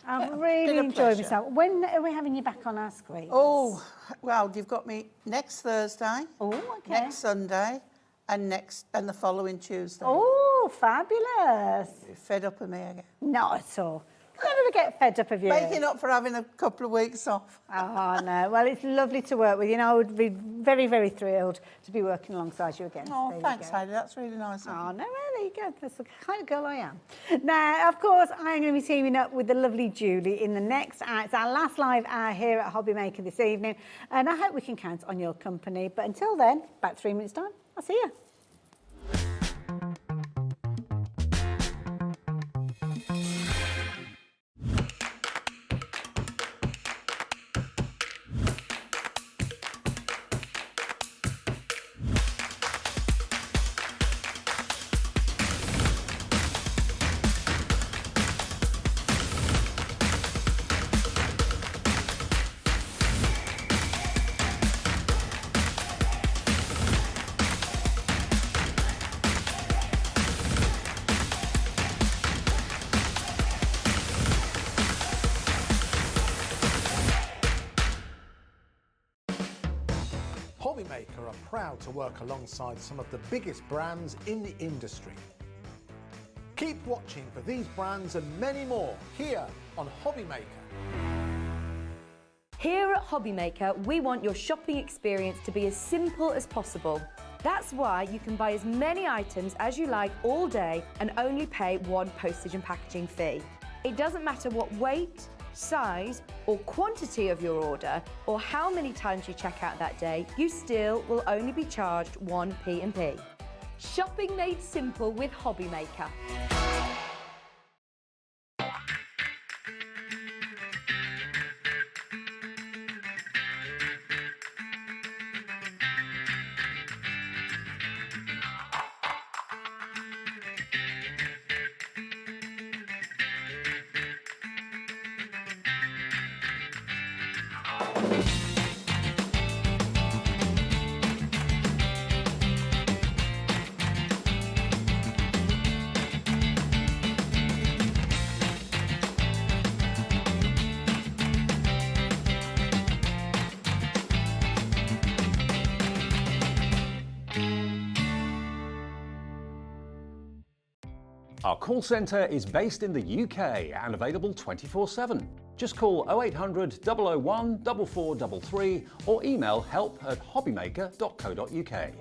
[SPEAKER 9] I've really enjoyed myself. When are we having you back on our screen?
[SPEAKER 5] Oh, well, you've got me next Thursday,
[SPEAKER 9] okay.
[SPEAKER 5] next Sunday, and the following Tuesday.
[SPEAKER 9] Oh, fabulous.
[SPEAKER 5] You're fed up of me again.
[SPEAKER 9] Not at all. Never get fed up of you.
[SPEAKER 5] Making up for having a couple of weeks off.
[SPEAKER 9] Oh, no. Well, it's lovely to work with you. I would be very, very thrilled to be working alongside you again.
[SPEAKER 5] Oh, thanks, Heidi. That's really nice.
[SPEAKER 9] Oh, no, well, there you go. That's the kind of girl I am. Now, of course, I'm going to be teaming up with the lovely Julie in the next hour. It's our last live hour here at HobbyMaker this evening, and I hope we can count on your company. But until then, about 3 minutes' time, I'll see you.
[SPEAKER 6] HobbyMaker are proud to work alongside some of the biggest brands in the industry. Keep watching for these brands and many more here on HobbyMaker.
[SPEAKER 4] Here at HobbyMaker, we want your shopping experience to be as simple as possible. That's why you can buy as many items as you like all day and only pay one postage and packaging fee. It doesn't matter what weight, size or quantity of your order or how many times you check out that day, you still will only be charged one P&P. Shopping made simple with HobbyMaker.
[SPEAKER 1] Our call centre is based in the UK and available 24/7. Just call 0800 001 4433 or email help@hobbymaker.co.uk.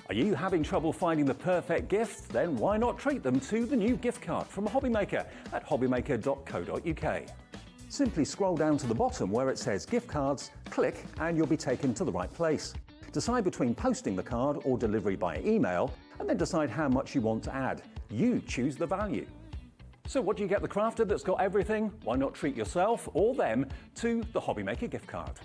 [SPEAKER 1] Are you having trouble finding the perfect gift? Then why not treat them to the new gift card from HobbyMaker at hobbymaker.co.uk. Simply scroll down to the bottom where it says gift cards, click and you'll be taken to the right place. Decide between posting the card or delivery by email and then decide how much you want to add. You choose the value. So what do you get the crafter that's got everything? Why not treat yourself or them to the HobbyMaker gift card?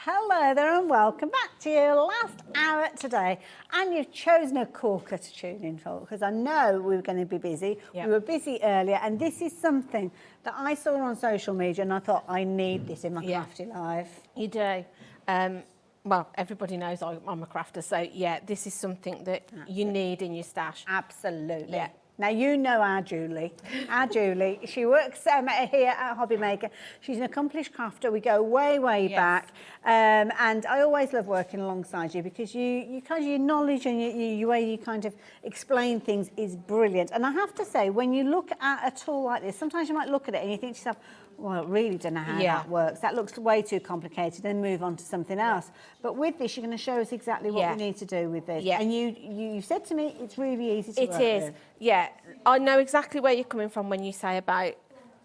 [SPEAKER 9] Hello there and welcome back to your last hour today. And you've chosen a corker to tune in for because I know we were going to be busy.
[SPEAKER 2] Yep.
[SPEAKER 9] We were busy earlier and this is something that I saw on social media and I thought I need this in my crafty life.
[SPEAKER 7] You do. Well, everybody knows I'm a crafter, so yeah, this is something that you need in your stash.
[SPEAKER 9] Absolutely.
[SPEAKER 7] Yeah.
[SPEAKER 9] Now, you know our Julie. Our Julie, she works here at HobbyMaker. She's an accomplished crafter. We go way, way back. And I always love working alongside you because you kind of, your knowledge and your way you kind of explain things is brilliant. And I have to say, when you look at a tool like this, sometimes you might look at it and you think to yourself, well, I really don't know how that works. That looks way too complicated, then move on to something else. But with this, you're going to show us exactly what we need to do with this. And you said to me, it's really easy to work with. It is,
[SPEAKER 7] yeah. I know exactly where you're coming from when you say about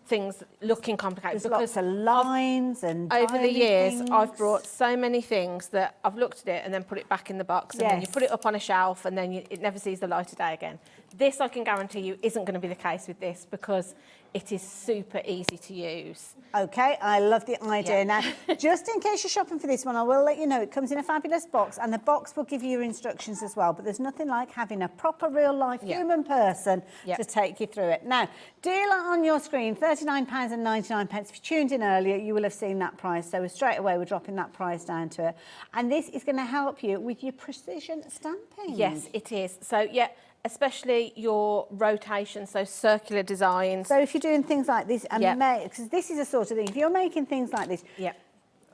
[SPEAKER 7] things looking complicated.
[SPEAKER 9] There's lots of lines and
[SPEAKER 7] over the years,
[SPEAKER 9] things.
[SPEAKER 7] I've brought so many things that I've looked at it and then put it back in the box, and then you put it up on a shelf, and then it never sees the light of day again. This, I can guarantee you, isn't going to be the case with this because it is super easy to use.
[SPEAKER 9] Okay, I love the idea. Now, just in case you're shopping for this one, I will let you know it comes in a fabulous box, and the box will give you your instructions as well, but there's nothing like having a proper real-life human person to take you through it. Now, deal on your screen, £39.99. If you tuned in earlier, you will have seen that price, so straight away we're dropping that price down to it. And this is going to help you with your precision stamping.
[SPEAKER 7] Yes, it is. So, especially your rotation, so circular designs.
[SPEAKER 9] So if you're doing things like this, because this is a sort of thing, if you're making things like this,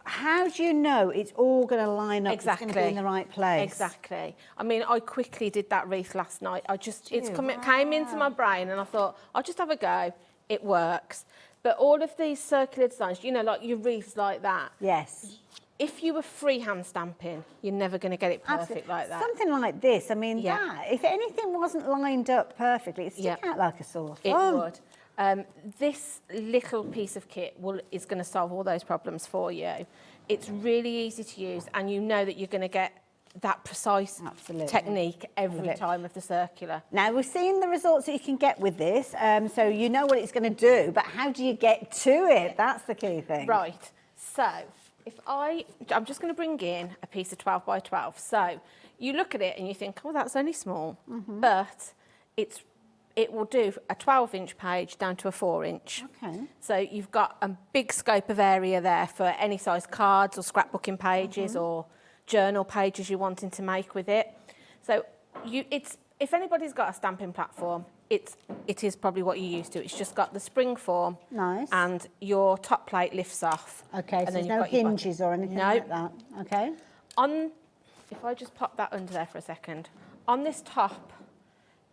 [SPEAKER 9] how do you know it's all going to line up,
[SPEAKER 7] exactly.
[SPEAKER 9] it's going to be in the right place?
[SPEAKER 7] Exactly. I mean, I quickly did that wreath last night. It came into my brain and I thought, I'll just have a go. It works. But all of these circular designs, you know, like your wreaths like that.
[SPEAKER 9] Yes.
[SPEAKER 7] If you were freehand stamping, you're never going to get it perfect like that.
[SPEAKER 9] Something like this, I mean, that, if anything wasn't lined up perfectly, it'd stick out like a sore thumb.
[SPEAKER 7] It would. This little piece of kit is going to solve all those problems for you. It's really easy to use, and you know that you're going to get that precise technique every time of the circular.
[SPEAKER 9] Now, we've seen the results that you can get with this, so you know what it's going to do, but how do you get to it? That's the key thing.
[SPEAKER 7] Right. So, I'm just going to bring in a piece of 12 by 12. So, you look at it and you think, oh, that's only small, but it will do a 12-inch page down to a 4-inch.
[SPEAKER 9] Okay.
[SPEAKER 7] So you've got a big scope of area there for any size cards or scrapbooking pages or journal pages you're wanting to make with it. So if anybody's got a stamping platform, it is probably what you're used to. It's just got the spring form.
[SPEAKER 9] Nice.
[SPEAKER 7] And your top plate lifts off.
[SPEAKER 9] Okay,
[SPEAKER 7] and
[SPEAKER 9] so
[SPEAKER 7] then
[SPEAKER 9] there's no hinges or anything like that. Okay.
[SPEAKER 7] If I just pop that under there for a second, on this top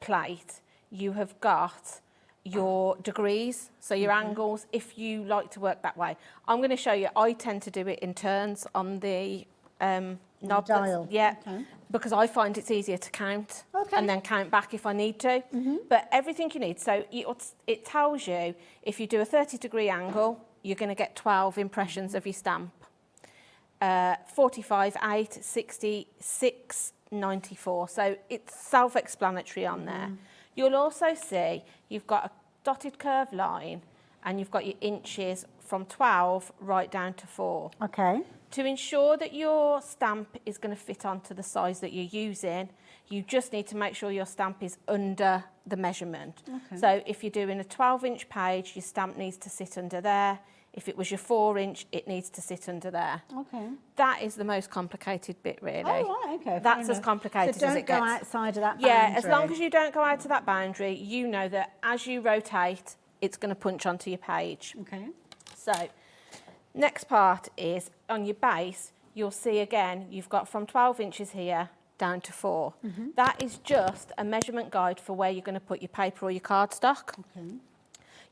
[SPEAKER 7] plate, you have got your degrees, so your angles, if you like to work that way. I'm going to show you, I tend to do it in turns on the knob.
[SPEAKER 9] Dial.
[SPEAKER 7] Because I find it's easier to count and then count back if I need to. But everything you need, so it tells you if you do a 30-degree angle, you're going to get 12 impressions of your stamp. 45, 8, 60, 6, 94. So it's self-explanatory on there. You'll also see you've got a dotted curve line and you've got your inches from 12 right down to 4.
[SPEAKER 9] Okay.
[SPEAKER 7] To ensure that your stamp is going to fit onto the size that you're using, you just need to make sure your stamp is under the measurement. Okay. So if you're doing a 12-inch page, your stamp needs to sit under there. If it was your 4-inch, it needs to sit under there. Okay. That is the most complicated bit, really.
[SPEAKER 9] Oh, right, okay.
[SPEAKER 7] That's as complicated as it gets.
[SPEAKER 9] So don't go outside of that boundary.
[SPEAKER 7] Yeah, as long as you don't go out to that boundary, you know that as you rotate, it's going to punch onto your page.
[SPEAKER 9] Okay.
[SPEAKER 7] So, next part is, on your base, you'll see again, you've got from 12 inches here down to 4. That is just a measurement guide for where you're going to put your paper or your cardstock. Okay.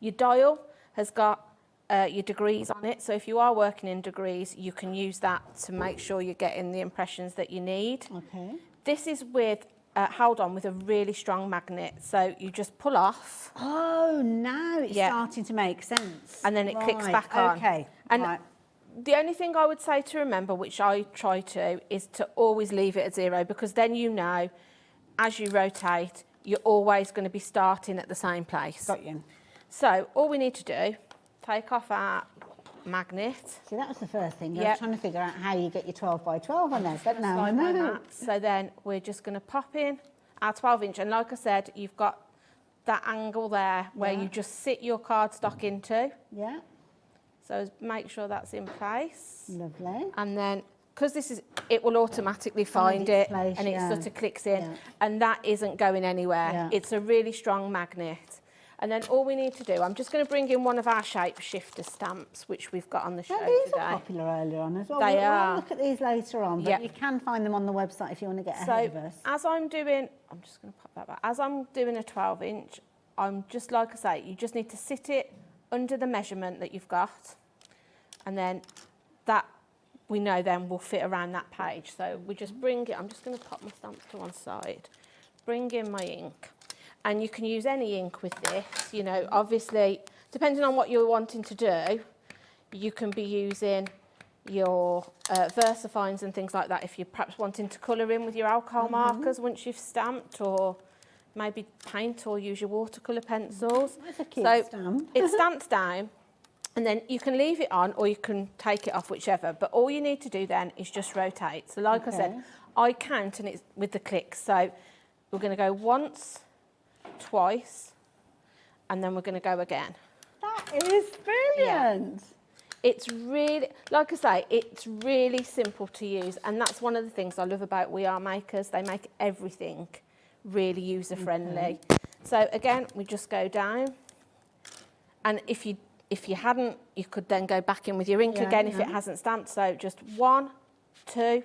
[SPEAKER 7] Your dial has got your degrees on it, so if you are working in degrees, you can use that to make sure you're getting the impressions that you need. Okay. This is with held on with a really strong magnet, so you just pull off.
[SPEAKER 9] Oh, now it's starting to make sense.
[SPEAKER 7] And then it clicks back on.
[SPEAKER 9] Okay.
[SPEAKER 7] And the only thing I would say to remember, which I try to, is to always leave it at 0, because then you know, as you rotate, you're always going to be starting at the same place.
[SPEAKER 9] Got you.
[SPEAKER 7] So all we need to do, take off our magnet.
[SPEAKER 9] See, that was the first thing. I was trying to figure out how you get your 12 by 12 on there, but now I know.
[SPEAKER 7] So then we're just going to pop in our 12-inch, and like I said, you've got that angle there where you just sit your cardstock into.
[SPEAKER 9] Yeah.
[SPEAKER 7] So make sure that's in place.
[SPEAKER 9] Lovely.
[SPEAKER 7] And then because this is, it will automatically find it,
[SPEAKER 9] place,
[SPEAKER 7] and it
[SPEAKER 9] yeah.
[SPEAKER 7] sort of clicks in,
[SPEAKER 9] Yeah.
[SPEAKER 7] and that isn't going anywhere.
[SPEAKER 9] Yeah.
[SPEAKER 7] It's a really strong magnet. And then all we need to do, I'm just going to bring in one of our shape shifter stamps, which we've got on the show
[SPEAKER 9] Now, these
[SPEAKER 7] today.
[SPEAKER 9] are popular earlier on as well.
[SPEAKER 7] They
[SPEAKER 9] We'll
[SPEAKER 7] are.
[SPEAKER 9] look at these later on, but
[SPEAKER 7] Yeah.
[SPEAKER 9] you can find them on the website if you want to get
[SPEAKER 7] So
[SPEAKER 9] ahead of us.
[SPEAKER 7] as I'm doing, I'm just going to pop that back. As I'm doing a 12-inch, I'm just, like I say, you just need to sit it under the measurement that you've got, and then that we know then will fit around that page. So we just bring it, I'm just going to pop my stamps to one side, bring in my ink, and you can use any ink with this. You know, obviously, depending on what you're wanting to do, you can be using your VersaFines and things like that if you're perhaps wanting to colour in with your alcohol markers once you've stamped, or maybe paint or use your watercolour pencils.
[SPEAKER 9] That's a cute
[SPEAKER 7] so
[SPEAKER 9] stamp.
[SPEAKER 7] it stamps down, and then you can leave it on or you can take it off, whichever. But all you need to do then is just rotate. So like I said, I count and it's with the clicks. So we're going to go once, twice, and then we're going to go again.
[SPEAKER 9] That is brilliant.
[SPEAKER 7] It's really, like I say, it's really simple to use, and that's one of the things I love about We Are Makers. They make everything really user-friendly. So again, we just go down, and if you hadn't, you could then go back in with your ink again if it hasn't stamped. So just 1, 2,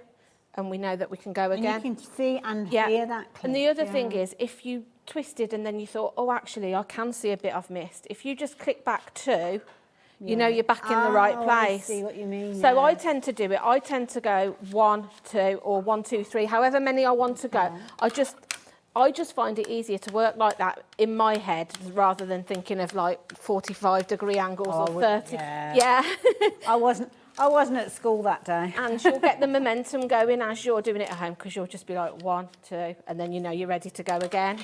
[SPEAKER 7] and we know that we can go again.
[SPEAKER 9] And you can see and hear that click.
[SPEAKER 7] And the other thing is, if you twisted and then you thought, oh, actually, I can see a bit I've missed. If you just click back 2, you know you're back in the right place.
[SPEAKER 9] I see what you mean.
[SPEAKER 7] So I tend to do it. I tend to go 1, 2, or 1, 2, 3, however many I want to go. I just find it easier to work like that in my head rather than thinking of like 45-degree angles or 30. Yeah.
[SPEAKER 9] I wasn't at school that day.
[SPEAKER 7] And you'll get the momentum going as you're doing it at home, because you'll just be like 1, 2, and then you know you're ready to go again.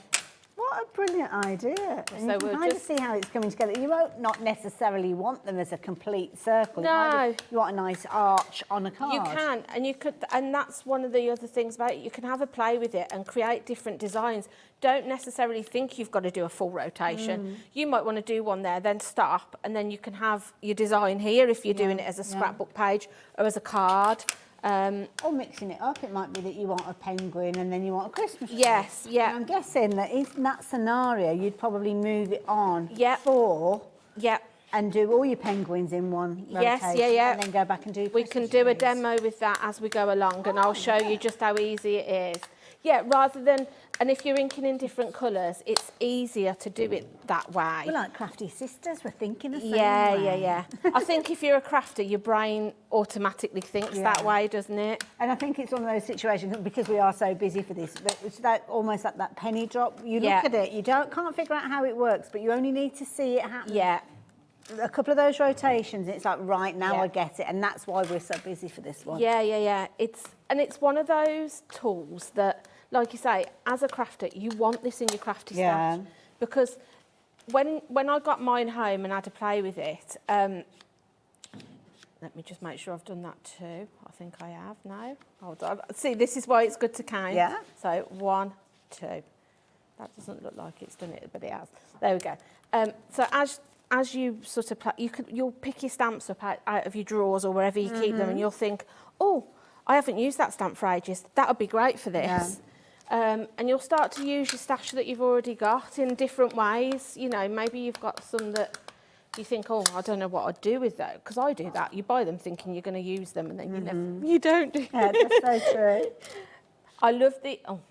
[SPEAKER 9] What a brilliant idea. And
[SPEAKER 7] So
[SPEAKER 9] you can
[SPEAKER 7] we'll
[SPEAKER 9] kind of
[SPEAKER 7] just
[SPEAKER 9] see how it's coming together. You won't not necessarily want them as a complete circle.
[SPEAKER 7] No.
[SPEAKER 9] You want a nice arch on a card.
[SPEAKER 7] You can, and you could, and that's one of the other things about it. You can have a play with it and create different designs. Don't necessarily think you've got to do a full rotation. You might want to do one there, then stop, and then you can have your design here if you're doing it as a scrapbook page or as a card.
[SPEAKER 9] Or mixing it up. It might be that you want a penguin and then you want a Christmas tree.
[SPEAKER 7] Yes, yeah.
[SPEAKER 9] And I'm guessing that in that scenario, you'd probably move it on 4 and do all your penguins in one rotation. And then go back and do
[SPEAKER 7] We can do a demo with that as we go along, and I'll show you just how easy it is. Yeah, rather than, and if you're inking in different colours, it's easier to do it that way.
[SPEAKER 9] We're like crafty sisters, we're thinking the same
[SPEAKER 7] Yeah.
[SPEAKER 9] way.
[SPEAKER 7] I think if you're a crafter, your brain automatically thinks that way, doesn't it?
[SPEAKER 9] And I think it's one of those situations, because we are so busy for this, but it's that, almost like that penny drop. You look at it, you can't figure out how it works, but you only need to see it happen.
[SPEAKER 7] Yeah.
[SPEAKER 9] A couple of those rotations, it's like, right, now I get it, and that's why we're so busy for this one.
[SPEAKER 7] Yeah. It's one of those tools that, like you say, as a crafter, you want this in your crafty stash. Because when I got mine home and had to play with it, let me just make sure I've done that too. I think I have now. Hold on. See, this is why it's good to count.
[SPEAKER 9] Yeah.
[SPEAKER 7] So 1, 2. That doesn't look like it's done it, but it has. There we go. So as you sort of you'll pick your stamps up out of your drawers or wherever you keep them, and you'll think, oh, I haven't used that stamp for ages. That would be great for this. And you'll start to use your stash that you've already got in different ways. You know, maybe you've got some that you think, oh, I don't know what I'd do with that, because I do that. You buy them thinking you're going to use them, and then you don't do.
[SPEAKER 9] Yeah, that's so true.
[SPEAKER 7] I love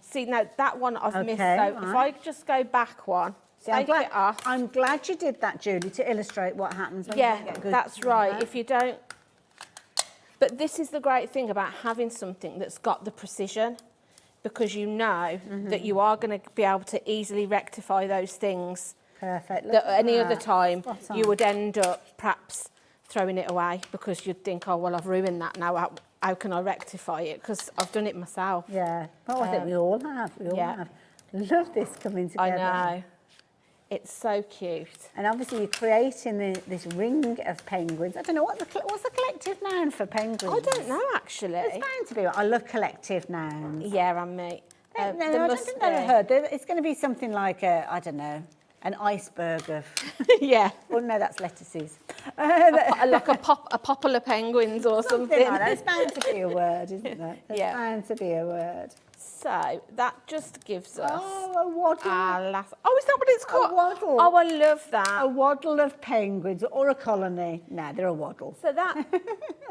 [SPEAKER 7] see, now that one I've missed. So if I just go back one, take it off.
[SPEAKER 9] I'm glad you did that, Julie, to illustrate what happens when you get good.
[SPEAKER 7] That's right. If you don't... But this is the great thing about having something that's got the precision, because you know that you are going to be able to easily rectify those things.
[SPEAKER 9] Perfect.
[SPEAKER 7] That any other time you would end up perhaps throwing it away, because you'd think, oh, well, I've ruined that now. How can I rectify it? Because I've done it myself.
[SPEAKER 9] Yeah. Well, I think we all have. We all have. Love this coming together.
[SPEAKER 7] I know. It's so cute.
[SPEAKER 9] And obviously you're creating this ring of penguins. I don't know, what's the collective noun for penguins?
[SPEAKER 7] I don't know, actually.
[SPEAKER 9] It's bound to be. I love collective nouns.
[SPEAKER 7] Yeah, and me.
[SPEAKER 9] No, I don't think I've heard. It's going to be something like I don't know. an iceberg of...
[SPEAKER 7] Yeah.
[SPEAKER 9] Well, no, that's lettuces.
[SPEAKER 7] Like a poplar penguins or something.
[SPEAKER 9] Like that. It's bound to be a word, isn't it? There's
[SPEAKER 7] Yeah.
[SPEAKER 9] bound to be a word.
[SPEAKER 7] So that just gives us
[SPEAKER 9] a waddle.
[SPEAKER 7] our last... Oh, is that what it's called?
[SPEAKER 9] A waddle.
[SPEAKER 7] Oh, I love that.
[SPEAKER 9] A waddle of penguins or a colony. No, they're a waddle.
[SPEAKER 7] So that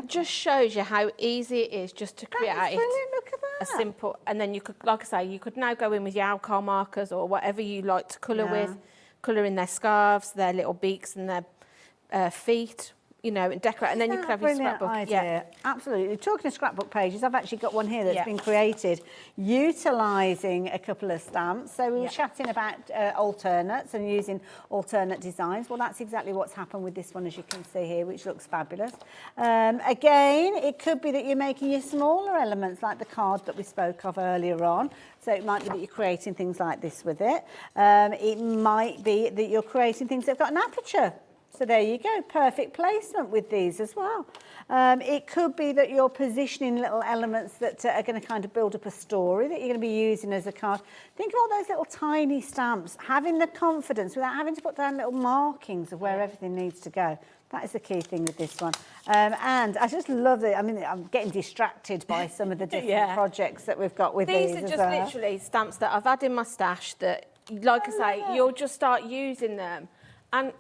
[SPEAKER 7] just shows you how easy it is just to create
[SPEAKER 9] brilliant. Look at
[SPEAKER 7] a
[SPEAKER 9] that.
[SPEAKER 7] simple... And then you could, like I say, you could now go in with your alcohol markers or whatever you like to colour with, colour in their scarves, their little beaks and their feet, you know, and decorate. And then you could have your scrapbook.
[SPEAKER 9] Idea.
[SPEAKER 7] Yeah,
[SPEAKER 9] Absolutely. Talking of scrapbook pages, I've actually got one here that's been created utilising a couple of stamps. So we were chatting about alternates and using alternate designs. Well, that's exactly what's happened with this one, as you can see here, which looks fabulous. Again, it could be that you're making your smaller elements like the card that we spoke of earlier on. So it might be that you're creating things like this with it. It might be that you're creating things that have got an aperture. So there you go, perfect placement with these as well. It could be that you're positioning little elements that are going to kind of build up a story that you're going to be using as a card. Think of all those little tiny stamps, having the confidence without having to put down little markings of where everything needs to go. That is the key thing with this one. And I just love it. I mean, I'm getting distracted by some of the different projects that we've got with these.
[SPEAKER 7] These are just literally stamps that I've had in my stash that, like I say, you'll just start using them. And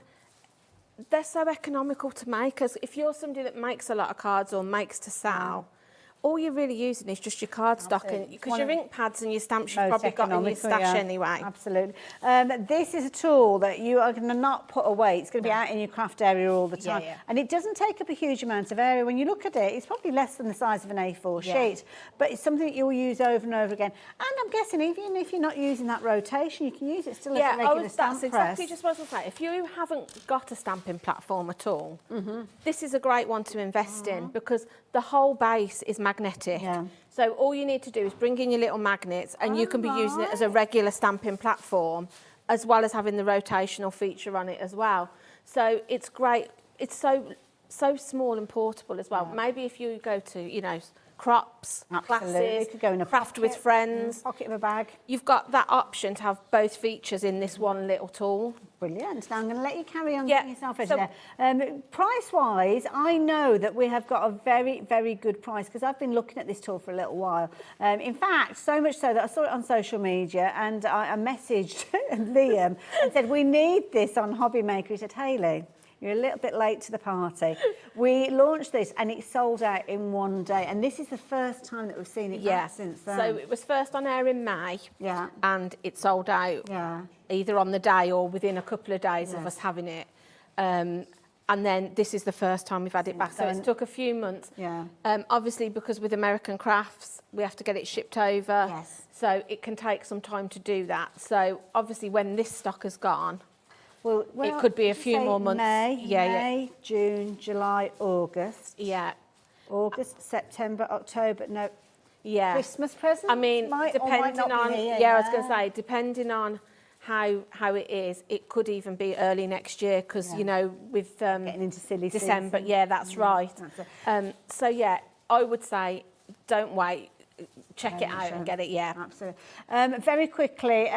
[SPEAKER 7] they're so economical to make. As if you're somebody that makes a lot of cards or makes to sell, all you're really using is just your cardstock, because your ink pads and your stamps you've probably got in your stash anyway.
[SPEAKER 9] Absolutely. This is a tool that you are going to not put away. It's going to be out in your craft area all the time. And it doesn't take up a huge amount of area. When you look at it, it's probably less than the size of an A4 sheet, but it's something that you'll use over and over again. And I'm guessing even if you're not using that rotation, you can use it still as a regular stamp
[SPEAKER 7] that's
[SPEAKER 9] press.
[SPEAKER 7] exactly just what I was going to say. If you haven't got a stamping platform at all, this is a great one to invest in, because the whole base is magnetic. So all you need to do is bring in your little magnets, and you can be using it as a regular stamping platform, as well as having the rotational feature on it as well. So it's great. It's so small and portable as well. Maybe if you go to, you know, crops, classes,
[SPEAKER 9] could go in a
[SPEAKER 7] craft with friends,
[SPEAKER 9] pocket of a bag.
[SPEAKER 7] You've got that option to have both features in this one little tool.
[SPEAKER 9] Brilliant. Now I'm going to let you carry on getting yourself ready there. Price-wise, I know that we have got a very, very good price, because I've been looking at this tool for a little while. In fact, so much so that I saw it on social media, and I messaged Liam and said, we need this on HobbyMaker. He said, Hayley, you're a little bit late to the party. We launched this and it sold out in one day. And this is the first time that we've seen it back since then.
[SPEAKER 7] So it was first on air in May. And it sold out either on the day or within a couple of days of us having it. And then this is the first time we've had it back. So it took a few months. Obviously, because with American crafts, we have to get it shipped over. So it can take some time to do that. So obviously, when this stock has gone,
[SPEAKER 9] well,
[SPEAKER 7] it could be a few more months.
[SPEAKER 9] May, June, July, August. August, September, October, no. Christmas presents.
[SPEAKER 7] I mean, depending on, I was going to say, depending on how it is, it could even be early next year, because, you know, with
[SPEAKER 9] getting into silly
[SPEAKER 7] December,
[SPEAKER 9] season.
[SPEAKER 7] that's right. So, I would say don't wait. Check it out and get it,
[SPEAKER 9] Absolutely. Very quickly,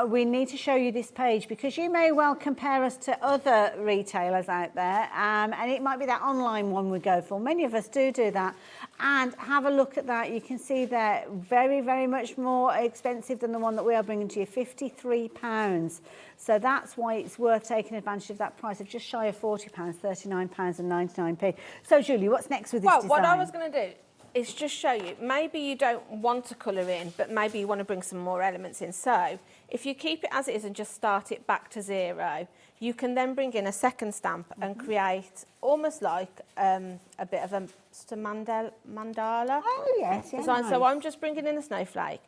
[SPEAKER 9] we need to show you this page, because you may well compare us to other retailers out there, and it might be that online one we go for. Many of us do that. And have a look at that. You can see they're very, very much more expensive than the one that we are bringing to you, £53. So that's why it's worth taking advantage of that price of just shy of £40, £39.99. So, Julie, what's next with this design?
[SPEAKER 7] What I was going to do is just show you, maybe you don't want to colour in, but maybe you want to bring some more elements in. So if you keep it as it is and just start it back to zero, you can then bring in a second stamp and create almost like a bit of a mandala design.
[SPEAKER 9] Nice.
[SPEAKER 7] So I'm just bringing in a snowflake,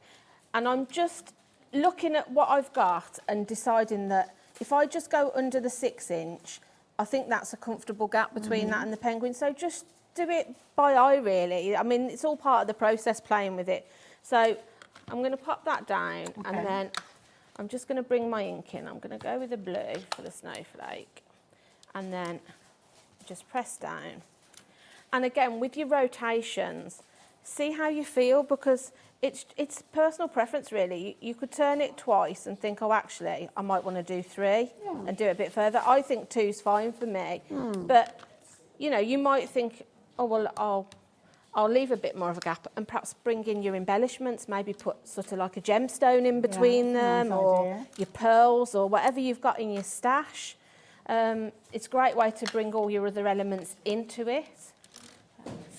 [SPEAKER 7] and I'm just looking at what I've got and deciding that if I just go under the 6-inch, I think that's a comfortable gap between that and the penguin. So just do it by eye, really. I mean, it's all part of the process, playing with it. So I'm going to pop that down, and then I'm just going to bring my ink in. I'm going to go with the blue for the snowflake, and then just press down. And again, with your rotations, see how you feel, because it's personal preference really. You could turn it twice and think, oh, actually, I might want to do 3 and do it a bit further. I think 2's fine for me, but you know, you might think, oh well, I'll leave a bit more of a gap and perhaps bring in your embellishments, maybe put sort of like a gemstone in between them, or your pearls, or whatever you've got in your stash. It's a great way to bring all your other elements into it.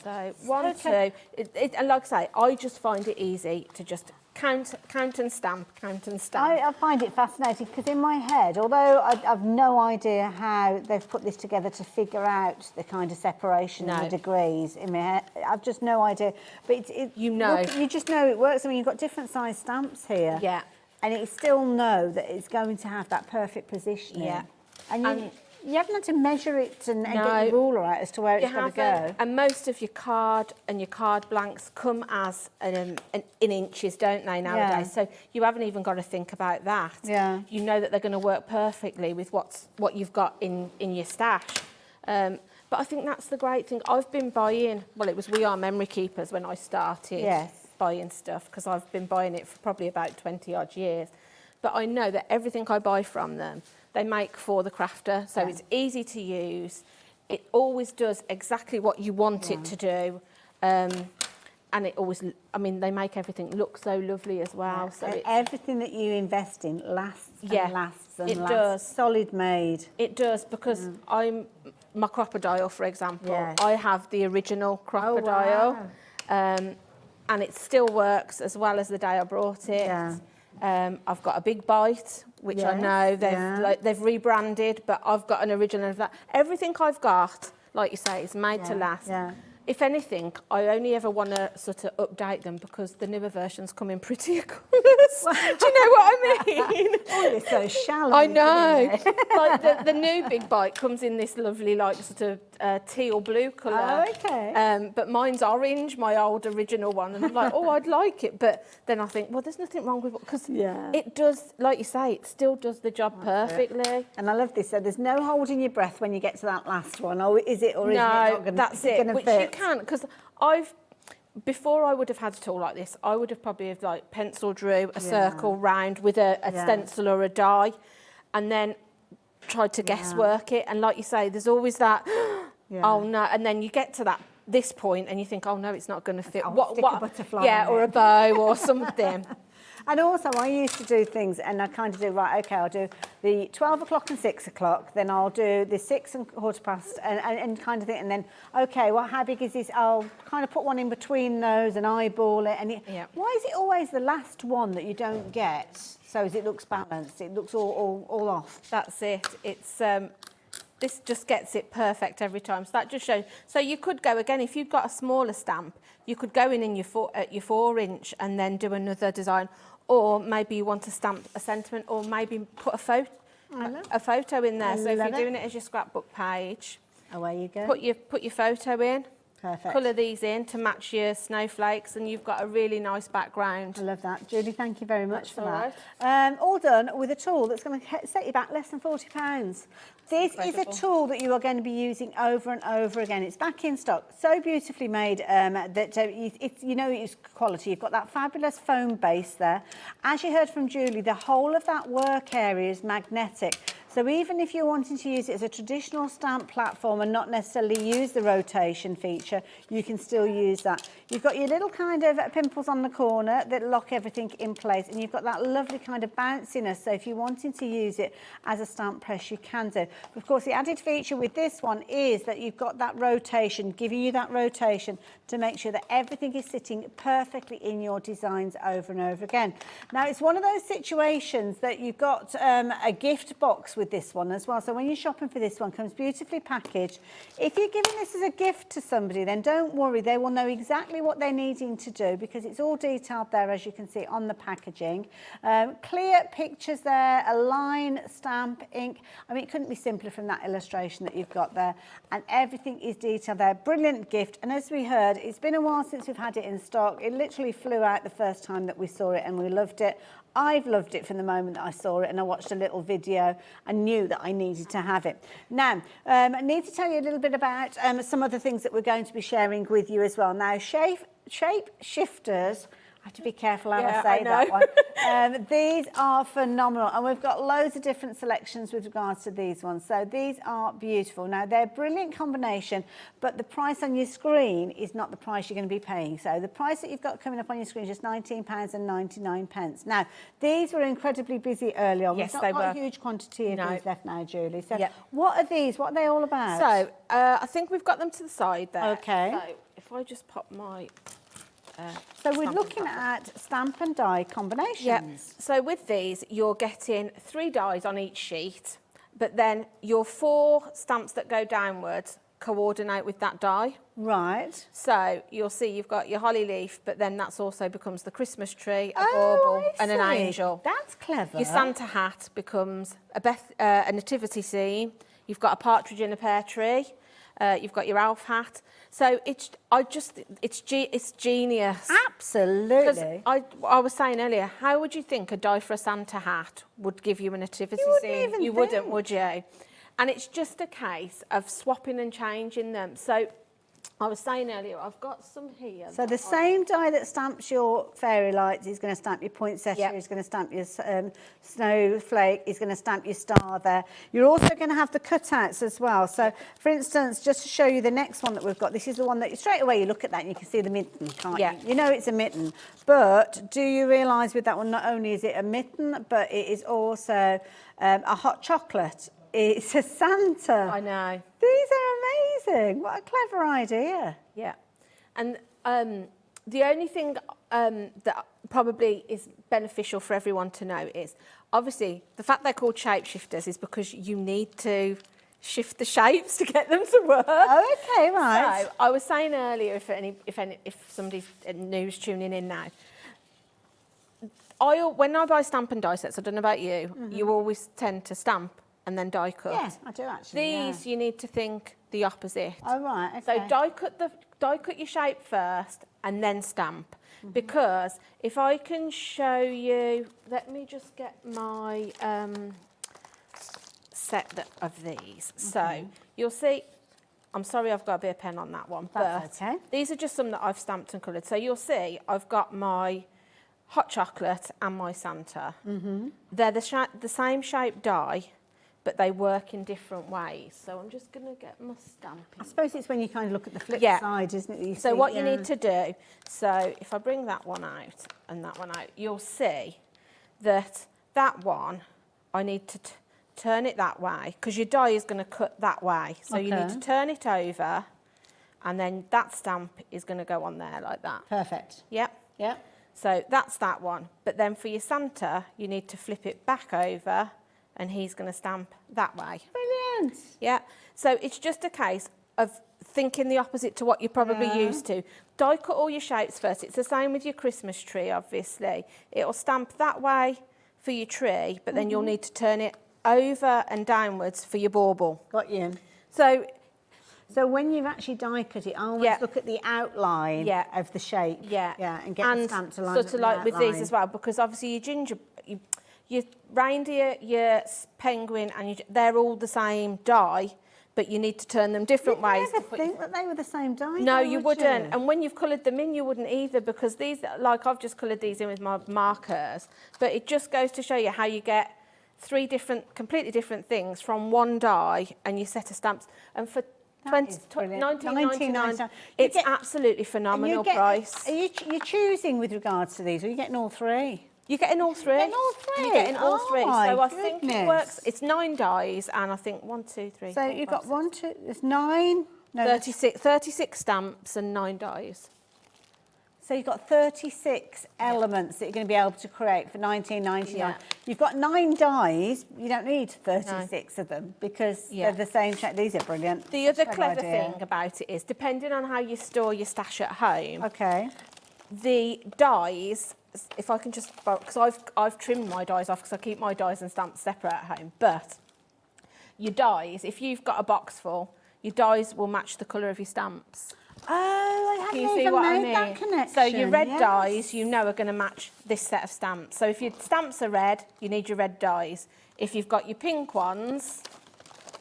[SPEAKER 7] So 1, 2, and like I say, I just find it easy to just count and stamp, count and stamp.
[SPEAKER 9] I find it fascinating because in my head, although I've no idea how they've put this together to figure out the kind of separation and the degrees in my head, I've just no idea. But you just know it works. I mean, you've got different size stamps here.
[SPEAKER 7] Yeah.
[SPEAKER 9] And you still know that it's going to have that perfect positioning.
[SPEAKER 7] Yeah.
[SPEAKER 9] And you haven't had to measure it and get your ruler out as to where it's going to go.
[SPEAKER 7] And most of your card and your card blanks come as in inches, don't they, nowadays? So you haven't even got to think about that.
[SPEAKER 9] Yeah.
[SPEAKER 7] You know that they're going to work perfectly with what you've got in your stash. But I think that's the great thing. I've been buying, well, it was We Are Memory Keepers when I started buying stuff, because I've been buying it for probably about 20 odd years. But I know that everything I buy from them, they make for the crafter, so it's easy to use. It always does exactly what you want it to do. And it always, I mean, they make everything look so lovely as well. So
[SPEAKER 9] and everything that you invest in lasts and lasts and lasts.
[SPEAKER 7] It does.
[SPEAKER 9] Solid made.
[SPEAKER 7] It does, because my crocodile, for example, I have the original crocodile. And it still works as well as the day I brought it. I've got a Big Bite, which I know they've rebranded, but I've got an original of that. Everything I've got, like you say, is made to last. If anything, I only ever want to sort of update them because the newer versions come in prettier colours. Do you know what I mean?
[SPEAKER 9] Oh, you're so shallow.
[SPEAKER 7] I know. Like the new Big Bite comes in this lovely, like, sort of teal blue colour.
[SPEAKER 9] Oh, okay.
[SPEAKER 7] But mine's orange, my old original one. And I'm like, oh, I'd like it. But then I think, well, there's nothing wrong with it, because it does, like you say, it still does the job perfectly.
[SPEAKER 9] And I love this. So there's no holding your breath when you get to that last one. Or is it, or is it not going to fit?
[SPEAKER 7] That's it, which you can, because before I would have had a tool like this, I would have probably have like pencil drew a circle round with a stencil or a die, and then tried to guesswork it. And like you say, there's always that, oh no, and then you get to this point and you think, oh no, it's not going to fit.
[SPEAKER 9] Stick a butterfly
[SPEAKER 7] or a bow or something.
[SPEAKER 9] And also, I used to do things, and I kind of do, right, okay, I'll do the 12 o'clock and 6 o'clock, then I'll do the 6 and quarter past, and kind of thing, and then, okay, well, how big is this? I'll kind of put one in between those and eyeball it. And why is it always the last one that you don't get? So as it looks balanced, it looks all off.
[SPEAKER 7] That's it. It's this just gets it perfect every time. So that just shows. So you could go again, if you've got a smaller stamp, you could go in your 4-inch and then do another design. Or maybe you want to stamp a sentiment, or maybe put a photo in there. So if you're doing it as your scrapbook page,
[SPEAKER 9] away you go.
[SPEAKER 7] Put your photo in.
[SPEAKER 9] Perfect.
[SPEAKER 7] Colour these in to match your snowflakes, and you've got a really nice background.
[SPEAKER 9] I love that. Julie, thank you very much for that. All done with a tool that's going to set you back less than £40. This is a tool that you are going to be using over and over again. It's back in stock, so beautifully made that you know it's quality. You've got that fabulous foam base there. As you heard from Julie, the whole of that work area is magnetic. So even if you're wanting to use it as a traditional stamp platform and not necessarily use the rotation feature, you can still use that. You've got your little kind of pimples on the corner that lock everything in place, and you've got that lovely kind of bounciness. So if you're wanting to use it as a stamp press, you can do. But of course, the added feature with this one is that you've got that rotation, giving you that rotation to make sure that everything is sitting perfectly in your designs over and over again. Now, it's one of those situations that you've got a gift box with this one as well. So when you're shopping for this one, it comes beautifully packaged. If you're giving this as a gift to somebody, then don't worry, they will know exactly what they're needing to do, because it's all detailed there, as you can see on the packaging. Clear pictures there, a line, stamp, ink. I mean, it couldn't be simpler from that illustration that you've got there, and everything is detailed there. Brilliant gift. And as we heard, it's been a while since we've had it in stock. It literally flew out the first time that we saw it, and we loved it. I've loved it from the moment that I saw it, and I watched a little video and knew that I needed to have it. Now, I need to tell you a little bit about some of the things that we're going to be sharing with you as well. Now, shape shifters. I have to be careful how
[SPEAKER 7] Yeah,
[SPEAKER 9] I say
[SPEAKER 7] I
[SPEAKER 9] that
[SPEAKER 7] know.
[SPEAKER 9] one. These are phenomenal, and we've got loads of different selections with regards to these ones. So these are beautiful. Now, they're a brilliant combination, but the price on your screen is not the price you're going to be paying. So the price that you've got coming up on your screen is just £19.99. Now, these were incredibly busy early on.
[SPEAKER 7] Yes,
[SPEAKER 9] We've
[SPEAKER 7] they
[SPEAKER 9] not got
[SPEAKER 7] were.
[SPEAKER 9] a huge quantity of
[SPEAKER 7] No.
[SPEAKER 9] these left now, Julie. So
[SPEAKER 7] Yeah.
[SPEAKER 9] what are these? What are they all about?
[SPEAKER 7] So I think we've got them to the side there.
[SPEAKER 9] Okay.
[SPEAKER 7] So if I just pop my...
[SPEAKER 9] So we're
[SPEAKER 7] stamp
[SPEAKER 9] looking
[SPEAKER 7] and
[SPEAKER 9] at stamp and die combinations.
[SPEAKER 7] Yeah. So with these, you're getting 3 dies on each sheet, but then your 4 stamps that go downwards coordinate with that die.
[SPEAKER 9] Right.
[SPEAKER 7] So you'll see you've got your holly leaf, but then that's also becomes the Christmas tree, a
[SPEAKER 9] Oh,
[SPEAKER 7] bauble,
[SPEAKER 9] I
[SPEAKER 7] and an
[SPEAKER 9] see.
[SPEAKER 7] angel.
[SPEAKER 9] That's clever.
[SPEAKER 7] Your Santa hat becomes a nativity scene. You've got a partridge in a pear tree. You've got your elf hat. So it's genius.
[SPEAKER 9] Absolutely.
[SPEAKER 7] I was saying earlier, how would you think a die for a Santa hat would give you a nativity
[SPEAKER 9] You wouldn't
[SPEAKER 7] scene?
[SPEAKER 9] even
[SPEAKER 7] You wouldn't,
[SPEAKER 9] think.
[SPEAKER 7] would you? And it's just a case of swapping and changing them. So I was saying earlier, I've got some here.
[SPEAKER 9] So the same die that stamps your fairy lights is going to stamp your poinsettia,
[SPEAKER 7] Yep.
[SPEAKER 9] is going to stamp your snowflake, is going to stamp your star there. You're also going to have the cutouts as well. So, for instance, just to show you the next one that we've got, this is the one that straight away you look at that and you can see the mitten, can't
[SPEAKER 7] Yeah.
[SPEAKER 9] you? You know it's a mitten. But do you realise with that one, not only is it a mitten, but it is also a hot chocolate. It's a Santa.
[SPEAKER 7] I know.
[SPEAKER 9] These are amazing. What a clever idea.
[SPEAKER 7] Yeah. And the only thing that probably is beneficial for everyone to know is, obviously, the fact they're called shapeshifters is because you need to shift the shapes to get them to work.
[SPEAKER 9] Oh, okay, right.
[SPEAKER 7] So I was saying earlier, if somebody's new's tuning in now, when I buy stamp and die sets, I don't know about you, you always tend to stamp and then die cut.
[SPEAKER 9] Yes, I do actually.
[SPEAKER 7] These, you need to think the opposite.
[SPEAKER 9] Oh, right, okay.
[SPEAKER 7] So die cut your shape first and then stamp. Because if I can show you, let me just get my set of these. So you'll see, I'm sorry I've got a bit of pen on that one,
[SPEAKER 9] That's
[SPEAKER 7] but
[SPEAKER 9] okay.
[SPEAKER 7] these are just some that I've stamped and coloured. So you'll see I've got my hot chocolate and my Santa. They're the same shape die, but they work in different ways. So I'm just going to get my stamping.
[SPEAKER 9] I suppose it's when you kind of look at the flip
[SPEAKER 7] Yeah.
[SPEAKER 9] side, isn't it? that you
[SPEAKER 7] So
[SPEAKER 9] see,
[SPEAKER 7] what you
[SPEAKER 9] yeah.
[SPEAKER 7] need to do, so if I bring that one out and that one out, you'll see that one, I need to turn it that way, because your die is going to cut that way. So you need
[SPEAKER 9] Okay.
[SPEAKER 7] to turn it over, and then that stamp is going to go on there like that.
[SPEAKER 9] Perfect.
[SPEAKER 7] Yep.
[SPEAKER 9] Yep.
[SPEAKER 7] So that's that one. But then for your Santa, you need to flip it back over, and he's going to stamp that way.
[SPEAKER 9] Brilliant.
[SPEAKER 7] Yeah. So it's just a case of thinking the opposite to what you're probably used to. Die cut all your shapes first. It's the same with your Christmas tree, obviously. It'll stamp that way for your tree, but then you'll need to turn it over and downwards for your bauble.
[SPEAKER 9] Got you.
[SPEAKER 7] So
[SPEAKER 9] So when you've actually die cut it, I always
[SPEAKER 7] Yeah.
[SPEAKER 9] look at the outline
[SPEAKER 7] Yeah.
[SPEAKER 9] of the shape.
[SPEAKER 7] yeah,
[SPEAKER 9] And get the stamp to line
[SPEAKER 7] sort
[SPEAKER 9] up
[SPEAKER 7] of
[SPEAKER 9] the
[SPEAKER 7] like with these
[SPEAKER 9] outline.
[SPEAKER 7] as well, because obviously your reindeer, your penguin, and they're all the same die, but you need to turn them different ways.
[SPEAKER 9] You'd
[SPEAKER 7] to
[SPEAKER 9] never
[SPEAKER 7] put
[SPEAKER 9] think that they were the same die.
[SPEAKER 7] No,
[SPEAKER 9] though,
[SPEAKER 7] you
[SPEAKER 9] would
[SPEAKER 7] wouldn't. And when you've coloured them in, you wouldn't either, because these, like I've just coloured these in with my markers, but it just goes to show you how you get 3 completely different things from one die and your set of stamps. And for
[SPEAKER 9] is brilliant.
[SPEAKER 7] 19.99,
[SPEAKER 9] You
[SPEAKER 7] it's
[SPEAKER 9] get-
[SPEAKER 7] absolutely
[SPEAKER 9] And
[SPEAKER 7] phenomenal
[SPEAKER 9] you get-
[SPEAKER 7] price.
[SPEAKER 9] Are you're choosing with regards to these, or are you getting all 3?
[SPEAKER 7] You're getting all 3.
[SPEAKER 9] You're getting all 3?
[SPEAKER 7] You're getting all
[SPEAKER 9] Oh
[SPEAKER 7] 3.
[SPEAKER 9] my
[SPEAKER 7] So I think it
[SPEAKER 9] goodness.
[SPEAKER 7] works. It's 9 dies, and I think 1, 2, 3.
[SPEAKER 9] So
[SPEAKER 7] 4,
[SPEAKER 9] you've
[SPEAKER 7] 5,
[SPEAKER 9] got 1, 2, there's 9. No,
[SPEAKER 7] 36 stamps and 9 dies.
[SPEAKER 9] So you've got 36 elements that you're going to be able to create for 19.99.
[SPEAKER 7] Yeah.
[SPEAKER 9] You've got 9 dies. You don't need 36 of them because
[SPEAKER 7] Yeah.
[SPEAKER 9] they're the same shape. These are brilliant.
[SPEAKER 7] The other
[SPEAKER 9] Such a
[SPEAKER 7] clever
[SPEAKER 9] idea.
[SPEAKER 7] thing about it is, depending on how you store your stash at home,
[SPEAKER 9] Okay.
[SPEAKER 7] the dies, if I can just, because I've trimmed my dies off because I keep my dies and stamps separate at home, but your dies, if you've got a box full, your dies will match the colour of your stamps.
[SPEAKER 9] Oh, I
[SPEAKER 7] Can
[SPEAKER 9] hadn't
[SPEAKER 7] you see
[SPEAKER 9] even
[SPEAKER 7] what I
[SPEAKER 9] made
[SPEAKER 7] mean?
[SPEAKER 9] that connection.
[SPEAKER 7] So your red
[SPEAKER 9] yes.
[SPEAKER 7] dies, you know, are going to match this set of stamps. So if your stamps are red, you need your red dies. If you've got your pink ones,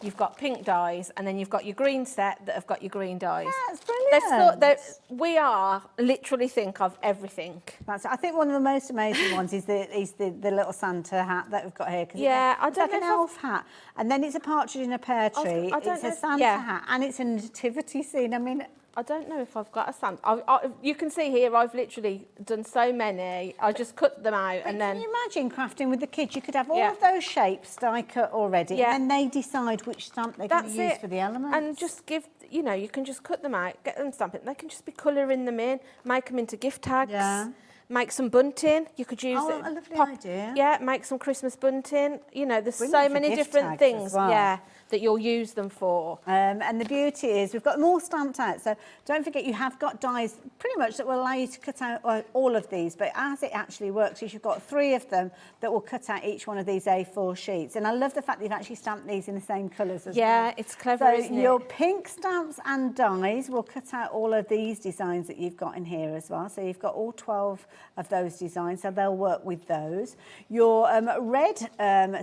[SPEAKER 7] you've got pink dies, and then you've got your green set that have got your green dies.
[SPEAKER 9] That's brilliant.
[SPEAKER 7] We are literally think of everything.
[SPEAKER 9] I think one of the most amazing ones is the little Santa hat that we've got here.
[SPEAKER 7] Yeah,
[SPEAKER 9] it's like an elf hat, and then it's a partridge in a pear tree. It's a Santa hat, and it's a nativity scene. I mean,
[SPEAKER 7] I don't know if I've got a Santa. You can see here, I've literally done so many. I just cut them out and then...
[SPEAKER 9] Can you imagine crafting with the kids? You could have all of those shapes die cut already, and then they decide which stamp they're going to use for the elements.
[SPEAKER 7] And just give, you know, you can just cut them out, get them stamped. They can just be colouring them in, make them into gift tags. Yeah. Make some bunting. You could use
[SPEAKER 9] a lovely idea.
[SPEAKER 7] Yeah, make some Christmas bunting. You know, there's so many different things. Well. That you'll use them for.
[SPEAKER 9] And the beauty is we've got them all stamped out. So don't forget you have got dies pretty much that will allow you to cut out all of these. But as it actually works is you've got 3 of them that will cut out each one of these A4 sheets. And I love the fact that you've actually stamped these in the same colours as well.
[SPEAKER 7] Yeah, it's clever, isn't it?
[SPEAKER 9] Your pink stamps and dies will cut out all of these designs that you've got in here as well. So you've got all 12 of those designs, so they'll work with those. Your red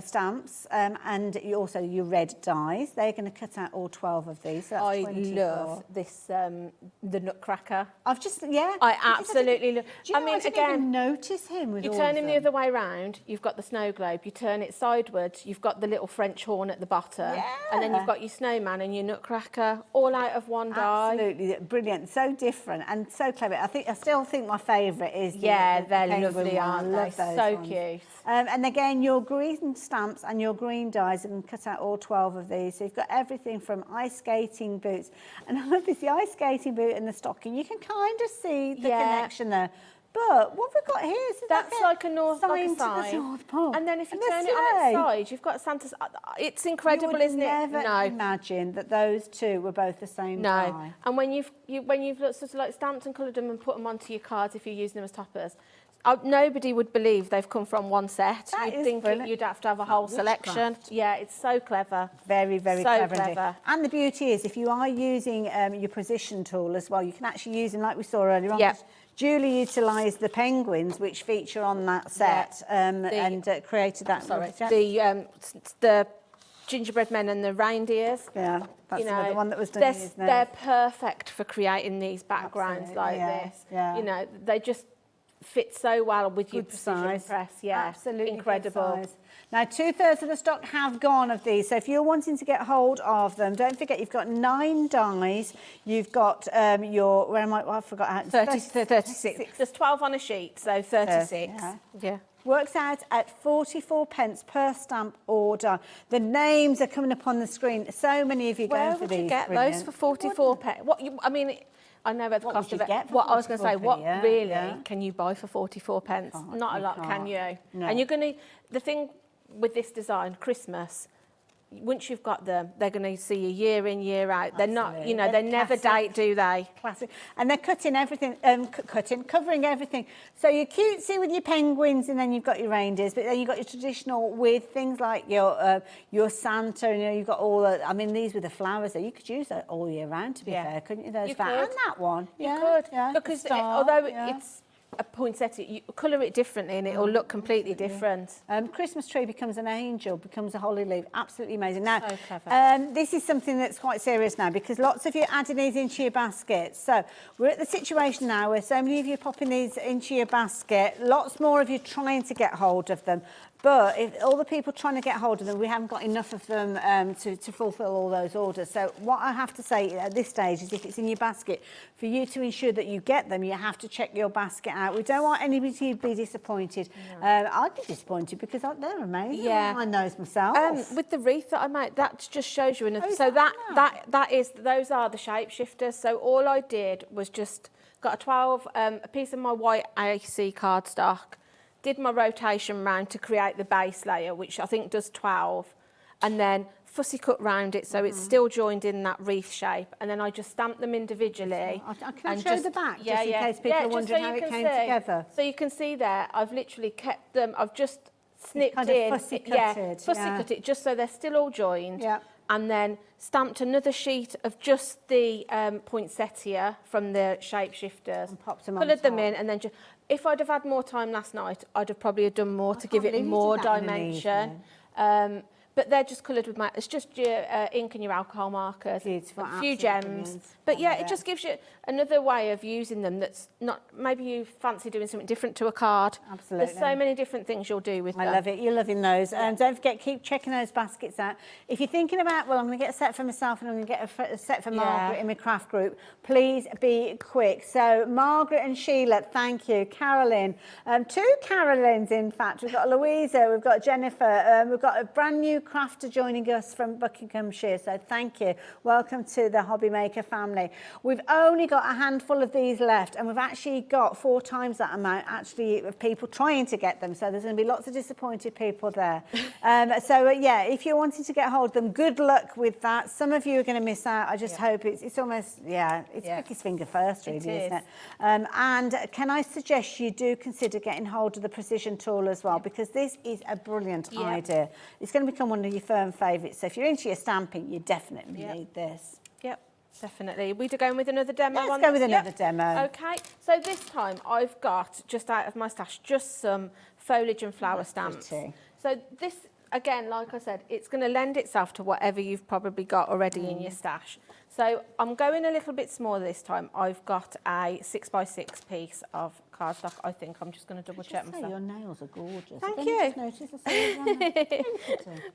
[SPEAKER 9] stamps and also your red dies, they're going to cut out all 12 of these. So that's
[SPEAKER 7] I
[SPEAKER 9] 24.
[SPEAKER 7] love this, the Nutcracker.
[SPEAKER 9] I
[SPEAKER 7] absolutely love.
[SPEAKER 9] Do you know, I didn't even notice him with all of them.
[SPEAKER 7] You turn him the other way round, you've got the snow globe. You turn it sideways, you've got the little French horn at the bottom. Yeah. And then you've got your snowman and your Nutcracker, all out of one die.
[SPEAKER 9] Absolutely, brilliant. So different and so clever. I still think my favourite is
[SPEAKER 7] they're lovely, aren't they? So cute.
[SPEAKER 9] And again, your green stamps and your green dies can cut out all 12 of these. So you've got everything from ice skating boots. And I love this, the ice skating boot and the stocking. You can kind of see the connection there. But what we've got here is
[SPEAKER 7] that's like a North
[SPEAKER 9] sign
[SPEAKER 7] to the
[SPEAKER 9] North Pole.
[SPEAKER 7] And then if you turn it on its side, you've got Santa's. It's incredible, isn't it?
[SPEAKER 9] You would never imagine that those two were both the same die.
[SPEAKER 7] And when you've sort of like stamped and coloured them and put them onto your cards, if you're using them as toppers, nobody would believe they've come from one set. You'd think you'd have to have a whole selection. Yeah, it's so clever.
[SPEAKER 9] Very, very
[SPEAKER 7] so
[SPEAKER 9] clever. And the beauty is, if you are using your position tool as well, you can actually use them like we saw earlier on.
[SPEAKER 7] Yeah.
[SPEAKER 9] Julie utilised the penguins, which feature on that set, and created that.
[SPEAKER 7] The gingerbread men and the reindeers.
[SPEAKER 9] Yeah, that's the one that was done.
[SPEAKER 7] They're perfect for creating these backgrounds this.
[SPEAKER 9] Yeah.
[SPEAKER 7] You know, they just fit so well with your precision press. Yeah,
[SPEAKER 9] absolutely
[SPEAKER 7] incredible.
[SPEAKER 9] Now, 2/3 of the stock have gone of these. So if you're wanting to get hold of them, don't forget you've got 9 dies. You've got your, where am I? Well, I forgot how.
[SPEAKER 7] 36. There's 12 on a sheet, so 36. Yeah.
[SPEAKER 9] Works out at 44 pence per stamp or die. The names are coming up on the screen. So many of you going for these.
[SPEAKER 7] Where would you get those for 44 pence? I know about the cost of it. What I was going to say, what really can you buy for 44 pence? Not a lot, can you?
[SPEAKER 9] No.
[SPEAKER 7] And you're going to, the thing with this design, Christmas, once you've got them, they're going to see you year in, year out. They're not, you know, they never date, do they?
[SPEAKER 9] Classic. And they're cutting everything, covering everything. So you're cutesy with your penguins, and then you've got your reindeers, but then you've got your traditional with things like your Santa, and you've got all the, I mean, these with the flowers there. You could use that all year round, to be fair, couldn't you?
[SPEAKER 7] You could.
[SPEAKER 9] And that one.
[SPEAKER 7] You could. Yeah, because although it's a poinsettia, you colour it differently and it'll look completely different.
[SPEAKER 9] Christmas tree becomes an angel, becomes a holly leaf. Absolutely amazing. Now,
[SPEAKER 7] so clever.
[SPEAKER 9] this is something that's quite serious now, because lots of you are adding these into your basket. So we're at the situation now where so many of you are popping these into your basket, lots more of you trying to get hold of them. But if all the people trying to get hold of them, we haven't got enough of them to fulfil all those orders. So what I have to say at this stage is, if it's in your basket, for you to ensure that you get them, you have to check your basket out. We don't want anybody to be disappointed. No. I'd be disappointed because they're amazing. Yeah. I know myself.
[SPEAKER 7] With the wreath that I made, that just shows you enough. So those are the shapeshifters. So all I did was just got a piece of my white AC cardstock, did my rotation round to create the base layer, which I think does 12, and then fussy cut round it so it's still joined in that wreath shape, and then I just stamped them individually.
[SPEAKER 9] Can I show the back, just in case people are wondering how it came together?
[SPEAKER 7] So you can see there, I've literally kept them, I've just snipped
[SPEAKER 9] kind
[SPEAKER 7] in.
[SPEAKER 9] Of fussy cutted.
[SPEAKER 7] Fussy cut it, just so they're still all joined. Yeah. And then stamped another sheet of just the poinsettia from the shapeshifters.
[SPEAKER 9] And popped them
[SPEAKER 7] coloured them in, and then just... If I'd have had more time last night, I'd have probably done more to give it more dimension. but they're just coloured with it's just your ink and your alcohol markers,
[SPEAKER 9] Beautiful,
[SPEAKER 7] a few
[SPEAKER 9] absolutely
[SPEAKER 7] gems.
[SPEAKER 9] brilliant.
[SPEAKER 7] But yeah,
[SPEAKER 9] Love
[SPEAKER 7] it
[SPEAKER 9] it.
[SPEAKER 7] just gives you another way of using them that's not, maybe you fancy doing something different to a card.
[SPEAKER 9] Absolutely.
[SPEAKER 7] There's so many different things you'll do with them.
[SPEAKER 9] I love it. You're loving those. And don't forget, keep checking those baskets out. If you're thinking about, well, I'm going to get a set for myself and I'm going to get a set for Margaret in my craft group, please be quick. So Margaret and Sheila, thank you. Carolyn, 2 Carolyns, in fact. We've got Louisa, we've got Jennifer, we've got a brand new crafter joining us from Buckinghamshire. So thank you. Welcome to the HobbyMaker family. We've only got a handful of these left, and we've actually got 4 times that amount actually of people trying to get them. So there's going to be lots of disappointed people there. Yeah, if you're wanting to get hold of them, good luck with that. Some of you are going to miss out. I just hope it's almost, it's Vicky's finger first, really, isn't it? And can I suggest you do consider getting hold of the precision tool as well, because this is a brilliant idea. It's going to become one of your firm favourites. So if you're into your stamping, you definitely need this.
[SPEAKER 7] Yep, definitely. We're going with another demo.
[SPEAKER 9] Let's go with another demo.
[SPEAKER 7] Okay, so this time I've got, just out of my stash, just some foliage and flower stamps.
[SPEAKER 9] Pretty.
[SPEAKER 7] So this, again, like I said, it's going to lend itself to whatever you've probably got already in your stash. So I'm going a little bit smaller this time. I've got a 6x6 piece of cardstock. I think I'm just going to double check myself.
[SPEAKER 9] Your nails are gorgeous.
[SPEAKER 7] Thank you.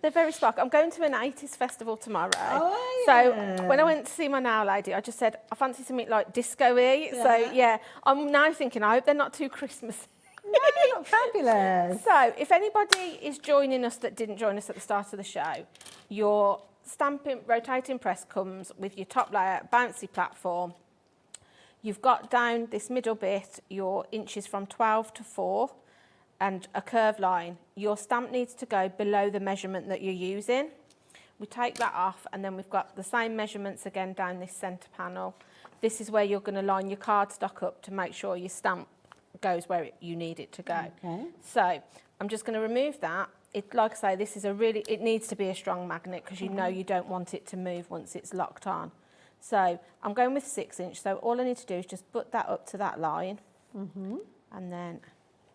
[SPEAKER 7] They're very sparkly. I'm going to an 80s festival tomorrow.
[SPEAKER 9] Oh,
[SPEAKER 7] so when I went to see my nail lady, I just said, I fancy something like disco-y.
[SPEAKER 9] Yeah.
[SPEAKER 7] So yeah, I'm now thinking, I hope they're not too Christmassy.
[SPEAKER 9] No, they look fabulous.
[SPEAKER 7] So if anybody is joining us that didn't join us at the start of the show, your stamping, rotating press comes with your top layer, bouncy platform. You've got down this middle bit, your inches from 12 to 4 and a curved line. Your stamp needs to go below the measurement that you're using. We take that off and then we've got the same measurements again down this centre panel. This is where you're going to line your cardstock up to make sure your stamp goes where you need it to go.
[SPEAKER 9] Okay.
[SPEAKER 7] So I'm just going to remove that. Like I say, this is it needs to be a strong magnet because you know you don't want it to move once it's locked on. So I'm going with 6 inch. So all I need to do is just put that up to that line and then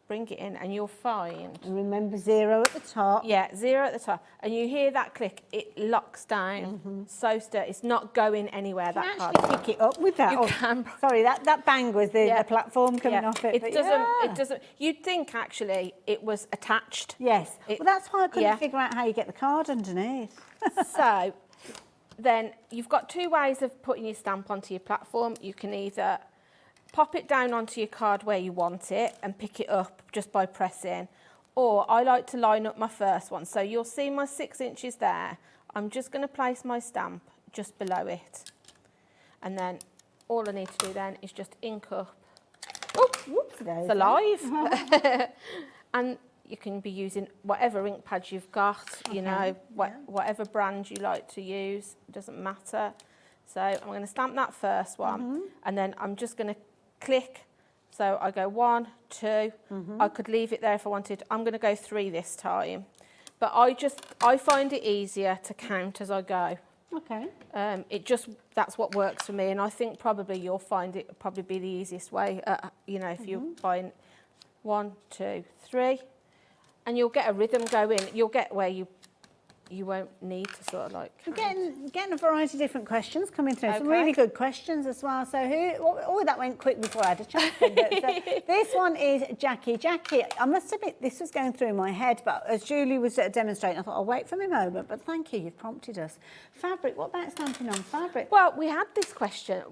[SPEAKER 7] bring it in and you'll find...
[SPEAKER 9] And remember 0 at the top.
[SPEAKER 7] Yeah, 0 at the top. And you hear that click, it locks down. So sturdy. It's not going anywhere,
[SPEAKER 9] You
[SPEAKER 7] that
[SPEAKER 9] can
[SPEAKER 7] card.
[SPEAKER 9] actually pick it up with that.
[SPEAKER 7] You can.
[SPEAKER 9] Sorry, that bang was the platform coming off it.
[SPEAKER 7] It doesn't. You'd think actually it was attached.
[SPEAKER 9] Yes.
[SPEAKER 7] Well,
[SPEAKER 9] that's why I couldn't figure out how you get the card underneath.
[SPEAKER 7] So then you've got 2 ways of putting your stamp onto your platform. You can either pop it down onto your card where you want it and pick it up just by pressing, or I like to line up my first one. So you'll see my 6 inches there. I'm just going to place my stamp just below it. And then all I need to do then is just ink up. Oh,
[SPEAKER 9] whoops,
[SPEAKER 7] it's alive. And you can be using whatever ink pads you've got, you know, whatever brand you like to use, it doesn't matter. So I'm going to stamp that first one and then I'm just going to click. So I go 1, 2, I could leave it there if I wanted. I'm going to go 3 this time. But I find it easier to count as I go.
[SPEAKER 9] Okay.
[SPEAKER 7] That's what works for me, and I think probably you'll find it probably be the easiest way, you know, if you're buying 1, 2, 3, and you'll get a rhythm going. You'll get where you won't need to sort of like...
[SPEAKER 9] We're getting a variety of different questions coming through. Some really good questions as well. So that went quick before I had a chance. So this one is Jackie. Jackie, I must admit, this was going through my head, but as Julie was demonstrating, I thought, I'll wait for me a moment, but thank you, you've prompted us. Fabric, what about stamping on fabric?
[SPEAKER 7] Well, we had this question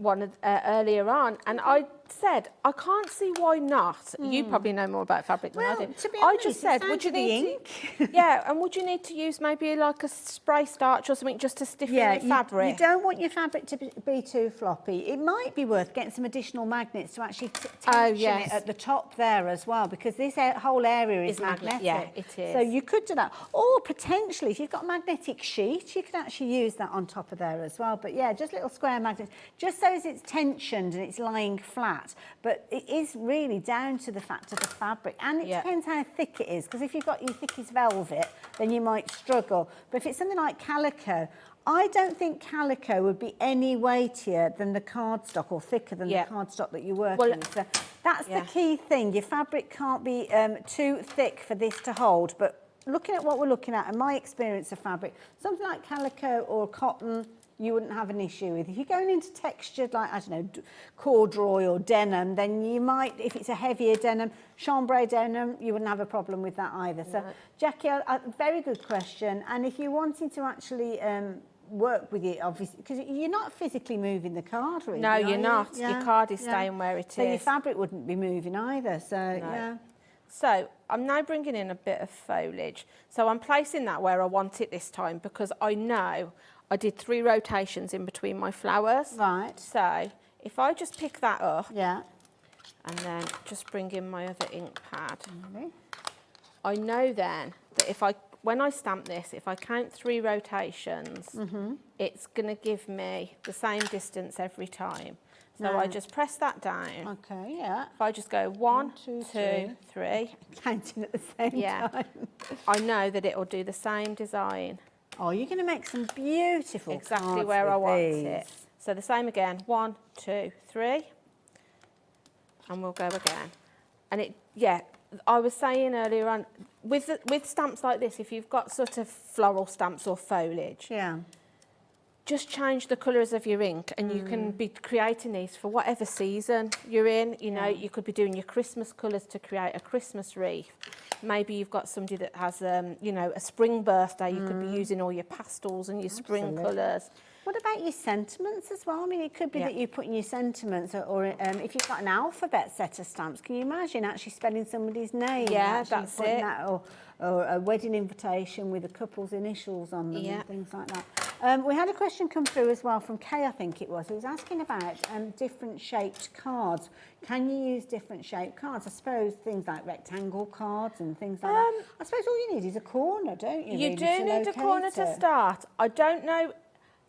[SPEAKER 7] earlier on, and I said, I can't see why not. You probably know more about fabric than I do.
[SPEAKER 9] To be
[SPEAKER 7] I
[SPEAKER 9] honest,
[SPEAKER 7] just said, would you need to, and would you need to use maybe like a spray starch or something just to stiffen your fabric?
[SPEAKER 9] You don't want your fabric to be too floppy. It might be worth getting some additional magnets to actually tension it at the top there as well, because this whole area is magnetic.
[SPEAKER 7] Yeah, it is.
[SPEAKER 9] So you could do that. Or potentially, if you've got a magnetic sheet, you could actually use that on top of there as well. But yeah, just little square magnets, just so as it's tensioned and it's lying flat. But it is really down to the fact of the fabric, and it depends how thick it is, because if you've got your thickest velvet, then you might struggle. But if it's something like calico, I don't think calico would be any weightier than the cardstock, or thicker than the cardstock that you're working with. So that's the key thing. Your fabric can't be too thick for this to hold, but looking at what we're looking at and my experience of fabric, something like calico or cotton, you wouldn't have an issue with. If you're going into textured, like, I don't know, corduroy or denim, then you might, if it's a heavier denim, chambray denim, you wouldn't have a problem with that either. So, Jackie, a very good question. And if you're wanting to actually work with it, obviously, because you're not physically moving the card, really.
[SPEAKER 7] No, you're not.
[SPEAKER 9] Yeah.
[SPEAKER 7] Your card is staying where it is.
[SPEAKER 9] So your fabric wouldn't be moving either, so, yeah.
[SPEAKER 7] So I'm now bringing in a bit of foliage. So I'm placing that where I want it this time because I know I did 3 rotations in between my flowers.
[SPEAKER 9] Right.
[SPEAKER 7] So if I just pick that up
[SPEAKER 9] Yeah.
[SPEAKER 7] and then just bring in my other ink pad, I know then that when I stamp this, if I count 3 rotations, it's going to give me the same distance every time. So I just press that down.
[SPEAKER 9] Okay, yeah.
[SPEAKER 7] If I just go 1, 2, 3.
[SPEAKER 9] Counting at the same time.
[SPEAKER 7] I know that it will do the same design.
[SPEAKER 9] Oh, you're going to make some beautiful
[SPEAKER 7] Exactly
[SPEAKER 9] cards
[SPEAKER 7] where I
[SPEAKER 9] with
[SPEAKER 7] want
[SPEAKER 9] these.
[SPEAKER 7] it. So the same again, 1, 2, 3. And we'll go again. And it, yeah, I was saying earlier on, with stamps like this, if you've got sort of floral stamps or foliage,
[SPEAKER 9] Yeah.
[SPEAKER 7] just change the colours of your ink and you can be creating these for whatever season you're in. You know, you could be doing your Christmas colours to create a Christmas wreath. Maybe you've got somebody that has, you know, a spring birthday. You could be using all your pastels and your spring colours.
[SPEAKER 9] What about your sentiments as well? I mean, it could be that you put in your sentiments, or if you've got an alphabet set of stamps, can you imagine actually spelling somebody's name?
[SPEAKER 7] Yeah,
[SPEAKER 9] actually
[SPEAKER 7] that's
[SPEAKER 9] putting
[SPEAKER 7] it.
[SPEAKER 9] That, or a wedding invitation with a couple's initials on them and things like that. We had a question come through as well from Kay, I think it was, who was asking about different shaped cards. Can you use different shaped cards? I suppose things like rectangle cards and things like that. I suppose all you need is a corner, don't you?
[SPEAKER 7] You
[SPEAKER 9] really,
[SPEAKER 7] do
[SPEAKER 9] to
[SPEAKER 7] need a corner
[SPEAKER 9] locate
[SPEAKER 7] to
[SPEAKER 9] it?
[SPEAKER 7] start. I don't know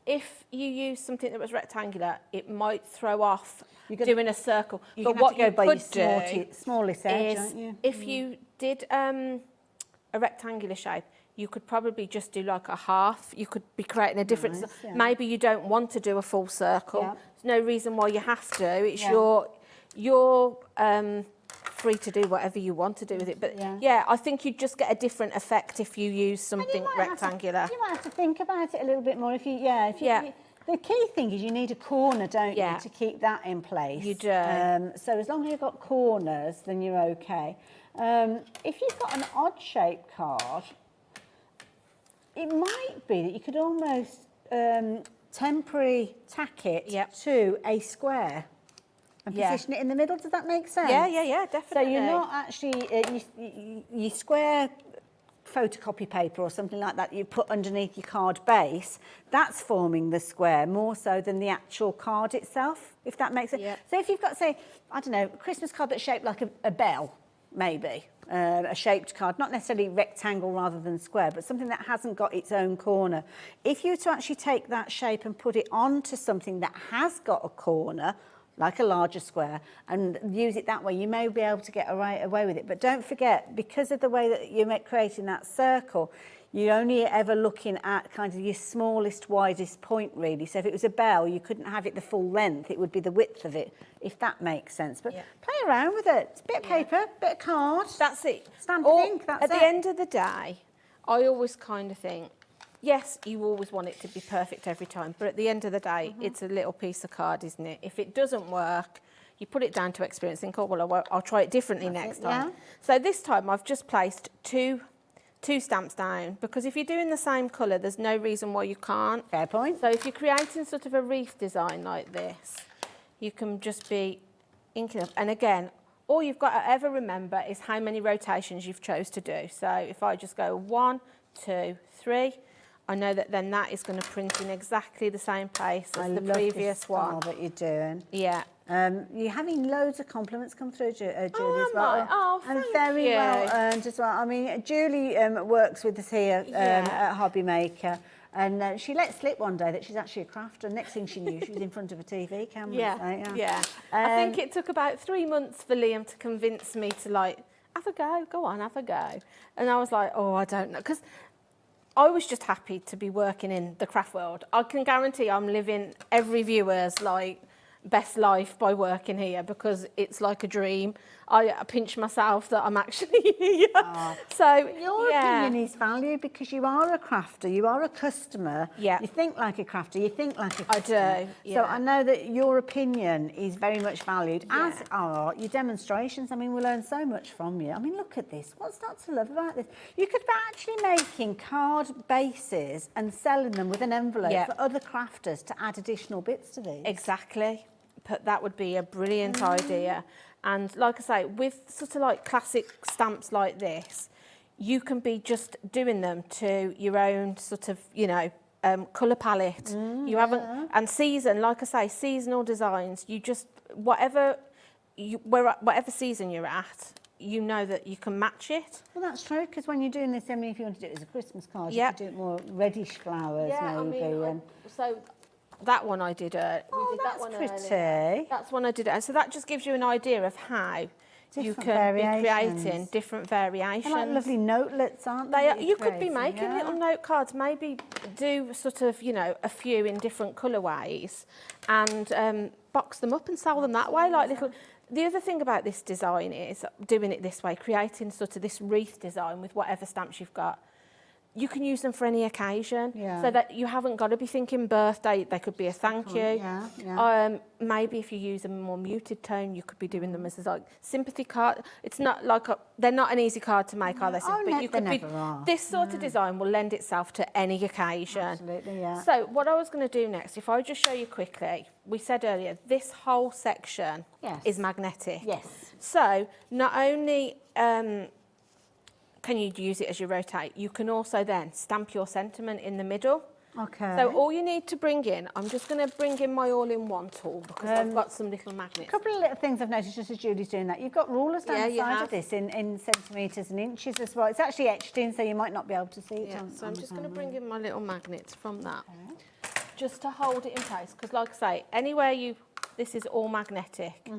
[SPEAKER 7] if you use something that was rectangular, it might throw off doing a circle.
[SPEAKER 9] You're
[SPEAKER 7] But what
[SPEAKER 9] go
[SPEAKER 7] you
[SPEAKER 9] by
[SPEAKER 7] could
[SPEAKER 9] your
[SPEAKER 7] do
[SPEAKER 9] smallest edge,
[SPEAKER 7] is,
[SPEAKER 9] aren't you?
[SPEAKER 7] if you did a rectangular shape, you could probably just do like a half. You could be creating a different...
[SPEAKER 9] Nice, yeah.
[SPEAKER 7] Maybe you don't want to do a full circle.
[SPEAKER 9] Yeah.
[SPEAKER 7] There's no reason why you have to. It's
[SPEAKER 9] Yeah.
[SPEAKER 7] your free to do whatever you want to do with it. But yeah, I think you'd just get a different effect if you use something rectangular.
[SPEAKER 9] You might have to think about it a little bit more. If you, the key thing is you need a corner, don't you, to keep that in place.
[SPEAKER 7] You do.
[SPEAKER 9] So as long as you've got corners, then you're okay. If you've got an odd-shaped card, it might be that you could almost temporary tack it to a square and position it in the middle. Does that make sense?
[SPEAKER 7] Yeah, definitely.
[SPEAKER 9] So you're not actually, you square photocopy paper or something like that you put underneath your card base, that's forming the square more so than the actual card itself, if that makes sense. So if you've got, say, I don't know, a Christmas card that's shaped like a bell, maybe, a shaped card, not necessarily rectangle rather than square, but something that hasn't got its own corner. If you were to actually take that shape and put it onto something that has got a corner, like a larger square, and use it that way, you may be able to get away with it. But don't forget, because of the way that you're creating that circle, you're only ever looking at kind of your smallest, widest point, really. So if it was a bell, you couldn't have it the full length. It would be the width of it, if that makes sense. But play around with it. It's a bit of paper, bit of card.
[SPEAKER 7] That's it.
[SPEAKER 9] Stamp and ink, that's
[SPEAKER 7] it. At the end of the day, I always kind of think, yes, you always want it to be perfect every time, but at the end of the day, it's a little piece of card, isn't it? If it doesn't work, you put it down to experience, think, oh, well, I'll try it differently next time. So this time I've just placed two stamps down, because if you're doing the same colour, there's no reason why you can't.
[SPEAKER 9] Fair point.
[SPEAKER 7] So if you're creating sort of a wreath design like this, you can just be inking up. And again, all you've got to ever remember is how many rotations you've chose to do. So if I just go 1, 2, 3, I know that then that is going to print in exactly the same place as the previous one.
[SPEAKER 9] That you're doing.
[SPEAKER 7] Yeah.
[SPEAKER 9] You're having loads of compliments come through, Julie, as
[SPEAKER 7] am
[SPEAKER 9] well.
[SPEAKER 7] I? Oh,
[SPEAKER 9] and
[SPEAKER 7] thank
[SPEAKER 9] very
[SPEAKER 7] you.
[SPEAKER 9] well earned as well. I mean, Julie works with us here at HobbyMaker, and she let slip one day that she's actually a crafter. And next thing she knew, she was in front of a TV camera.
[SPEAKER 7] I think it took about 3 months for Liam to convince me to, like, have a go on, have a go. And I was like, oh, I don't know, because I was just happy to be working in the craft world. I can guarantee I'm living every viewer's, like, best life by working here because it's like a dream. I pinch myself that I'm actually here. So
[SPEAKER 9] your opinion is valued because you are a crafter, you are a customer.
[SPEAKER 7] Yeah.
[SPEAKER 9] You think like a crafter, you think like a
[SPEAKER 7] I
[SPEAKER 9] customer.
[SPEAKER 7] do,
[SPEAKER 9] So
[SPEAKER 7] yeah.
[SPEAKER 9] I know that your opinion is very much valued, as are your demonstrations. I mean, we learn so much from you. I mean, look at this. What's not to love about this? You could be actually making card bases and selling them with an envelope for other crafters to add additional bits to these.
[SPEAKER 7] Exactly. But that would be a brilliant idea. And like I say, with sort of like classic stamps like this, you can be just doing them to your own sort of, you know, colour palette. You haven't, and season, like I say, seasonal designs, you just, whatever season you're at, you know that you can match it.
[SPEAKER 9] Well, that's true, because when you're doing this, I mean, if you want to do it as a Christmas card, you could do it more reddish flowers, maybe.
[SPEAKER 7] So that one I did. We did that one
[SPEAKER 9] pretty.
[SPEAKER 7] earlier. That's one I did. So that just gives you an idea of how you can be creating different variations.
[SPEAKER 9] They're like lovely notelets, aren't they?
[SPEAKER 7] You could be making little note cards, maybe do sort of, you know, a few in different colourways and box them up and sell them that way, like little. The other thing about this design is doing it this way, creating sort of this wreath design with whatever stamps you've got. You can use them for any occasion, so that you haven't got to be thinking birthday. They could be a thank you. Maybe if you use a more muted tone, you could be doing them as like sympathy card. It's not like they're not an easy card to make, are they? But you could be. This sort of design will lend itself to any occasion.
[SPEAKER 9] Absolutely, yeah.
[SPEAKER 7] So what I was going to do next, if I just show you quickly, we said earlier this whole section is magnetic.
[SPEAKER 9] Yes.
[SPEAKER 7] So not only can you use it as you rotate, you can also then stamp your sentiment in the middle.
[SPEAKER 9] Okay.
[SPEAKER 7] So all you need to bring in, I'm just going to bring in my all-in-one tool because I've got some little magnets.
[SPEAKER 9] A couple of little things I've noticed just as Julie's doing that. You've got rulers down the
[SPEAKER 7] you
[SPEAKER 9] side
[SPEAKER 7] have.
[SPEAKER 9] of this in centimetres and inches as well. It's actually etched in, so you might not be able to see it.
[SPEAKER 7] So I'm just going to bring in my little magnets from that, just to hold it in place. Because like I say, anywhere this is all magnetic.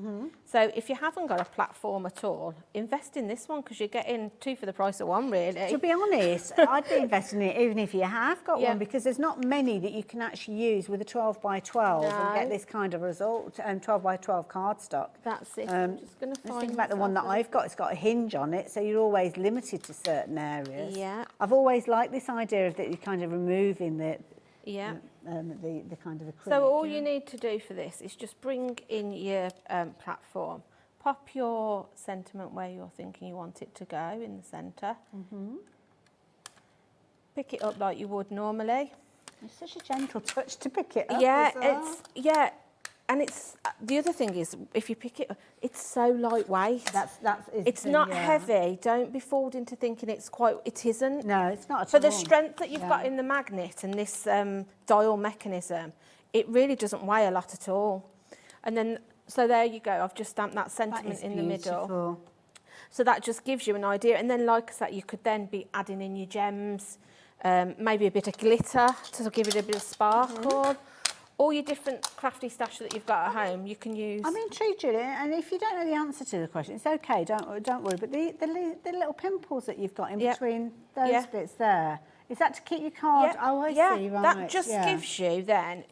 [SPEAKER 7] So if you haven't got a platform at all, invest in this one because you're getting two for the price of one, really.
[SPEAKER 9] To be honest, I'd be investing in it even if you have got one, because there's not many that you can actually use with a 12 by 12 and get this kind of result. 12 by 12 cardstock.
[SPEAKER 7] That's it. I'm just going to find.
[SPEAKER 9] Think about the one that I've got. It's got a hinge on it, so you're always limited to certain areas.
[SPEAKER 7] Yeah.
[SPEAKER 9] I've always liked this idea of that you're kind of removing the kind of acrylic.
[SPEAKER 7] So all you need to do for this is just bring in your platform, pop your sentiment where you're thinking you want it to go in the centre, pick it up like you would normally.
[SPEAKER 9] It's such a gentle touch to pick it up.
[SPEAKER 7] And it's the other thing is if you pick it up, it's so lightweight. It's not heavy. Don't be fooled into thinking it isn't.
[SPEAKER 9] No, it's not at all.
[SPEAKER 7] For the strength that you've got in the magnet and this dial mechanism, it really doesn't weigh a lot at all. And then, so there you go. I've just stamped that sentiment in the middle. So that just gives you an idea. And then, like I said, you could then be adding in your gems, maybe a bit of glitter to give it a bit of sparkle. All your different crafty stash that you've got at home, you can use.
[SPEAKER 9] I'm intrigued, Julie, and if you don't know the answer to the question, it's okay, don't worry. But the little pimples that you've got in between those bits there, is that to keep your card? I see, right.
[SPEAKER 7] That just gives you then,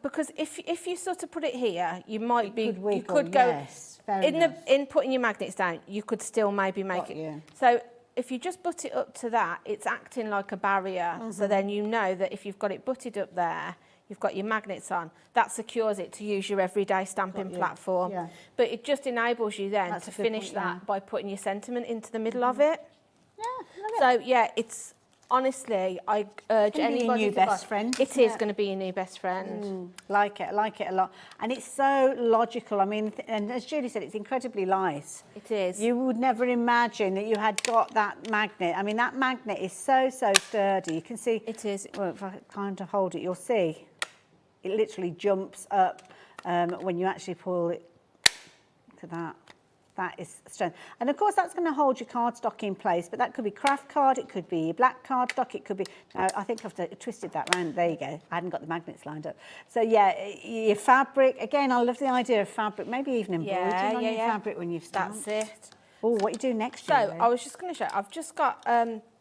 [SPEAKER 7] because if you sort of put it here, you might you could go in putting your magnets down. You could still maybe make it. So if you just butt it up to that, it's acting like a barrier. So then you know that if you've got it butted up there, you've got your magnets on, that secures it to use your everyday stamping platform. But it just enables you then to finish that by putting your sentiment into the middle of it. So it's honestly, I urge anybody
[SPEAKER 9] new best friend.
[SPEAKER 7] It is going to be your new best friend.
[SPEAKER 9] Like it a lot. And it's so logical. I mean, and as Julie said, it's incredibly light.
[SPEAKER 7] It is.
[SPEAKER 9] You would never imagine that you had got that magnet. I mean, that magnet is so sturdy. You can see.
[SPEAKER 7] It is.
[SPEAKER 9] Well, if I kind of hold it, you'll see. It literally jumps up when you actually pull it. Look at that. That is strength. And of course, that's going to hold your cardstock in place, but that could be craft card, it could be black cardstock, it could be... Now, I think I've twisted that round. There you go. I hadn't got the magnets lined up. So, yeah, your fabric. Again, I love the idea of fabric, maybe even embroidering on your fabric when you've stamped.
[SPEAKER 7] That's it.
[SPEAKER 9] Oh, what you do next,
[SPEAKER 7] So,
[SPEAKER 9] Julie?
[SPEAKER 7] I was just going to show you. I've just got...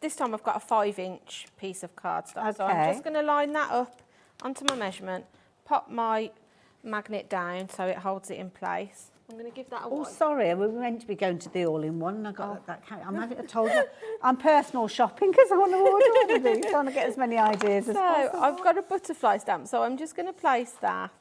[SPEAKER 7] this time I've got a 5-inch piece of cardstock.
[SPEAKER 9] Okay.
[SPEAKER 7] So I'm just going to line that up onto my measurement, pop my magnet down so it holds it in place. I'm going to give that a
[SPEAKER 9] Oh,
[SPEAKER 7] wipe.
[SPEAKER 9] sorry, we were meant to be going to the all-in-one and I got that. I told you, I'm personal shopping because I want to order all of these, trying to get as many ideas as
[SPEAKER 7] So
[SPEAKER 9] possible.
[SPEAKER 7] I've got a butterfly stamp, so I'm just going to place that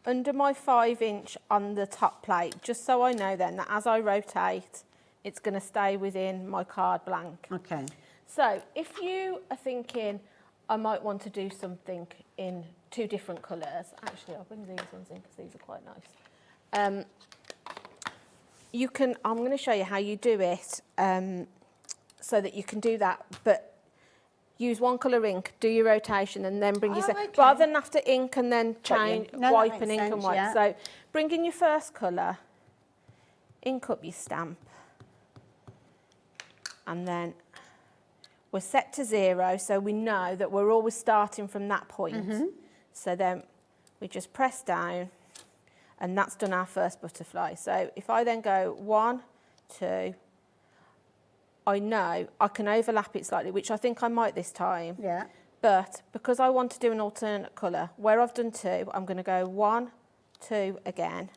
[SPEAKER 7] under my 5-inch on the top plate, just so I know then that as I rotate, it's going to stay within my card blank.
[SPEAKER 9] Okay.
[SPEAKER 7] So if you are thinking, I might want to do something in 2 different colours, actually I'll bring these ones in because these are quite nice. You can, I'm going to show you how you do it so that you can do that, but use 1 colour ink, do your rotation and then bring your
[SPEAKER 9] okay.
[SPEAKER 7] rather than have to ink and then change,
[SPEAKER 9] No, that
[SPEAKER 7] wipe
[SPEAKER 9] makes
[SPEAKER 7] and ink and
[SPEAKER 9] sense,
[SPEAKER 7] wipe.
[SPEAKER 9] yeah.
[SPEAKER 7] So bring in your first colour, ink up your stamp, and then we're set to 0, so we know that we're always starting from that point. So then we just press down, and that's done our first butterfly. So if I then go 1, 2, I know I can overlap it slightly, which I think I might this time.
[SPEAKER 9] Yeah.
[SPEAKER 7] But because I want to do an alternate colour, where I've done 2, I'm going to go 1, 2 again.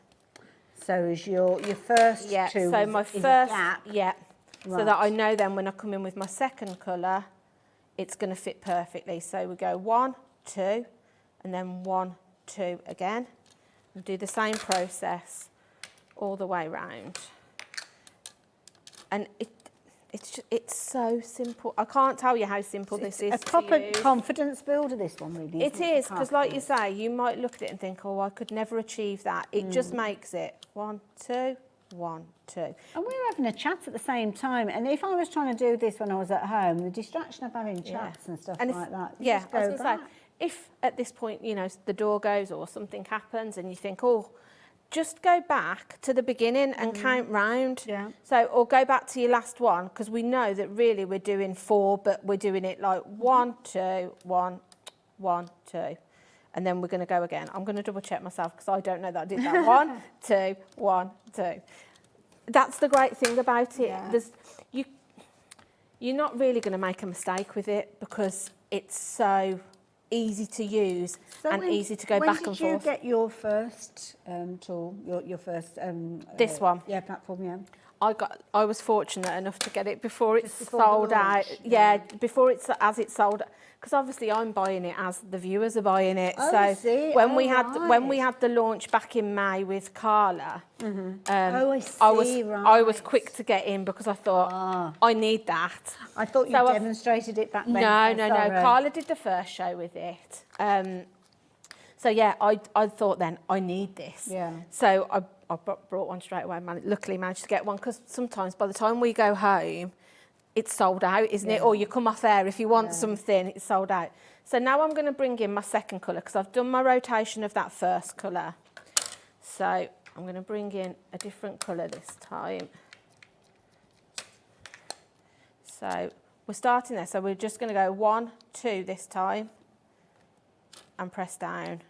[SPEAKER 9] So is your first 2
[SPEAKER 7] so my
[SPEAKER 9] is
[SPEAKER 7] first,
[SPEAKER 9] a gap?
[SPEAKER 7] yeah. So that I know then when I come in with my second colour, it's going to fit perfectly. So we go 1, 2, and then 1, 2 again. And do the same process all the way round. And it's so simple. I can't tell you how simple this is.
[SPEAKER 9] A proper
[SPEAKER 7] to use.
[SPEAKER 9] confidence builder, this one, really.
[SPEAKER 7] It is, because like you say, you might look at it and think, oh, I could never achieve that. It just makes it 1, 2, 1, 2.
[SPEAKER 9] And we're having a chat at the same time. And if I was trying to do this when I was at home, the distraction of having chats and stuff like that, you just
[SPEAKER 7] I was
[SPEAKER 9] go
[SPEAKER 7] going to
[SPEAKER 9] back.
[SPEAKER 7] say, if at this point, you know, the door goes or something happens and you think, oh, just go back to the beginning and count round.
[SPEAKER 9] Yeah.
[SPEAKER 7] So, or go back to your last one, because we know that really we're doing 4, but we're doing it like 1, 2, 1, 1, 2. And then we're going to go again. I'm going to double check myself because I don't know that I did that. 1, 2, 1, 2. That's the great thing about it.
[SPEAKER 9] Yeah.
[SPEAKER 7] You're not really going to make a mistake with it because it's so easy to use and easy to go back and forth.
[SPEAKER 9] When did you get your first tool, your first...
[SPEAKER 7] This one?
[SPEAKER 9] Yeah, platform, yeah.
[SPEAKER 7] I was fortunate enough to get it before it's
[SPEAKER 9] before the
[SPEAKER 7] sold out.
[SPEAKER 9] launch,
[SPEAKER 7] Yeah, before it's sold. Because obviously I'm buying it as the viewers are buying it.
[SPEAKER 9] Oh,
[SPEAKER 7] so
[SPEAKER 9] I see.
[SPEAKER 7] when
[SPEAKER 9] Oh,
[SPEAKER 7] we had
[SPEAKER 9] right.
[SPEAKER 7] the launch back in May with Carla,
[SPEAKER 9] Oh, I see,
[SPEAKER 7] I was
[SPEAKER 9] right.
[SPEAKER 7] quick to get in because I thought I need that.
[SPEAKER 9] I thought you
[SPEAKER 7] So I've-
[SPEAKER 9] demonstrated it back then.
[SPEAKER 7] No.
[SPEAKER 9] Sorry.
[SPEAKER 7] Carla did the first show with it. So yeah, I thought then I need this.
[SPEAKER 9] Yeah.
[SPEAKER 7] So I brought one straight away. Luckily managed to get one because sometimes by the time we go home, it's sold out, isn't it? Or you come off air if you want something, it's sold out. So now I'm going to bring in my second colour because I've done my rotation of that first colour. So I'm going to bring in a different colour this time. So we're starting there. So we're just going to go 1, 2 this time and press down.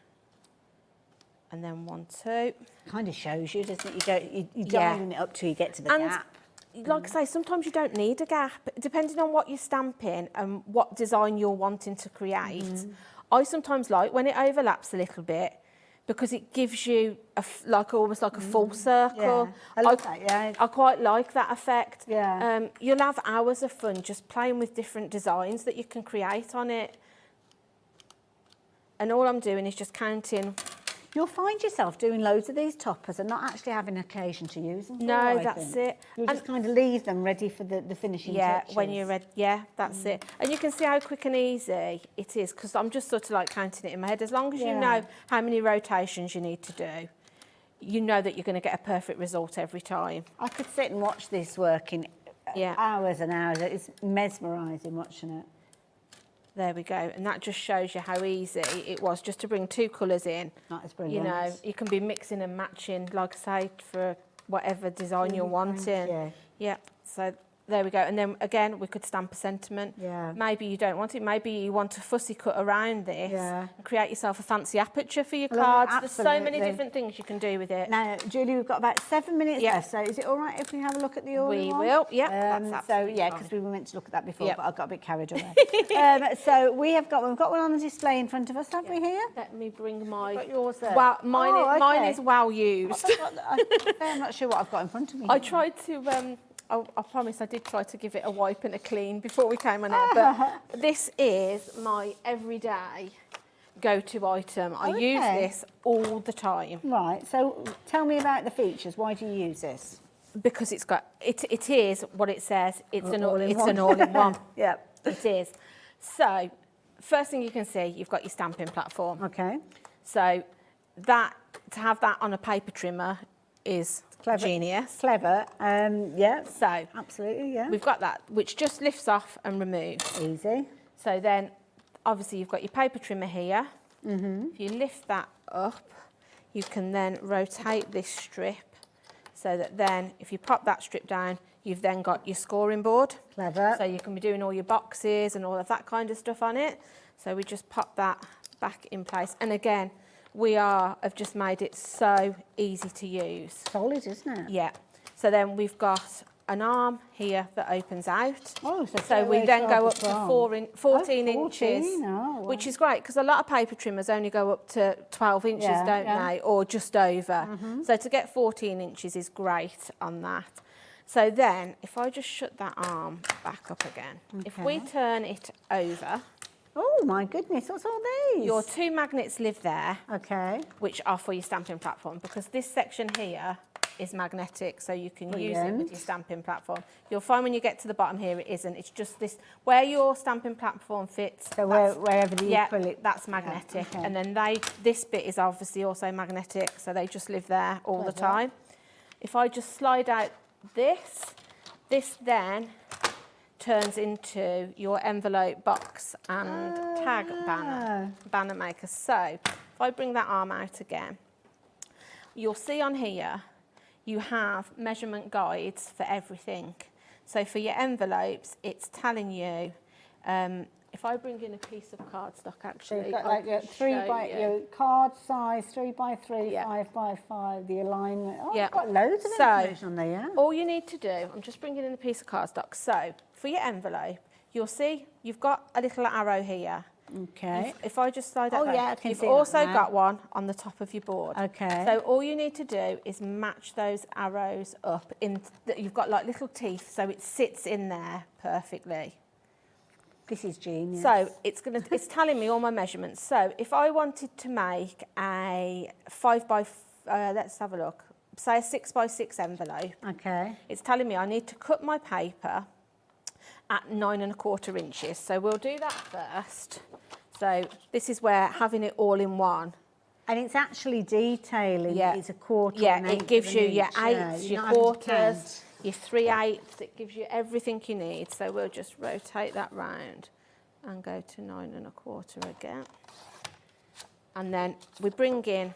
[SPEAKER 7] And then 1, 2.
[SPEAKER 9] Kind of shows you, doesn't it? You're
[SPEAKER 7] Yeah.
[SPEAKER 9] dialing it up till you get to the
[SPEAKER 7] And
[SPEAKER 9] gap.
[SPEAKER 7] like I say, sometimes you don't need a gap, depending on what you're stamping and what design you're wanting to create. I sometimes like when it overlaps a little bit because it gives you almost like a full circle.
[SPEAKER 9] Yeah. I love that, yeah.
[SPEAKER 7] I quite like that effect.
[SPEAKER 9] Yeah.
[SPEAKER 7] You'll have hours of fun just playing with different designs that you can create on it. And all I'm doing is just counting.
[SPEAKER 9] You'll find yourself doing loads of these toppers and not actually having occasion to use them.
[SPEAKER 7] No,
[SPEAKER 9] I
[SPEAKER 7] that's
[SPEAKER 9] think.
[SPEAKER 7] it.
[SPEAKER 9] You'll
[SPEAKER 7] And-
[SPEAKER 9] just kind of leave them ready for the finishing touches.
[SPEAKER 7] when you're ready. Yeah, that's it. And you can see how quick and easy it is because I'm just sort of like counting it in my head. As long as you
[SPEAKER 9] Yeah.
[SPEAKER 7] know how many rotations you need to do, you know that you're going to get a perfect result every time.
[SPEAKER 9] I could sit and watch this working
[SPEAKER 7] Yeah.
[SPEAKER 9] hours and hours. It's mesmerising watching it.
[SPEAKER 7] There we go. And that just shows you how easy it was just to bring 2 colours in.
[SPEAKER 9] That is
[SPEAKER 7] You
[SPEAKER 9] brilliant.
[SPEAKER 7] know, you can be mixing and matching, like I say, for whatever design you're wanting.
[SPEAKER 9] yeah.
[SPEAKER 7] Yeah, so There we go. And then again, we could stamp a sentiment.
[SPEAKER 9] Yeah.
[SPEAKER 7] Maybe you don't want it. Maybe you want a fussy cut around this
[SPEAKER 9] Yeah.
[SPEAKER 7] and create yourself a fancy aperture for your
[SPEAKER 9] Love it,
[SPEAKER 7] cards. There's so many
[SPEAKER 9] absolutely.
[SPEAKER 7] different things you can do with it.
[SPEAKER 9] Now, Julie, we've got about 7 minutes
[SPEAKER 7] Yeah.
[SPEAKER 9] left, so is it all right if we have a look at the all-in-one?
[SPEAKER 7] We will, yeah, that's
[SPEAKER 9] So,
[SPEAKER 7] absolutely
[SPEAKER 9] yeah,
[SPEAKER 7] fine.
[SPEAKER 9] because we were meant to look at that before,
[SPEAKER 7] Yep.
[SPEAKER 9] but I got a bit carried away. So we've got one on the display in front of us, have we here?
[SPEAKER 7] Let me bring my...
[SPEAKER 9] Got yours there?
[SPEAKER 7] Wow, mine,
[SPEAKER 9] Oh,
[SPEAKER 7] mine
[SPEAKER 9] okay.
[SPEAKER 7] is well used.
[SPEAKER 9] I'm not sure what I've got in front of me.
[SPEAKER 7] I tried to... I promise I did try to give it a wipe and a clean before we came on air, but this is my everyday go-to item. I use
[SPEAKER 9] Okay.
[SPEAKER 7] this all the time.
[SPEAKER 9] Right, so tell me about the features. Why do you use this?
[SPEAKER 7] Because it's got, it is what it says, it's an
[SPEAKER 9] All-in-one.
[SPEAKER 7] all-in-one.
[SPEAKER 9] Yep.
[SPEAKER 7] It is. So, first thing you can see, you've got your stamping platform.
[SPEAKER 9] Okay.
[SPEAKER 7] So, that, to have that on a paper trimmer is
[SPEAKER 9] Clever.
[SPEAKER 7] genius.
[SPEAKER 9] Clever. Yeah.
[SPEAKER 7] So,
[SPEAKER 9] Absolutely, yeah.
[SPEAKER 7] we've got that, which just lifts off and removes.
[SPEAKER 9] Easy.
[SPEAKER 7] So then, obviously, you've got your paper trimmer here.
[SPEAKER 9] Mm-hmm.
[SPEAKER 7] If you lift that up, you can then rotate this strip so that then, if you pop that strip down, you've then got your scoring board.
[SPEAKER 9] Clever.
[SPEAKER 7] So you can be doing all your boxes and all of that kind of stuff on it. So we just pop that back in place. And again, have just made it so easy to use.
[SPEAKER 9] Solid, isn't it?
[SPEAKER 7] Yeah. So then we've got an arm here that opens out.
[SPEAKER 9] Oh,
[SPEAKER 7] so we then go up to 14
[SPEAKER 9] 14,
[SPEAKER 7] inches,
[SPEAKER 9] oh, wow.
[SPEAKER 7] which is great because a lot of paper trimmers only go up to 12 inches,
[SPEAKER 9] Yeah,
[SPEAKER 7] don't
[SPEAKER 9] yeah.
[SPEAKER 7] they, or just over. So to get 14 inches is great on that. So then, if I just shut that arm back up again, if we
[SPEAKER 9] Okay.
[SPEAKER 7] turn it over,
[SPEAKER 9] Oh, my goodness, what's all these?
[SPEAKER 7] your two magnets live there,
[SPEAKER 9] Okay.
[SPEAKER 7] which are for your stamping platform, because this section here is magnetic, so you can use it with
[SPEAKER 9] Brilliant.
[SPEAKER 7] your stamping platform. You'll find when you get to the bottom here, it isn't. It's just this, where your stamping platform fits.
[SPEAKER 9] So
[SPEAKER 7] that's-
[SPEAKER 9] wherever the
[SPEAKER 7] yeah,
[SPEAKER 9] acrylic...
[SPEAKER 7] that's magnetic.
[SPEAKER 9] okay.
[SPEAKER 7] And then this bit is obviously also magnetic, so they just live there all the
[SPEAKER 9] Clever.
[SPEAKER 7] time. If I just slide out this then turns into your envelope box and tag banner maker. So if I bring that arm out again, you'll see on here you have measurement guides for everything. So for your envelopes, it's telling you, if I bring in a piece of cardstock
[SPEAKER 9] So
[SPEAKER 7] actually,
[SPEAKER 9] you've got
[SPEAKER 7] I
[SPEAKER 9] like your
[SPEAKER 7] can show you.
[SPEAKER 9] your card size, 3 by 3,
[SPEAKER 7] Yeah.
[SPEAKER 9] 5 by 5, the alignment. Oh,
[SPEAKER 7] Yeah.
[SPEAKER 9] you've got loads of
[SPEAKER 7] So,
[SPEAKER 9] information on there, yeah?
[SPEAKER 7] all you need to do, I'm just bringing in a piece of cardstock. So for your envelope, you'll see you've got a little arrow here.
[SPEAKER 9] Okay.
[SPEAKER 7] If I just slide that
[SPEAKER 9] Oh,
[SPEAKER 7] down,
[SPEAKER 9] yeah, I can
[SPEAKER 7] you've
[SPEAKER 9] see that
[SPEAKER 7] also
[SPEAKER 9] now.
[SPEAKER 7] got one on the top of your board.
[SPEAKER 9] Okay.
[SPEAKER 7] So all you need to do is match those arrows up. You've got like little teeth, so it sits in there perfectly.
[SPEAKER 9] This is genius.
[SPEAKER 7] So it's telling me all my measurements. So if I wanted to make a 5 by, let's have a look, say a 6 by 6 envelope,
[SPEAKER 9] Okay.
[SPEAKER 7] it's telling me I need to cut my paper at 9 1/4 inches. So we'll do that first. So this is where having it all in one.
[SPEAKER 9] And it's actually detailing.
[SPEAKER 7] Yeah.
[SPEAKER 9] It's a quarter.
[SPEAKER 7] Yeah,
[SPEAKER 9] an
[SPEAKER 7] it
[SPEAKER 9] eighth
[SPEAKER 7] gives
[SPEAKER 9] of
[SPEAKER 7] you
[SPEAKER 9] an
[SPEAKER 7] your
[SPEAKER 9] inch, yeah.
[SPEAKER 7] eighths,
[SPEAKER 9] You're
[SPEAKER 7] your
[SPEAKER 9] not having to
[SPEAKER 7] quarters,
[SPEAKER 9] count.
[SPEAKER 7] your 3/8. It gives you everything you need. So we'll just rotate that round and go to 9 1/4 again. And then we bring in,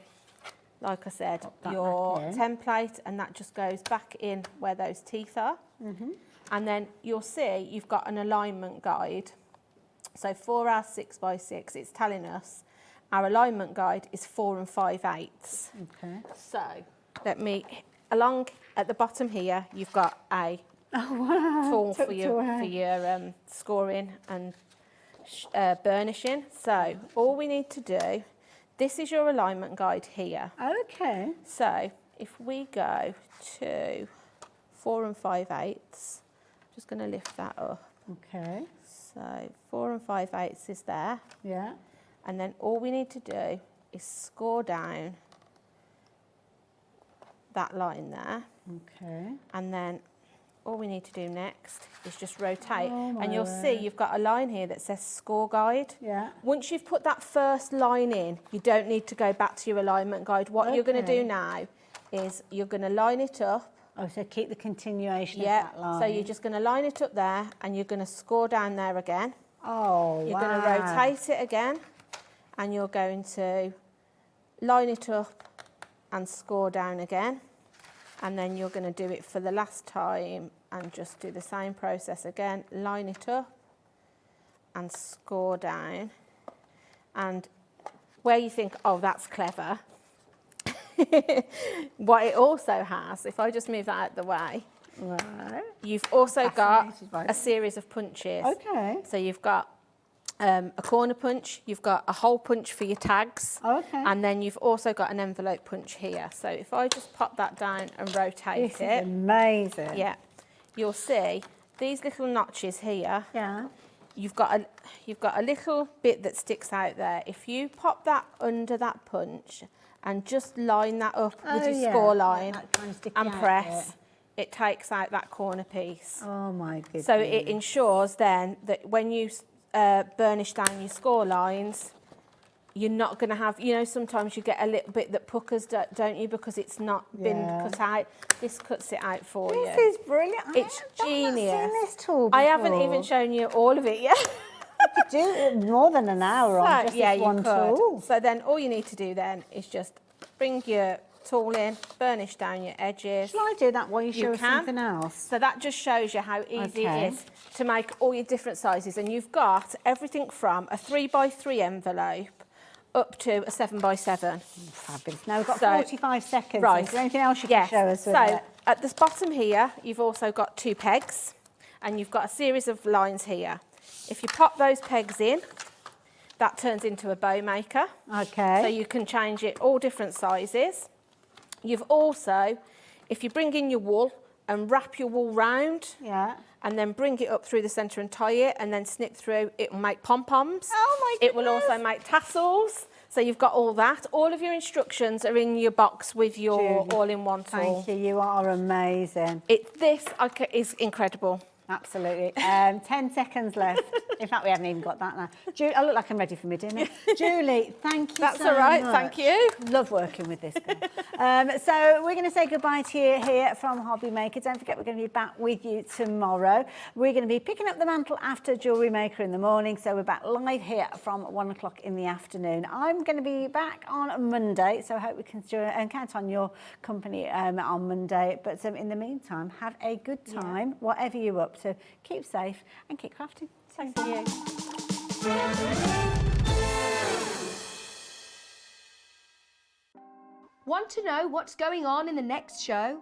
[SPEAKER 7] like I said,
[SPEAKER 9] that
[SPEAKER 7] your
[SPEAKER 9] back in.
[SPEAKER 7] template, and that just goes back in where those teeth are. And then you'll see you've got an alignment guide. So for our 6 by 6, it's telling us our alignment guide is 4 5/8.
[SPEAKER 9] Okay.
[SPEAKER 7] So let me, along at the bottom here, you've got a tool for your scoring and burnishing. So all we need to do, this is your alignment guide here.
[SPEAKER 9] Okay.
[SPEAKER 7] So if we go to 4 5/8, just going to lift that up.
[SPEAKER 9] Okay.
[SPEAKER 7] So 4 5/8 is there.
[SPEAKER 9] Yeah.
[SPEAKER 7] And then all we need to do is score down that line there.
[SPEAKER 9] Okay.
[SPEAKER 7] And then all we need to do next is just rotate.
[SPEAKER 9] Oh, my
[SPEAKER 7] And you'll see
[SPEAKER 9] word.
[SPEAKER 7] you've got a line here that says score guide.
[SPEAKER 9] Yeah.
[SPEAKER 7] Once you've put that first line in, you don't need to go back to your alignment guide. What you're going to
[SPEAKER 9] Okay.
[SPEAKER 7] do now is you're going to line it up.
[SPEAKER 9] Oh, so keep the continuation
[SPEAKER 7] Yeah.
[SPEAKER 9] of that line.
[SPEAKER 7] So you're just going to line it up there, and you're going to score down there again.
[SPEAKER 9] Oh,
[SPEAKER 7] You're
[SPEAKER 9] wow.
[SPEAKER 7] going to rotate it again, and you're going to line it up and score down again. And then you're going to do it for the last time and just do the same process again. Line it up and score down. And where you think, oh, that's clever, what it also has, if I just move that out of the way,
[SPEAKER 9] Right.
[SPEAKER 7] you've also got
[SPEAKER 9] Fascinated by
[SPEAKER 7] a series of punches.
[SPEAKER 9] Okay.
[SPEAKER 7] So you've got a corner punch, you've got a hole punch for your tags,
[SPEAKER 9] Okay.
[SPEAKER 7] and then you've also got an envelope punch here. So if I just pop that down and rotate
[SPEAKER 9] This
[SPEAKER 7] it,
[SPEAKER 9] is amazing.
[SPEAKER 7] yeah, you'll see these little notches here.
[SPEAKER 9] Yeah.
[SPEAKER 7] You've got a little bit that sticks out there. If you pop that under that punch and just line that up with
[SPEAKER 9] Oh,
[SPEAKER 7] your
[SPEAKER 9] yeah.
[SPEAKER 7] score line
[SPEAKER 9] That kind of sticky
[SPEAKER 7] and
[SPEAKER 9] out
[SPEAKER 7] press,
[SPEAKER 9] bit.
[SPEAKER 7] it takes out that corner piece.
[SPEAKER 9] Oh my goodness.
[SPEAKER 7] So it ensures then that when you burnish down your score lines, you're not going to have, you know, sometimes you get a little bit that puckers, don't you, because it's not been
[SPEAKER 9] Yeah.
[SPEAKER 7] cut out. This cuts it out for you.
[SPEAKER 9] This is brilliant.
[SPEAKER 7] It's
[SPEAKER 9] I've
[SPEAKER 7] genius.
[SPEAKER 9] not seen this tool
[SPEAKER 7] I haven't
[SPEAKER 9] before.
[SPEAKER 7] even shown you all of it yet.
[SPEAKER 9] You could do it more than an hour on just
[SPEAKER 7] yeah,
[SPEAKER 9] this one
[SPEAKER 7] you could.
[SPEAKER 9] tool.
[SPEAKER 7] So then all you need to do then is just bring your tool in, burnish down your edges.
[SPEAKER 9] Shall I do that while you show
[SPEAKER 7] You
[SPEAKER 9] us
[SPEAKER 7] can.
[SPEAKER 9] something else?
[SPEAKER 7] So that just shows you how easy
[SPEAKER 9] Okay.
[SPEAKER 7] it is to make all your different sizes. And you've got everything from a 3x3 envelope up to a 7x7.
[SPEAKER 9] Fabulous. Now we've got
[SPEAKER 7] So-
[SPEAKER 9] 45 seconds.
[SPEAKER 7] Right.
[SPEAKER 9] Is there anything else you
[SPEAKER 7] Yes.
[SPEAKER 9] can show us with
[SPEAKER 7] so
[SPEAKER 9] it?
[SPEAKER 7] at the bottom here, you've also got 2 pegs and you've got a series of lines here. If you pop those pegs in, that turns into a bow maker.
[SPEAKER 9] Okay.
[SPEAKER 7] So you can change it all different sizes. You've also, if you bring in your wool and wrap your wool round,
[SPEAKER 9] Yeah.
[SPEAKER 7] and then bring it up through the centre and tie it, and then snip through, it will make pom-poms.
[SPEAKER 9] Oh my
[SPEAKER 7] It will also make tassels. So you've got all that. All of your instructions are in your box with your
[SPEAKER 9] Julie,
[SPEAKER 7] all-in-one tool.
[SPEAKER 9] Thank you. You are amazing.
[SPEAKER 7] This is incredible.
[SPEAKER 9] Absolutely. 10 seconds left. In fact, we haven't even got that now. Julie, I look like I'm ready for my dinner. Julie, thank you
[SPEAKER 7] That's
[SPEAKER 9] so
[SPEAKER 7] all right,
[SPEAKER 9] much.
[SPEAKER 7] thank you.
[SPEAKER 9] Love working with this girl. So we're going to say goodbye to you here from HobbyMaker. Don't forget, we're going to be back with you tomorrow. We're going to be picking up the mantle after Jewellery Maker in the morning. So we're back live here from 1 o'clock in the afternoon. I'm going to be back on Monday. So I hope we can count on your company on Monday. But in the meantime, have a good time, whatever you're up to. Keep safe and keep crafting.
[SPEAKER 7] Thank you.
[SPEAKER 4] Want to know what's going on in the next show?